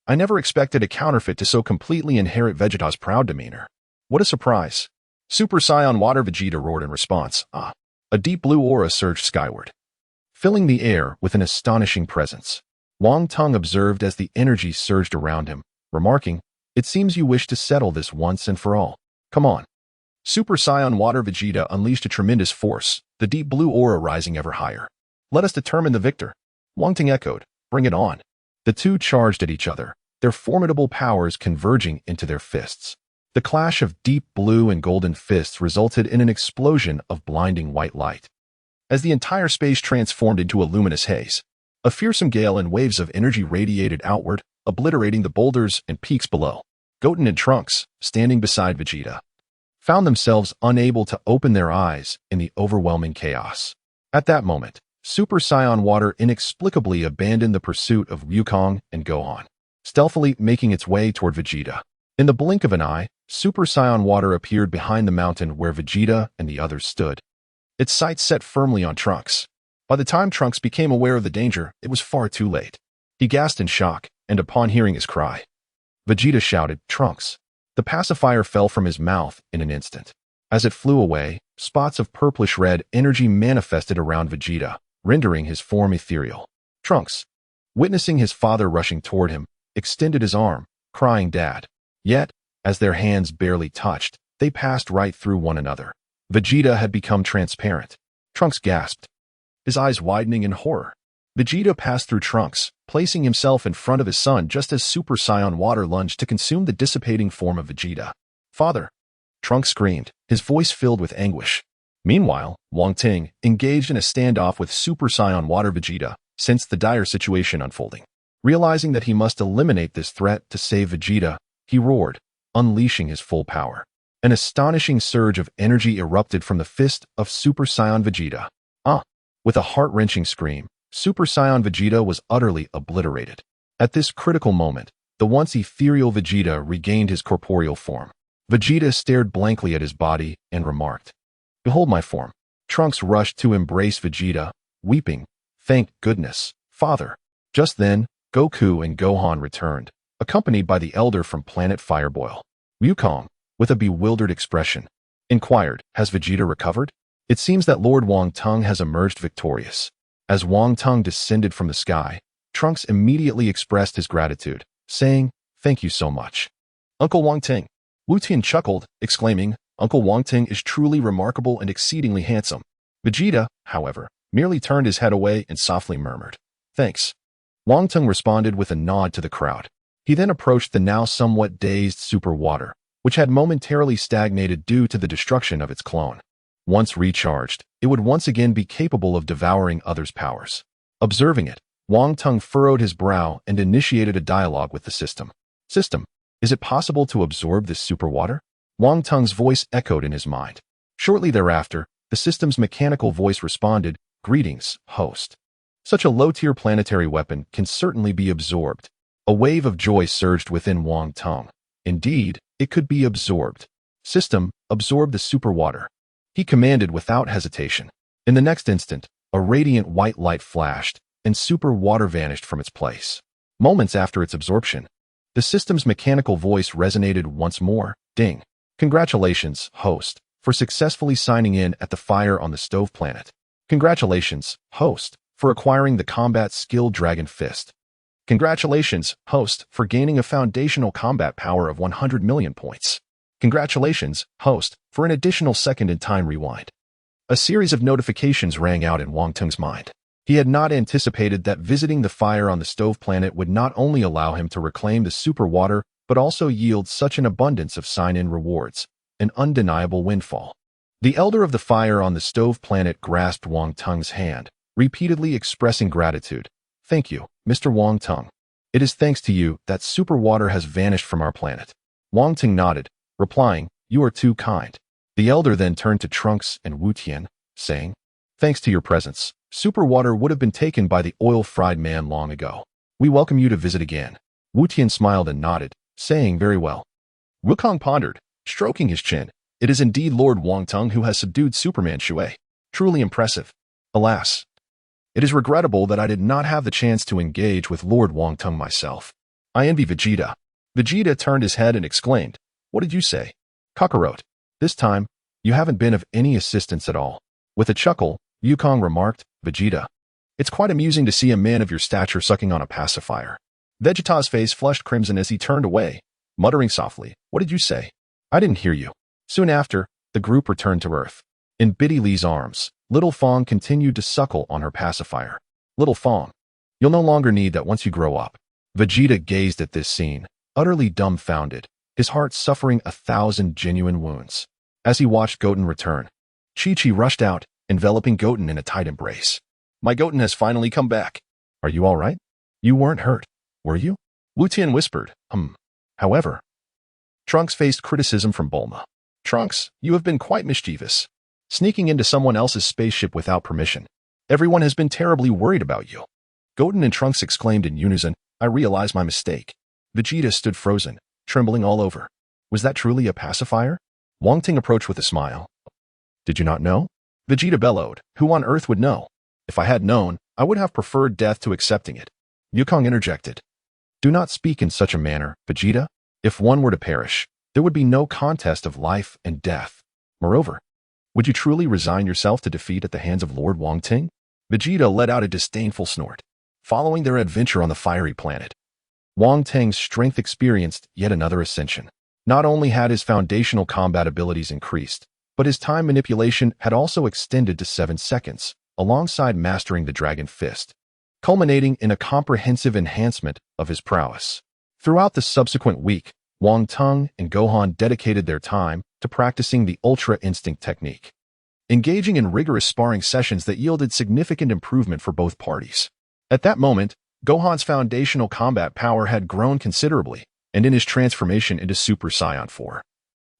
Speaker 1: I never expected a counterfeit to so completely inherit Vegeta's proud demeanor. What a surprise. Super Saiyan Water Vegeta roared in response. Ah! A deep blue aura surged skyward, filling the air with an astonishing presence. Wong Teng observed as the energy surged around him, remarking, It seems you wish to settle this once and for all. Come on. Super Saiyan Water Vegeta unleashed a tremendous force, the deep blue aura rising ever higher. Let us determine the victor. Wong Teng echoed, Bring it on. The two charged at each other, their formidable powers converging into their fists. The clash of deep blue and golden fists resulted in an explosion of blinding white light. As the entire space transformed into a luminous haze, a fearsome gale and waves of energy radiated outward, obliterating the boulders and peaks below. Goten and Trunks, standing beside Vegeta, found themselves unable to open their eyes in the overwhelming chaos. At that moment, Super Saiyan Water inexplicably abandoned the pursuit of Wukong and Gohan, stealthily making its way toward Vegeta. In the blink of an eye, Super Saiyan Water appeared behind the mountain where Vegeta and the others stood, its sights set firmly on Trunks. By the time Trunks became aware of the danger, it was far too late. He gasped in shock, and upon hearing his cry, Vegeta shouted, Trunks. The pacifier fell from his mouth in an instant. As it flew away, spots of purplish-red energy manifested around Vegeta, rendering his form ethereal. Trunks, witnessing his father rushing toward him, extended his arm, crying Dad. Yet, as their hands barely touched, they passed right through one another. Vegeta had become transparent. Trunks gasped, his eyes widening in horror. Vegeta passed through Trunks, placing himself in front of his son just as Super Saiyan Water lunged to consume the dissipating form of Vegeta. Father! Trunks screamed, his voice filled with anguish. Meanwhile, Wang Teng engaged in a standoff with Super Saiyan Water Vegeta, sensed the dire situation unfolding. Realizing that he must eliminate this threat to save Vegeta, he roared, unleashing his full power. An astonishing surge of energy erupted from the fist of Super Saiyan Vegeta. With a heart-wrenching scream, Super Saiyan Vegeta was utterly obliterated. At this critical moment, the once ethereal Vegeta regained his corporeal form. Vegeta stared blankly at his body and remarked, Behold my form. Trunks rushed to embrace Vegeta, weeping, Thank goodness, father. Just then, Goku and Gohan returned, accompanied by the elder from planet Fireboil. Wukong, with a bewildered expression, inquired, Has Vegeta recovered? It seems that Lord Wong Teng has emerged victorious. As Wong Teng descended from the sky, Trunks immediately expressed his gratitude, saying, Thank you so much, Uncle Wong Teng. Wu Tian chuckled, exclaiming, Uncle Wong Teng is truly remarkable and exceedingly handsome. Vegeta, however, merely turned his head away and softly murmured, Thanks. Wong Teng responded with a nod to the crowd. He then approached the now somewhat dazed Super Water, which had momentarily stagnated due to the destruction of its clone. Once recharged, it would once again be capable of devouring others' powers. Observing it, Wong Teng furrowed his brow and initiated a dialogue with the system. System, is it possible to absorb this super water? Wong Teng's voice echoed in his mind. Shortly thereafter, the system's mechanical voice responded, Greetings, host. Such a low-tier planetary weapon can certainly be absorbed. A wave of joy surged within Wong Teng. Indeed, it could be absorbed. System, absorb the super water. He commanded without hesitation. In the next instant, a radiant white light flashed, and super water vanished from its place. Moments after its absorption, the system's mechanical voice resonated once more, Ding. Congratulations, host, for successfully signing in at the fire on the stove planet. Congratulations, host, for acquiring the combat skill Dragon Fist. Congratulations, host, for gaining a foundational combat power of 100 million points. Congratulations, host, for an additional second in time rewind. A series of notifications rang out in Wang Teng's mind. He had not anticipated that visiting the fire on the stove planet would not only allow him to reclaim the super water, but also yield such an abundance of sign-in rewards, an undeniable windfall. The elder of the fire on the stove planet grasped Wang Teng's hand, repeatedly expressing gratitude. Thank you, Mr. Wang Teng. It is thanks to you that super water has vanished from our planet. Wang Teng nodded, replying, you are too kind. The elder then turned to Trunks and Wu Tian, saying, thanks to your presence, super water would have been taken by the oil-fried man long ago. We welcome you to visit again. Wu Tian smiled and nodded, saying very well. Wukong pondered, stroking his chin. It is indeed Lord Wang Teng who has subdued Superman Shui. Truly impressive. Alas, it is regrettable that I did not have the chance to engage with Lord Wang Teng myself. I envy Vegeta. Vegeta turned his head and exclaimed, what did you say? Kakarot. This time, you haven't been of any assistance at all. With a chuckle, Wukong remarked, Vegeta. It's quite amusing to see a man of your stature sucking on a pacifier. Vegeta's face flushed crimson as he turned away, muttering softly, what did you say? I didn't hear you. Soon after, the group returned to Earth. In Biddy Lee's arms, Little Fong continued to suckle on her pacifier. Little Fong, you'll no longer need that once you grow up. Vegeta gazed at this scene, utterly dumbfounded, his heart suffering 1,000 genuine wounds. As he watched Goten return, Chi-Chi rushed out, enveloping Goten in a tight embrace. My Goten has finally come back. Are you all right? You weren't hurt, were you? Wu Tian whispered, However, Trunks faced criticism from Bulma. Trunks, you have been quite mischievous. Sneaking into someone else's spaceship without permission. Everyone has been terribly worried about you. Goten and Trunks exclaimed in unison, I realize my mistake. Vegeta stood frozen, trembling all over. Was that truly a pacifier? Wong Teng approached with a smile. Did you not know? Vegeta bellowed, who on earth would know? If I had known, I would have preferred death to accepting it. Wukong interjected. Do not speak in such a manner, Vegeta. If one were to perish, there would be no contest of life and death. Moreover, would you truly resign yourself to defeat at the hands of Lord Wang Teng? Vegeta let out a disdainful snort. Following their adventure on the fiery planet, Wang Teng's strength experienced yet another ascension. Not only had his foundational combat abilities increased, but his time manipulation had also extended to 7 seconds, alongside mastering the Dragon Fist, culminating in a comprehensive enhancement of his prowess. Throughout the subsequent week, Wang Teng and Gohan dedicated their time to practicing the Ultra Instinct technique, engaging in rigorous sparring sessions that yielded significant improvement for both parties. At that moment, Gohan's foundational combat power had grown considerably, and in his transformation into Super Saiyan 4,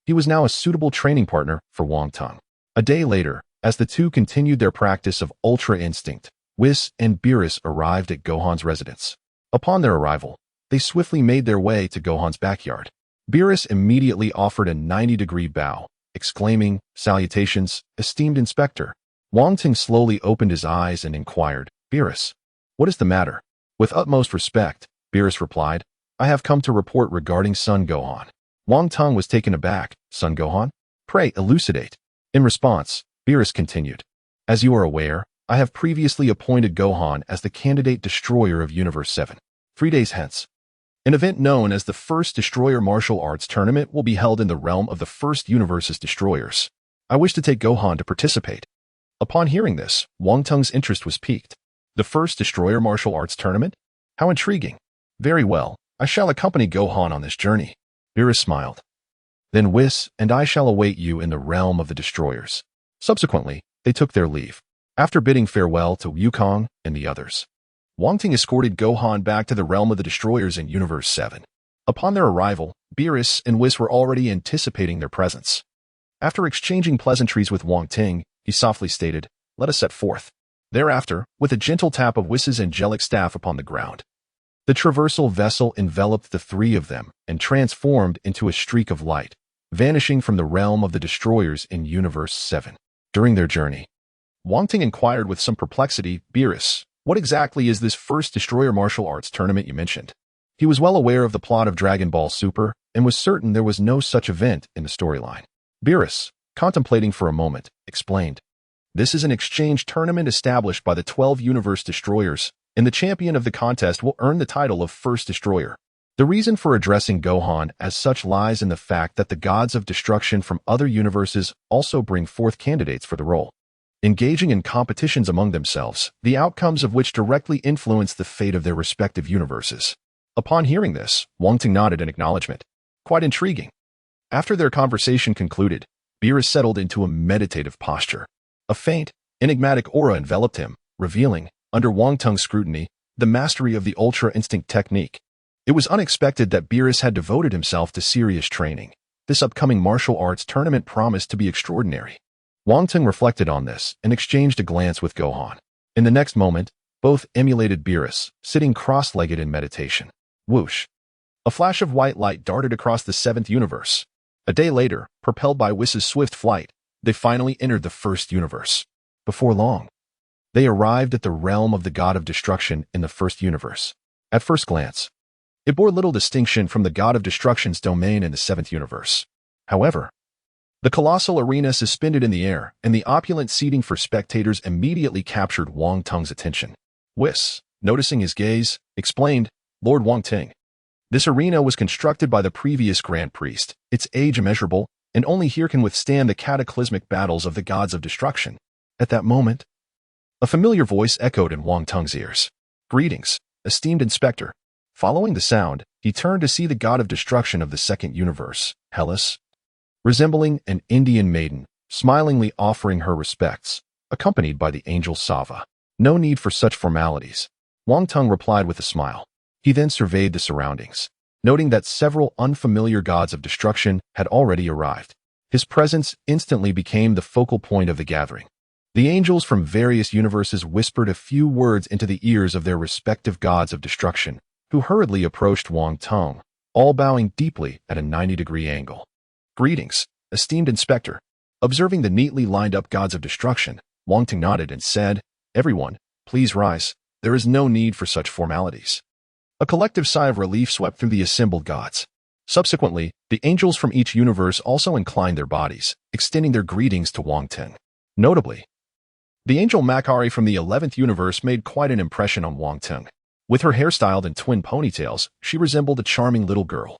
Speaker 1: he was now a suitable training partner for Wang Teng. A day later, as the two continued their practice of Ultra Instinct, Whis and Beerus arrived at Gohan's residence. Upon their arrival, they swiftly made their way to Gohan's backyard. Beerus immediately offered a 90-degree bow, exclaiming, Salutations, esteemed inspector. Wang Teng slowly opened his eyes and inquired, Beerus, what is the matter? With utmost respect, Beerus replied, I have come to report regarding Son Gohan. Wang Teng was taken aback. Son Gohan? Pray elucidate. In response, Beerus continued, As you are aware, I have previously appointed Gohan as the candidate destroyer of Universe 7. 3 days hence, an event known as the First Destroyer Martial Arts Tournament will be held in the realm of the First Universe's destroyers. I wish to take Gohan to participate. Upon hearing this, Wang Teng's interest was piqued. The First Destroyer Martial Arts Tournament? How intriguing. Very well, I shall accompany Gohan on this journey. Beerus smiled. Then Whis and I shall await you in the realm of the destroyers. Subsequently, they took their leave. After bidding farewell to Wukong and the others, Wang Teng escorted Gohan back to the realm of the destroyers in Universe 7. Upon their arrival, Beerus and Whis were already anticipating their presence. After exchanging pleasantries with Wang Teng, he softly stated, Let us set forth. Thereafter, with a gentle tap of Whis' angelic staff upon the ground, the traversal vessel enveloped the three of them and transformed into a streak of light, vanishing from the realm of the destroyers in Universe 7. During their journey, Wang Teng inquired with some perplexity, Beerus, what exactly is this First Destroyer Martial Arts Tournament you mentioned? He was well aware of the plot of Dragon Ball Super and was certain there was no such event in the storyline. Beerus, contemplating for a moment, explained, This is an exchange tournament established by the 12 Universe Destroyers, and the champion of the contest will earn the title of First Destroyer. The reason for addressing Gohan as such lies in the fact that the gods of destruction from other universes also bring forth candidates for the role, engaging in competitions among themselves, the outcomes of which directly influence the fate of their respective universes. Upon hearing this, Wong Teng nodded in acknowledgement. Quite intriguing. After their conversation concluded, Beerus settled into a meditative posture. A faint, enigmatic aura enveloped him, revealing, under Wong Teng's scrutiny, the mastery of the Ultra Instinct technique. It was unexpected that Beerus had devoted himself to serious training. This upcoming martial arts tournament promised to be extraordinary. Wong Teng reflected on this and exchanged a glance with Gohan. In the next moment, both emulated Beerus, sitting cross-legged in meditation. Whoosh! A flash of white light darted across the 7th universe. A day later, propelled by Whis' swift flight, they finally entered the 1st universe. Before long, they arrived at the realm of the god of destruction in the 1st universe. At first glance, it bore little distinction from the god of destruction's domain in the 7th universe. However, the colossal arena suspended in the air and the opulent seating for spectators immediately captured Wong Teng's attention. Whis, noticing his gaze, explained, "Lord Wong Teng, this arena was constructed by the previous Grand Priest, its age immeasurable, and only here can withstand the cataclysmic battles of the gods of destruction." At that moment, a familiar voice echoed in Wong Teng's ears. "Greetings, esteemed inspector." Following the sound, he turned to see the god of destruction of the 2nd universe, Hellas, resembling an Indian maiden, smilingly offering her respects, accompanied by the angel Sava. "No need for such formalities," Wong Teng replied with a smile. He then surveyed the surroundings, noting that several unfamiliar gods of destruction had already arrived. His presence instantly became the focal point of the gathering. The angels from various universes whispered a few words into the ears of their respective gods of destruction, who hurriedly approached Wong Teng, all bowing deeply at a 90-degree angle. "Greetings, esteemed inspector." Observing the neatly lined-up gods of destruction, Wong Teng nodded and said, "Everyone, please rise. There is no need for such formalities." A collective sigh of relief swept through the assembled gods. Subsequently, the angels from each universe also inclined their bodies, extending their greetings to Wong Teng. Notably, the angel Makari from the 11th universe made quite an impression on Wong Teng. With her hair styled in twin ponytails, she resembled a charming little girl,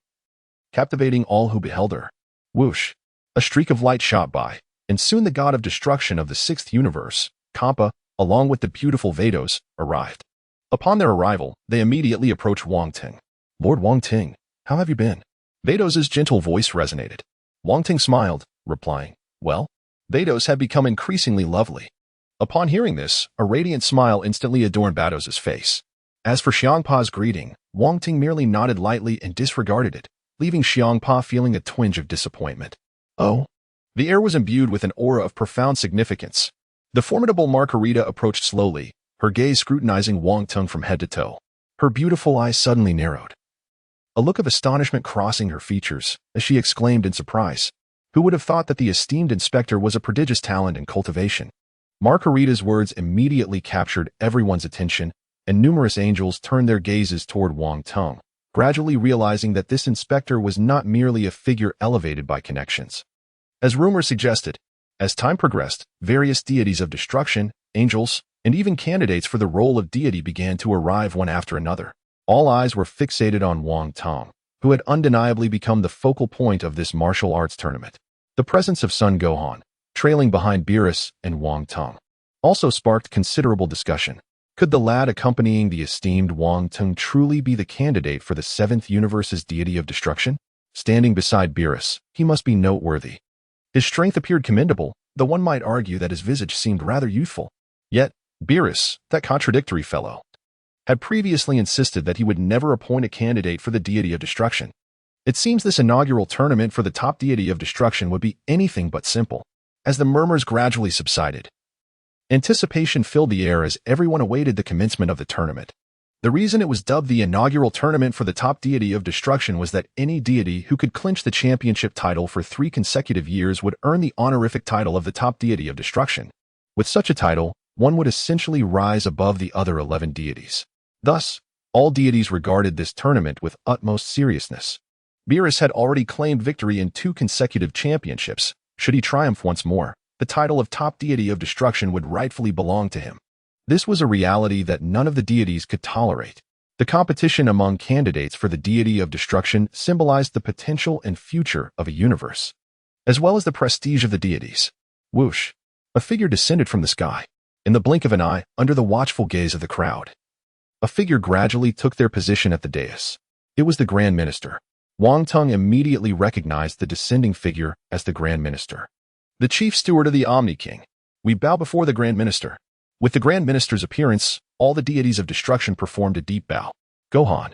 Speaker 1: captivating all who beheld her. Whoosh! A streak of light shot by, and soon the god of destruction of the 6th universe, Champa, along with the beautiful Vados, arrived. Upon their arrival, they immediately approached Wong Teng. "Lord Wong Teng, how have you been?" Vados' gentle voice resonated. Wong Teng smiled, replying, "Well." Vados had become increasingly lovely. Upon hearing this, a radiant smile instantly adorned Vados' face. As for Xiangpa's greeting, Wong Teng merely nodded lightly and disregarded it, leaving Xiangpa feeling a twinge of disappointment. Oh! The air was imbued with an aura of profound significance. The formidable Margarita approached slowly, her gaze scrutinizing Wong Teng from head to toe. Her beautiful eyes suddenly narrowed, a look of astonishment crossing her features, as she exclaimed in surprise, "Who would have thought that the esteemed inspector was a prodigious talent in cultivation?" Margarita's words immediately captured everyone's attention, and numerous angels turned their gazes toward Wong Teng, gradually realizing that this inspector was not merely a figure elevated by connections. As rumors suggested, as time progressed, various deities of destruction, angels, and even candidates for the role of deity began to arrive one after another. All eyes were fixated on Wong Teng, who had undeniably become the focal point of this martial arts tournament. The presence of Son Gohan, trailing behind Beerus and Wong Teng, also sparked considerable discussion. Could the lad accompanying the esteemed Wong Teng truly be the candidate for the 7th universe's deity of destruction? Standing beside Beerus, he must be noteworthy. His strength appeared commendable, though one might argue that his visage seemed rather youthful. Yet, Beerus, that contradictory fellow, had previously insisted that he would never appoint a candidate for the deity of destruction. It seems this inaugural tournament for the top deity of destruction would be anything but simple. As the murmurs gradually subsided, anticipation filled the air as everyone awaited the commencement of the tournament. The reason it was dubbed the inaugural tournament for the top deity of destruction was that any deity who could clinch the championship title for 3 consecutive years would earn the honorific title of the top deity of destruction. With such a title, one would essentially rise above the other 11 deities. Thus, all deities regarded this tournament with utmost seriousness. Beerus had already claimed victory in 2 consecutive championships. Should he triumph once more, the title of top deity of destruction would rightfully belong to him. This was a reality that none of the deities could tolerate. The competition among candidates for the deity of destruction symbolized the potential and future of a universe, as well as the prestige of the deities. Whoosh! A figure descended from the sky. In the blink of an eye, under the watchful gaze of the crowd, a figure gradually took their position at the dais. It was the Grand Minister. Wang Teng immediately recognized the descending figure as the Grand Minister, the Chief Steward of the Omni-King. We bow before the Grand Minister. With the Grand Minister's appearance, all the deities of destruction performed a deep bow. Gohan,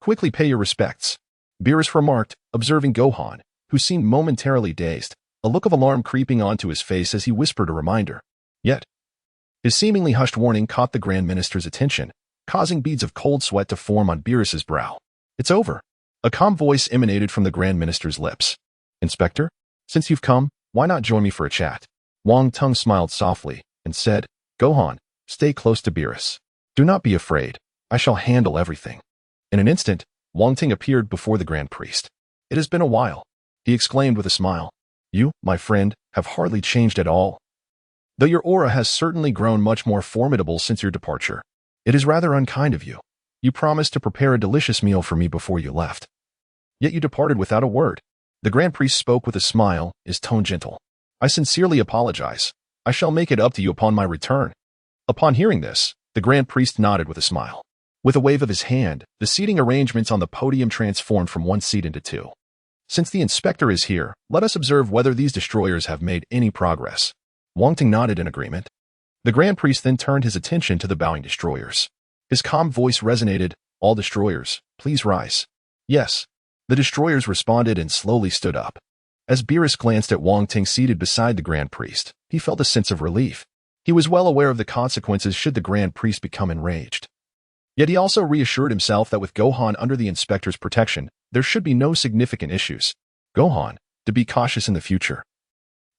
Speaker 1: quickly pay your respects, Beerus remarked, observing Gohan, who seemed momentarily dazed, a look of alarm creeping onto his face as he whispered a reminder. Yet, his seemingly hushed warning caught the Grand Minister's attention, causing beads of cold sweat to form on Beerus's brow. It's over. A calm voice emanated from the Grand Minister's lips. Inspector, since you've come, why not join me for a chat? Wang Teng smiled softly and said, Gohan, stay close to Beerus. Do not be afraid. I shall handle everything. In an instant, Wang Teng appeared before the Grand Priest. It has been a while, he exclaimed with a smile. You, my friend, have hardly changed at all. Though your aura has certainly grown much more formidable since your departure, it is rather unkind of you. You promised to prepare a delicious meal for me before you left. Yet you departed without a word. The Grand Priest spoke with a smile, his tone gentle. I sincerely apologize. I shall make it up to you upon my return. Upon hearing this, the Grand Priest nodded with a smile. With a wave of his hand, the seating arrangements on the podium transformed from one seat into two. Since the inspector is here, let us observe whether these destroyers have made any progress. Wong Teng nodded in agreement. The Grand Priest then turned his attention to the bowing destroyers. His calm voice resonated, all destroyers, please rise. Yes. The destroyers responded and slowly stood up. As Beerus glanced at Wong Teng seated beside the Grand Priest, he felt a sense of relief. He was well aware of the consequences should the Grand Priest become enraged. Yet he also reassured himself that with Gohan under the inspector's protection, there should be no significant issues. Gohan, to be cautious in the future,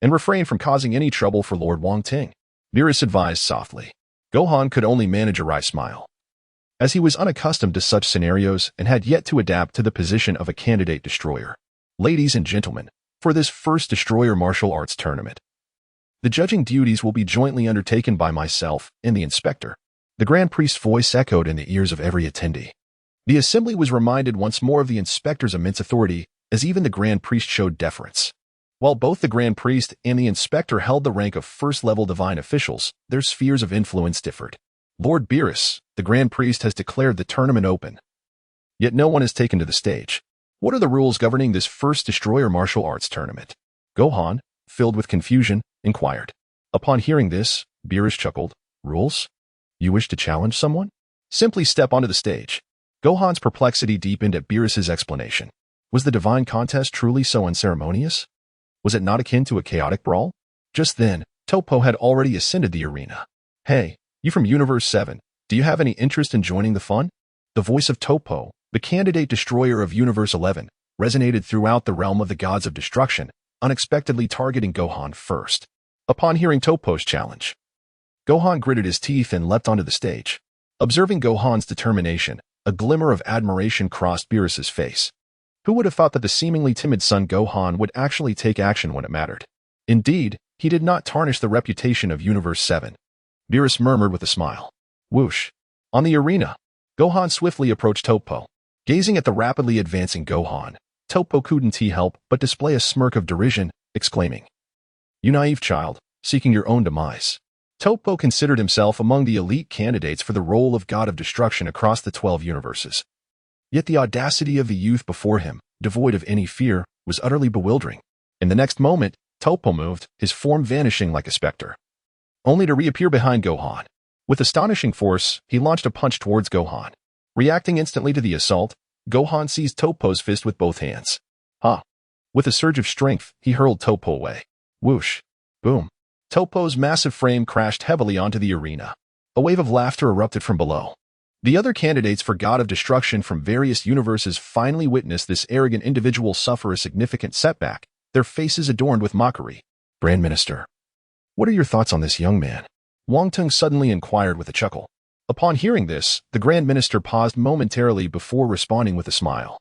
Speaker 1: and refrain from causing any trouble for Lord Wong Teng, Beerus advised softly. Gohan could only manage a wry smile, as he was unaccustomed to such scenarios and had yet to adapt to the position of a candidate destroyer. Ladies and gentlemen, for this first Destroyer Martial Arts Tournament, the judging duties will be jointly undertaken by myself and the inspector. The Grand Priest's voice echoed in the ears of every attendee. The assembly was reminded once more of the inspector's immense authority, as even the Grand Priest showed deference. While both the Grand Priest and the inspector held the rank of first-level divine officials, their spheres of influence differed. Lord Beerus, the Grand Priest, has declared the tournament open. Yet no one is taken to the stage. What are the rules governing this first Destroyer Martial Arts Tournament? Gohan, filled with confusion, inquired. Upon hearing this, Beerus chuckled. Rules? You wish to challenge someone? Simply step onto the stage. Gohan's perplexity deepened at Beerus's explanation. Was the divine contest truly so unceremonious? Was it not akin to a chaotic brawl? Just then, Topo had already ascended the arena. Hey, you from Universe 7, do you have any interest in joining the fun? The voice of Topo, the candidate destroyer of Universe 11, resonated throughout the realm of the gods of destruction, unexpectedly targeting Gohan first. Upon hearing Topo's challenge, Gohan gritted his teeth and leapt onto the stage. Observing Gohan's determination, a glimmer of admiration crossed Beerus's face. Who would have thought that the seemingly timid son Gohan would actually take action when it mattered? Indeed, he did not tarnish the reputation of Universe 7. Beerus murmured with a smile. Whoosh. On the arena, Gohan swiftly approached Topo. Gazing at the rapidly advancing Gohan, Topo couldn't help but display a smirk of derision, exclaiming, You naive child, seeking your own demise. Topo considered himself among the elite candidates for the role of God of Destruction across the 12 universes. Yet the audacity of the youth before him, devoid of any fear, was utterly bewildering. In the next moment, Topo moved, his form vanishing like a specter, only to reappear behind Gohan. With astonishing force, he launched a punch towards Gohan. Reacting instantly to the assault, Gohan seized Topo's fist with both hands. With a surge of strength, he hurled Topo away. Whoosh. Boom. Topo's massive frame crashed heavily onto the arena. A wave of laughter erupted from below. The other candidates for God of Destruction from various universes finally witnessed this arrogant individual suffer a significant setback, their faces adorned with mockery. Grand Minister, what are your thoughts on this young man? Wong Teng suddenly inquired with a chuckle. Upon hearing this, the Grand Minister paused momentarily before responding with a smile.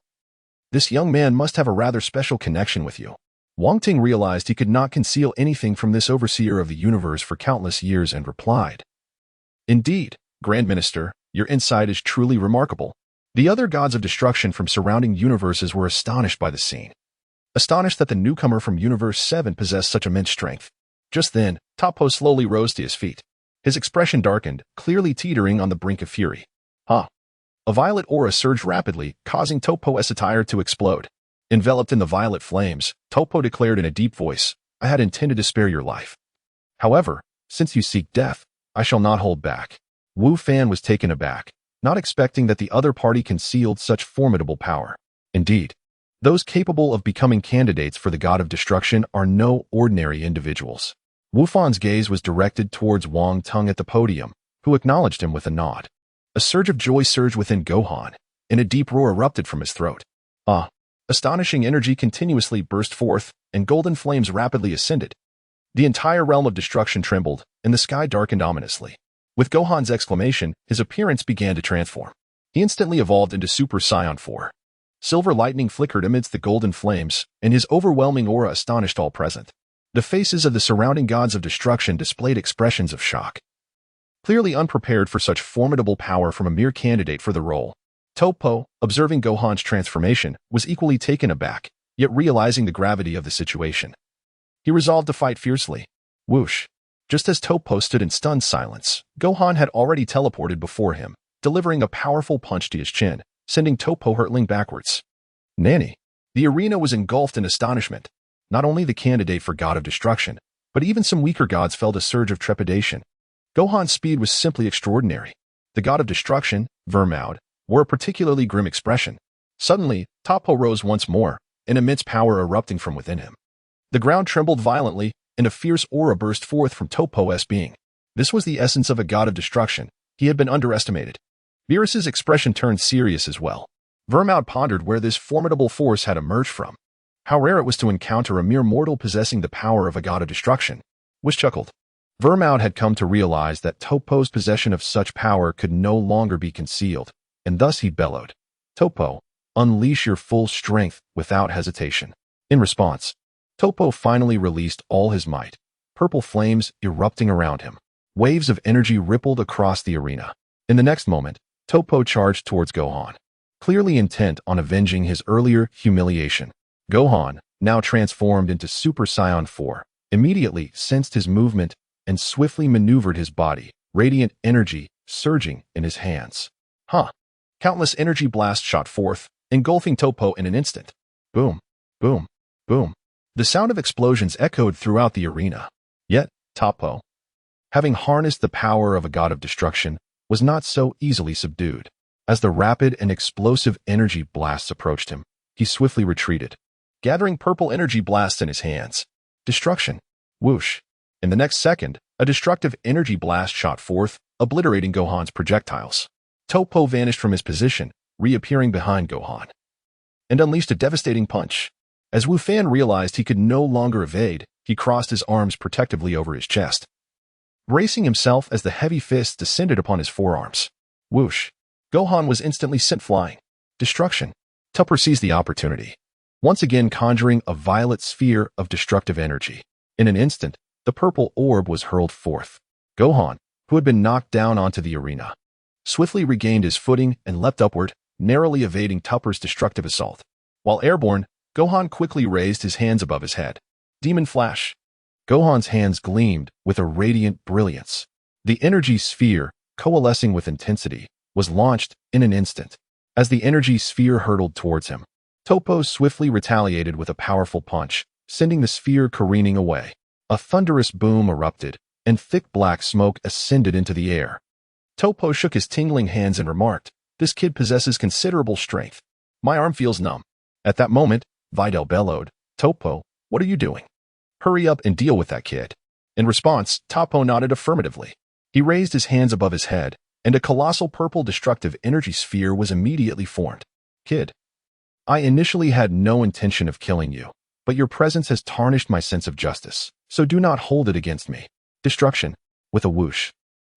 Speaker 1: This young man must have a rather special connection with you. Wang Teng realized he could not conceal anything from this overseer of the universe for countless years and replied, "Indeed, Grand Minister, your insight is truly remarkable." The other gods of destruction from surrounding universes were astonished by the scene, astonished that the newcomer from Universe 7 possessed such immense strength. Just then, Toppo slowly rose to his feet. His expression darkened, clearly teetering on the brink of fury. A violet aura surged rapidly, causing Toppo's attire to explode. Enveloped in the violet flames, Toppo declared in a deep voice, "I had intended to spare your life. However, since you seek death, I shall not hold back." Wu Fan was taken aback, not expecting that the other party concealed such formidable power. Indeed, those capable of becoming candidates for the god of destruction are no ordinary individuals. Wu Fan's gaze was directed towards Wang Teng at the podium, who acknowledged him with a nod. A surge of joy surged within Gohan, and a deep roar erupted from his throat. Astonishing energy continuously burst forth, and golden flames rapidly ascended. The entire realm of destruction trembled, and the sky darkened ominously. With Gohan's exclamation, his appearance began to transform. He instantly evolved into Super Saiyan 4. Silver lightning flickered amidst the golden flames, and his overwhelming aura astonished all present. The faces of the surrounding gods of destruction displayed expressions of shock. Clearly unprepared for such formidable power from a mere candidate for the role, Toppo, observing Gohan's transformation, was equally taken aback, yet realizing the gravity of the situation. He resolved to fight fiercely. Whoosh! Just as Toppo stood in stunned silence, Gohan had already teleported before him, delivering a powerful punch to his chin, sending Toppo hurtling backwards. Nanny! The arena was engulfed in astonishment. Not only the candidate for God of Destruction, but even some weaker gods felt a surge of trepidation. Gohan's speed was simply extraordinary. The God of Destruction, Vermaud, wore a particularly grim expression. Suddenly, Toppo rose once more, an immense power erupting from within him. The ground trembled violently, and a fierce aura burst forth from Toppo's being. This was the essence of a god of destruction. He had been underestimated. Beerus's expression turned serious as well. Vermaud pondered where this formidable force had emerged from. How rare it was to encounter a mere mortal possessing the power of a god of destruction. Whis chuckled. Vermaud had come to realize that Toppo's possession of such power could no longer be concealed, and thus he bellowed, "Toppo, unleash your full strength without hesitation." In response, Toppo finally released all his might, purple flames erupting around him. Waves of energy rippled across the arena. In the next moment, Toppo charged towards Gohan, clearly intent on avenging his earlier humiliation. Gohan, now transformed into Super Saiyan 4, immediately sensed his movement and swiftly maneuvered his body, radiant energy surging in his hands. Countless energy blasts shot forth, engulfing Toppo in an instant. Boom, boom, boom. The sound of explosions echoed throughout the arena. Yet, Toppo, having harnessed the power of a god of destruction, was not so easily subdued. As the rapid and explosive energy blasts approached him, he swiftly retreated, gathering purple energy blasts in his hands. Destruction. Whoosh. In the next second, a destructive energy blast shot forth, obliterating Gohan's projectiles. Toppo vanished from his position, reappearing behind Gohan, and unleashed a devastating punch. As Wu Fan realized he could no longer evade, he crossed his arms protectively over his chest, bracing himself as the heavy fists descended upon his forearms. Whoosh! Gohan was instantly sent flying. Destruction. Toppo seized the opportunity, once again conjuring a violet sphere of destructive energy. In an instant, the purple orb was hurled forth. Gohan, who had been knocked down onto the arena, swiftly regained his footing and leapt upward, narrowly evading Toppo's destructive assault. While airborne, Gohan quickly raised his hands above his head. Demon Flash. Gohan's hands gleamed with a radiant brilliance. The energy sphere, coalescing with intensity, was launched in an instant. As the energy sphere hurtled towards him, Toppo swiftly retaliated with a powerful punch, sending the sphere careening away. A thunderous boom erupted, and thick black smoke ascended into the air. Toppo shook his tingling hands and remarked, "This kid possesses considerable strength. My arm feels numb." At that moment, Videl bellowed, "Toppo, what are you doing? Hurry up and deal with that kid." In response, Toppo nodded affirmatively. He raised his hands above his head, and a colossal purple destructive energy sphere was immediately formed. "Kid, I initially had no intention of killing you, but your presence has tarnished my sense of justice, so do not hold it against me." Destruction. With a whoosh,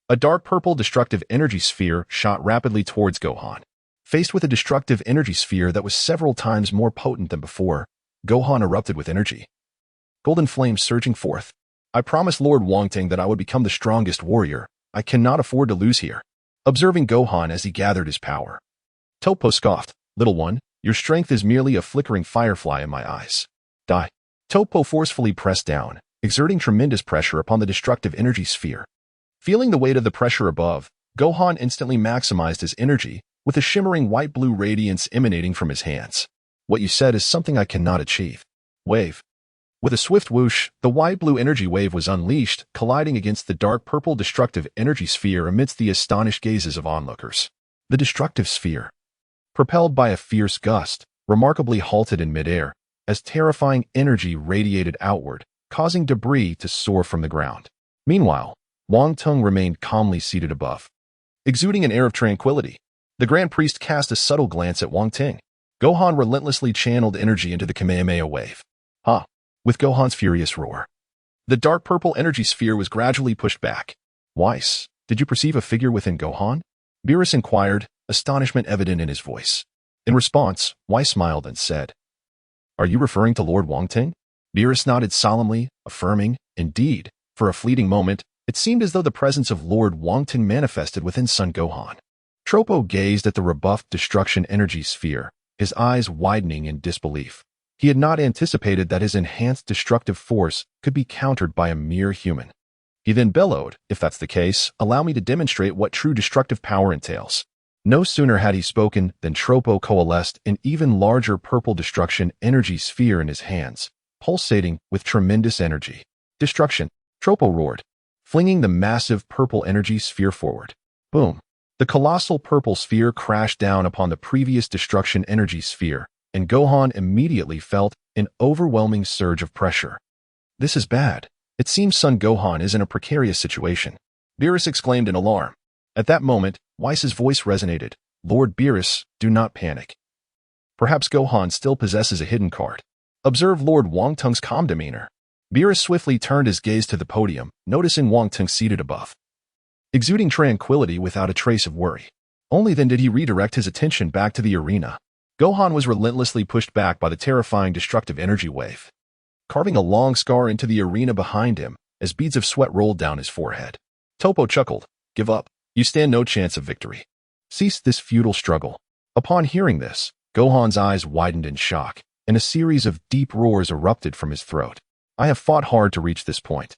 Speaker 1: a dark purple destructive energy sphere shot rapidly towards Gohan. Faced with a destructive energy sphere that was several times more potent than before, Gohan erupted with energy. golden flames surging forth. I promised Lord Wong Teng that I would become the strongest warrior. I cannot afford to lose here. Observing Gohan as he gathered his power, Topo scoffed, "Little one, your strength is merely a flickering firefly in my eyes. Die." Topo forcefully pressed down, exerting tremendous pressure upon the destructive energy sphere. Feeling the weight of the pressure above, Gohan instantly maximized his energy, with a shimmering white-blue radiance emanating from his hands. "What you said is something I cannot achieve." Wave. With a swift whoosh, the white-blue energy wave was unleashed, colliding against the dark purple destructive energy sphere amidst the astonished gazes of onlookers. The destructive sphere, propelled by a fierce gust, remarkably halted in midair, as terrifying energy radiated outward, causing debris to soar from the ground. Meanwhile, Wong Teng remained calmly seated above, exuding an air of tranquility. The Grand Priest cast a subtle glance at Wong Teng. Gohan relentlessly channeled energy into the Kamehameha wave. Ha! With Gohan's furious roar, the dark purple energy sphere was gradually pushed back. "Whis, did you perceive a figure within Gohan?" Beerus inquired, astonishment evident in his voice. In response, Whis smiled and said, "Are you referring to Lord Wong Teng?" Beerus nodded solemnly, affirming, "Indeed, for a fleeting moment, it seemed as though the presence of Lord Wong Teng manifested within Son Gohan." Tropo gazed at the rebuffed destruction energy sphere, his eyes widening in disbelief. He had not anticipated that his enhanced destructive force could be countered by a mere human. He then bellowed, "If that's the case, allow me to demonstrate what true destructive power entails." No sooner had he spoken than Tropo coalesced an even larger purple destruction energy sphere in his hands, pulsating with tremendous energy. "Destruction!" Tropo roared, flinging the massive purple energy sphere forward. Boom! The colossal purple sphere crashed down upon the previous destruction energy sphere, and Gohan immediately felt an overwhelming surge of pressure. "This is bad. It seems Son Gohan is in a precarious situation," Beerus exclaimed in alarm. At that moment, Whis' voice resonated. "Lord Beerus, do not panic. Perhaps Gohan still possesses a hidden card. Observe Lord Wong Teng's calm demeanor." Beerus swiftly turned his gaze to the podium, noticing Wong Teng seated above, exuding tranquility without a trace of worry. Only then did he redirect his attention back to the arena. Gohan was relentlessly pushed back by the terrifying destructive energy wave, carving a long scar into the arena behind him as beads of sweat rolled down his forehead. Topo chuckled, "Give up. You stand no chance of victory. Cease this futile struggle." Upon hearing this, Gohan's eyes widened in shock, and a series of deep roars erupted from his throat. "I have fought hard to reach this point.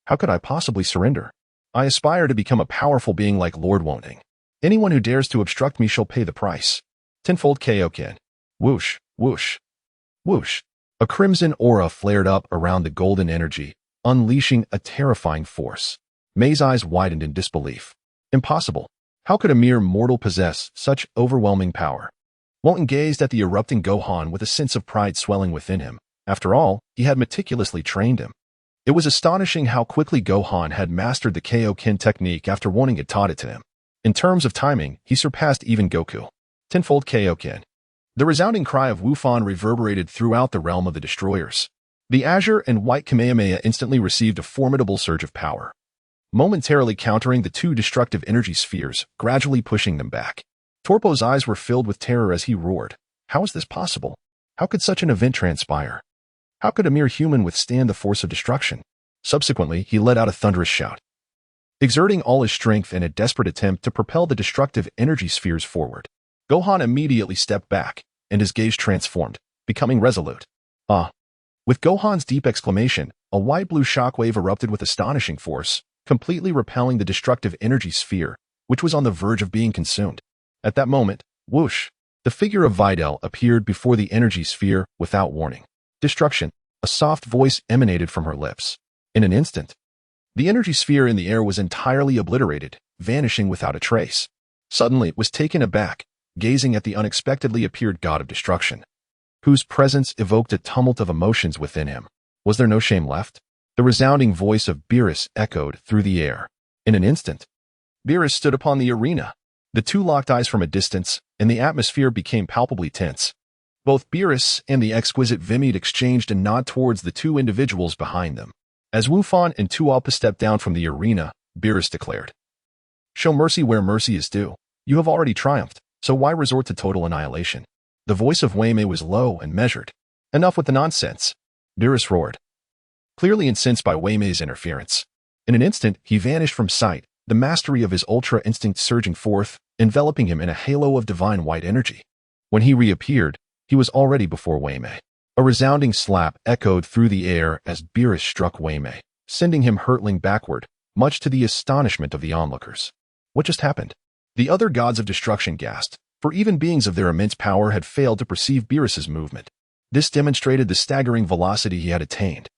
Speaker 1: How could I possibly surrender? I aspire to become a powerful being like Lord Wong Teng. Anyone who dares to obstruct me shall pay the price." Tenfold Kaioken. Whoosh, whoosh, whoosh. A crimson aura flared up around the golden energy, unleashing a terrifying force. Mei's eyes widened in disbelief. Impossible. How could a mere mortal possess such overwhelming power? Wong Teng gazed at the erupting Gohan with a sense of pride swelling within him. After all, he had meticulously trained him. It was astonishing how quickly Gohan had mastered the Kaioken technique after Wong Teng had taught it to him. In terms of timing, he surpassed even Goku. Tenfold Kaioken. The resounding cry of Wufan reverberated throughout the realm of the destroyers. The azure and white Kamehameha instantly received a formidable surge of power, momentarily countering the two destructive energy spheres, gradually pushing them back. Torpo's eyes were filled with terror as he roared. How is this possible? How could such an event transpire? How could a mere human withstand the force of destruction? Subsequently, he let out a thunderous shout, exerting all his strength in a desperate attempt to propel the destructive energy spheres forward. Gohan immediately stepped back, and his gaze transformed, becoming resolute. "Ah!" With Gohan's deep exclamation, a white-blue shockwave erupted with astonishing force, completely repelling the destructive energy sphere, which was on the verge of being consumed. At that moment, whoosh, the figure of Videl appeared before the energy sphere without warning. "Destruction!" A soft voice emanated from her lips. In an instant, the energy sphere in the air was entirely obliterated, vanishing without a trace. Suddenly, it was taken aback, gazing at the unexpectedly appeared god of destruction, whose presence evoked a tumult of emotions within him. Was there no shame left? The resounding voice of Beerus echoed through the air. In an instant, Beerus stood upon the arena. The two locked eyes from a distance, and the atmosphere became palpably tense. Both Beerus and the exquisite Vimid exchanged a nod towards the two individuals behind them. As Wufan and Tualpa stepped down from the arena, Beerus declared, "Show mercy where mercy is due. You have already triumphed, so why resort to total annihilation?" The voice of Wei Mei was low and measured. "Enough with the nonsense," Beerus roared. clearly incensed by Wei Mei's interference. In an instant, he vanished from sight, the mastery of his ultra instinct surging forth, enveloping him in a halo of divine white energy. When he reappeared, he was already before Wei Mei. A resounding slap echoed through the air as Beerus struck Wei Mei, sending him hurtling backward, much to the astonishment of the onlookers. What just happened? The other gods of destruction gasped, for even beings of their immense power had failed to perceive Beerus's movement. This demonstrated the staggering velocity he had attained.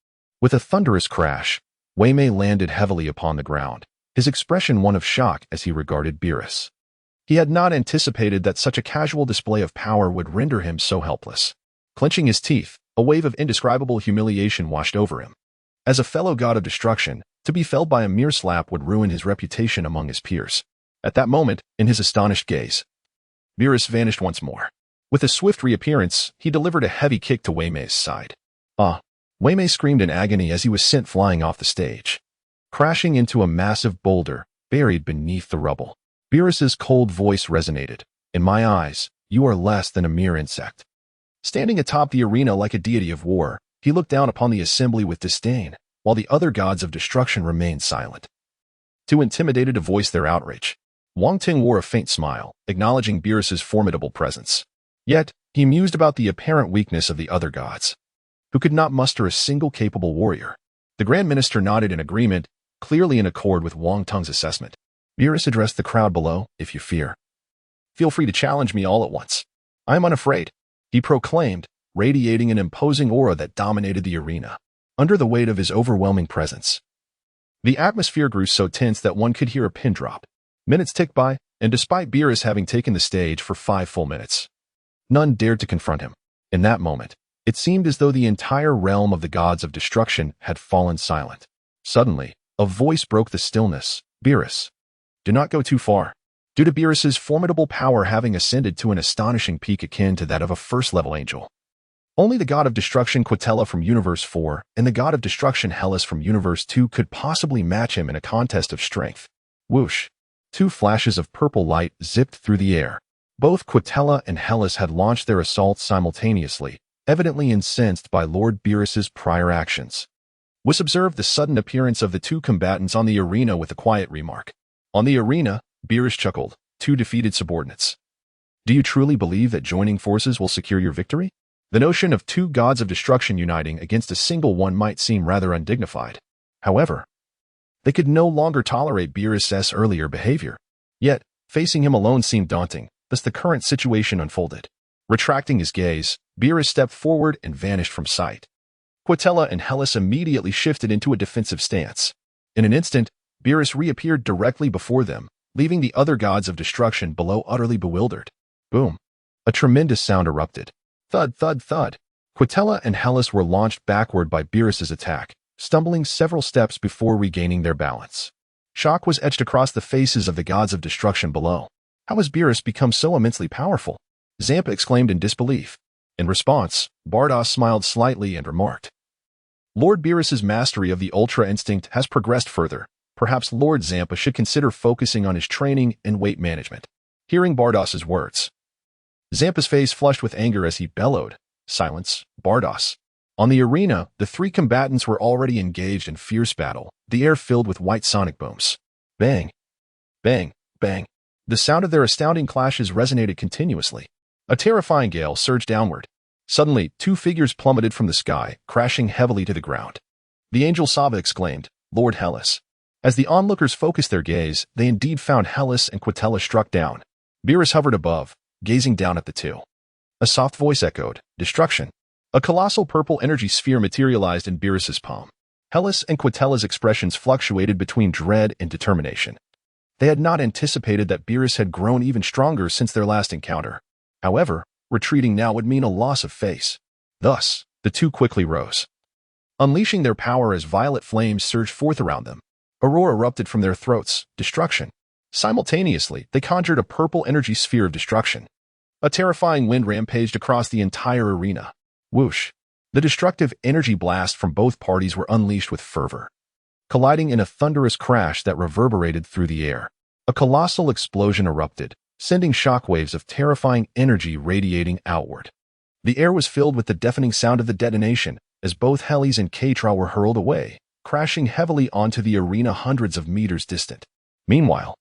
Speaker 1: With a thunderous crash, Wei Mei landed heavily upon the ground, his expression one of shock as he regarded Beerus. He had not anticipated that such a casual display of power would render him so helpless. Clenching his teeth, a wave of indescribable humiliation washed over him. As a fellow god of destruction, to be felled by a mere slap would ruin his reputation among his peers. At that moment, in his astonished gaze, Beerus vanished once more. With a swift reappearance, he delivered a heavy kick to Wei Mei's side. Ah! Wei Mei screamed in agony as he was sent flying off the stage, crashing into a massive boulder buried beneath the rubble. Beerus's cold voice resonated. In my eyes, you are less than a mere insect. Standing atop the arena like a deity of war, he looked down upon the assembly with disdain, while the other gods of destruction remained silent, too intimidated to voice their outrage. Wang Teng wore a faint smile, acknowledging Beerus's formidable presence. Yet, he mused about the apparent weakness of the other gods, who could not muster a single capable warrior. The Grand Minister nodded in agreement, clearly in accord with Wang Teng's assessment. Beerus addressed the crowd below. If you fear, feel free to challenge me all at once. I am unafraid, he proclaimed, radiating an imposing aura that dominated the arena. Under the weight of his overwhelming presence, the atmosphere grew so tense that one could hear a pin drop. Minutes ticked by, and despite Beerus having taken the stage for 5 full minutes, none dared to confront him. In that moment, it seemed as though the entire realm of the gods of destruction had fallen silent. Suddenly, a voice broke the stillness. Beerus, do not go too far. Due to Beerus's formidable power having ascended to an astonishing peak akin to that of a first-level angel, only the god of destruction Quitella from Universe 4 and the god of destruction Hellas from Universe 2 could possibly match him in a contest of strength. Whoosh! 2 flashes of purple light zipped through the air. Both Quitella and Hellas had launched their assaults simultaneously, evidently incensed by Lord Beerus's prior actions. Whis observed the sudden appearance of the 2 combatants on the arena with a quiet remark. On the arena, Beerus chuckled. 2 defeated subordinates. Do you truly believe that joining forces will secure your victory? The notion of 2 gods of destruction uniting against a single one might seem rather undignified. However, they could no longer tolerate Beerus's earlier behavior. Yet, facing him alone seemed daunting, thus the current situation unfolded. Retracting his gaze, Beerus stepped forward and vanished from sight. Quitella and Hellas immediately shifted into a defensive stance. In an instant, Beerus reappeared directly before them, leaving the other gods of destruction below utterly bewildered. Boom! A tremendous sound erupted. Thud, thud, thud. Quitella and Hellas were launched backward by Beerus's attack, stumbling several steps before regaining their balance. Shock was etched across the faces of the gods of destruction below. How has Beerus become so immensely powerful? Champa exclaimed in disbelief. In response, Vados smiled slightly and remarked, Lord Beerus's mastery of the Ultra Instinct has progressed further. Perhaps Lord Champa should consider focusing on his training and weight management. Hearing Vardos's words, Champa's face flushed with anger as he bellowed, Silence, Vados. On the arena, the 3 combatants were already engaged in fierce battle, the air filled with white sonic booms. Bang! Bang! Bang! The sound of their astounding clashes resonated continuously. A terrifying gale surged downward. Suddenly, 2 figures plummeted from the sky, crashing heavily to the ground. The angel Saba exclaimed, Lord Hellas. As the onlookers focused their gaze, they indeed found Hellas and Quitella struck down. Beerus hovered above, gazing down at the 2. A soft voice echoed, Destruction. A colossal purple energy sphere materialized in Beerus's palm. Hellas and Quitella's expressions fluctuated between dread and determination. They had not anticipated that Beerus had grown even stronger since their last encounter. However, retreating now would mean a loss of face. Thus, the 2 quickly rose, unleashing their power as violet flames surged forth around them. Aurora erupted from their throats, destruction. Simultaneously, they conjured a purple energy sphere of destruction. A terrifying wind rampaged across the entire arena. Whoosh! The destructive energy blasts from both parties were unleashed with fervor, colliding in a thunderous crash that reverberated through the air. A colossal explosion erupted, sending shockwaves of terrifying energy radiating outward. The air was filled with the deafening sound of the detonation, as both helis and Katra were hurled away, crashing heavily onto the arena hundreds of meters distant. Meanwhile,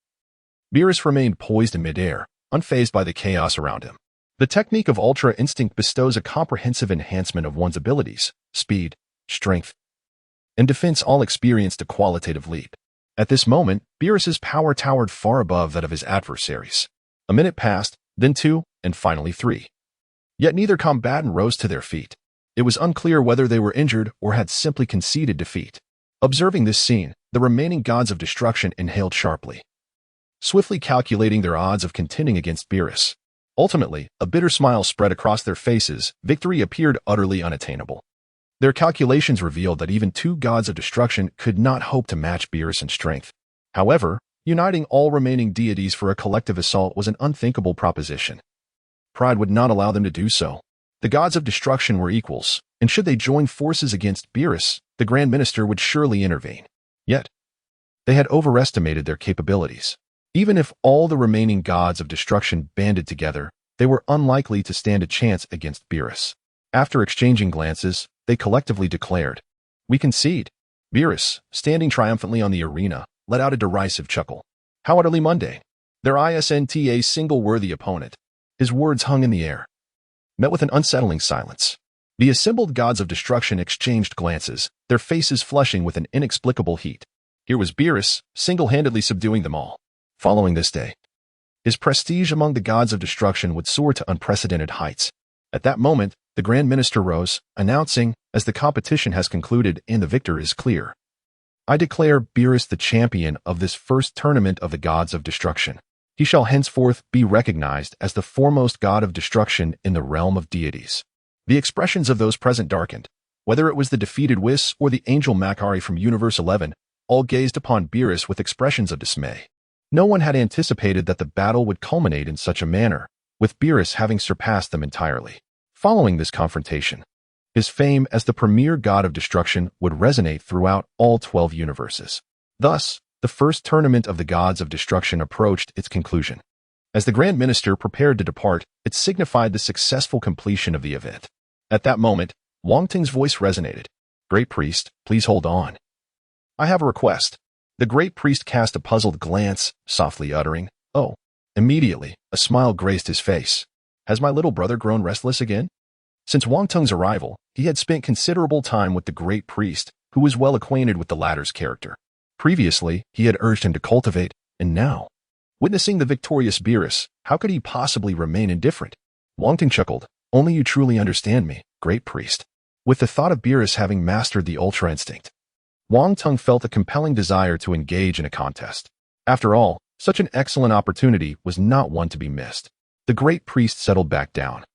Speaker 1: Beerus remained poised in midair, unfazed by the chaos around him. The technique of Ultra Instinct bestows a comprehensive enhancement of one's abilities, speed, strength, and defense, all experienced a qualitative leap. At this moment, Beerus's power towered far above that of his adversaries. A minute passed, then 2, and finally 3. Yet neither combatant rose to their feet. It was unclear whether they were injured or had simply conceded defeat. Observing this scene, the remaining gods of destruction inhaled sharply, swiftly calculating their odds of contending against Beerus. Ultimately, a bitter smile spread across their faces. Victory appeared utterly unattainable. Their calculations revealed that even 2 gods of destruction could not hope to match Beerus in strength. However, uniting all remaining deities for a collective assault was an unthinkable proposition. Pride would not allow them to do so. The gods of destruction were equals, and should they join forces against Beerus, the Grand Minister would surely intervene. Yet, they had overestimated their capabilities. Even if all the remaining gods of destruction banded together, they were unlikely to stand a chance against Beerus. After exchanging glances, they collectively declared, "We concede." Beerus, standing triumphantly on the arena, let out a derisive chuckle. How utterly mundane. There isn't a single worthy opponent. His words hung in the air, met with an unsettling silence. The assembled gods of destruction exchanged glances, their faces flushing with an inexplicable heat. Here was Beerus, single-handedly subduing them all. Following this day, his prestige among the gods of destruction would soar to unprecedented heights. At that moment, the Grand Minister rose, announcing, "As the competition has concluded and the victor is clear, I declare Beerus the champion of this first tournament of the gods of destruction. He shall henceforth be recognized as the foremost god of destruction in the realm of deities." The expressions of those present darkened. Whether it was the defeated Whis or the angel Makari from Universe 11, all gazed upon Beerus with expressions of dismay. No one had anticipated that the battle would culminate in such a manner, with Beerus having surpassed them entirely. Following this confrontation, his fame as the premier god of destruction would resonate throughout all 12 universes. Thus, the first tournament of the gods of destruction approached its conclusion. As the Grand Minister prepared to depart, it signified the successful completion of the event. At that moment, Wong Teng's voice resonated. "Great Priest, please hold on. I have a request." The Great Priest cast a puzzled glance, softly uttering, "Oh." Immediately, a smile graced his face. Has my little brother grown restless again? Since Wong Teng's arrival, he had spent considerable time with the Great Priest, who was well acquainted with the latter's character. Previously, he had urged him to cultivate, and now, witnessing the victorious Beerus, how could he possibly remain indifferent? Wong Teng chuckled. "Only you truly understand me, Great Priest." With the thought of Beerus having mastered the Ultra Instinct, Wong Teng felt a compelling desire to engage in a contest. After all, such an excellent opportunity was not one to be missed. The Great Priest settled back down,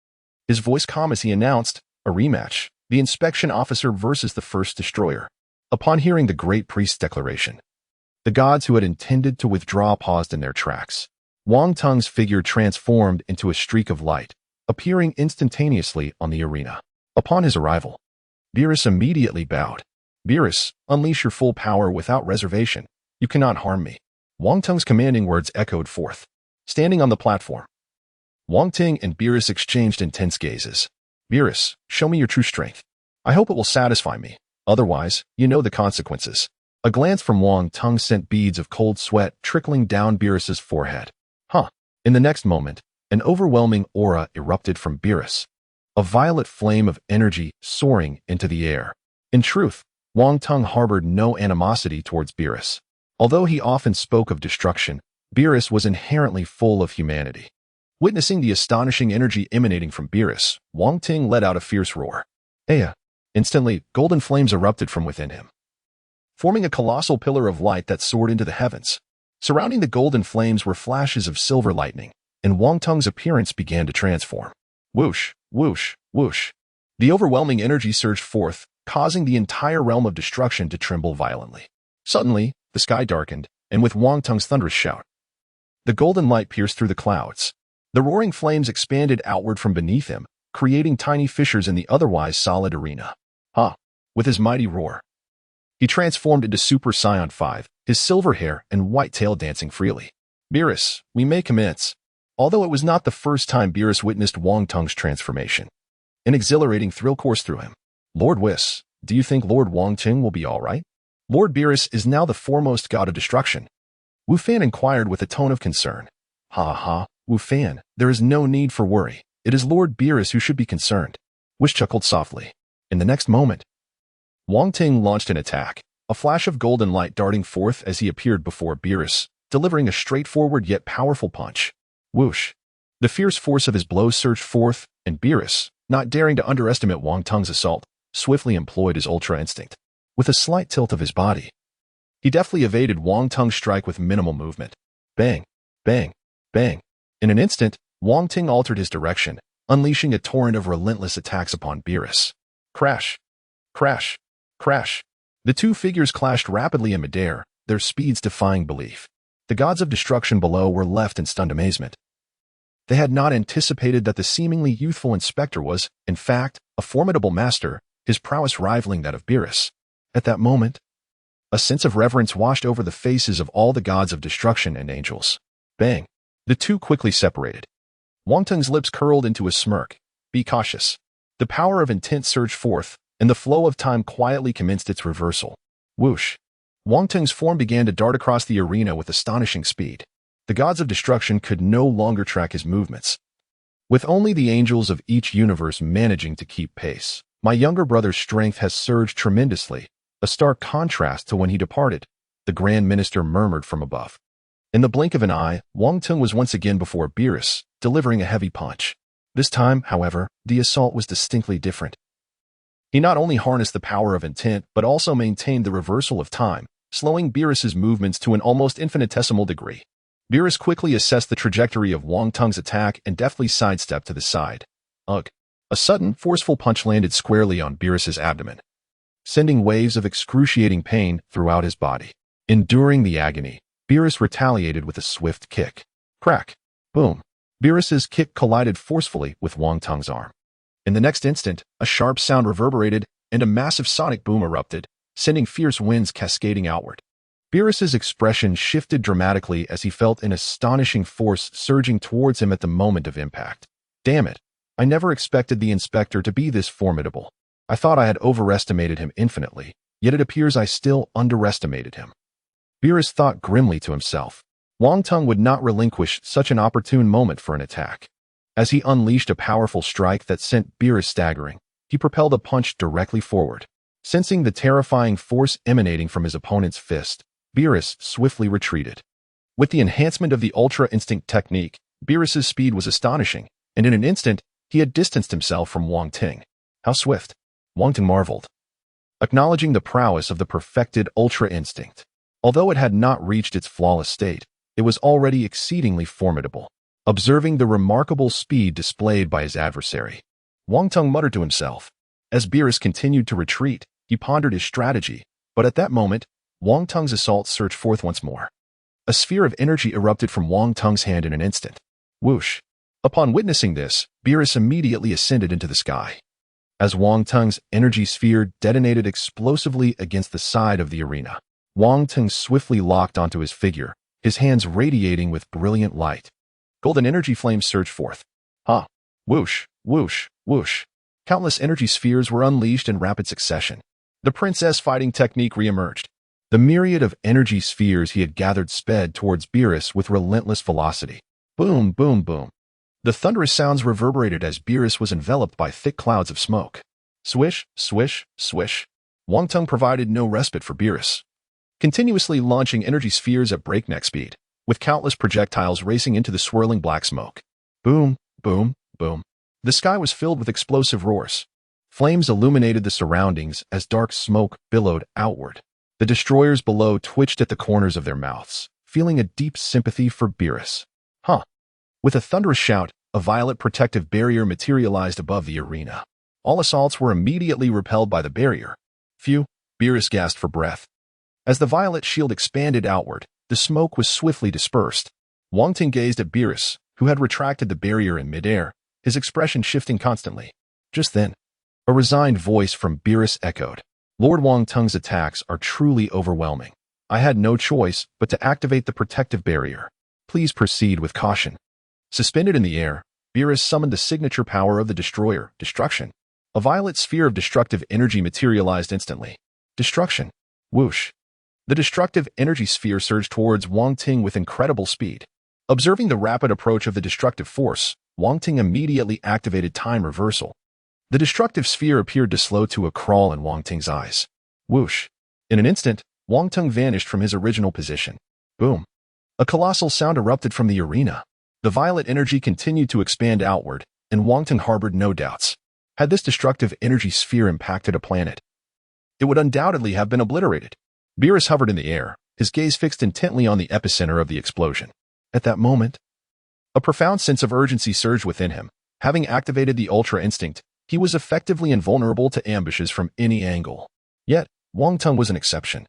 Speaker 1: his voice calm as he announced, "A rematch, the inspection officer versus the first destroyer." Upon hearing the Great Priest's declaration, the gods who had intended to withdraw paused in their tracks. Wong Teng's figure transformed into a streak of light, appearing instantaneously on the arena. Upon his arrival, Beerus immediately bowed. "Beerus, unleash your full power without reservation. You cannot harm me." Wong Teng's commanding words echoed forth. Standing on the platform, Wong Teng and Beerus exchanged intense gazes. "Beerus, show me your true strength. I hope it will satisfy me. Otherwise, you know the consequences." A glance from Wong Teng sent beads of cold sweat trickling down Beerus's forehead. In the next moment, an overwhelming aura erupted from Beerus, a violet flame of energy soaring into the air. In truth, Wong Teng harbored no animosity towards Beerus. Although he often spoke of destruction, Beerus was inherently full of humanity. Witnessing the astonishing energy emanating from Beerus, Wong Teng let out a fierce roar. "Aya!" Instantly, golden flames erupted from within him, forming a colossal pillar of light that soared into the heavens. Surrounding the golden flames were flashes of silver lightning, and Wong Teng's appearance began to transform. Whoosh, whoosh, whoosh. The overwhelming energy surged forth, causing the entire realm of destruction to tremble violently. Suddenly, the sky darkened, and with Wong Teng's thunderous shout, the golden light pierced through the clouds. The roaring flames expanded outward from beneath him, creating tiny fissures in the otherwise solid arena. With his mighty roar, he transformed into Super Saiyan 5, his silver hair and white tail dancing freely. "Beerus, we may commence." Although it was not the first time Beerus witnessed Wong Teng's transformation, an exhilarating thrill coursed through him. Lord Whis, do you think Lord Wong Teng will be all right? Lord Beerus is now the foremost god of destruction. Wu Fan inquired with a tone of concern. Ha ha, Wu Fan, there is no need for worry. It is Lord Beerus who should be concerned. Whis chuckled softly. In the next moment, Wong Teng launched an attack, a flash of golden light darting forth as he appeared before Beerus, delivering a straightforward yet powerful punch. Whoosh! The fierce force of his blow surged forth, and Beerus, not daring to underestimate Wong Teng's assault, swiftly employed his Ultra Instinct. With a slight tilt of his body, he deftly evaded Wong Teng's strike with minimal movement. Bang! Bang! Bang! In an instant, Wong Teng altered his direction, unleashing a torrent of relentless attacks upon Beerus. Crash! Crash! Crash! The two figures clashed rapidly in midair, their speeds defying belief. The gods of destruction below were left in stunned amazement. They had not anticipated that the seemingly youthful inspector was, in fact, a formidable master, his prowess rivaling that of Beerus. At that moment, a sense of reverence washed over the faces of all the gods of destruction and angels. Bang! The two quickly separated. Wong Teng's lips curled into a smirk. Be cautious. The power of intent surged forth, and the flow of time quietly commenced its reversal. Whoosh! Wong Teng's form began to dart across the arena with astonishing speed. The gods of destruction could no longer track his movements, with only the angels of each universe managing to keep pace. My younger brother's strength has surged tremendously, a stark contrast to when he departed, the Grand Minister murmured from above. In the blink of an eye, Wong Teng was once again before Beerus, delivering a heavy punch. This time, however, the assault was distinctly different. He not only harnessed the power of intent, but also maintained the reversal of time, slowing Beerus's movements to an almost infinitesimal degree. Beerus quickly assessed the trajectory of Wong Teng's attack and deftly sidestepped to the side. Ugh! A sudden, forceful punch landed squarely on Beerus's abdomen, sending waves of excruciating pain throughout his body. Enduring the agony, Beerus retaliated with a swift kick. Crack! Boom! Beerus's kick collided forcefully with Wong Teng's arm. In the next instant, a sharp sound reverberated, and a massive sonic boom erupted, sending fierce winds cascading outward. Beerus's expression shifted dramatically as he felt an astonishing force surging towards him at the moment of impact. Damn it! I never expected the inspector to be this formidable. I thought I had overestimated him infinitely, yet it appears I still underestimated him. Beerus thought grimly to himself. Wong Teng would not relinquish such an opportune moment for an attack. As he unleashed a powerful strike that sent Beerus staggering, he propelled a punch directly forward. Sensing the terrifying force emanating from his opponent's fist, Beerus swiftly retreated. With the enhancement of the Ultra Instinct technique, Beerus's speed was astonishing, and in an instant, he had distanced himself from Wong Teng. How swift! Wong Teng marveled, acknowledging the prowess of the perfected Ultra Instinct. Although it had not reached its flawless state, it was already exceedingly formidable. Observing the remarkable speed displayed by his adversary, Wong Teng muttered to himself. As Beerus continued to retreat, he pondered his strategy, but at that moment, Wong Teng's assault surged forth once more. A sphere of energy erupted from Wong Teng's hand in an instant. Whoosh! Upon witnessing this, Beerus immediately ascended into the sky. As Wong Teng's energy sphere detonated explosively against the side of the arena, Wong Teng swiftly locked onto his figure, his hands radiating with brilliant light. Golden energy flames surged forth. Ha! Whoosh! Whoosh! Whoosh! Countless energy spheres were unleashed in rapid succession. The princess fighting technique reemerged. The myriad of energy spheres he had gathered sped towards Beerus with relentless velocity. Boom! Boom! Boom! The thunderous sounds reverberated as Beerus was enveloped by thick clouds of smoke. Swish! Swish! Swish! Wong Teng provided no respite for Beerus, continuously launching energy spheres at breakneck speed, with countless projectiles racing into the swirling black smoke. Boom! Boom! Boom! The sky was filled with explosive roars. Flames illuminated the surroundings as dark smoke billowed outward. The destroyers below twitched at the corners of their mouths, feeling a deep sympathy for Beerus. Huh! With a thunderous shout, a violet protective barrier materialized above the arena. All assaults were immediately repelled by the barrier. Phew! Beerus gasped for breath. As the violet shield expanded outward, the smoke was swiftly dispersed. Wong Teng gazed at Beerus, who had retracted the barrier in midair, his expression shifting constantly. Just then, a resigned voice from Beerus echoed. Lord Wong Teng's attacks are truly overwhelming. I had no choice but to activate the protective barrier. Please proceed with caution. Suspended in the air, Beerus summoned the signature power of the destroyer, destruction. A violet sphere of destructive energy materialized instantly. Destruction. Whoosh. The destructive energy sphere surged towards Wong Teng with incredible speed. Observing the rapid approach of the destructive force, Wong Teng immediately activated time reversal. The destructive sphere appeared to slow to a crawl in Wong Teng's eyes. Whoosh. In an instant, Wong Teng vanished from his original position. Boom. A colossal sound erupted from the arena. The violet energy continued to expand outward, and Wong Teng harbored no doubts. Had this destructive energy sphere impacted a planet, it would undoubtedly have been obliterated. Beerus hovered in the air, his gaze fixed intently on the epicenter of the explosion. At that moment, a profound sense of urgency surged within him. Having activated the Ultra Instinct, he was effectively invulnerable to ambushes from any angle. Yet, Wong Teng was an exception.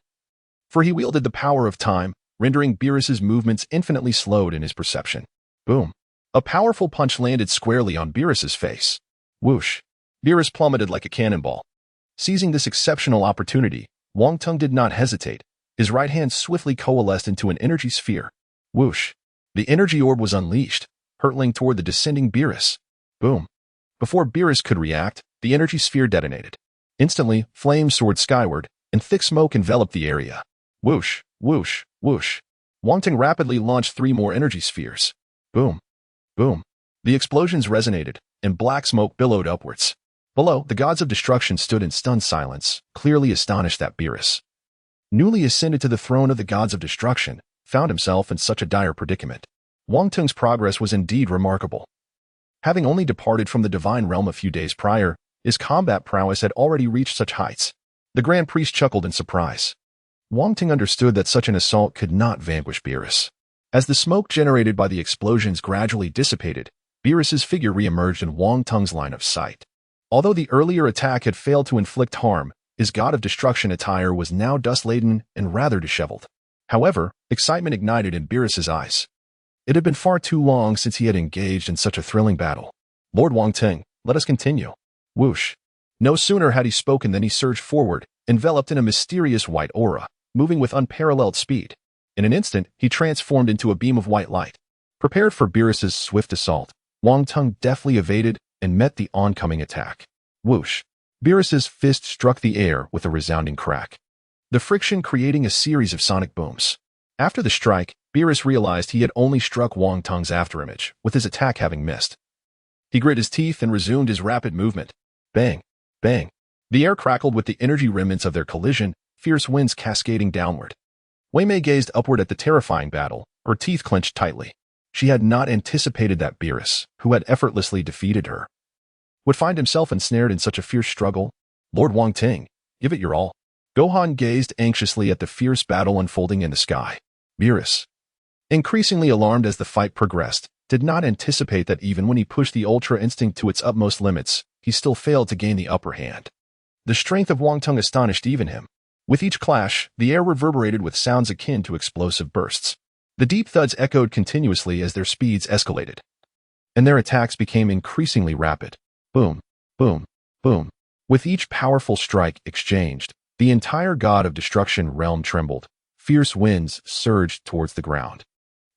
Speaker 1: For he wielded the power of time, rendering Beerus's movements infinitely slowed in his perception. Boom. A powerful punch landed squarely on Beerus's face. Whoosh. Beerus plummeted like a cannonball. Seizing this exceptional opportunity, Wong Teng did not hesitate. His right hand swiftly coalesced into an energy sphere. Whoosh. The energy orb was unleashed, hurtling toward the descending Beerus. Boom. Before Beerus could react, the energy sphere detonated. Instantly, flames soared skyward, and thick smoke enveloped the area. Whoosh, whoosh, whoosh. Wong Teng rapidly launched 3 more energy spheres. Boom. Boom. The explosions resonated, and black smoke billowed upwards. Below, the gods of destruction stood in stunned silence, clearly astonished that Beerus, newly ascended to the throne of the gods of destruction, found himself in such a dire predicament. Wong Teng's progress was indeed remarkable. Having only departed from the Divine Realm a few days prior, his combat prowess had already reached such heights. The Grand Priest chuckled in surprise. Wong Teng understood that such an assault could not vanquish Beerus. As the smoke generated by the explosions gradually dissipated, Beerus's figure re-emerged in Wong Teng's line of sight. Although the earlier attack had failed to inflict harm, his god of destruction attire was now dust-laden and rather disheveled. However, excitement ignited in Beerus's eyes. It had been far too long since he had engaged in such a thrilling battle. Lord Wong Teng, let us continue. Whoosh. No sooner had he spoken than he surged forward, enveloped in a mysterious white aura, moving with unparalleled speed. In an instant, he transformed into a beam of white light. Prepared for Beerus's swift assault, Wong Teng deftly evaded and met the oncoming attack. Whoosh. Beerus's fist struck the air with a resounding crack, the friction creating a series of sonic booms. After the strike, Beerus realized he had only struck Wong Teng's afterimage, with his attack having missed. He grit his teeth and resumed his rapid movement. Bang! Bang! The air crackled with the energy remnants of their collision, fierce winds cascading downward. Wei Mei gazed upward at the terrifying battle, her teeth clenched tightly. She had not anticipated that Beerus, who had effortlessly defeated her, would find himself ensnared in such a fierce struggle. Lord Wong Teng, give it your all. Gohan gazed anxiously at the fierce battle unfolding in the sky. Beerus, increasingly alarmed as the fight progressed, did not anticipate that even when he pushed the Ultra Instinct to its utmost limits, he still failed to gain the upper hand. The strength of Wong Teng astonished even him. With each clash, the air reverberated with sounds akin to explosive bursts. The deep thuds echoed continuously as their speeds escalated, and their attacks became increasingly rapid. Boom, boom, boom. With each powerful strike exchanged, the entire god of destruction realm trembled. Fierce winds surged towards the ground,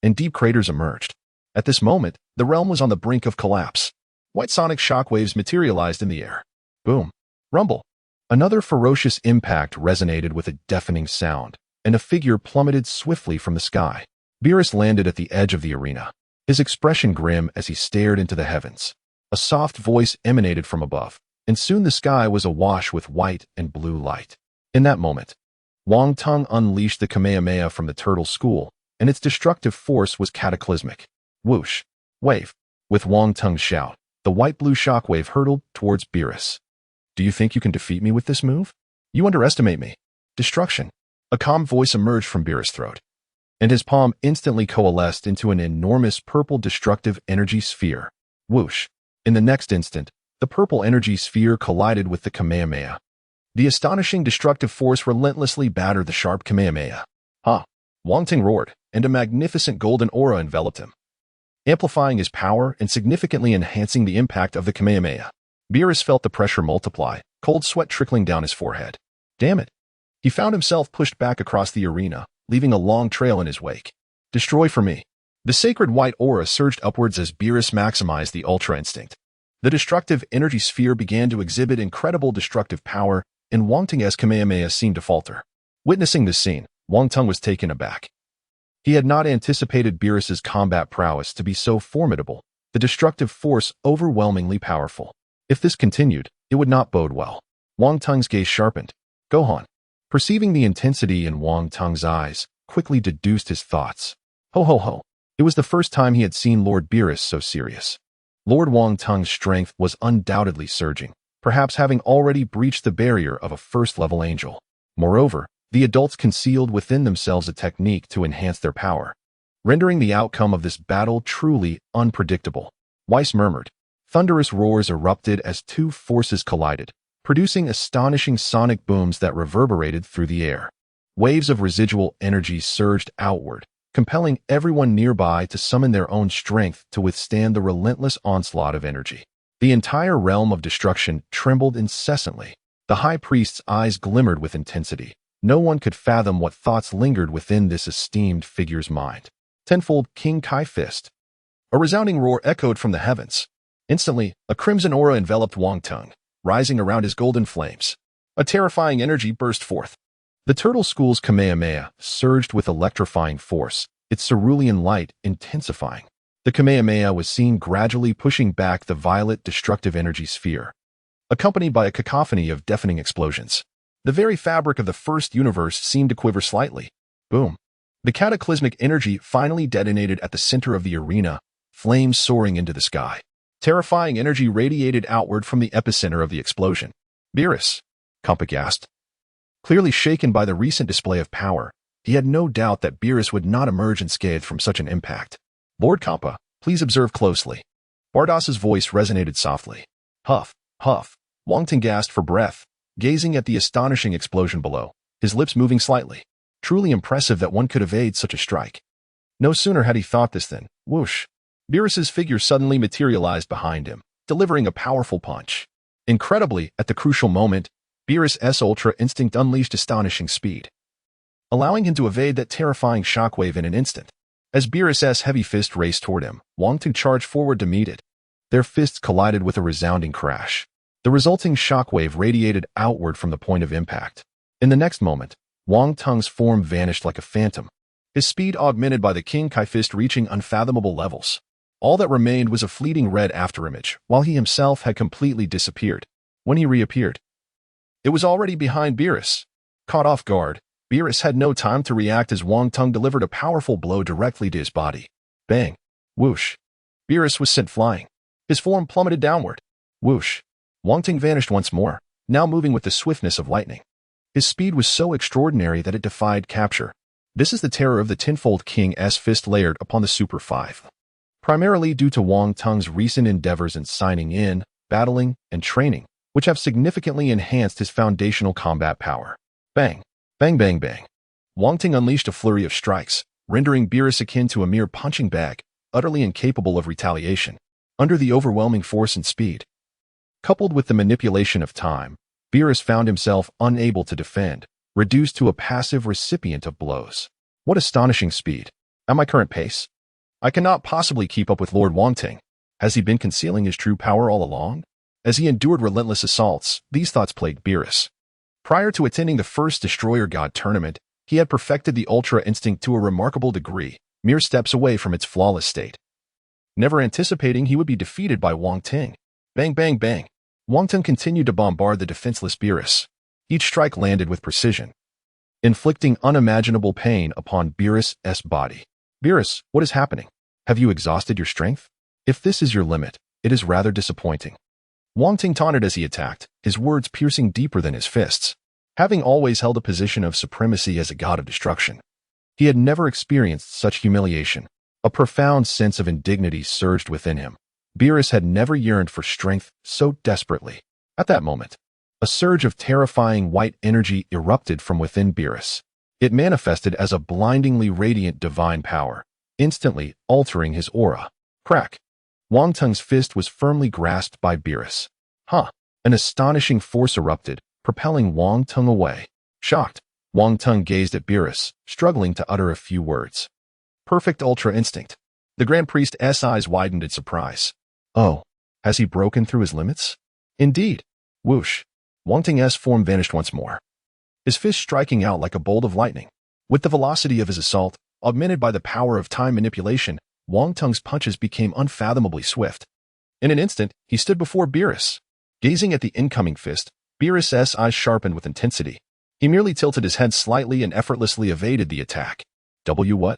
Speaker 1: and deep craters emerged. At this moment, the realm was on the brink of collapse. White sonic shockwaves materialized in the air. Boom, rumble. Another ferocious impact resonated with a deafening sound, and a figure plummeted swiftly from the sky. Beerus landed at the edge of the arena, his expression grim as he stared into the heavens. A soft voice emanated from above, and soon the sky was awash with white and blue light. In that moment, Wong Teng unleashed the Kamehameha from the turtle school, and its destructive force was cataclysmic. Whoosh! Wave! With Wong Teng's shout, the white-blue shockwave hurtled towards Beerus. Do you think you can defeat me with this move? You underestimate me. Destruction. A calm voice emerged from Beerus' throat, and his palm instantly coalesced into an enormous purple destructive energy sphere. Whoosh! In the next instant, the purple energy sphere collided with the Kamehameha. The astonishing destructive force relentlessly battered the sharp Kamehameha. Ha! Wong Teng roared, and a magnificent golden aura enveloped him, amplifying his power and significantly enhancing the impact of the Kamehameha. Beerus felt the pressure multiply, cold sweat trickling down his forehead. Damn it! He found himself pushed back across the arena, leaving a long trail in his wake. Destroy for me. The sacred white aura surged upwards as Beerus maximized the Ultra Instinct. The destructive energy sphere began to exhibit incredible destructive power, and Wang Teng's Kamehameha seemed to falter. Witnessing this scene, Wang Teng was taken aback. He had not anticipated Beerus's combat prowess to be so formidable, the destructive force overwhelmingly powerful. If this continued, it would not bode well. Wang Teng's gaze sharpened. Gohan, perceiving the intensity in Wang Teng's eyes, quickly deduced his thoughts. Ho ho ho. It was the first time he had seen Lord Beerus so serious. Lord Wang Teng's strength was undoubtedly surging, perhaps having already breached the barrier of a first-level angel. Moreover, the adults concealed within themselves a technique to enhance their power, rendering the outcome of this battle truly unpredictable. Whis murmured. Thunderous roars erupted as two forces collided, producing astonishing sonic booms that reverberated through the air. Waves of residual energy surged outward, compelling everyone nearby to summon their own strength to withstand the relentless onslaught of energy. The entire realm of destruction trembled incessantly. The high priest's eyes glimmered with intensity. No one could fathom what thoughts lingered within this esteemed figure's mind. Tenfold King Kai Fist. A resounding roar echoed from the heavens. Instantly, a crimson aura enveloped Wang Teng, rising around his golden flames. A terrifying energy burst forth. The Turtle School's Kamehameha surged with electrifying force, its cerulean light intensifying. The Kamehameha was seen gradually pushing back the violet destructive energy sphere, accompanied by a cacophony of deafening explosions. The very fabric of the first universe seemed to quiver slightly. Boom. The cataclysmic energy finally detonated at the center of the arena, flames soaring into the sky. Terrifying energy radiated outward from the epicenter of the explosion. Beerus, Champa gasped. Clearly shaken by the recent display of power, he had no doubt that Beerus would not emerge unscathed from such an impact. Lord Champa, please observe closely. Vados' voice resonated softly. Huff, huff. Wang Teng gasped for breath, gazing at the astonishing explosion below, his lips moving slightly. Truly impressive that one could evade such a strike. No sooner had he thought this than, whoosh, Beerus's figure suddenly materialized behind him, delivering a powerful punch. Incredibly, at the crucial moment, Beerus' Ultra Instinct unleashed astonishing speed, allowing him to evade that terrifying shockwave in an instant. As Beerus' heavy fist raced toward him, Wang Teng charged forward to meet it. Their fists collided with a resounding crash. The resulting shockwave radiated outward from the point of impact. In the next moment, Wang Teng's form vanished like a phantom, his speed augmented by the King Kai fist reaching unfathomable levels. All that remained was a fleeting red afterimage, while he himself had completely disappeared. When he reappeared, it was already behind Beerus. Caught off guard, Beerus had no time to react as Wang Teng delivered a powerful blow directly to his body. Bang! Whoosh! Beerus was sent flying. His form plummeted downward. Whoosh! Wang Teng vanished once more, now moving with the swiftness of lightning. His speed was so extraordinary that it defied capture. This is the terror of the Tenfold King's fist layered upon the Super Five. Primarily due to Wang Teng's recent endeavors in signing in, battling, and training, which have significantly enhanced his foundational combat power. Bang! Bang bang bang. Wang Teng unleashed a flurry of strikes, rendering Beerus akin to a mere punching bag, utterly incapable of retaliation. Under the overwhelming force and speed, coupled with the manipulation of time, Beerus found himself unable to defend, reduced to a passive recipient of blows. What astonishing speed! At my current pace, I cannot possibly keep up with Lord Wang Teng. Has he been concealing his true power all along? As he endured relentless assaults, these thoughts plagued Beerus. Prior to attending the first Destroyer God tournament, he had perfected the Ultra Instinct to a remarkable degree, mere steps away from its flawless state. Never anticipating he would be defeated by Wang Teng. Bang bang bang. Wang Teng continued to bombard the defenseless Beerus. Each strike landed with precision, inflicting unimaginable pain upon Beerus' body. Beerus, what is happening? Have you exhausted your strength? If this is your limit, it is rather disappointing. Wang Teng taunted as he attacked, his words piercing deeper than his fists. Having always held a position of supremacy as a god of destruction, he had never experienced such humiliation. A profound sense of indignity surged within him. Beerus had never yearned for strength so desperately. At that moment, a surge of terrifying white energy erupted from within Beerus. It manifested as a blindingly radiant divine power, instantly altering his aura. Crack! Wang Teng's fist was firmly grasped by Beerus. An astonishing force erupted, propelling Wang Teng away. Shocked, Wang Teng gazed at Beerus, struggling to utter a few words. Perfect Ultra Instinct. The Grand Priest's eyes widened in surprise. Oh, Has he broken through his limits? Indeed. Whoosh. Wong Teng's form vanished once more, his fist striking out like a bolt of lightning. With the velocity of his assault, augmented by the power of time manipulation, Wong Teng's punches became unfathomably swift. In an instant, he stood before Beerus. Gazing at the incoming fist, Beerus' eyes sharpened with intensity. He merely tilted his head slightly and effortlessly evaded the attack. What?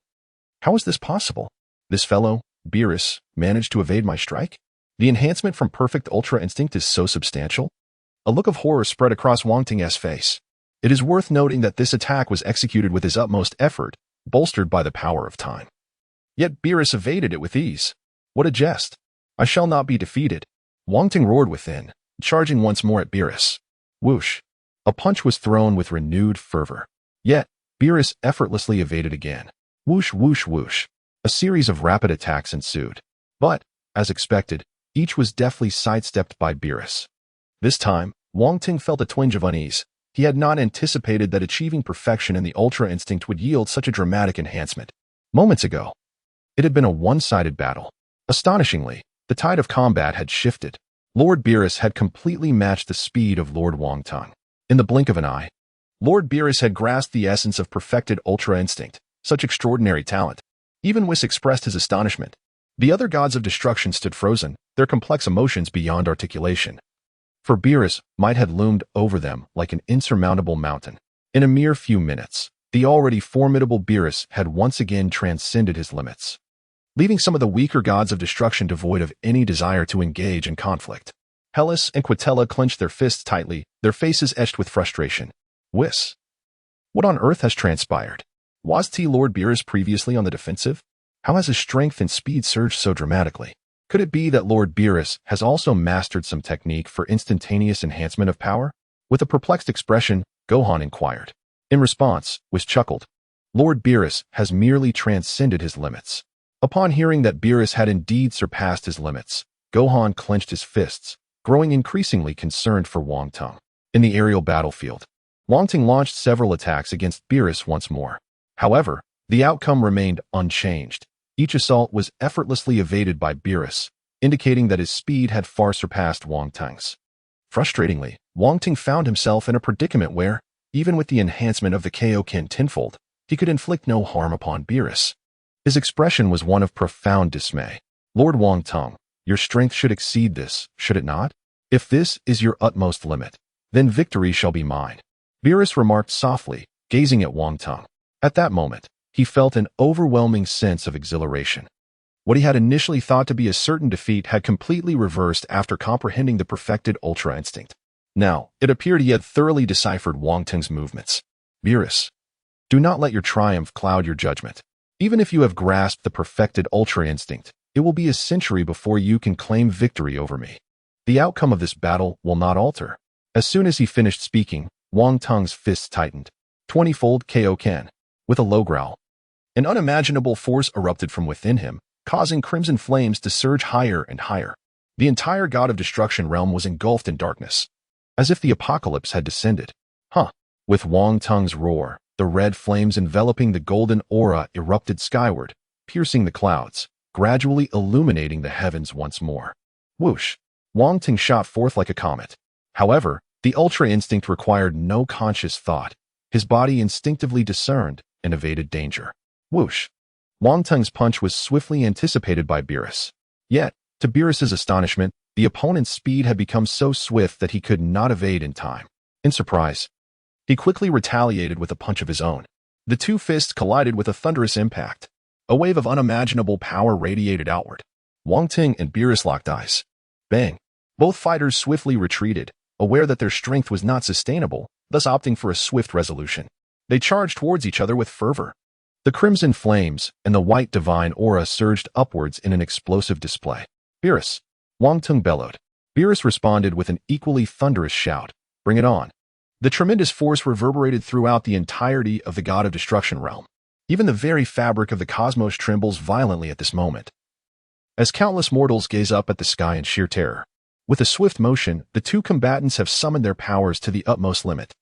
Speaker 1: How is this possible? This fellow, Beerus, managed to evade my strike? The enhancement from perfect Ultra Instinct is so substantial? A look of horror spread across Wang Teng's face. It is worth noting that this attack was executed with his utmost effort, bolstered by the power of time. Yet Beerus evaded it with ease. What a jest! I shall not be defeated. Wang Teng roared within, charging once more at Beerus. Whoosh! A punch was thrown with renewed fervor. Yet, Beerus effortlessly evaded again. Whoosh, whoosh, whoosh. A series of rapid attacks ensued. But, as expected, each was deftly sidestepped by Beerus. This time, Wang Teng felt a twinge of unease. He had not anticipated that achieving perfection in the Ultra Instinct would yield such a dramatic enhancement. Moments ago, it had been a one-sided battle. Astonishingly, the tide of combat had shifted. Lord Beerus had completely matched the speed of Lord Wang Teng. In the blink of an eye, Lord Beerus had grasped the essence of perfected Ultra Instinct. Such extraordinary talent. Even Whis expressed his astonishment. The other gods of destruction stood frozen, their complex emotions beyond articulation. For Beerus, might had loomed over them like an insurmountable mountain. In a mere few minutes, the already formidable Beerus had once again transcended his limits, leaving some of the weaker gods of destruction devoid of any desire to engage in conflict. Hellas and Quintella clenched their fists tightly, their faces etched with frustration. Whis. What on earth has transpired? Was Lord Beerus previously on the defensive? How has his strength and speed surged so dramatically? Could it be that Lord Beerus has also mastered some technique for instantaneous enhancement of power? With a perplexed expression, Gohan inquired. In response, Whis chuckled. Lord Beerus has merely transcended his limits. Upon hearing that Beerus had indeed surpassed his limits, Gohan clenched his fists, growing increasingly concerned for Wang Teng. In the aerial battlefield, Wang Teng launched several attacks against Beerus once more. However, the outcome remained unchanged. Each assault was effortlessly evaded by Beerus, indicating that his speed had far surpassed Wang Teng's. Frustratingly, Wang Teng found himself in a predicament where, even with the enhancement of the Kaioken tenfold, he could inflict no harm upon Beerus. His expression was one of profound dismay. Lord Wang Teng, your strength should exceed this, should it not? If this is your utmost limit, then victory shall be mine. Beerus remarked softly, gazing at Wang Teng. At that moment, he felt an overwhelming sense of exhilaration. What he had initially thought to be a certain defeat had completely reversed after comprehending the perfected Ultra Instinct. Now, it appeared he had thoroughly deciphered Wang Teng's movements. Beerus, do not let your triumph cloud your judgment. Even if you have grasped the perfected Ultra Instinct, it will be a century before you can claim victory over me. The outcome of this battle will not alter. As soon as he finished speaking, Wang Teng's fists tightened. 20-fold Kaioken. With a low growl, an unimaginable force erupted from within him, causing crimson flames to surge higher and higher. The entire god of destruction realm was engulfed in darkness, as if the apocalypse had descended. With Wang Teng's roar, the red flames enveloping the golden aura erupted skyward, piercing the clouds, gradually illuminating the heavens once more. Whoosh! Wang Teng shot forth like a comet. However, the Ultra Instinct required no conscious thought. His body instinctively discerned and evaded danger. Whoosh! Wang Teng's punch was swiftly anticipated by Beerus. Yet, to Beerus's astonishment, the opponent's speed had become so swift that he could not evade in time. In surprise, he quickly retaliated with a punch of his own. The two fists collided with a thunderous impact. A wave of unimaginable power radiated outward. Wang Teng and Beerus locked eyes. Bang! Both fighters swiftly retreated, aware that their strength was not sustainable, thus opting for a swift resolution. They charged towards each other with fervor. The crimson flames and the white divine aura surged upwards in an explosive display. Beerus! Wang Teng bellowed. Beerus responded with an equally thunderous shout. Bring it on. The tremendous force reverberated throughout the entirety of the god of destruction realm. Even the very fabric of the cosmos trembles violently at this moment, as countless mortals gaze up at the sky in sheer terror. With a swift motion, the two combatants have summoned their powers to the utmost limit.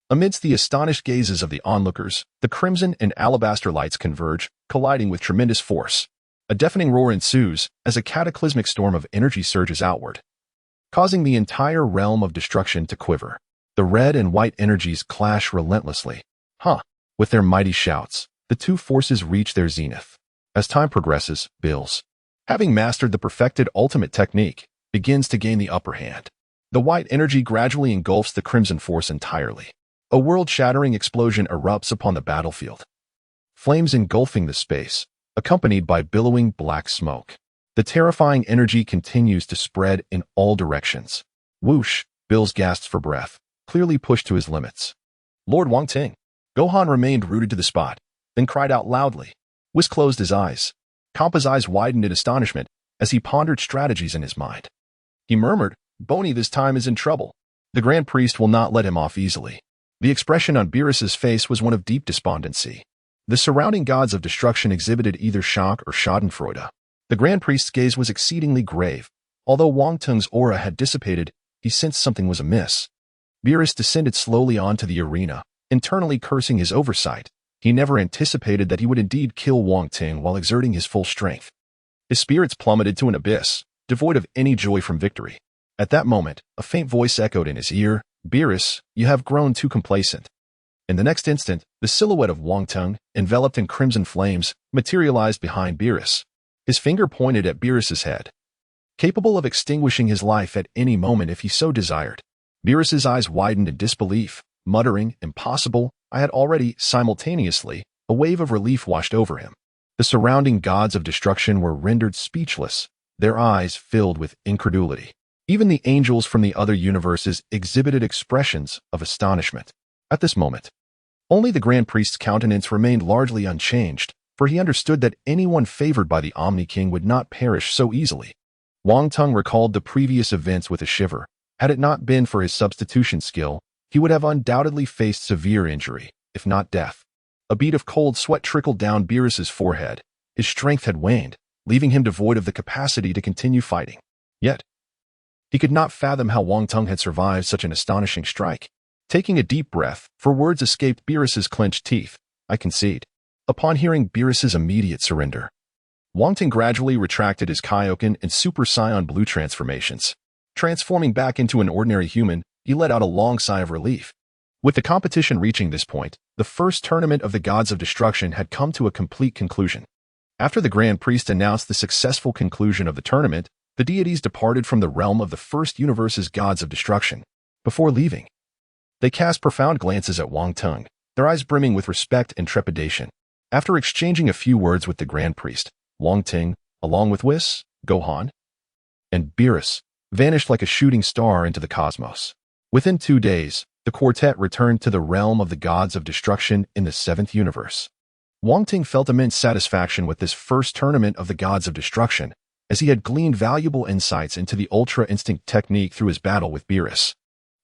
Speaker 1: Amidst the astonished gazes of the onlookers, the crimson and alabaster lights converge, colliding with tremendous force. A deafening roar ensues as a cataclysmic storm of energy surges outward, causing the entire realm of destruction to quiver. The red and white energies clash relentlessly. With their mighty shouts, the two forces reach their zenith. As time progresses, Bills, having mastered the perfected ultimate technique, begins to gain the upper hand. The white energy gradually engulfs the crimson force entirely. A world-shattering explosion erupts upon the battlefield, flames engulfing the space, accompanied by billowing black smoke. The terrifying energy continues to spread in all directions. Whoosh! Bills gasps for breath, clearly pushed to his limits. Lord Wang Teng. Gohan remained rooted to the spot, then cried out loudly. Whis closed his eyes. Champa's eyes widened in astonishment as he pondered strategies in his mind. He murmured, Boney this time is in trouble. The Grand Priest will not let him off easily. The expression on Beerus's face was one of deep despondency. The surrounding gods of destruction exhibited either shock or schadenfreude. The Grand Priest's gaze was exceedingly grave. Although Wang Teng's aura had dissipated, he sensed something was amiss. Beerus descended slowly onto the arena, internally cursing his oversight. He never anticipated that he would indeed kill Wong Teng while exerting his full strength. His spirits plummeted to an abyss, devoid of any joy from victory. At that moment, a faint voice echoed in his ear, Beerus, you have grown too complacent. In the next instant, the silhouette of Wong Teng, enveloped in crimson flames, materialized behind Beerus. His finger pointed at Beerus's head, capable of extinguishing his life at any moment if he so desired. Beerus's eyes widened in disbelief, muttering, impossible. I had already, simultaneously, a wave of relief washed over him. The surrounding gods of destruction were rendered speechless, their eyes filled with incredulity. Even the angels from the other universes exhibited expressions of astonishment. At this moment, only the Grand Priest's countenance remained largely unchanged, for he understood that anyone favored by the Omni-King would not perish so easily. Wang Teng recalled the previous events with a shiver. Had it not been for his substitution skill, he would have undoubtedly faced severe injury, if not death. A bead of cold sweat trickled down Beerus's forehead. His strength had waned, leaving him devoid of the capacity to continue fighting. Yet, he could not fathom how Wang Teng had survived such an astonishing strike. Taking a deep breath, for words escaped Beerus's clenched teeth, I concede. Upon hearing Beerus's immediate surrender, Wang Teng gradually retracted his Kaioken and Super Saiyan Blue transformations. Transforming back into an ordinary human, he let out a long sigh of relief. With the competition reaching this point, the first tournament of the Gods of Destruction had come to a complete conclusion. After the Grand Priest announced the successful conclusion of the tournament, the deities departed from the realm of the first universe's Gods of Destruction. Before leaving, they cast profound glances at Wang Teng, their eyes brimming with respect and trepidation. After exchanging a few words with the Grand Priest, Wang Teng, along with Whis, Gohan, and Beerus, vanished like a shooting star into the cosmos. Within 2 days, the quartet returned to the realm of the Gods of Destruction in the 7th universe. Wang Teng felt immense satisfaction with this first tournament of the Gods of Destruction, as he had gleaned valuable insights into the Ultra Instinct technique through his battle with Beerus.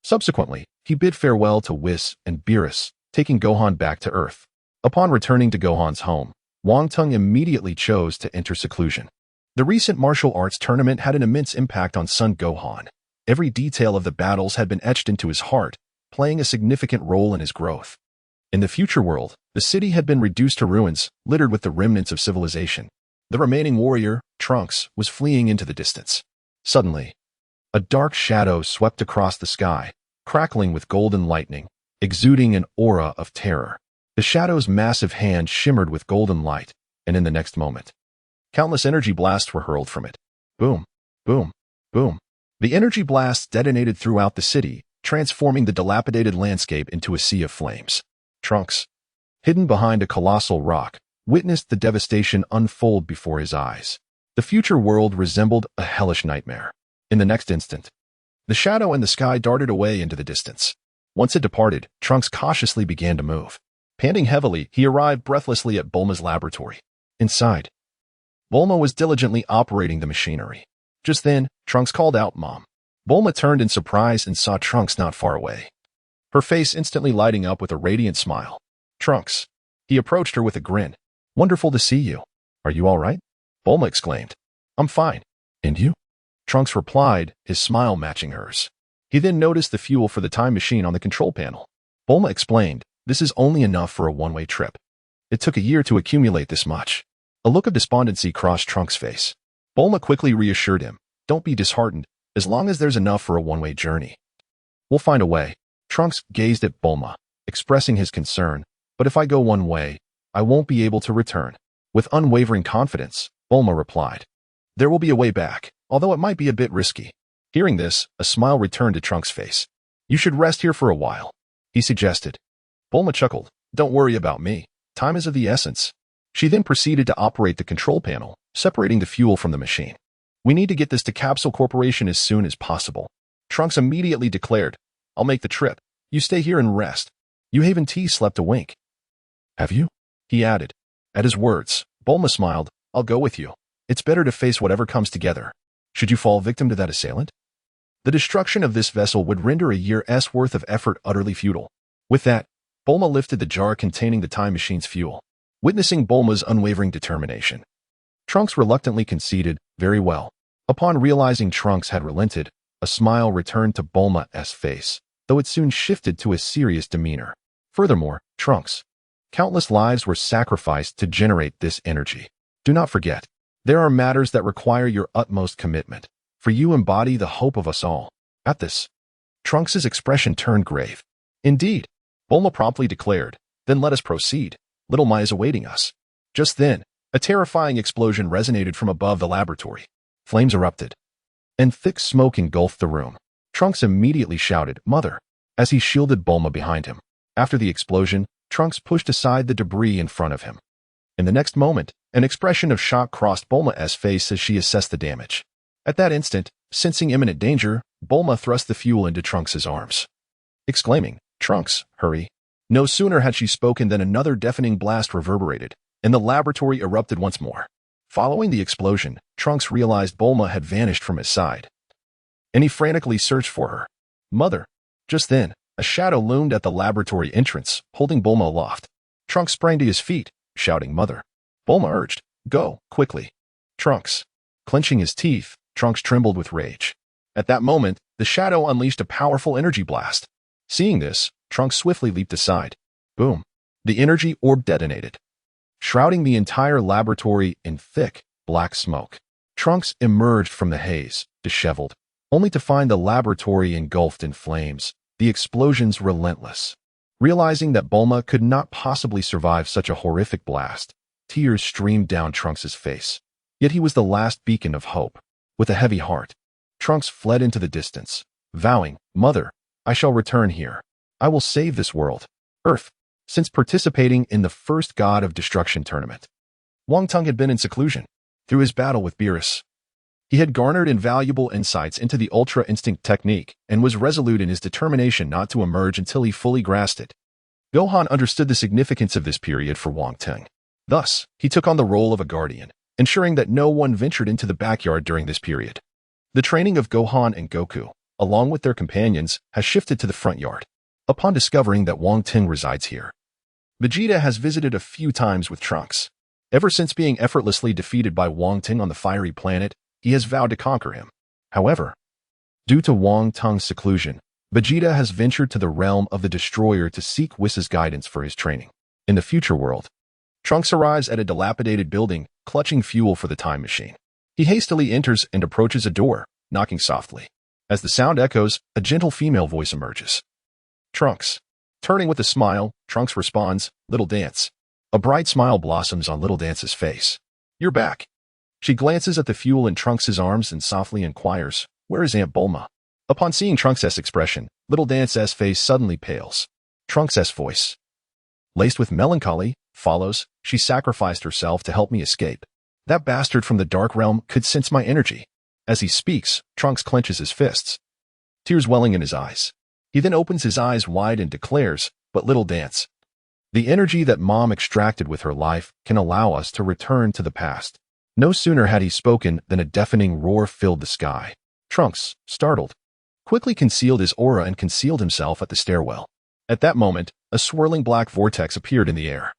Speaker 1: Subsequently, he bid farewell to Whis and Beerus, taking Gohan back to Earth. Upon returning to Gohan's home, Wang Teng immediately chose to enter seclusion. The recent martial arts tournament had an immense impact on son Gohan. Every detail of the battles had been etched into his heart, playing a significant role in his growth. In the future world, the city had been reduced to ruins, littered with the remnants of civilization. The remaining warrior, Trunks, was fleeing into the distance. Suddenly, a dark shadow swept across the sky, crackling with golden lightning, exuding an aura of terror. The shadow's massive hand shimmered with golden light, and in the next moment, countless energy blasts were hurled from it. Boom, boom, boom. The energy blasts detonated throughout the city, transforming the dilapidated landscape into a sea of flames. Trunks, hidden behind a colossal rock, witnessed the devastation unfold before his eyes. The future world resembled a hellish nightmare. In the next instant, the shadow in the sky darted away into the distance. Once it departed, Trunks cautiously began to move. Panting heavily, he arrived breathlessly at Bulma's laboratory. Inside, Bulma was diligently operating the machinery. Just then, Trunks called out, Mom. Bulma turned in surprise and saw Trunks not far away, her face instantly lighting up with a radiant smile. Trunks. He approached her with a grin. Wonderful to see you. Are you all right? Bulma exclaimed. I'm fine. And you? Trunks replied, his smile matching hers. He then noticed the fuel for the time machine on the control panel. Bulma explained, this is only enough for a one-way trip. It took a year to accumulate this much. A look of despondency crossed Trunks' face. Bulma quickly reassured him, "Don't be disheartened, as long as there's enough for a one-way journey. We'll find a way." Trunks gazed at Bulma, expressing his concern, "But if I go one way, I won't be able to return." With unwavering confidence, Bulma replied, "There will be a way back, although it might be a bit risky." Hearing this, a smile returned to Trunks' face. "You should rest here for a while," he suggested. Bulma chuckled, "Don't worry about me. Time is of the essence." She then proceeded to operate the control panel, separating the fuel from the machine. "We need to get this to Capsule Corporation as soon as possible." Trunks immediately declared, "I'll make the trip. You stay here and rest." Haven T slept a wink. "Have you?" he added. At his words, Bulma smiled, "I'll go with you. It's better to face whatever comes together. Should you fall victim to that assailant? The destruction of this vessel would render a year's worth of effort utterly futile." With that, Bulma lifted the jar containing the time machine's fuel. Witnessing Bulma's unwavering determination, Trunks reluctantly conceded, "Very well." Upon realizing Trunks had relented, a smile returned to Bulma's face, though it soon shifted to a serious demeanor. Furthermore, Trunks, countless lives were sacrificed to generate this energy. Do not forget, there are matters that require your utmost commitment, for you embody the hope of us all. At this, Trunks' expression turned grave. "Indeed," Bulma promptly declared, "Then let us proceed. Little Mai is awaiting us." Just then, a terrifying explosion resonated from above the laboratory. Flames erupted, and thick smoke engulfed the room. Trunks immediately shouted, "Mother," as he shielded Bulma behind him. After the explosion, Trunks pushed aside the debris in front of him. In the next moment, an expression of shock crossed Bulma's face as she assessed the damage. At that instant, sensing imminent danger, Bulma thrust the fuel into Trunks' arms, exclaiming, "Trunks, hurry." No sooner had she spoken than another deafening blast reverberated, and the laboratory erupted once more. Following the explosion, Trunks realized Bulma had vanished from his side, and he frantically searched for her. "Mother." Just then, a shadow loomed at the laboratory entrance, holding Bulma aloft. Trunks sprang to his feet, shouting, "Mother." Bulma urged, "Go, quickly." Trunks. Clenching his teeth, Trunks trembled with rage. At that moment, the shadow unleashed a powerful energy blast. Seeing this, Trunks swiftly leaped aside. Boom. The energy orb detonated, shrouding the entire laboratory in thick, black smoke. Trunks emerged from the haze, disheveled, only to find the laboratory engulfed in flames, the explosions relentless. Realizing that Bulma could not possibly survive such a horrific blast, tears streamed down Trunks' face. Yet he was the last beacon of hope. With a heavy heart, Trunks fled into the distance, vowing, "Mother, I shall return here. I will save this world, Earth." Since participating in the first God of Destruction tournament, Wong Teng had been in seclusion. Through his battle with Beerus, he had garnered invaluable insights into the Ultra Instinct technique and was resolute in his determination not to emerge until he fully grasped it. Gohan understood the significance of this period for Wang Teng. Thus, he took on the role of a guardian, ensuring that no one ventured into the backyard during this period. The training of Gohan and Goku, along with their companions, has shifted to the front yard. Upon discovering that Wang Teng resides here, Vegeta has visited a few times with Trunks. Ever since being effortlessly defeated by Wang Teng on the fiery planet, he has vowed to conquer him. However, due to Wang Teng's seclusion, Vegeta has ventured to the realm of the Destroyer to seek Whis' guidance for his training. In the future world, Trunks arrives at a dilapidated building, clutching fuel for the time machine. He hastily enters and approaches a door, knocking softly. As the sound echoes, a gentle female voice emerges. "Trunks." Turning with a smile, Trunks responds, "Little Dance." A bright smile blossoms on Little Dance's face. "You're back." She glances at the fuel in Trunks' arms and softly inquires, "Where is Aunt Bulma?" Upon seeing Trunks' expression, Little Dance's face suddenly pales. Trunks' voice, laced with melancholy, follows, "She sacrificed herself to help me escape. That bastard from the Dark Realm could sense my energy." As he speaks, Trunks clenches his fists, tears welling in his eyes. He then opens his eyes wide and declares, "But Little Dance, the energy that Mom extracted with her life can allow us to return to the past." No sooner had he spoken than a deafening roar filled the sky. Trunks, startled, quickly concealed his aura and concealed himself at the stairwell. At that moment, a swirling black vortex appeared in the air,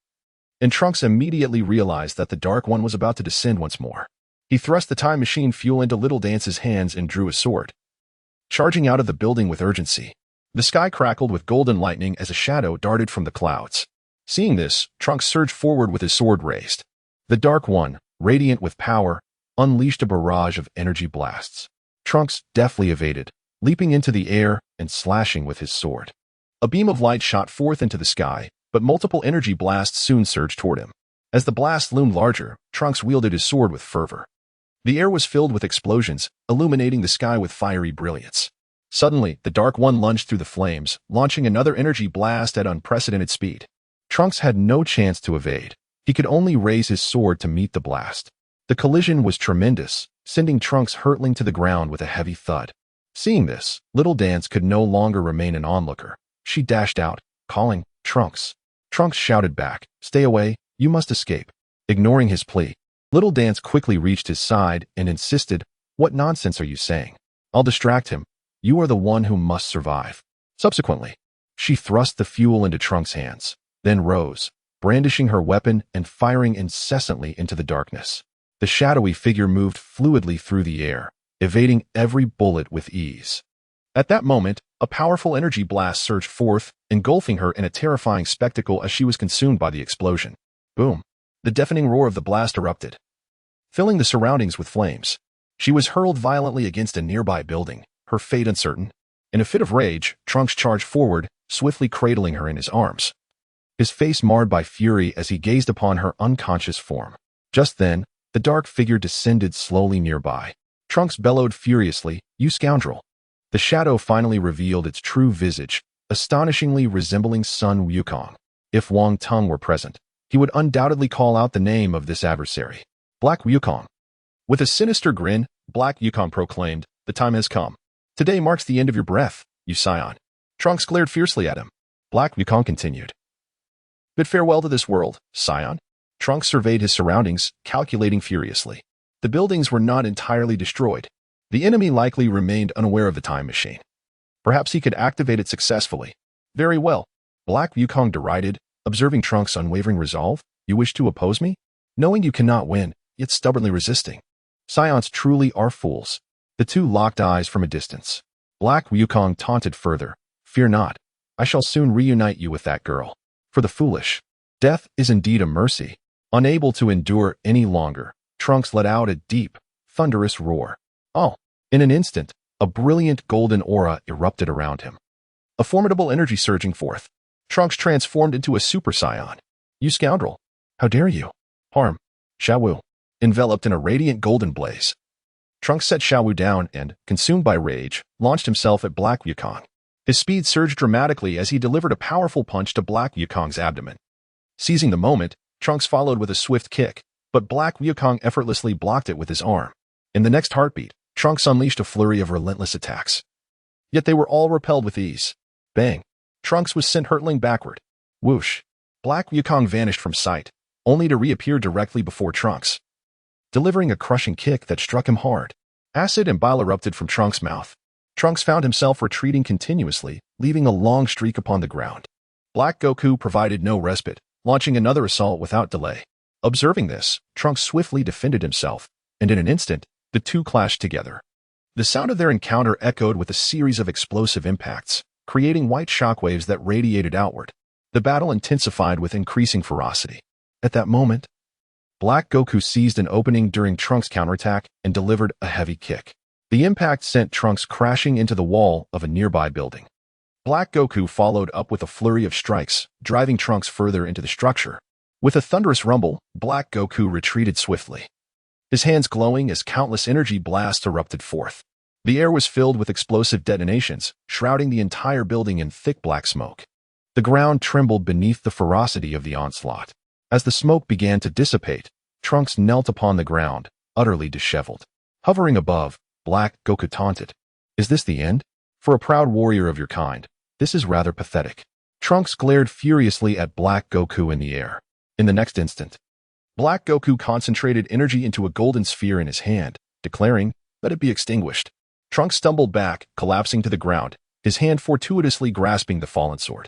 Speaker 1: and Trunks immediately realized that the Dark One was about to descend once more. He thrust the time machine fuel into Little Dance's hands and drew a sword, charging out of the building with urgency. The sky crackled with golden lightning as a shadow darted from the clouds. Seeing this, Trunks surged forward with his sword raised. The Dark One, radiant with power, unleashed a barrage of energy blasts. Trunks deftly evaded, leaping into the air and slashing with his sword. A beam of light shot forth into the sky, but multiple energy blasts soon surged toward him. As the blast loomed larger, Trunks wielded his sword with fervor. The air was filled with explosions, illuminating the sky with fiery brilliance. Suddenly, the Dark One lunged through the flames, launching another energy blast at unprecedented speed. Trunks had no chance to evade. He could only raise his sword to meet the blast. The collision was tremendous, sending Trunks hurtling to the ground with a heavy thud. Seeing this, Little Dance could no longer remain an onlooker. She dashed out, calling, "Trunks." Trunks shouted back, "Stay away, you must escape." Ignoring his plea, Little Dance quickly reached his side and insisted, "What nonsense are you saying? I'll distract him. You are the one who must survive." Subsequently, she thrust the fuel into Trunks' hands, then rose, brandishing her weapon and firing incessantly into the darkness. The shadowy figure moved fluidly through the air, evading every bullet with ease. At that moment, a powerful energy blast surged forth, engulfing her in a terrifying spectacle as she was consumed by the explosion. Boom! The deafening roar of the blast erupted, filling the surroundings with flames. She was hurled violently against a nearby building, her fate uncertain. In a fit of rage, Trunks charged forward, swiftly cradling her in his arms, his face marred by fury as he gazed upon her unconscious form. Just then, the dark figure descended slowly nearby. Trunks bellowed furiously, "You scoundrel!" The shadow finally revealed its true visage, astonishingly resembling Sun Wukong. If Wong Teng were present, he would undoubtedly call out the name of this adversary. Black Wukong. With a sinister grin, Black Wukong proclaimed, "The time has come. Today marks the end of your breath, you scion." Trunks glared fiercely at him. Black Wukong continued, "Bid farewell to this world, scion." Trunks surveyed his surroundings, calculating furiously. The buildings were not entirely destroyed. The enemy likely remained unaware of the time machine. Perhaps he could activate it successfully. Very well. Black Wukong derided, observing Trunks' unwavering resolve. "You wish to oppose me? Knowing you cannot win, yet stubbornly resisting. Scions truly are fools." The two locked eyes from a distance. Black Wukong taunted further, "Fear not. I shall soon reunite you with that girl. For the foolish, death is indeed a mercy." Unable to endure any longer, Trunks let out a deep, thunderous roar. Oh! In an instant, a brilliant golden aura erupted around him, a formidable energy surging forth. Trunks transformed into a Super Saiyan. "You scoundrel! How dare you harm Xiaowu?" Enveloped in a radiant golden blaze, Trunks set Xiaowu down and, consumed by rage, launched himself at Black Wukong. His speed surged dramatically as he delivered a powerful punch to Black Wukong's abdomen. Seizing the moment, Trunks followed with a swift kick, but Black Wukong effortlessly blocked it with his arm. In the next heartbeat, Trunks unleashed a flurry of relentless attacks. Yet they were all repelled with ease. Bang! Trunks was sent hurtling backward. Whoosh! Black Wukong vanished from sight, only to reappear directly before Trunks, delivering a crushing kick that struck him hard. Acid and bile erupted from Trunks' mouth. Trunks found himself retreating continuously, leaving a long streak upon the ground. Black Goku provided no respite, launching another assault without delay. Observing this, Trunks swiftly defended himself, and in an instant, the two clashed together. The sound of their encounter echoed with a series of explosive impacts, creating white shockwaves that radiated outward. The battle intensified with increasing ferocity. At that moment, Black Goku seized an opening during Trunks' counterattack and delivered a heavy kick. The impact sent Trunks crashing into the wall of a nearby building. Black Goku followed up with a flurry of strikes, driving Trunks further into the structure. With a thunderous rumble, Black Goku retreated swiftly, his hands glowing as countless energy blasts erupted forth. The air was filled with explosive detonations, shrouding the entire building in thick black smoke. The ground trembled beneath the ferocity of the onslaught. As the smoke began to dissipate, Trunks knelt upon the ground, utterly disheveled. Hovering above, Black Goku taunted, "Is this the end? For a proud warrior of your kind, this is rather pathetic." Trunks glared furiously at Black Goku in the air. In the next instant, Black Goku concentrated energy into a golden sphere in his hand, declaring, "Let it be extinguished." Trunks stumbled back, collapsing to the ground, his hand fortuitously grasping the fallen sword.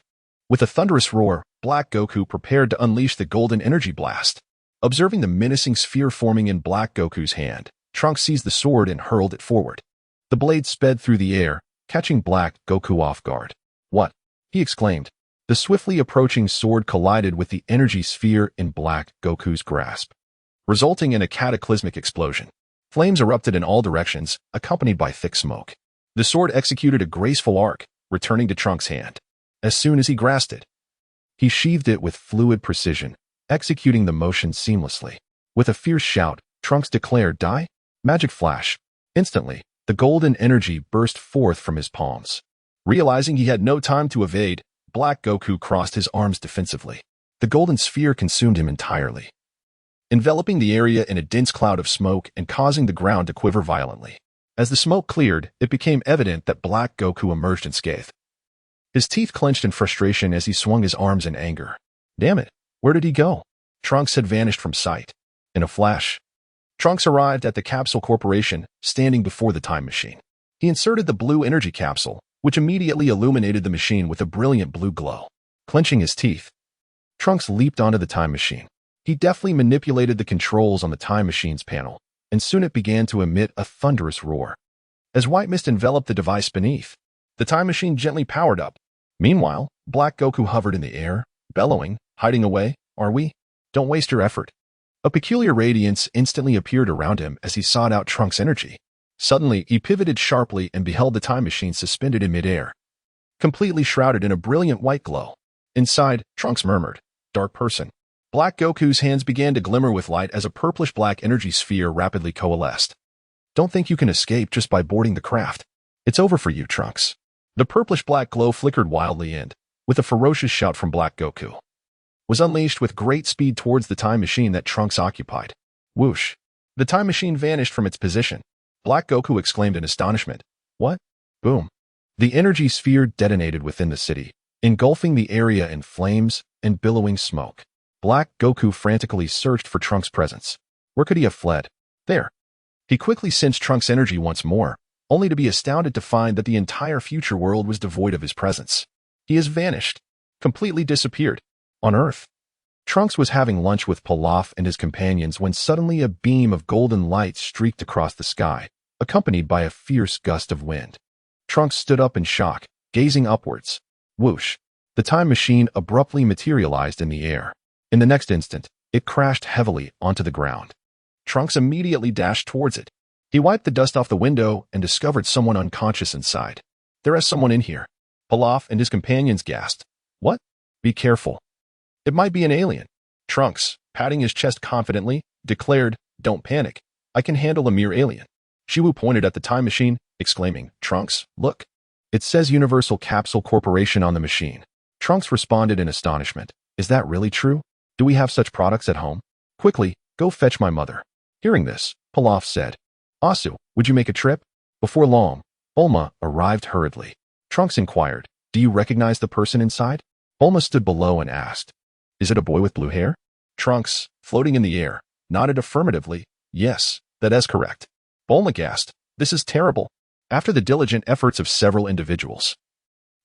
Speaker 1: With a thunderous roar, Black Goku prepared to unleash the golden energy blast. Observing the menacing sphere forming in Black Goku's hand, Trunks seized the sword and hurled it forward. The blade sped through the air, catching Black Goku off guard. "What?" he exclaimed. The swiftly approaching sword collided with the energy sphere in Black Goku's grasp. resulting in a cataclysmic explosion. Flames erupted in all directions, accompanied by thick smoke. The sword executed a graceful arc, returning to Trunks' hand. As soon as he grasped it, he sheathed it with fluid precision, executing the motion seamlessly. With a fierce shout, Trunks declared, "Die!" Magic flash. Instantly, the golden energy burst forth from his palms. Realizing he had no time to evade, Black Goku crossed his arms defensively. The golden sphere consumed him entirely, enveloping the area in a dense cloud of smoke and causing the ground to quiver violently. As the smoke cleared, it became evident that Black Goku emerged unscathed. His teeth clenched in frustration as he swung his arms in anger. Damn it, where did he go? Trunks had vanished from sight. In a flash, Trunks arrived at the Capsule Corporation, standing before the time machine. He inserted the blue energy capsule, which immediately illuminated the machine with a brilliant blue glow. Clenching his teeth, Trunks leaped onto the time machine. He deftly manipulated the controls on the time machine's panel, and soon it began to emit a thunderous roar. As white mist enveloped the device beneath, the time machine gently powered up. Meanwhile, Black Goku hovered in the air, bellowing, "Hiding away, are we? Don't waste your effort." A peculiar radiance instantly appeared around him as he sought out Trunks' energy. Suddenly, he pivoted sharply and beheld the time machine suspended in midair, completely shrouded in a brilliant white glow. Inside, Trunks murmured, "Dark person." Black Goku's hands began to glimmer with light as a purplish-black energy sphere rapidly coalesced. "Don't think you can escape just by boarding the craft. It's over for you, Trunks." The purplish-black glow flickered wildly and, with a ferocious shout from Black Goku, was unleashed with great speed towards the time machine that Trunks occupied. Whoosh! The time machine vanished from its position. Black Goku exclaimed in astonishment, "What?" Boom! The energy sphere detonated within the city, engulfing the area in flames and billowing smoke. Black Goku frantically searched for Trunks' presence. Where could he have fled? There. He quickly sensed Trunks' energy once more, only to be astounded to find that the entire future world was devoid of his presence. He has vanished, completely disappeared. On Earth, Trunks was having lunch with Pilaf and his companions when suddenly a beam of golden light streaked across the sky, accompanied by a fierce gust of wind. Trunks stood up in shock, gazing upwards. Whoosh! The time machine abruptly materialized in the air. In the next instant, it crashed heavily onto the ground. Trunks immediately dashed towards it. He wiped the dust off the window and discovered someone unconscious inside. "There is someone in here." Pilaf and his companions gasped. "What?" "Be careful. It might be an alien." Trunks, patting his chest confidently, declared, "Don't panic. I can handle a mere alien." Shiwu pointed at the time machine, exclaiming, "Trunks, look. It says Universal Capsule Corporation on the machine." Trunks responded in astonishment. "Is that really true? Do we have such products at home? Quickly, go fetch my mother." Hearing this, Pilaf said, "Asu, would you make a trip?" Before long, Bulma arrived hurriedly. Trunks inquired, "Do you recognize the person inside?" Bulma stood below and asked, "Is it a boy with blue hair?" Trunks, floating in the air, nodded affirmatively, "Yes, that is correct." Bulma gasped, "This is terrible." After the diligent efforts of several individuals,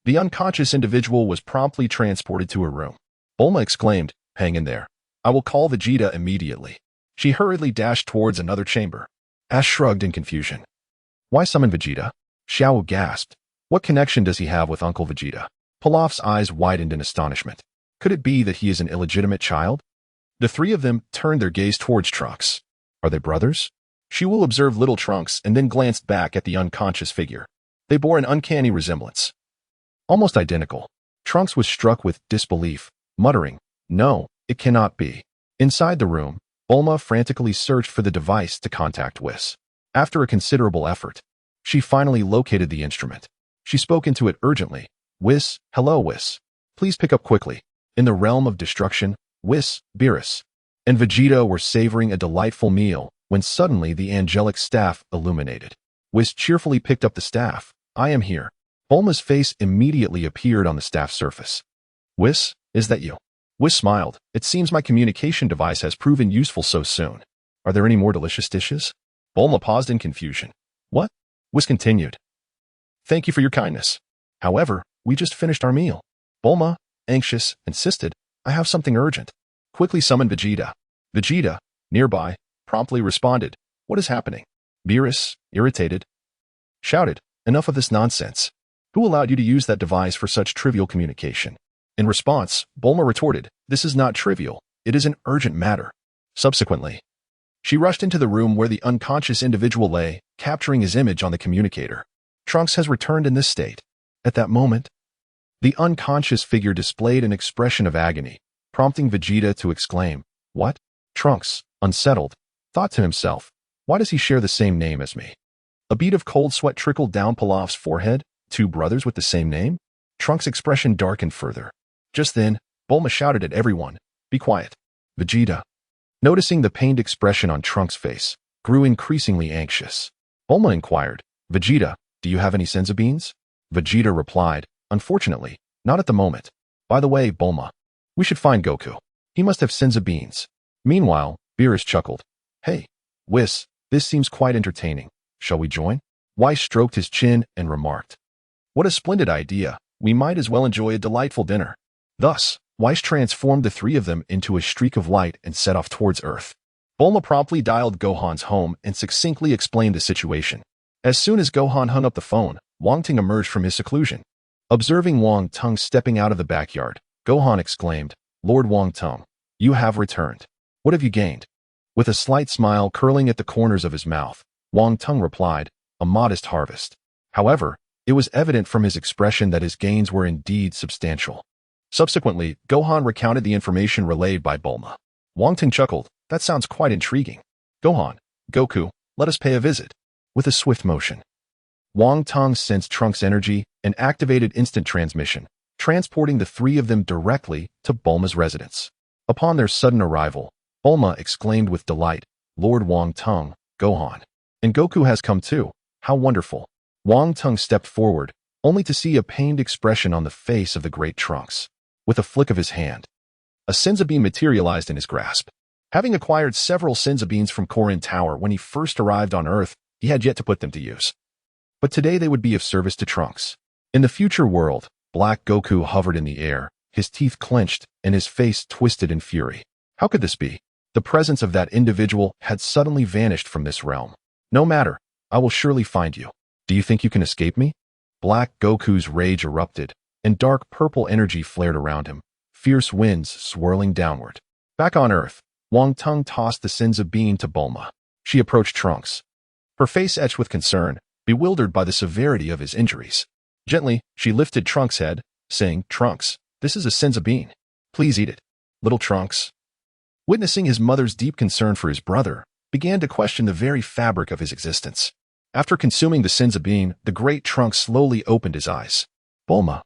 Speaker 1: the unconscious individual was promptly transported to her room. Bulma exclaimed, "Hang in there. I will call Vegeta immediately." She hurriedly dashed towards another chamber. Ash shrugged in confusion. "Why summon Vegeta?" Xiao gasped. "What connection does he have with Uncle Vegeta?" Pilaf's eyes widened in astonishment. Could it be that he is an illegitimate child? The three of them turned their gaze towards Trunks. Are they brothers? Shiwu observed little Trunks and then glanced back at the unconscious figure. They bore an uncanny resemblance. Almost identical. Trunks was struck with disbelief, muttering, "No, it cannot be." Inside the room, Bulma frantically searched for the device to contact Whis. After a considerable effort, she finally located the instrument. She spoke into it urgently. "Whis, hello Whis. Please pick up quickly." In the realm of destruction, Whis, Beerus, and Vegeta were savoring a delightful meal when suddenly the angelic staff illuminated. Whis cheerfully picked up the staff. "I am here." Bulma's face immediately appeared on the staff's surface. "Whis, is that you?" Whis smiled. "It seems my communication device has proven useful so soon. Are there any more delicious dishes?" Bulma paused in confusion. "What?" Whis continued. "Thank you for your kindness. However, we just finished our meal." Bulma, anxious, insisted, "I have something urgent. Quickly summon Vegeta." Vegeta, nearby, promptly responded, "What is happening?" Beerus, irritated, shouted, "Enough of this nonsense. Who allowed you to use that device for such trivial communication?" In response, Bulma retorted, "This is not trivial. It is an urgent matter." Subsequently, She rushed into the room where the unconscious individual lay, capturing his image on the communicator. Trunks has returned in this state. At that moment, the unconscious figure displayed an expression of agony, prompting Vegeta to exclaim, "What?" Trunks, unsettled, thought to himself, "Why does he share the same name as me?" A bead of cold sweat trickled down Pilaf's forehead. Two brothers with the same name? Trunks' expression darkened further. Just then, Bulma shouted at everyone, "Be quiet." Vegeta, noticing the pained expression on Trunks' face, grew increasingly anxious. Bulma inquired, "Vegeta, do you have any senzu beans?" Vegeta replied, "Unfortunately, not at the moment. By the way, Bulma, we should find Goku. He must have senzu beans." Meanwhile, Beerus chuckled, "Hey, Whis, this seems quite entertaining. Shall we join?" Whis stroked his chin and remarked, "What a splendid idea. We might as well enjoy a delightful dinner." Thus, Whis transformed the three of them into a streak of light and set off towards Earth. Bulma promptly dialed Gohan's home and succinctly explained the situation. As soon as Gohan hung up the phone, Wang Teng emerged from his seclusion. Observing Wang Teng stepping out of the backyard, Gohan exclaimed, "Lord Wang Teng, you have returned. What have you gained?" With a slight smile curling at the corners of his mouth, Wang Teng replied, "A modest harvest." However, it was evident from his expression that his gains were indeed substantial. Subsequently, Gohan recounted the information relayed by Bulma. Wang Teng chuckled, "That sounds quite intriguing. Gohan, Goku, let us pay a visit." With a swift motion, Wang Teng sensed Trunks' energy and activated instant transmission, transporting the three of them directly to Bulma's residence. Upon their sudden arrival, Bulma exclaimed with delight, "Lord Wang Teng, Gohan. And Goku has come too. How wonderful." Wang Teng stepped forward, only to see a pained expression on the face of the great Trunks. With a flick of his hand, a senzu bean materialized in his grasp. Having acquired several senzu beans from Korin Tower when he first arrived on Earth, he had yet to put them to use. But today they would be of service to Trunks. In the future world, Black Goku hovered in the air, his teeth clenched and his face twisted in fury. How could this be? The presence of that individual had suddenly vanished from this realm. "No matter, I will surely find you. Do you think you can escape me?" Black Goku's rage erupted, and dark purple energy flared around him, fierce winds swirling downward. Back on Earth, Wang Teng tossed the senzu bean to Bulma. She approached Trunks, her face etched with concern, bewildered by the severity of his injuries. Gently, she lifted Trunks' head, saying, "Trunks, this is a senzu bean. Please eat it." Little Trunks, witnessing his mother's deep concern for his brother, began to question the very fabric of his existence. After consuming the senzu bean, the great Trunks slowly opened his eyes. Bulma,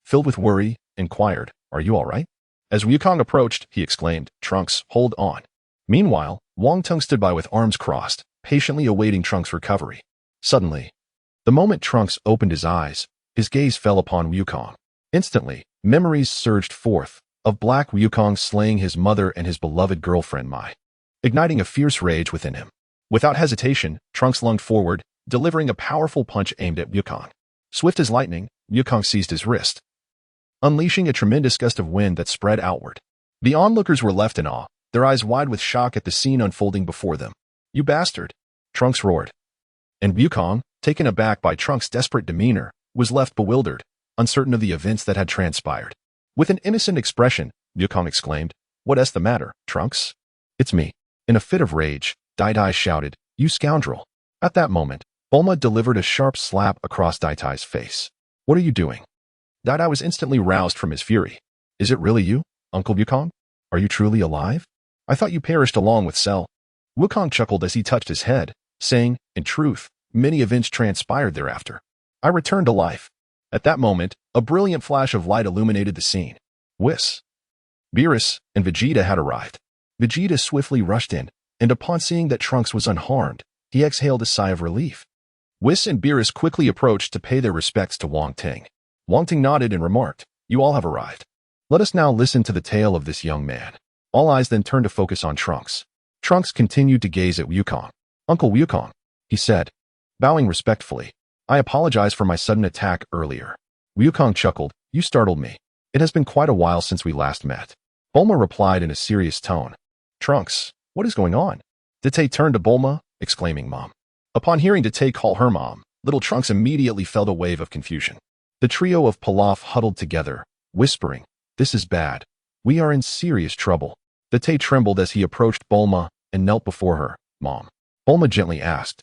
Speaker 1: filled with worry, inquired, "Are you all right?" As Wukong approached, he exclaimed, "Trunks, hold on." Meanwhile, Wang Teng stood by with arms crossed, patiently awaiting Trunks' recovery. Suddenly, the moment Trunks opened his eyes, his gaze fell upon Wukong. Instantly, memories surged forth of Black Wukong slaying his mother and his beloved girlfriend Mai, igniting a fierce rage within him. Without hesitation, Trunks lunged forward, delivering a powerful punch aimed at Wukong. Swift as lightning, Wukong seized his wrist, unleashing a tremendous gust of wind that spread outward. The onlookers were left in awe, their eyes wide with shock at the scene unfolding before them. "You bastard!" Trunks roared. And Wukong, taken aback by Trunks' desperate demeanor, was left bewildered, uncertain of the events that had transpired. With an innocent expression, Wukong exclaimed, "What's the matter, Trunks?" "It's me." In a fit of rage, Dai shouted, "You scoundrel!" At that moment, Bulma delivered a sharp slap across Dai's face. "What are you doing?" Dai was instantly roused from his fury. "Is it really you, Uncle Wukong? Are you truly alive? I thought you perished along with Cell." Wukong chuckled as he touched his head, saying, "In truth, many events transpired thereafter. I returned to life." At that moment, a brilliant flash of light illuminated the scene. Whis, Beerus, and Vegeta had arrived. Vegeta swiftly rushed in, and upon seeing that Trunks was unharmed, he exhaled a sigh of relief. Whis and Beerus quickly approached to pay their respects to Wong Teng. Wong Teng nodded and remarked, "You all have arrived. Let us now listen to the tale of this young man." All eyes then turned to focus on Trunks. Trunks continued to gaze at Wukong. "Uncle Wukong," he said, bowing respectfully, "I apologize for my sudden attack earlier." Wukong chuckled, "You startled me. It has been quite a while since we last met." Bulma replied in a serious tone, "Trunks, what is going on?" Dite turned to Bulma, exclaiming, "Mom." Upon hearing Dite call her mom, little Trunks immediately felt a wave of confusion. The trio of Pilaf huddled together, whispering, "This is bad. We are in serious trouble." Dite trembled as he approached Bulma, and knelt before her. Mom. Bulma gently asked.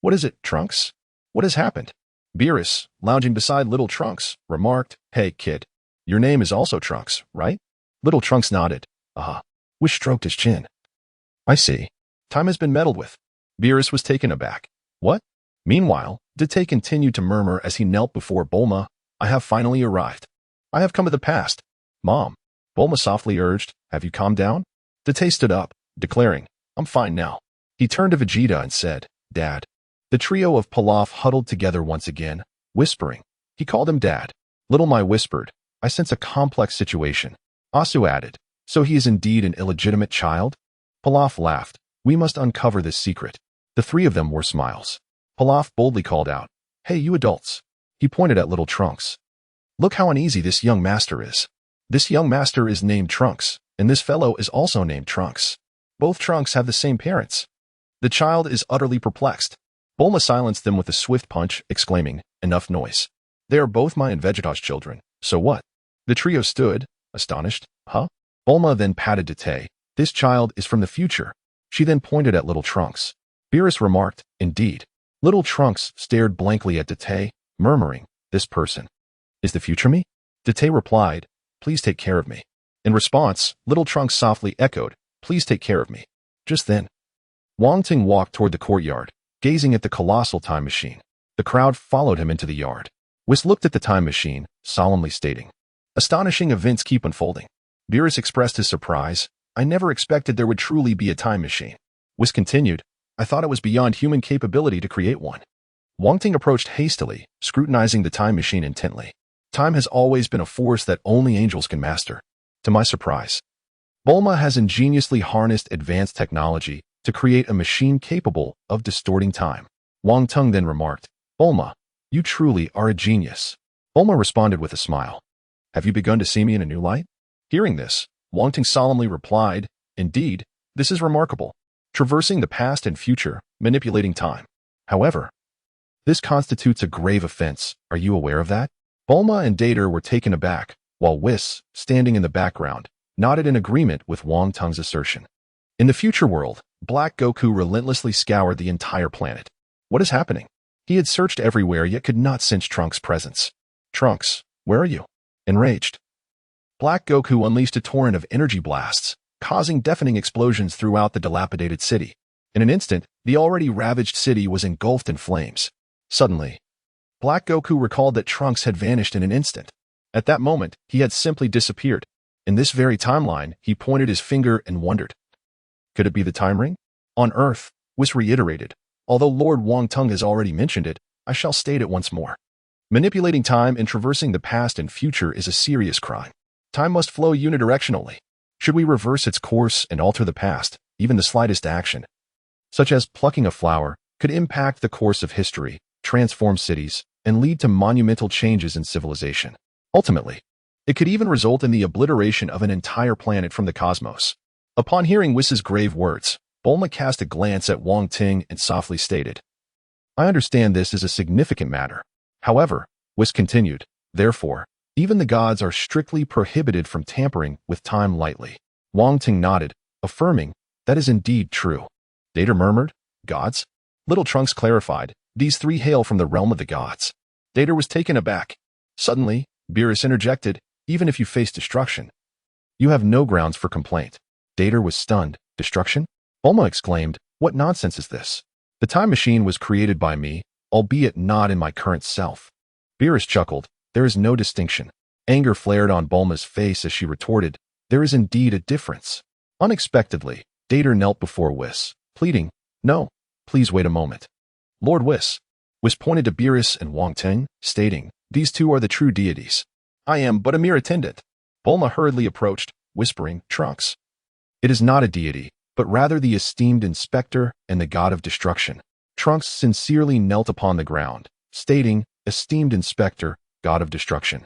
Speaker 1: What is it, Trunks? What has happened? Beerus, lounging beside little Trunks, remarked, Hey, kid. Your name is also Trunks, right? Little Trunks nodded. Uh-huh. Whis stroked his chin. I see. Time has been meddled with. Beerus was taken aback. What? Meanwhile, Date continued to murmur as he knelt before Bulma. I have finally arrived. I have come to the past. Mom. Bulma softly urged, Have you calmed down? Date stood up, declaring, I'm fine now. He turned to Vegeta and said, Dad. The trio of Pilaf huddled together once again, whispering. He called him Dad. Little Mai whispered, I sense a complex situation. Asu added, So he is indeed an illegitimate child? Pilaf laughed. We must uncover this secret. The three of them wore smiles. Pilaf boldly called out, Hey, you adults. He pointed at little Trunks. Look how uneasy this young master is. This young master is named Trunks, and this fellow is also named Trunks. Both Trunks have the same parents. The child is utterly perplexed. Bulma silenced them with a swift punch, exclaiming, Enough noise. They are both my and Vegeta's children, so what? The trio stood, astonished. Huh? Bulma then patted Date. This child is from the future. She then pointed at little Trunks. Beerus remarked, Indeed. Little Trunks stared blankly at Date, murmuring, This person. Is the future me? Date replied, Please take care of me. In response, little Trunks softly echoed, Please take care of me. Just then, Wong Teng walked toward the courtyard, gazing at the colossal time machine. The crowd followed him into the yard. Whis looked at the time machine, solemnly stating, Astonishing events keep unfolding. Beerus expressed his surprise. I never expected there would truly be a time machine. Whis continued, I thought it was beyond human capability to create one. Wang Teng approached hastily, scrutinizing the time machine intently. Time has always been a force that only angels can master. To my surprise, Bulma has ingeniously harnessed advanced technology to create a machine capable of distorting time. Wang Teng then remarked, Bulma, you truly are a genius. Bulma responded with a smile. Have you begun to see me in a new light? Hearing this, Wang Teng solemnly replied, Indeed, this is remarkable. Traversing the past and future, manipulating time. However, this constitutes a grave offense. Are you aware of that? Bulma and Date were taken aback, while Whis, standing in the background, nodded in agreement with Wang Teng's assertion. In the future world, Black Goku relentlessly scoured the entire planet. What is happening? He had searched everywhere yet could not sense Trunks' presence. Trunks, where are you? Enraged, Black Goku unleashed a torrent of energy blasts, causing deafening explosions throughout the dilapidated city. In an instant, the already ravaged city was engulfed in flames. Suddenly, Black Goku recalled that Trunks had vanished in an instant. At that moment, he had simply disappeared. In this very timeline, he pointed his finger and wondered. Could it be the time ring? On Earth, Whis reiterated, although Lord Wong Teng has already mentioned it, I shall state it once more. Manipulating time and traversing the past and future is a serious crime. Time must flow unidirectionally. Should we reverse its course and alter the past, even the slightest action, such as plucking a flower, could impact the course of history, transform cities, and lead to monumental changes in civilization. Ultimately, it could even result in the obliteration of an entire planet from the cosmos. Upon hearing Whis' grave words, Bulma cast a glance at Wong Teng and softly stated, I understand this is a significant matter. However, Whis continued, therefore, even the gods are strictly prohibited from tampering with time lightly. Wong Teng nodded, affirming, that is indeed true. Date murmured, gods? Little Trunks clarified, these three hail from the realm of the gods. Date was taken aback. Suddenly, Beerus interjected, even if you face destruction, you have no grounds for complaint. Date was stunned. Destruction? Bulma exclaimed, what nonsense is this? The time machine was created by me, albeit not in my current self. Beerus chuckled, there is no distinction. Anger flared on Bulma's face as she retorted, there is indeed a difference. Unexpectedly, Date knelt before Whis, pleading, no, please wait a moment. Lord Whis pointed to Beerus and Wong Teng, stating, these two are the true deities. I am but a mere attendant. Bulma hurriedly approached, whispering, Trunks. It is not a deity, but rather the esteemed inspector and the god of destruction. Trunks sincerely knelt upon the ground, stating, esteemed inspector, god of destruction.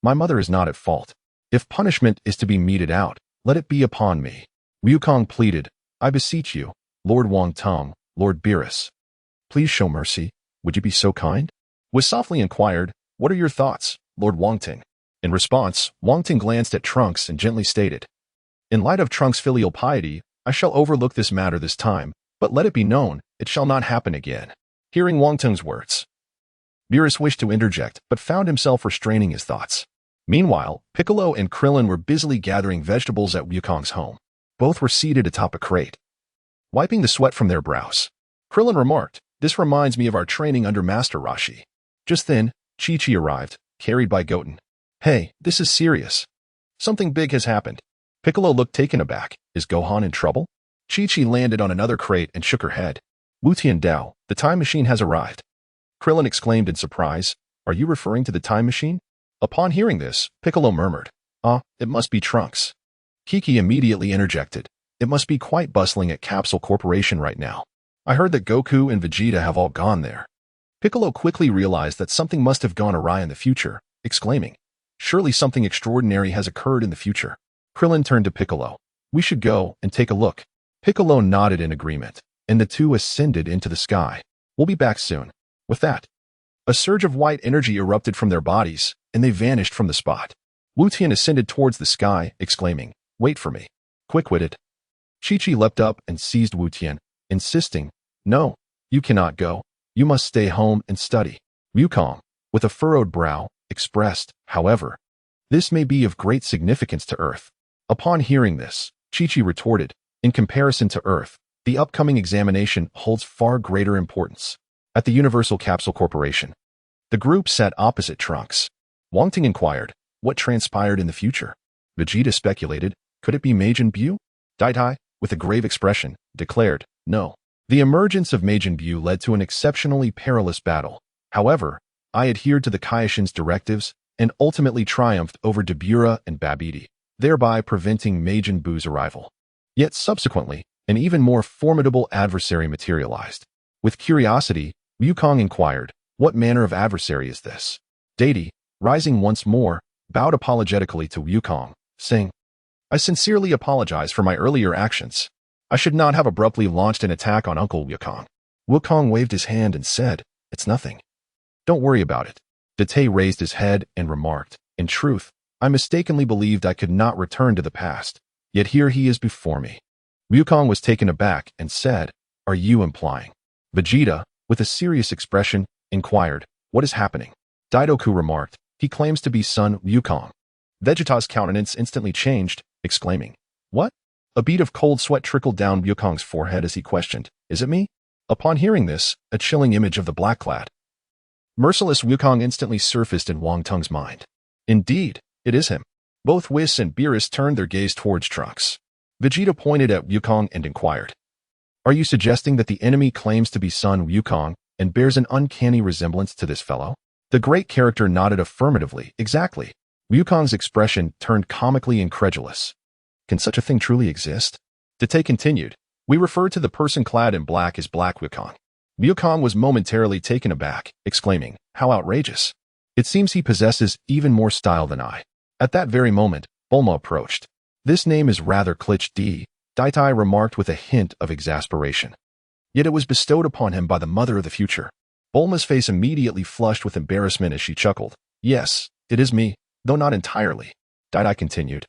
Speaker 1: My mother is not at fault. If punishment is to be meted out, let it be upon me. Wukong pleaded, I beseech you, Lord Wong Teng, Lord Beerus. Please show mercy. Would you be so kind? Whis softly inquired, what are your thoughts, Lord Wong Teng? In response, Wong Teng glanced at Trunks and gently stated, in light of Trunks' filial piety, I shall overlook this matter this time, but let it be known, it shall not happen again. Hearing Wang Teng's words, Beerus wished to interject, but found himself restraining his thoughts. Meanwhile, Piccolo and Krillin were busily gathering vegetables at Wukong's home. Both were seated atop a crate, wiping the sweat from their brows. Krillin remarked, "This reminds me of our training under Master Roshi." Just then, Chi-Chi arrived, carried by Goten. "Hey, this is serious. Something big has happened." Piccolo looked taken aback. "Is Gohan in trouble?" Chi-Chi landed on another crate and shook her head. "Wu Tiandao, the time machine has arrived." Krillin exclaimed in surprise, "Are you referring to the time machine?" Upon hearing this, Piccolo murmured, It must be Trunks." Kiki immediately interjected, "It must be quite bustling at Capsule Corporation right now. I heard that Goku and Vegeta have all gone there." Piccolo quickly realized that something must have gone awry in the future, exclaiming, "Surely something extraordinary has occurred in the future." Krillin turned to Piccolo. "We should go and take a look." Piccolo nodded in agreement, and the two ascended into the sky. "We'll be back soon." With that, a surge of white energy erupted from their bodies, and they vanished from the spot. Wu Tian ascended towards the sky, exclaiming, "Wait for me." Quick-witted, Chi-Chi leapt up and seized Wu Tian, insisting, "No, you cannot go. You must stay home and study." Wukong, with a furrowed brow, expressed, however, "This may be of great significance to Earth." Upon hearing this, Chi-Chi retorted, "In comparison to Earth, the upcoming examination holds far greater importance." At the Universal Capsule Corporation, the group sat opposite Trunks. Wong Teng inquired, "What transpired in the future?" Vegeta speculated, "Could it be Majin Buu?" Dai, with a grave expression, declared, "No. The emergence of Majin Buu led to an exceptionally perilous battle. However, I adhered to the Kaioshin's directives and ultimately triumphed over Dabura and Babidi, thereby preventing Majin Buu's arrival." Yet subsequently, an even more formidable adversary materialized. With curiosity, Wukong inquired, "What manner of adversary is this?" Deity, rising once more, bowed apologetically to Wukong, saying, "I sincerely apologize for my earlier actions. I should not have abruptly launched an attack on Uncle Wukong." Wukong waved his hand and said, "It's nothing. Don't worry about it." Date raised his head and remarked, "In truth, I mistakenly believed I could not return to the past, yet here he is before me." Wukong was taken aback and said, "Are you implying?" Vegeta, with a serious expression, inquired, "What is happening?" Daidoku remarked, "He claims to be son Wukong." Vegeta's countenance instantly changed, exclaiming, "What?" A bead of cold sweat trickled down Wukong's forehead as he questioned, "Is it me?" Upon hearing this, a chilling image of the black-clad, merciless Wukong instantly surfaced in Wang Teng's mind. Indeed, it is him. Both Whis and Beerus turned their gaze towards Trunks. Vegeta pointed at Wukong and inquired, "Are you suggesting that the enemy claims to be son Wukong and bears an uncanny resemblance to this fellow?" The great character nodded affirmatively. "Exactly." Wukong's expression turned comically incredulous. "Can such a thing truly exist?" Date continued, "We refer to the person clad in black as Black Wukong." Wukong was momentarily taken aback, exclaiming, "How outrageous. It seems he possesses even more style than I." At that very moment, Bulma approached. "This name is rather cliché," Dai remarked with a hint of exasperation. "Yet it was bestowed upon him by the mother of the future." Bulma's face immediately flushed with embarrassment as she chuckled. "Yes, it is me, though not entirely," Dai continued.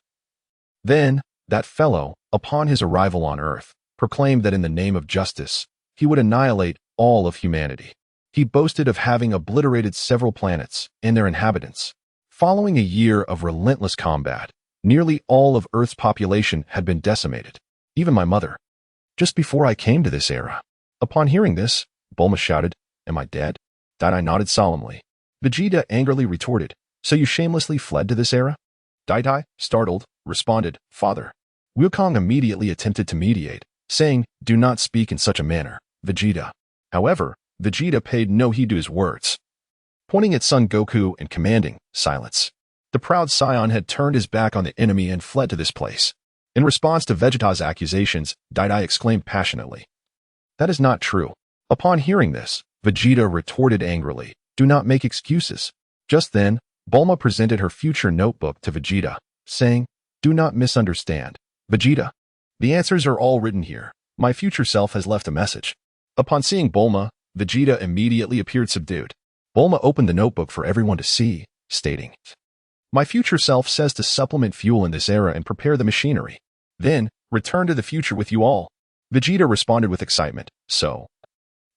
Speaker 1: "Then, that fellow, upon his arrival on Earth, proclaimed that in the name of justice, he would annihilate all of humanity. He boasted of having obliterated several planets and their inhabitants. Following a year of relentless combat, nearly all of Earth's population had been decimated, even my mother, just before I came to this era." Upon hearing this, Bulma shouted, "Am I dead?" Dai nodded solemnly. Vegeta angrily retorted, "So you shamelessly fled to this era?" Dai, startled, responded, "Father." Wukong immediately attempted to mediate, saying, "Do not speak in such a manner, Vegeta." However, Vegeta paid no heed to his words, pointing at Son Goku and commanding, "Silence." The proud scion had turned his back on the enemy and fled to this place. In response to Vegeta's accusations, Dai exclaimed passionately, "That is not true." Upon hearing this, Vegeta retorted angrily, "Do not make excuses." Just then, Bulma presented her future notebook to Vegeta, saying, "Do not misunderstand, Vegeta. The answers are all written here. My future self has left a message." Upon seeing Bulma, Vegeta immediately appeared subdued. Bulma opened the notebook for everyone to see, stating, "My future self says to supplement fuel in this era and prepare the machinery." Then, return to the future with you all. Vegeta responded with excitement. So,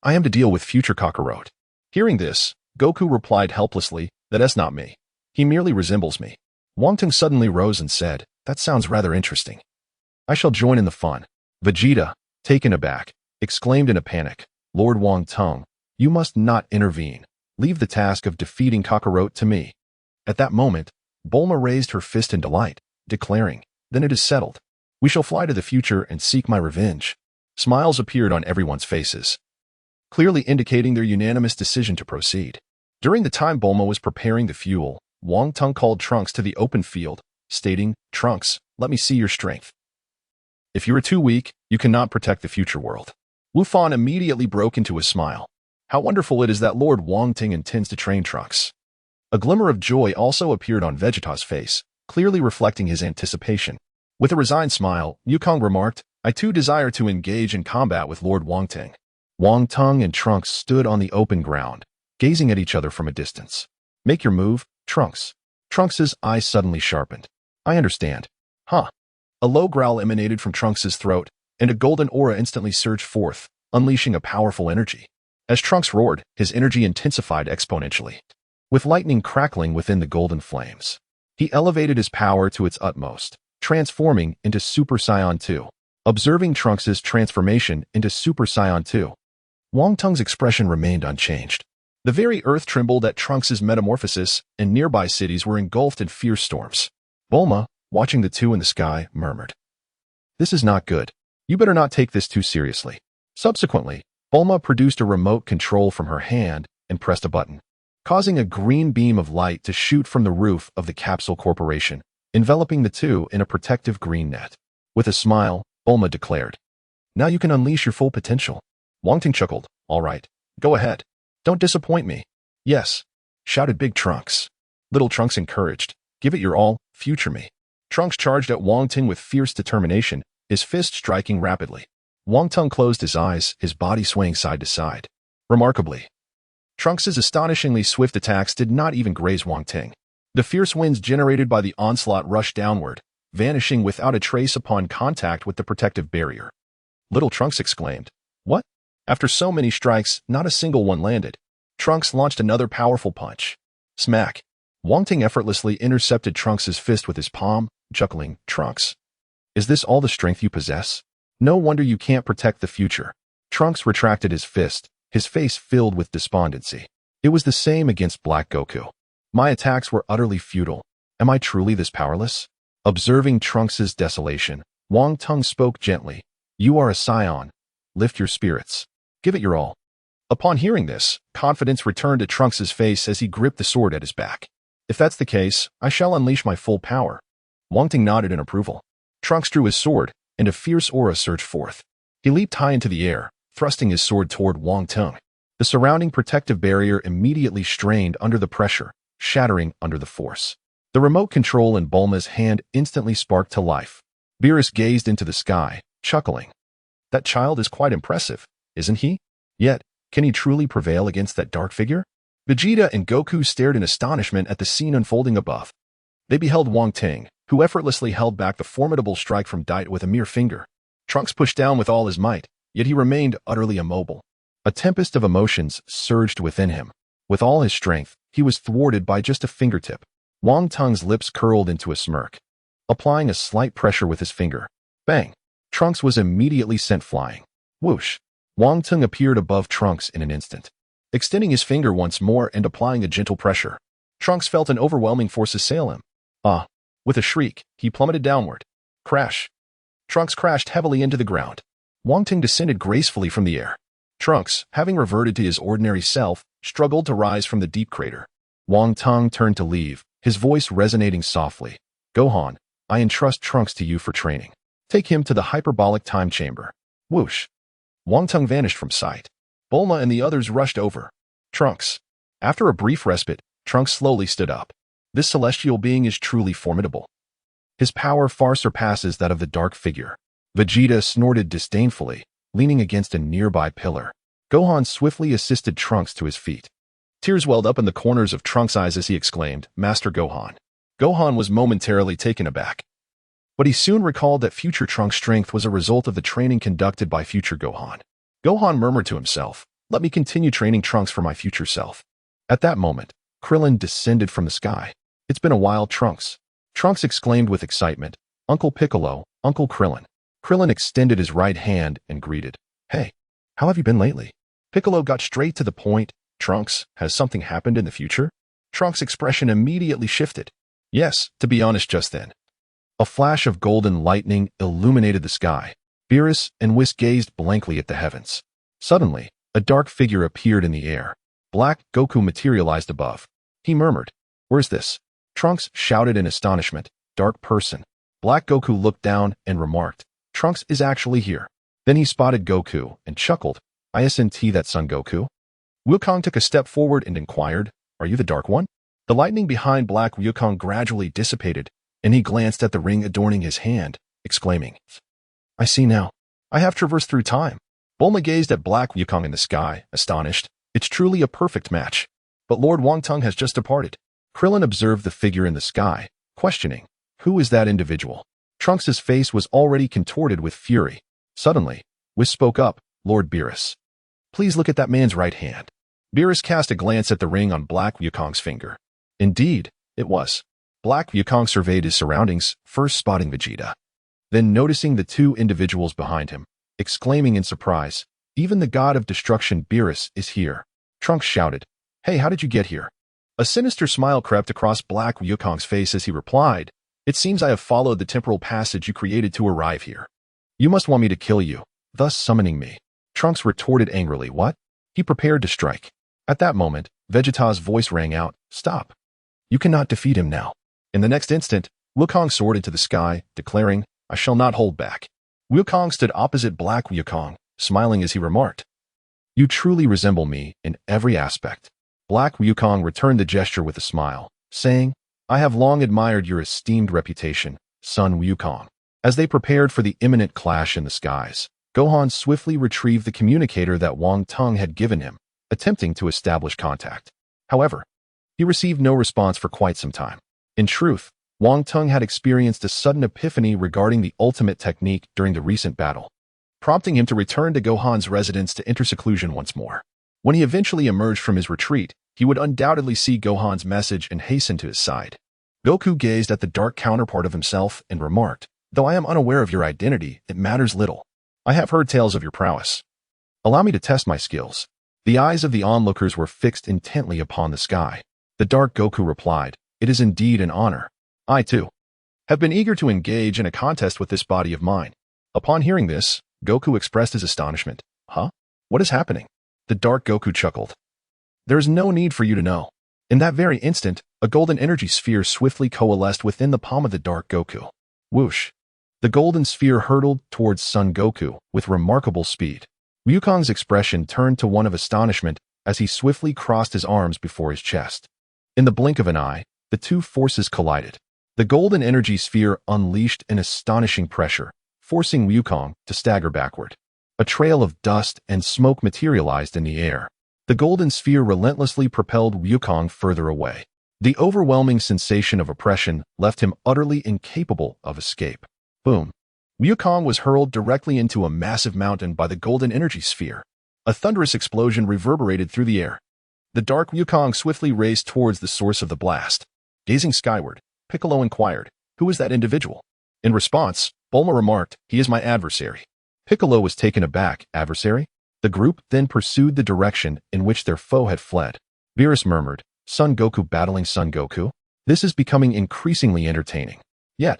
Speaker 1: I am to deal with future Kakarot. Hearing this, Goku replied helplessly, that's not me. He merely resembles me. Wong Teng suddenly rose and said, that sounds rather interesting. I shall join in the fun. Vegeta, taken aback, exclaimed in a panic, Lord Wong Teng, you must not intervene. Leave the task of defeating Kakarot to me. At that moment, Bulma raised her fist in delight, declaring, then it is settled. We shall fly to the future and seek my revenge. Smiles appeared on everyone's faces, clearly indicating their unanimous decision to proceed. During the time Bulma was preparing the fuel, Wong Teng called Trunks to the open field, stating, Trunks, let me see your strength. If you are too weak, you cannot protect the future world. Wu Fan immediately broke into a smile. How wonderful it is that Lord Wong Teng intends to train Trunks. A glimmer of joy also appeared on Vegeta's face, clearly reflecting his anticipation. With a resigned smile, Yukong remarked, I too desire to engage in combat with Lord Wong Teng. Wong Teng and Trunks stood on the open ground, gazing at each other from a distance. Make your move, Trunks. Trunks's eyes suddenly sharpened. I understand. Huh. A low growl emanated from Trunks's throat, and a golden aura instantly surged forth, unleashing a powerful energy. As Trunks roared, his energy intensified exponentially, with lightning crackling within the golden flames. He elevated his power to its utmost, transforming into Super Saiyan 2. Observing Trunks's transformation into Super Saiyan 2, Wong Teng's expression remained unchanged. The very earth trembled at Trunks's metamorphosis, and nearby cities were engulfed in fierce storms. Bulma, watching the two in the sky, murmured, this is not good. You better not take this too seriously. Subsequently, Bulma produced a remote control from her hand and pressed a button, causing a green beam of light to shoot from the roof of the Capsule Corporation, enveloping the two in a protective green net. With a smile, Bulma declared, now you can unleash your full potential. Wong Teng chuckled, all right, go ahead. Don't disappoint me. Yes, shouted Big Trunks. Little Trunks encouraged, give it your all, future me. Trunks charged at Wong Teng with fierce determination, his fist striking rapidly. Wong Teng closed his eyes, his body swaying side to side. Remarkably, Trunks's astonishingly swift attacks did not even graze Wong Teng. The fierce winds generated by the onslaught rushed downward, vanishing without a trace upon contact with the protective barrier. Little Trunks exclaimed, what? After so many strikes, not a single one landed. Trunks launched another powerful punch. Smack. Wong Teng effortlessly intercepted Trunks's fist with his palm, chuckling, Trunks, is this all the strength you possess? No wonder you can't protect the future. Trunks retracted his fist, his face filled with despondency. It was the same against Black Goku. My attacks were utterly futile. Am I truly this powerless? Observing Trunks's desolation, Wong Teng spoke gently. You are a Saiyan. Lift your spirits. Give it your all. Upon hearing this, confidence returned to Trunks's face as he gripped the sword at his back. If that's the case, I shall unleash my full power. Wong Teng nodded in approval. Trunks drew his sword, and a fierce aura surged forth. He leaped high into the air, thrusting his sword toward Wong Teng. The surrounding protective barrier immediately strained under the pressure, shattering under the force. The remote control in Bulma's hand instantly sparked to life. Beerus gazed into the sky, chuckling. That child is quite impressive, isn't he? Yet, can he truly prevail against that dark figure? Vegeta and Goku stared in astonishment at the scene unfolding above. They beheld Wong Teng, who effortlessly held back the formidable strike from Dite with a mere finger. Trunks pushed down with all his might, yet he remained utterly immobile. A tempest of emotions surged within him. With all his strength, he was thwarted by just a fingertip. Wong Teng's lips curled into a smirk. Applying a slight pressure with his finger. Bang! Trunks was immediately sent flying. Whoosh! Wong Teng appeared above Trunks in an instant. Extending his finger once more and applying a gentle pressure, Trunks felt an overwhelming force assail him. Ah! With a shriek, he plummeted downward. Crash! Trunks crashed heavily into the ground. Wong Teng descended gracefully from the air. Trunks, having reverted to his ordinary self, struggled to rise from the deep crater. Wong Teng turned to leave, his voice resonating softly. Gohan, I entrust Trunks to you for training. Take him to the hyperbolic time chamber. Whoosh! Wong Teng vanished from sight. Bulma and the others rushed over. Trunks. After a brief respite, Trunks slowly stood up. This celestial being is truly formidable. His power far surpasses that of the dark figure. Vegeta snorted disdainfully, leaning against a nearby pillar. Gohan swiftly assisted Trunks to his feet. Tears welled up in the corners of Trunks' eyes as he exclaimed, Master Gohan. Gohan was momentarily taken aback. But he soon recalled that future Trunks' strength was a result of the training conducted by future Gohan. Gohan murmured to himself, "Let me continue training Trunks for my future self." At that moment, Krillin descended from the sky. "It's been a while, Trunks." Trunks exclaimed with excitement, "Uncle Piccolo, Uncle Krillin." Krillin extended his right hand and greeted, "Hey, how have you been lately?" Piccolo got straight to the point. "Trunks, has something happened in the future?" Trunks' expression immediately shifted. "Yes, to be honest just then." A flash of golden lightning illuminated the sky. Beerus and Whis gazed blankly at the heavens. Suddenly, a dark figure appeared in the air. Black Goku materialized above. He murmured, "Where's this?" Trunks shouted in astonishment, "Dark person." Black Goku looked down and remarked, "Trunks is actually here." Then he spotted Goku and chuckled, "Isn't that Son Goku?" Wukong took a step forward and inquired, "Are you the Dark One?" The lightning behind Black Wukong gradually dissipated, and he glanced at the ring adorning his hand, exclaiming, "I see now. I have traversed through time." Bulma gazed at Black Wukong in the sky, astonished. "It's truly a perfect match. But Lord Wong Teng has just departed." Krillin observed the figure in the sky, questioning, "Who is that individual?" Trunks' face was already contorted with fury. Suddenly, Whis spoke up, "Lord Beerus. Please look at that man's right hand." Beerus cast a glance at the ring on Black Wukong's finger. Indeed, it was. Black Wukong surveyed his surroundings, first spotting Vegeta, then noticing the two individuals behind him, exclaiming in surprise, "Even the god of destruction Beerus is here." Trunks shouted, "Hey, how did you get here?" A sinister smile crept across Black Wukong's face as he replied, "It seems I have followed the temporal passage you created to arrive here. You must want me to kill you, thus summoning me." Trunks retorted angrily, "What?" He prepared to strike. At that moment, Vegeta's voice rang out, "Stop. You cannot defeat him now." In the next instant, Wukong soared into the sky, declaring, "I shall not hold back." Wukong stood opposite Black Wukong, smiling as he remarked, "You truly resemble me in every aspect." Black Wukong returned the gesture with a smile, saying, "I have long admired your esteemed reputation, Son Wukong." As they prepared for the imminent clash in the skies, Gohan swiftly retrieved the communicator that Wong Teng had given him, attempting to establish contact. However, he received no response for quite some time. In truth, Wong Teng had experienced a sudden epiphany regarding the ultimate technique during the recent battle, prompting him to return to Gohan's residence to enter seclusion once more. When he eventually emerged from his retreat, he would undoubtedly see Gohan's message and hasten to his side. Goku gazed at the dark counterpart of himself and remarked, "Though I am unaware of your identity, it matters little. I have heard tales of your prowess. Allow me to test my skills." The eyes of the onlookers were fixed intently upon the sky. The dark Goku replied, "It is indeed an honor. I, too, have been eager to engage in a contest with this body of mine." Upon hearing this, Goku expressed his astonishment. "Huh? What is happening?" The dark Goku chuckled. "There is no need for you to know." In that very instant, a golden energy sphere swiftly coalesced within the palm of the dark Goku. Whoosh! The golden sphere hurtled towards Son Goku with remarkable speed. Wukong's expression turned to one of astonishment as he swiftly crossed his arms before his chest. In the blink of an eye, the two forces collided. The golden energy sphere unleashed an astonishing pressure, forcing Wukong to stagger backward. A trail of dust and smoke materialized in the air. The golden sphere relentlessly propelled Wukong further away. The overwhelming sensation of oppression left him utterly incapable of escape. Boom! Wukong was hurled directly into a massive mountain by the golden energy sphere. A thunderous explosion reverberated through the air. The dark Wukong swiftly raced towards the source of the blast. Gazing skyward, Piccolo inquired, "Who is that individual?" In response, Bulma remarked, "He is my adversary." Piccolo was taken aback. Adversary? The group then pursued the direction in which their foe had fled. Beerus murmured, "Son Goku battling Son Goku? This is becoming increasingly entertaining." Yet,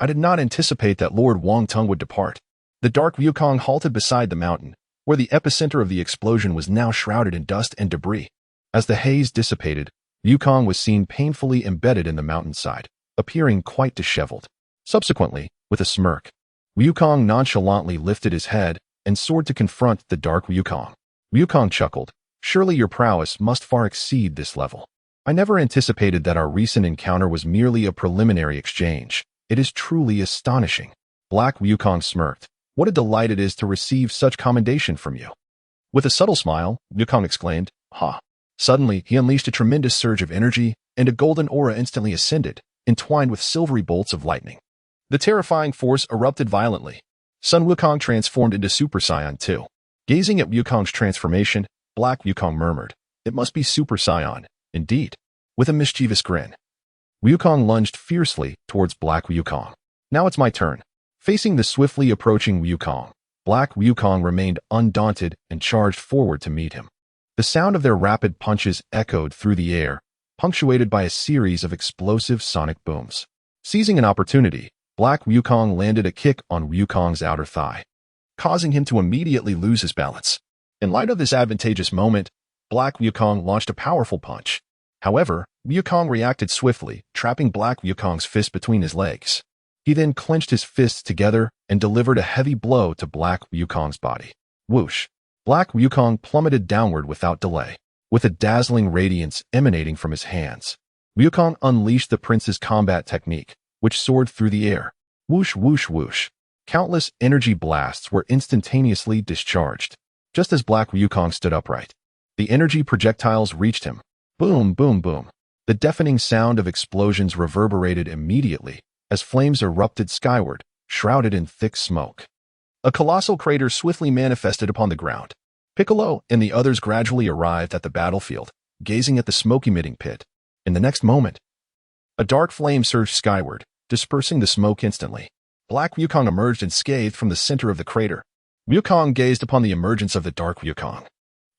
Speaker 1: I did not anticipate that Lord Wong Teng would depart. The dark Wukong halted beside the mountain, where the epicenter of the explosion was now shrouded in dust and debris. As the haze dissipated, Wukong was seen painfully embedded in the mountainside, appearing quite disheveled. Subsequently, with a smirk, Wukong nonchalantly lifted his head and soared to confront the dark Wukong. Wukong chuckled, "Surely your prowess must far exceed this level. I never anticipated that our recent encounter was merely a preliminary exchange. It is truly astonishing." Black Wukong smirked. "What a delight it is to receive such commendation from you." With a subtle smile, Wukong exclaimed, "Ha!" Suddenly, he unleashed a tremendous surge of energy, and a golden aura instantly ascended, entwined with silvery bolts of lightning. The terrifying force erupted violently. Sun Wukong transformed into Super Saiyan 2. Gazing at Wukong's transformation, Black Wukong murmured, "It must be Super Saiyan, indeed." With a mischievous grin, Wukong lunged fiercely towards Black Wukong. "Now it's my turn." Facing the swiftly approaching Wukong, Black Wukong remained undaunted and charged forward to meet him. The sound of their rapid punches echoed through the air, punctuated by a series of explosive sonic booms. Seizing an opportunity, Black Wukong landed a kick on Wukong's outer thigh, causing him to immediately lose his balance. In light of this advantageous moment, Black Wukong launched a powerful punch. However, Wukong reacted swiftly, trapping Black Wukong's fist between his legs. He then clenched his fists together and delivered a heavy blow to Black Wukong's body. Whoosh! Black Wukong plummeted downward without delay, with a dazzling radiance emanating from his hands. Wukong unleashed the prince's combat technique, which soared through the air. Whoosh, whoosh, whoosh. Countless energy blasts were instantaneously discharged. Just as Black Wukong stood upright, the energy projectiles reached him. Boom, boom, boom. The deafening sound of explosions reverberated immediately as flames erupted skyward, shrouded in thick smoke. A colossal crater swiftly manifested upon the ground. Piccolo and the others gradually arrived at the battlefield, gazing at the smoke-emitting pit. In the next moment, a dark flame surged skyward, dispersing the smoke instantly. Black Wukong emerged unscathed from the center of the crater. Wukong gazed upon the emergence of the Dark Wukong,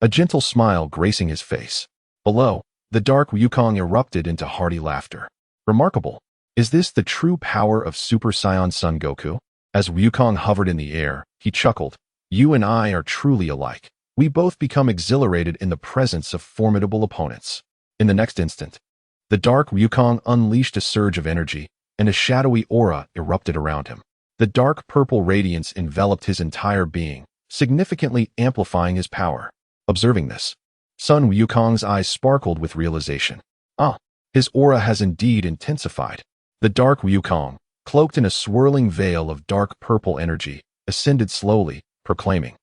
Speaker 1: a gentle smile gracing his face. Below, the Dark Wukong erupted into hearty laughter. Remarkable. Is this the true power of Super Saiyan Son Goku? As Wukong hovered in the air, he chuckled. You and I are truly alike. We both become exhilarated in the presence of formidable opponents. In the next instant, the Dark Wukong unleashed a surge of energy, and a shadowy aura erupted around him. The dark purple radiance enveloped his entire being, significantly amplifying his power. Observing this, Sun Wukong's eyes sparkled with realization. His aura has indeed intensified. The Dark Wukong, cloaked in a swirling veil of dark purple energy, ascended slowly, proclaiming,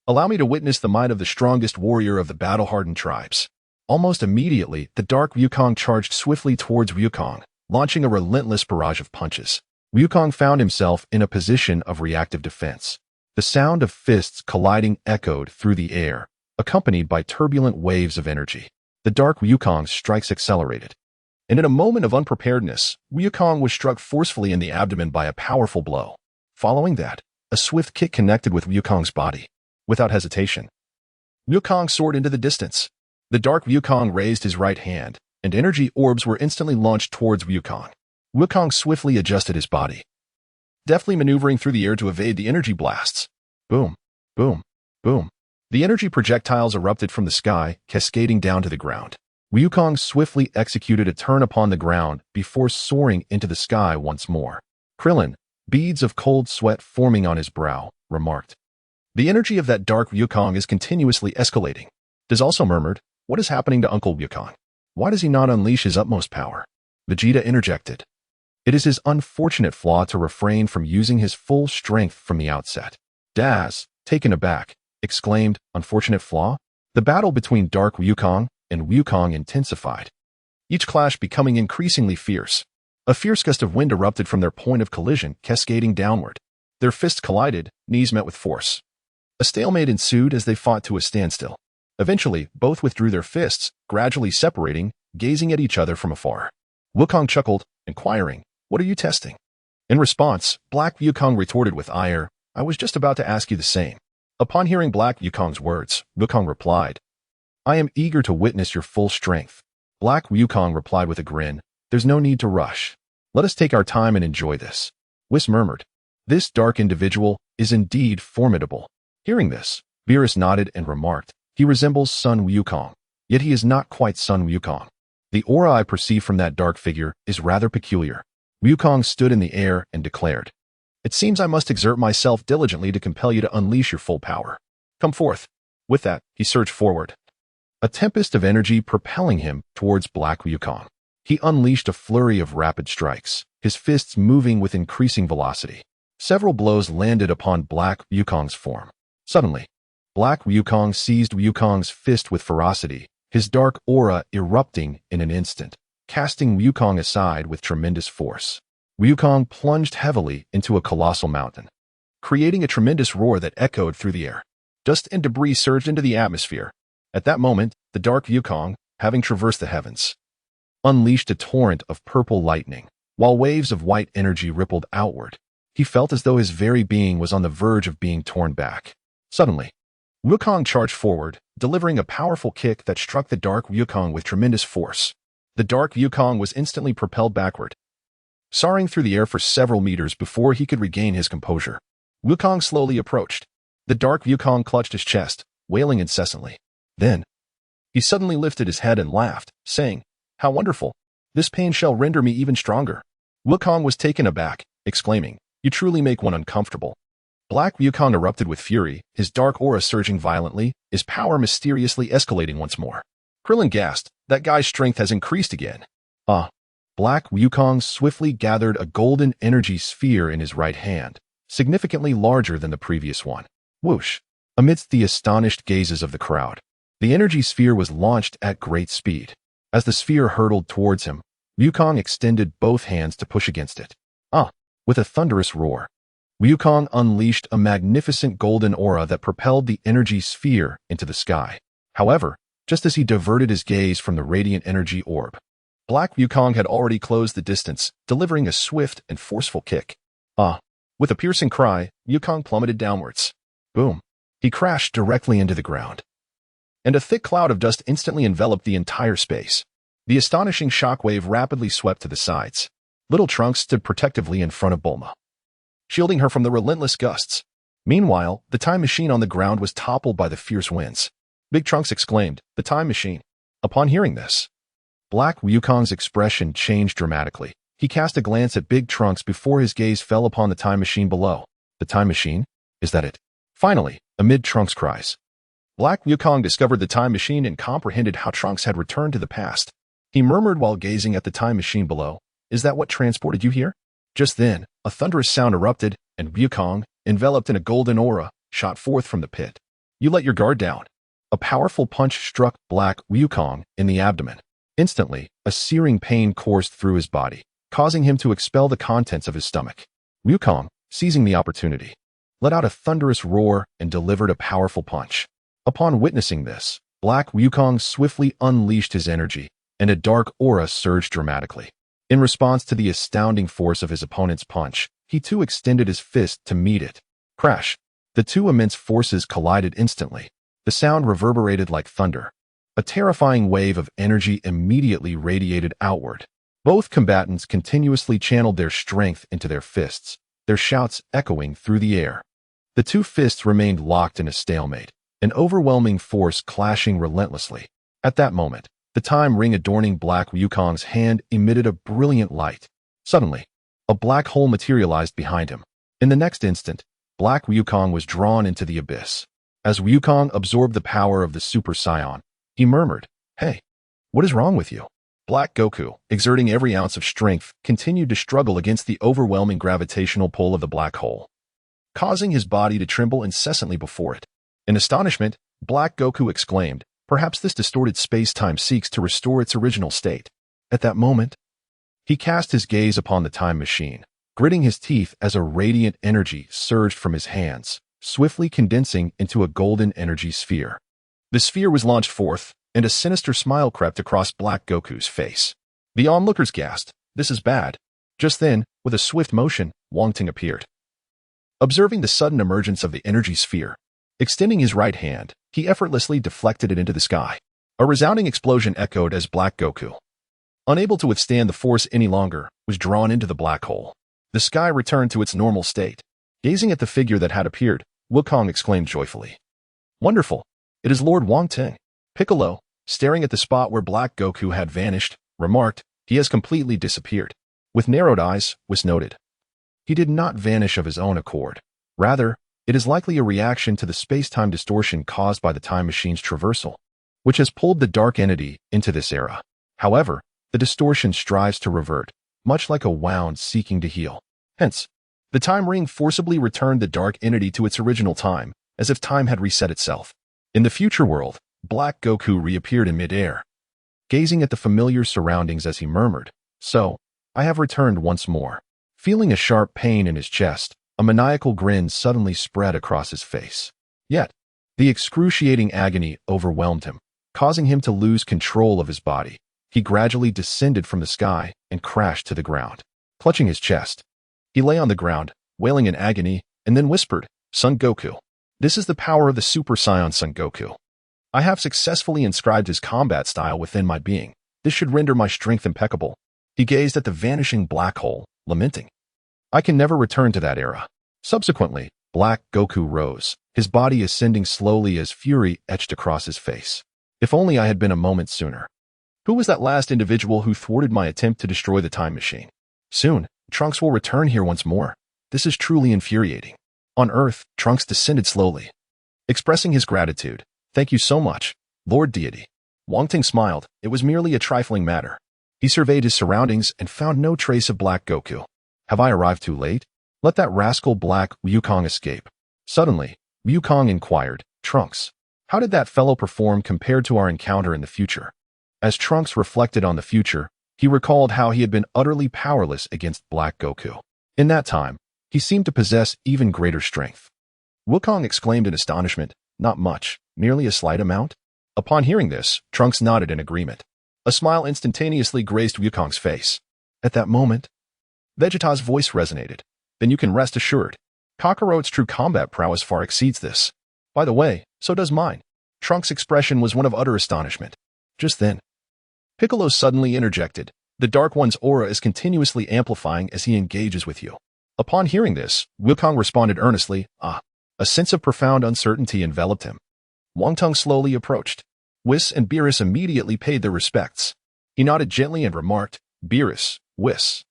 Speaker 1: "Allow me to witness the might of the strongest warrior of the battle-hardened tribes." Almost immediately, the Dark Wukong charged swiftly towards Wukong, launching a relentless barrage of punches. Wukong found himself in a position of reactive defense. The sound of fists colliding echoed through the air, accompanied by turbulent waves of energy. The Dark Wukong's strikes accelerated, and in a moment of unpreparedness, Wukong was struck forcefully in the abdomen by a powerful blow. Following that, a swift kick connected with Wukong's body. Without hesitation, Wukong soared into the distance. The Dark Wukong raised his right hand, and energy orbs were instantly launched towards Wukong. Wukong swiftly adjusted his body, deftly maneuvering through the air to evade the energy blasts. Boom, boom, boom. The energy projectiles erupted from the sky, cascading down to the ground. Wukong swiftly executed a turn upon the ground before soaring into the sky once more. Krillin, beads of cold sweat forming on his brow, remarked, "The energy of that Dark Wukong is continuously escalating." Diz also murmured, "What is happening to Uncle Wukong? Why does he not unleash his utmost power?" Vegeta interjected, "It is his unfortunate flaw to refrain from using his full strength from the outset." Daz, taken aback, exclaimed, "Unfortunate flaw?" The battle between Dark Wukong and Wukong intensified, each clash becoming increasingly fierce. A fierce gust of wind erupted from their point of collision, cascading downward. Their fists collided, knees met with force. A stalemate ensued as they fought to a standstill. Eventually, both withdrew their fists, gradually separating, gazing at each other from afar. Wukong chuckled, inquiring, "What are you testing?" In response, Black Wukong retorted with ire, "I was just about to ask you the same." Upon hearing Black Wukong's words, Wukong replied, "I am eager to witness your full strength." Black Wukong replied with a grin, "There's no need to rush. Let us take our time and enjoy this." Whis murmured, "This dark individual is indeed formidable." Hearing this, Beerus nodded and remarked, "He resembles Sun Wukong, yet he is not quite Sun Wukong. The aura I perceive from that dark figure is rather peculiar." Wukong stood in the air and declared, "It seems I must exert myself diligently to compel you to unleash your full power. Come forth." With that, he surged forward, a tempest of energy propelling him towards Black Wukong. He unleashed a flurry of rapid strikes, his fists moving with increasing velocity. Several blows landed upon Black Wukong's form. Suddenly, Black Wukong seized Wukong's fist with ferocity, his dark aura erupting in an instant, casting Wukong aside with tremendous force. Wukong plunged heavily into a colossal mountain, creating a tremendous roar that echoed through the air. Dust and debris surged into the atmosphere. At that moment, the dark Wukong, having traversed the heavens, unleashed a torrent of purple lightning, while waves of white energy rippled outward. He felt as though his very being was on the verge of being torn back. Suddenly, Wukong charged forward, delivering a powerful kick that struck the dark Wukong with tremendous force. The dark Wukong was instantly propelled backward, soaring through the air for several meters before he could regain his composure. Wukong slowly approached. The dark Wukong clutched his chest, wailing incessantly. Then, he suddenly lifted his head and laughed, saying, "How wonderful! This pain shall render me even stronger." Wukong was taken aback, exclaiming, "You truly make one uncomfortable." Black Wukong erupted with fury, his dark aura surging violently, his power mysteriously escalating once more. Krillin gasped, "That guy's strength has increased again." Black Wukong swiftly gathered a golden energy sphere in his right hand, significantly larger than the previous one. Whoosh! Amidst the astonished gazes of the crowd, the energy sphere was launched at great speed. As the sphere hurtled towards him, Wukong extended both hands to push against it. With a thunderous roar, Wukong unleashed a magnificent golden aura that propelled the energy sphere into the sky. However, just as he diverted his gaze from the radiant energy orb, Black Wukong had already closed the distance, delivering a swift and forceful kick. With a piercing cry, Wukong plummeted downwards. Boom! He crashed directly into the ground, and a thick cloud of dust instantly enveloped the entire space. The astonishing shockwave rapidly swept to the sides. Little Trunks stood protectively in front of Bulma, shielding her from the relentless gusts. Meanwhile, the time machine on the ground was toppled by the fierce winds. Big Trunks exclaimed, "The time machine!" Upon hearing this, Black Wukong's expression changed dramatically. He cast a glance at Big Trunks before his gaze fell upon the time machine below. The time machine? Is that it? Finally, amid Trunks' cries, Black Wukong discovered the time machine and comprehended how Trunks had returned to the past. He murmured while gazing at the time machine below, "Is that what transported you here?" Just then, a thunderous sound erupted, and Wukong, enveloped in a golden aura, shot forth from the pit. "You let your guard down." A powerful punch struck Black Wukong in the abdomen. Instantly, a searing pain coursed through his body, causing him to expel the contents of his stomach. Wukong, seizing the opportunity, let out a thunderous roar and delivered a powerful punch. Upon witnessing this, Black Wukong swiftly unleashed his energy, and a dark aura surged dramatically. In response to the astounding force of his opponent's punch, he too extended his fist to meet it. Crash! The two immense forces collided instantly. The sound reverberated like thunder. A terrifying wave of energy immediately radiated outward. Both combatants continuously channeled their strength into their fists, their shouts echoing through the air. The two fists remained locked in a stalemate, an overwhelming force clashing relentlessly. At that moment, the time ring adorning Black Wukong's hand emitted a brilliant light. Suddenly, a black hole materialized behind him. In the next instant, Black Wukong was drawn into the abyss. As Wukong absorbed the power of the Super Saiyan, he murmured, "Hey, what is wrong with you?" Black Goku, exerting every ounce of strength, continued to struggle against the overwhelming gravitational pull of the black hole, causing his body to tremble incessantly before it. In astonishment, Black Goku exclaimed, "Perhaps this distorted space-time seeks to restore its original state." At that moment, he cast his gaze upon the time machine, gritting his teeth as a radiant energy surged from his hands, swiftly condensing into a golden energy sphere. The sphere was launched forth, and a sinister smile crept across Black Goku's face. The onlookers gasped, "This is bad." Just then, with a swift motion, Wong Teng appeared. Observing the sudden emergence of the energy sphere, extending his right hand, he effortlessly deflected it into the sky. A resounding explosion echoed as Black Goku, unable to withstand the force any longer, was drawn into the black hole. The sky returned to its normal state. Gazing at the figure that had appeared, Wukong exclaimed joyfully, "Wonderful! It is Lord Wong Teng." Piccolo, staring at the spot where Black Goku had vanished, remarked, "He has completely disappeared." With narrowed eyes, Whis noted, "He did not vanish of his own accord. Rather, it is likely a reaction to the space-time distortion caused by the time machine's traversal, which has pulled the dark entity into this era. However, the distortion strives to revert, much like a wound seeking to heal. Hence, the time ring forcibly returned the dark entity to its original time, as if time had reset itself. In the future world, Black Goku reappeared in mid-air, gazing at the familiar surroundings as he murmured, "So, I have returned once more." Feeling a sharp pain in his chest, a maniacal grin suddenly spread across his face. Yet, the excruciating agony overwhelmed him, causing him to lose control of his body. He gradually descended from the sky and crashed to the ground. Clutching his chest, he lay on the ground, wailing in agony, and then whispered, "Son Goku. This is the power of the Super Saiyan Son Goku. I have successfully inscribed his combat style within my being. This should render my strength impeccable." He gazed at the vanishing black hole, lamenting, "I can never return to that era." Subsequently, Black Goku rose, his body ascending slowly as fury etched across his face. If only I had been a moment sooner. Who was that last individual who thwarted my attempt to destroy the time machine? Soon, Trunks will return here once more. This is truly infuriating. On Earth, Trunks descended slowly, expressing his gratitude. "Thank you so much, Lord Deity." Wong Teng smiled. It was merely a trifling matter. He surveyed his surroundings and found no trace of Black Goku. Have I arrived too late? Let that rascal Black Wukong escape. Suddenly, Wukong inquired, "Trunks, how did that fellow perform compared to our encounter in the future?" As Trunks reflected on the future, he recalled how he had been utterly powerless against Black Goku. In that time, he seemed to possess even greater strength. Wukong exclaimed in astonishment, "Not much, merely a slight amount?" Upon hearing this, Trunks nodded in agreement. A smile instantaneously graced Wukong's face. At that moment, Vegeta's voice resonated. "Then you can rest assured. Kakarot's true combat prowess far exceeds this. By the way, so does mine." Trunks' expression was one of utter astonishment. Just then, Piccolo suddenly interjected, "The Dark One's aura is continuously amplifying as he engages with you." Upon hearing this, Wukong responded earnestly, "Ah." A sense of profound uncertainty enveloped him. Wong Teng slowly approached. Whis and Beerus immediately paid their respects. He nodded gently and remarked, "Beerus, Whis,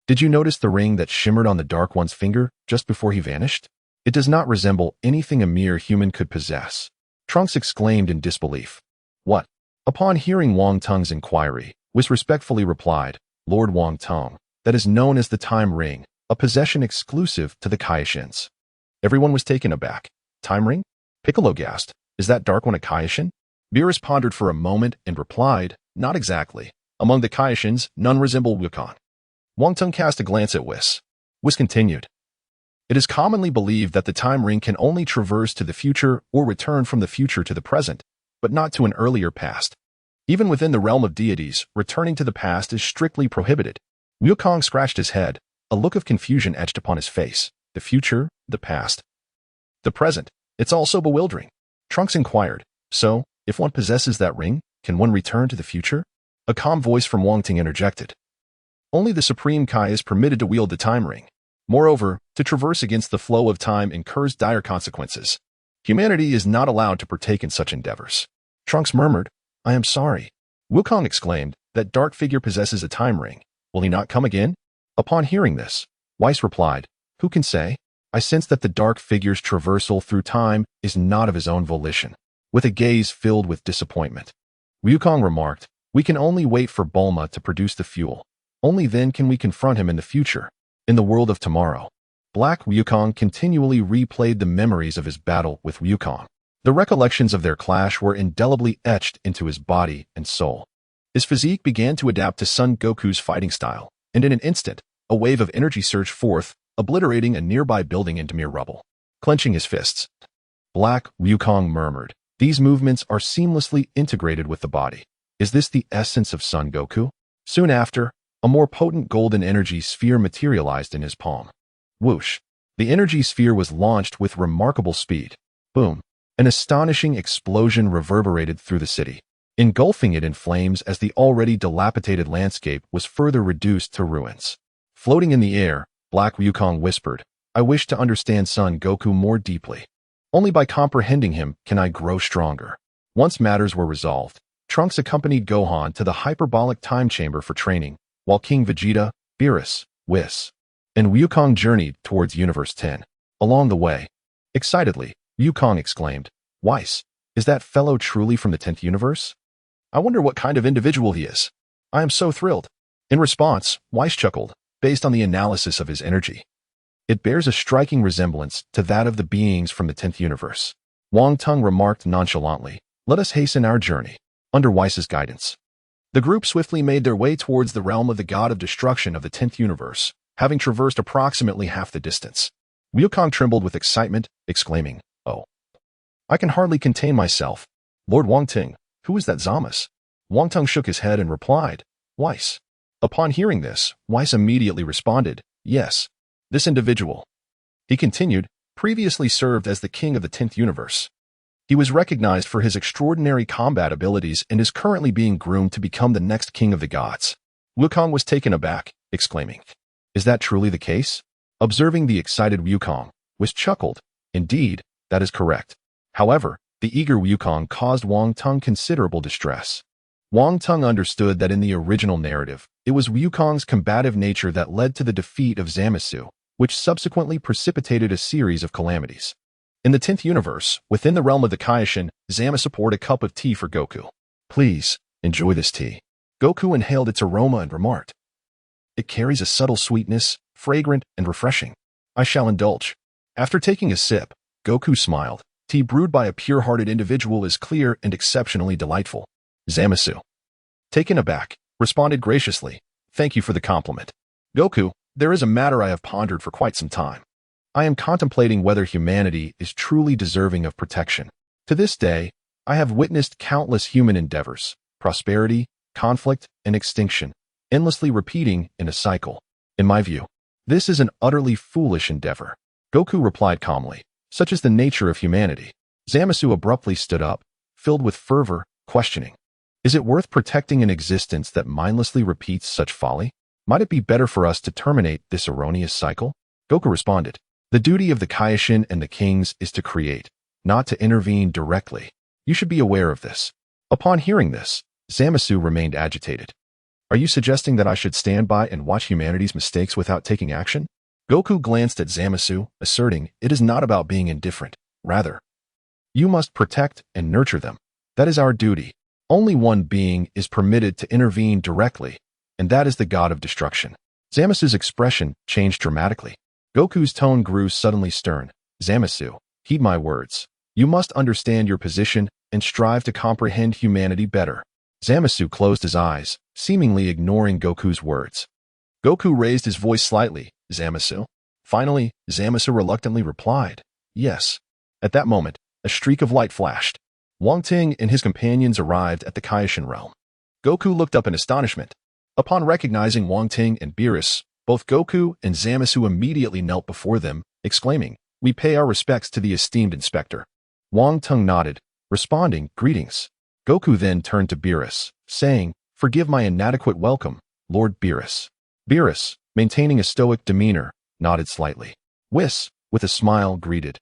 Speaker 1: did you notice the ring that shimmered on the Dark One's finger just before he vanished? It does not resemble anything a mere human could possess." Trunks exclaimed in disbelief. "What?" Upon hearing Wong Teng's inquiry, Whis respectfully replied, "Lord Wong Teng, that is known as the Time Ring, a possession exclusive to the Kaishins." Everyone was taken aback. "Time Ring?" Piccolo gasped. "Is that Dark One a Kaishin?" Beerus pondered for a moment and replied, "Not exactly. Among the Kaishins, none resemble Wukong." Wong Teng cast a glance at Whis. Whis continued, "It is commonly believed that the Time Ring can only traverse to the future or return from the future to the present, but not to an earlier past. Even within the realm of deities, returning to the past is strictly prohibited." Wukong scratched his head. A look of confusion etched upon his face. The future, the past, the present. It's all so bewildering. Trunks inquired, "So, if one possesses that ring, can one return to the future?" A calm voice from Wong Teng interjected. "Only the Supreme Kai is permitted to wield the Time Ring. Moreover, to traverse against the flow of time incurs dire consequences. Humanity is not allowed to partake in such endeavors." Trunks murmured, "I am sorry." Wukong exclaimed, "That dark figure possesses a time ring. Will he not come again?" Upon hearing this, Whis replied, "Who can say? I sense that the dark figure's traversal through time is not of his own volition." With a gaze filled with disappointment, Wukong remarked, "We can only wait for Bulma to produce the fuel. Only then can we confront him in the future, in the world of tomorrow." Black Wukong continually replayed the memories of his battle with Wukong. The recollections of their clash were indelibly etched into his body and soul. His physique began to adapt to Son Goku's fighting style, and in an instant, a wave of energy surged forth, obliterating a nearby building into mere rubble. Clenching his fists, Black Wukong murmured, "These movements are seamlessly integrated with the body. Is this the essence of Son Goku?" Soon after, a more potent golden energy sphere materialized in his palm. Whoosh! The energy sphere was launched with remarkable speed. Boom! An astonishing explosion reverberated through the city, engulfing it in flames as the already dilapidated landscape was further reduced to ruins. Floating in the air, Black Wukong whispered, "I wish to understand Son Goku more deeply. Only by comprehending him can I grow stronger." Once matters were resolved, Trunks accompanied Gohan to the hyperbolic time chamber for training, while King Vegeta, Beerus, Whis, and Wukong journeyed towards Universe 10. Along the way, excitedly, Wukong exclaimed, "Whis, is that fellow truly from the 10th universe? I wonder what kind of individual he is. I am so thrilled." In response, Whis chuckled, based on the analysis of his energy. "It bears a striking resemblance to that of the beings from the 10th universe." Wong Teng remarked nonchalantly, "Let us hasten our journey." Under Whis' guidance, the group swiftly made their way towards the realm of the god of destruction of the 10th universe. having traversed approximately half the distance. Wukong trembled with excitement, exclaiming, "Oh, I can hardly contain myself. Lord Wong Teng, who is that Zamas?" Wong Teng shook his head and replied, "Whis." Upon hearing this, Whis immediately responded, "Yes, this individual." He continued, "Previously served as the king of the 10th universe. He was recognized for his extraordinary combat abilities and is currently being groomed to become the next king of the gods." Wukong was taken aback, exclaiming, "Is that truly the case?" Observing the excited Wukong, Whis chuckled, "Indeed, that is correct." However, the eager Wukong caused Wong Teng considerable distress. Wong Teng understood that in the original narrative, it was Wukong's combative nature that led to the defeat of Zamasu, which subsequently precipitated a series of calamities. In the 10th universe, within the realm of the Kaioshin, Zamasu poured a cup of tea for Goku. "Please, enjoy this tea." Goku inhaled its aroma and remarked, "It carries a subtle sweetness, fragrant and refreshing. I shall indulge." After taking a sip, Goku smiled. Tea brewed by a pure-hearted individual is clear and exceptionally delightful. Zamasu, taken aback, responded graciously, "Thank you for the compliment. Goku, there is a matter I have pondered for quite some time. I am contemplating whether humanity is truly deserving of protection. To this day, I have witnessed countless human endeavors, prosperity, conflict, and extinction, endlessly repeating in a cycle. In my view, this is an utterly foolish endeavor." Goku replied calmly, "Such is the nature of humanity." Zamasu abruptly stood up, filled with fervor, questioning, "Is it worth protecting an existence that mindlessly repeats such folly? Might it be better for us to terminate this erroneous cycle?" Goku responded, "The duty of the Kaioshin and the kings is to create, not to intervene directly. You should be aware of this." Upon hearing this, Zamasu remained agitated. "Are you suggesting that I should stand by and watch humanity's mistakes without taking action?" Goku glanced at Zamasu, asserting, "It is not about being indifferent. Rather, you must protect and nurture them. That is our duty. Only one being is permitted to intervene directly, and that is the god of destruction." Zamasu's expression changed dramatically. Goku's tone grew suddenly stern. "Zamasu, heed my words. You must understand your position and strive to comprehend humanity better." Zamasu closed his eyes, seemingly ignoring Goku's words. Goku raised his voice slightly, "Zamasu." Finally, Zamasu reluctantly replied, "Yes." At that moment, a streak of light flashed. Wong Teng and his companions arrived at the Kaioshin realm. Goku looked up in astonishment. Upon recognizing Wong Teng and Beerus, both Goku and Zamasu immediately knelt before them, exclaiming, "We pay our respects to the esteemed inspector." Wong Teng nodded, responding, "Greetings." Goku then turned to Beerus, saying, "Forgive my inadequate welcome, Lord Beerus." Beerus, maintaining a stoic demeanor, nodded slightly. Whis, with a smile, greeted,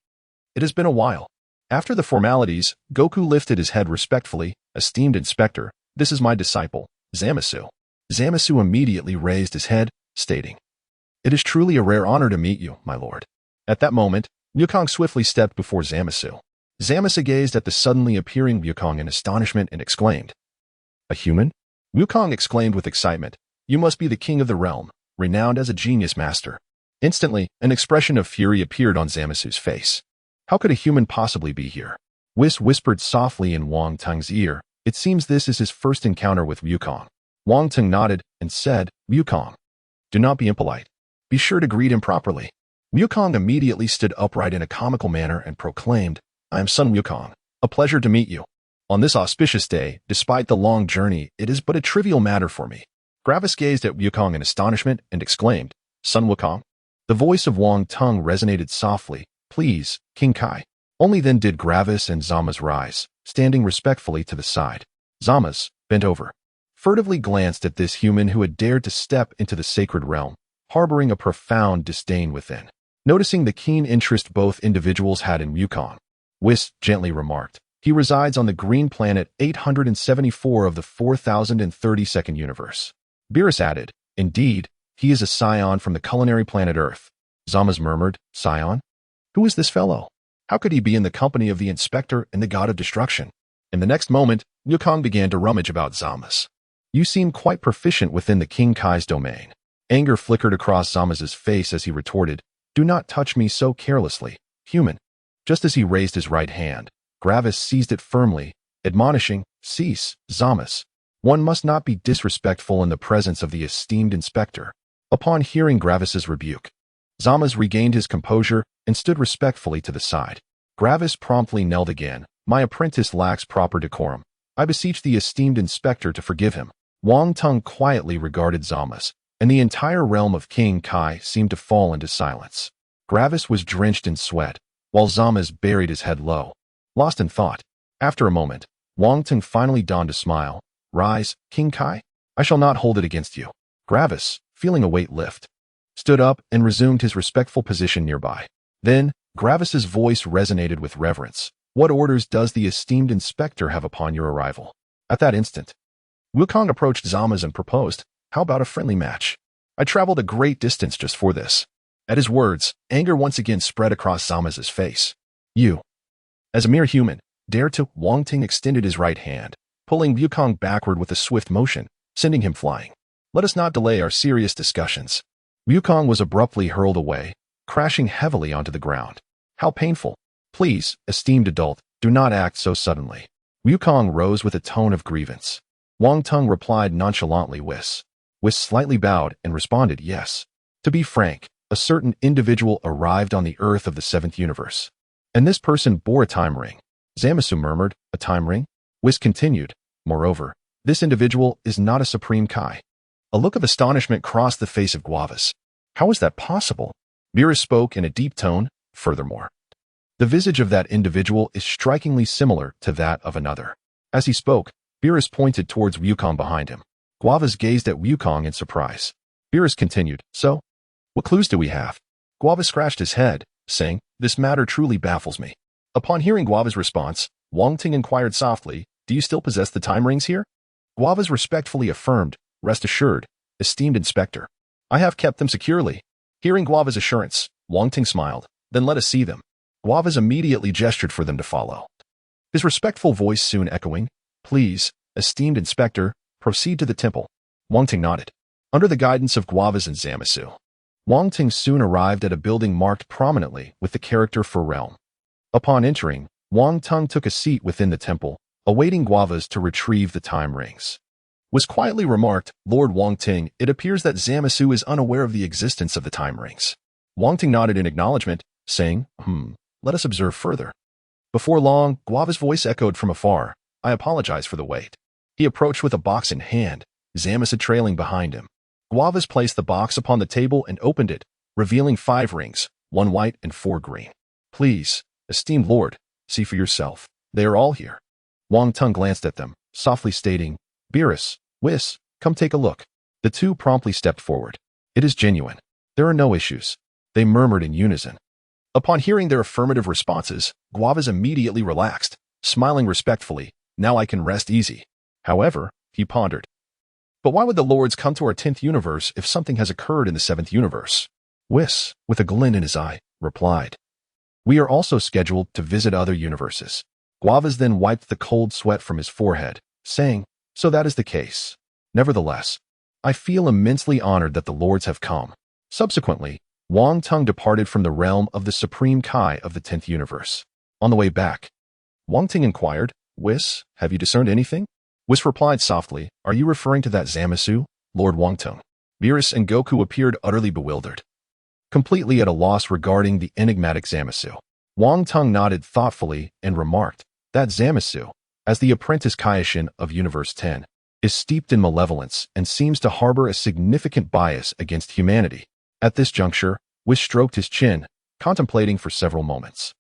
Speaker 1: "It has been a while." After the formalities, Goku lifted his head respectfully. "Esteemed inspector, this is my disciple, Zamasu." Zamasu immediately raised his head, stating, "It is truly a rare honor to meet you, my lord." At that moment, Wukong swiftly stepped before Zamasu. Zamasu gazed at the suddenly appearing Wukong in astonishment and exclaimed, "A human?" Wukong exclaimed with excitement, "You must be the king of the realm, renowned as a genius master." Instantly, an expression of fury appeared on Zamasu's face. "How could a human possibly be here?" Whis whispered softly in Wong Teng's ear. It seems this is his first encounter with Wukong. Wong Teng nodded and said, "Wukong, do not be impolite. Be sure to greet him properly." Wukong immediately stood upright in a comical manner and proclaimed, "I am Son Wukong. A pleasure to meet you. On this auspicious day, despite the long journey, it is but a trivial matter for me." Gravis gazed at Wukong in astonishment and exclaimed, "Son Wukong?" The voice of Wong Teng resonated softly, "Please, King Kai." Only then did Gravis and Zamas rise, standing respectfully to the side. Zamas, bent over, furtively glanced at this human who had dared to step into the sacred realm, harboring a profound disdain within. Noticing the keen interest both individuals had in Wukong, Whis gently remarked, "He resides on the green planet 874 of the 4032nd universe." Beerus added, "Indeed, he is a scion from the culinary planet Earth." Zamas murmured, "Scion? Who is this fellow? How could he be in the company of the inspector and the god of destruction?" In the next moment, Wukong began to rummage about Zamas. "You seem quite proficient within the King Kai's domain." Anger flickered across Zamas's face as he retorted, "Do not touch me so carelessly, human." Just as he raised his right hand, Gravis seized it firmly, admonishing, "Cease, Zamas. One must not be disrespectful in the presence of the esteemed inspector." Upon hearing Gravis's rebuke, Zama's regained his composure and stood respectfully to the side. Gravis promptly knelt again. My apprentice lacks proper decorum. I beseech the esteemed inspector to forgive him. Wong Teng quietly regarded Zama's, and the entire realm of King Kai seemed to fall into silence. Gravis was drenched in sweat, while Zama's buried his head low, lost in thought. After a moment, Wong Teng finally donned a smile. Rise, King Kai. I shall not hold it against you. Gravis, feeling a weight lift, stood up and resumed his respectful position nearby. Then, Gravis's voice resonated with reverence. What orders does the esteemed inspector have upon your arrival? At that instant, Wukong approached Zama's and proposed, how about a friendly match? I traveled a great distance just for this. At his words, anger once again spread across Zama's face. You, as a mere human, dare to? Wong Teng extended his right hand, pulling Wukong backward with a swift motion, sending him flying. Let us not delay our serious discussions. Wukong was abruptly hurled away, crashing heavily onto the ground. How painful. Please, esteemed adult, do not act so suddenly. Wukong rose with a tone of grievance. Wong Teng replied nonchalantly. Whis slightly bowed and responded, yes. To be frank, a certain individual arrived on the earth of the 7th universe. And this person bore a time ring. Zamasu murmured, a time ring? Whis continued, moreover, this individual is not a Supreme Kai. A look of astonishment crossed the face of Guavas. How is that possible? Beerus spoke in a deep tone. Furthermore, the visage of that individual is strikingly similar to that of another. As he spoke, Beerus pointed towards Wukong behind him. Guavas gazed at Wukong in surprise. Beerus continued, so, what clues do we have? Guavas scratched his head, saying, this matter truly baffles me. Upon hearing Guava's response, Wong Teng inquired softly, do you still possess the time rings here? Guavas respectfully affirmed, rest assured, esteemed inspector. I have kept them securely. Hearing Guava's assurance, Wong Teng smiled, then let us see them. Guavas immediately gestured for them to follow. His respectful voice soon echoing, please, esteemed inspector, proceed to the temple. Wong Teng nodded. Under the guidance of Guavas and Zamasu, Wong Teng soon arrived at a building marked prominently with the character for realm. Upon entering, Wong Teng took a seat within the temple, awaiting Guavas to retrieve the time rings. Whis quietly remarked, Lord Wong Teng, it appears that Zamasu is unaware of the existence of the time rings. Wong Teng nodded in acknowledgement, saying, let us observe further. Before long, Guava's voice echoed from afar, I apologize for the wait. He approached with a box in hand, Zamasu trailing behind him. Guavas placed the box upon the table and opened it, revealing 5 rings, 1 white and 4 green. Please, esteemed lord, see for yourself. They are all here. Wong Teng glanced at them, softly stating, Beerus, Whis, come take a look. The two promptly stepped forward. It is genuine. There are no issues. They murmured in unison. Upon hearing their affirmative responses, Guavas immediately relaxed, smiling respectfully. Now I can rest easy. However, he pondered. But why would the lords come to our 10th universe if something has occurred in the 7th universe? Whis, with a glint in his eye, replied. We are also scheduled to visit other universes. Guavas then wiped the cold sweat from his forehead, saying, so that is the case. Nevertheless, I feel immensely honored that the lords have come. Subsequently, Wong Teng departed from the realm of the Supreme Kai of the 10th universe. On the way back, Wong Teng inquired, Whis, have you discerned anything? Whis replied softly, are you referring to that Zamasu, Lord Wong Teng? Beerus and Goku appeared utterly bewildered, completely at a loss regarding the enigmatic Zamasu. Wong Teng nodded thoughtfully and remarked, that Zamasu, as the apprentice Kaioshin of Universe 10, is steeped in malevolence and seems to harbor a significant bias against humanity. At this juncture, Whis stroked his chin, contemplating for several moments.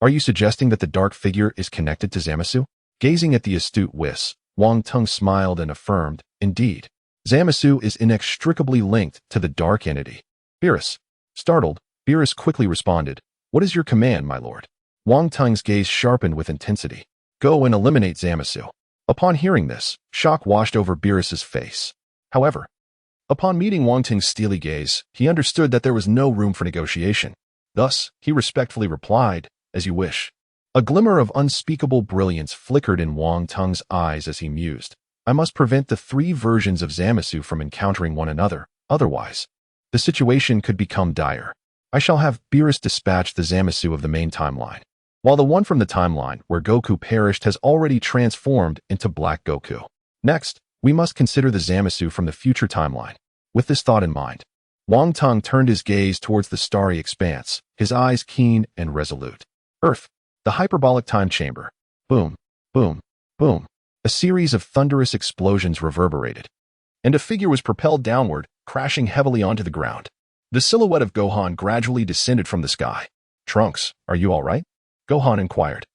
Speaker 1: Are you suggesting that the dark figure is connected to Zamasu? Gazing at the astute Whis, Wong Teng smiled and affirmed, indeed. Zamasu is inextricably linked to the dark entity. Beerus. Startled, Beerus quickly responded, what is your command, my lord? Wong Teng's gaze sharpened with intensity. Go and eliminate Zamasu. Upon hearing this, shock washed over Beerus's face. However, upon meeting Wong Teng's steely gaze, he understood that there was no room for negotiation. Thus, he respectfully replied, as you wish. A glimmer of unspeakable brilliance flickered in Wong Teng's eyes as he mused. I must prevent the 3 versions of Zamasu from encountering one another, otherwise, the situation could become dire. I shall have Beerus dispatch the Zamasu of the main timeline, while the one from the timeline where Goku perished has already transformed into Black Goku. Next, we must consider the Zamasu from the future timeline. With this thought in mind, Wang Teng turned his gaze towards the starry expanse, his eyes keen and resolute. Earth, the hyperbolic time chamber. Boom, boom, boom. A series of thunderous explosions reverberated, and a figure was propelled downward, crashing heavily onto the ground. The silhouette of Gohan gradually descended from the sky. Trunks, are you all right? Gohan inquired.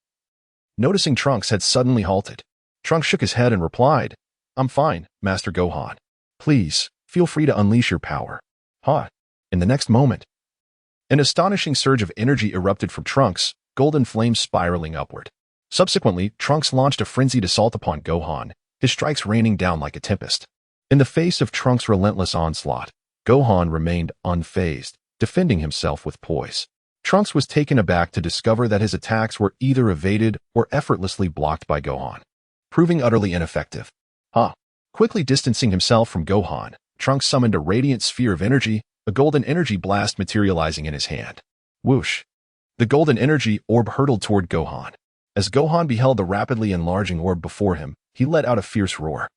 Speaker 1: Noticing Trunks had suddenly halted, Trunks shook his head and replied, I'm fine, Master Gohan. Please, feel free to unleash your power. In the next moment, an astonishing surge of energy erupted from Trunks, golden flames spiraling upward. Subsequently, Trunks launched a frenzied assault upon Gohan, his strikes raining down like a tempest. In the face of Trunks' relentless onslaught, Gohan remained unfazed, defending himself with poise. Trunks was taken aback to discover that his attacks were either evaded or effortlessly blocked by Gohan, proving utterly ineffective. Quickly distancing himself from Gohan, Trunks summoned a radiant sphere of energy, a golden energy blast materializing in his hand. Whoosh! The golden energy orb hurtled toward Gohan. As Gohan beheld the rapidly enlarging orb before him, he let out a fierce roar.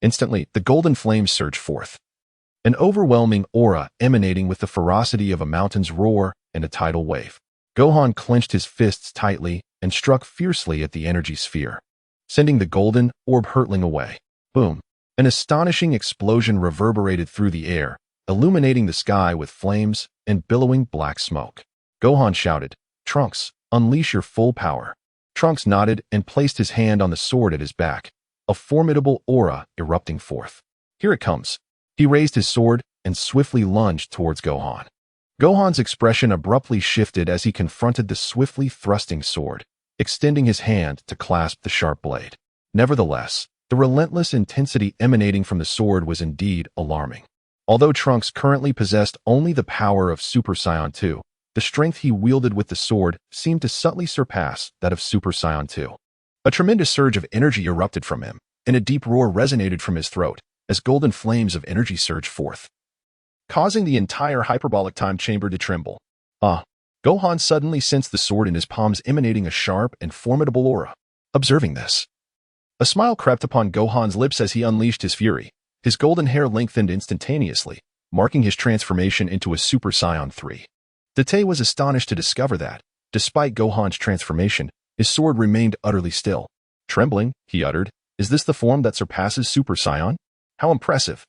Speaker 1: Instantly, the golden flames surged forth, an overwhelming aura emanating with the ferocity of a mountain's roar and a tidal wave. Gohan clenched his fists tightly and struck fiercely at the energy sphere, sending the golden orb hurtling away. Boom! An astonishing explosion reverberated through the air, illuminating the sky with flames and billowing black smoke. Gohan shouted, Trunks, unleash your full power. Trunks nodded and placed his hand on the sword at his back, a formidable aura erupting forth. Here it comes. He raised his sword and swiftly lunged towards Gohan. Gohan's expression abruptly shifted as he confronted the swiftly thrusting sword, extending his hand to clasp the sharp blade. Nevertheless, the relentless intensity emanating from the sword was indeed alarming. Although Trunks currently possessed only the power of Super Saiyan 2, the strength he wielded with the sword seemed to subtly surpass that of Super Saiyan 2. A tremendous surge of energy erupted from him, and a deep roar resonated from his throat as golden flames of energy surged forth, causing the entire hyperbolic time chamber to tremble. Gohan suddenly sensed the sword in his palms emanating a sharp and formidable aura. Observing this, a smile crept upon Gohan's lips as he unleashed his fury. His golden hair lengthened instantaneously, marking his transformation into a Super Saiyan 3. Date was astonished to discover that, despite Gohan's transformation, his sword remained utterly still. Trembling, he uttered, is this the form that surpasses Super Saiyan? How impressive!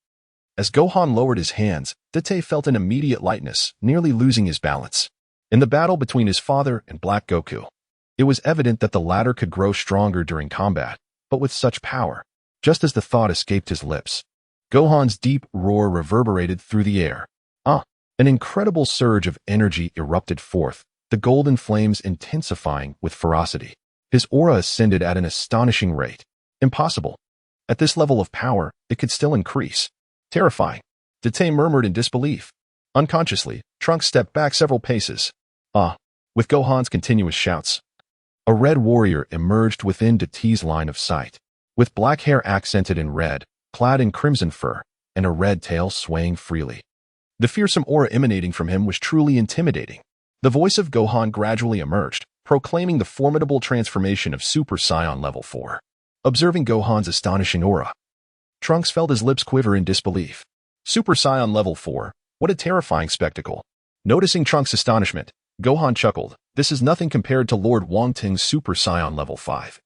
Speaker 1: As Gohan lowered his hands, Date felt an immediate lightness, nearly losing his balance. In the battle between his father and Black Goku, it was evident that the latter could grow stronger during combat, but with such power. Just as the thought escaped his lips, Gohan's deep roar reverberated through the air. An incredible surge of energy erupted forth, the golden flames intensifying with ferocity. His aura ascended at an astonishing rate. Impossible. At this level of power, it could still increase. Terrifying. Date murmured in disbelief. Unconsciously, Trunks stepped back several paces. With Gohan's continuous shouts, a red warrior emerged within Date's line of sight, with black hair accented in red, clad in crimson fur, and a red tail swaying freely. The fearsome aura emanating from him was truly intimidating. The voice of Gohan gradually emerged, proclaiming the formidable transformation of Super Saiyan Level 4. Observing Gohan's astonishing aura, Trunks felt his lips quiver in disbelief. Super Saiyan Level 4, what a terrifying spectacle. Noticing Trunks' astonishment, Gohan chuckled. This is nothing compared to Lord Wong Teng's Super Saiyan Level 5,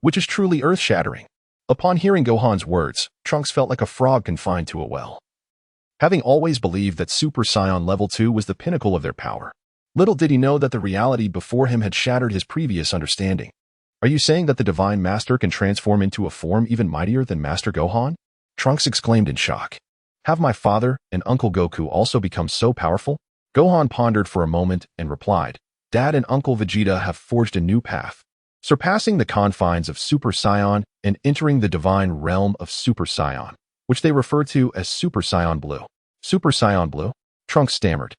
Speaker 1: which is truly earth-shattering. Upon hearing Gohan's words, Trunks felt like a frog confined to a well. Having always believed that Super Saiyan Level 2 was the pinnacle of their power, little did he know that the reality before him had shattered his previous understanding. Are you saying that the Divine Master can transform into a form even mightier than Master Gohan? Trunks exclaimed in shock. Have my father and Uncle Goku also become so powerful? Gohan pondered for a moment and replied, Dad and Uncle Vegeta have forged a new path, surpassing the confines of Super Saiyan and entering the divine realm of Super Saiyan, which they refer to as Super Saiyan Blue. Super Saiyan Blue? Trunks stammered,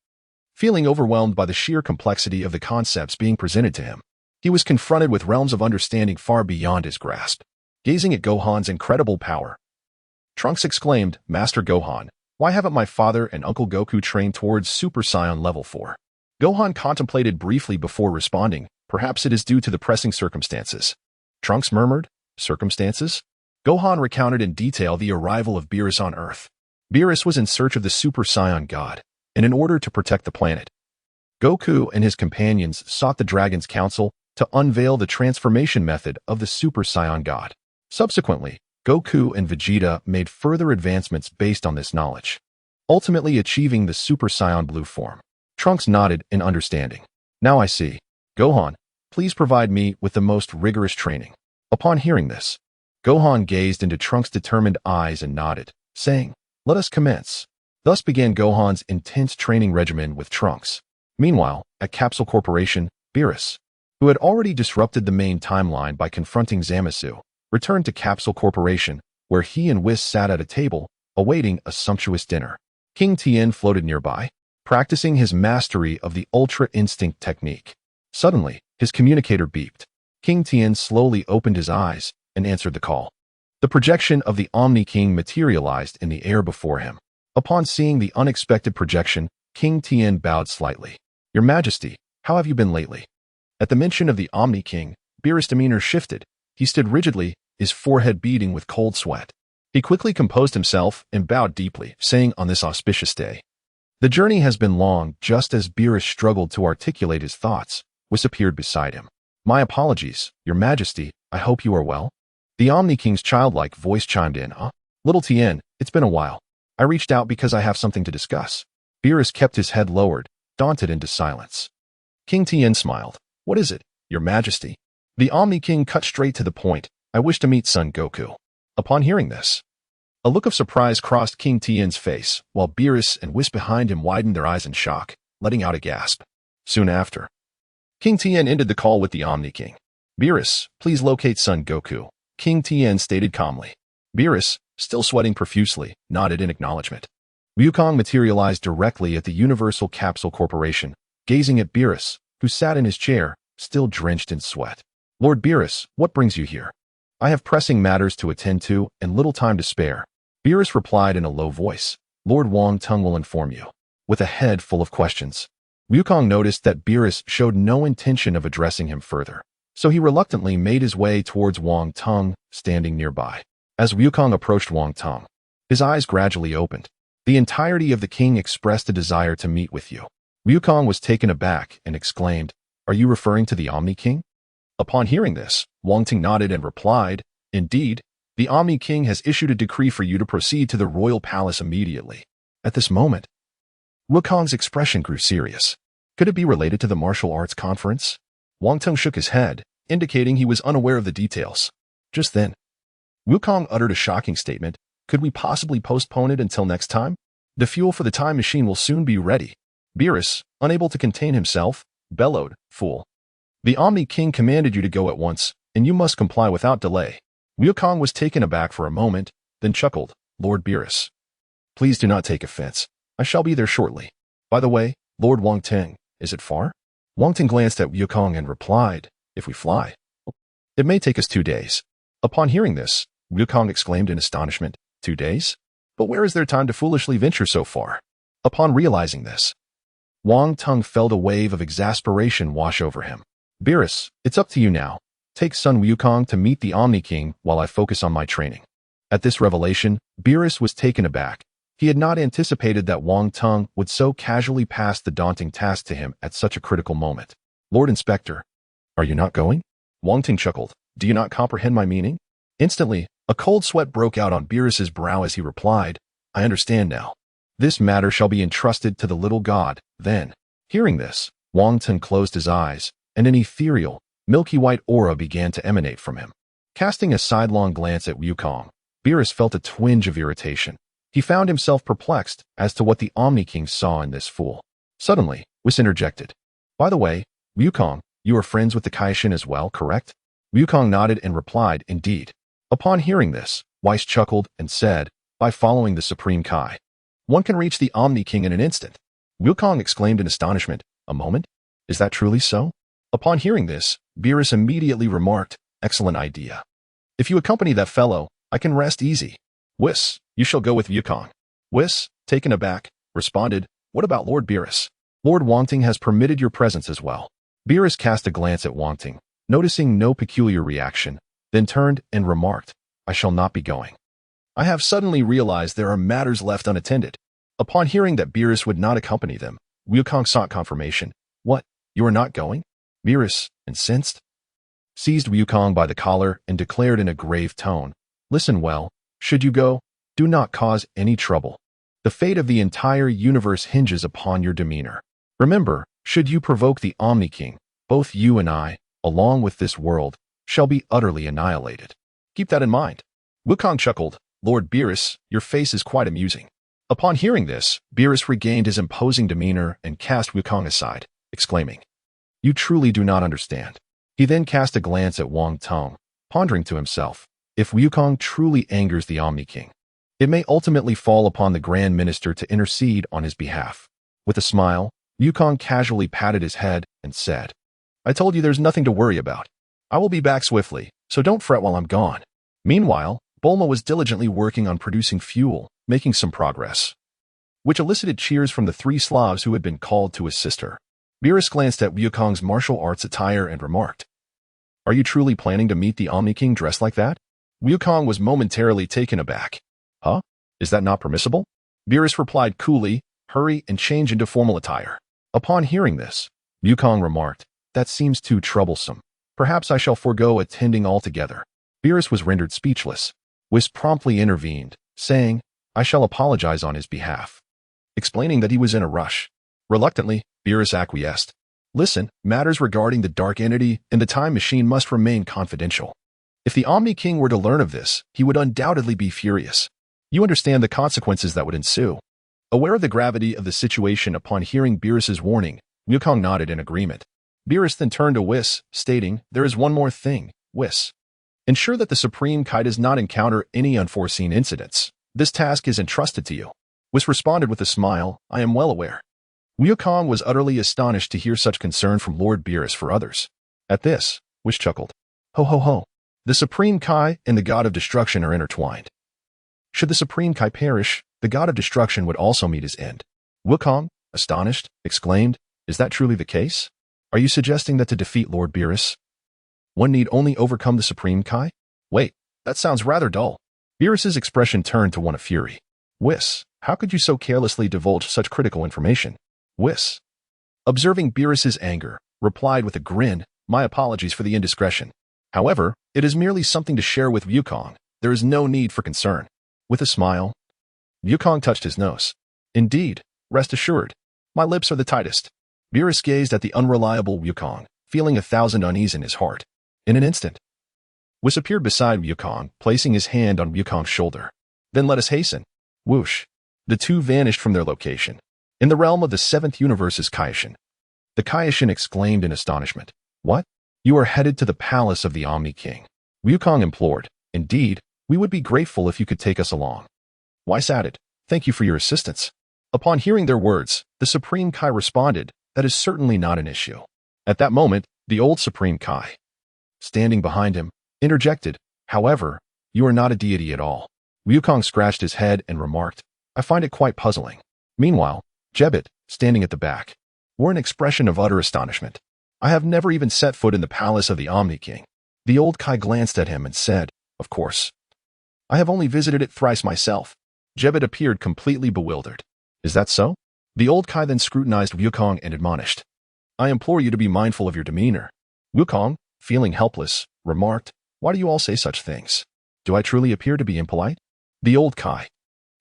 Speaker 1: feeling overwhelmed by the sheer complexity of the concepts being presented to him. He was confronted with realms of understanding far beyond his grasp. Gazing at Gohan's incredible power, Trunks exclaimed, Master Gohan, why haven't my father and Uncle Goku trained towards Super Saiyan Level 4? Gohan contemplated briefly before responding, perhaps it is due to the pressing circumstances. Trunks murmured, circumstances? Gohan recounted in detail the arrival of Beerus on Earth. Beerus was in search of the Super Saiyan God, and in order to protect the planet, Goku and his companions sought the Dragon's Council to unveil the transformation method of the Super Saiyan God. Subsequently, Goku and Vegeta made further advancements based on this knowledge, ultimately achieving the Super Saiyan Blue form. Trunks nodded in understanding. Now I see. Gohan, please provide me with the most rigorous training. Upon hearing this, Gohan gazed into Trunks' determined eyes and nodded, saying, "Let us commence." Thus began Gohan's intense training regimen with Trunks. Meanwhile, at Capsule Corporation, Beerus, who had already disrupted the main timeline by confronting Zamasu, returned to Capsule Corporation, where he and Whis sat at a table, awaiting a sumptuous dinner. King Tien floated nearby, practicing his mastery of the Ultra Instinct technique. Suddenly, his communicator beeped. King Tien slowly opened his eyes and answered the call. The projection of the Omni-King materialized in the air before him. Upon seeing the unexpected projection, King Tien bowed slightly. "Your Majesty, how have you been lately?" At the mention of the Omni-King, Beerus' demeanor shifted. He stood rigidly, his forehead beading with cold sweat. He quickly composed himself and bowed deeply, saying on this auspicious day, "The journey has been long." Just as Beerus struggled to articulate his thoughts, Whis appeared beside him. "My apologies, Your Majesty, I hope you are well." The Omni-King's childlike voice chimed in, "Little Tien, it's been a while. I reached out because I have something to discuss." Beerus kept his head lowered, daunted into silence. King Tien smiled. "What is it, Your Majesty?" The Omni-King cut straight to the point. "I wish to meet Son Goku." Upon hearing this, a look of surprise crossed King Tien's face, while Beerus and Whis behind him widened their eyes in shock, letting out a gasp. Soon after, King Tien ended the call with the Omni-King. "Beerus, please locate Son Goku," King Tien stated calmly. Beerus, still sweating profusely, nodded in acknowledgement. Wukong materialized directly at the Universal Capsule Corporation, gazing at Beerus, who sat in his chair, still drenched in sweat. "Lord Beerus, what brings you here?" "I have pressing matters to attend to and little time to spare." Beerus replied in a low voice. "Lord Wong Teng will inform you." With a head full of questions, Wukong noticed that Beerus showed no intention of addressing him further, so he reluctantly made his way towards Wong Teng, standing nearby. As Wukong approached Wong Teng, his eyes gradually opened. The entirety of the king expressed a desire to meet with you. Wukong was taken aback and exclaimed, "Are you referring to the Omni-King?" Upon hearing this, Wong Teng nodded and replied, "Indeed, the Omni-King has issued a decree for you to proceed to the royal palace immediately." At this moment, Wukong's expression grew serious. Could it be related to the martial arts conference? Wong Teng shook his head, indicating he was unaware of the details. Just then, Wukong uttered a shocking statement. "Could we possibly postpone it until next time? The fuel for the time machine will soon be ready." Beerus, unable to contain himself, bellowed, "Fool. The Omni-King commanded you to go at once, and you must comply without delay." Wukong was taken aback for a moment, then chuckled, "Lord Beerus, please do not take offense. I shall be there shortly. By the way, Lord Wong Teng, is it far?" Wong Teng glanced at Wukong and replied, "If we fly, it may take us 2 days." Upon hearing this, Wukong exclaimed in astonishment, 2 days? But where is there time to foolishly venture so far? Upon realizing this, Wong Teng felt a wave of exasperation wash over him. "Beerus, it's up to you now. Take son Wukong to meet the Omni-King while I focus on my training." At this revelation, Beerus was taken aback. He had not anticipated that Wong Teng would so casually pass the daunting task to him at such a critical moment. "Lord Inspector, are you not going?" Wong Teng chuckled. "Do you not comprehend my meaning?" Instantly, a cold sweat broke out on Beerus's brow as he replied, "I understand now. This matter shall be entrusted to the little god." Then, hearing this, Wong Teng closed his eyes, and an ethereal, milky white aura began to emanate from him. Casting a sidelong glance at Wukong, Beerus felt a twinge of irritation. He found himself perplexed as to what the Omni-King saw in this fool. Suddenly, Whis interjected, "By the way, Wukong, you are friends with the Kaishin as well, correct?" Wukong nodded and replied, "Indeed." Upon hearing this, Whis chuckled and said, "By following the Supreme Kai, one can reach the Omni-King in an instant." Wukong exclaimed in astonishment, "A moment? Is that truly so?" Upon hearing this, Beerus immediately remarked, "Excellent idea. If you accompany that fellow, I can rest easy." "Whis, you shall go with Wukong." Whis, taken aback, responded, "What about Lord Beerus? Lord Wong Teng has permitted your presence as well." Beerus cast a glance at Wong Teng, noticing no peculiar reaction, then turned and remarked, "I shall not be going." I have suddenly realized there are matters left unattended. Upon hearing that Beerus would not accompany them, Wukong sought confirmation. What? You are not going? Beerus, incensed, seized Wukong by the collar and declared in a grave tone, Listen well, should you go, do not cause any trouble. The fate of the entire universe hinges upon your demeanor. Remember, should you provoke the Omni-King, both you and I, along with this world, shall be utterly annihilated. Keep that in mind. Wukong chuckled, Lord Beerus, your face is quite amusing. Upon hearing this, Beerus regained his imposing demeanor and cast Wukong aside, exclaiming, You truly do not understand. He then cast a glance at Wang Teng, pondering to himself, if Wukong truly angers the Omni-King, it may ultimately fall upon the Grand Minister to intercede on his behalf. With a smile, Wukong casually patted his head and said, I told you there's nothing to worry about. I will be back swiftly, so don't fret while I'm gone. Meanwhile, Bulma was diligently working on producing fuel, making some progress, which elicited cheers from the 3 Slavs who had been called to assist her. Beerus glanced at Wukong's martial arts attire and remarked, Are you truly planning to meet the Omni-King dressed like that? Wukong was momentarily taken aback. Huh? Is that not permissible? Beerus replied coolly, Hurry and change into formal attire. Upon hearing this, Wukong remarked, That seems too troublesome. Perhaps I shall forego attending altogether. Beerus was rendered speechless. Whis promptly intervened, saying, I shall apologize on his behalf, explaining that he was in a rush. Reluctantly, Beerus acquiesced. Listen, matters regarding the Dark Entity and the Time Machine must remain confidential. If the Omni-King were to learn of this, he would undoubtedly be furious. You understand the consequences that would ensue. Aware of the gravity of the situation upon hearing Beerus's warning, Wukong nodded in agreement. Beerus then turned to Whis, stating, There is one more thing, Whis. Ensure that the Supreme Kai does not encounter any unforeseen incidents. This task is entrusted to you. Whis responded with a smile, I am well aware. Wukong was utterly astonished to hear such concern from Lord Beerus for others. At this, Whis chuckled. Ho ho ho. The Supreme Kai and the God of Destruction are intertwined. Should the Supreme Kai perish, the God of Destruction would also meet his end. Wukong, astonished, exclaimed, Is that truly the case? Are you suggesting that to defeat Lord Beerus, one need only overcome the Supreme Kai? Wait, that sounds rather dull. Beerus's expression turned to one of fury. Whis, how could you so carelessly divulge such critical information? Whis, observing Beerus's anger, replied with a grin, My apologies for the indiscretion. However, it is merely something to share with Wukong. There is no need for concern. With a smile, Wukong touched his nose. Indeed, rest assured, my lips are the tightest. Beerus gazed at the unreliable Wukong, feeling 1,000 unease in his heart. In an instant, Whis appeared beside Wukong, placing his hand on Wukong's shoulder. Then let us hasten. Whoosh. The two vanished from their location. In the realm of the 7th universe's Kaioshin. The Kaioshin exclaimed in astonishment. What? You are headed to the palace of the Omni-King. Wukong implored. Indeed, we would be grateful if you could take us along. Whis added, Thank you for your assistance. Upon hearing their words, the Supreme Kai responded, That is certainly not an issue. At that moment, the old Supreme Kai, standing behind him, interjected, However, you are not a deity at all. Wukong scratched his head and remarked, I find it quite puzzling. Meanwhile, Jebbet, standing at the back, wore an expression of utter astonishment. I have never even set foot in the palace of the Omni-King. The old Kai glanced at him and said, Of course. I have only visited it thrice myself. Jebbet appeared completely bewildered. Is that so? The old Kai then scrutinized Wukong and admonished. I implore you to be mindful of your demeanor. Wukong, feeling helpless, remarked, Why do you all say such things? Do I truly appear to be impolite? The old Kai,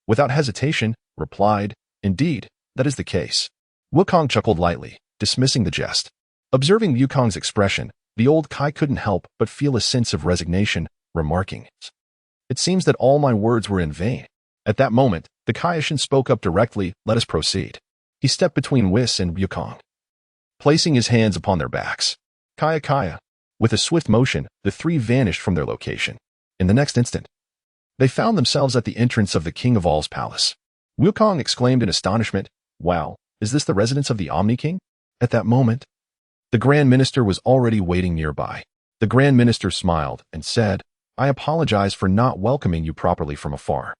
Speaker 1: without hesitation, replied, Indeed, that is the case. Wukong chuckled lightly, dismissing the jest. Observing Wukong's expression, the old Kai couldn't help but feel a sense of resignation, remarking, It seems that all my words were in vain. At that moment, the Kaioshin spoke up directly, Let us proceed. He stepped between Whis and Wukong, placing his hands upon their backs. Kaya. With a swift motion, the three vanished from their location. In the next instant, they found themselves at the entrance of the King of All's palace. Wukong exclaimed in astonishment, Wow, is this the residence of the Omni-King? At that moment, the Grand Minister was already waiting nearby. The Grand Minister smiled and said, I apologize for not welcoming you properly from afar.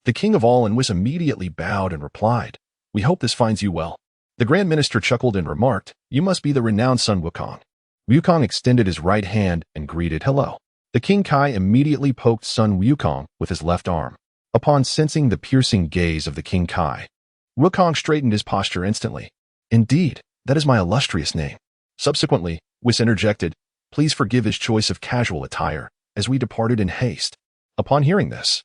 Speaker 1: The King of All and Whis immediately bowed and replied, We hope this finds you well. The Grand Minister chuckled and remarked, You must be the renowned Sun Wukong. Wukong extended his right hand and greeted hello. The King Kai immediately poked Sun Wukong with his left arm. Upon sensing the piercing gaze of the King Kai, Wukong straightened his posture instantly. Indeed, that is my illustrious name. Subsequently, Whis interjected, please forgive his choice of casual attire, as we departed in haste. Upon hearing this,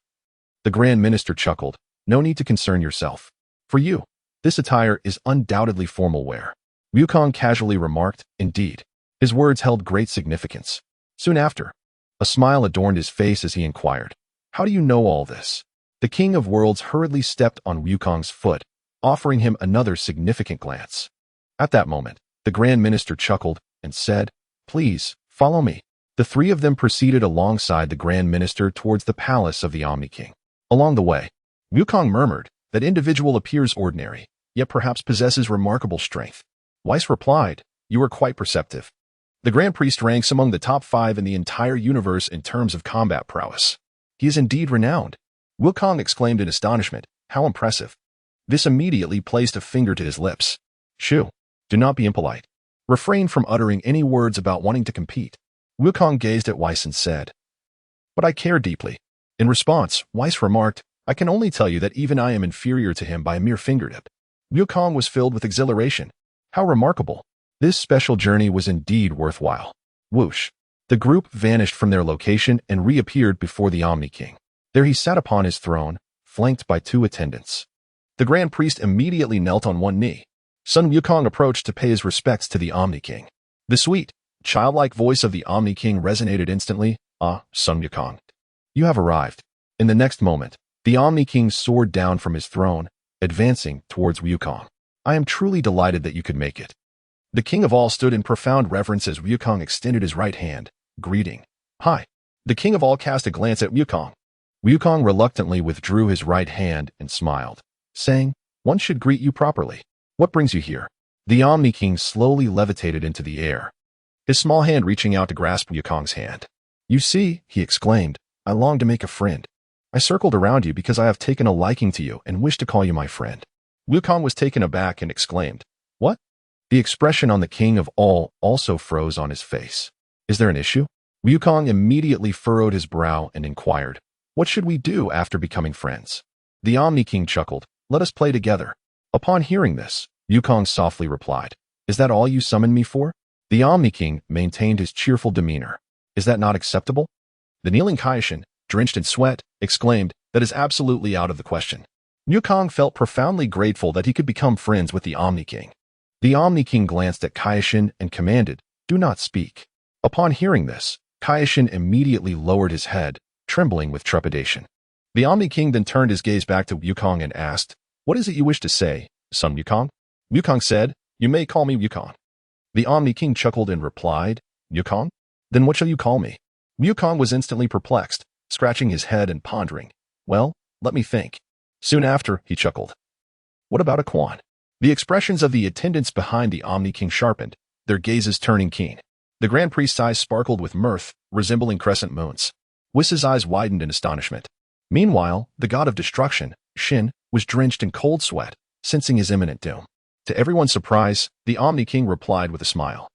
Speaker 1: the Grand Minister chuckled, no need to concern yourself. For you, this attire is undoubtedly formal wear. Wukong casually remarked, indeed. His words held great significance. Soon after, a smile adorned his face as he inquired, how do you know all this? The King of Worlds hurriedly stepped on Wukong's foot, offering him another significant glance. At that moment, the Grand Minister chuckled and said, please, follow me. The three of them proceeded alongside the Grand Minister towards the palace of the Omni-King. Along the way, Wukong murmured, that individual appears ordinary, yet perhaps possesses remarkable strength. Whis replied, you are quite perceptive. The Grand Priest ranks among the top 5 in the entire universe in terms of combat prowess. He is indeed renowned. Wukong exclaimed in astonishment, how impressive. This immediately placed a finger to his lips. Shoo, do not be impolite. Refrain from uttering any words about wanting to compete. Wukong gazed at Whis and said, but I care deeply. In response, Whis remarked, I can only tell you that even I am inferior to him by a mere fingertip. Wukong was filled with exhilaration. How remarkable. This special journey was indeed worthwhile. Whoosh. The group vanished from their location and reappeared before the Omni-King. There he sat upon his throne, flanked by 2 attendants. The Grand Priest immediately knelt on one knee. Sun Wukong approached to pay his respects to the Omni-King. The sweet, childlike voice of the Omni-King resonated instantly. Ah, Sun Wukong. You have arrived. In the next moment, the Omni-King soared down from his throne, advancing towards Wukong. I am truly delighted that you could make it. The King of All stood in profound reverence as Wukong extended his right hand, greeting. Hi. The King of All cast a glance at Wukong. Wukong reluctantly withdrew his right hand and smiled, saying, one should greet you properly. What brings you here? The Omni-King slowly levitated into the air, his small hand reaching out to grasp Wukong's hand. You see, he exclaimed, I long to make a friend. I circled around you because I have taken a liking to you and wish to call you my friend. Wukong was taken aback and exclaimed, what? The expression on the King of All also froze on his face. Is there an issue? Wukong immediately furrowed his brow and inquired, what should we do after becoming friends? The Omni-King chuckled, let us play together. Upon hearing this, Wukong softly replied, is that all you summoned me for? The Omni-King maintained his cheerful demeanor. Is that not acceptable? The kneeling Kaishin, drenched in sweat, exclaimed, that is absolutely out of the question. Wukong felt profoundly grateful that he could become friends with the Omni-King. The Omni-King glanced at Kaishin and commanded, do not speak. Upon hearing this, Kaishin immediately lowered his head, trembling with trepidation. The Omni-King then turned his gaze back to Wukong and asked, what is it you wish to say, Sun Wukong? Wukong said, you may call me Wukong. The Omni-King chuckled and replied, Wukong? Then what shall you call me? Wukong was instantly perplexed, scratching his head and pondering. Well, let me think. Soon after, he chuckled. What about a Quan? The expressions of the attendants behind the Omni-King sharpened, their gazes turning keen. The Grand Priest's eyes sparkled with mirth, resembling crescent moons. Whis' eyes widened in astonishment. Meanwhile, the god of destruction, Shin, was drenched in cold sweat, sensing his imminent doom. To everyone's surprise, the Omni-King replied with a smile.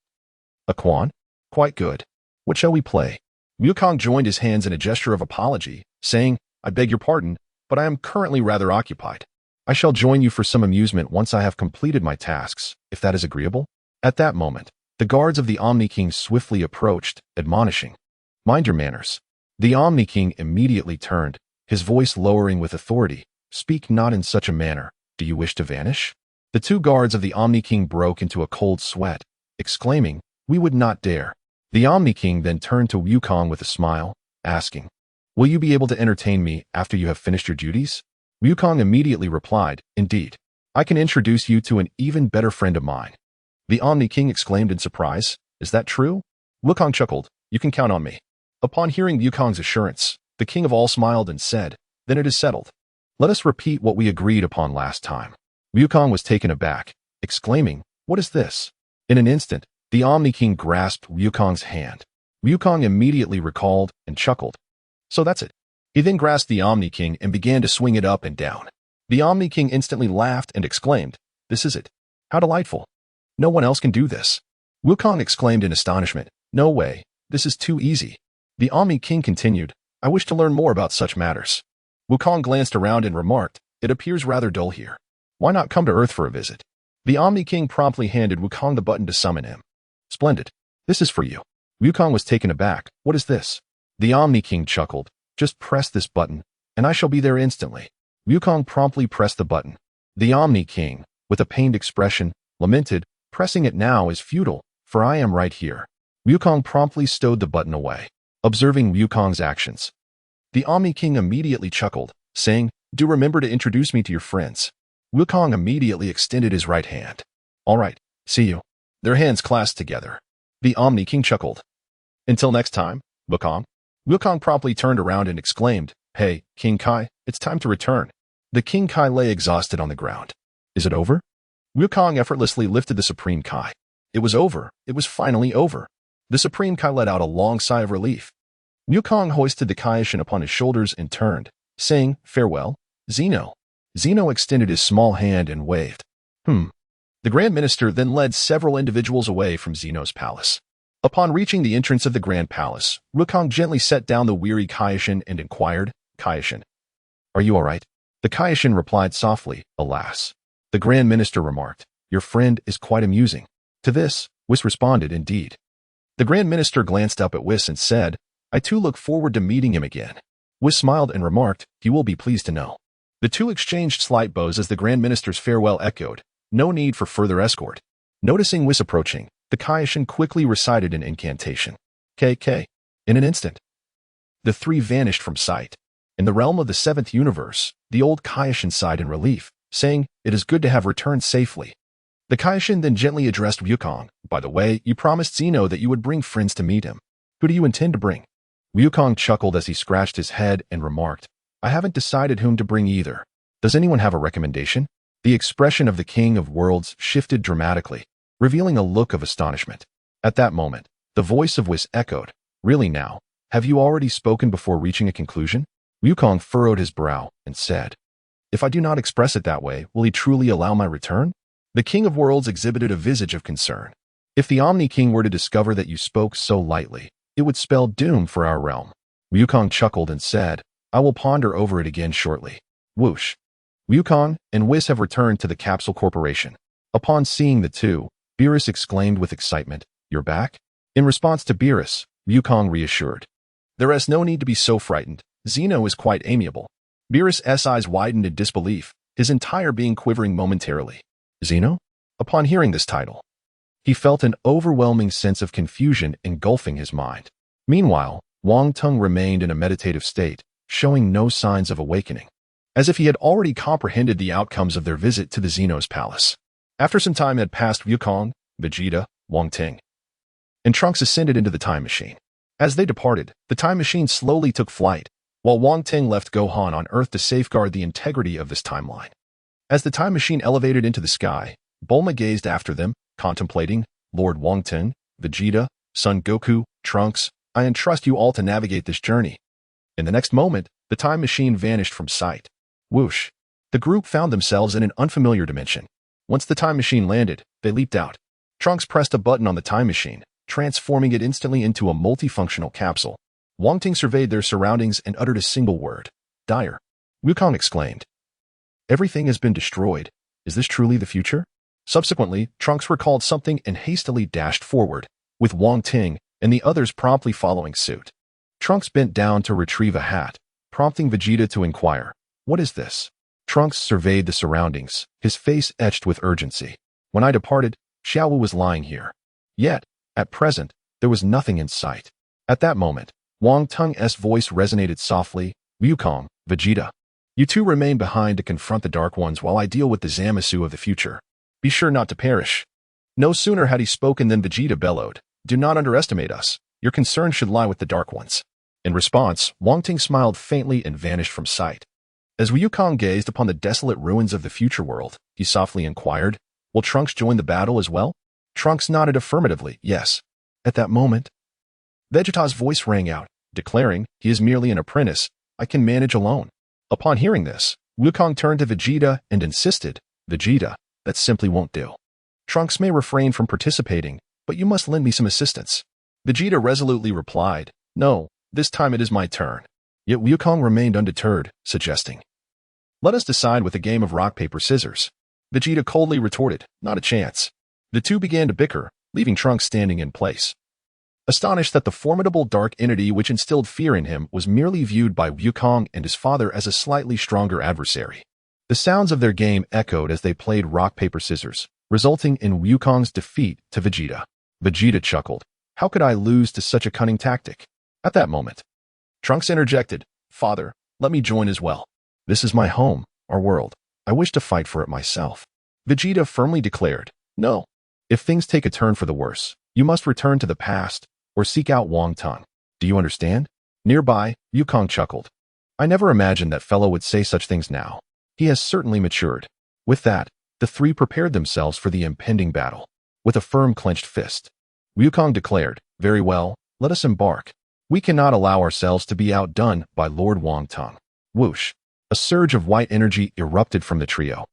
Speaker 1: A Quan? Quite good. What shall we play? Wukong joined his hands in a gesture of apology, saying, I beg your pardon, but I am currently rather occupied. I shall join you for some amusement once I have completed my tasks, if that is agreeable. At that moment, the guards of the Omni-King swiftly approached, admonishing, mind your manners. The Omni-King immediately turned, his voice lowering with authority, speak not in such a manner, do you wish to vanish? The 2 guards of the Omni-King broke into a cold sweat, exclaiming, we would not dare. The Omni-King then turned to Wukong with a smile, asking, will you be able to entertain me after you have finished your duties? Wukong immediately replied, indeed. I can introduce you to an even better friend of mine. The Omni-King exclaimed in surprise, is that true? Wukong chuckled, you can count on me. Upon hearing Wukong's assurance, the King of All smiled and said, then it is settled. Let us repeat what we agreed upon last time. Wukong was taken aback, exclaiming, what is this? In an instant, the Omni-King grasped Wukong's hand. Wukong immediately recalled and chuckled. So that's it. He then grasped the Omni-King and began to swing it up and down. The Omni-King instantly laughed and exclaimed, this is it. How delightful. No one else can do this. Wukong exclaimed in astonishment, no way, this is too easy. The Omni-King continued, I wish to learn more about such matters. Wukong glanced around and remarked, "It appears rather dull here. Why not come to Earth for a visit?" The Omni-King promptly handed Wukong the button to summon him. "Splendid. This is for you." Wukong was taken aback. "What is this?" The Omni-King chuckled. "Just press this button, and I shall be there instantly." Wukong promptly pressed the button. The Omni-King, with a pained expression, lamented, "Pressing it now is futile, for I am right here." Wukong promptly stowed the button away. Observing Wukong's actions, the Omni-King immediately chuckled, saying, "Do remember to introduce me to your friends." Wukong immediately extended his right hand. "All right, see you." Their hands clasped together. The Omni-King chuckled. "Until next time, Wukong." Wukong promptly turned around and exclaimed, "Hey, King Kai, it's time to return." The King Kai lay exhausted on the ground. "Is it over?" Wukong effortlessly lifted the Supreme Kai. It was over. It was finally over. The Supreme Kai let out a long sigh of relief. Wukong hoisted the Kaishin upon his shoulders and turned, saying, "Farewell, Zeno." Zeno extended his small hand and waved. The Grand Minister then led several individuals away from Zeno's palace. Upon reaching the entrance of the Grand Palace, Wukong gently set down the weary Kaishin and inquired, "Kaishin, are you all right?" The Kaishin replied softly, "Alas." The Grand Minister remarked, "Your friend is quite amusing." To this, Whis responded, "Indeed." The Grand Minister glanced up at Whis and said, "I too look forward to meeting him again." Whis smiled and remarked, "You will be pleased to know." The two exchanged slight bows as the Grand Minister's farewell echoed. No need for further escort. Noticing Whis approaching, the Kaishin quickly recited an incantation. KK. In an instant, the three vanished from sight. In the realm of the seventh universe, the old Kaishin sighed in relief, saying, "It is good to have returned safely." The Kaishin then gently addressed Wukong. "By the way, you promised Zeno that you would bring friends to meet him. Who do you intend to bring?" Wukong chuckled as he scratched his head and remarked, "I haven't decided whom to bring either. Does anyone have a recommendation?" The expression of the King of Worlds shifted dramatically, revealing a look of astonishment. At that moment, the voice of Whis echoed, "Really now? Have you already spoken before reaching a conclusion?" Wukong furrowed his brow and said, "If I do not express it that way, will he truly allow my return?" The King of Worlds exhibited a visage of concern. "If the Omni-King were to discover that you spoke so lightly, it would spell doom for our realm." Wukong chuckled and said, "I will ponder over it again shortly." Whoosh. Wukong and Whis have returned to the Capsule Corporation. Upon seeing the two, Beerus exclaimed with excitement, "You're back?" In response to Beerus, Wukong reassured, "There is no need to be so frightened. Zeno is quite amiable." Beerus' eyes widened in disbelief, his entire being quivering momentarily. Zeno? Upon hearing this title, he felt an overwhelming sense of confusion engulfing his mind. Meanwhile, Wong Teng remained in a meditative state, showing no signs of awakening, as if he had already comprehended the outcomes of their visit to the Zeno's palace. After some time had passed, Wukong, Vegeta, Wong Teng, and Trunks ascended into the time machine. As they departed, the time machine slowly took flight, while Wong Teng left Gohan on Earth to safeguard the integrity of this timeline. As the time machine elevated into the sky, Bulma gazed after them, contemplating, "Lord Wong Teng, Vegeta, Son Goku, Trunks, I entrust you all to navigate this journey." In the next moment, the time machine vanished from sight. Whoosh. The group found themselves in an unfamiliar dimension. Once the time machine landed, they leaped out. Trunks pressed a button on the time machine, transforming it instantly into a multifunctional capsule. Wong Teng surveyed their surroundings and uttered a single word. "Dire." Wukong exclaimed, "Everything has been destroyed. Is this truly the future?" Subsequently, Trunks recalled something and hastily dashed forward, with Wong Teng and the others promptly following suit. Trunks bent down to retrieve a hat, prompting Vegeta to inquire, "What is this?" Trunks surveyed the surroundings, his face etched with urgency. "When I departed, Xiaowu was lying here. Yet, at present, there was nothing in sight." At that moment, Wong Teng's voice resonated softly, "Wukong, Vegeta, you two remain behind to confront the Dark Ones while I deal with the Zamasu of the future. Be sure not to perish." No sooner had he spoken than Vegeta bellowed, "Do not underestimate us. Your concern should lie with the Dark Ones." In response, Wong Teng smiled faintly and vanished from sight. As Wukong gazed upon the desolate ruins of the future world, he softly inquired, "Will Trunks join the battle as well?" Trunks nodded affirmatively, "Yes." At that moment, Vegeta's voice rang out, declaring, "He is merely an apprentice. I can manage alone." Upon hearing this, Wukong turned to Vegeta and insisted, "Vegeta, that simply won't do. Trunks may refrain from participating, but you must lend me some assistance." Vegeta resolutely replied, "No, this time it is my turn." Yet Wukong remained undeterred, suggesting, "Let us decide with a game of rock, paper, scissors." Vegeta coldly retorted, "Not a chance." The two began to bicker, leaving Trunks standing in place. Astonished that the formidable dark entity which instilled fear in him was merely viewed by Wukong and his father as a slightly stronger adversary. The sounds of their game echoed as they played rock, paper, scissors, resulting in Wukong's defeat to Vegeta. Vegeta chuckled. How could I lose to such a cunning tactic? At that moment, Trunks interjected, "Father, let me join as well. This is my home, our world. I wish to fight for it myself." Vegeta firmly declared, "No. If things take a turn for the worse, you must return to the past or seek out Wong Teng. Do you understand?" Nearby, Wukong chuckled. "I never imagined that fellow would say such things now. He has certainly matured." With that, the three prepared themselves for the impending battle. With a firm clenched fist, Wukong declared, "Very well, let us embark. We cannot allow ourselves to be outdone by Lord Wong Teng." Whoosh! A surge of white energy erupted from the trio,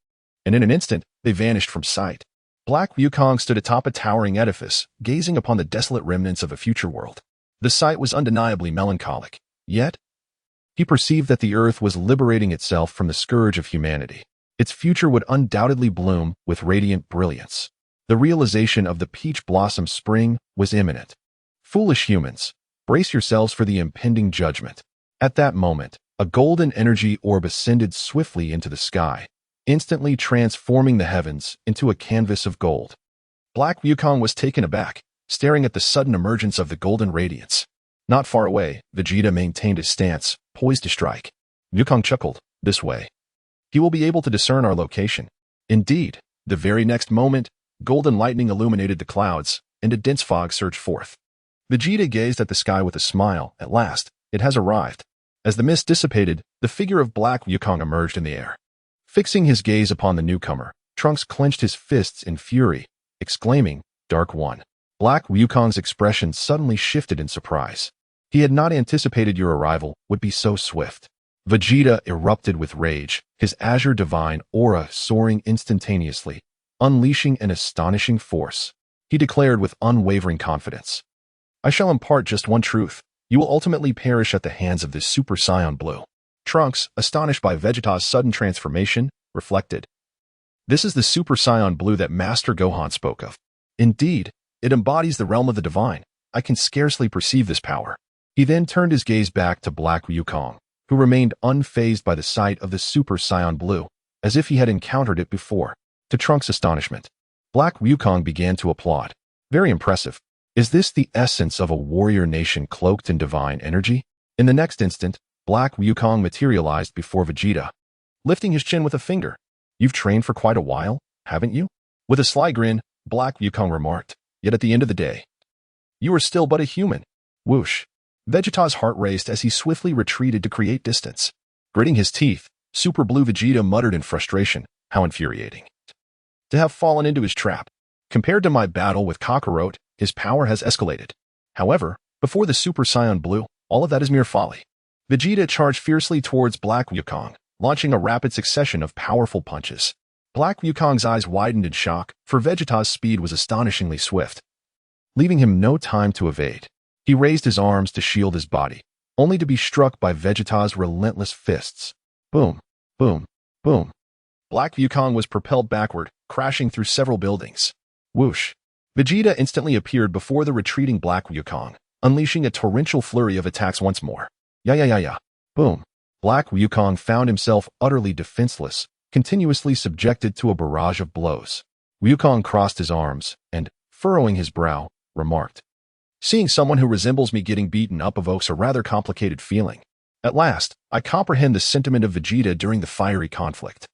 Speaker 1: and in an instant, they vanished from sight. Black Wukong stood atop a towering edifice, gazing upon the desolate remnants of a future world. The sight was undeniably melancholic, yet he perceived that the earth was liberating itself from the scourge of humanity. Its future would undoubtedly bloom with radiant brilliance. The realization of the peach blossom spring was imminent. Foolish humans, brace yourselves for the impending judgment. At that moment, a golden energy orb ascended swiftly into the sky, instantly transforming the heavens into a canvas of gold. Black Wukong was taken aback, staring at the sudden emergence of the golden radiance. Not far away, Vegeta maintained his stance, poised to strike. Wukong chuckled, "This way. He will be able to discern our location." Indeed, the very next moment, golden lightning illuminated the clouds, and a dense fog surged forth. Vegeta gazed at the sky with a smile. At last, it has arrived. As the mist dissipated, the figure of Black Wukong emerged in the air. Fixing his gaze upon the newcomer, Trunks clenched his fists in fury, exclaiming, "Dark One." Black Wukong's expression suddenly shifted in surprise. He had not anticipated your arrival would be so swift. Vegeta erupted with rage, his azure divine aura soaring instantaneously, unleashing an astonishing force. He declared with unwavering confidence, "I shall impart just one truth. You will ultimately perish at the hands of this Super Saiyan Blue." Trunks, astonished by Vegeta's sudden transformation, reflected, "This is the Super Saiyan Blue that Master Gohan spoke of. Indeed, it embodies the realm of the divine. I can scarcely perceive this power." He then turned his gaze back to Black Wukong, who remained unfazed by the sight of the Super Saiyan Blue, as if he had encountered it before. To Trunks' astonishment, Black Wukong began to applaud. "Very impressive. Is this the essence of a warrior nation cloaked in divine energy?" In the next instant, Black Wukong materialized before Vegeta, lifting his chin with a finger. "You've trained for quite a while, haven't you?" With a sly grin, Black Wukong remarked, "Yet at the end of the day, you are still but a human." Whoosh! Vegeta's heart raced as he swiftly retreated to create distance. Gritting his teeth, Super Blue Vegeta muttered in frustration, "How infuriating to have fallen into his trap. Compared to my battle with Kakarot, his power has escalated. However, before the Super Saiyan Blue, all of that is mere folly." Vegeta charged fiercely towards Black Wukong, launching a rapid succession of powerful punches. Black Wukong's eyes widened in shock, for Vegeta's speed was astonishingly swift. Leaving him no time to evade, he raised his arms to shield his body, only to be struck by Vegeta's relentless fists. Boom, boom, boom. Black Wukong was propelled backward, crashing through several buildings. Whoosh! Vegeta instantly appeared before the retreating Black Wukong, unleashing a torrential flurry of attacks once more. Ya. Boom. Black Wukong found himself utterly defenseless, continuously subjected to a barrage of blows. Wukong crossed his arms and, furrowing his brow, remarked, "Seeing someone who resembles me getting beaten up evokes a rather complicated feeling. At last, I comprehend the sentiment of Vegeta during the fiery conflict."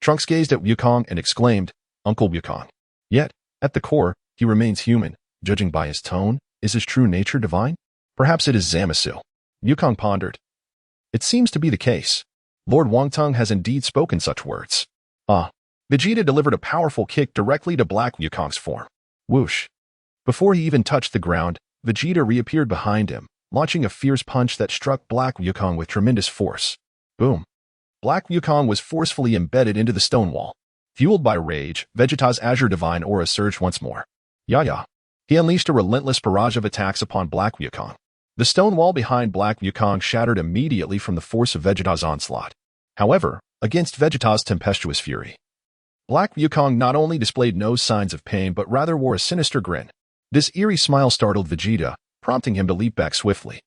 Speaker 1: Trunks gazed at Wukong and exclaimed, "Uncle Wukong." Yet, at the core, he remains human. Judging by his tone, is his true nature divine? Perhaps it is Zamasu. Wukong pondered. It seems to be the case. Lord Wong Teng has indeed spoken such words. Vegeta delivered a powerful kick directly to Black Wukong's form. Whoosh! Before he even touched the ground, Vegeta reappeared behind him, launching a fierce punch that struck Black Wukong with tremendous force. Boom! Black Wukong was forcefully embedded into the stone wall. Fueled by rage, Vegeta's azure divine aura surged once more. Ya. He unleashed a relentless barrage of attacks upon Black Wukong. The stone wall behind Black Wukong shattered immediately from the force of Vegeta's onslaught. However, against Vegeta's tempestuous fury, Black Wukong not only displayed no signs of pain but rather wore a sinister grin. This eerie smile startled Vegeta, prompting him to leap back swiftly.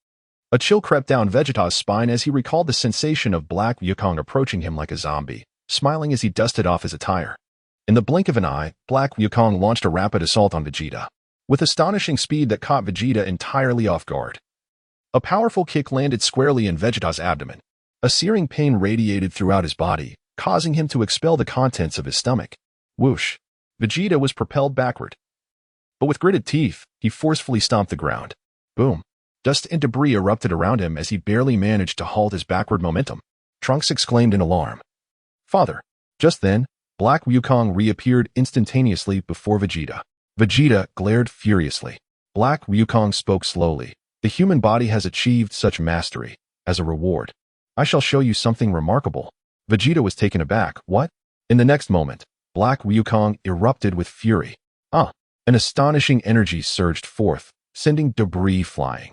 Speaker 1: A chill crept down Vegeta's spine as he recalled the sensation of Black Wukong approaching him like a zombie, smiling as he dusted off his attire. In the blink of an eye, Black Wukong launched a rapid assault on Vegeta, with astonishing speed that caught Vegeta entirely off guard. A powerful kick landed squarely in Vegeta's abdomen. A searing pain radiated throughout his body, causing him to expel the contents of his stomach. Whoosh! Vegeta was propelled backward. But with gritted teeth, he forcefully stomped the ground. Boom! Dust and debris erupted around him as he barely managed to halt his backward momentum. Trunks exclaimed in alarm. Father! Just then, Black Wukong reappeared instantaneously before Vegeta. Vegeta glared furiously. Black Wukong spoke slowly. The human body has achieved such mastery. As a reward, I shall show you something remarkable. Vegeta was taken aback. What? In the next moment, Black Wukong erupted with fury. An astonishing energy surged forth, sending debris flying.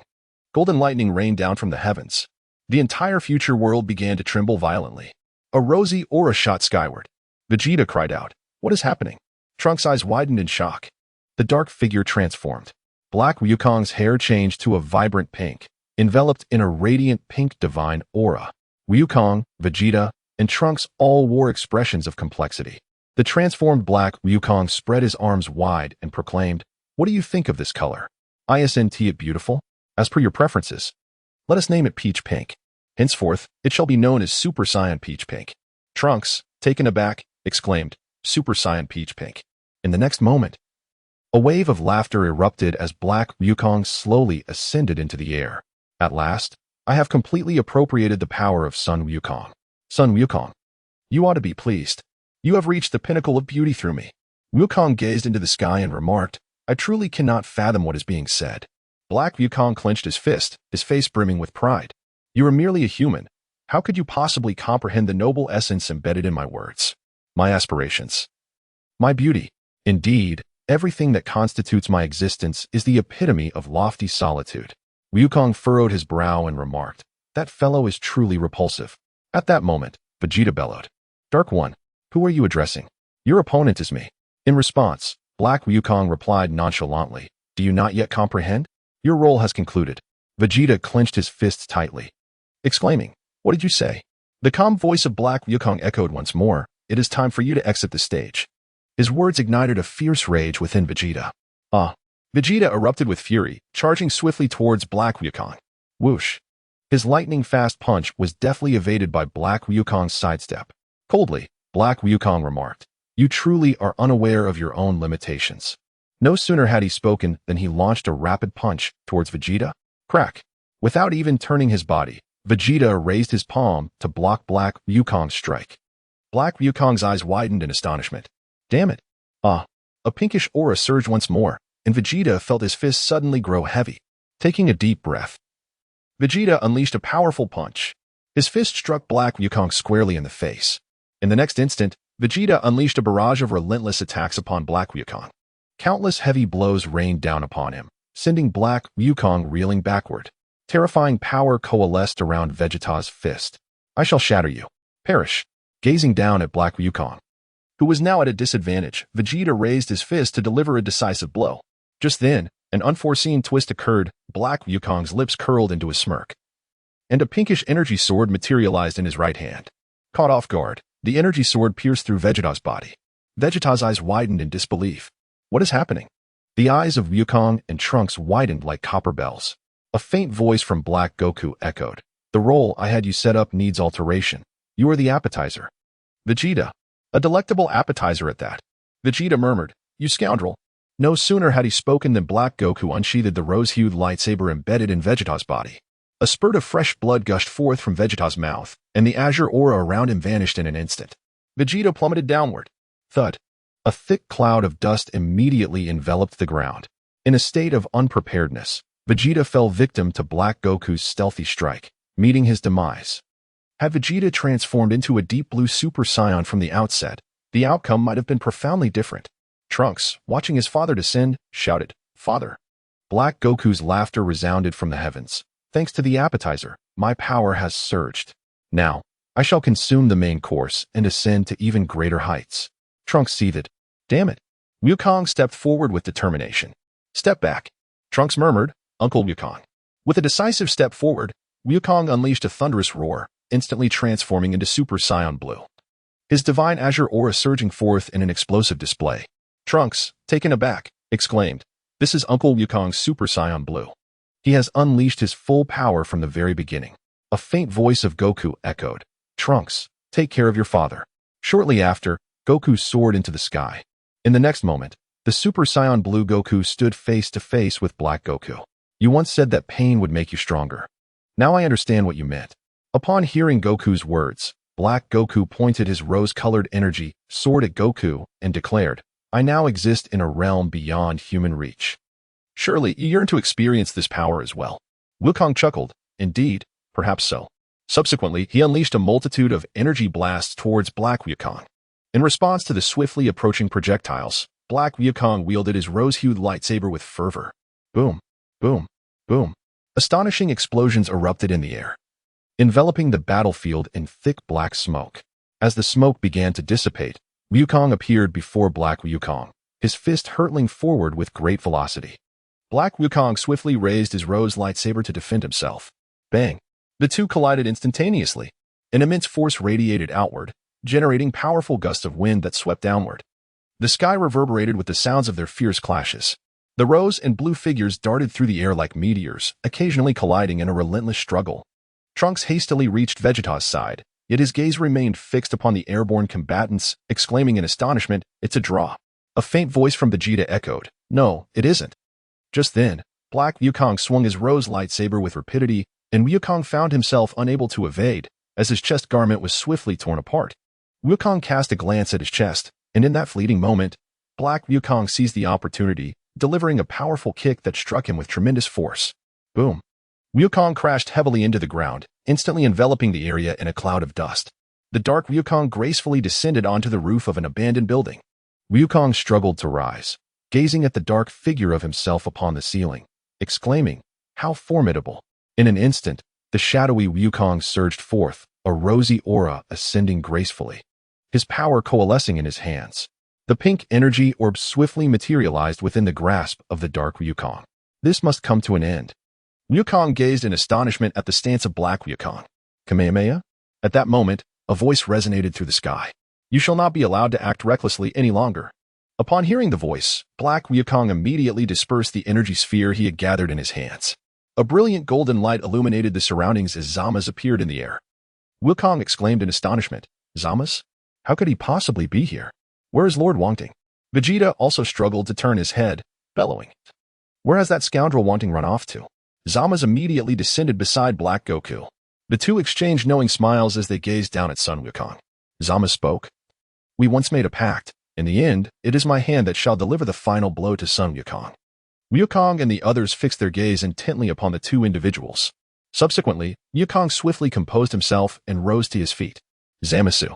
Speaker 1: Golden lightning rained down from the heavens. The entire future world began to tremble violently. A rosy aura shot skyward. Vegeta cried out, "What is happening?" Trunks' eyes widened in shock. The dark figure transformed. Black Wukong's hair changed to a vibrant pink, enveloped in a radiant pink divine aura. Wukong, Vegeta, and Trunks all wore expressions of complexity. The transformed Black Wukong spread his arms wide and proclaimed, "What do you think of this color? Isn't it beautiful? As per your preferences. Let us name it Peach Pink. Henceforth, it shall be known as Super Saiyan Peach Pink." Trunks, taken aback, exclaimed, "Super Saiyan Peach Pink." In the next moment, a wave of laughter erupted as Black Wukong slowly ascended into the air. At last, I have completely appropriated the power of Sun Wukong. Sun Wukong, you ought to be pleased. You have reached the pinnacle of beauty through me. Wukong gazed into the sky and remarked, "I truly cannot fathom what is being said." Black Wukong clenched his fist, his face brimming with pride. "You are merely a human. How could you possibly comprehend the noble essence embedded in my words? My aspirations. My beauty. Indeed, everything that constitutes my existence is the epitome of lofty solitude." Wukong furrowed his brow and remarked, "That fellow is truly repulsive." At that moment, Vegeta bellowed, "Dark One, who are you addressing?" "Your opponent is me." In response, Black Wukong replied nonchalantly, "Do you not yet comprehend? Your role has concluded." Vegeta clenched his fists tightly, exclaiming, "What did you say?" The calm voice of Black Wukong echoed once more, "It is time for you to exit the stage." His words ignited a fierce rage within Vegeta. Vegeta erupted with fury, charging swiftly towards Black Wukong. Whoosh! His lightning-fast punch was deftly evaded by Black Wukong's sidestep. Coldly, Black Wukong remarked, "You truly are unaware of your own limitations." No sooner had he spoken than he launched a rapid punch towards Vegeta. Crack! Without even turning his body, Vegeta raised his palm to block Black Wukong's strike. Black Wukong's eyes widened in astonishment. Damn it! A pinkish aura surged once more, and Vegeta felt his fist suddenly grow heavy. Taking a deep breath, Vegeta unleashed a powerful punch. His fist struck Black Wukong squarely in the face. In the next instant, Vegeta unleashed a barrage of relentless attacks upon Black Wukong. Countless heavy blows rained down upon him, sending Black Wukong reeling backward. Terrifying power coalesced around Vegeta's fist. "I shall shatter you. Perish." Gazing down at Black Wukong, who was now at a disadvantage, Vegeta raised his fist to deliver a decisive blow. Just then, an unforeseen twist occurred. Black Wukong's lips curled into a smirk, and a pinkish energy sword materialized in his right hand. Caught off guard, the energy sword pierced through Vegeta's body. Vegeta's eyes widened in disbelief. What is happening? The eyes of Wukong and Trunks widened like copper bells. A faint voice from Black Goku echoed, "The role I had you set up needs alteration. You are the appetizer." Vegeta. A delectable appetizer at that. Vegeta murmured, "You scoundrel." No sooner had he spoken than Black Goku unsheathed the rose-hued lightsaber embedded in Vegeta's body. A spurt of fresh blood gushed forth from Vegeta's mouth, and the azure aura around him vanished in an instant. Vegeta plummeted downward. Thud. A thick cloud of dust immediately enveloped the ground. In a state of unpreparedness, Vegeta fell victim to Black Goku's stealthy strike, meeting his demise. Had Vegeta transformed into a deep blue Super Saiyan from the outset, the outcome might have been profoundly different. Trunks, watching his father descend, shouted, "Father!" Black Goku's laughter resounded from the heavens. Thanks to the appetizer, my power has surged. Now, I shall consume the main course and ascend to even greater heights. Trunks seethed. Damn it. Wukong stepped forward with determination. Step back. Trunks murmured, Uncle Wukong. With a decisive step forward, Wukong unleashed a thunderous roar, instantly transforming into Super Saiyan Blue. His divine azure aura surging forth in an explosive display. Trunks, taken aback, exclaimed, This is Uncle Wukong's Super Saiyan Blue. He has unleashed his full power from the very beginning. A faint voice of Goku echoed, Trunks, take care of your father. Shortly after, Goku soared into the sky. In the next moment, the Super Saiyan Blue Goku stood face to face with Black Goku. You once said that pain would make you stronger. Now I understand what you meant. Upon hearing Goku's words, Black Goku pointed his rose-colored energy sword at Goku and declared, I now exist in a realm beyond human reach. Surely you yearn to experience this power as well. Wukong chuckled. Indeed, perhaps so. Subsequently, he unleashed a multitude of energy blasts towards Black Wukong. In response to the swiftly approaching projectiles, Black Wukong wielded his rose-hued lightsaber with fervor. Boom, boom, boom. Astonishing explosions erupted in the air, enveloping the battlefield in thick black smoke. As the smoke began to dissipate, Wukong appeared before Black Wukong, his fist hurtling forward with great velocity. Black Wukong swiftly raised his rose lightsaber to defend himself. Bang! The two collided instantaneously. An immense force radiated outward, generating powerful gusts of wind that swept downward. The sky reverberated with the sounds of their fierce clashes. The rose and blue figures darted through the air like meteors, occasionally colliding in a relentless struggle. Trunks hastily reached Vegeta's side, yet his gaze remained fixed upon the airborne combatants, exclaiming in astonishment, It's a draw. A faint voice from Vegeta echoed, No, it isn't. Just then, Black Wukong swung his rose lightsaber with rapidity, and Wukong found himself unable to evade, as his chest garment was swiftly torn apart. Wukong cast a glance at his chest, and in that fleeting moment, Black Wukong seized the opportunity, delivering a powerful kick that struck him with tremendous force. Boom. Wukong crashed heavily into the ground, instantly enveloping the area in a cloud of dust. The dark Wukong gracefully descended onto the roof of an abandoned building. Wukong struggled to rise, gazing at the dark figure of himself upon the ceiling, exclaiming, How formidable! In an instant, the shadowy Wukong surged forth, a rosy aura ascending gracefully, his power coalescing in his hands. The pink energy orb swiftly materialized within the grasp of the dark Wukong. This must come to an end. Wukong gazed in astonishment at the stance of Black Wukong. Kamehameha? At that moment, a voice resonated through the sky. You shall not be allowed to act recklessly any longer. Upon hearing the voice, Black Wukong immediately dispersed the energy sphere he had gathered in his hands. A brilliant golden light illuminated the surroundings as Zamas appeared in the air. Wukong exclaimed in astonishment, Zamas? How could he possibly be here? Where is Lord Wong Teng? Vegeta also struggled to turn his head, bellowing, Where has that scoundrel Wong Teng run off to? Zamas immediately descended beside Black Goku. The two exchanged knowing smiles as they gazed down at Son Wukong. Zamas spoke, We once made a pact. In the end, it is my hand that shall deliver the final blow to Son Wukong. Wukong and the others fixed their gaze intently upon the two individuals. Subsequently, Wukong swiftly composed himself and rose to his feet. Zamasu.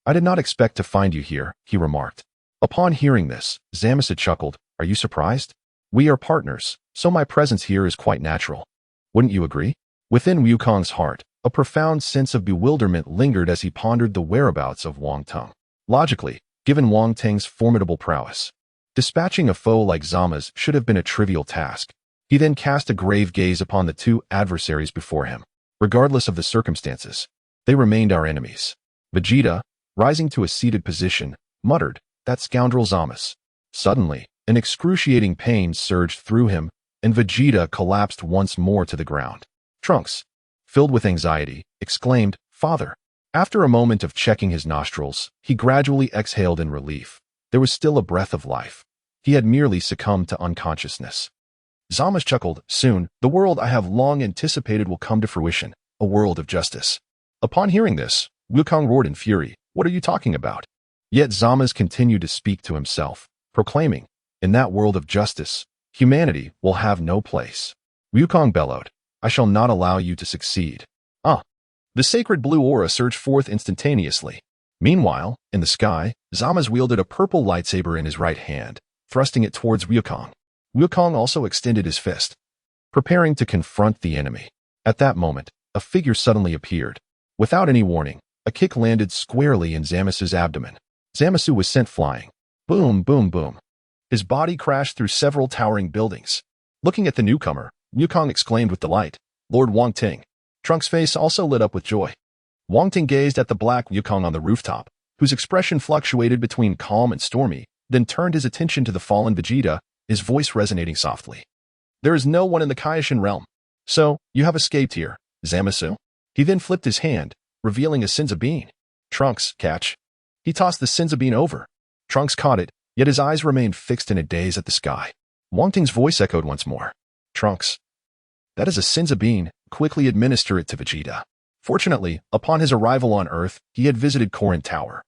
Speaker 1: I did not expect to find you here, he remarked. Upon hearing this, Zamasu chuckled, Are you surprised? We are partners, so my presence here is quite natural. Wouldn't you agree? Within Wukong's heart, a profound sense of bewilderment lingered as he pondered the whereabouts of Wong Teng. Logically, given Wong Teng's formidable prowess, dispatching a foe like Zamas should have been a trivial task. He then cast a grave gaze upon the two adversaries before him. Regardless of the circumstances, they remained our enemies. Vegeta, rising to a seated position, muttered, That scoundrel Zamas. Suddenly, an excruciating pain surged through him, and Vegeta collapsed once more to the ground. Trunks, filled with anxiety, exclaimed, Father. After a moment of checking his nostrils, he gradually exhaled in relief. There was still a breath of life. He had merely succumbed to unconsciousness. Zamas chuckled, Soon, the world I have long anticipated will come to fruition, a world of justice. Upon hearing this, Wukong roared in fury, What are you talking about? Yet Zamas continued to speak to himself, proclaiming, In that world of justice, humanity will have no place. Wukong bellowed, I shall not allow you to succeed. The sacred blue aura surged forth instantaneously. Meanwhile, in the sky, Zamas wielded a purple lightsaber in his right hand, thrusting it towards Wukong. Wukong also extended his fist, preparing to confront the enemy. At that moment, a figure suddenly appeared. Without any warning, a kick landed squarely in Zamasu's abdomen. Zamasu was sent flying. Boom, boom, boom. His body crashed through several towering buildings. Looking at the newcomer, Wukong exclaimed with delight, "Lord Wang Teng." Trunks' face also lit up with joy. Wang Teng gazed at the black Wukong on the rooftop, whose expression fluctuated between calm and stormy, then turned his attention to the fallen Vegeta, his voice resonating softly. "There is no one in the Kaioshin realm. So, you have escaped here, Zamasu." He then flipped his hand, revealing a Senzu bean. "Trunks, catch." He tossed the Senzu bean over. Trunks caught it, yet his eyes remained fixed in a daze at the sky. Wang Teng's voice echoed once more. "Trunks. That is a Senzu bean. Quickly administer it to Vegeta." Fortunately, upon his arrival on Earth, he had visited Korin Tower,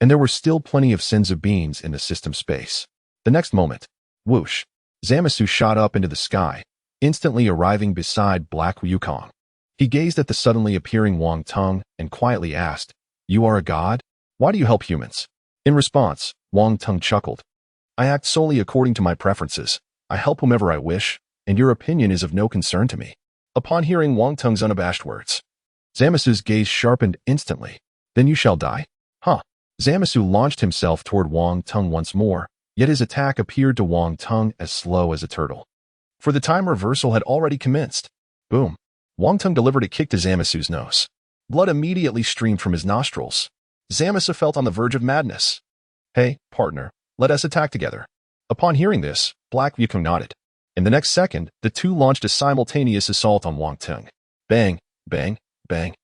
Speaker 1: and there were still plenty of Senzu beans in the system space. The next moment, whoosh, Zamasu shot up into the sky, instantly arriving beside Black Wukong. He gazed at the suddenly appearing Wong Teng and quietly asked, "You are a god? Why do you help humans?" In response, Wong Teng chuckled. "I act solely according to my preferences. I help whomever I wish, and your opinion is of no concern to me." Upon hearing Wong Teng's unabashed words, Zamasu's gaze sharpened instantly. "Then you shall die?" Huh. Zamasu launched himself toward Wong Teng once more, yet his attack appeared to Wong Teng as slow as a turtle. For the time reversal had already commenced. Boom. Wong Teng delivered a kick to Zamasu's nose. Blood immediately streamed from his nostrils. Zamasu felt on the verge of madness. "Hey, partner, let us attack together." Upon hearing this, Black Wukong nodded. In the next second, the two launched a simultaneous assault on Wong Teng. Bang, bang, bang.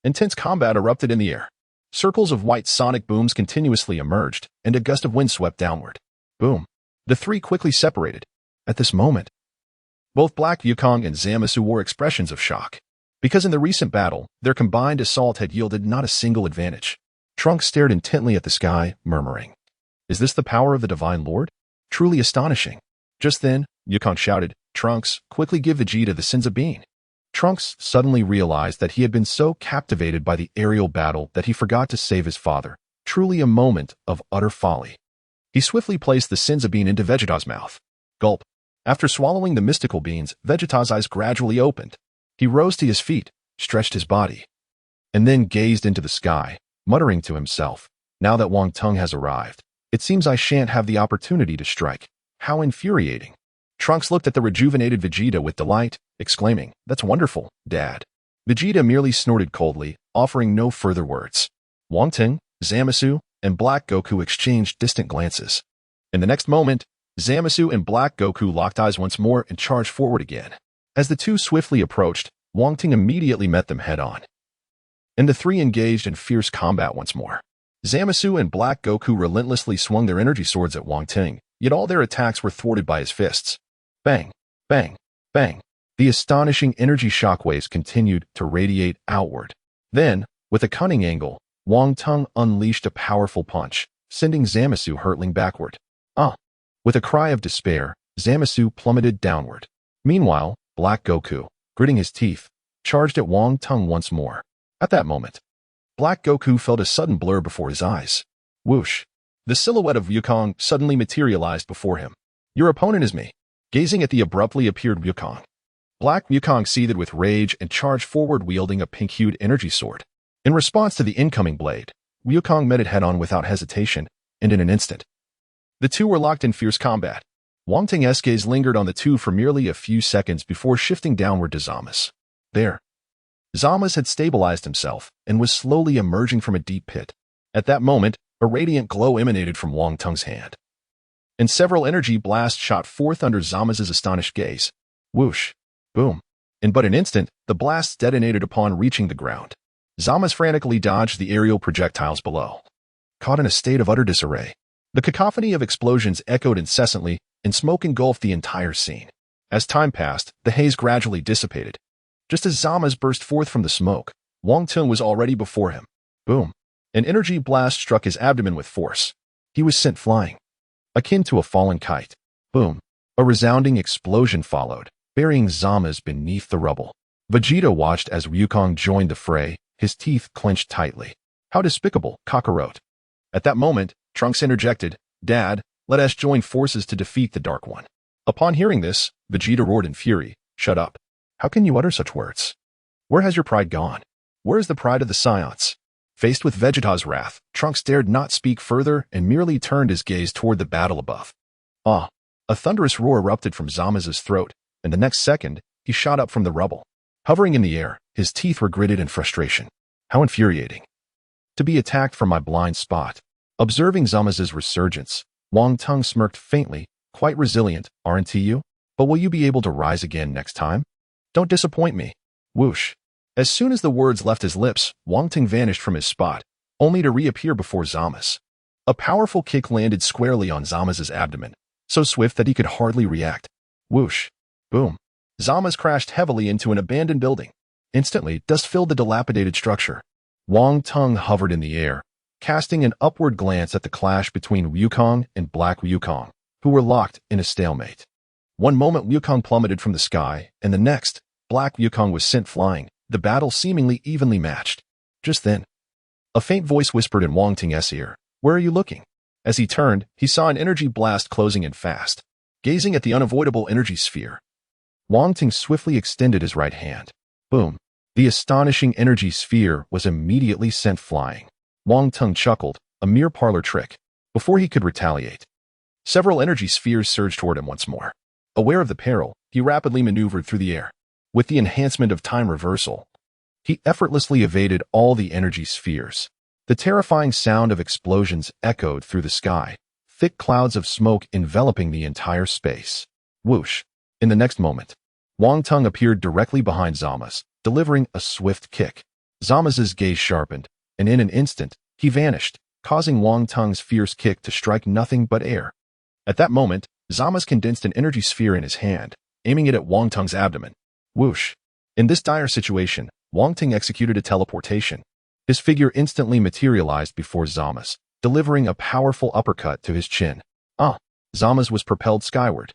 Speaker 1: Intense combat erupted in the air. Circles of white sonic booms continuously emerged, and a gust of wind swept downward. Boom. The three quickly separated. At this moment, both Black Wukong and Zamasu wore expressions of shock, because in the recent battle, their combined assault had yielded not a single advantage. Trunks stared intently at the sky, murmuring, "Is this the power of the Divine Lord? Truly astonishing." Just then, Wukong shouted, "Trunks, quickly give Vegeta the Senzu bean." Trunks suddenly realized that he had been so captivated by the aerial battle that he forgot to save his father, truly a moment of utter folly. He swiftly placed the Senzu bean into Vegeta's mouth. Gulp. After swallowing the mystical beans, Vegeta's eyes gradually opened. He rose to his feet, stretched his body, and then gazed into the sky, muttering to himself, "Now that Wong Teng has arrived, it seems I shan't have the opportunity to strike. How infuriating." Trunks looked at the rejuvenated Vegeta with delight, exclaiming, "That's wonderful, Dad." Vegeta merely snorted coldly, offering no further words. Wong Teng, Zamasu, and Black Goku exchanged distant glances. In the next moment, Zamasu and Black Goku locked eyes once more and charged forward again. As the two swiftly approached, Wong Teng immediately met them head-on, and the three engaged in fierce combat once more. Zamasu and Black Goku relentlessly swung their energy swords at Wong Teng, yet all their attacks were thwarted by his fists. Bang, bang, bang. The astonishing energy shockwaves continued to radiate outward. Then, with a cunning angle, Wong Teng unleashed a powerful punch, sending Zamasu hurtling backward. With a cry of despair, Zamasu plummeted downward. Meanwhile, Black Goku, gritting his teeth, charged at Wong Teng once more. At that moment, Black Goku felt a sudden blur before his eyes. Whoosh. The silhouette of Wukong suddenly materialized before him. "Your opponent is me." Gazing at the abruptly appeared Wukong, Black Wukong seethed with rage and charged forward wielding a pink-hued energy sword. In response to the incoming blade, Wukong met it head-on without hesitation, and in an instant, the two were locked in fierce combat. Wong Teng's gaze lingered on the two for merely a few seconds before shifting downward to Zama's. There. Zama's had stabilized himself and was slowly emerging from a deep pit. At that moment, a radiant glow emanated from Wong Teng's hand, and several energy blasts shot forth under Zama's astonished gaze. Whoosh. Boom. In but an instant, the blasts detonated upon reaching the ground. Zama's frantically dodged the aerial projectiles below, caught in a state of utter disarray. The cacophony of explosions echoed incessantly, and smoke engulfed the entire scene. As time passed, the haze gradually dissipated. Just as Zama's burst forth from the smoke, Wong Teng was already before him. Boom. An energy blast struck his abdomen with force. He was sent flying, akin to a fallen kite. Boom. A resounding explosion followed, burying Zama's beneath the rubble. Vegeta watched as Wukong joined the fray, his teeth clenched tightly. How despicable, Kakarot. At that moment, Trunks interjected, "Dad, let us join forces to defeat the Dark One." Upon hearing this, Vegeta roared in fury, "Shut up. How can you utter such words? Where has your pride gone? Where is the pride of the Saiyans?" Faced with Vegeta's wrath, Trunks dared not speak further and merely turned his gaze toward the battle above. Ah! A thunderous roar erupted from Zama's throat, and the next second, he shot up from the rubble. Hovering in the air, his teeth were gritted in frustration. How infuriating. To be attacked from my blind spot. Observing Zama's resurgence, Wong Teng smirked faintly, "Quite resilient, aren't you? But will you be able to rise again next time? Don't disappoint me." Whoosh. As soon as the words left his lips, Wong Teng vanished from his spot, only to reappear before Zama's. A powerful kick landed squarely on Zama's abdomen, so swift that he could hardly react. Whoosh. Boom. Zama's crashed heavily into an abandoned building. Instantly, dust filled the dilapidated structure. Wong Teng hovered in the air, casting an upward glance at the clash between Wukong and Black Wukong, who were locked in a stalemate. One moment Wukong plummeted from the sky, and the next, Black Wukong was sent flying, the battle seemingly evenly matched. Just then, a faint voice whispered in Wong Teng's ear, "Where are you looking?" As he turned, he saw an energy blast closing in fast. Gazing at the unavoidable energy sphere, Wong Teng swiftly extended his right hand. Boom. The astonishing energy sphere was immediately sent flying. Wong Teng chuckled, a mere parlor trick, before he could retaliate. Several energy spheres surged toward him once more. Aware of the peril, he rapidly maneuvered through the air. With the enhancement of time reversal, he effortlessly evaded all the energy spheres. The terrifying sound of explosions echoed through the sky, thick clouds of smoke enveloping the entire space. Whoosh. In the next moment, Wong Teng appeared directly behind Zama's, delivering a swift kick. Zama's gaze sharpened, and in an instant, he vanished, causing Wong Teng's fierce kick to strike nothing but air. At that moment, Zama's condensed an energy sphere in his hand, aiming it at Wong Teng's abdomen. Whoosh. In this dire situation, Wong Teng executed a teleportation. His figure instantly materialized before Zama's, delivering a powerful uppercut to his chin. Zama's was propelled skyward.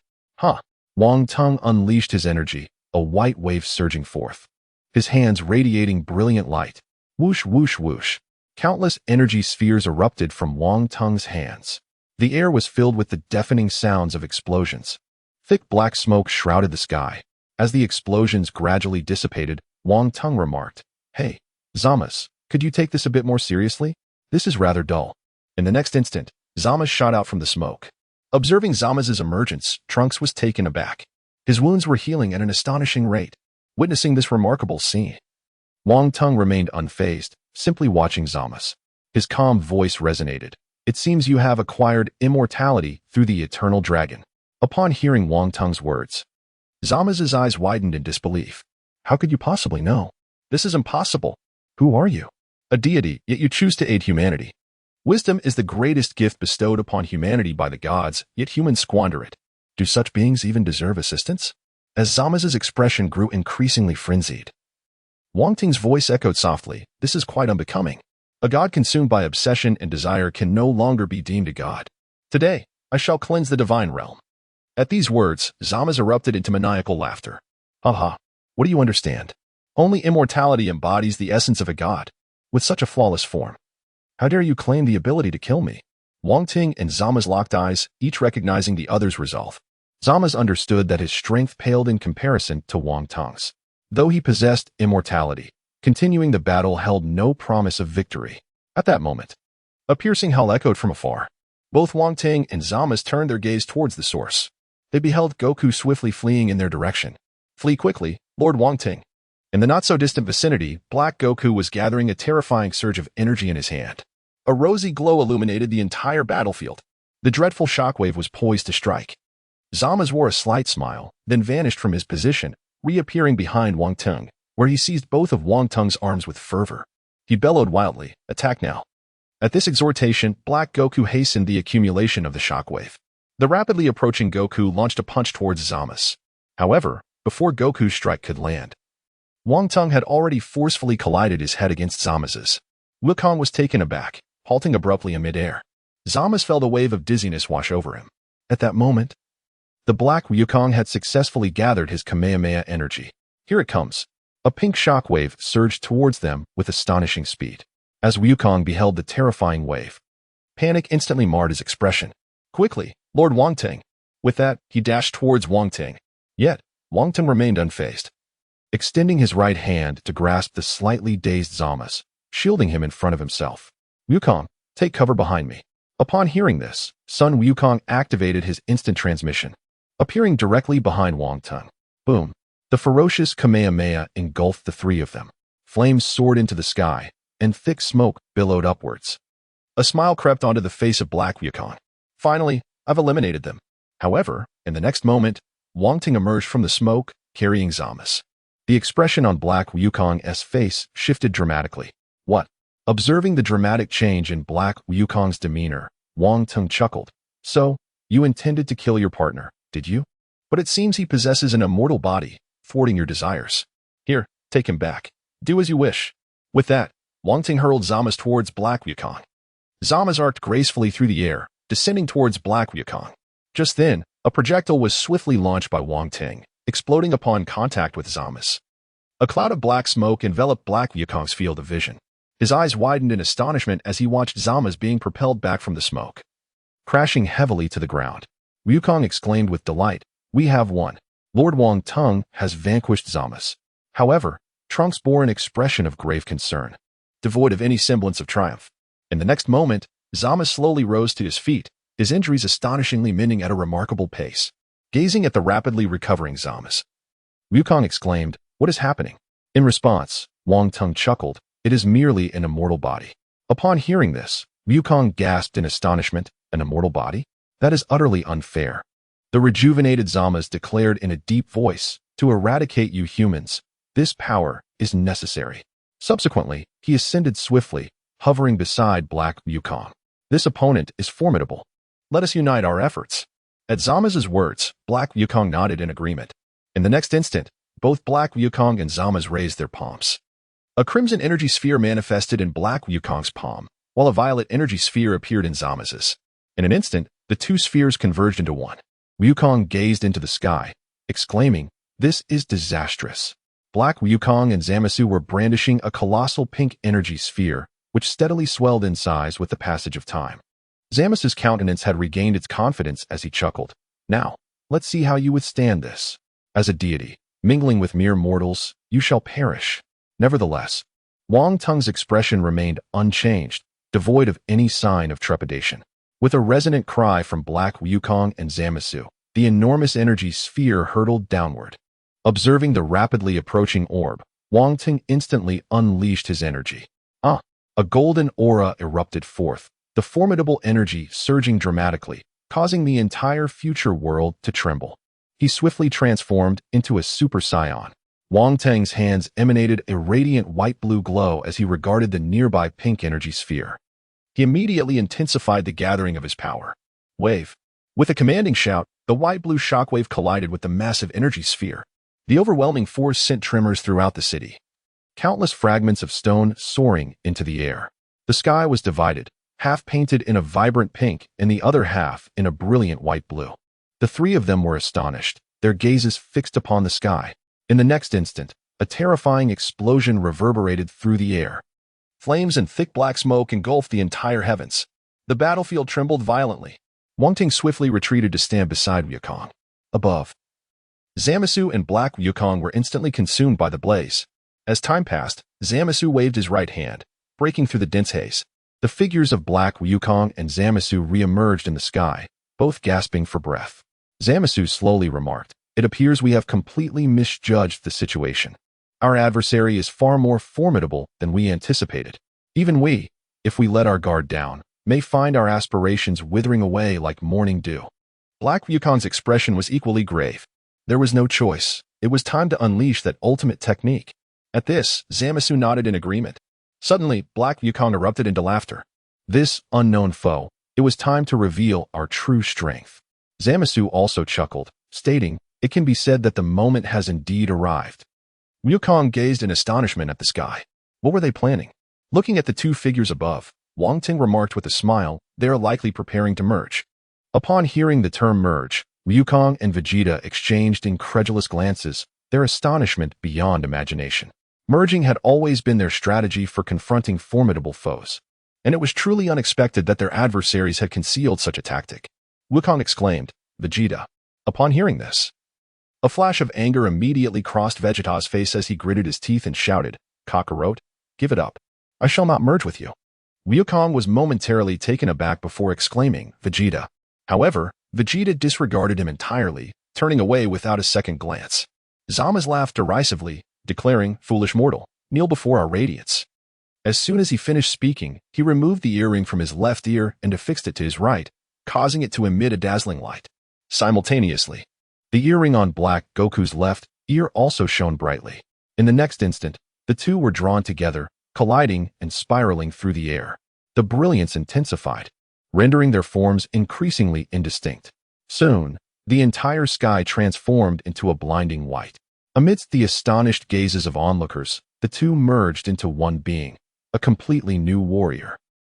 Speaker 1: Wong Teng unleashed his energy, a white wave surging forth, his hands radiating brilliant light. Whoosh, whoosh, whoosh. Countless energy spheres erupted from Wong Teng's hands. The air was filled with the deafening sounds of explosions. Thick black smoke shrouded the sky. As the explosions gradually dissipated, Wong Teng remarked, "Hey, Zama's, could you take this a bit more seriously? This is rather dull." In the next instant, Zama's shot out from the smoke. Observing Zama's emergence, Trunks was taken aback. His wounds were healing at an astonishing rate. Witnessing this remarkable scene, Wong Teng remained unfazed, simply watching Zama's. His calm voice resonated. "It seems you have acquired immortality through the eternal dragon." Upon hearing Wong Teng's words, Zama's eyes widened in disbelief. "How could you possibly know? This is impossible. Who are you? A deity, yet you choose to aid humanity. Wisdom is the greatest gift bestowed upon humanity by the gods, yet humans squander it. Do such beings even deserve assistance?" As Zama's expression grew increasingly frenzied, Wong Teng's voice echoed softly, "This is quite unbecoming. A god consumed by obsession and desire can no longer be deemed a god. Today, I shall cleanse the divine realm." At these words, Zama's erupted into maniacal laughter. "Haha, what do you understand? Only immortality embodies the essence of a god, with such a flawless form. How dare you claim the ability to kill me?" Wong Teng and Zama's locked eyes, each recognizing the other's resolve. Zama's understood that his strength paled in comparison to Wong Teng's. Though he possessed immortality, continuing the battle held no promise of victory. At that moment, a piercing howl echoed from afar. Both Wong Teng and Zama's turned their gaze towards the source. They beheld Goku swiftly fleeing in their direction. "Flee quickly, Lord Wong Teng." In the not-so-distant vicinity, Black Goku was gathering a terrifying surge of energy in his hand. A rosy glow illuminated the entire battlefield. The dreadful shockwave was poised to strike. Zama's wore a slight smile, then vanished from his position, reappearing behind Wong Teng, where he seized both of Wong Teng's arms with fervor. He bellowed wildly, "Attack now." At this exhortation, Black Goku hastened the accumulation of the shockwave. The rapidly approaching Goku launched a punch towards Zama's. However, before Goku's strike could land, Wong Teng had already forcefully collided his head against Zama's. Wukong was taken aback, halting abruptly in midair. Zama's felt a wave of dizziness wash over him. At that moment, the Black Wukong had successfully gathered his Kamehameha energy. "Here it comes." A pink shockwave surged towards them with astonishing speed. As Wukong beheld the terrifying wave, panic instantly marred his expression. "Quickly, Lord Wong Teng, With that, he dashed towards Wang Teng. Yet, Wang Teng remained unfazed, extending his right hand to grasp the slightly dazed Zama's, shielding him in front of himself. Wukong, take cover behind me. Upon hearing this, Sun Wukong activated his instant transmission, appearing directly behind Wang Teng. Boom. The ferocious Kamehameha engulfed the three of them. Flames soared into the sky, and thick smoke billowed upwards. A smile crept onto the face of Black Wukong. Finally, I've eliminated them. However, in the next moment, Wang Teng emerged from the smoke, carrying Zama's. The expression on Black Wukong's face shifted dramatically. What? Observing the dramatic change in Black Wukong's demeanor, Wang Teng chuckled. So, you intended to kill your partner, did you? But it seems he possesses an immortal body, thwarting your desires. Here, take him back. Do as you wish. With that, Wang Teng hurled Zama's towards Black Wukong. Zama's arced gracefully through the air, descending towards Black Wukong. Just then, a projectile was swiftly launched by Wang Teng, exploding upon contact with Zama's. A cloud of black smoke enveloped Black Wukong's field of vision. His eyes widened in astonishment as he watched Zama's being propelled back from the smoke, crashing heavily to the ground. Wukong exclaimed with delight, "We have won. Lord Wang Teng has vanquished Zama's." However, Trunks bore an expression of grave concern, devoid of any semblance of triumph. In the next moment, Zama's slowly rose to his feet, his injuries astonishingly mending at a remarkable pace. Gazing at the rapidly recovering Zama's, Wukong exclaimed, "What is happening?" In response, Wang Teng chuckled, "It is merely an immortal body." Upon hearing this, Wukong gasped in astonishment, "An immortal body? That is utterly unfair." The rejuvenated Zama's declared in a deep voice, "To eradicate you humans, this power is necessary." Subsequently, he ascended swiftly, hovering beside Black Wukong. "This opponent is formidable. Let us unite our efforts." At Zama's words, Black Wukong nodded in agreement. In the next instant, both Black Wukong and Zama's raised their palms. A crimson energy sphere manifested in Black Wukong's palm, while a violet energy sphere appeared in Zama's. In an instant, the two spheres converged into one. Wukong gazed into the sky, exclaiming, "This is disastrous." Black Wukong and Zamasu were brandishing a colossal pink energy sphere, which steadily swelled in size with the passage of time. Zamasu's countenance had regained its confidence as he chuckled. "Now, let's see how you withstand this. As a deity, mingling with mere mortals, you shall perish." Nevertheless, Wang Teng's expression remained unchanged, devoid of any sign of trepidation. With a resonant cry from Black Wukong and Zamasu, the enormous energy sphere hurtled downward. Observing the rapidly approaching orb, Wang Teng instantly unleashed his energy. A golden aura erupted forth, the formidable energy surging dramatically, causing the entire future world to tremble. He swiftly transformed into a Super Saiyan. Wang Teng's hands emanated a radiant white-blue glow as he regarded the nearby pink energy sphere. He immediately intensified the gathering of his power. Wave. With a commanding shout, the white-blue shockwave collided with the massive energy sphere. The overwhelming force sent tremors throughout the city. Countless fragments of stone soaring into the air. The sky was divided, half painted in a vibrant pink and the other half in a brilliant white-blue. The three of them were astonished, their gazes fixed upon the sky. In the next instant, a terrifying explosion reverberated through the air. Flames and thick black smoke engulfed the entire heavens. The battlefield trembled violently. Wang Teng swiftly retreated to stand beside Wukong. Above, Zamasu and Black Wukong were instantly consumed by the blaze. As time passed, Zamasu waved his right hand, breaking through the dense haze. The figures of Black Wukong and Zamasu re-emerged in the sky, both gasping for breath. Zamasu slowly remarked, "It appears we have completely misjudged the situation. Our adversary is far more formidable than we anticipated. Even we, if we let our guard down, may find our aspirations withering away like morning dew." Black Wukong's expression was equally grave. There was no choice. It was time to unleash that ultimate technique. At this, Zamasu nodded in agreement. Suddenly, Black Wukong erupted into laughter. "This unknown foe, it was time to reveal our true strength." Zamasu also chuckled, stating, "It can be said that the moment has indeed arrived." Wukong gazed in astonishment at the sky. What were they planning? Looking at the two figures above, Wang Teng remarked with a smile, "They are likely preparing to merge." Upon hearing the term merge, Wukong and Vegeta exchanged incredulous glances, their astonishment beyond imagination. Merging had always been their strategy for confronting formidable foes, and it was truly unexpected that their adversaries had concealed such a tactic. Wukong exclaimed, "Vegeta, Upon hearing this, a flash of anger immediately crossed Vegeta's face as he gritted his teeth and shouted, "Kakarot, give it up. I shall not merge with you." Wukong was momentarily taken aback before exclaiming, "Vegeta." However, Vegeta disregarded him entirely, turning away without a second glance. Zama's laughed derisively, declaring, "Foolish mortal, kneel before our radiance." As soon as he finished speaking, he removed the earring from his left ear and affixed it to his right, causing it to emit a dazzling light. Simultaneously, the earring on Black Goku's left ear also shone brightly. In the next instant, the two were drawn together, colliding and spiraling through the air. The brilliance intensified, rendering their forms increasingly indistinct. Soon, the entire sky transformed into a blinding white. Amidst the astonished gazes of onlookers, the two merged into one being, a completely new warrior.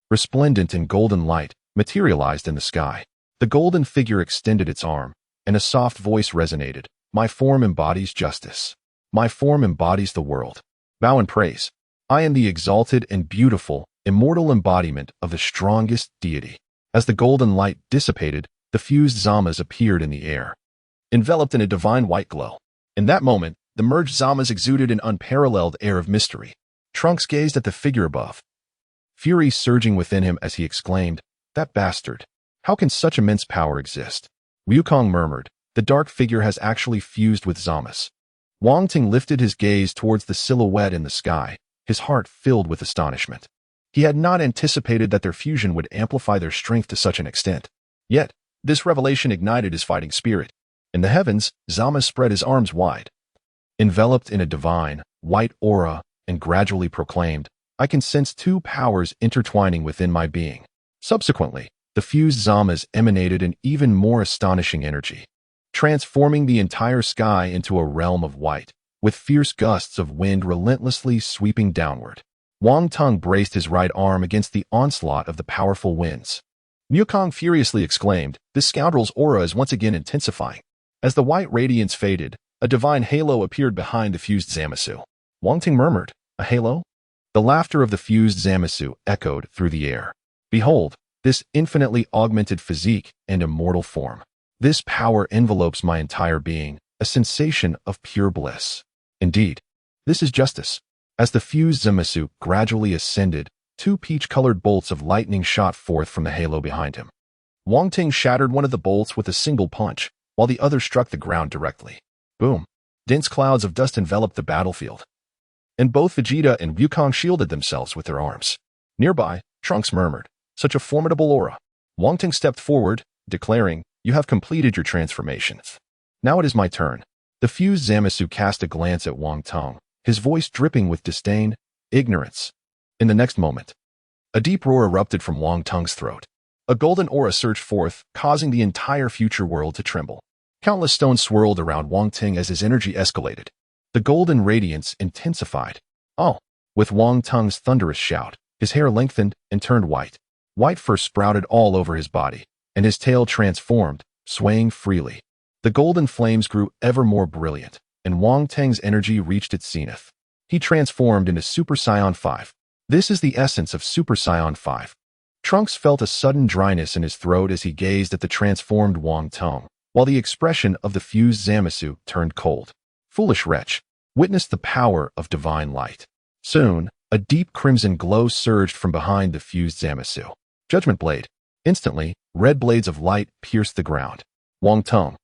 Speaker 1: Resplendent in golden light, materialized in the sky. The golden figure extended its arm, and a soft voice resonated. "My form embodies justice. My form embodies the world. Bow and praise. I am the exalted and beautiful, immortal embodiment of the strongest deity." As the golden light dissipated, the fused Zamas appeared in the air, enveloped in a divine white glow. In that moment, the merged Zamas exuded an unparalleled air of mystery. Trunks gazed at the figure above, fury surging within him as he exclaimed, "That bastard! How can such immense power exist?" Wukong murmured, "The dark figure has actually fused with Zamas." Wang Teng lifted his gaze towards the silhouette in the sky, his heart filled with astonishment. He had not anticipated that their fusion would amplify their strength to such an extent. Yet, this revelation ignited his fighting spirit. In the heavens, Zamas spread his arms wide, enveloped in a divine, white aura, and gradually proclaimed, "I can sense two powers intertwining within my being." Subsequently, the fused Zamas emanated an even more astonishing energy, transforming the entire sky into a realm of white, with fierce gusts of wind relentlessly sweeping downward. Wong Teng braced his right arm against the onslaught of the powerful winds. Wukong furiously exclaimed, "This scoundrel's aura is once again intensifying." As the white radiance faded, a divine halo appeared behind the fused Zamasu. Wong Teng murmured, "A halo?" The laughter of the fused Zamasu echoed through the air. "Behold, this infinitely augmented physique and immortal form. This power envelopes my entire being, a sensation of pure bliss. Indeed, this is justice." As the fused Zamasu gradually ascended, two peach-colored bolts of lightning shot forth from the halo behind him. Wong Teng shattered one of the bolts with a single punch, while the other struck the ground directly. Boom! Dense clouds of dust enveloped the battlefield, and both Vegeta and Wukong shielded themselves with their arms. Nearby, Trunks murmured, "Such a formidable aura." Wong Teng stepped forward, declaring, "You have completed your transformations. Now it is my turn." The fused Zamasu cast a glance at Wong Teng, his voice dripping with disdain, ignorance. In the next moment, a deep roar erupted from Wong Teng's throat. A golden aura surged forth, causing the entire future world to tremble. Countless stones swirled around Wong Teng as his energy escalated. The golden radiance intensified. "Oh!" With Wong Teng's thunderous shout, his hair lengthened and turned white. White fur sprouted all over his body, and his tail transformed, swaying freely. The golden flames grew ever more brilliant, and Wong Teng's energy reached its zenith. He transformed into Super Saiyan 5. This is the essence of Super Saiyan 5. Trunks felt a sudden dryness in his throat as he gazed at the transformed Wong Teng, while the expression of the fused Zamasu turned cold. "Foolish wretch, witness the power of divine light." Soon, a deep crimson glow surged from behind the fused Zamasu. Judgment Blade. Instantly, red blades of light pierced the ground. Wong Teng,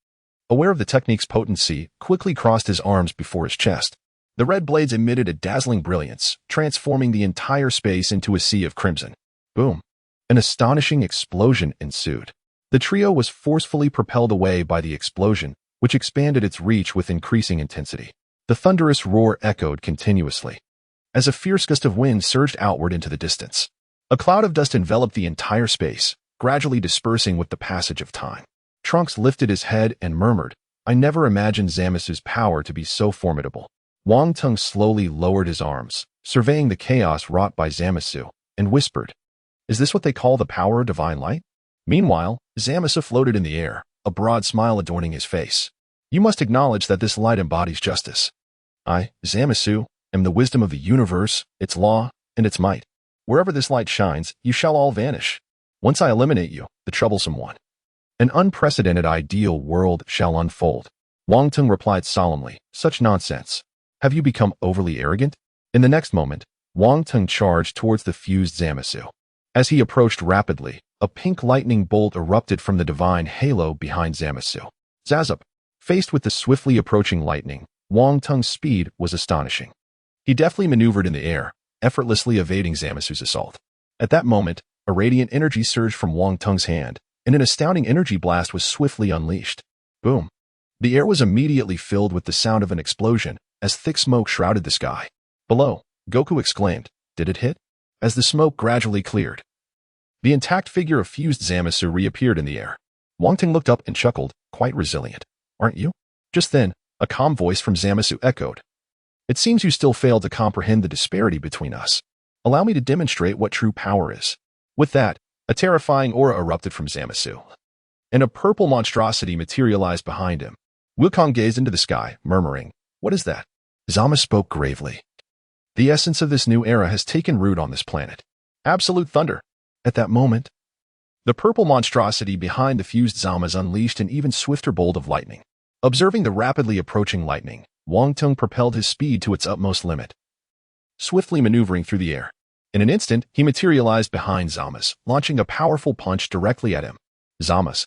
Speaker 1: aware of the technique's potency, quickly crossed his arms before his chest. The red blades emitted a dazzling brilliance, transforming the entire space into a sea of crimson. Boom! An astonishing explosion ensued. The trio was forcefully propelled away by the explosion, which expanded its reach with increasing intensity. The thunderous roar echoed continuously, as a fierce gust of wind surged outward into the distance. A cloud of dust enveloped the entire space, gradually dispersing with the passage of time. Trunks lifted his head and murmured, "I never imagined Zamasu's power to be so formidable." Wong Teng slowly lowered his arms, surveying the chaos wrought by Zamasu, and whispered, "Is this what they call the power of divine light?" Meanwhile, Zamasu floated in the air, a broad smile adorning his face. "You must acknowledge that this light embodies justice. I, Zamasu, am the wisdom of the universe, its law, and its might. Wherever this light shines, you shall all vanish. Once I eliminate you, the troublesome one, An unprecedented ideal world shall unfold. Wang Teng replied solemnly, such nonsense. Have you become overly arrogant? In the next moment, Wang Teng charged towards the fused Zamasu. As he approached rapidly, a pink lightning bolt erupted from the divine halo behind Zamasu. Zazup. Faced with the swiftly approaching lightning, Wang Teng's speed was astonishing. He deftly maneuvered in the air, effortlessly evading Zamasu's assault. At that moment, a radiant energy surged from Wang Teng's hand, and an astounding energy blast was swiftly unleashed. Boom. The air was immediately filled with the sound of an explosion, as thick smoke shrouded the sky. Below, Goku exclaimed, "Did it hit?" As the smoke gradually cleared. The intact figure of fused Zamasu reappeared in the air. Wang Teng looked up and chuckled, "Quite resilient, aren't you?" Just then, a calm voice from Zamasu echoed, "It seems you still fail to comprehend the disparity between us. Allow me to demonstrate what true power is." With that, a terrifying aura erupted from Zamasu, and a purple monstrosity materialized behind him. Wukong gazed into the sky, murmuring, "What is that?" Zama spoke gravely. "The essence of this new era has taken root on this planet. Absolute thunder." At that moment, the purple monstrosity behind the fused Zamas unleashed an even swifter bolt of lightning. Observing the rapidly approaching lightning, Wang Teng propelled his speed to its utmost limit, swiftly maneuvering through the air. In an instant, he materialized behind Zamas, launching a powerful punch directly at him. Zamas,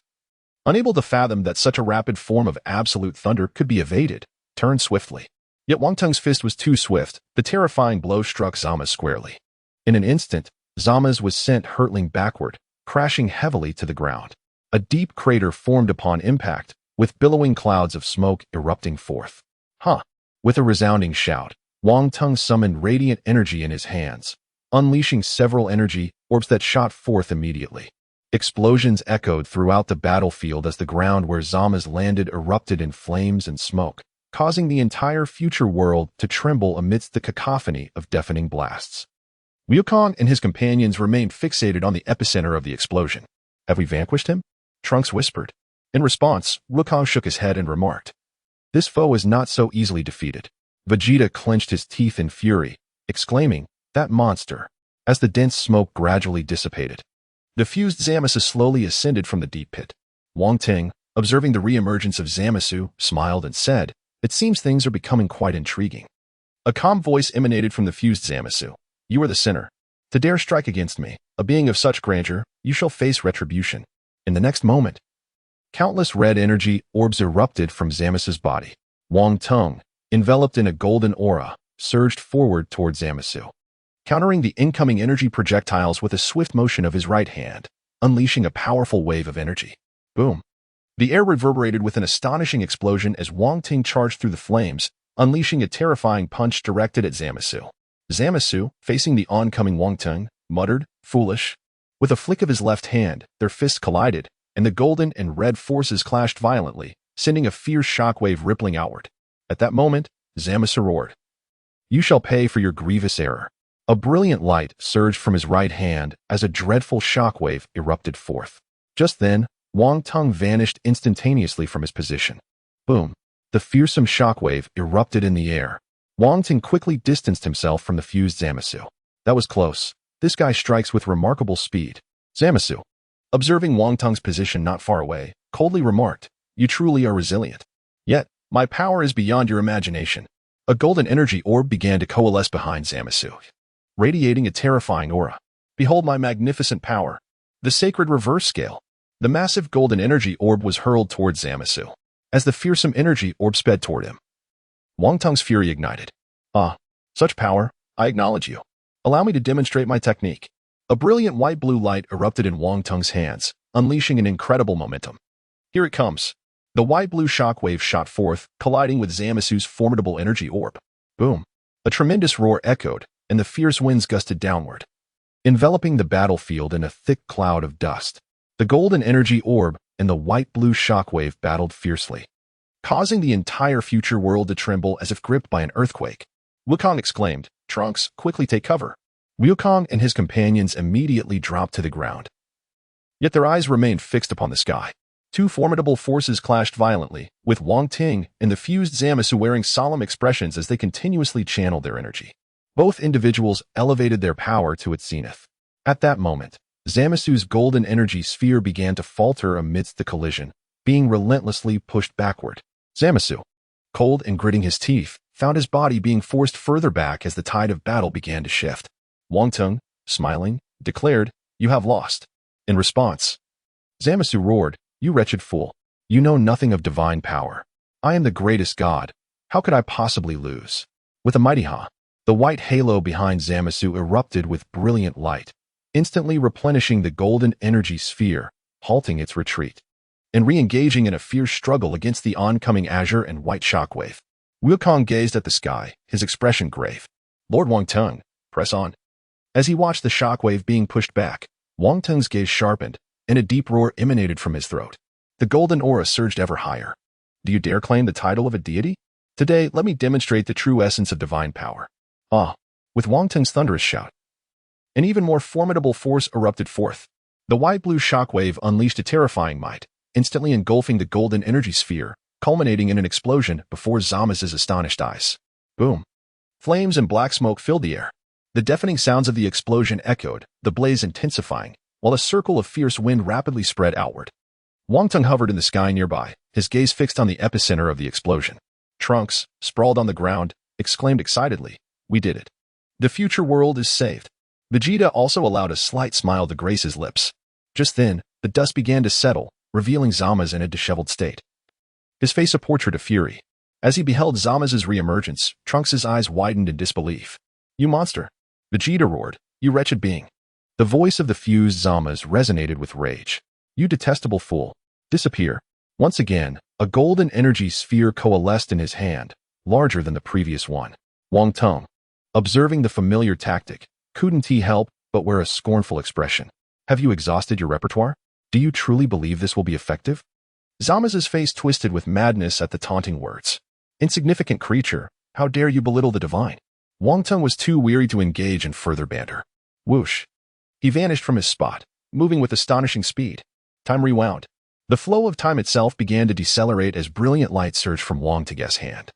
Speaker 1: unable to fathom that such a rapid form of absolute thunder could be evaded, turned swiftly. Yet Wang Teng's fist was too swift. The terrifying blow struck Zamas squarely. In an instant, Zamas was sent hurtling backward, crashing heavily to the ground. A deep crater formed upon impact, with billowing clouds of smoke erupting forth. "Huh!" With a resounding shout, Wang Teng summoned radiant energy in his hands, unleashing several energy orbs that shot forth immediately. Explosions echoed throughout the battlefield as the ground where Zamas landed erupted in flames and smoke, causing the entire future world to tremble amidst the cacophony of deafening blasts. Wukong and his companions remained fixated on the epicenter of the explosion. "Have we vanquished him?" Trunks whispered. In response, Wukong shook his head and remarked, "This foe is not so easily defeated." Vegeta clenched his teeth in fury, exclaiming, "That monster!" As the dense smoke gradually dissipated, the fused Zamasu slowly ascended from the deep pit. Wong Teng, observing the reemergence of Zamasu, smiled and said, "It seems things are becoming quite intriguing." A calm voice emanated from the fused Zamasu. "You are the sinner. To dare strike against me, a being of such grandeur, you shall face retribution." In the next moment, countless red energy orbs erupted from Zamasu's body. Wong Teng, enveloped in a golden aura, surged forward toward Zamasu, countering the incoming energy projectiles with a swift motion of his right hand, unleashing a powerful wave of energy. Boom! The air reverberated with an astonishing explosion as Wong Teng charged through the flames, unleashing a terrifying punch directed at Zamasu. Zamasu, facing the oncoming Wong Teng, muttered, "Foolish." With a flick of his left hand, their fists collided, and the golden and red forces clashed violently, sending a fierce shockwave rippling outward. At that moment, Zamasu roared, "You shall pay for your grievous error." A brilliant light surged from his right hand as a dreadful shockwave erupted forth. Just then, Wong Teng vanished instantaneously from his position. Boom! The fearsome shockwave erupted in the air. Wong Teng quickly distanced himself from the fused Zamasu. "That was close. This guy strikes with remarkable speed." Zamasu, observing Wong Teng's position not far away, coldly remarked, "You truly are resilient. Yet, my power is beyond your imagination." A golden energy orb began to coalesce behind Zamasu, radiating a terrifying aura. "Behold my magnificent power, the sacred reverse scale." The massive golden energy orb was hurled towards Zamasu. As the fearsome energy orb sped toward him, Wong Teng's fury ignited. "Ah, such power, I acknowledge you. Allow me to demonstrate my technique." A brilliant white-blue light erupted in Wong Teng's hands, unleashing an incredible momentum. "Here it comes." The white-blue shockwave shot forth, colliding with Zamasu's formidable energy orb. Boom! A tremendous roar echoed, and the fierce winds gusted downward, enveloping the battlefield in a thick cloud of dust. The golden energy orb and the white-blue shockwave battled fiercely, causing the entire future world to tremble as if gripped by an earthquake. Wukong exclaimed, "Trunks, quickly take cover." Wukong and his companions immediately dropped to the ground. Yet their eyes remained fixed upon the sky. Two formidable forces clashed violently, with Wong Teng and the fused Zamasu wearing solemn expressions as they continuously channeled their energy. Both individuals elevated their power to its zenith. At that moment, Zamasu's golden energy sphere began to falter amidst the collision, being relentlessly pushed backward. Zamasu, cold and gritting his teeth, found his body being forced further back as the tide of battle began to shift. Wang Teng, smiling, declared, "You have lost." In response, Zamasu roared, "You wretched fool. You know nothing of divine power. I am the greatest god. How could I possibly lose?" With a mighty ha, the white halo behind Zamasu erupted with brilliant light, instantly replenishing the golden energy sphere, halting its retreat, and re-engaging in a fierce struggle against the oncoming azure and white shockwave. Wukong gazed at the sky, his expression grave. Lord Wang Teng, press on. As he watched the shockwave being pushed back, Wang Teng's gaze sharpened, and a deep roar emanated from his throat. The golden aura surged ever higher. Do you dare claim the title of a deity? Today, let me demonstrate the true essence of divine power. Ah! With Wang Teng's thunderous shout, an even more formidable force erupted forth. The white-blue shockwave unleashed a terrifying might, instantly engulfing the golden energy sphere, culminating in an explosion before Zama's astonished eyes. Boom! Flames and black smoke filled the air. The deafening sounds of the explosion echoed, the blaze intensifying, while a circle of fierce wind rapidly spread outward. Wang Teng hovered in the sky nearby, his gaze fixed on the epicenter of the explosion. Trunks, sprawled on the ground, exclaimed excitedly, "We did it. The future world is saved." Vegeta also allowed a slight smile to grace his lips. Just then, the dust began to settle, revealing Zama's in a disheveled state. His face a portrait of fury. As he beheld Zama's re-emergence, Trunks' eyes widened in disbelief. "You monster!" Vegeta roared, "You wretched being!" The voice of the fused Zama's resonated with rage. "You detestable fool! Disappear!" Once again, a golden energy sphere coalesced in his hand, larger than the previous one. Wang Teng, observing the familiar tactic, couldn't he help but wear a scornful expression. "Have you exhausted your repertoire? Do you truly believe this will be effective?" Zama's face twisted with madness at the taunting words. "Insignificant creature, how dare you belittle the divine?" Wang Teng was too weary to engage in further banter. Whoosh! He vanished from his spot, moving with astonishing speed. Time rewound. The flow of time itself began to decelerate as brilliant light surged from Wang Teng's hand,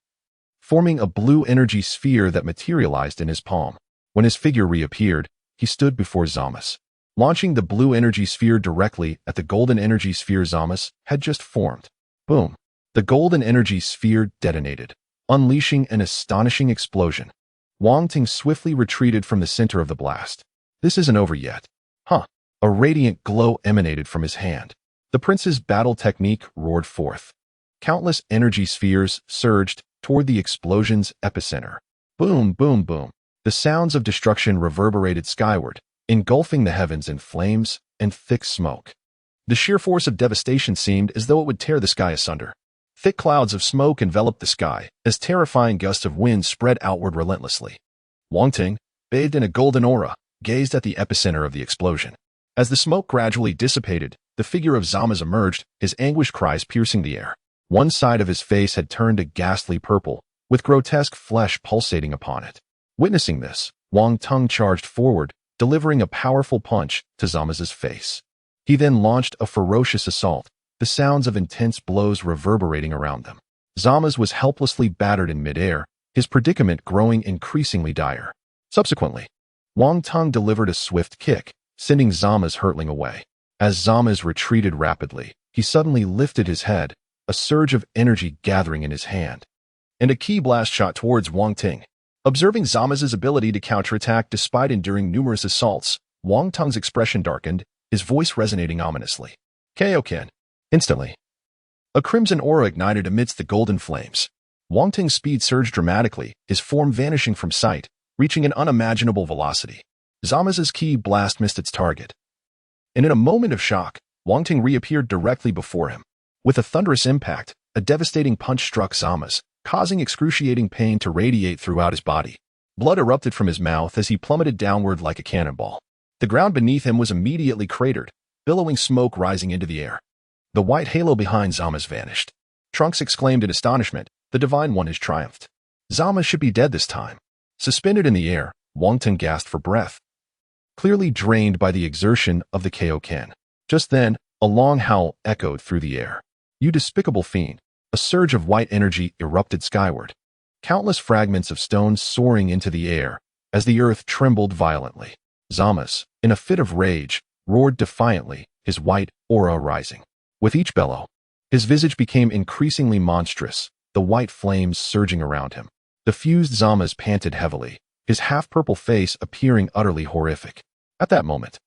Speaker 1: forming a blue energy sphere that materialized in his palm. When his figure reappeared, he stood before Zama's, launching the blue energy sphere directly at the golden energy sphere Zama's had just formed. Boom! The golden energy sphere detonated, unleashing an astonishing explosion. Wang Teng swiftly retreated from the center of the blast. "This isn't over yet." Huh! A radiant glow emanated from his hand. The prince's battle technique roared forth. Countless energy spheres surged toward the explosion's epicenter. Boom, boom, boom. The sounds of destruction reverberated skyward, engulfing the heavens in flames and thick smoke. The sheer force of devastation seemed as though it would tear the sky asunder. Thick clouds of smoke enveloped the sky as terrifying gusts of wind spread outward relentlessly. Wang Teng, bathed in a golden aura, gazed at the epicenter of the explosion. As the smoke gradually dissipated, the figure of Zama's emerged, his anguished cries piercing the air. One side of his face had turned a ghastly purple, with grotesque flesh pulsating upon it. Witnessing this, Wang Teng charged forward, delivering a powerful punch to Zama's face. He then launched a ferocious assault, the sounds of intense blows reverberating around them. Zama's was helplessly battered in midair, his predicament growing increasingly dire. Subsequently, Wang Teng delivered a swift kick, sending Zama's hurtling away. As Zama's retreated rapidly, he suddenly lifted his head, a surge of energy gathering in his hand, and a ki blast shot towards Wang Teng. Observing Zama's ability to counterattack despite enduring numerous assaults, Wang Teng's expression darkened, his voice resonating ominously. Kaioken. Instantly, a crimson aura ignited amidst the golden flames. Wang Teng's speed surged dramatically, his form vanishing from sight, reaching an unimaginable velocity. Zama's ki blast missed its target, and in a moment of shock, Wang Teng reappeared directly before him. With a thunderous impact, a devastating punch struck Zama's, causing excruciating pain to radiate throughout his body. Blood erupted from his mouth as he plummeted downward like a cannonball. The ground beneath him was immediately cratered, billowing smoke rising into the air. The white halo behind Zama's vanished. Trunks exclaimed in astonishment, "The Divine One has triumphed. Zama should be dead this time." Suspended in the air, Wang Teng gasped for breath, clearly drained by the exertion of the Kaioken. Just then, a long howl echoed through the air. "You despicable fiend!" A surge of white energy erupted skyward, countless fragments of stone soaring into the air as the earth trembled violently. Zama's, in a fit of rage, roared defiantly, his white aura rising. With each bellow, his visage became increasingly monstrous, the white flames surging around him. The fused Zamas panted heavily, his half-purple face appearing utterly horrific. At that moment,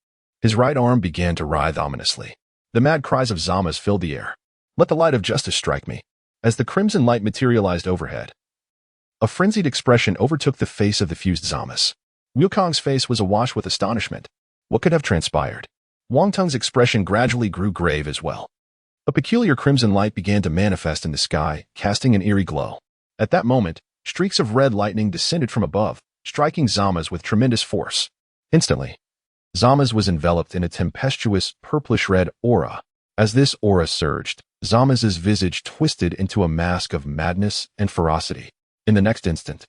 Speaker 1: his right arm began to writhe ominously. The mad cries of Zamas filled the air. "Let the light of justice strike me." As the crimson light materialized overhead, a frenzied expression overtook the face of the fused Zamas. Wukong's face was awash with astonishment. What could have transpired? Wong Teng's expression gradually grew grave as well. A peculiar crimson light began to manifest in the sky, casting an eerie glow. At that moment, streaks of red lightning descended from above, striking Zamas with tremendous force. Instantly, Zamas was enveloped in a tempestuous, purplish-red aura. As this aura surged, Zamas's visage twisted into a mask of madness and ferocity. In the next instant,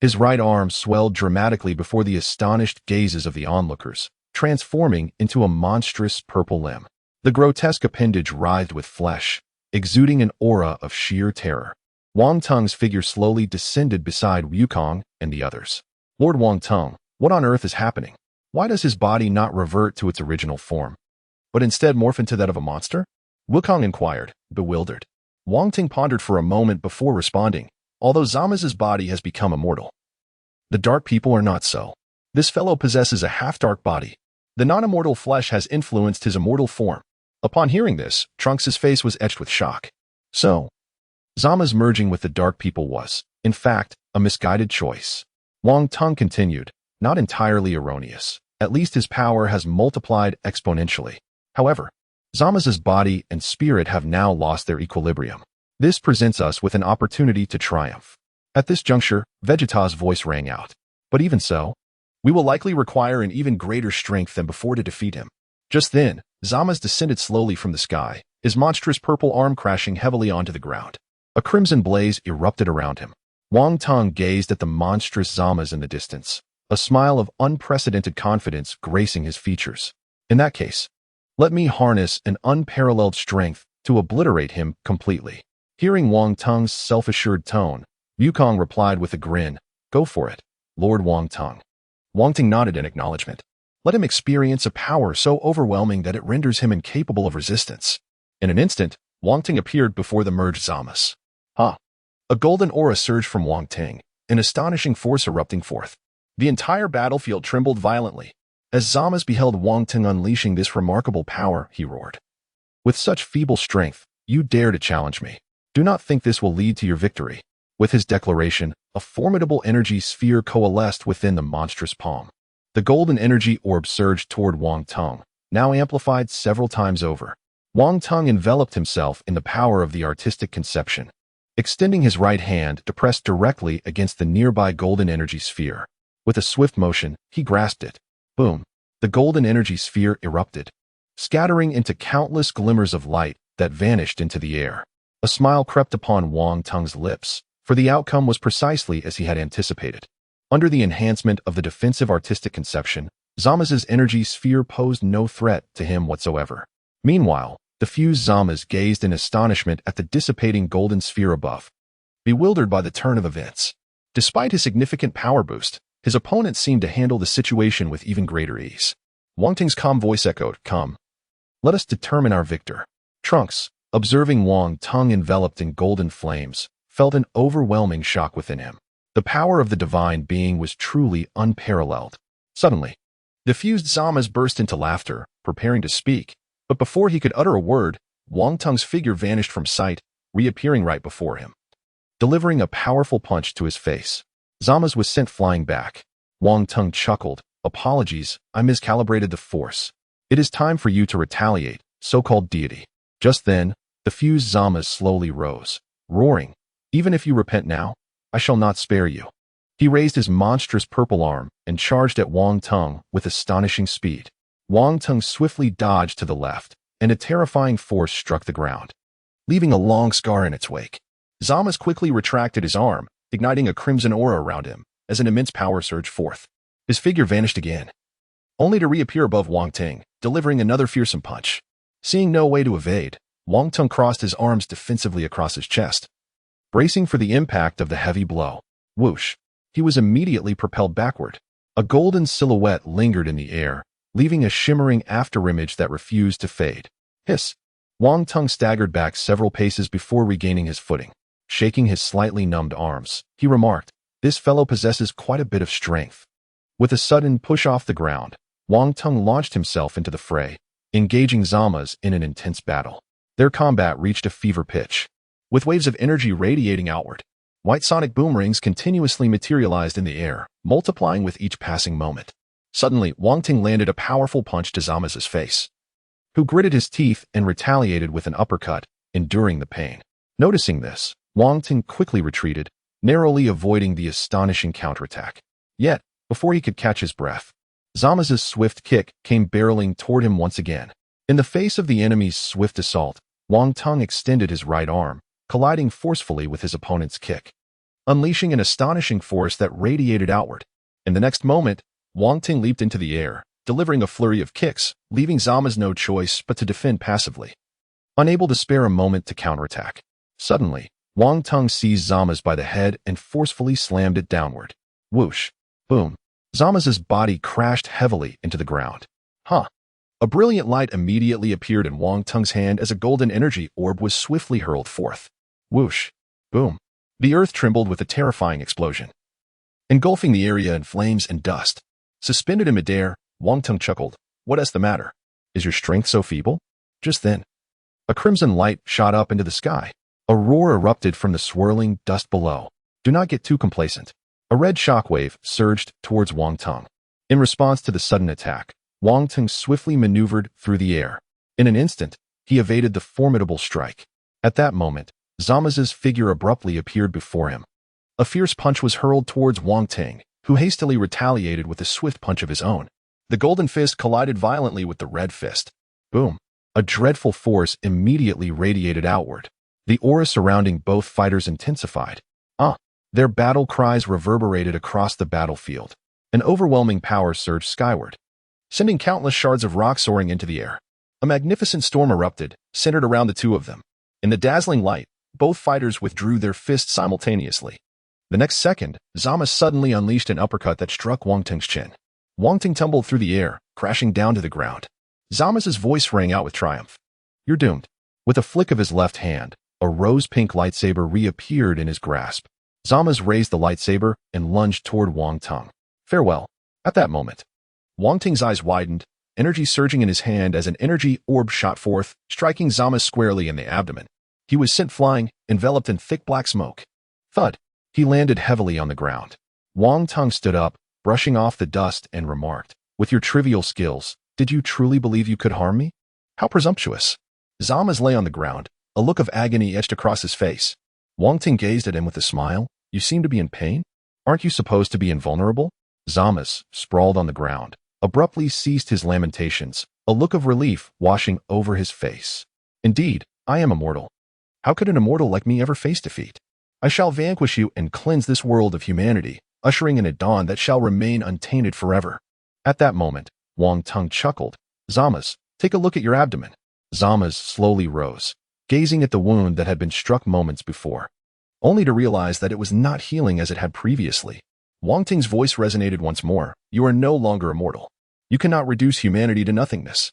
Speaker 1: his right arm swelled dramatically before the astonished gazes of the onlookers, transforming into a monstrous purple limb. The grotesque appendage writhed with flesh, exuding an aura of sheer terror. Wong Teng's figure slowly descended beside Wukong and the others. "Lord Wong Teng, what on earth is happening? Why does his body not revert to its original form, but instead morph into that of a monster?" Wukong inquired, bewildered. Wong Teng pondered for a moment before responding, "Although Zamas's body has become immortal, the dark people are not so. This fellow possesses a half-dark body. The non-immortal flesh has influenced his immortal form." Upon hearing this, Trunks' face was etched with shock. So, Zama's merging with the dark people was, in fact, a misguided choice. Wong Teng continued, "Not entirely erroneous. At least his power has multiplied exponentially. However, Zama's body and spirit have now lost their equilibrium. This presents us with an opportunity to triumph." At this juncture, Vegeta's voice rang out. "But even so, we will likely require an even greater strength than before to defeat him." Just then, Zamas descended slowly from the sky, his monstrous purple arm crashing heavily onto the ground. A crimson blaze erupted around him. Wong Teng gazed at the monstrous Zamas in the distance, a smile of unprecedented confidence gracing his features. "In that case, let me harness an unparalleled strength to obliterate him completely." Hearing Wong Teng's self-assured tone, Wukong replied with a grin, "Go for it, Lord Wong Teng." Wong Teng nodded in acknowledgement. Let him experience a power so overwhelming that it renders him incapable of resistance. In an instant, Wong Teng appeared before the merged Zamas. "Ha!" A golden aura surged from Wong Teng, an astonishing force erupting forth. The entire battlefield trembled violently. As Zamas beheld Wong Teng unleashing this remarkable power, he roared, "With such feeble strength, you dare to challenge me. Do not think this will lead to your victory." With his declaration, a formidable energy sphere coalesced within the monstrous palm. The golden energy orb surged toward Wong Teng, now amplified several times over. Wong Teng enveloped himself in the power of the artistic conception, extending his right hand to press directly against the nearby golden energy sphere. With a swift motion, he grasped it. Boom! The golden energy sphere erupted, scattering into countless glimmers of light that vanished into the air. A smile crept upon Wong Teng's lips, for the outcome was precisely as he had anticipated. Under the enhancement of the defensive artistic conception, Zamas's energy sphere posed no threat to him whatsoever. Meanwhile, the fused Zamas gazed in astonishment at the dissipating golden sphere above, bewildered by the turn of events. Despite his significant power boost, his opponent seemed to handle the situation with even greater ease. Wong Teng's calm voice echoed, "Come, let us determine our victor." Trunks, observing Wong Teng enveloped in golden flames, felt an overwhelming shock within him. The power of the divine being was truly unparalleled. Suddenly, the fused Zamas burst into laughter, preparing to speak, but before he could utter a word, Wong Teng's figure vanished from sight, reappearing right before him. Delivering a powerful punch to his face, Zamas was sent flying back. Wong Teng chuckled, "Apologies, I miscalibrated the force. It is time for you to retaliate, so-called deity." Just then, the fused Zamas slowly rose, roaring, "Even if you repent now, I shall not spare you." He raised his monstrous purple arm and charged at Wong Teng with astonishing speed. Wong Teng swiftly dodged to the left, and a terrifying force struck the ground, leaving a long scar in its wake. Zamas quickly retracted his arm, igniting a crimson aura around him as an immense power surged forth. His figure vanished again, only to reappear above Wong Teng, delivering another fearsome punch. Seeing no way to evade, Wong Teng crossed his arms defensively across his chest, bracing for the impact of the heavy blow. Whoosh! He was immediately propelled backward. A golden silhouette lingered in the air, leaving a shimmering afterimage that refused to fade. Hiss! Wang Teng staggered back several paces before regaining his footing. Shaking his slightly numbed arms, he remarked, "This fellow possesses quite a bit of strength." With a sudden push off the ground, Wang Teng launched himself into the fray, engaging Zamas in an intense battle. Their combat reached a fever pitch. With waves of energy radiating outward, white sonic boomerangs continuously materialized in the air, multiplying with each passing moment. Suddenly, Wang Teng landed a powerful punch to Zamas' face, who gritted his teeth and retaliated with an uppercut, enduring the pain. Noticing this, Wang Teng quickly retreated, narrowly avoiding the astonishing counterattack. Yet, before he could catch his breath, Zamas' swift kick came barreling toward him once again. In the face of the enemy's swift assault, Wang Teng extended his right arm, colliding forcefully with his opponent's kick, unleashing an astonishing force that radiated outward. In the next moment, Wang Teng leaped into the air, delivering a flurry of kicks, leaving Zamas no choice but to defend passively. Unable to spare a moment to counterattack, suddenly, Wang Teng seized Zamas by the head and forcefully slammed it downward. Whoosh! Boom! Zamas' body crashed heavily into the ground. Huh! A brilliant light immediately appeared in Wang Teng's hand as a golden energy orb was swiftly hurled forth. Whoosh! Boom! The earth trembled with a terrifying explosion, engulfing the area in flames and dust. Suspended in midair, Wang Teng chuckled. "What's the matter? Is your strength so feeble?" Just then, a crimson light shot up into the sky. A roar erupted from the swirling dust below. Do not get too complacent. A red shockwave surged towards Wang Teng. In response to the sudden attack, Wang Teng swiftly maneuvered through the air. In an instant, he evaded the formidable strike. At that moment, Zamas' figure abruptly appeared before him. A fierce punch was hurled towards Wang Teng, who hastily retaliated with a swift punch of his own. The golden fist collided violently with the red fist. Boom! A dreadful force immediately radiated outward. The aura surrounding both fighters intensified. Their battle cries reverberated across the battlefield. An overwhelming power surged skyward, sending countless shards of rock soaring into the air. A magnificent storm erupted, centered around the two of them. In the dazzling light, both fighters withdrew their fists simultaneously. The next second, Zamas suddenly unleashed an uppercut that struck Wang Teng's chin. Wang Teng tumbled through the air, crashing down to the ground. Zamas' voice rang out with triumph. "You're doomed." With a flick of his left hand, a rose-pink lightsaber reappeared in his grasp. Zamas raised the lightsaber and lunged toward Wang Teng. "Farewell." At that moment, Wang Teng's eyes widened, energy surging in his hand as an energy orb shot forth, striking Zamas squarely in the abdomen. He was sent flying, enveloped in thick black smoke. Thud! He landed heavily on the ground. Wang Teng stood up, brushing off the dust, and remarked, "With your trivial skills, did you truly believe you could harm me? How presumptuous." Zamas lay on the ground, a look of agony etched across his face. Wang Teng gazed at him with a smile. "You seem to be in pain? Aren't you supposed to be invulnerable?" Zamas, sprawled on the ground, abruptly ceased his lamentations, a look of relief washing over his face. "Indeed, I am immortal. How could an immortal like me ever face defeat? I shall vanquish you and cleanse this world of humanity, ushering in a dawn that shall remain untainted forever." At that moment, Wang Teng chuckled. "Zamas, take a look at your abdomen." Zamas slowly rose, gazing at the wound that had been struck moments before, only to realize that it was not healing as it had previously. Wang Teng's voice resonated once more. "You are no longer immortal. You cannot reduce humanity to nothingness.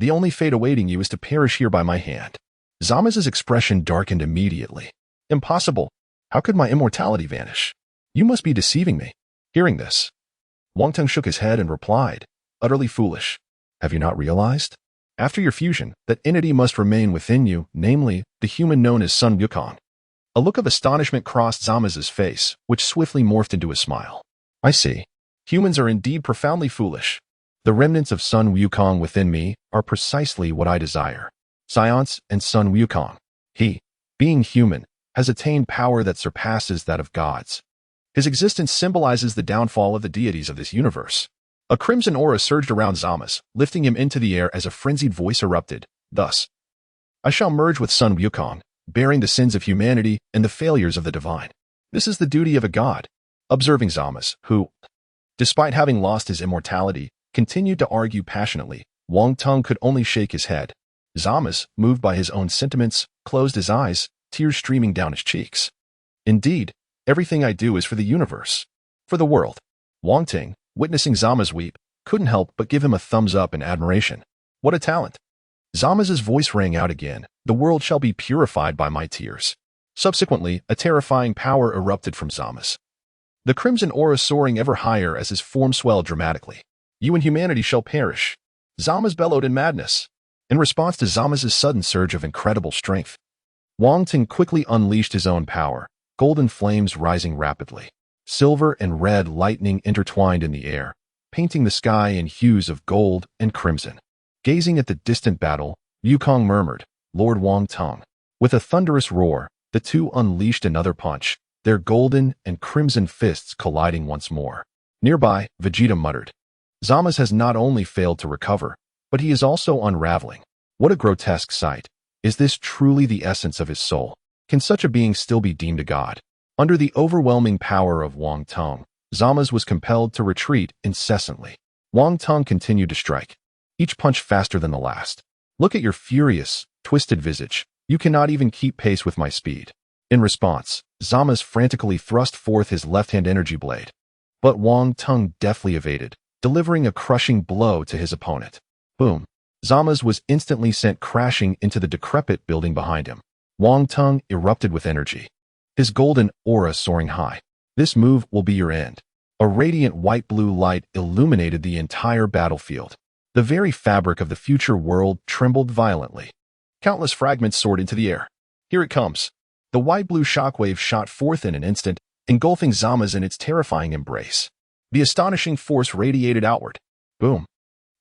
Speaker 1: The only fate awaiting you is to perish here by my hand." Zamas' expression darkened immediately. "Impossible. How could my immortality vanish? You must be deceiving me." Hearing this, Wang Teng shook his head and replied, "Utterly foolish. Have you not realized? After your fusion, that entity must remain within you, namely, the human known as Sun Wukong." A look of astonishment crossed Zamas' face, which swiftly morphed into a smile. "I see. Humans are indeed profoundly foolish. The remnants of Sun Wukong within me are precisely what I desire. Science and Sun Wukong. He, being human, has attained power that surpasses that of gods. His existence symbolizes the downfall of the deities of this universe." A crimson aura surged around Zamas, lifting him into the air as a frenzied voice erupted. "Thus, I shall merge with Sun Wukong, bearing the sins of humanity and the failures of the divine. This is the duty of a god." Observing Zamas, who, despite having lost his immortality, continued to argue passionately, Wang Teng could only shake his head. Zamas, moved by his own sentiments, closed his eyes, tears streaming down his cheeks. "Indeed, everything I do is for the universe, for the world." Wang Teng, witnessing Zamas weep, couldn't help but give him a thumbs up in admiration. What a talent! Zama's voice rang out again. The world shall be purified by my tears. Subsequently, a terrifying power erupted from Zama's. The crimson aura soaring ever higher as his form swelled dramatically. You and humanity shall perish. Zama's bellowed in madness. In response to Zama's sudden surge of incredible strength, Wong Teng quickly unleashed his own power, golden flames rising rapidly. Silver and red lightning intertwined in the air, painting the sky in hues of gold and crimson. Gazing at the distant battle, Wukong murmured, Lord Wong Teng. With a thunderous roar, the two unleashed another punch, their golden and crimson fists colliding once more. Nearby, Vegeta muttered, Zama's has not only failed to recover, but he is also unraveling. What a grotesque sight. Is this truly the essence of his soul? Can such a being still be deemed a god? Under the overwhelming power of Wong Teng, Zama's was compelled to retreat incessantly. Wong Teng continued to strike, each punch faster than the last. Look at your furious, twisted visage. You cannot even keep pace with my speed. In response, Zama's frantically thrust forth his left-hand energy blade. But Wong Teng deftly evaded, delivering a crushing blow to his opponent. Boom. Zama's was instantly sent crashing into the decrepit building behind him. Wong Teng erupted with energy, his golden aura soaring high. This move will be your end. A radiant white-blue light illuminated the entire battlefield. The very fabric of the future world trembled violently. Countless fragments soared into the air. Here it comes. The white-blue shockwave shot forth in an instant, engulfing Zama's in its terrifying embrace. The astonishing force radiated outward. Boom.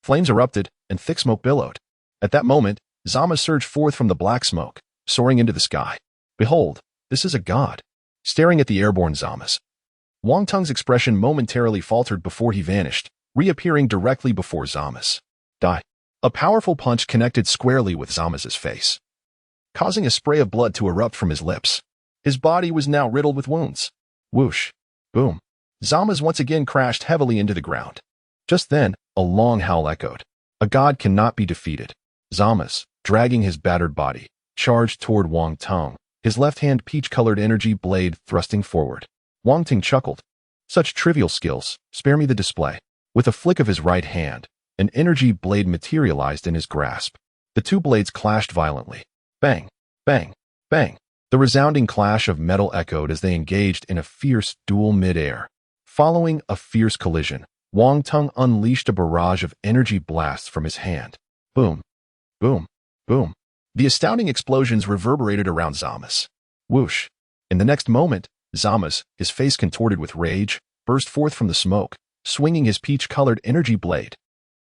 Speaker 1: Flames erupted, and thick smoke billowed. At that moment, Zama surged forth from the black smoke, soaring into the sky. Behold, this is a god. Staring at the airborne Zamas, Wong Teng's expression momentarily faltered before he vanished, reappearing directly before Zama's. Die. A powerful punch connected squarely with Zama's face, causing a spray of blood to erupt from his lips. His body was now riddled with wounds. Whoosh. Boom. Zama's once again crashed heavily into the ground. Just then, a long howl echoed. A god cannot be defeated. Zama's, dragging his battered body, charged toward Wong Teng, his left-hand peach-colored energy blade thrusting forward. Wong Teng chuckled. Such trivial skills, spare me the display. With a flick of his right hand, an energy blade materialized in his grasp. The two blades clashed violently. Bang, bang, bang. The resounding clash of metal echoed as they engaged in a fierce duel mid-air. Following a fierce collision, Wong Teng unleashed a barrage of energy blasts from his hand. Boom, boom, boom. The astounding explosions reverberated around Zama's. Whoosh. In the next moment, Zama's, his face contorted with rage, burst forth from the smoke, swinging his peach-colored energy blade.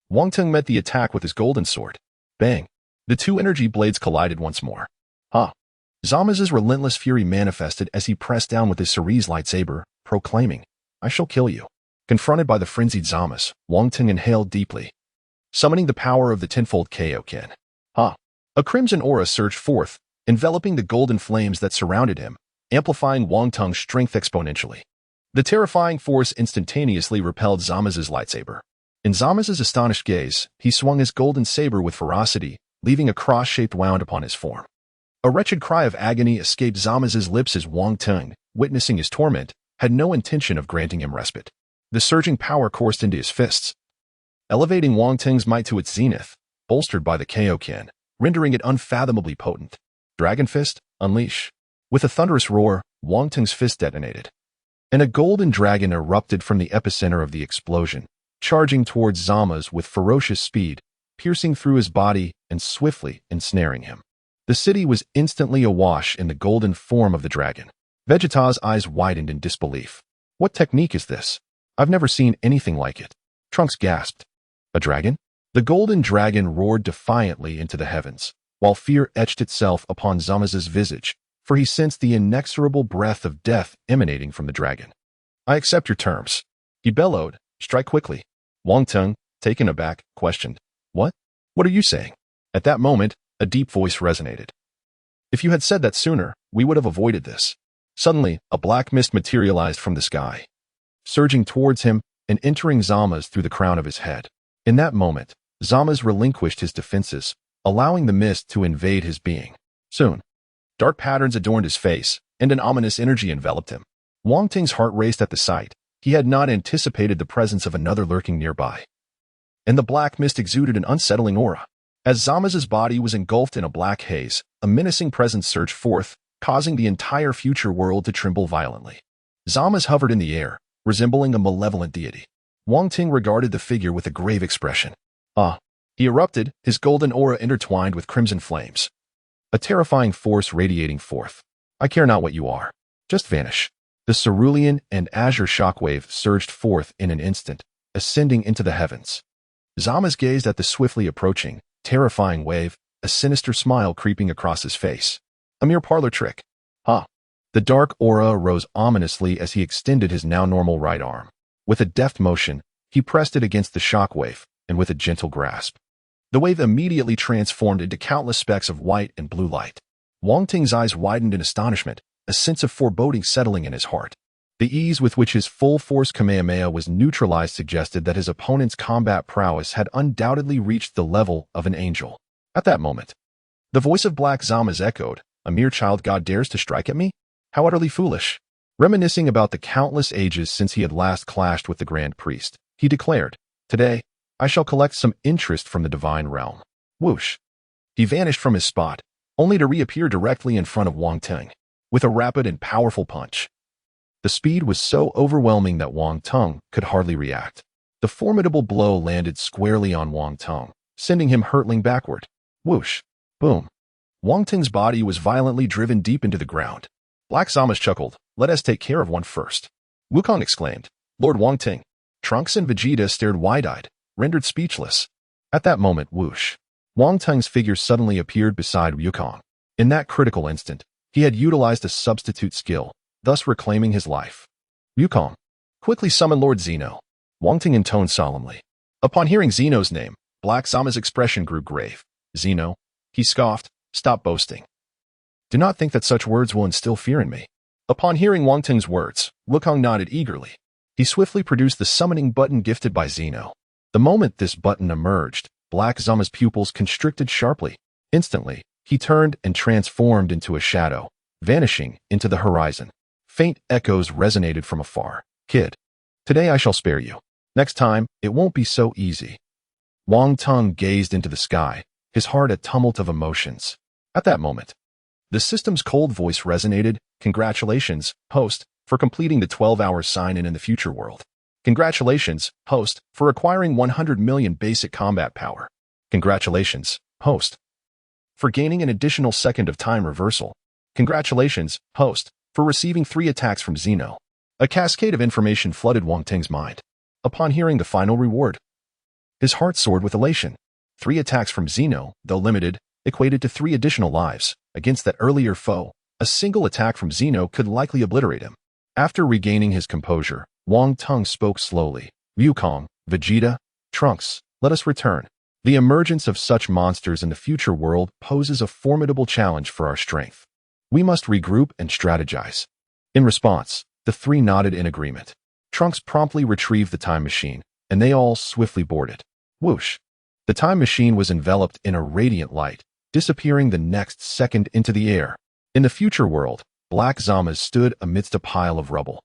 Speaker 1: Wong Teng met the attack with his golden sword. Bang. The two energy blades collided once more. Ha. Zama's relentless fury manifested as he pressed down with his Cerise lightsaber, proclaiming, I shall kill you. Confronted by the frenzied Zama's, Wong Teng inhaled deeply, summoning the power of the tenfold Kaioken. Ha. A crimson aura surged forth, enveloping the golden flames that surrounded him, amplifying Wong Teng's strength exponentially. The terrifying force instantaneously repelled Zama's lightsaber. In Zama's astonished gaze, he swung his golden saber with ferocity, leaving a cross-shaped wound upon his form. A wretched cry of agony escaped Zama's lips as Wong Teng, witnessing his torment, had no intention of granting him respite. The surging power coursed into his fists, elevating Wong Teng's might to its zenith, bolstered by the Kaioken, rendering it unfathomably potent. Dragon Fist, unleash. With a thunderous roar, Wong Teng's fist detonated, and a golden dragon erupted from the epicenter of the explosion, charging towards Zama's with ferocious speed, piercing through his body and swiftly ensnaring him. The city was instantly awash in the golden form of the dragon. Vegeta's eyes widened in disbelief. What technique is this? I've never seen anything like it. Trunks gasped. A dragon? The golden dragon roared defiantly into the heavens, while fear etched itself upon Zama's visage, for he sensed the inexorable breath of death emanating from the dragon. I accept your terms. He bellowed, strike quickly. Wong Teng, taken aback, questioned, What? What are you saying? At that moment, a deep voice resonated. If you had said that sooner, we would have avoided this. Suddenly, a black mist materialized from the sky, surging towards him and entering Zama's through the crown of his head. In that moment, Zama's relinquished his defenses, allowing the mist to invade his being. Soon, dark patterns adorned his face, and an ominous energy enveloped him. Wong Teng's heart raced at the sight. He had not anticipated the presence of another lurking nearby. and the black mist exuded an unsettling aura. As Zama's body was engulfed in a black haze, a menacing presence surged forth, causing the entire future world to tremble violently. Zama's hovered in the air, resembling a malevolent deity. Wong Teng regarded the figure with a grave expression. Ah! He erupted, his golden aura intertwined with crimson flames. A terrifying force radiating forth. I care not what you are. Just vanish. The cerulean and azure shockwave surged forth in an instant, ascending into the heavens. Zama's gazed at the swiftly approaching, terrifying wave, a sinister smile creeping across his face. A mere parlor trick. Huh. The dark aura rose ominously as he extended his now normal right arm. With a deft motion, he pressed it against the shockwave, and with a gentle grasp, the wave immediately transformed into countless specks of white and blue light. Wong Teng's eyes widened in astonishment, a sense of foreboding settling in his heart. The ease with which his full-force Kamehameha was neutralized suggested that his opponent's combat prowess had undoubtedly reached the level of an angel. At that moment, the voice of Black Zama's echoed, "A mere child god dares to strike at me? How utterly foolish." Reminiscing about the countless ages since he had last clashed with the Grand Priest, he declared, "Today, I shall collect some interest from the Divine Realm." Whoosh! He vanished from his spot, only to reappear directly in front of Wong Teng, with a rapid and powerful punch. The speed was so overwhelming that Wong Teng could hardly react. The formidable blow landed squarely on Wong Teng, sending him hurtling backward. Whoosh! Boom! Wong Teng's body was violently driven deep into the ground. Black Zama's chuckled, "Let us take care of one first." Wukong exclaimed. Lord Wong Teng. Trunks and Vegeta stared wide-eyed, rendered speechless. At that moment, whoosh! Wong Teng's figure suddenly appeared beside Wukong. In that critical instant, he had utilized a substitute skill, thus reclaiming his life. Wukong, quickly summon Lord Zeno. Wong Teng intoned solemnly. Upon hearing Zeno's name, Black Zama's expression grew grave. Zeno, he scoffed, stop boasting. Do not think that such words will instill fear in me. Upon hearing Wong Teng's words, Wukong nodded eagerly. He swiftly produced the summoning button gifted by Zeno. The moment this button emerged, Black Zama's pupils constricted sharply. Instantly, he turned and transformed into a shadow, vanishing into the horizon. Faint echoes resonated from afar. Kid, today I shall spare you. Next time, it won't be so easy. Wong Teng gazed into the sky, his heart a tumult of emotions. At that moment, the system's cold voice resonated. Congratulations, host, for completing the 12-hour sign-in in the future world. Congratulations, host, for acquiring 100 million basic combat power. Congratulations, host, for gaining an additional second of time reversal. Congratulations, host, for receiving 3 attacks from Zeno. A cascade of information flooded Wong Teng's mind. Upon hearing the final reward, his heart soared with elation. 3 attacks from Zeno, though limited, equated to 3 additional lives. Against that earlier foe, a single attack from Zeno could likely obliterate him. After regaining his composure, Wong Teng spoke slowly. Wukong, Vegeta, Trunks, let us return. The emergence of such monsters in the future world poses a formidable challenge for our strength. We must regroup and strategize. In response, the 3 nodded in agreement. Trunks promptly retrieved the time machine, and they all swiftly boarded. Whoosh! The time machine was enveloped in a radiant light, disappearing the next second into the air. In the future world, Black Zama stood amidst a pile of rubble,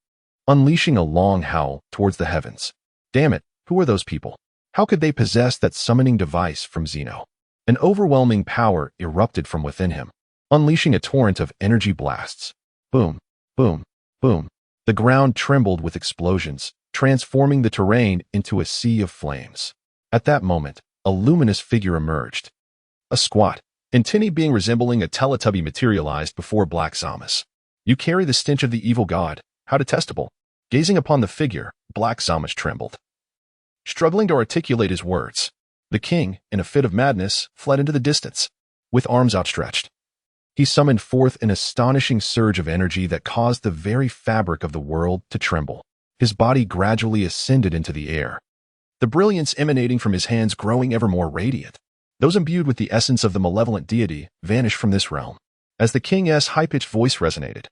Speaker 1: unleashing a long howl towards the heavens. Damn it, who are those people? How could they possess that summoning device from Zeno? An overwhelming power erupted from within him, unleashing a torrent of energy blasts. Boom, boom, boom. The ground trembled with explosions, transforming the terrain into a sea of flames. At that moment, a luminous figure emerged. A squat, antennae being resembling a Teletubby materialized before Black Zama's. You carry the stench of the evil god. How detestable. Gazing upon the figure, Black Zama's trembled. Struggling to articulate his words, the king, in a fit of madness, fled into the distance. With arms outstretched, he summoned forth an astonishing surge of energy that caused the very fabric of the world to tremble. His body gradually ascended into the air, the brilliance emanating from his hands growing ever more radiant. Those imbued with the essence of the malevolent deity vanished from this realm. As the king's high-pitched voice resonated,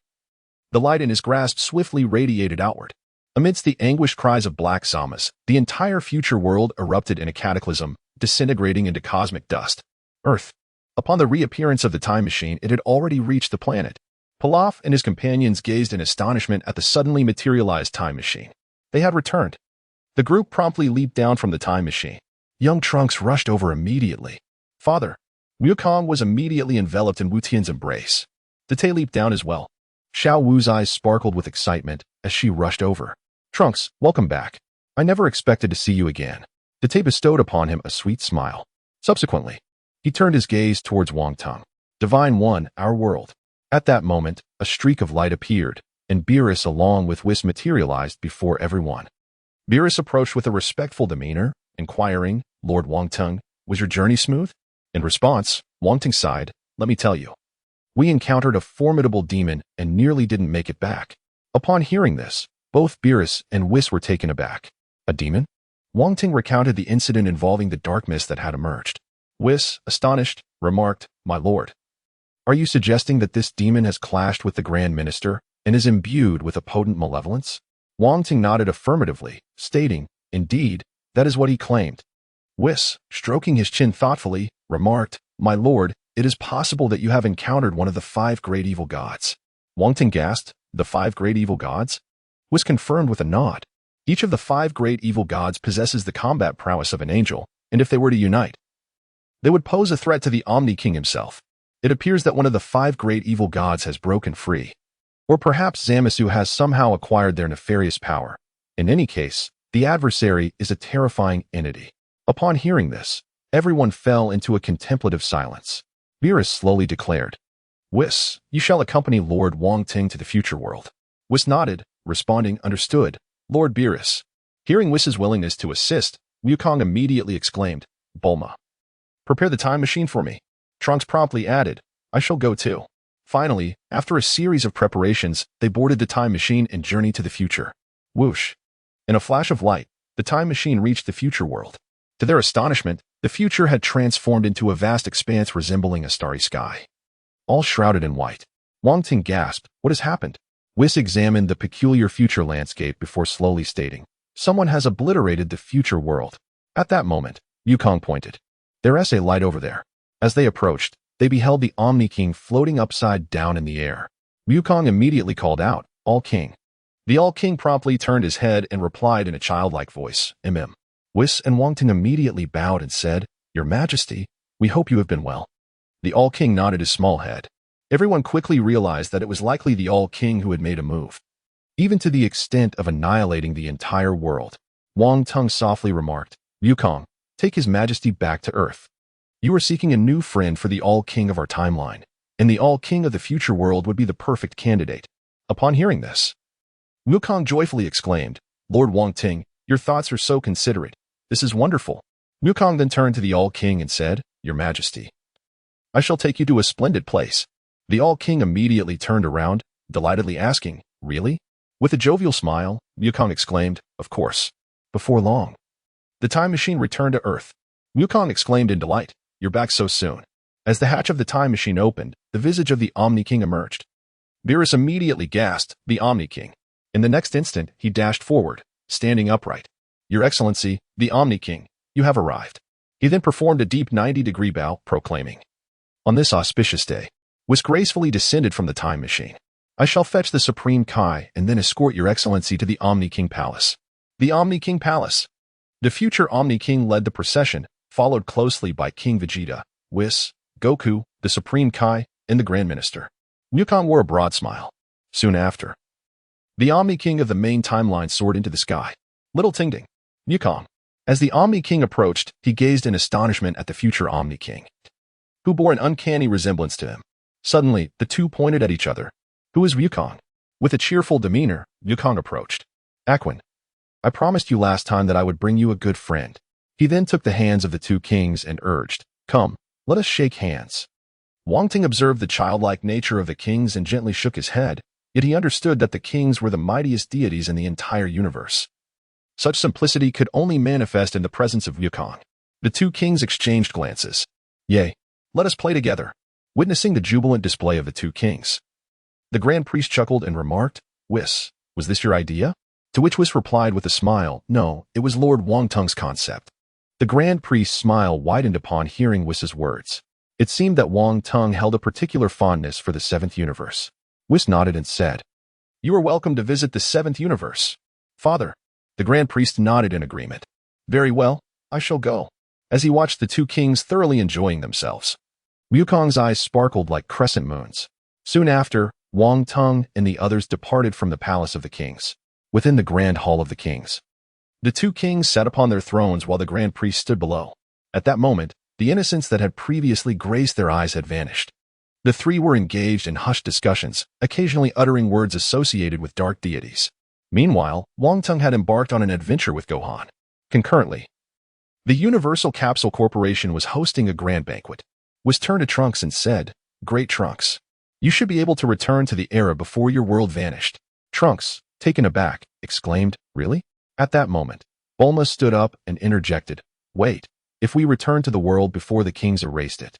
Speaker 1: the light in his grasp swiftly radiated outward. Amidst the anguished cries of Black Zamas, the entire future world erupted in a cataclysm, disintegrating into cosmic dust. Earth. Upon the reappearance of the time machine, it had already reached the planet. Pilaf and his companions gazed in astonishment at the suddenly materialized time machine. They had returned. The group promptly leaped down from the time machine. Young Trunks rushed over immediately. Father! Wukong was immediately enveloped in Wu Tian's embrace. Date leaped down as well. Xiao Wu's eyes sparkled with excitement as she rushed over. Trunks, welcome back. I never expected to see you again. Date bestowed upon him a sweet smile. Subsequently, he turned his gaze towards Wong Teng. Divine One, our world. At that moment, a streak of light appeared, and Beerus along with Whis materialized before everyone. Beerus approached with a respectful demeanor, inquiring, Lord Wong Teng, was your journey smooth? In response, Wong Teng sighed, let me tell you. We encountered a formidable demon and nearly didn't make it back. Upon hearing this, both Beerus and Whis were taken aback. A demon? Wong Teng recounted the incident involving the dark mist that had emerged. Whis, astonished, remarked, my lord. Are you suggesting that this demon has clashed with the Grand Minister and is imbued with a potent malevolence? Wong Teng nodded affirmatively, stating, indeed, that is what he claimed. Whis, stroking his chin thoughtfully, remarked, my lord, it is possible that you have encountered one of the 5 great evil gods. Wong Teng gasped, the 5 great evil gods? Whis confirmed with a nod. Each of the 5 great evil gods possesses the combat prowess of an angel, and if they were to unite, they would pose a threat to the Omni-King himself. It appears that one of the 5 great evil gods has broken free. Or perhaps Zamasu has somehow acquired their nefarious power. In any case, the adversary is a terrifying entity. Upon hearing this, everyone fell into a contemplative silence. Beerus slowly declared, Whis, you shall accompany Lord Wong Teng to the future world. Whis nodded, responding, understood, Lord Beerus. Hearing Whis's willingness to assist, Wukong immediately exclaimed, Bulma. Prepare the time machine for me. Trunks promptly added, I shall go too. Finally, after a series of preparations, they boarded the time machine and journeyed to the future. Whoosh. In a flash of light, the time machine reached the future world. To their astonishment, the future had transformed into a vast expanse resembling a starry sky. All shrouded in white. Wong Teng gasped, what has happened? Whis examined the peculiar future landscape before slowly stating, someone has obliterated the future world. At that moment, Wukong pointed. There's a light over there. As they approached, they beheld the Omni-King floating upside down in the air. Wukong immediately called out, All-King. The All-King promptly turned his head and replied in a childlike voice, Mm. Whis and Wong Teng immediately bowed and said, Your Majesty, we hope you have been well. The All-King nodded his small head. Everyone quickly realized that it was likely the All-King who had made a move. Even to the extent of annihilating the entire world. Wong Teng softly remarked, Wukong, take His Majesty back to Earth. You are seeking a new friend for the All-King of our timeline, and the All-King of the future world would be the perfect candidate. Upon hearing this, Wukong joyfully exclaimed, Lord Wong Teng, your thoughts are so considerate. This is wonderful. Wukong then turned to the All-King and said, Your Majesty, I shall take you to a splendid place. The All-King immediately turned around, delightedly asking, Really? With a jovial smile, Wukong exclaimed, Of course. Before long, the time machine returned to Earth. Wukong exclaimed in delight, You're back so soon. As the hatch of the time machine opened, the visage of the Omni-King emerged. Beerus immediately gasped, the Omni-King. In the next instant, he dashed forward, standing upright. Your Excellency, the Omni-King, you have arrived. He then performed a deep 90-degree bow, proclaiming, On this auspicious day, Whis gracefully descended from the time machine. I shall fetch the Supreme Kai and then escort your Excellency to the Omni-King Palace. The Omni-King Palace. The future Omni-King led the procession, followed closely by King Vegeta, Whis, Goku, the Supreme Kai, and the Grand Minister. Wukong wore a broad smile. Soon after, the Omni-King of the main timeline soared into the sky. Little Ting Ding. Wukong. As the Omni-King approached, he gazed in astonishment at the future Omni-King, who bore an uncanny resemblance to him. Suddenly, the two pointed at each other. Who is Wukong? With a cheerful demeanor, Wukong approached. Aquin, I promised you last time that I would bring you a good friend. He then took the hands of the two kings and urged, Come, let us shake hands. Wong Teng observed the childlike nature of the kings and gently shook his head, yet he understood that the kings were the mightiest deities in the entire universe. Such simplicity could only manifest in the presence of Wukong. The two kings exchanged glances. Yea, let us play together. Witnessing the jubilant display of the two kings, the Grand Priest chuckled and remarked, Whis, was this your idea? To which Whis replied with a smile, No, it was Lord Wong Teng's concept. The Grand Priest's smile widened upon hearing Whis's words. It seemed that Wong Teng held a particular fondness for the seventh universe. Whis nodded and said, You are welcome to visit the seventh universe. Father. The Grand Priest nodded in agreement. Very well, I shall go. as he watched the two kings thoroughly enjoying themselves. Wukong's eyes sparkled like crescent moons. Soon after, Wang Teng and the others departed from the palace of the kings. Within the grand hall of the kings, the two kings sat upon their thrones while the grand priest stood below. At that moment, the innocence that had previously graced their eyes had vanished. The three were engaged in hushed discussions, occasionally uttering words associated with dark deities. Meanwhile, Wong Teng had embarked on an adventure with Gohan. Concurrently, the Universal Capsule Corporation was hosting a grand banquet. Whis turned to Trunks and said, "Great Trunks, you should be able to return to the era before your world vanished." Trunks, taken aback, exclaimed, "Really?" At that moment, Bulma stood up and interjected, "Wait, if we return to the world before the kings erased it,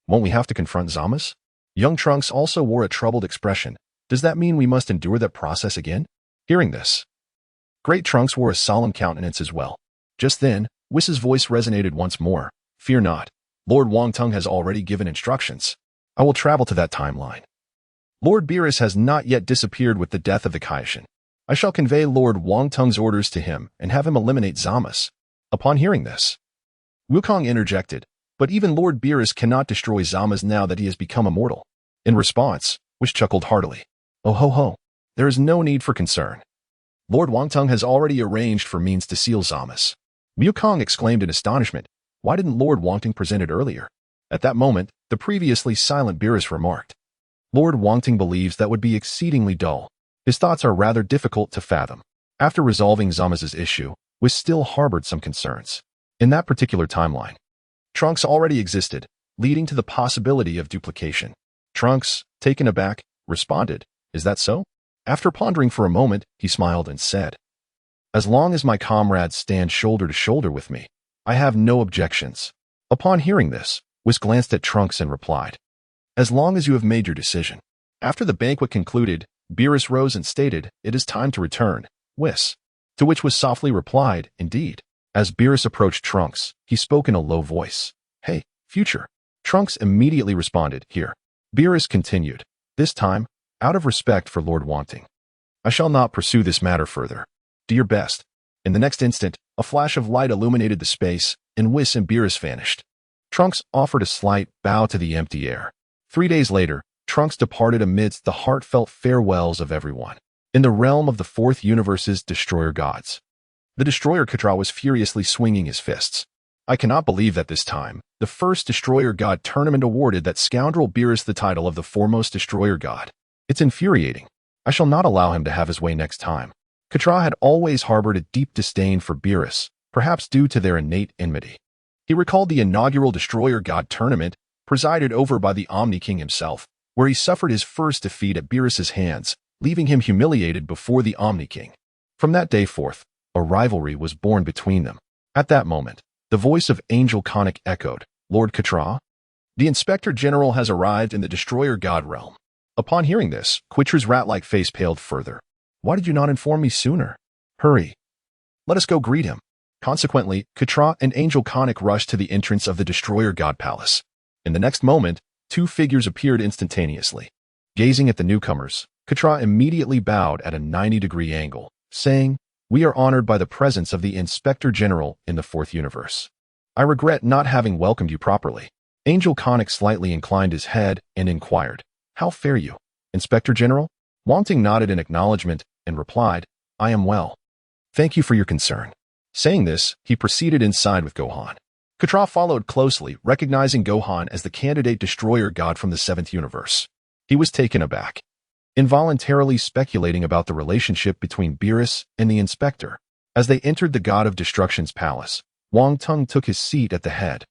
Speaker 1: won't we have to confront Zamasu?" Young Trunks also wore a troubled expression. "Does that mean we must endure that process again?" Hearing this, Great Trunks wore a solemn countenance as well. Just then, Whis' voice resonated once more. "Fear not. Lord Wong Teng has already given instructions. I will travel to that timeline. Lord Beerus has not yet disappeared with the death of the Kaishin. I shall convey Lord Wong Teng's orders to him and have him eliminate Zamasu." Upon hearing this, Wukong interjected, "But even Lord Beerus cannot destroy Zamasu now that he has become immortal." In response, Whis chuckled heartily. "Oh ho ho, there is no need for concern. Lord Wong Teng has already arranged for means to seal Zamasu." Wukong exclaimed in astonishment, "Why didn't Lord Wong Teng present it earlier?" At that moment, the previously silent Beerus remarked, "Lord Wong Teng believes that would be exceedingly dull. His thoughts are rather difficult to fathom." After resolving Zamasu's issue, Whis still harbored some concerns. In that particular timeline, Trunks already existed, leading to the possibility of duplication. Trunks, taken aback, responded, "Is that so?" After pondering for a moment, he smiled and said, "As long as my comrades stand shoulder to shoulder with me, I have no objections." Upon hearing this, Whis glanced at Trunks and replied, "As long as you have made your decision." After the banquet concluded, Beerus rose and stated, "It is time to return, Whis." To which Whis softly replied, "Indeed." As Beerus approached Trunks, he spoke in a low voice, "Hey, future." Trunks immediately responded, "Here." Beerus continued, "This time, out of respect for Lord Wong Teng, I shall not pursue this matter further. Do your best." In the next instant, a flash of light illuminated the space, and Whis and Beerus vanished. Trunks offered a slight bow to the empty air. 3 days later, Trunks departed amidst the heartfelt farewells of everyone. In the realm of the fourth universe's destroyer gods, the destroyer Katra was furiously swinging his fists. "I cannot believe that this time, the first destroyer god tournament awarded that scoundrel Beerus the title of the foremost destroyer god. It's infuriating. I shall not allow him to have his way next time." Katra had always harbored a deep disdain for Beerus, perhaps due to their innate enmity. He recalled the inaugural destroyer god tournament, presided over by the Omni-King himself, where he suffered his first defeat at Beerus's hands, leaving him humiliated before the Omni-King. From that day forth, a rivalry was born between them. At that moment, the voice of Angel Conic echoed, "Lord Katra, the Inspector General has arrived in the destroyer god realm." Upon hearing this, Quitra's rat-like face paled further. "Why did you not inform me sooner? Hurry. Let us go greet him." Consequently, Katra and Angel Conic rushed to the entrance of the destroyer god palace. In the next moment, two figures appeared instantaneously. Gazing at the newcomers, Katra immediately bowed at a 90-degree angle, saying, "We are honored by the presence of the Inspector General in the fourth universe. I regret not having welcomed you properly." Angel Conic slightly inclined his head and inquired, "How fare you, Inspector General?" Wong Teng nodded in acknowledgement and replied, "I am well. Thank you for your concern." Saying this, he proceeded inside with Gohan. Katra followed closely, recognizing Gohan as the candidate destroyer god from the seventh universe. He was taken aback, involuntarily speculating about the relationship between Beerus and the Inspector. As they entered the god of destruction's palace, Wong Teng took his seat at the head,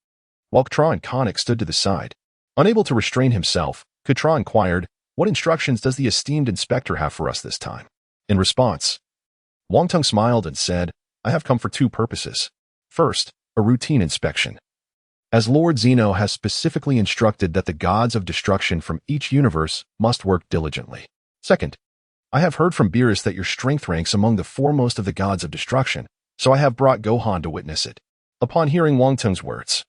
Speaker 1: while Katra and Conic stood to the side. Unable to restrain himself, Katra inquired, "What instructions does the esteemed Inspector have for us this time?" In response, Wong Teng smiled and said, "I have come for two purposes. First, a routine inspection, as Lord Zeno has specifically instructed that the gods of destruction from each universe must work diligently. Second, I have heard from Beerus that your strength ranks among the foremost of the gods of destruction, so I have brought Gohan to witness it." Upon hearing Wong Teng's words,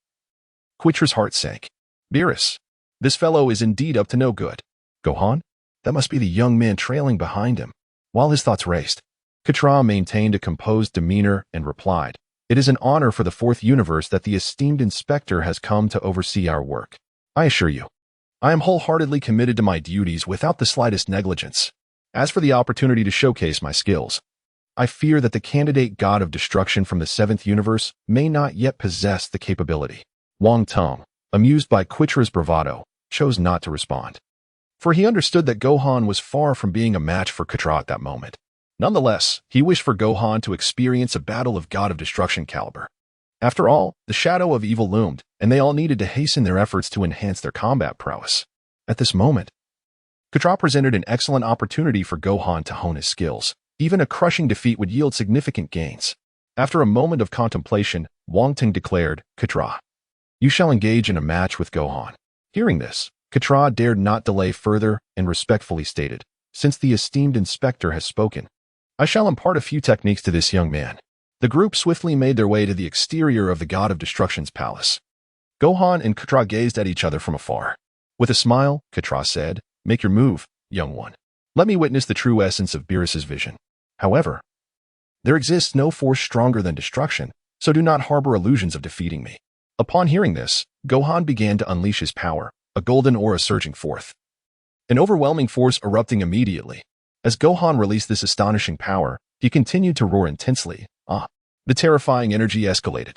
Speaker 1: Quitra's heart sank. "Beerus, this fellow is indeed up to no good. Gohan? That must be the young man trailing behind him." While his thoughts raced, Katra maintained a composed demeanor and replied, It is an honor for the fourth universe that the esteemed inspector has come to oversee our work. I assure you, I am wholeheartedly committed to my duties without the slightest negligence. As for the opportunity to showcase my skills, I fear that the candidate god of destruction from the seventh universe may not yet possess the capability. Wang Teng, amused by Quitra's bravado, chose not to respond, for he understood that Gohan was far from being a match for Quitra at that moment. Nonetheless, he wished for Gohan to experience a battle of god of destruction caliber. After all, the shadow of evil loomed, and they all needed to hasten their efforts to enhance their combat prowess. At this moment, Quitra presented an excellent opportunity for Gohan to hone his skills. Even a crushing defeat would yield significant gains. After a moment of contemplation, Wong Teng declared, "Quitra, you shall engage in a match with Gohan." Hearing this, Quitra dared not delay further and respectfully stated, "Since the esteemed inspector has spoken, I shall impart a few techniques to this young man." The group swiftly made their way to the exterior of the God of Destruction's palace. Gohan and Quitra gazed at each other from afar. With a smile, Quitra said, "Make your move, young one. Let me witness the true essence of Beerus's vision. However, there exists no force stronger than destruction, so do not harbor illusions of defeating me." Upon hearing this, Gohan began to unleash his power, a golden aura surging forth. An overwhelming force erupting immediately. As Gohan released this astonishing power, he continued to roar intensely. The terrifying energy escalated,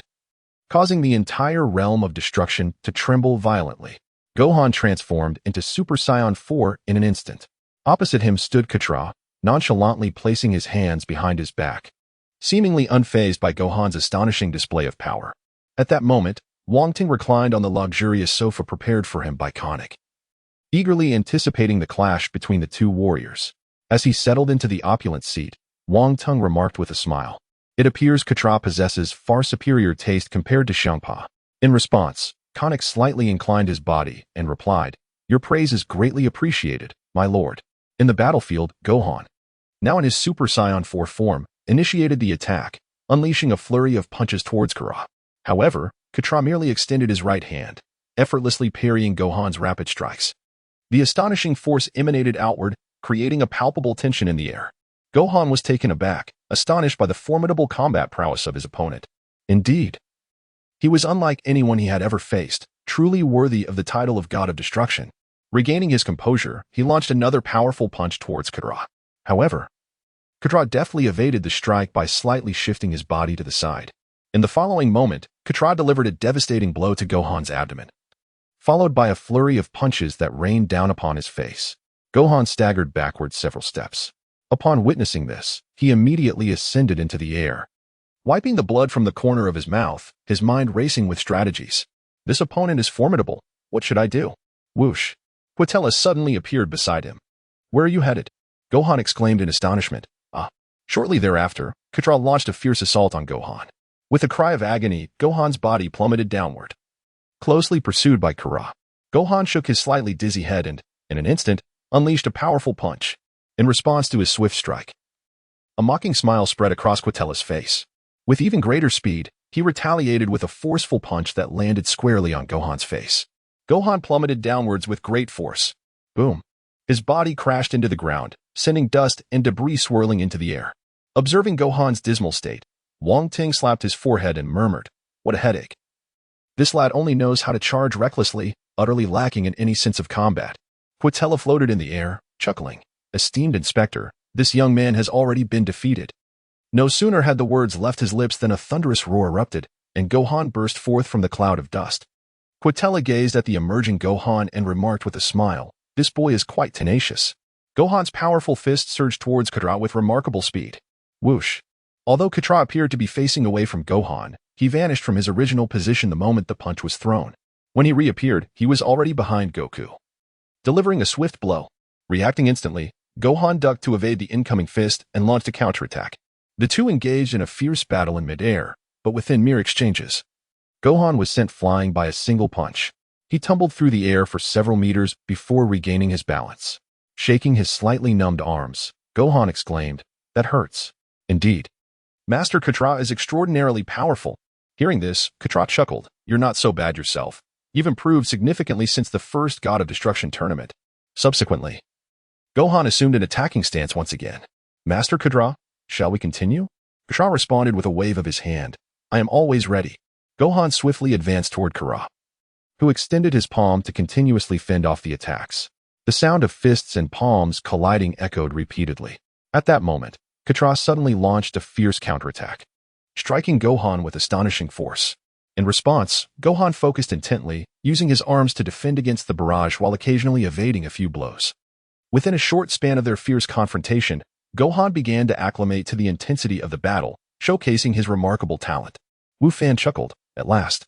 Speaker 1: causing the entire realm of destruction to tremble violently. Gohan transformed into Super Saiyan 4 in an instant. Opposite him stood Quitra, nonchalantly placing his hands behind his back, seemingly unfazed by Gohan's astonishing display of power. At that moment, Wong Teng reclined on the luxurious sofa prepared for him by Conic, eagerly anticipating the clash between the two warriors. As he settled into the opulent seat, Wong Teng remarked with a smile, "It appears Quitra possesses far superior taste compared to Champa." In response, Conic slightly inclined his body and replied, "Your praise is greatly appreciated, my lord." In the battlefield, Gohan, now in his Super Saiyan 4 form, initiated the attack, unleashing a flurry of punches towards Quitra. However, Quitra merely extended his right hand, effortlessly parrying Gohan's rapid strikes. The astonishing force emanated outward, creating a palpable tension in the air. Gohan was taken aback, astonished by the formidable combat prowess of his opponent. Indeed, he was unlike anyone he had ever faced, truly worthy of the title of God of Destruction. Regaining his composure, he launched another powerful punch towards Quitra. However, Quitra deftly evaded the strike by slightly shifting his body to the side. In the following moment, Quitra delivered a devastating blow to Gohan's abdomen, followed by a flurry of punches that rained down upon his face. Gohan staggered backwards several steps. Upon witnessing this, he immediately ascended into the air, wiping the blood from the corner of his mouth, his mind racing with strategies. This opponent is formidable. What should I do? Whoosh! Quitella suddenly appeared beside him. "Where are you headed?" Gohan exclaimed in astonishment. Shortly thereafter, Quitra launched a fierce assault on Gohan. With a cry of agony, Gohan's body plummeted downward, closely pursued by Quitra. Gohan shook his slightly dizzy head and, in an instant, unleashed a powerful punch. In response to his swift strike, a mocking smile spread across Quitella's face. With even greater speed, he retaliated with a forceful punch that landed squarely on Gohan's face. Gohan plummeted downwards with great force. Boom! His body crashed into the ground, sending dust and debris swirling into the air. Observing Gohan's dismal state, Wong Teng slapped his forehead and murmured, "What a headache. This lad only knows how to charge recklessly, utterly lacking in any sense of combat." Quitella floated in the air, chuckling. "Esteemed inspector, this young man has already been defeated." No sooner had the words left his lips than a thunderous roar erupted, and Gohan burst forth from the cloud of dust. Quitella gazed at the emerging Gohan and remarked with a smile, "This boy is quite tenacious." Gohan's powerful fist surged towards Quitra with remarkable speed. Whoosh! Although Quitra appeared to be facing away from Gohan, he vanished from his original position the moment the punch was thrown. When he reappeared, he was already behind Goku, delivering a swift blow. Reacting instantly, Gohan ducked to evade the incoming fist and launched a counterattack. The two engaged in a fierce battle in midair, but within mere exchanges, Gohan was sent flying by a single punch. He tumbled through the air for several meters before regaining his balance. Shaking his slightly numbed arms, Gohan exclaimed, "That hurts." Indeed, Master Quitra is extraordinarily powerful. Hearing this, Quitra chuckled, "You're not so bad yourself. You've improved significantly since the first God of Destruction tournament." Subsequently, Gohan assumed an attacking stance once again. "Master Quitra, shall we continue?" Quitra responded with a wave of his hand. I am always ready. Gohan swiftly advanced toward Kara, who extended his palm to continuously fend off the attacks. The sound of fists and palms colliding echoed repeatedly. At that moment, Katra suddenly launched a fierce counterattack, striking Gohan with astonishing force. In response, Gohan focused intently, using his arms to defend against the barrage while occasionally evading a few blows. Within a short span of their fierce confrontation, Gohan began to acclimate to the intensity of the battle, showcasing his remarkable talent. Wu Fan chuckled, "At last.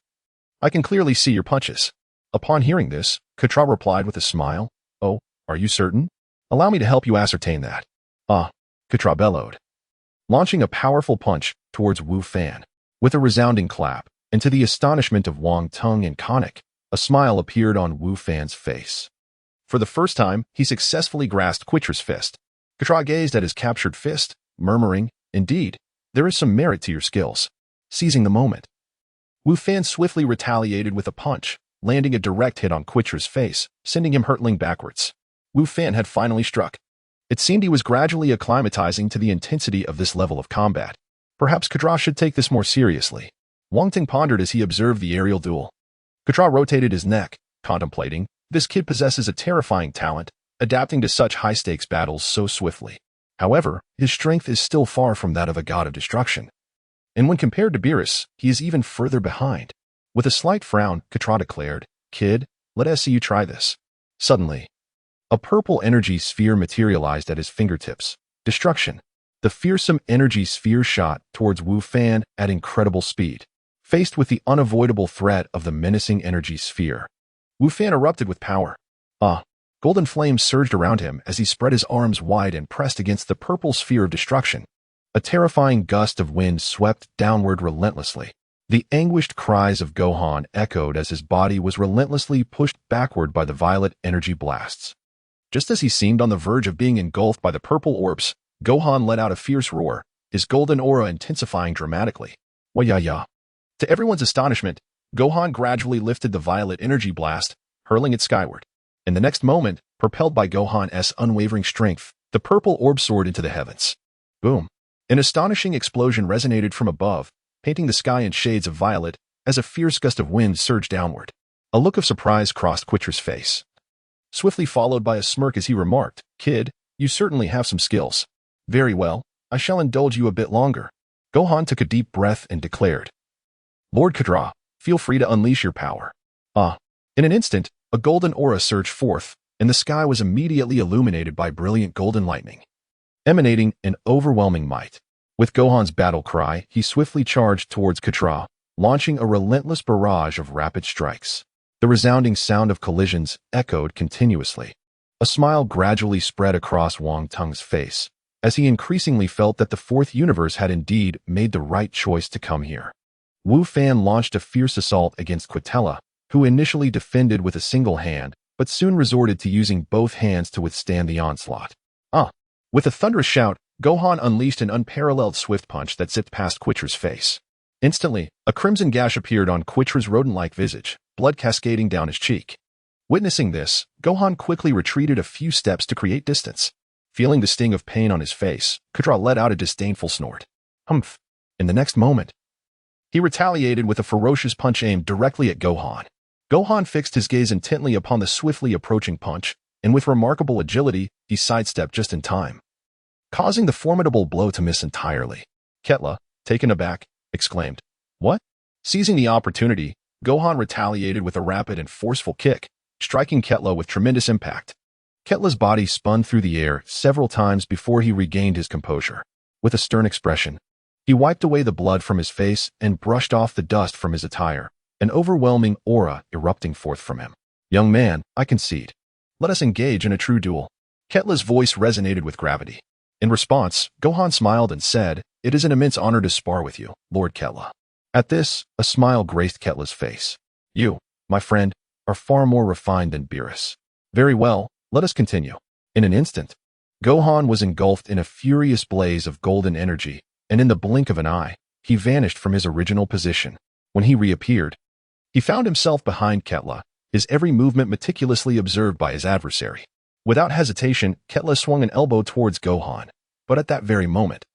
Speaker 1: I can clearly see your punches." Upon hearing this, Katra replied with a smile, "Oh, are you certain? Allow me to help you ascertain that." "Ah," Katra bellowed, launching a powerful punch towards Wu Fan. With a resounding clap, and to the astonishment of Wang Teng and Konik, a smile appeared on Wu Fan's face. For the first time, he successfully grasped Quitra's fist. Katra gazed at his captured fist, murmuring, "Indeed, there is some merit to your skills." Seizing the moment, Wu Fan swiftly retaliated with a punch, landing a direct hit on Quitra's face, sending him hurtling backwards. Wu Fan had finally struck. It seemed he was gradually acclimatizing to the intensity of this level of combat. Perhaps Katra should take this more seriously. Wong Teng pondered as he observed the aerial duel. Katra rotated his neck, contemplating, this kid possesses a terrifying talent, adapting to such high-stakes battles so swiftly. However, his strength is still far from that of a god of destruction. And when compared to Beerus, he is even further behind. With a slight frown, Katra declared, "Kid, let us see you try this." Suddenly, a purple energy sphere materialized at his fingertips. Destruction. The fearsome energy sphere shot towards Wu Fan at incredible speed. Faced with the unavoidable threat of the menacing energy sphere, Wu Fan erupted with power. Golden flames surged around him as he spread his arms wide and pressed against the purple sphere of destruction. A terrifying gust of wind swept downward relentlessly. The anguished cries of Gohan echoed as his body was relentlessly pushed backward by the violet energy blasts. Just as he seemed on the verge of being engulfed by the purple orbs, Gohan let out a fierce roar, his golden aura intensifying dramatically. Wah-ya-ya. To everyone's astonishment, Gohan gradually lifted the violet energy blast, hurling it skyward. In the next moment, propelled by Gohan's unwavering strength, the purple orb soared into the heavens. Boom. An astonishing explosion resonated from above, painting the sky in shades of violet as a fierce gust of wind surged downward. A look of surprise crossed Quitra's face, swiftly followed by a smirk as he remarked, "Kid, you certainly have some skills. Very well, I shall indulge you a bit longer." Gohan took a deep breath and declared, "Lord Katra, feel free to unleash your power." In an instant, a golden aura surged forth, and the sky was immediately illuminated by brilliant golden lightning, emanating an overwhelming might. With Gohan's battle cry, he swiftly charged towards Katra, launching a relentless barrage of rapid strikes. The resounding sound of collisions echoed continuously. A smile gradually spread across Wong Teng's face, as he increasingly felt that the fourth universe had indeed made the right choice to come here. Wu Fan launched a fierce assault against Quitella, who initially defended with a single hand, but soon resorted to using both hands to withstand the onslaught. With a thunderous shout, Gohan unleashed an unparalleled swift punch that zipped past Quitra's face. Instantly, a crimson gash appeared on Quitra's rodent-like visage, blood cascading down his cheek. Witnessing this, Gohan quickly retreated a few steps to create distance. Feeling the sting of pain on his face, Quitra let out a disdainful snort. Humph. In the next moment, he retaliated with a ferocious punch aimed directly at Gohan. Gohan fixed his gaze intently upon the swiftly approaching punch, and with remarkable agility, he sidestepped just in time, causing the formidable blow to miss entirely. Ketla, taken aback, exclaimed, "What?" Seizing the opportunity, Gohan retaliated with a rapid and forceful kick, striking Ketla with tremendous impact. Ketla's body spun through the air several times before he regained his composure. With a stern expression, he wiped away the blood from his face and brushed off the dust from his attire, an overwhelming aura erupting forth from him. "Young man, I concede. Let us engage in a true duel." Ketla's voice resonated with gravity. In response, Gohan smiled and said, "It is an immense honor to spar with you, Lord Ketla." At this, a smile graced Ketla's face. "You, my friend, are far more refined than Beerus. Very well, let us continue." In an instant, Gohan was engulfed in a furious blaze of golden energy, and in the blink of an eye, he vanished from his original position. When he reappeared, he found himself behind Ketla, his every movement meticulously observed by his adversary. Without hesitation, Ketla swung an elbow towards Gohan, but at that very moment,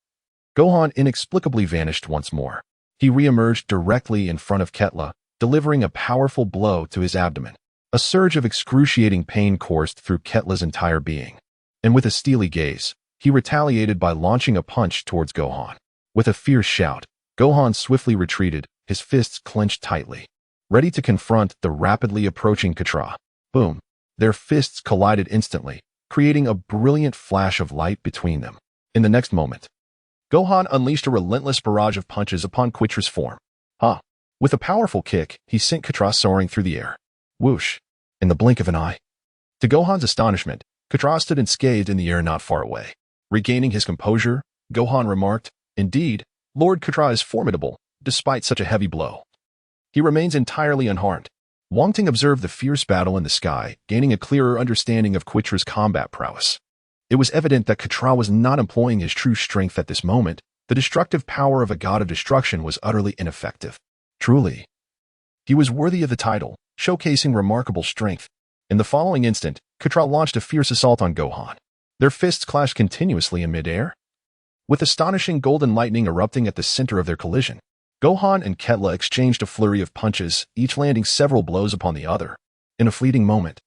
Speaker 1: Gohan inexplicably vanished once more. He re-emerged directly in front of Ketla, delivering a powerful blow to his abdomen. A surge of excruciating pain coursed through Ketla's entire being. And with a steely gaze, he retaliated by launching a punch towards Gohan. With a fierce shout, Gohan swiftly retreated, his fists clenched tightly, ready to confront the rapidly approaching Katra. Boom! Their fists collided instantly, creating a brilliant flash of light between them. In the next moment, Gohan unleashed a relentless barrage of punches upon Quitra's form. With a powerful kick, he sent Katra soaring through the air. Whoosh! In the blink of an eye. To Gohan's astonishment, Katra stood unscathed in the air not far away. Regaining his composure, Gohan remarked, "Indeed, Lord Katra is formidable, despite such a heavy blow. He remains entirely unharmed." Wong Teng observed the fierce battle in the sky, gaining a clearer understanding of Quitra's combat prowess. It was evident that Katra was not employing his true strength at this moment. The destructive power of a god of destruction was utterly ineffective. Truly, he was worthy of the title, showcasing remarkable strength. In the following instant, Katra launched a fierce assault on Gohan. Their fists clashed continuously in midair, with astonishing golden lightning erupting at the center of their collision. Gohan and Ketla exchanged a flurry of punches, each landing several blows upon the other. In a fleeting moment,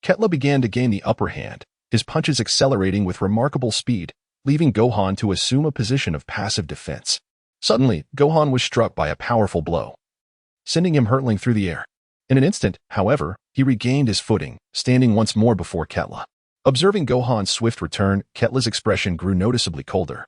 Speaker 1: Ketla began to gain the upper hand, his punches accelerating with remarkable speed, leaving Gohan to assume a position of passive defense. Suddenly, Gohan was struck by a powerful blow, sending him hurtling through the air. In an instant, however, he regained his footing, standing once more before Ketla. Observing Gohan's swift return, Ketla's expression grew noticeably colder.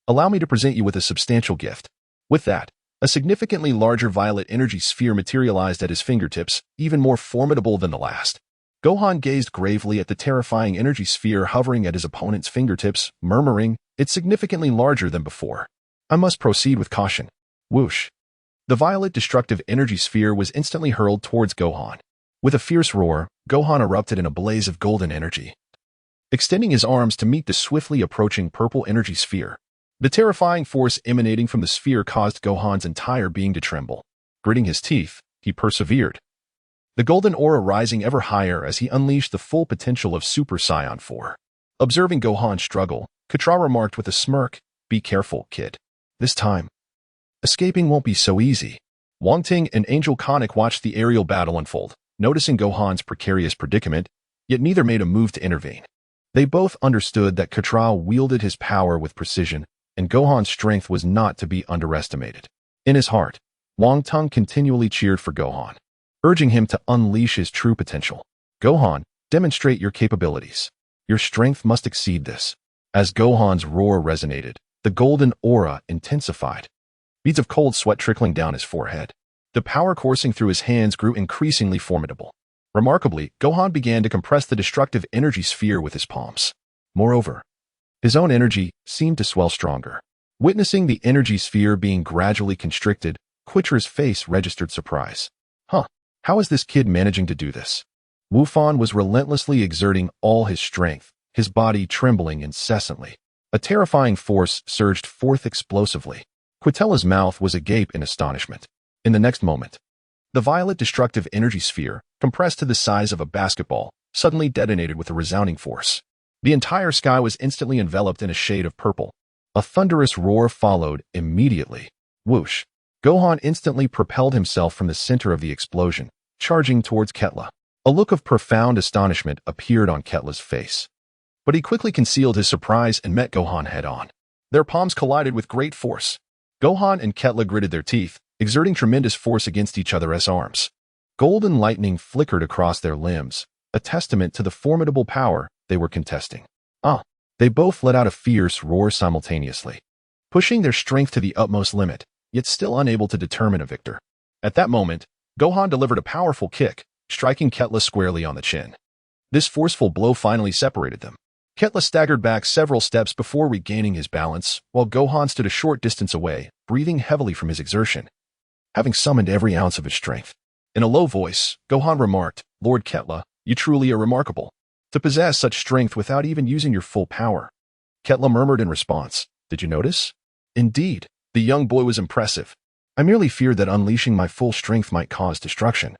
Speaker 1: "Allow me to present you with a substantial gift." With that, a significantly larger violet energy sphere materialized at his fingertips, even more formidable than the last. Gohan gazed gravely at the terrifying energy sphere hovering at his opponent's fingertips, murmuring, "It's significantly larger than before. I must proceed with caution." Whoosh! The violet destructive energy sphere was instantly hurled towards Gohan. With a fierce roar, Gohan erupted in a blaze of golden energy, extending his arms to meet the swiftly approaching purple energy sphere. The terrifying force emanating from the sphere caused Gohan's entire being to tremble. Gritting his teeth, he persevered, the golden aura rising ever higher as he unleashed the full potential of Super Saiyan 4. Observing Gohan's struggle, Katra remarked with a smirk, "Be careful, kid. This time, escaping won't be so easy." Wang Teng and Angel Conic watched the aerial battle unfold, noticing Gohan's precarious predicament, yet neither made a move to intervene. They both understood that Katra wielded his power with precision, and Gohan's strength was not to be underestimated. In his heart, Wang Teng continually cheered for Gohan, urging him to unleash his true potential. "Gohan, demonstrate your capabilities. Your strength must exceed this." As Gohan's roar resonated, the golden aura intensified, beads of cold sweat trickling down his forehead. The power coursing through his hands grew increasingly formidable. Remarkably, Gohan began to compress the destructive energy sphere with his palms. Moreover, his own energy seemed to swell stronger. Witnessing the energy sphere being gradually constricted, Quitra's face registered surprise. How is this kid managing to do this? Wufan was relentlessly exerting all his strength, his body trembling incessantly. A terrifying force surged forth explosively. Quitella's mouth was agape in astonishment. In the next moment, the violet destructive energy sphere, compressed to the size of a basketball, suddenly detonated with a resounding force. The entire sky was instantly enveloped in a shade of purple. A thunderous roar followed immediately. Whoosh! Gohan instantly propelled himself from the center of the explosion, charging towards Ketla. A look of profound astonishment appeared on Ketla's face, but he quickly concealed his surprise and met Gohan head-on. Their palms collided with great force. Gohan and Ketla gritted their teeth, exerting tremendous force against each other's arms. Golden lightning flickered across their limbs, a testament to the formidable power they were contesting. They both let out a fierce roar simultaneously, pushing their strength to the utmost limit, yet still unable to determine a victor. At that moment, Gohan delivered a powerful kick, striking Ketla squarely on the chin. This forceful blow finally separated them. Ketla staggered back several steps before regaining his balance, while Gohan stood a short distance away, breathing heavily from his exertion, having summoned every ounce of his strength. In a low voice, Gohan remarked, "Lord Ketla, you truly are remarkable. To possess such strength without even using your full power." Ketla murmured in response, "Did you notice?" Indeed, the young boy was impressive. I merely feared that unleashing my full strength might cause destruction,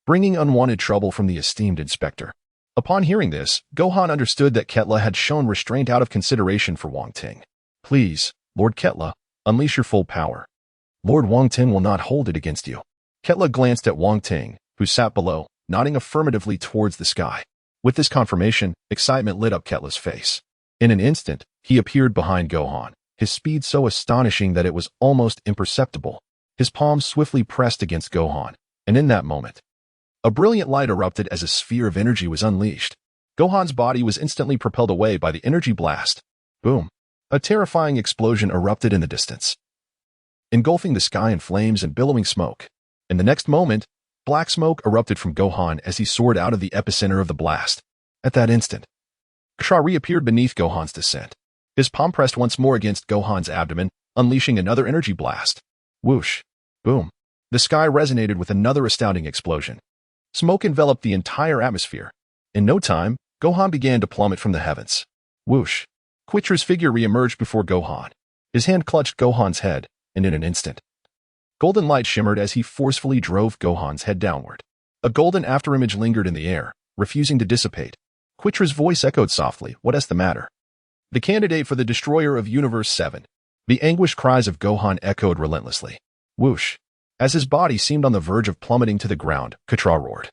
Speaker 1: bringing unwanted trouble from the esteemed inspector. Upon hearing this, Gohan understood that Ketla had shown restraint out of consideration for Wong Teng. "Please, Lord Ketla, unleash your full power." Lord Wong Teng will not hold it against you. Ketla glanced at Wang Teng, who sat below, nodding affirmatively towards the sky. With this confirmation, excitement lit up Ketla's face. In an instant, he appeared behind Gohan, his speed so astonishing that it was almost imperceptible. His palms swiftly pressed against Gohan, and in that moment, a brilliant light erupted as a sphere of energy was unleashed. Gohan's body was instantly propelled away by the energy blast. Boom! A terrifying explosion erupted in the distance, engulfing the sky in flames and billowing smoke. In the next moment, black smoke erupted from Gohan as he soared out of the epicenter of the blast. At that instant, Katra reappeared beneath Gohan's descent. His palm pressed once more against Gohan's abdomen, unleashing another energy blast. Whoosh! Boom! The sky resonated with another astounding explosion. Smoke enveloped the entire atmosphere. In no time, Gohan began to plummet from the heavens. Whoosh! Quitra's figure re-emerged before Gohan. His hand clutched Gohan's head, and in an instant, golden light shimmered as he forcefully drove Gohan's head downward. A golden afterimage lingered in the air, refusing to dissipate. Quitra's voice echoed softly, "What's the matter?" The candidate for the destroyer of Universe 7. The anguished cries of Gohan echoed relentlessly. Whoosh! As his body seemed on the verge of plummeting to the ground, Katra roared.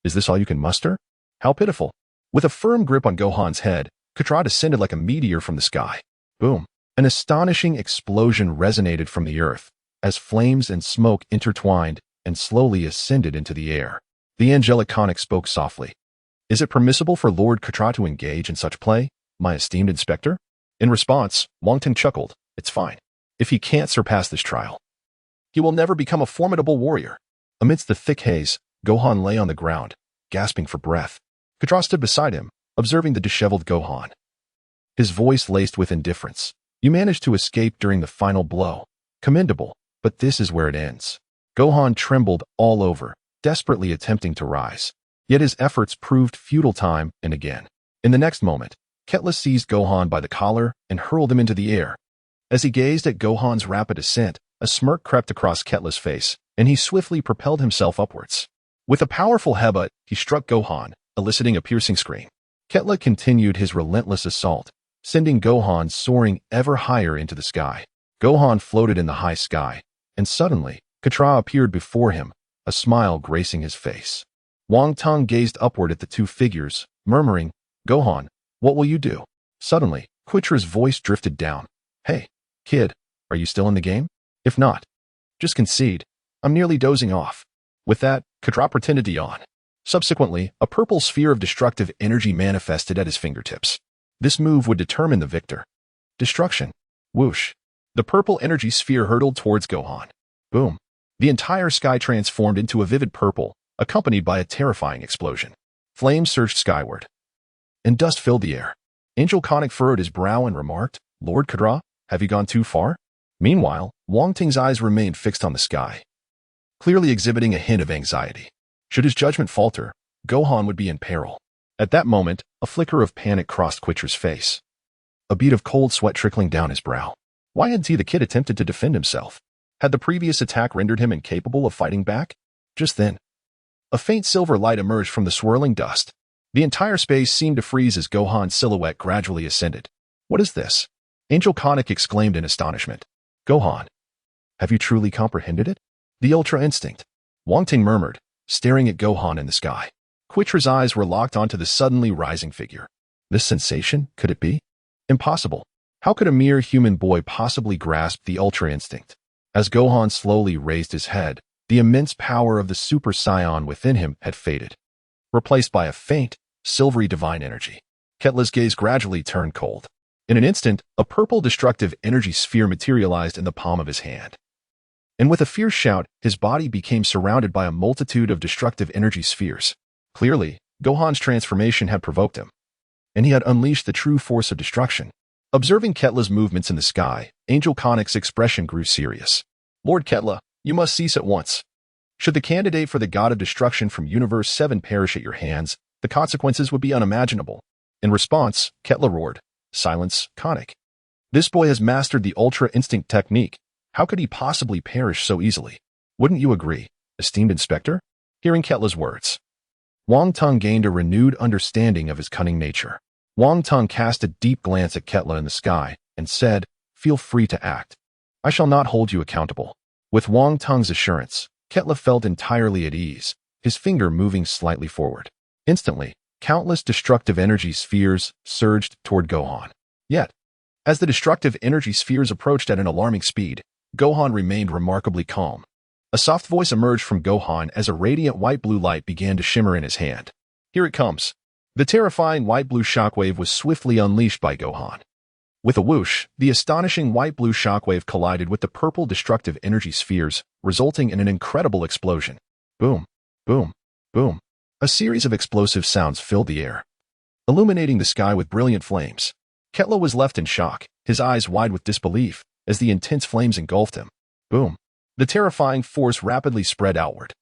Speaker 1: "Is this all you can muster? How pitiful!" With a firm grip on Gohan's head, Katra descended like a meteor from the sky. Boom! An astonishing explosion resonated from the earth, as flames and smoke intertwined and slowly ascended into the air. The angelic conic spoke softly. "Is it permissible for Lord Katra to engage in such play, my esteemed inspector?" In response, Wong Teng chuckled. "It's fine. If he can't surpass this trial, he will never become a formidable warrior." Amidst the thick haze, Gohan lay on the ground, gasping for breath. Katra stood beside him, observing the disheveled Gohan. His voice laced with indifference. "You managed to escape during the final blow. Commendable, but this is where it ends." Gohan trembled all over, desperately attempting to rise. Yet his efforts proved futile time and again. In the next moment, Ketla seized Gohan by the collar and hurled him into the air. As he gazed at Gohan's rapid ascent, a smirk crept across Ketla's face, and he swiftly propelled himself upwards. With a powerful headbutt, he struck Gohan, eliciting a piercing scream. Ketla continued his relentless assault, sending Gohan soaring ever higher into the sky. Gohan floated in the high sky, and suddenly, Katra appeared before him, a smile gracing his face. Wong Teng gazed upward at the two figures, murmuring, "Gohan, what will you do?" Suddenly, Quitra's voice drifted down. "Hey, kid, are you still in the game? If not, just concede. I'm nearly dozing off." With that, Katra pretended to yawn. Subsequently, a purple sphere of destructive energy manifested at his fingertips. This move would determine the victor. Destruction. Whoosh. The purple energy sphere hurtled towards Gohan. Boom. The entire sky transformed into a vivid purple, accompanied by a terrifying explosion. Flames surged skyward, and dust filled the air. Angel Conic furrowed his brow and remarked, "Lord Katra, have you gone too far?" Meanwhile, Wong Teng's eyes remained fixed on the sky, clearly exhibiting a hint of anxiety. Should his judgment falter, Gohan would be in peril. At that moment, a flicker of panic crossed Quitra's face, a bead of cold sweat trickling down his brow. Why hadn't the kid attempted to defend himself? Had the previous attack rendered him incapable of fighting back? Just then, a faint silver light emerged from the swirling dust. The entire space seemed to freeze as Gohan's silhouette gradually ascended. "What is this?" Angel Conic exclaimed in astonishment. "Gohan, have you truly comprehended it?" "The Ultra Instinct," Wong Teng murmured, staring at Gohan in the sky. Quitra's eyes were locked onto the suddenly rising figure. This sensation, could it be? Impossible. How could a mere human boy possibly grasp the Ultra Instinct? As Gohan slowly raised his head, the immense power of the Super Saiyan within him had faded, replaced by a faint, silvery divine energy. Ketla's gaze gradually turned cold. In an instant, a purple destructive energy sphere materialized in the palm of his hand. And with a fierce shout, his body became surrounded by a multitude of destructive energy spheres. Clearly, Gohan's transformation had provoked him, and he had unleashed the true force of destruction. Observing Ketla's movements in the sky, Angel Conic's expression grew serious. "Lord Ketla, you must cease at once. Should the candidate for the God of Destruction from Universe 7 perish at your hands, the consequences would be unimaginable." In response, Ketla roared, "Silence, Conic. This boy has mastered the Ultra Instinct technique. How could he possibly perish so easily? Wouldn't you agree, esteemed inspector?" Hearing Ketla's words, Wong Teng gained a renewed understanding of his cunning nature. Wong Teng cast a deep glance at Ketla in the sky and said, "Feel free to act. I shall not hold you accountable." With Wong Teng's assurance, Ketla felt entirely at ease, his finger moving slightly forward. Instantly, countless destructive energy spheres surged toward Gohan. Yet, as the destructive energy spheres approached at an alarming speed, Gohan remained remarkably calm. A soft voice emerged from Gohan as a radiant white-blue light began to shimmer in his hand. Here it comes. The terrifying white-blue shockwave was swiftly unleashed by Gohan. With a whoosh, the astonishing white-blue shockwave collided with the purple destructive energy spheres, resulting in an incredible explosion. Boom, boom, boom. A series of explosive sounds filled the air, illuminating the sky with brilliant flames. Ketla was left in shock, his eyes wide with disbelief, as the intense flames engulfed him. Boom. The terrifying force rapidly spread outward,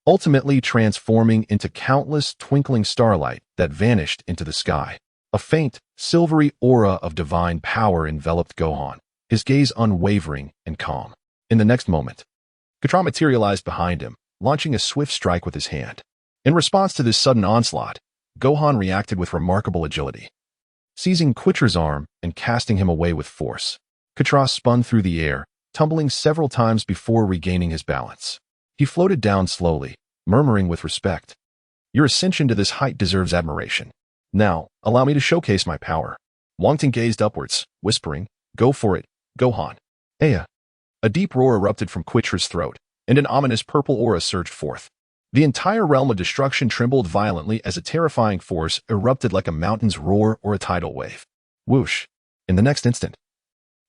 Speaker 1: ultimately transforming into countless twinkling starlight that vanished into the sky. A faint, silvery aura of divine power enveloped Gohan, his gaze unwavering and calm. In the next moment, Katra materialized behind him, launching a swift strike with his hand. In response to this sudden onslaught, Gohan reacted with remarkable agility. Seizing Quitra's arm and casting him away with force, Katra spun through the air, tumbling several times before regaining his balance. He floated down slowly, murmuring with respect, "Your ascension to this height deserves admiration. Now, allow me to showcase my power." Wang Teng gazed upwards, whispering, "Go for it, Gohan." Aya. A deep roar erupted from Quitra's throat, and an ominous purple aura surged forth. The entire realm of destruction trembled violently as a terrifying force erupted like a mountain's roar or a tidal wave. Whoosh! In the next instant,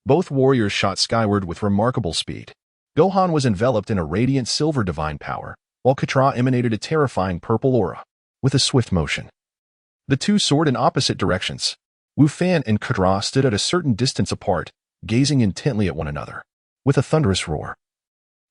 Speaker 1: both warriors shot skyward with remarkable speed. Gohan was enveloped in a radiant silver divine power, while Katra emanated a terrifying purple aura. With a swift motion, the two soared in opposite directions. Wu Fan and Katra stood at a certain distance apart, gazing intently at one another. With a thunderous roar,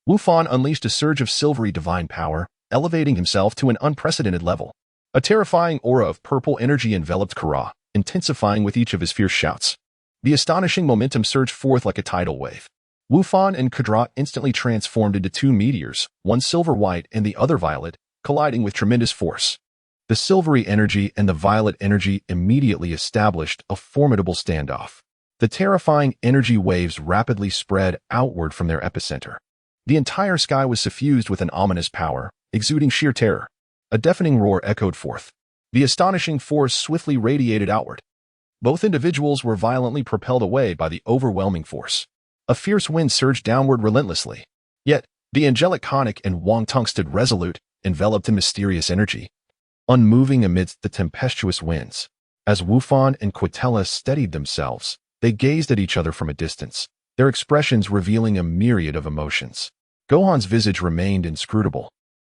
Speaker 1: Wu Fan unleashed a surge of silvery divine power, elevating himself to an unprecedented level. A terrifying aura of purple energy enveloped Kara, intensifying with each of his fierce shouts. The astonishing momentum surged forth like a tidal wave. Wu Fan and Kara instantly transformed into two meteors, one silver-white and the other violet, colliding with tremendous force. The silvery energy and the violet energy immediately established a formidable standoff. The terrifying energy waves rapidly spread outward from their epicenter. The entire sky was suffused with an ominous power, exuding sheer terror. A deafening roar echoed forth. The astonishing force swiftly radiated outward. Both individuals were violently propelled away by the overwhelming force. A fierce wind surged downward relentlessly. Yet, the angelic Conic and Wong Teng stood resolute, enveloped in mysterious energy, unmoving amidst the tempestuous winds. As Wu Fan and Quitella steadied themselves, they gazed at each other from a distance, their expressions revealing a myriad of emotions. Gohan's visage remained inscrutable,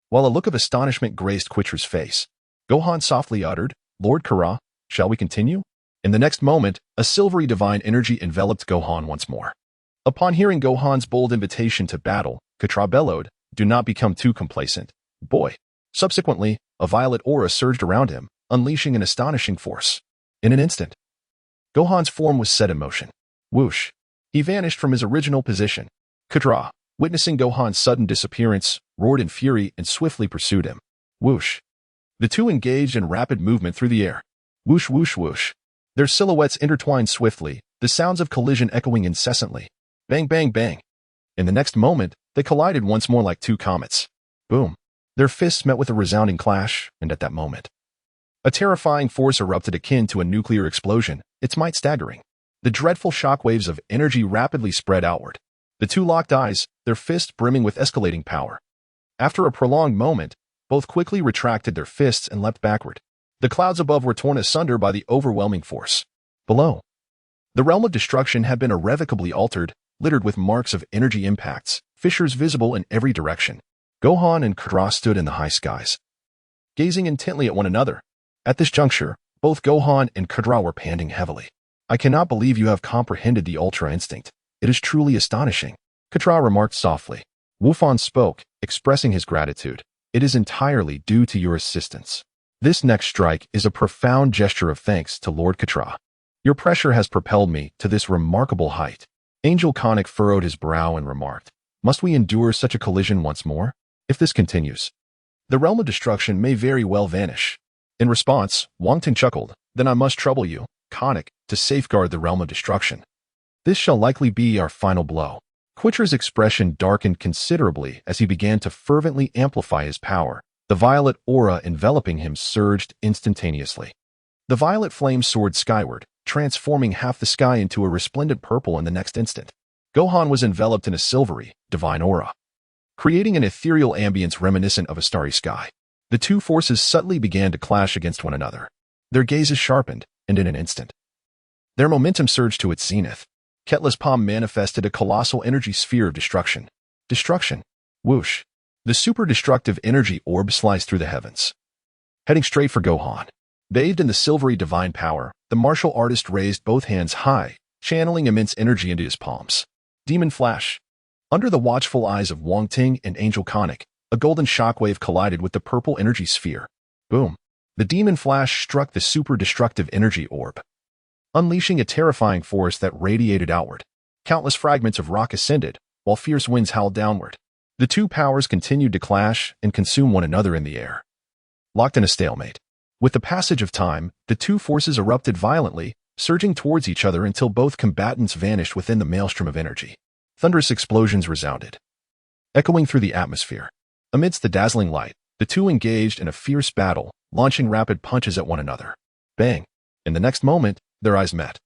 Speaker 1: while a look of astonishment graced Quitra's face. Gohan softly uttered, "Lord Kara, shall we continue?" In the next moment, a silvery divine energy enveloped Gohan once more. Upon hearing Gohan's bold invitation to battle, Katra bellowed, "Do not become too complacent, boy." Subsequently, a violet aura surged around him, unleashing an astonishing force. In an instant, Gohan's form was set in motion. Whoosh! He vanished from his original position. Katra, witnessing Gohan's sudden disappearance, roared in fury and swiftly pursued him. Whoosh! The two engaged in rapid movement through the air. Whoosh, whoosh, whoosh. Their silhouettes intertwined swiftly, the sounds of collision echoing incessantly. Bang, bang, bang. In the next moment, they collided once more like two comets. Boom. Their fists met with a resounding clash, and at that moment, a terrifying force erupted akin to a nuclear explosion, its might staggering. The dreadful shockwaves of energy rapidly spread outward. The two locked eyes, their fists brimming with escalating power. After a prolonged moment, both quickly retracted their fists and leapt backward. The clouds above were torn asunder by the overwhelming force. Below, the realm of destruction had been irrevocably altered, littered with marks of energy impacts, fissures visible in every direction. Gohan and Kara stood in the high skies, gazing intently at one another. At this juncture, both Gohan and Kara were panting heavily. "I cannot believe you have comprehended the Ultra Instinct. It is truly astonishing," Kara remarked softly. Wu Fan spoke, expressing his gratitude. "It is entirely due to your assistance. This next strike is a profound gesture of thanks to Lord Katra. Your pressure has propelled me to this remarkable height." Angel Conic furrowed his brow and remarked, "Must we endure such a collision once more? If this continues, the realm of destruction may very well vanish." In response, Wong Teng chuckled, "Then I must trouble you, Conic, to safeguard the realm of destruction. This shall likely be our final blow." Quitra's expression darkened considerably as he began to fervently amplify his power. The violet aura enveloping him surged instantaneously. The violet flame soared skyward, transforming half the sky into a resplendent purple in the next instant. Gohan was enveloped in a silvery, divine aura, creating an ethereal ambience reminiscent of a starry sky. The two forces subtly began to clash against one another. Their gazes sharpened, and in an instant, their momentum surged to its zenith. Ketla's palm manifested a colossal energy sphere of destruction. Destruction. Whoosh. The super-destructive energy orb sliced through the heavens, heading straight for Gohan. Bathed in the silvery divine power, the martial artist raised both hands high, channeling immense energy into his palms. Demon Flash. Under the watchful eyes of Wang Teng and Angel Conic, a golden shockwave collided with the purple energy sphere. Boom. The Demon Flash struck the super-destructive energy orb, unleashing a terrifying force that radiated outward. Countless fragments of rock ascended, while fierce winds howled downward. The two powers continued to clash and consume one another in the air, locked in a stalemate. With the passage of time, the two forces erupted violently, surging towards each other until both combatants vanished within the maelstrom of energy. Thunderous explosions resounded, echoing through the atmosphere. Amidst the dazzling light, the two engaged in a fierce battle, launching rapid punches at one another. Bang! In the next moment, their eyes met,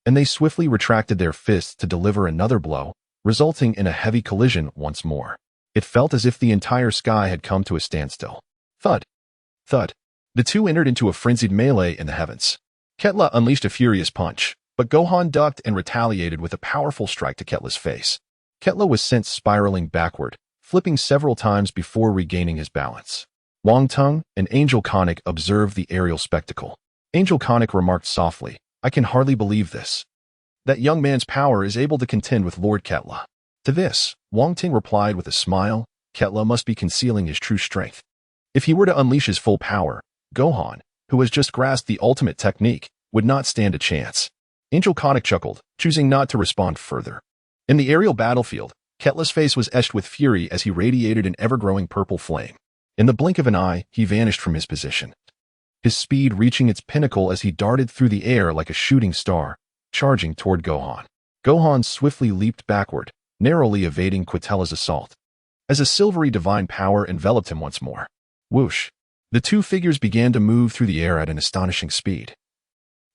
Speaker 1: and they swiftly retracted their fists to deliver another blow, resulting in a heavy collision once more. It felt as if the entire sky had come to a standstill. Thud! Thud! The two entered into a frenzied melee in the heavens. Ketla unleashed a furious punch, but Gohan ducked and retaliated with a powerful strike to Ketla's face. Ketla was sent spiraling backward, flipping several times before regaining his balance. Wong Teng and Angel Conic observed the aerial spectacle. Angel Conic remarked softly, "I can hardly believe this. That young man's power is able to contend with Lord Ketla." To this, Wong Teng replied with a smile, "Ketla must be concealing his true strength. If he were to unleash his full power, Gohan, who has just grasped the ultimate technique, would not stand a chance." Angel Conic chuckled, choosing not to respond further. In the aerial battlefield, Ketla's face was etched with fury as he radiated an ever-growing purple flame. In the blink of an eye, he vanished from his position, his speed reaching its pinnacle as he darted through the air like a shooting star, charging toward Gohan. Gohan swiftly leaped backward, narrowly evading Quitela's assault, as a silvery divine power enveloped him once more. Whoosh! The two figures began to move through the air at an astonishing speed,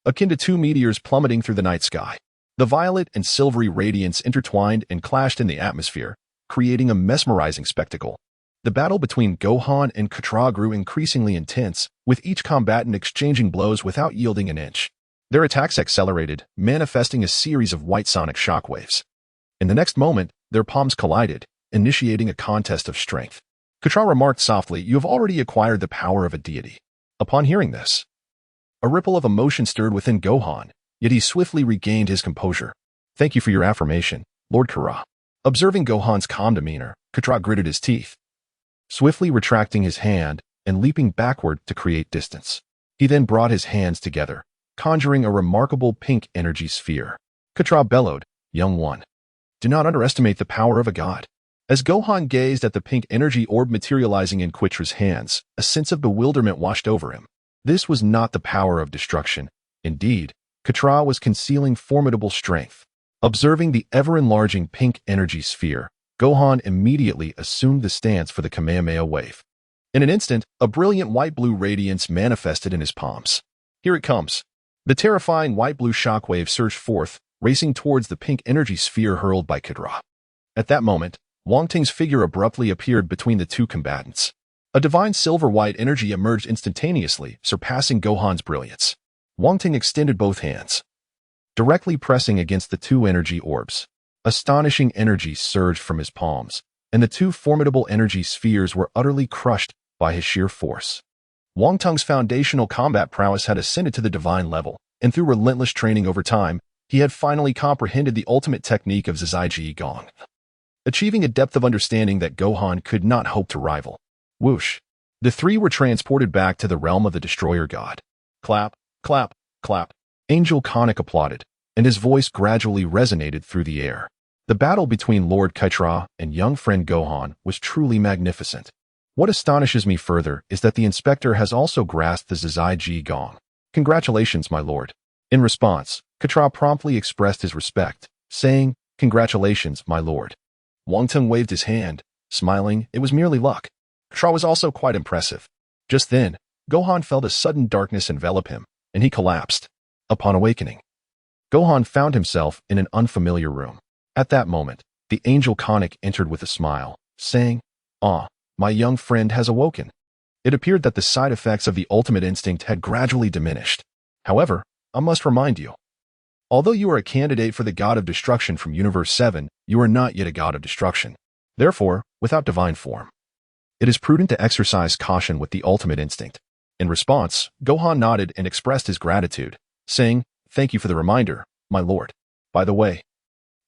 Speaker 1: akin to two meteors plummeting through the night sky. The violet and silvery radiance intertwined and clashed in the atmosphere, creating a mesmerizing spectacle. The battle between Gohan and Quitra grew increasingly intense, with each combatant exchanging blows without yielding an inch. Their attacks accelerated, manifesting a series of white sonic shockwaves. In the next moment, their palms collided, initiating a contest of strength. Quitra remarked softly, "You have already acquired the power of a deity." Upon hearing this, a ripple of emotion stirred within Gohan, yet he swiftly regained his composure. "Thank you for your affirmation, Lord Quitra." Observing Gohan's calm demeanor, Quitra gritted his teeth, swiftly retracting his hand and leaping backward to create distance. He then brought his hands together, conjuring a remarkable pink energy sphere. Quitra bellowed, "Young one, do not underestimate the power of a god." As Gohan gazed at the pink energy orb materializing in Quitra's hands, a sense of bewilderment washed over him. This was not the power of destruction. Indeed, Quitra was concealing formidable strength. Observing the ever-enlarging pink energy sphere, Gohan immediately assumed the stance for the Kamehameha wave. In an instant, a brilliant white-blue radiance manifested in his palms. Here it comes. The terrifying white-blue shockwave surged forth, racing towards the pink energy sphere hurled by Quitra. At that moment, Wong Teng's figure abruptly appeared between the two combatants. A divine silver-white energy emerged instantaneously, surpassing Gohan's brilliance. Wong Teng extended both hands, directly pressing against the two energy orbs. Astonishing energy surged from his palms, and the two formidable energy spheres were utterly crushed by his sheer force. Wong Teng's foundational combat prowess had ascended to the divine level, and through relentless training over time, he had finally comprehended the ultimate technique of Zizai Gong, achieving a depth of understanding that Gohan could not hope to rival. Whoosh! The three were transported back to the realm of the Destroyer God. Clap, clap, clap. Angel Conic applauded, and his voice gradually resonated through the air. The battle between Lord Quitra and young friend Gohan was truly magnificent. What astonishes me further is that the inspector has also grasped the Zizai Gong. Congratulations, my lord. In response, Quitra promptly expressed his respect, saying, Congratulations, my lord. Wong Teng waved his hand, smiling. It was merely luck. Shaw was also quite impressive. Just then, Gohan felt a sudden darkness envelop him, and he collapsed. Upon awakening, Gohan found himself in an unfamiliar room. At that moment, the angel Conic entered with a smile, saying, "Ah, my young friend has awoken." It appeared that the side effects of the ultimate instinct had gradually diminished. However, I must remind you, although you are a candidate for the God of Destruction from Universe 7, you are not yet a God of Destruction. Therefore, without divine form, it is prudent to exercise caution with the ultimate instinct. In response, Gohan nodded and expressed his gratitude, saying, "Thank you for the reminder, my lord. By the way,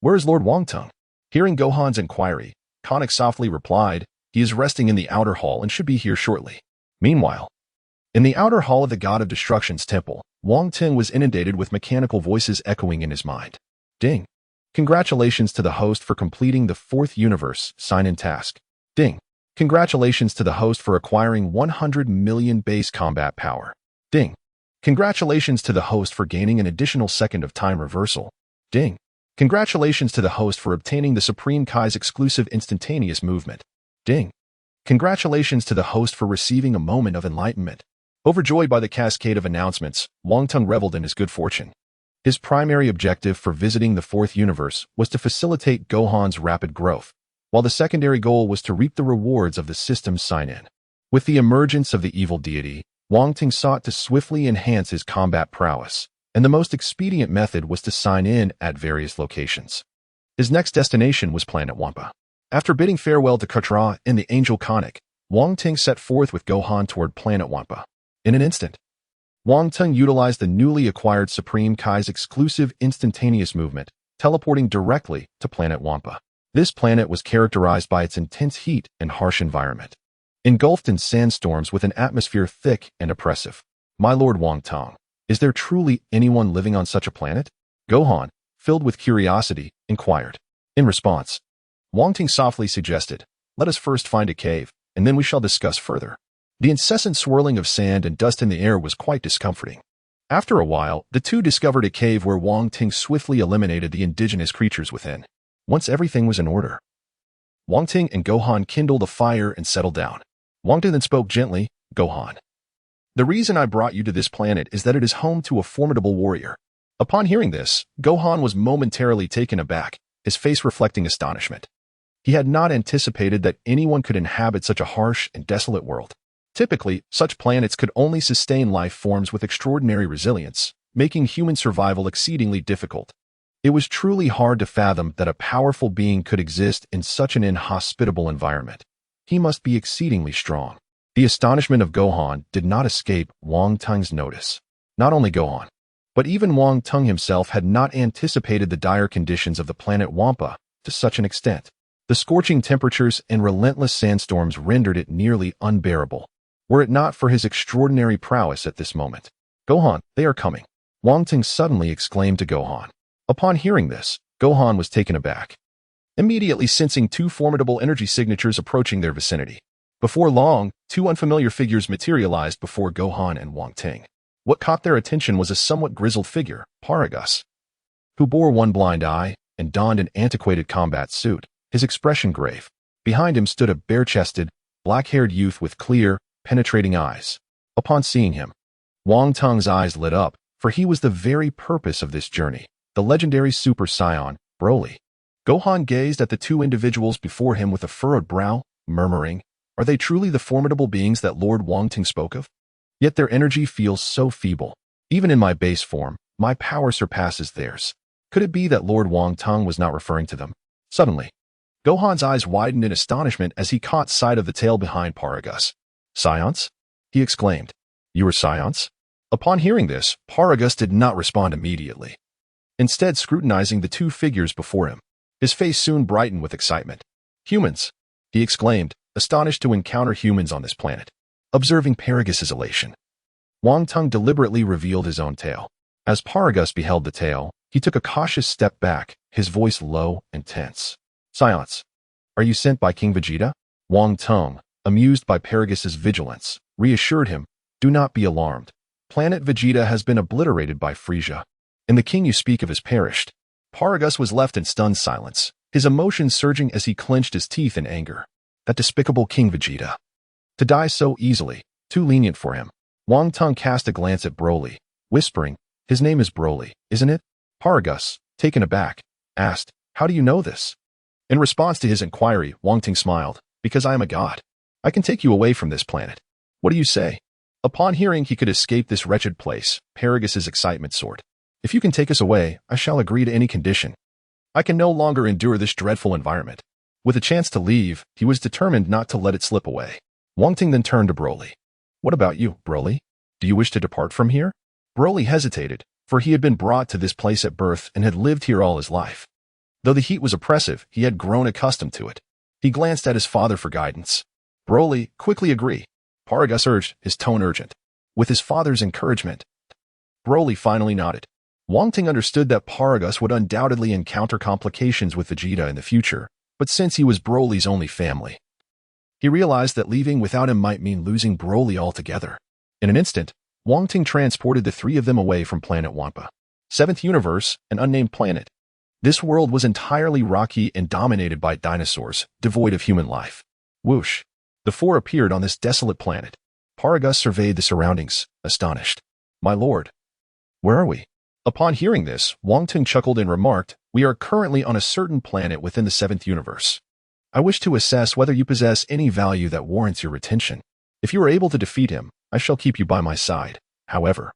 Speaker 1: where is Lord Wong Teng?" Hearing Gohan's inquiry, Conic softly replied, "He is resting in the outer hall and should be here shortly." Meanwhile, in the outer hall of the God of Destruction's temple, Wong Teng was inundated with mechanical voices echoing in his mind. Ding. Congratulations to the host for completing the 4th universe sign-in task. Ding. Congratulations to the host for acquiring 100 million base combat power. Ding. Congratulations to the host for gaining an additional second of time reversal. Ding. Congratulations to the host for obtaining the Supreme Kai's exclusive instantaneous movement. Ding. Congratulations to the host for receiving a moment of enlightenment. Overjoyed by the cascade of announcements, Wong Teng reveled in his good fortune. His primary objective for visiting the 4th universe was to facilitate Gohan's rapid growth, while the secondary goal was to reap the rewards of the system's sign-in. With the emergence of the evil deity, Wong Teng sought to swiftly enhance his combat prowess, and the most expedient method was to sign in at various locations. His next destination was Planet Wampa. After bidding farewell to Katra and the Angel Conic, Wong Teng set forth with Gohan toward Planet Wampa. In an instant, Wong Teng utilized the newly acquired Supreme Kai's exclusive instantaneous movement, teleporting directly to Planet Wampa. This planet was characterized by its intense heat and harsh environment, engulfed in sandstorms with an atmosphere thick and oppressive. My lord Wong Teng, is there truly anyone living on such a planet? Gohan, filled with curiosity, inquired. In response, Wong Teng softly suggested, "Let us first find a cave, and then we shall discuss further." The incessant swirling of sand and dust in the air was quite discomforting. After a while, the two discovered a cave where Wong Teng swiftly eliminated the indigenous creatures within. Once everything was in order, Wong Teng and Gohan kindled a fire and settled down. Wong Teng then spoke gently, "Gohan, the reason I brought you to this planet is that it is home to a formidable warrior." Upon hearing this, Gohan was momentarily taken aback, his face reflecting astonishment. He had not anticipated that anyone could inhabit such a harsh and desolate world. Typically, such planets could only sustain life forms with extraordinary resilience, making human survival exceedingly difficult. It was truly hard to fathom that a powerful being could exist in such an inhospitable environment. He must be exceedingly strong. The astonishment of Gohan did not escape Wong Teng's notice. Not only Gohan, but even Wong Teng himself had not anticipated the dire conditions of the planet Wampa to such an extent. The scorching temperatures and relentless sandstorms rendered it nearly unbearable, were it not for his extraordinary prowess at this moment. "Gohan, they are coming," Wong Teng suddenly exclaimed to Gohan. Upon hearing this, Gohan was taken aback, immediately sensing two formidable energy signatures approaching their vicinity. Before long, two unfamiliar figures materialized before Gohan and Wong Teng. What caught their attention was a somewhat grizzled figure, Paragus, who bore one blind eye and donned an antiquated combat suit, his expression grave. Behind him stood a bare-chested, black-haired youth with clear, penetrating eyes. Upon seeing him, Wong Teng's eyes lit up, for he was the very purpose of this journey, the legendary Super Saiyan, Broly. Gohan gazed at the two individuals before him with a furrowed brow, murmuring, "Are they truly the formidable beings that Lord Wong Teng spoke of? Yet their energy feels so feeble. Even in my base form, my power surpasses theirs. Could it be that Lord Wong Teng was not referring to them?" Suddenly, Gohan's eyes widened in astonishment as he caught sight of the tail behind Paragus. "Science?" he exclaimed. "You are Science?" Upon hearing this, Paragus did not respond immediately, instead scrutinizing the two figures before him. His face soon brightened with excitement. "Humans!" he exclaimed, astonished to encounter humans on this planet. Observing Paragus's elation, Wong Teng deliberately revealed his own tail. As Paragus beheld the tail, he took a cautious step back, his voice low and tense. "Science, are you sent by King Vegeta?" Wong Teng, amused by Paragus's vigilance, reassured him, "Do not be alarmed. Planet Vegeta has been obliterated by Frieza, and the king you speak of has perished. Paragus was left in stunned silence, his emotions surging as he clenched his teeth in anger. That despicable King Vegeta. To die so easily, too lenient for him. Wang Teng cast a glance at Broly, whispering, "His name is Broly, isn't it?" Paragus, taken aback, asked, "How do you know this?" In response to his inquiry, Wang Teng smiled, "Because I am a god. I can take you away from this planet. What do you say?" Upon hearing he could escape this wretched place, Paragus's excitement soared. "If you can take us away, I shall agree to any condition. I can no longer endure this dreadful environment." With a chance to leave, he was determined not to let it slip away. Wang Teng then turned to Broly. "What about you, Broly? Do you wish to depart from here?" Broly hesitated, for he had been brought to this place at birth and had lived here all his life. Though the heat was oppressive, he had grown accustomed to it. He glanced at his father for guidance. Broly quickly agreed. Paragus urged, his tone urgent. With his father's encouragement, Broly finally nodded. Wang Teng understood that Paragus would undoubtedly encounter complications with Vegeta in the future, but since he was Broly's only family, he realized that leaving without him might mean losing Broly altogether. In an instant, Wang Teng transported the three of them away from planet Wampa. 7th universe, an unnamed planet. This world was entirely rocky and dominated by dinosaurs, devoid of human life. Whoosh. The four appeared on this desolate planet. Paragus surveyed the surroundings, astonished. "My lord, where are we?" Upon hearing this, Wang Teng chuckled and remarked, "We are currently on a certain planet within the 7th universe. I wish to assess whether you possess any value that warrants your retention. If you are able to defeat him, I shall keep you by my side. However,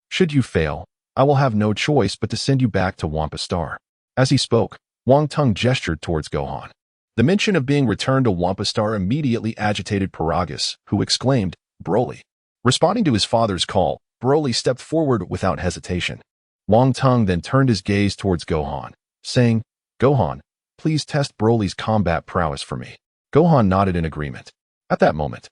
Speaker 1: should you fail, I will have no choice but to send you back to Wampa Star." As he spoke, Wang Teng gestured towards Gohan. The mention of being returned to Wampa Star immediately agitated Paragus, who exclaimed, "Broly." Responding to his father's call, Broly stepped forward without hesitation. Wang Teng then turned his gaze towards Gohan, saying, "Gohan, please test Broly's combat prowess for me." Gohan nodded in agreement. At that moment,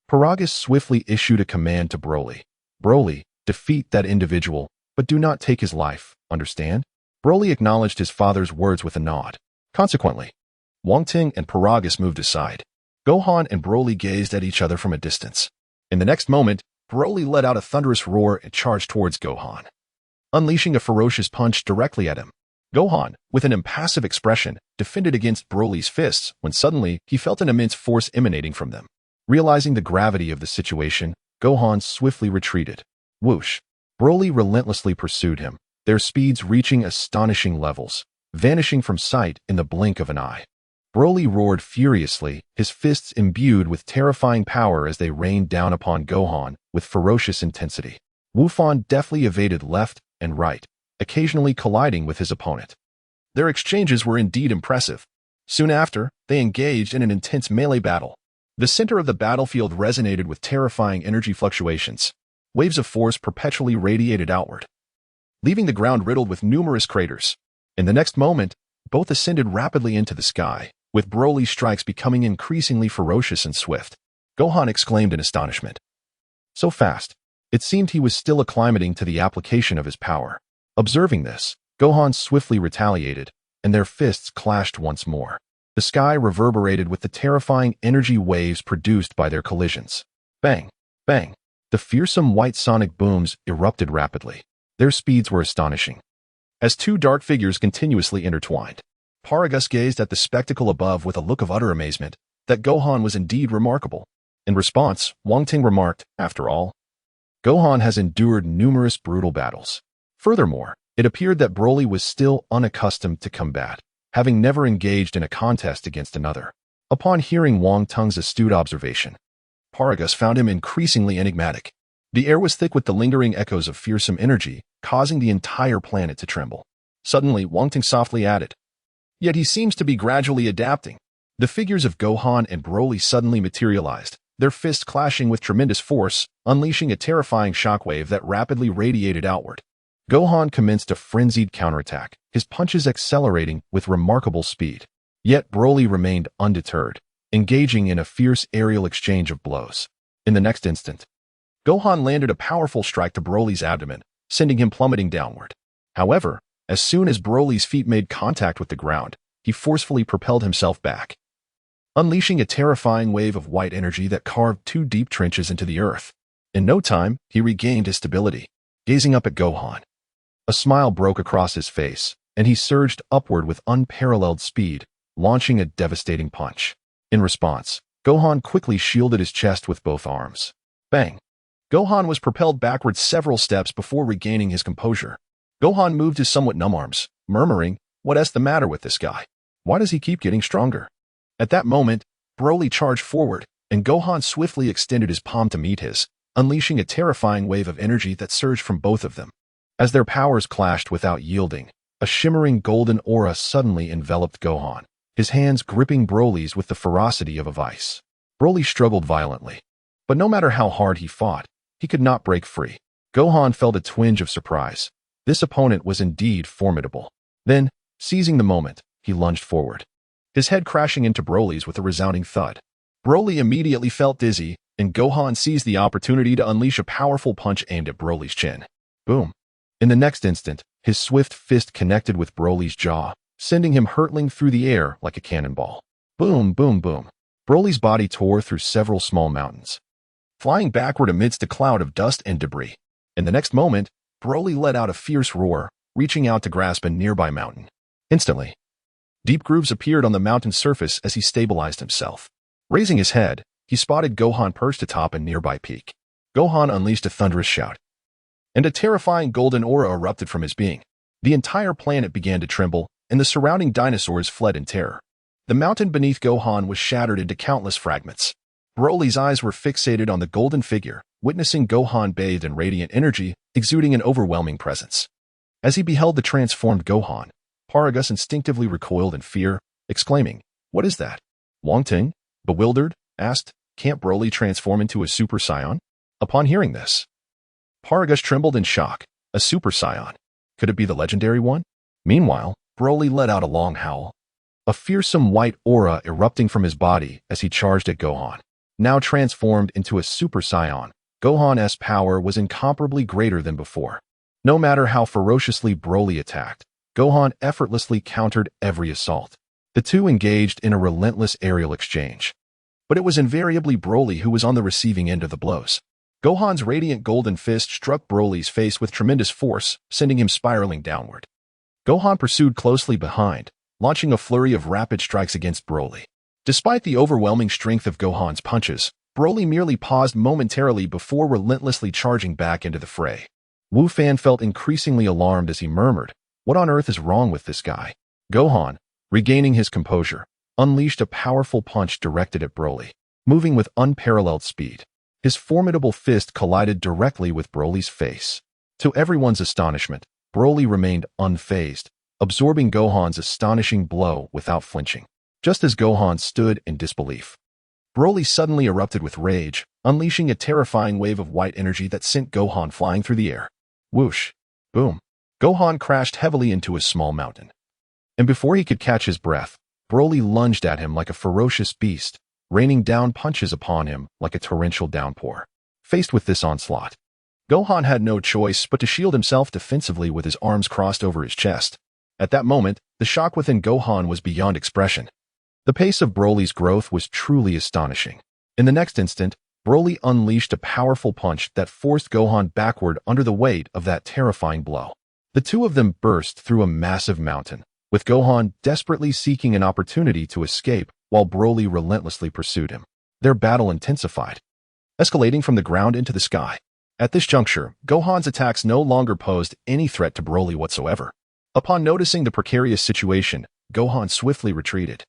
Speaker 1: Paragus swiftly issued a command to Broly. "Broly, defeat that individual, but do not take his life, understand?" Broly acknowledged his father's words with a nod. Consequently, Wang Teng and Paragus moved aside. Gohan and Broly gazed at each other from a distance. In the next moment, Broly let out a thunderous roar and charged towards Gohan, unleashing a ferocious punch directly at him. Gohan, with an impassive expression, defended against Broly's fists when suddenly he felt an immense force emanating from them. Realizing the gravity of the situation, Gohan swiftly retreated. Whoosh! Broly relentlessly pursued him, their speeds reaching astonishing levels, vanishing from sight in the blink of an eye. Broly roared furiously, his fists imbued with terrifying power as they rained down upon Gohan with ferocious intensity. Wufan deftly evaded left and right, occasionally colliding with his opponent. Their exchanges were indeed impressive. Soon after, they engaged in an intense melee battle. The center of the battlefield resonated with terrifying energy fluctuations. Waves of force perpetually radiated outward, leaving the ground riddled with numerous craters. In the next moment, both ascended rapidly into the sky, with Broly's strikes becoming increasingly ferocious and swift. Gohan exclaimed in astonishment. So fast, it seemed he was still acclimating to the application of his power. Observing this, Gohan swiftly retaliated, and their fists clashed once more. The sky reverberated with the terrifying energy waves produced by their collisions. Bang! Bang! The fearsome white sonic booms erupted rapidly. Their speeds were astonishing, as two dark figures continuously intertwined. Paragus gazed at the spectacle above with a look of utter amazement that Gohan was indeed remarkable. In response, Wang Teng remarked, "After all, Gohan has endured numerous brutal battles." Furthermore, it appeared that Broly was still unaccustomed to combat, having never engaged in a contest against another. Upon hearing Wang Teng's astute observation, Paragus found him increasingly enigmatic. The air was thick with the lingering echoes of fearsome energy, causing the entire planet to tremble. Suddenly, Wang Teng softly added, "Yet he seems to be gradually adapting." The figures of Gohan and Broly suddenly materialized, their fists clashing with tremendous force, unleashing a terrifying shockwave that rapidly radiated outward. Gohan commenced a frenzied counterattack, his punches accelerating with remarkable speed. Yet Broly remained undeterred, engaging in a fierce aerial exchange of blows. In the next instant, Gohan landed a powerful strike to Broly's abdomen, sending him plummeting downward. However, as soon as Broly's feet made contact with the ground, he forcefully propelled himself back, unleashing a terrifying wave of white energy that carved two deep trenches into the earth. In no time, he regained his stability. Gazing up at Gohan, a smile broke across his face, and he surged upward with unparalleled speed, launching a devastating punch. In response, Gohan quickly shielded his chest with both arms. Bang! Gohan was propelled backwards several steps before regaining his composure. Gohan moved his somewhat numb arms, murmuring, "What's the matter with this guy? Why does he keep getting stronger?" At that moment, Broly charged forward, and Gohan swiftly extended his palm to meet his, unleashing a terrifying wave of energy that surged from both of them. As their powers clashed without yielding, a shimmering golden aura suddenly enveloped Gohan, his hands gripping Broly's with the ferocity of a vice. Broly struggled violently, but no matter how hard he fought, he could not break free. Gohan felt a twinge of surprise. This opponent was indeed formidable. Then, seizing the moment, he lunged forward, his head crashing into Broly's with a resounding thud. Broly immediately felt dizzy, and Gohan seized the opportunity to unleash a powerful punch aimed at Broly's chin. Boom! In the next instant, his swift fist connected with Broly's jaw, sending him hurtling through the air like a cannonball. Boom, boom, boom. Broly's body tore through several small mountains, flying backward amidst a cloud of dust and debris. In the next moment, Broly let out a fierce roar, reaching out to grasp a nearby mountain. Instantly, deep grooves appeared on the mountain's surface as he stabilized himself. Raising his head, he spotted Gohan perched atop a nearby peak. Gohan unleashed a thunderous shout, and a terrifying golden aura erupted from his being. The entire planet began to tremble, and the surrounding dinosaurs fled in terror. The mountain beneath Gohan was shattered into countless fragments. Broly's eyes were fixated on the golden figure, witnessing Gohan bathed in radiant energy, exuding an overwhelming presence. As he beheld the transformed Gohan, Paragus instinctively recoiled in fear, exclaiming, "What is that?" Wang Teng, bewildered, asked, "Can't Broly transform into a Super Saiyan?" Upon hearing this, Paragus trembled in shock. A Super Saiyan? Could it be the legendary one? Meanwhile, Broly let out a long howl, a fearsome white aura erupting from his body as he charged at Gohan. Now transformed into a Super Saiyan, Gohan's power was incomparably greater than before. No matter how ferociously Broly attacked, Gohan effortlessly countered every assault. The two engaged in a relentless aerial exchange. But it was invariably Broly who was on the receiving end of the blows. Gohan's radiant golden fist struck Broly's face with tremendous force, sending him spiraling downward. Gohan pursued closely behind, launching a flurry of rapid strikes against Broly. Despite the overwhelming strength of Gohan's punches, Broly merely paused momentarily before relentlessly charging back into the fray. Wu Fan felt increasingly alarmed as he murmured, "What on earth is wrong with this guy?" Gohan, regaining his composure, unleashed a powerful punch directed at Broly, moving with unparalleled speed. His formidable fist collided directly with Broly's face. To everyone's astonishment, Broly remained unfazed, absorbing Gohan's astonishing blow without flinching. Just as Gohan stood in disbelief, Broly suddenly erupted with rage, unleashing a terrifying wave of white energy that sent Gohan flying through the air. Whoosh! Boom! Gohan crashed heavily into a small mountain. And before he could catch his breath, Broly lunged at him like a ferocious beast, raining down punches upon him like a torrential downpour. Faced with this onslaught, Gohan had no choice but to shield himself defensively with his arms crossed over his chest. At that moment, the shock within Gohan was beyond expression. The pace of Broly's growth was truly astonishing. In the next instant, Broly unleashed a powerful punch that forced Gohan backward under the weight of that terrifying blow. The two of them burst through a massive mountain, with Gohan desperately seeking an opportunity to escape while Broly relentlessly pursued him. Their battle intensified, escalating from the ground into the sky. At this juncture, Gohan's attacks no longer posed any threat to Broly whatsoever. Upon noticing the precarious situation, Gohan swiftly retreated,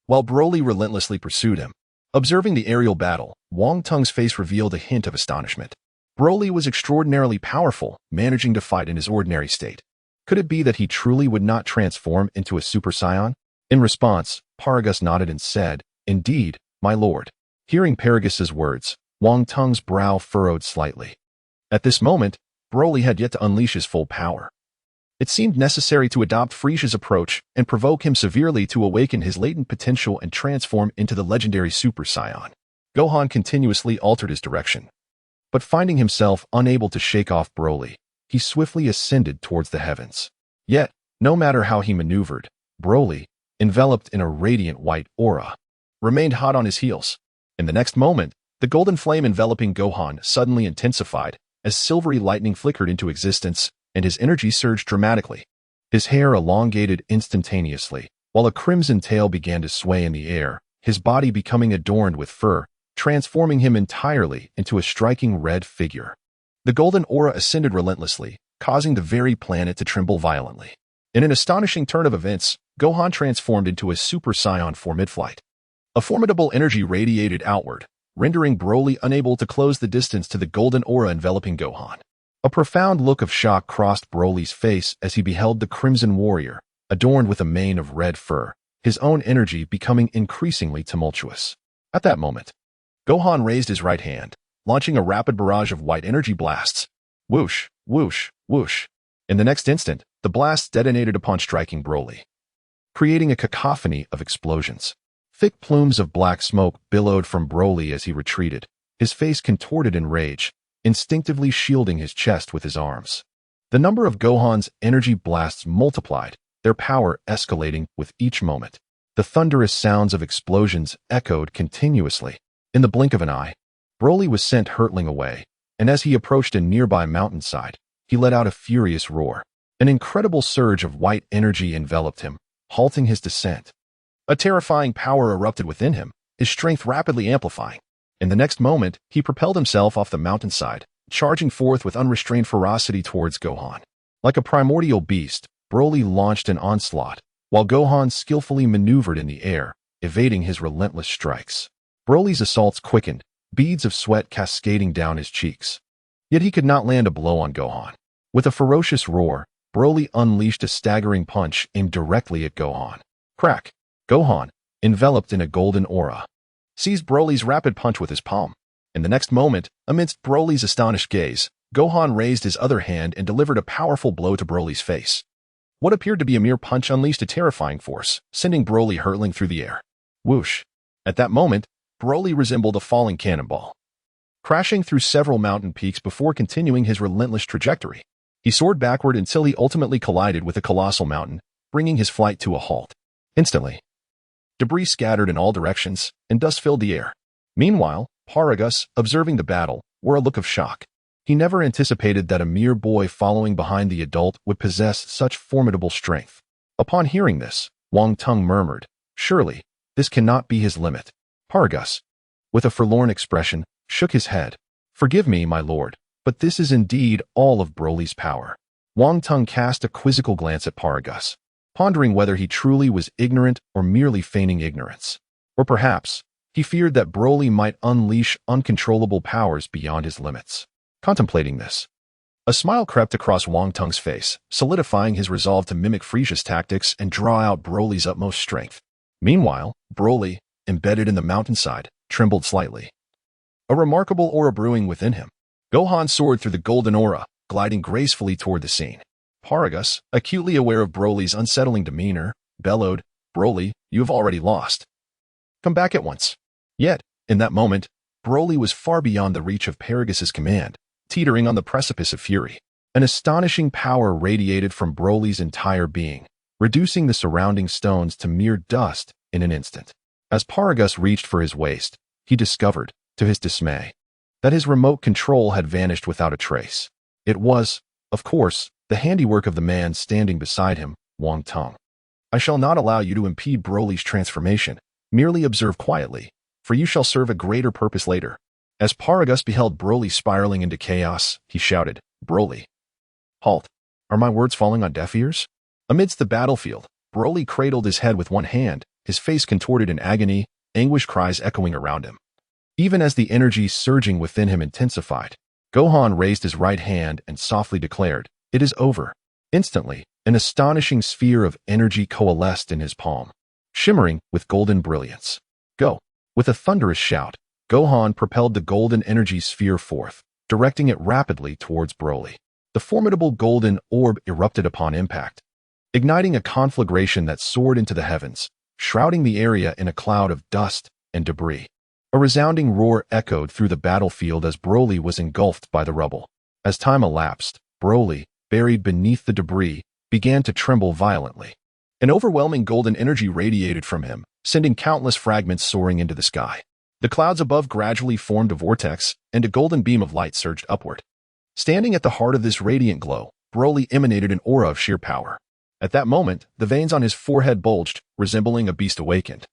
Speaker 1: while Broly relentlessly pursued him. Observing the aerial battle, Wong Teng's face revealed a hint of astonishment. Broly was extraordinarily powerful, managing to fight in his ordinary state. Could it be that he truly would not transform into a Super Saiyan? In response, Paragus nodded and said, "Indeed, my lord." Hearing Paragus's words, Wong Teng's brow furrowed slightly. At this moment, Broly had yet to unleash his full power. It seemed necessary to adopt Frieza's approach and provoke him severely to awaken his latent potential and transform into the legendary Super Saiyan. Gohan continuously altered his direction, but finding himself unable to shake off Broly, he swiftly ascended towards the heavens. Yet, no matter how he maneuvered, Broly, enveloped in a radiant white aura, remained hot on his heels. In the next moment, the golden flame enveloping Gohan suddenly intensified as silvery lightning flickered into existence, and his energy surged dramatically. His hair elongated instantaneously, while a crimson tail began to sway in the air, his body becoming adorned with fur, transforming him entirely into a striking red figure. The golden aura ascended relentlessly, causing the very planet to tremble violently. In an astonishing turn of events, Gohan transformed into a Super Saiyan for mid-flight. A formidable energy radiated outward, rendering Broly unable to close the distance to the golden aura enveloping Gohan. A profound look of shock crossed Broly's face as he beheld the Crimson Warrior, adorned with a mane of red fur, his own energy becoming increasingly tumultuous. At that moment, Gohan raised his right hand, launching a rapid barrage of white energy blasts. Whoosh, whoosh, whoosh. In the next instant, the blasts detonated upon striking Broly, creating a cacophony of explosions. Thick plumes of black smoke billowed from Broly as he retreated, his face contorted in rage, instinctively shielding his chest with his arms. The number of Gohan's energy blasts multiplied, their power escalating with each moment. The thunderous sounds of explosions echoed continuously. In the blink of an eye, Broly was sent hurtling away, and as he approached a nearby mountainside, he let out a furious roar. An incredible surge of white energy enveloped him, halting his descent. A terrifying power erupted within him, his strength rapidly amplifying. In the next moment, he propelled himself off the mountainside, charging forth with unrestrained ferocity towards Gohan. Like a primordial beast, Broly launched an onslaught, while Gohan skillfully maneuvered in the air, evading his relentless strikes. Broly's assaults quickened, beads of sweat cascading down his cheeks. Yet he could not land a blow on Gohan. With a ferocious roar, Broly unleashed a staggering punch aimed directly at Gohan. Crack! Gohan, enveloped in a golden aura, seized Broly's rapid punch with his palm. In the next moment, amidst Broly's astonished gaze, Gohan raised his other hand and delivered a powerful blow to Broly's face. What appeared to be a mere punch unleashed a terrifying force, sending Broly hurtling through the air. Whoosh! At that moment, Broly resembled a falling cannonball, crashing through several mountain peaks before continuing his relentless trajectory. He soared backward until he ultimately collided with a colossal mountain, bringing his flight to a halt. Instantly, debris scattered in all directions, and dust filled the air. Meanwhile, Paragus, observing the battle, wore a look of shock. He never anticipated that a mere boy following behind the adult would possess such formidable strength. Upon hearing this, Wong Teng murmured, "Surely, this cannot be his limit." Paragus, with a forlorn expression, shook his head. "Forgive me, my lord, but this is indeed all of Broly's power." Wong Teng cast a quizzical glance at Paragus, pondering whether he truly was ignorant or merely feigning ignorance. Or perhaps, he feared that Broly might unleash uncontrollable powers beyond his limits. Contemplating this, a smile crept across Wong Teng's face, solidifying his resolve to mimic Frieza's tactics and draw out Broly's utmost strength. Meanwhile, Broly, embedded in the mountainside, trembled slightly, a remarkable aura brewing within him. Gohan soared through the golden aura, gliding gracefully toward the scene. Paragus, acutely aware of Broly's unsettling demeanor, bellowed, "Broly, you have already lost. Come back at once." Yet, in that moment, Broly was far beyond the reach of Paragus's command, teetering on the precipice of fury. An astonishing power radiated from Broly's entire being, reducing the surrounding stones to mere dust in an instant. As Paragus reached for his waist, he discovered, to his dismay, that his remote control had vanished without a trace. It was, of course, the handiwork of the man standing beside him, Wong Teng. "I shall not allow you to impede Broly's transformation. Merely observe quietly, for you shall serve a greater purpose later." As Paragus beheld Broly spiraling into chaos, he shouted, "Broly, halt! Are my words falling on deaf ears?" Amidst the battlefield, Broly cradled his head with one hand, his face contorted in agony, anguish cries echoing around him. Even as the energy surging within him intensified, Gohan raised his right hand and softly declared, "It is over." Instantly, an astonishing sphere of energy coalesced in his palm, shimmering with golden brilliance. "Go!" With a thunderous shout, Gohan propelled the golden energy sphere forth, directing it rapidly towards Broly. The formidable golden orb erupted upon impact, igniting a conflagration that soared into the heavens, shrouding the area in a cloud of dust and debris. A resounding roar echoed through the battlefield as Broly was engulfed by the rubble. As time elapsed, Broly, buried beneath the debris, began to tremble violently. An overwhelming golden energy radiated from him, sending countless fragments soaring into the sky. The clouds above gradually formed a vortex, and a golden beam of light surged upward. Standing at the heart of this radiant glow, Broly emanated an aura of sheer power. At that moment, the veins on his forehead bulged, resembling a beast awakened.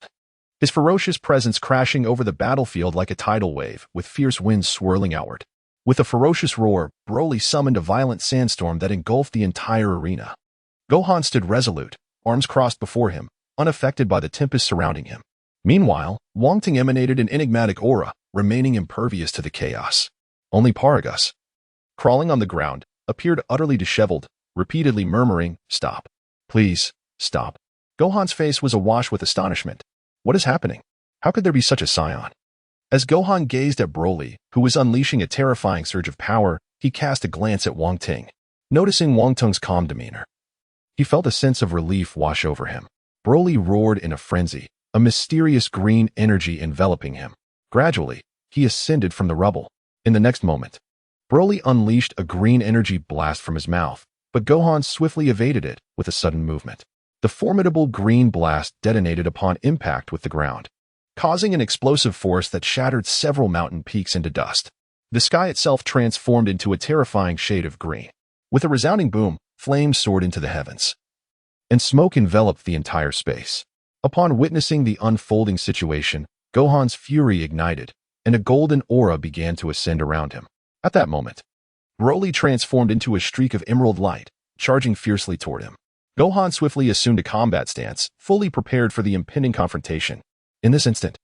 Speaker 1: His ferocious presence crashing over the battlefield like a tidal wave, with fierce winds swirling outward. With a ferocious roar, Broly summoned a violent sandstorm that engulfed the entire arena. Gohan stood resolute, arms crossed before him, unaffected by the tempest surrounding him. Meanwhile, Wong Teng emanated an enigmatic aura, remaining impervious to the chaos. Only Paragus, crawling on the ground, appeared utterly disheveled, repeatedly murmuring, "Stop. Please, stop." Gohan's face was awash with astonishment. What is happening? How could there be such a Saiyan? As Gohan gazed at Broly, who was unleashing a terrifying surge of power, he cast a glance at Wang Teng. Noticing Wang Teng's calm demeanor, he felt a sense of relief wash over him. Broly roared in a frenzy, a mysterious green energy enveloping him. Gradually, he ascended from the rubble. In the next moment, Broly unleashed a green energy blast from his mouth, but Gohan swiftly evaded it with a sudden movement. The formidable green blast detonated upon impact with the ground, causing an explosive force that shattered several mountain peaks into dust. The sky itself transformed into a terrifying shade of green. With a resounding boom, flames soared into the heavens, and smoke enveloped the entire space. Upon witnessing the unfolding situation, Gohan's fury ignited, and a golden aura began to ascend around him. At that moment, Broly transformed into a streak of emerald light, charging fiercely toward him. Gohan swiftly assumed a combat stance, fully prepared for the impending confrontation. In this instant,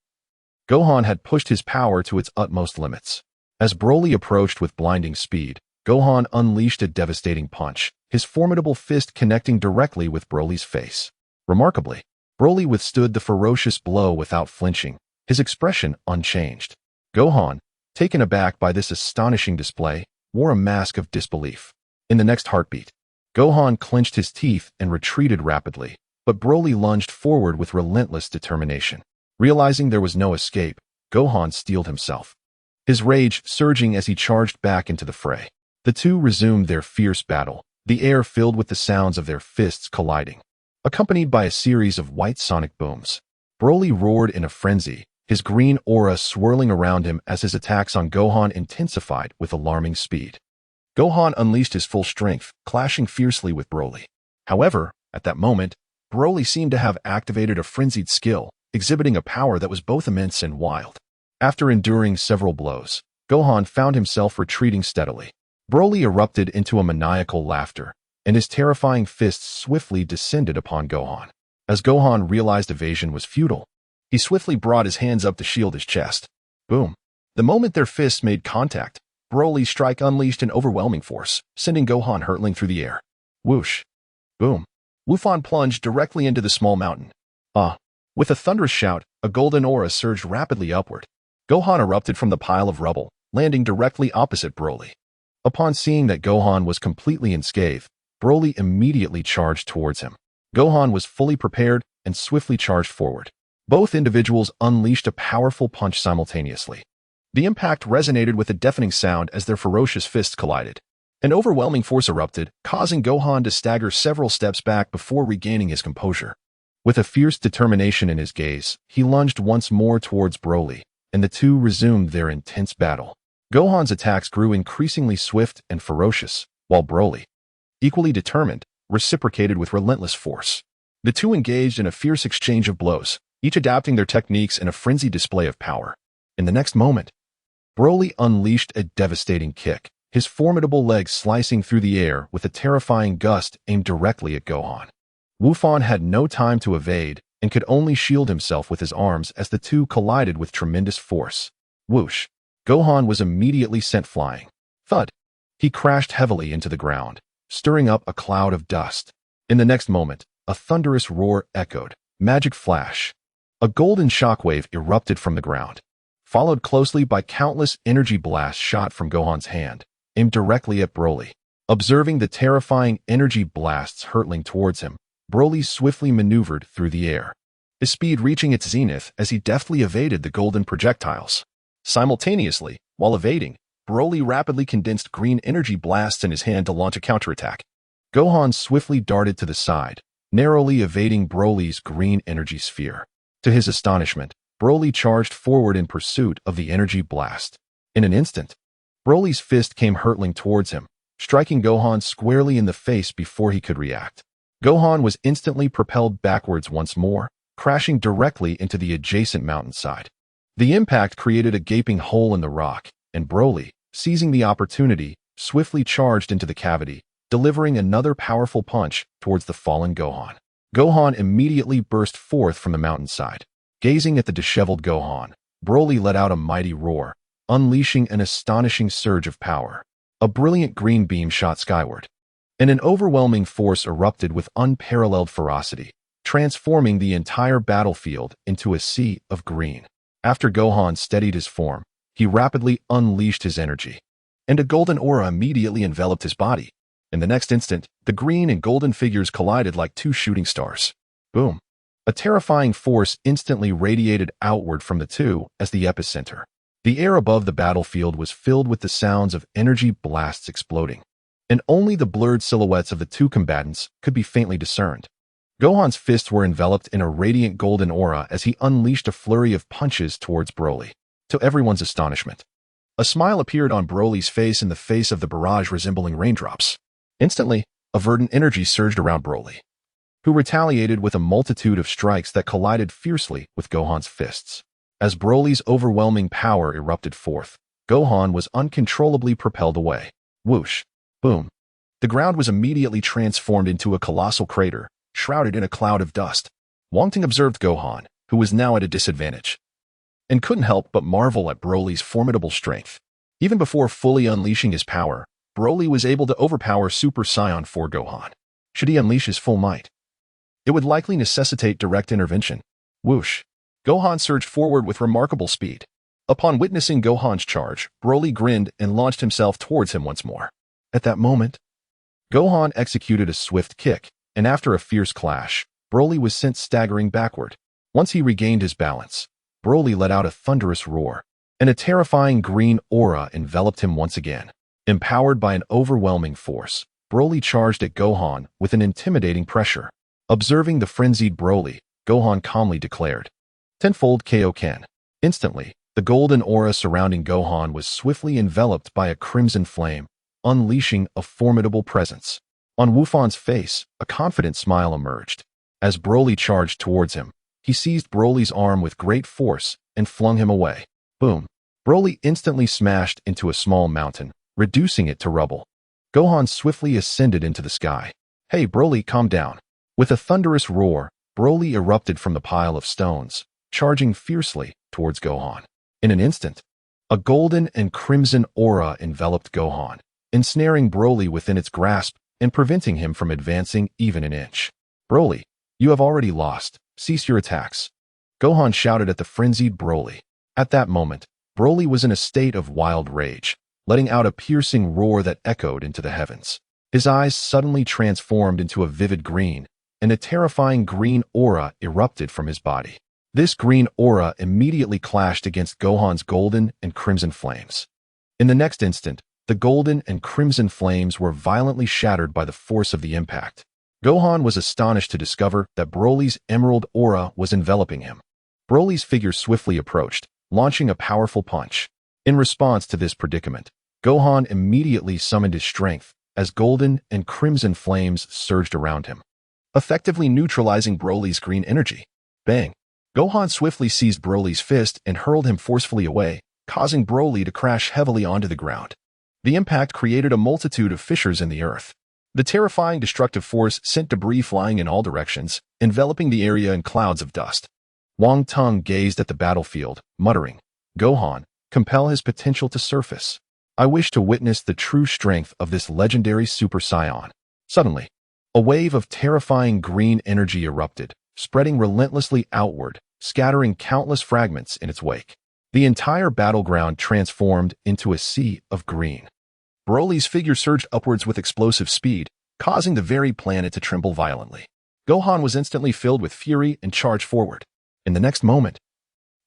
Speaker 1: Gohan had pushed his power to its utmost limits. As Broly approached with blinding speed, Gohan unleashed a devastating punch, his formidable fist connecting directly with Broly's face. Remarkably, Broly withstood the ferocious blow without flinching, his expression unchanged. Gohan, taken aback by this astonishing display, wore a mask of disbelief. In the next heartbeat, Gohan clenched his teeth and retreated rapidly, but Broly lunged forward with relentless determination. Realizing there was no escape, Gohan steeled himself, his rage surging as he charged back into the fray. The two resumed their fierce battle, the air filled with the sounds of their fists colliding, accompanied by a series of white sonic booms. Broly roared in a frenzy, his green aura swirling around him as his attacks on Gohan intensified with alarming speed. Gohan unleashed his full strength, clashing fiercely with Broly. However, at that moment, Broly seemed to have activated a frenzied skill, exhibiting a power that was both immense and wild. After enduring several blows, Gohan found himself retreating steadily. Broly erupted into a maniacal laughter, and his terrifying fists swiftly descended upon Gohan. As Gohan realized evasion was futile, he swiftly brought his hands up to shield his chest. Boom. The moment their fists made contact, Broly's strike unleashed an overwhelming force, sending Gohan hurtling through the air. Whoosh. Boom. Wufan plunged directly into the small mountain. With a thunderous shout, a golden aura surged rapidly upward. Gohan erupted from the pile of rubble, landing directly opposite Broly. Upon seeing that Gohan was completely unscathed, Broly immediately charged towards him. Gohan was fully prepared and swiftly charged forward. Both individuals unleashed a powerful punch simultaneously. The impact resonated with a deafening sound as their ferocious fists collided. An overwhelming force erupted, causing Gohan to stagger several steps back before regaining his composure. With a fierce determination in his gaze, he lunged once more towards Broly, and the two resumed their intense battle. Gohan's attacks grew increasingly swift and ferocious, while Broly, equally determined, reciprocated with relentless force. The two engaged in a fierce exchange of blows, each adapting their techniques in a frenzied display of power. In the next moment, Broly unleashed a devastating kick, his formidable legs slicing through the air with a terrifying gust aimed directly at Gohan. Wufan had no time to evade and could only shield himself with his arms as the two collided with tremendous force. Whoosh! Gohan was immediately sent flying. Thud! He crashed heavily into the ground, stirring up a cloud of dust. In the next moment, a thunderous roar echoed. Magic flash! A golden shockwave erupted from the ground, followed closely by countless energy blasts shot from Gohan's hand, aimed directly at Broly. Observing the terrifying energy blasts hurtling towards him, Broly swiftly maneuvered through the air, his speed reaching its zenith as he deftly evaded the golden projectiles. Simultaneously, while evading, Broly rapidly condensed green energy blasts in his hand to launch a counterattack. Gohan swiftly darted to the side, narrowly evading Broly's green energy sphere. To his astonishment, Broly charged forward in pursuit of the energy blast. In an instant, Broly's fist came hurtling towards him, striking Gohan squarely in the face before he could react. Gohan was instantly propelled backwards once more, crashing directly into the adjacent mountainside. The impact created a gaping hole in the rock, and Broly, seizing the opportunity, swiftly charged into the cavity, delivering another powerful punch towards the fallen Gohan. Gohan immediately burst forth from the mountainside. Gazing at the disheveled Gohan, Broly let out a mighty roar, unleashing an astonishing surge of power. A brilliant green beam shot skyward, and an overwhelming force erupted with unparalleled ferocity, transforming the entire battlefield into a sea of green. After Gohan steadied his form, he rapidly unleashed his energy, and a golden aura immediately enveloped his body. In the next instant, the green and golden figures collided like two shooting stars. Boom! A terrifying force instantly radiated outward from the two as the epicenter. The air above the battlefield was filled with the sounds of energy blasts exploding, and only the blurred silhouettes of the two combatants could be faintly discerned. Gohan's fists were enveloped in a radiant golden aura as he unleashed a flurry of punches towards Broly. To everyone's astonishment, a smile appeared on Broly's face in the face of the barrage resembling raindrops. Instantly, a verdant energy surged around Broly, who retaliated with a multitude of strikes that collided fiercely with Gohan's fists. As Broly's overwhelming power erupted forth, Gohan was uncontrollably propelled away. Whoosh! Boom! The ground was immediately transformed into a colossal crater, shrouded in a cloud of dust. Wong Teng observed Gohan, who was now at a disadvantage, and couldn't help but marvel at Broly's formidable strength. Even before fully unleashing his power, Broly was able to overpower Super Saiyan 4 Gohan. Should he unleash his full might, it would likely necessitate direct intervention. Whoosh! Gohan surged forward with remarkable speed. Upon witnessing Gohan's charge, Broly grinned and launched himself towards him once more. At that moment, Gohan executed a swift kick, and after a fierce clash, Broly was sent staggering backward. Once he regained his balance, Broly let out a thunderous roar, and a terrifying green aura enveloped him once again. Empowered by an overwhelming force, Broly charged at Gohan with an intimidating pressure. Observing the frenzied Broly, Gohan calmly declared, "Tenfold KO Ken." Instantly, the golden aura surrounding Gohan was swiftly enveloped by a crimson flame, unleashing a formidable presence. On Wufan's face, a confident smile emerged. As Broly charged towards him, he seized Broly's arm with great force and flung him away. Boom! Broly instantly smashed into a small mountain, reducing it to rubble. Gohan swiftly ascended into the sky. "Hey Broly, calm down." With a thunderous roar, Broly erupted from the pile of stones, charging fiercely towards Gohan. In an instant, a golden and crimson aura enveloped Gohan, ensnaring Broly within its grasp and preventing him from advancing even an inch. "Broly, you have already lost. Cease your attacks," Gohan shouted at the frenzied Broly. At that moment, Broly was in a state of wild rage, letting out a piercing roar that echoed into the heavens. His eyes suddenly transformed into a vivid green, and a terrifying green aura erupted from his body. This green aura immediately clashed against Gohan's golden and crimson flames. In the next instant, the golden and crimson flames were violently shattered by the force of the impact. Gohan was astonished to discover that Broly's emerald aura was enveloping him. Broly's figure swiftly approached, launching a powerful punch. In response to this predicament, Gohan immediately summoned his strength as golden and crimson flames surged around him, effectively neutralizing Broly's green energy. Bang! Gohan swiftly seized Broly's fist and hurled him forcefully away, causing Broly to crash heavily onto the ground. The impact created a multitude of fissures in the earth. The terrifying destructive force sent debris flying in all directions, enveloping the area in clouds of dust. Wang Teng gazed at the battlefield, muttering, "Gohan, compel his potential to surface. I wish to witness the true strength of this legendary Super Saiyan." Suddenly, a wave of terrifying green energy erupted, spreading relentlessly outward, scattering countless fragments in its wake. The entire battleground transformed into a sea of green. Broly's figure surged upwards with explosive speed, causing the very planet to tremble violently. Gohan was instantly filled with fury and charged forward. In the next moment,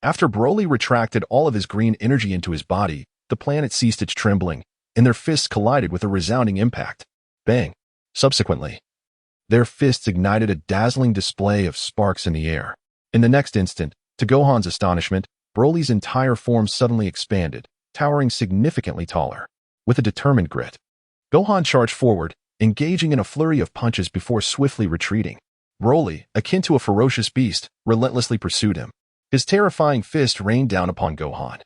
Speaker 1: after Broly retracted all of his green energy into his body, the planet ceased its trembling, and their fists collided with a resounding impact. Bang! Subsequently, their fists ignited a dazzling display of sparks in the air. In the next instant, to Gohan's astonishment, Broly's entire form suddenly expanded, towering significantly taller. With a determined grit, Gohan charged forward, engaging in a flurry of punches before swiftly retreating. Broly, akin to a ferocious beast, relentlessly pursued him. His terrifying fist rained down upon Gohan,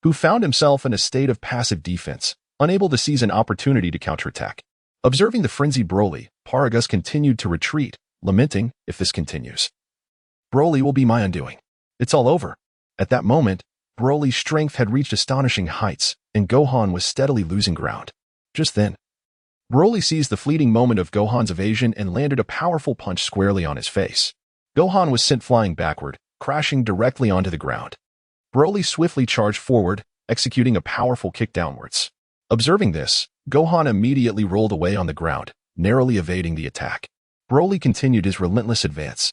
Speaker 1: who found himself in a state of passive defense, unable to seize an opportunity to counterattack. Observing the frenzied Broly, Paragus continued to retreat, lamenting, "If this continues, Broly will be my undoing. It's all over." At that moment, Broly's strength had reached astonishing heights, and Gohan was steadily losing ground. Just then, Broly seized the fleeting moment of Gohan's evasion and landed a powerful punch squarely on his face. Gohan was sent flying backward, crashing directly onto the ground. Broly swiftly charged forward, executing a powerful kick downwards. Observing this, Gohan immediately rolled away on the ground, narrowly evading the attack. Broly continued his relentless advance,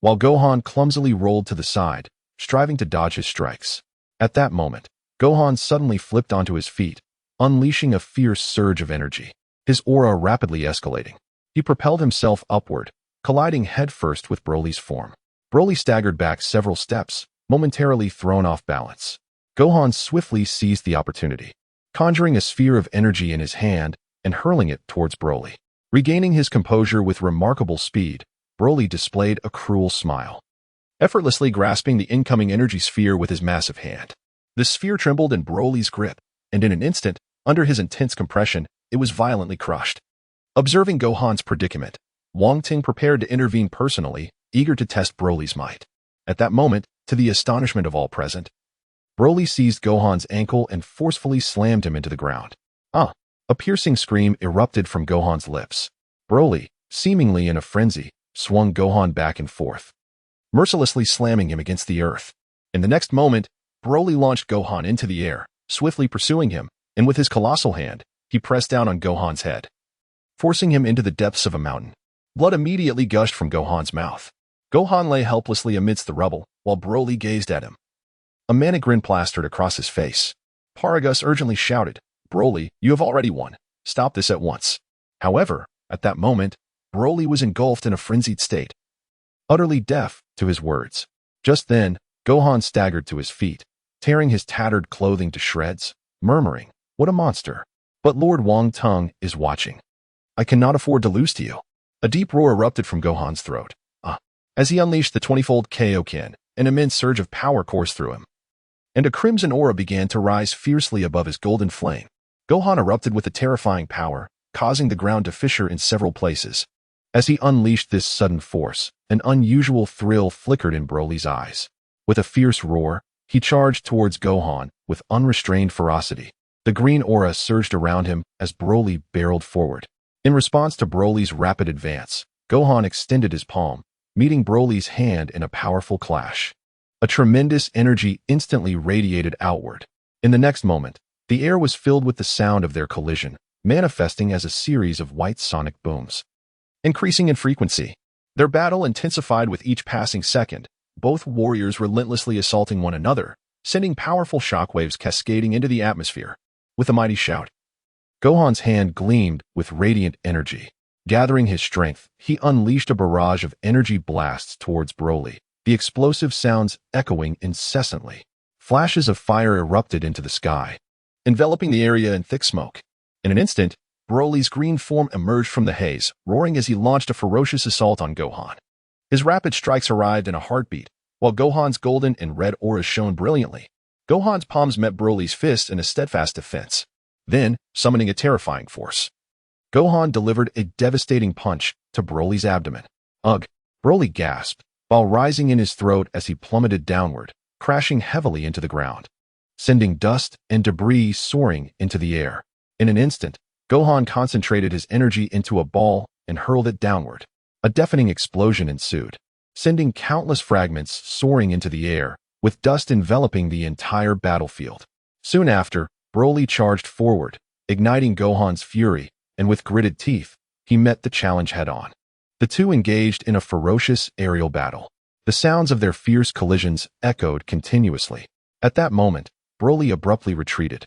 Speaker 1: while Gohan clumsily rolled to the side, striving to dodge his strikes. At that moment, Gohan suddenly flipped onto his feet, unleashing a fierce surge of energy, his aura rapidly escalating. He propelled himself upward, colliding headfirst with Broly's form. Broly staggered back several steps, momentarily thrown off balance. Gohan swiftly seized the opportunity, conjuring a sphere of energy in his hand and hurling it towards Broly. Regaining his composure with remarkable speed, Broly displayed a cruel smile, effortlessly grasping the incoming energy sphere with his massive hand. The sphere trembled in Broly's grip, and in an instant, under his intense compression, it was violently crushed. Observing Gohan's predicament, Wang Teng prepared to intervene personally, eager to test Broly's might. At that moment, to the astonishment of all present, Broly seized Gohan's ankle and forcefully slammed him into the ground. A piercing scream erupted from Gohan's lips. Broly, seemingly in a frenzy, swung Gohan back and forth, mercilessly slamming him against the earth. In the next moment, Broly launched Gohan into the air, swiftly pursuing him, and with his colossal hand, he pressed down on Gohan's head, forcing him into the depths of a mountain. Blood immediately gushed from Gohan's mouth. Gohan lay helplessly amidst the rubble, while Broly gazed at him. A manic grin plastered across his face. Paragus urgently shouted, "Broly, you have already won. Stop this at once." However, at that moment, Broly was engulfed in a frenzied state, utterly deaf to his words. Just then, Gohan staggered to his feet, tearing his tattered clothing to shreds, murmuring, "What a monster. But Lord Wong Teng is watching. I cannot afford to lose to you." A deep roar erupted from Gohan's throat. As he unleashed the 20-fold Kaioken, an immense surge of power coursed through him, and a crimson aura began to rise fiercely above his golden flame. Gohan erupted with a terrifying power, causing the ground to fissure in several places. As he unleashed this sudden force, an unusual thrill flickered in Broly's eyes. With a fierce roar, he charged towards Gohan with unrestrained ferocity. The green aura surged around him as Broly barreled forward. In response to Broly's rapid advance, Gohan extended his palm, meeting Broly's hand in a powerful clash. A tremendous energy instantly radiated outward. In the next moment, the air was filled with the sound of their collision, manifesting as a series of white sonic booms, increasing in frequency. Their battle intensified with each passing second, both warriors relentlessly assaulting one another, sending powerful shockwaves cascading into the atmosphere. With a mighty shout, Gohan's hand gleamed with radiant energy. Gathering his strength, he unleashed a barrage of energy blasts towards Broly, the explosive sounds echoing incessantly. Flashes of fire erupted into the sky, enveloping the area in thick smoke. In an instant, Broly's green form emerged from the haze, roaring as he launched a ferocious assault on Gohan. His rapid strikes arrived in a heartbeat, while Gohan's golden and red auras shone brilliantly. Gohan's palms met Broly's fists in a steadfast defense. Then, summoning a terrifying force, Gohan delivered a devastating punch to Broly's abdomen. Ugh! Broly gasped, while rising in his throat as he plummeted downward, crashing heavily into the ground, sending dust and debris soaring into the air. In an instant, Gohan concentrated his energy into a ball and hurled it downward. A deafening explosion ensued, sending countless fragments soaring into the air, with dust enveloping the entire battlefield. Soon after, Broly charged forward, igniting Gohan's fury, and with gritted teeth, he met the challenge head-on. The two engaged in a ferocious aerial battle. The sounds of their fierce collisions echoed continuously. At that moment, Broly abruptly retreated,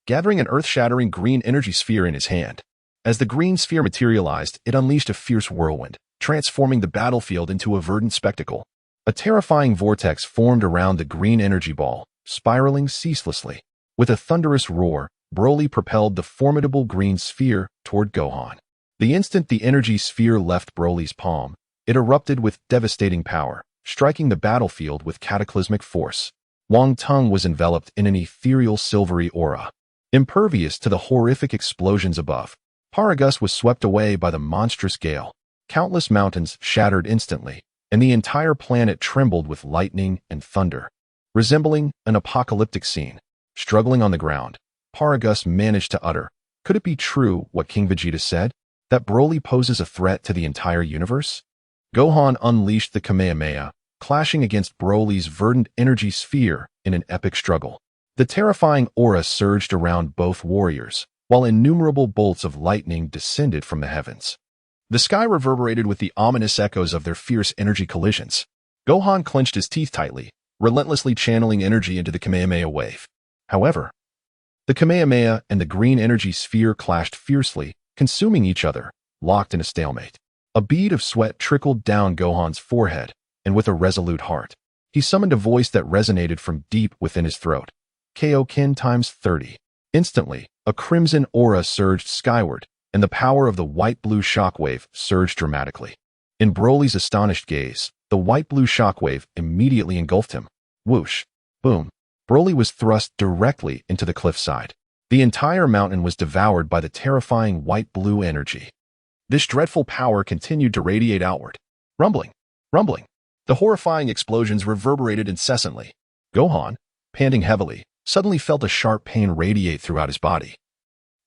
Speaker 1: gathering an earth-shattering green energy sphere in his hand. As the green sphere materialized, it unleashed a fierce whirlwind, transforming the battlefield into a verdant spectacle. A terrifying vortex formed around the green energy ball, spiraling ceaselessly. With a thunderous roar, Broly propelled the formidable green sphere toward Gohan. The instant the energy sphere left Broly's palm, it erupted with devastating power, striking the battlefield with cataclysmic force. Wong Teng was enveloped in an ethereal silvery aura. Impervious to the horrific explosions above, Paragus was swept away by the monstrous gale. Countless mountains shattered instantly, and the entire planet trembled with lightning and thunder. Resembling an apocalyptic scene, struggling on the ground, Paragus managed to utter, "Could it be true what King Vegeta said? That Broly poses a threat to the entire universe?" Gohan unleashed the Kamehameha, clashing against Broly's verdant energy sphere in an epic struggle. The terrifying aura surged around both warriors, while innumerable bolts of lightning descended from the heavens. The sky reverberated with the ominous echoes of their fierce energy collisions. Gohan clenched his teeth tightly, relentlessly channeling energy into the Kamehameha wave. However, the Kamehameha and the green energy sphere clashed fiercely, consuming each other, locked in a stalemate. A bead of sweat trickled down Gohan's forehead, and with a resolute heart, he summoned a voice that resonated from deep within his throat. Kaioken times 30. Instantly, a crimson aura surged skyward, and the power of the white-blue shockwave surged dramatically. In Broly's astonished gaze, the white-blue shockwave immediately engulfed him. Whoosh! Boom! Broly was thrust directly into the cliffside. The entire mountain was devoured by the terrifying white-blue energy. This dreadful power continued to radiate outward. Rumbling! Rumbling! The horrifying explosions reverberated incessantly. Gohan, panting heavily, suddenly felt a sharp pain radiate throughout his body,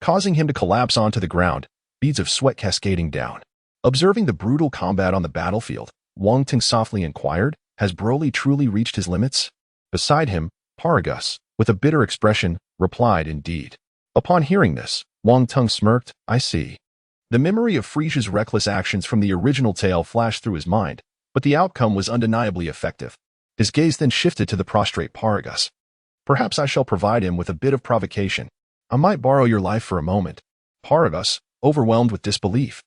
Speaker 1: causing him to collapse onto the ground, beads of sweat cascading down. Observing the brutal combat on the battlefield, Wong Teng softly inquired, "Has Broly truly reached his limits?" Beside him, Paragus, with a bitter expression, replied, "Indeed." Upon hearing this, Wong Teng smirked, "I see." The memory of Frieza's reckless actions from the original tale flashed through his mind, but the outcome was undeniably effective. His gaze then shifted to the prostrate Paragus. "Perhaps I shall provide him with a bit of provocation. I might borrow your life for a moment." Paragus, overwhelmed with disbelief,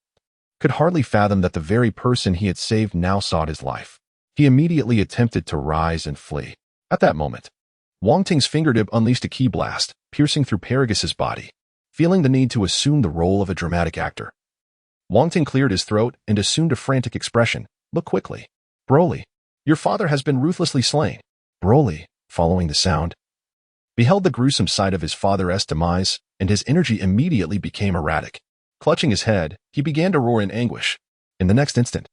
Speaker 1: could hardly fathom that the very person he had saved now sought his life. He immediately attempted to rise and flee. At that moment, Wong Teng's fingertip unleashed a ki blast, piercing through Paragus's body. Feeling the need to assume the role of a dramatic actor, Wong Teng cleared his throat and assumed a frantic expression. "Look quickly. Broly, your father has been ruthlessly slain." Broly, following the sound, beheld the gruesome sight of his father's demise, and his energy immediately became erratic. Clutching his head, he began to roar in anguish. In the next instant,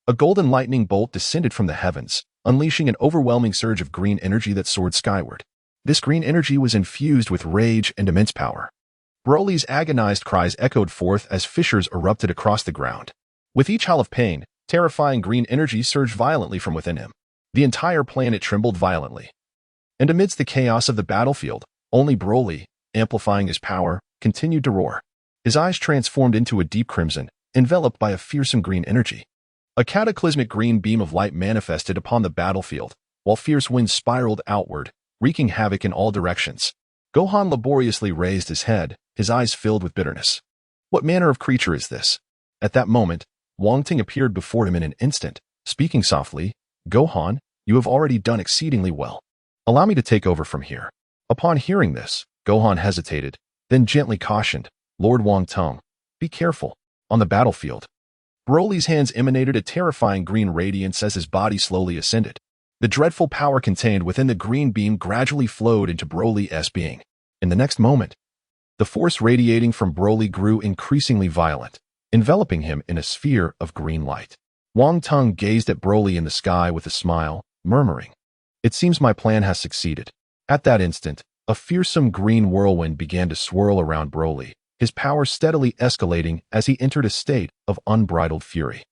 Speaker 1: a golden lightning bolt descended from the heavens, unleashing an overwhelming surge of green energy that soared skyward. This green energy was infused with rage and immense power. Broly's agonized cries echoed forth as fissures erupted across the ground. With each howl of pain, terrifying green energy surged violently from within him. The entire planet trembled violently. And amidst the chaos of the battlefield, only Broly, amplifying his power, continued to roar. His eyes transformed into a deep crimson, enveloped by a fearsome green energy. A cataclysmic green beam of light manifested upon the battlefield, while fierce winds spiraled outward, wreaking havoc in all directions. Gohan laboriously raised his head, his eyes filled with bitterness. What manner of creature is this? At that moment, Wong Teng appeared before him in an instant, speaking softly, "Gohan, you have already done exceedingly well. Allow me to take over from here." Upon hearing this, Gohan hesitated, then gently cautioned, "Lord Wong Teng, be careful." On the battlefield, Broly's hands emanated a terrifying green radiance as his body slowly ascended. The dreadful power contained within the green beam gradually flowed into Broly's being. In the next moment, the force radiating from Broly grew increasingly violent, enveloping him in a sphere of green light. Wong Teng gazed at Broly in the sky with a smile, murmuring, "It seems my plan has succeeded." At that instant, a fearsome green whirlwind began to swirl around Broly, his power steadily escalating as he entered a state of unbridled fury.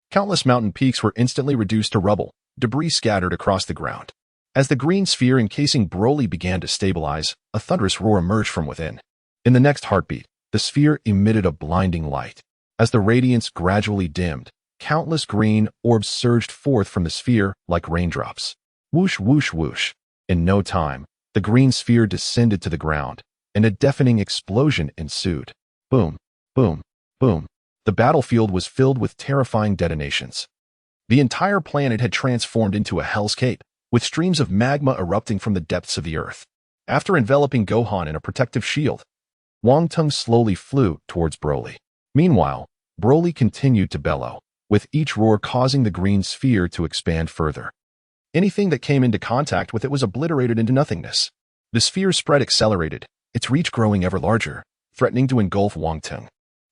Speaker 1: Countless mountain peaks were instantly reduced to rubble, debris scattered across the ground. As the green sphere encasing Broly began to stabilize, a thunderous roar emerged from within. In the next heartbeat, the sphere emitted a blinding light. As the radiance gradually dimmed, countless green orbs surged forth from the sphere like raindrops. Whoosh, whoosh, whoosh. In no time, the green sphere descended to the ground, and a deafening explosion ensued. Boom, boom, boom. The battlefield was filled with terrifying detonations. The entire planet had transformed into a hellscape, with streams of magma erupting from the depths of the earth. After enveloping Gohan in a protective shield, Wong Teng slowly flew towards Broly. Meanwhile, Broly continued to bellow, with each roar causing the green sphere to expand further. Anything that came into contact with it was obliterated into nothingness. The sphere's spread accelerated, its reach growing ever larger, threatening to engulf Wang Teng.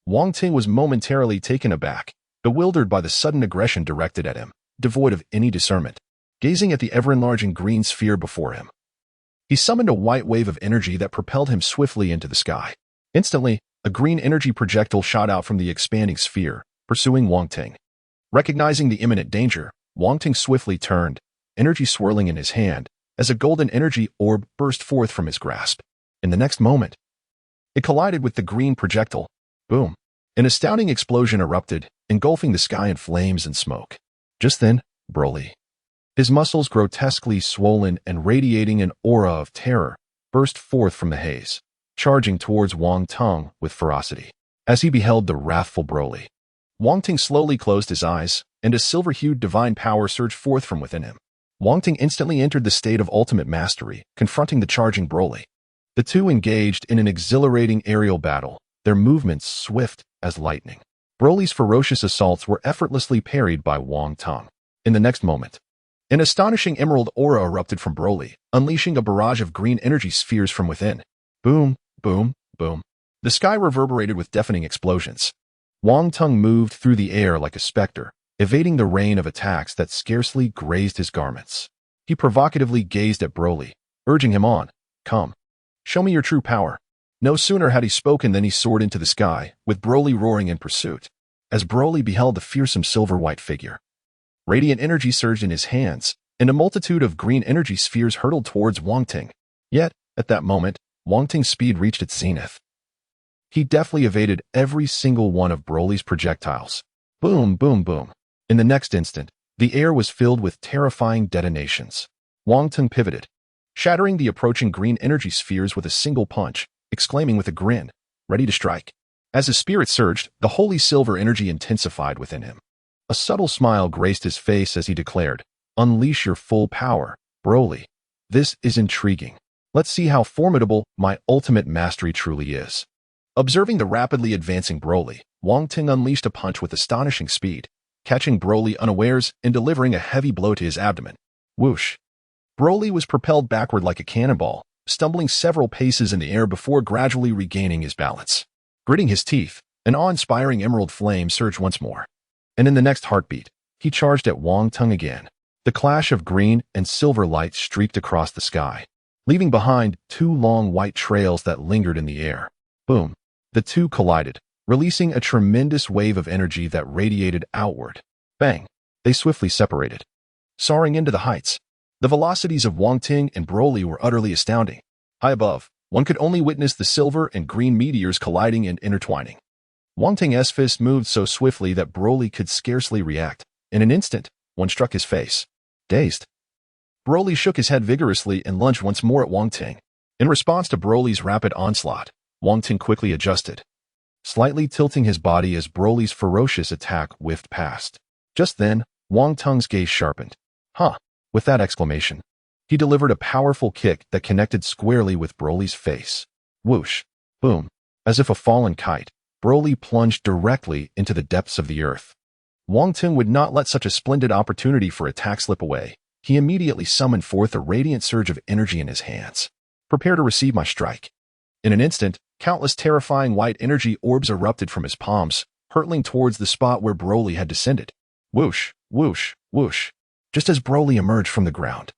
Speaker 1: Wang Teng was momentarily taken aback, bewildered by the sudden aggression directed at him, devoid of any discernment, gazing at the ever-enlarging green sphere before him. He summoned a white wave of energy that propelled him swiftly into the sky. Instantly, a green energy projectile shot out from the expanding sphere, pursuing Wang Teng. Recognizing the imminent danger, Wang Teng swiftly turned, energy swirling in his hand, as a golden energy orb burst forth from his grasp. In the next moment, it collided with the green projectile. Boom! An astounding explosion erupted, engulfing the sky in flames and smoke. Just then, Broly, his muscles grotesquely swollen and radiating an aura of terror, burst forth from the haze, charging towards Wang Teng with ferocity. As he beheld the wrathful Broly, Wang Teng slowly closed his eyes, and a silver-hued divine power surged forth from within him. Wang Teng instantly entered the state of ultimate mastery, confronting the charging Broly. The two engaged in an exhilarating aerial battle, their movements swift as lightning. Broly's ferocious assaults were effortlessly parried by Wang Teng. In the next moment, an astonishing emerald aura erupted from Broly, unleashing a barrage of green energy spheres from within. Boom, boom, boom. The sky reverberated with deafening explosions. Wang Teng moved through the air like a specter, evading the rain of attacks that scarcely grazed his garments. He provocatively gazed at Broly, urging him on. Come, show me your true power. No sooner had he spoken than he soared into the sky, with Broly roaring in pursuit. As Broly beheld the fearsome silver-white figure, radiant energy surged in his hands, and a multitude of green energy spheres hurtled towards Wang Teng. Yet, at that moment, Wang Teng's speed reached its zenith. He deftly evaded every single one of Broly's projectiles. Boom, boom, boom. In the next instant, the air was filled with terrifying detonations. Wang Teng pivoted, shattering the approaching green energy spheres with a single punch, exclaiming with a grin, ready to strike. As his spirit surged, the holy silver energy intensified within him. A subtle smile graced his face as he declared, Unleash your full power, Broly. This is intriguing. Let's see how formidable my ultimate mastery truly is. Observing the rapidly advancing Broly, Wang Teng unleashed a punch with astonishing speed, catching Broly unawares and delivering a heavy blow to his abdomen. Whoosh! Broly was propelled backward like a cannonball, stumbling several paces in the air before gradually regaining his balance. Gritting his teeth, an awe-inspiring emerald flame surged once more. And in the next heartbeat, he charged at Wang Teng again. The clash of green and silver light streaked across the sky, leaving behind two long white trails that lingered in the air. Boom! The two collided, releasing a tremendous wave of energy that radiated outward. Bang! They swiftly separated, soaring into the heights. The velocities of Wang Teng and Broly were utterly astounding. High above, one could only witness the silver and green meteors colliding and intertwining. Wang Teng's fist moved so swiftly that Broly could scarcely react. In an instant, one struck his face. Dazed, Broly shook his head vigorously and lunged once more at Wang Teng. In response to Broly's rapid onslaught, Wang Teng quickly adjusted, slightly tilting his body as Broly's ferocious attack whiffed past. Just then, Wang Teng's gaze sharpened. Huh! With that exclamation, he delivered a powerful kick that connected squarely with Broly's face. Whoosh! Boom! As if a fallen kite, Broly plunged directly into the depths of the earth. Wang Teng would not let such a splendid opportunity for attack slip away. He immediately summoned forth a radiant surge of energy in his hands. Prepare to receive my strike. In an instant, countless terrifying white energy orbs erupted from his palms, hurtling towards the spot where Broly had descended. Whoosh! Whoosh! Whoosh! Just as Broly emerged from the ground,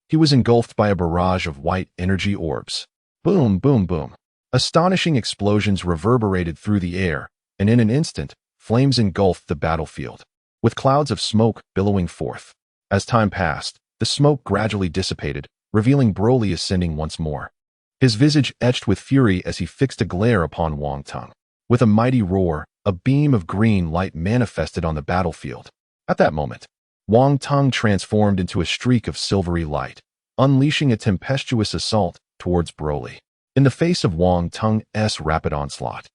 Speaker 1: he was engulfed by a barrage of white energy orbs. Boom! Boom! Boom! Astonishing explosions reverberated through the air, and in an instant, flames engulfed the battlefield, with clouds of smoke billowing forth. As time passed, the smoke gradually dissipated, revealing Broly ascending once more. His visage etched with fury as he fixed a glare upon Wang Teng. With a mighty roar, a beam of green light manifested on the battlefield. At that moment, Wang Teng transformed into a streak of silvery light, unleashing a tempestuous assault towards Broly. In the face of Wang Teng's rapid onslaught,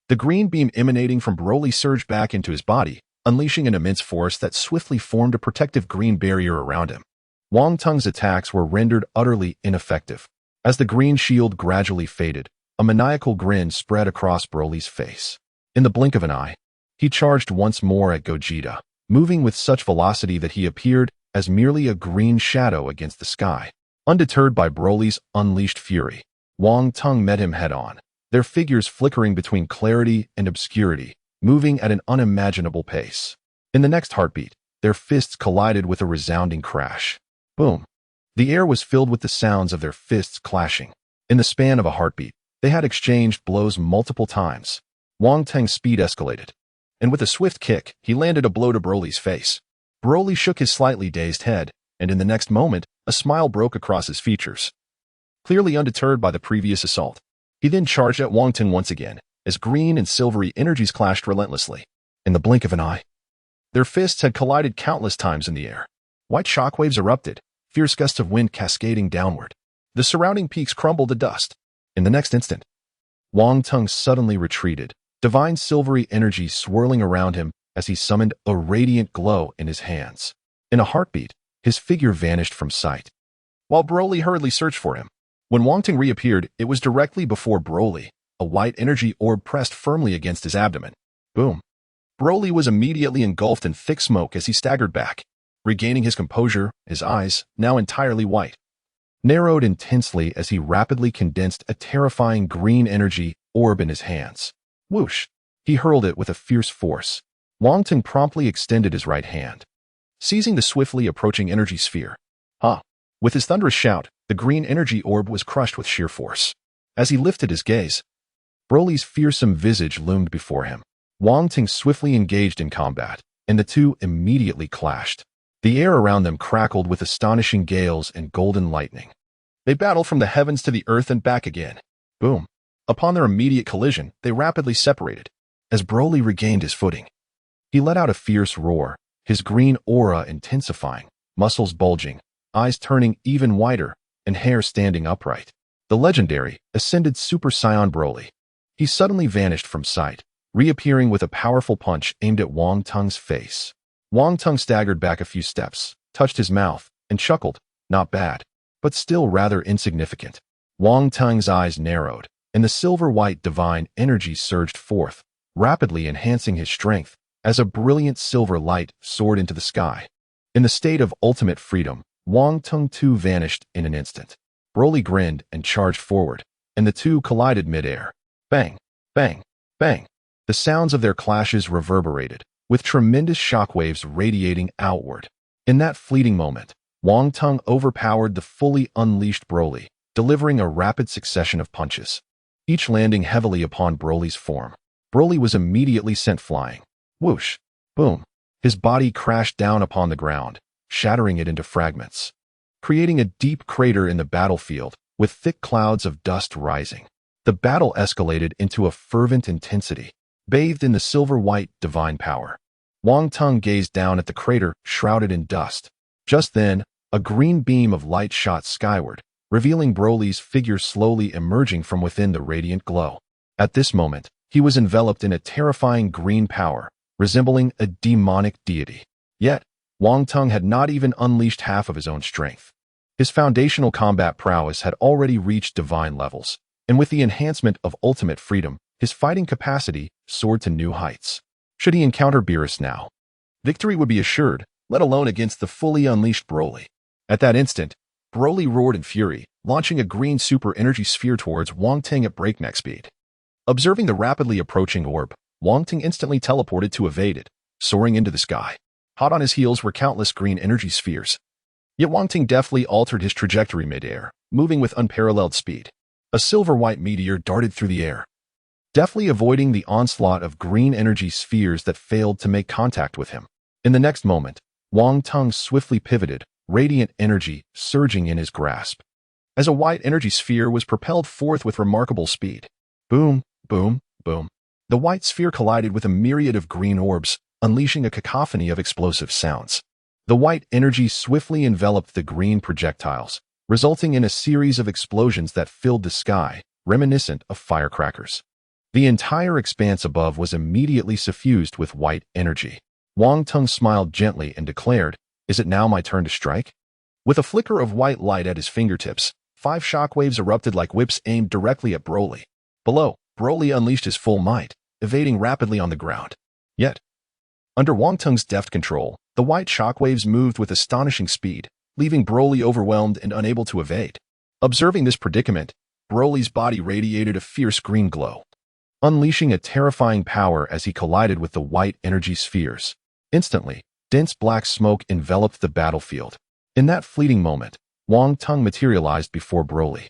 Speaker 1: the green beam emanating from Broly surged back into his body, unleashing an immense force that swiftly formed a protective green barrier around him. Wang Teng's attacks were rendered utterly ineffective. As the green shield gradually faded, a maniacal grin spread across Broly's face. In the blink of an eye, he charged once more at Gogeta, moving with such velocity that he appeared as merely a green shadow against the sky. Undeterred by Broly's unleashed fury, Wong Teng met him head-on, their figures flickering between clarity and obscurity, moving at an unimaginable pace. In the next heartbeat, their fists collided with a resounding crash. Boom! The air was filled with the sounds of their fists clashing. In the span of a heartbeat, they had exchanged blows multiple times. Wong Teng's speed escalated, and with a swift kick, he landed a blow to Broly's face. Broly shook his slightly dazed head, and in the next moment, a smile broke across his features. Clearly undeterred by the previous assault, he then charged at Wong Teng once again, as green and silvery energies clashed relentlessly. In the blink of an eye, their fists had collided countless times in the air. White shockwaves erupted, fierce gusts of wind cascading downward. The surrounding peaks crumbled to dust. In the next instant, Wong Teng suddenly retreated, divine silvery energy swirling around him as he summoned a radiant glow in his hands. In a heartbeat, his figure vanished from sight, while Broly hurriedly searched for him. When Wong Teng reappeared, it was directly before Broly, a white energy orb pressed firmly against his abdomen. Boom! Broly was immediately engulfed in thick smoke as he staggered back. Regaining his composure, his eyes, now entirely white, narrowed intensely as he rapidly condensed a terrifying green energy orb in his hands. Whoosh! He hurled it with a fierce force. Wong Teng promptly extended his right hand, seizing the swiftly approaching energy sphere. With his thunderous shout, the green energy orb was crushed with sheer force. As he lifted his gaze, Broly's fearsome visage loomed before him. Wong Teng swiftly engaged in combat, and the two immediately clashed. The air around them crackled with astonishing gales and golden lightning. They battled from the heavens to the earth and back again. Boom! Upon their immediate collision, they rapidly separated. As Broly regained his footing, he let out a fierce roar, his green aura intensifying, muscles bulging, eyes turning even whiter, and hair standing upright. The legendary, ascended Super Saiyan Broly. He suddenly vanished from sight, reappearing with a powerful punch aimed at Wong Teng's face. Wong Teng staggered back a few steps, touched his mouth, and chuckled. Not bad, but still rather insignificant. Wong Teng's eyes narrowed, and the silver-white divine energy surged forth, rapidly enhancing his strength as a brilliant silver light soared into the sky. In the state of ultimate freedom, Wong Teng too vanished in an instant. Broly grinned and charged forward, and the two collided mid-air. Bang! Bang! Bang! The sounds of their clashes reverberated, with tremendous shockwaves radiating outward. In that fleeting moment, Wong Teng overpowered the fully unleashed Broly, delivering a rapid succession of punches, each landing heavily upon Broly's form. Broly was immediately sent flying. Whoosh! Boom! His body crashed down upon the ground, shattering it into fragments, creating a deep crater in the battlefield, with thick clouds of dust rising. The battle escalated into a fervent intensity, bathed in the silver-white divine power. Wong Teng gazed down at the crater, shrouded in dust. Just then, a green beam of light shot skyward, revealing Broly's figure slowly emerging from within the radiant glow. At this moment, he was enveloped in a terrifying green power, resembling a demonic deity. Yet, Wong Teng had not even unleashed half of his own strength. His foundational combat prowess had already reached divine levels, and with the enhancement of ultimate freedom, his fighting capacity soared to new heights. Should he encounter Beerus now, victory would be assured, let alone against the fully unleashed Broly. At that instant, Broly roared in fury, launching a green super energy sphere towards Wong Teng at breakneck speed. Observing the rapidly approaching orb, Wong Teng instantly teleported to evade it, soaring into the sky. Hot on his heels were countless green energy spheres. Yet Wong Teng deftly altered his trajectory mid-air, moving with unparalleled speed. A silver-white meteor darted through the air, deftly avoiding the onslaught of green energy spheres that failed to make contact with him. In the next moment, Wong Teng swiftly pivoted, radiant energy surging in his grasp, as a white energy sphere was propelled forth with remarkable speed. Boom, boom, boom. The white sphere collided with a myriad of green orbs, unleashing a cacophony of explosive sounds. The white energy swiftly enveloped the green projectiles, resulting in a series of explosions that filled the sky, reminiscent of firecrackers. The entire expanse above was immediately suffused with white energy. Wong Teng smiled gently and declared, "Is it now my turn to strike?" With a flicker of white light at his fingertips, 5 shockwaves erupted like whips aimed directly at Broly. Below, Broly unleashed his full might, evading rapidly on the ground. Yet, under Wong Teng's deft control, the white shockwaves moved with astonishing speed, leaving Broly overwhelmed and unable to evade. Observing this predicament, Broly's body radiated a fierce green glow, unleashing a terrifying power as he collided with the white energy spheres. Instantly, dense black smoke enveloped the battlefield. In that fleeting moment, Wong Teng materialized before Broly,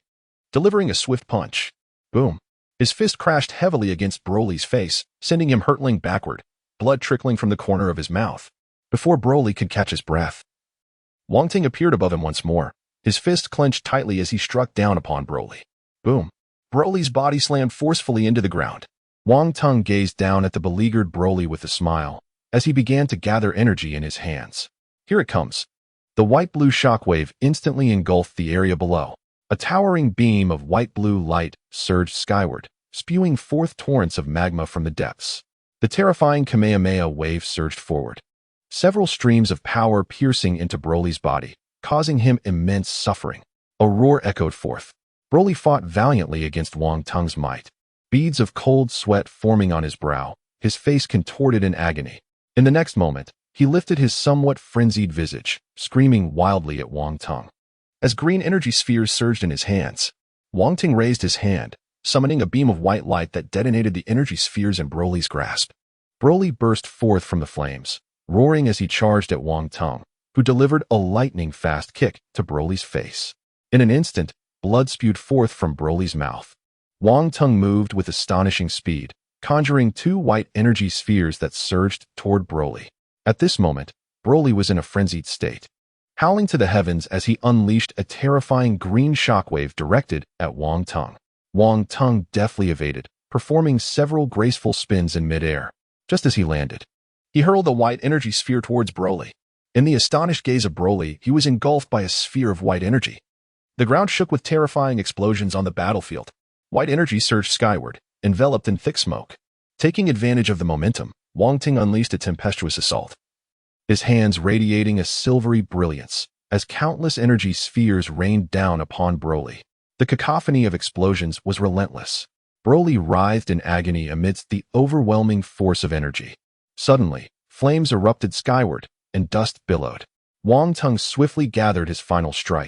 Speaker 1: delivering a swift punch. Boom! His fist crashed heavily against Broly's face, sending him hurtling backward, blood trickling from the corner of his mouth. Before Broly could catch his breath, Wong Teng appeared above him once more, his fist clenched tightly as he struck down upon Broly. Boom! Broly's body slammed forcefully into the ground. Wong Teng gazed down at the beleaguered Broly with a smile, as he began to gather energy in his hands. Here it comes. The white-blue shockwave instantly engulfed the area below. A towering beam of white-blue light surged skyward, spewing forth torrents of magma from the depths. The terrifying Kamehameha wave surged forward, several streams of power piercing into Broly's body, causing him immense suffering. A roar echoed forth. Broly fought valiantly against Wong Teng's might, beads of cold sweat forming on his brow, his face contorted in agony. In the next moment, he lifted his somewhat frenzied visage, screaming wildly at Wong Teng. As green energy spheres surged in his hands, Wong Teng raised his hand, summoning a beam of white light that detonated the energy spheres in Broly's grasp. Broly burst forth from the flames, roaring as he charged at Wong Teng, who delivered a lightning-fast kick to Broly's face. In an instant, blood spewed forth from Broly's mouth. Wong Teng moved with astonishing speed, conjuring two white energy spheres that surged toward Broly. At this moment, Broly was in a frenzied state, howling to the heavens as he unleashed a terrifying green shockwave directed at Wong Teng. Wong Teng deftly evaded, performing several graceful spins in midair. Just as he landed, he hurled the white energy sphere towards Broly. In the astonished gaze of Broly, he was engulfed by a sphere of white energy. The ground shook with terrifying explosions on the battlefield. White energy surged skyward, enveloped in thick smoke. Taking advantage of the momentum, Wong Teng unleashed a tempestuous assault, his hands radiating a silvery brilliance as countless energy spheres rained down upon Broly. The cacophony of explosions was relentless. Broly writhed in agony amidst the overwhelming force of energy. Suddenly, flames erupted skyward, and dust billowed. Wong Teng swiftly gathered his final strike.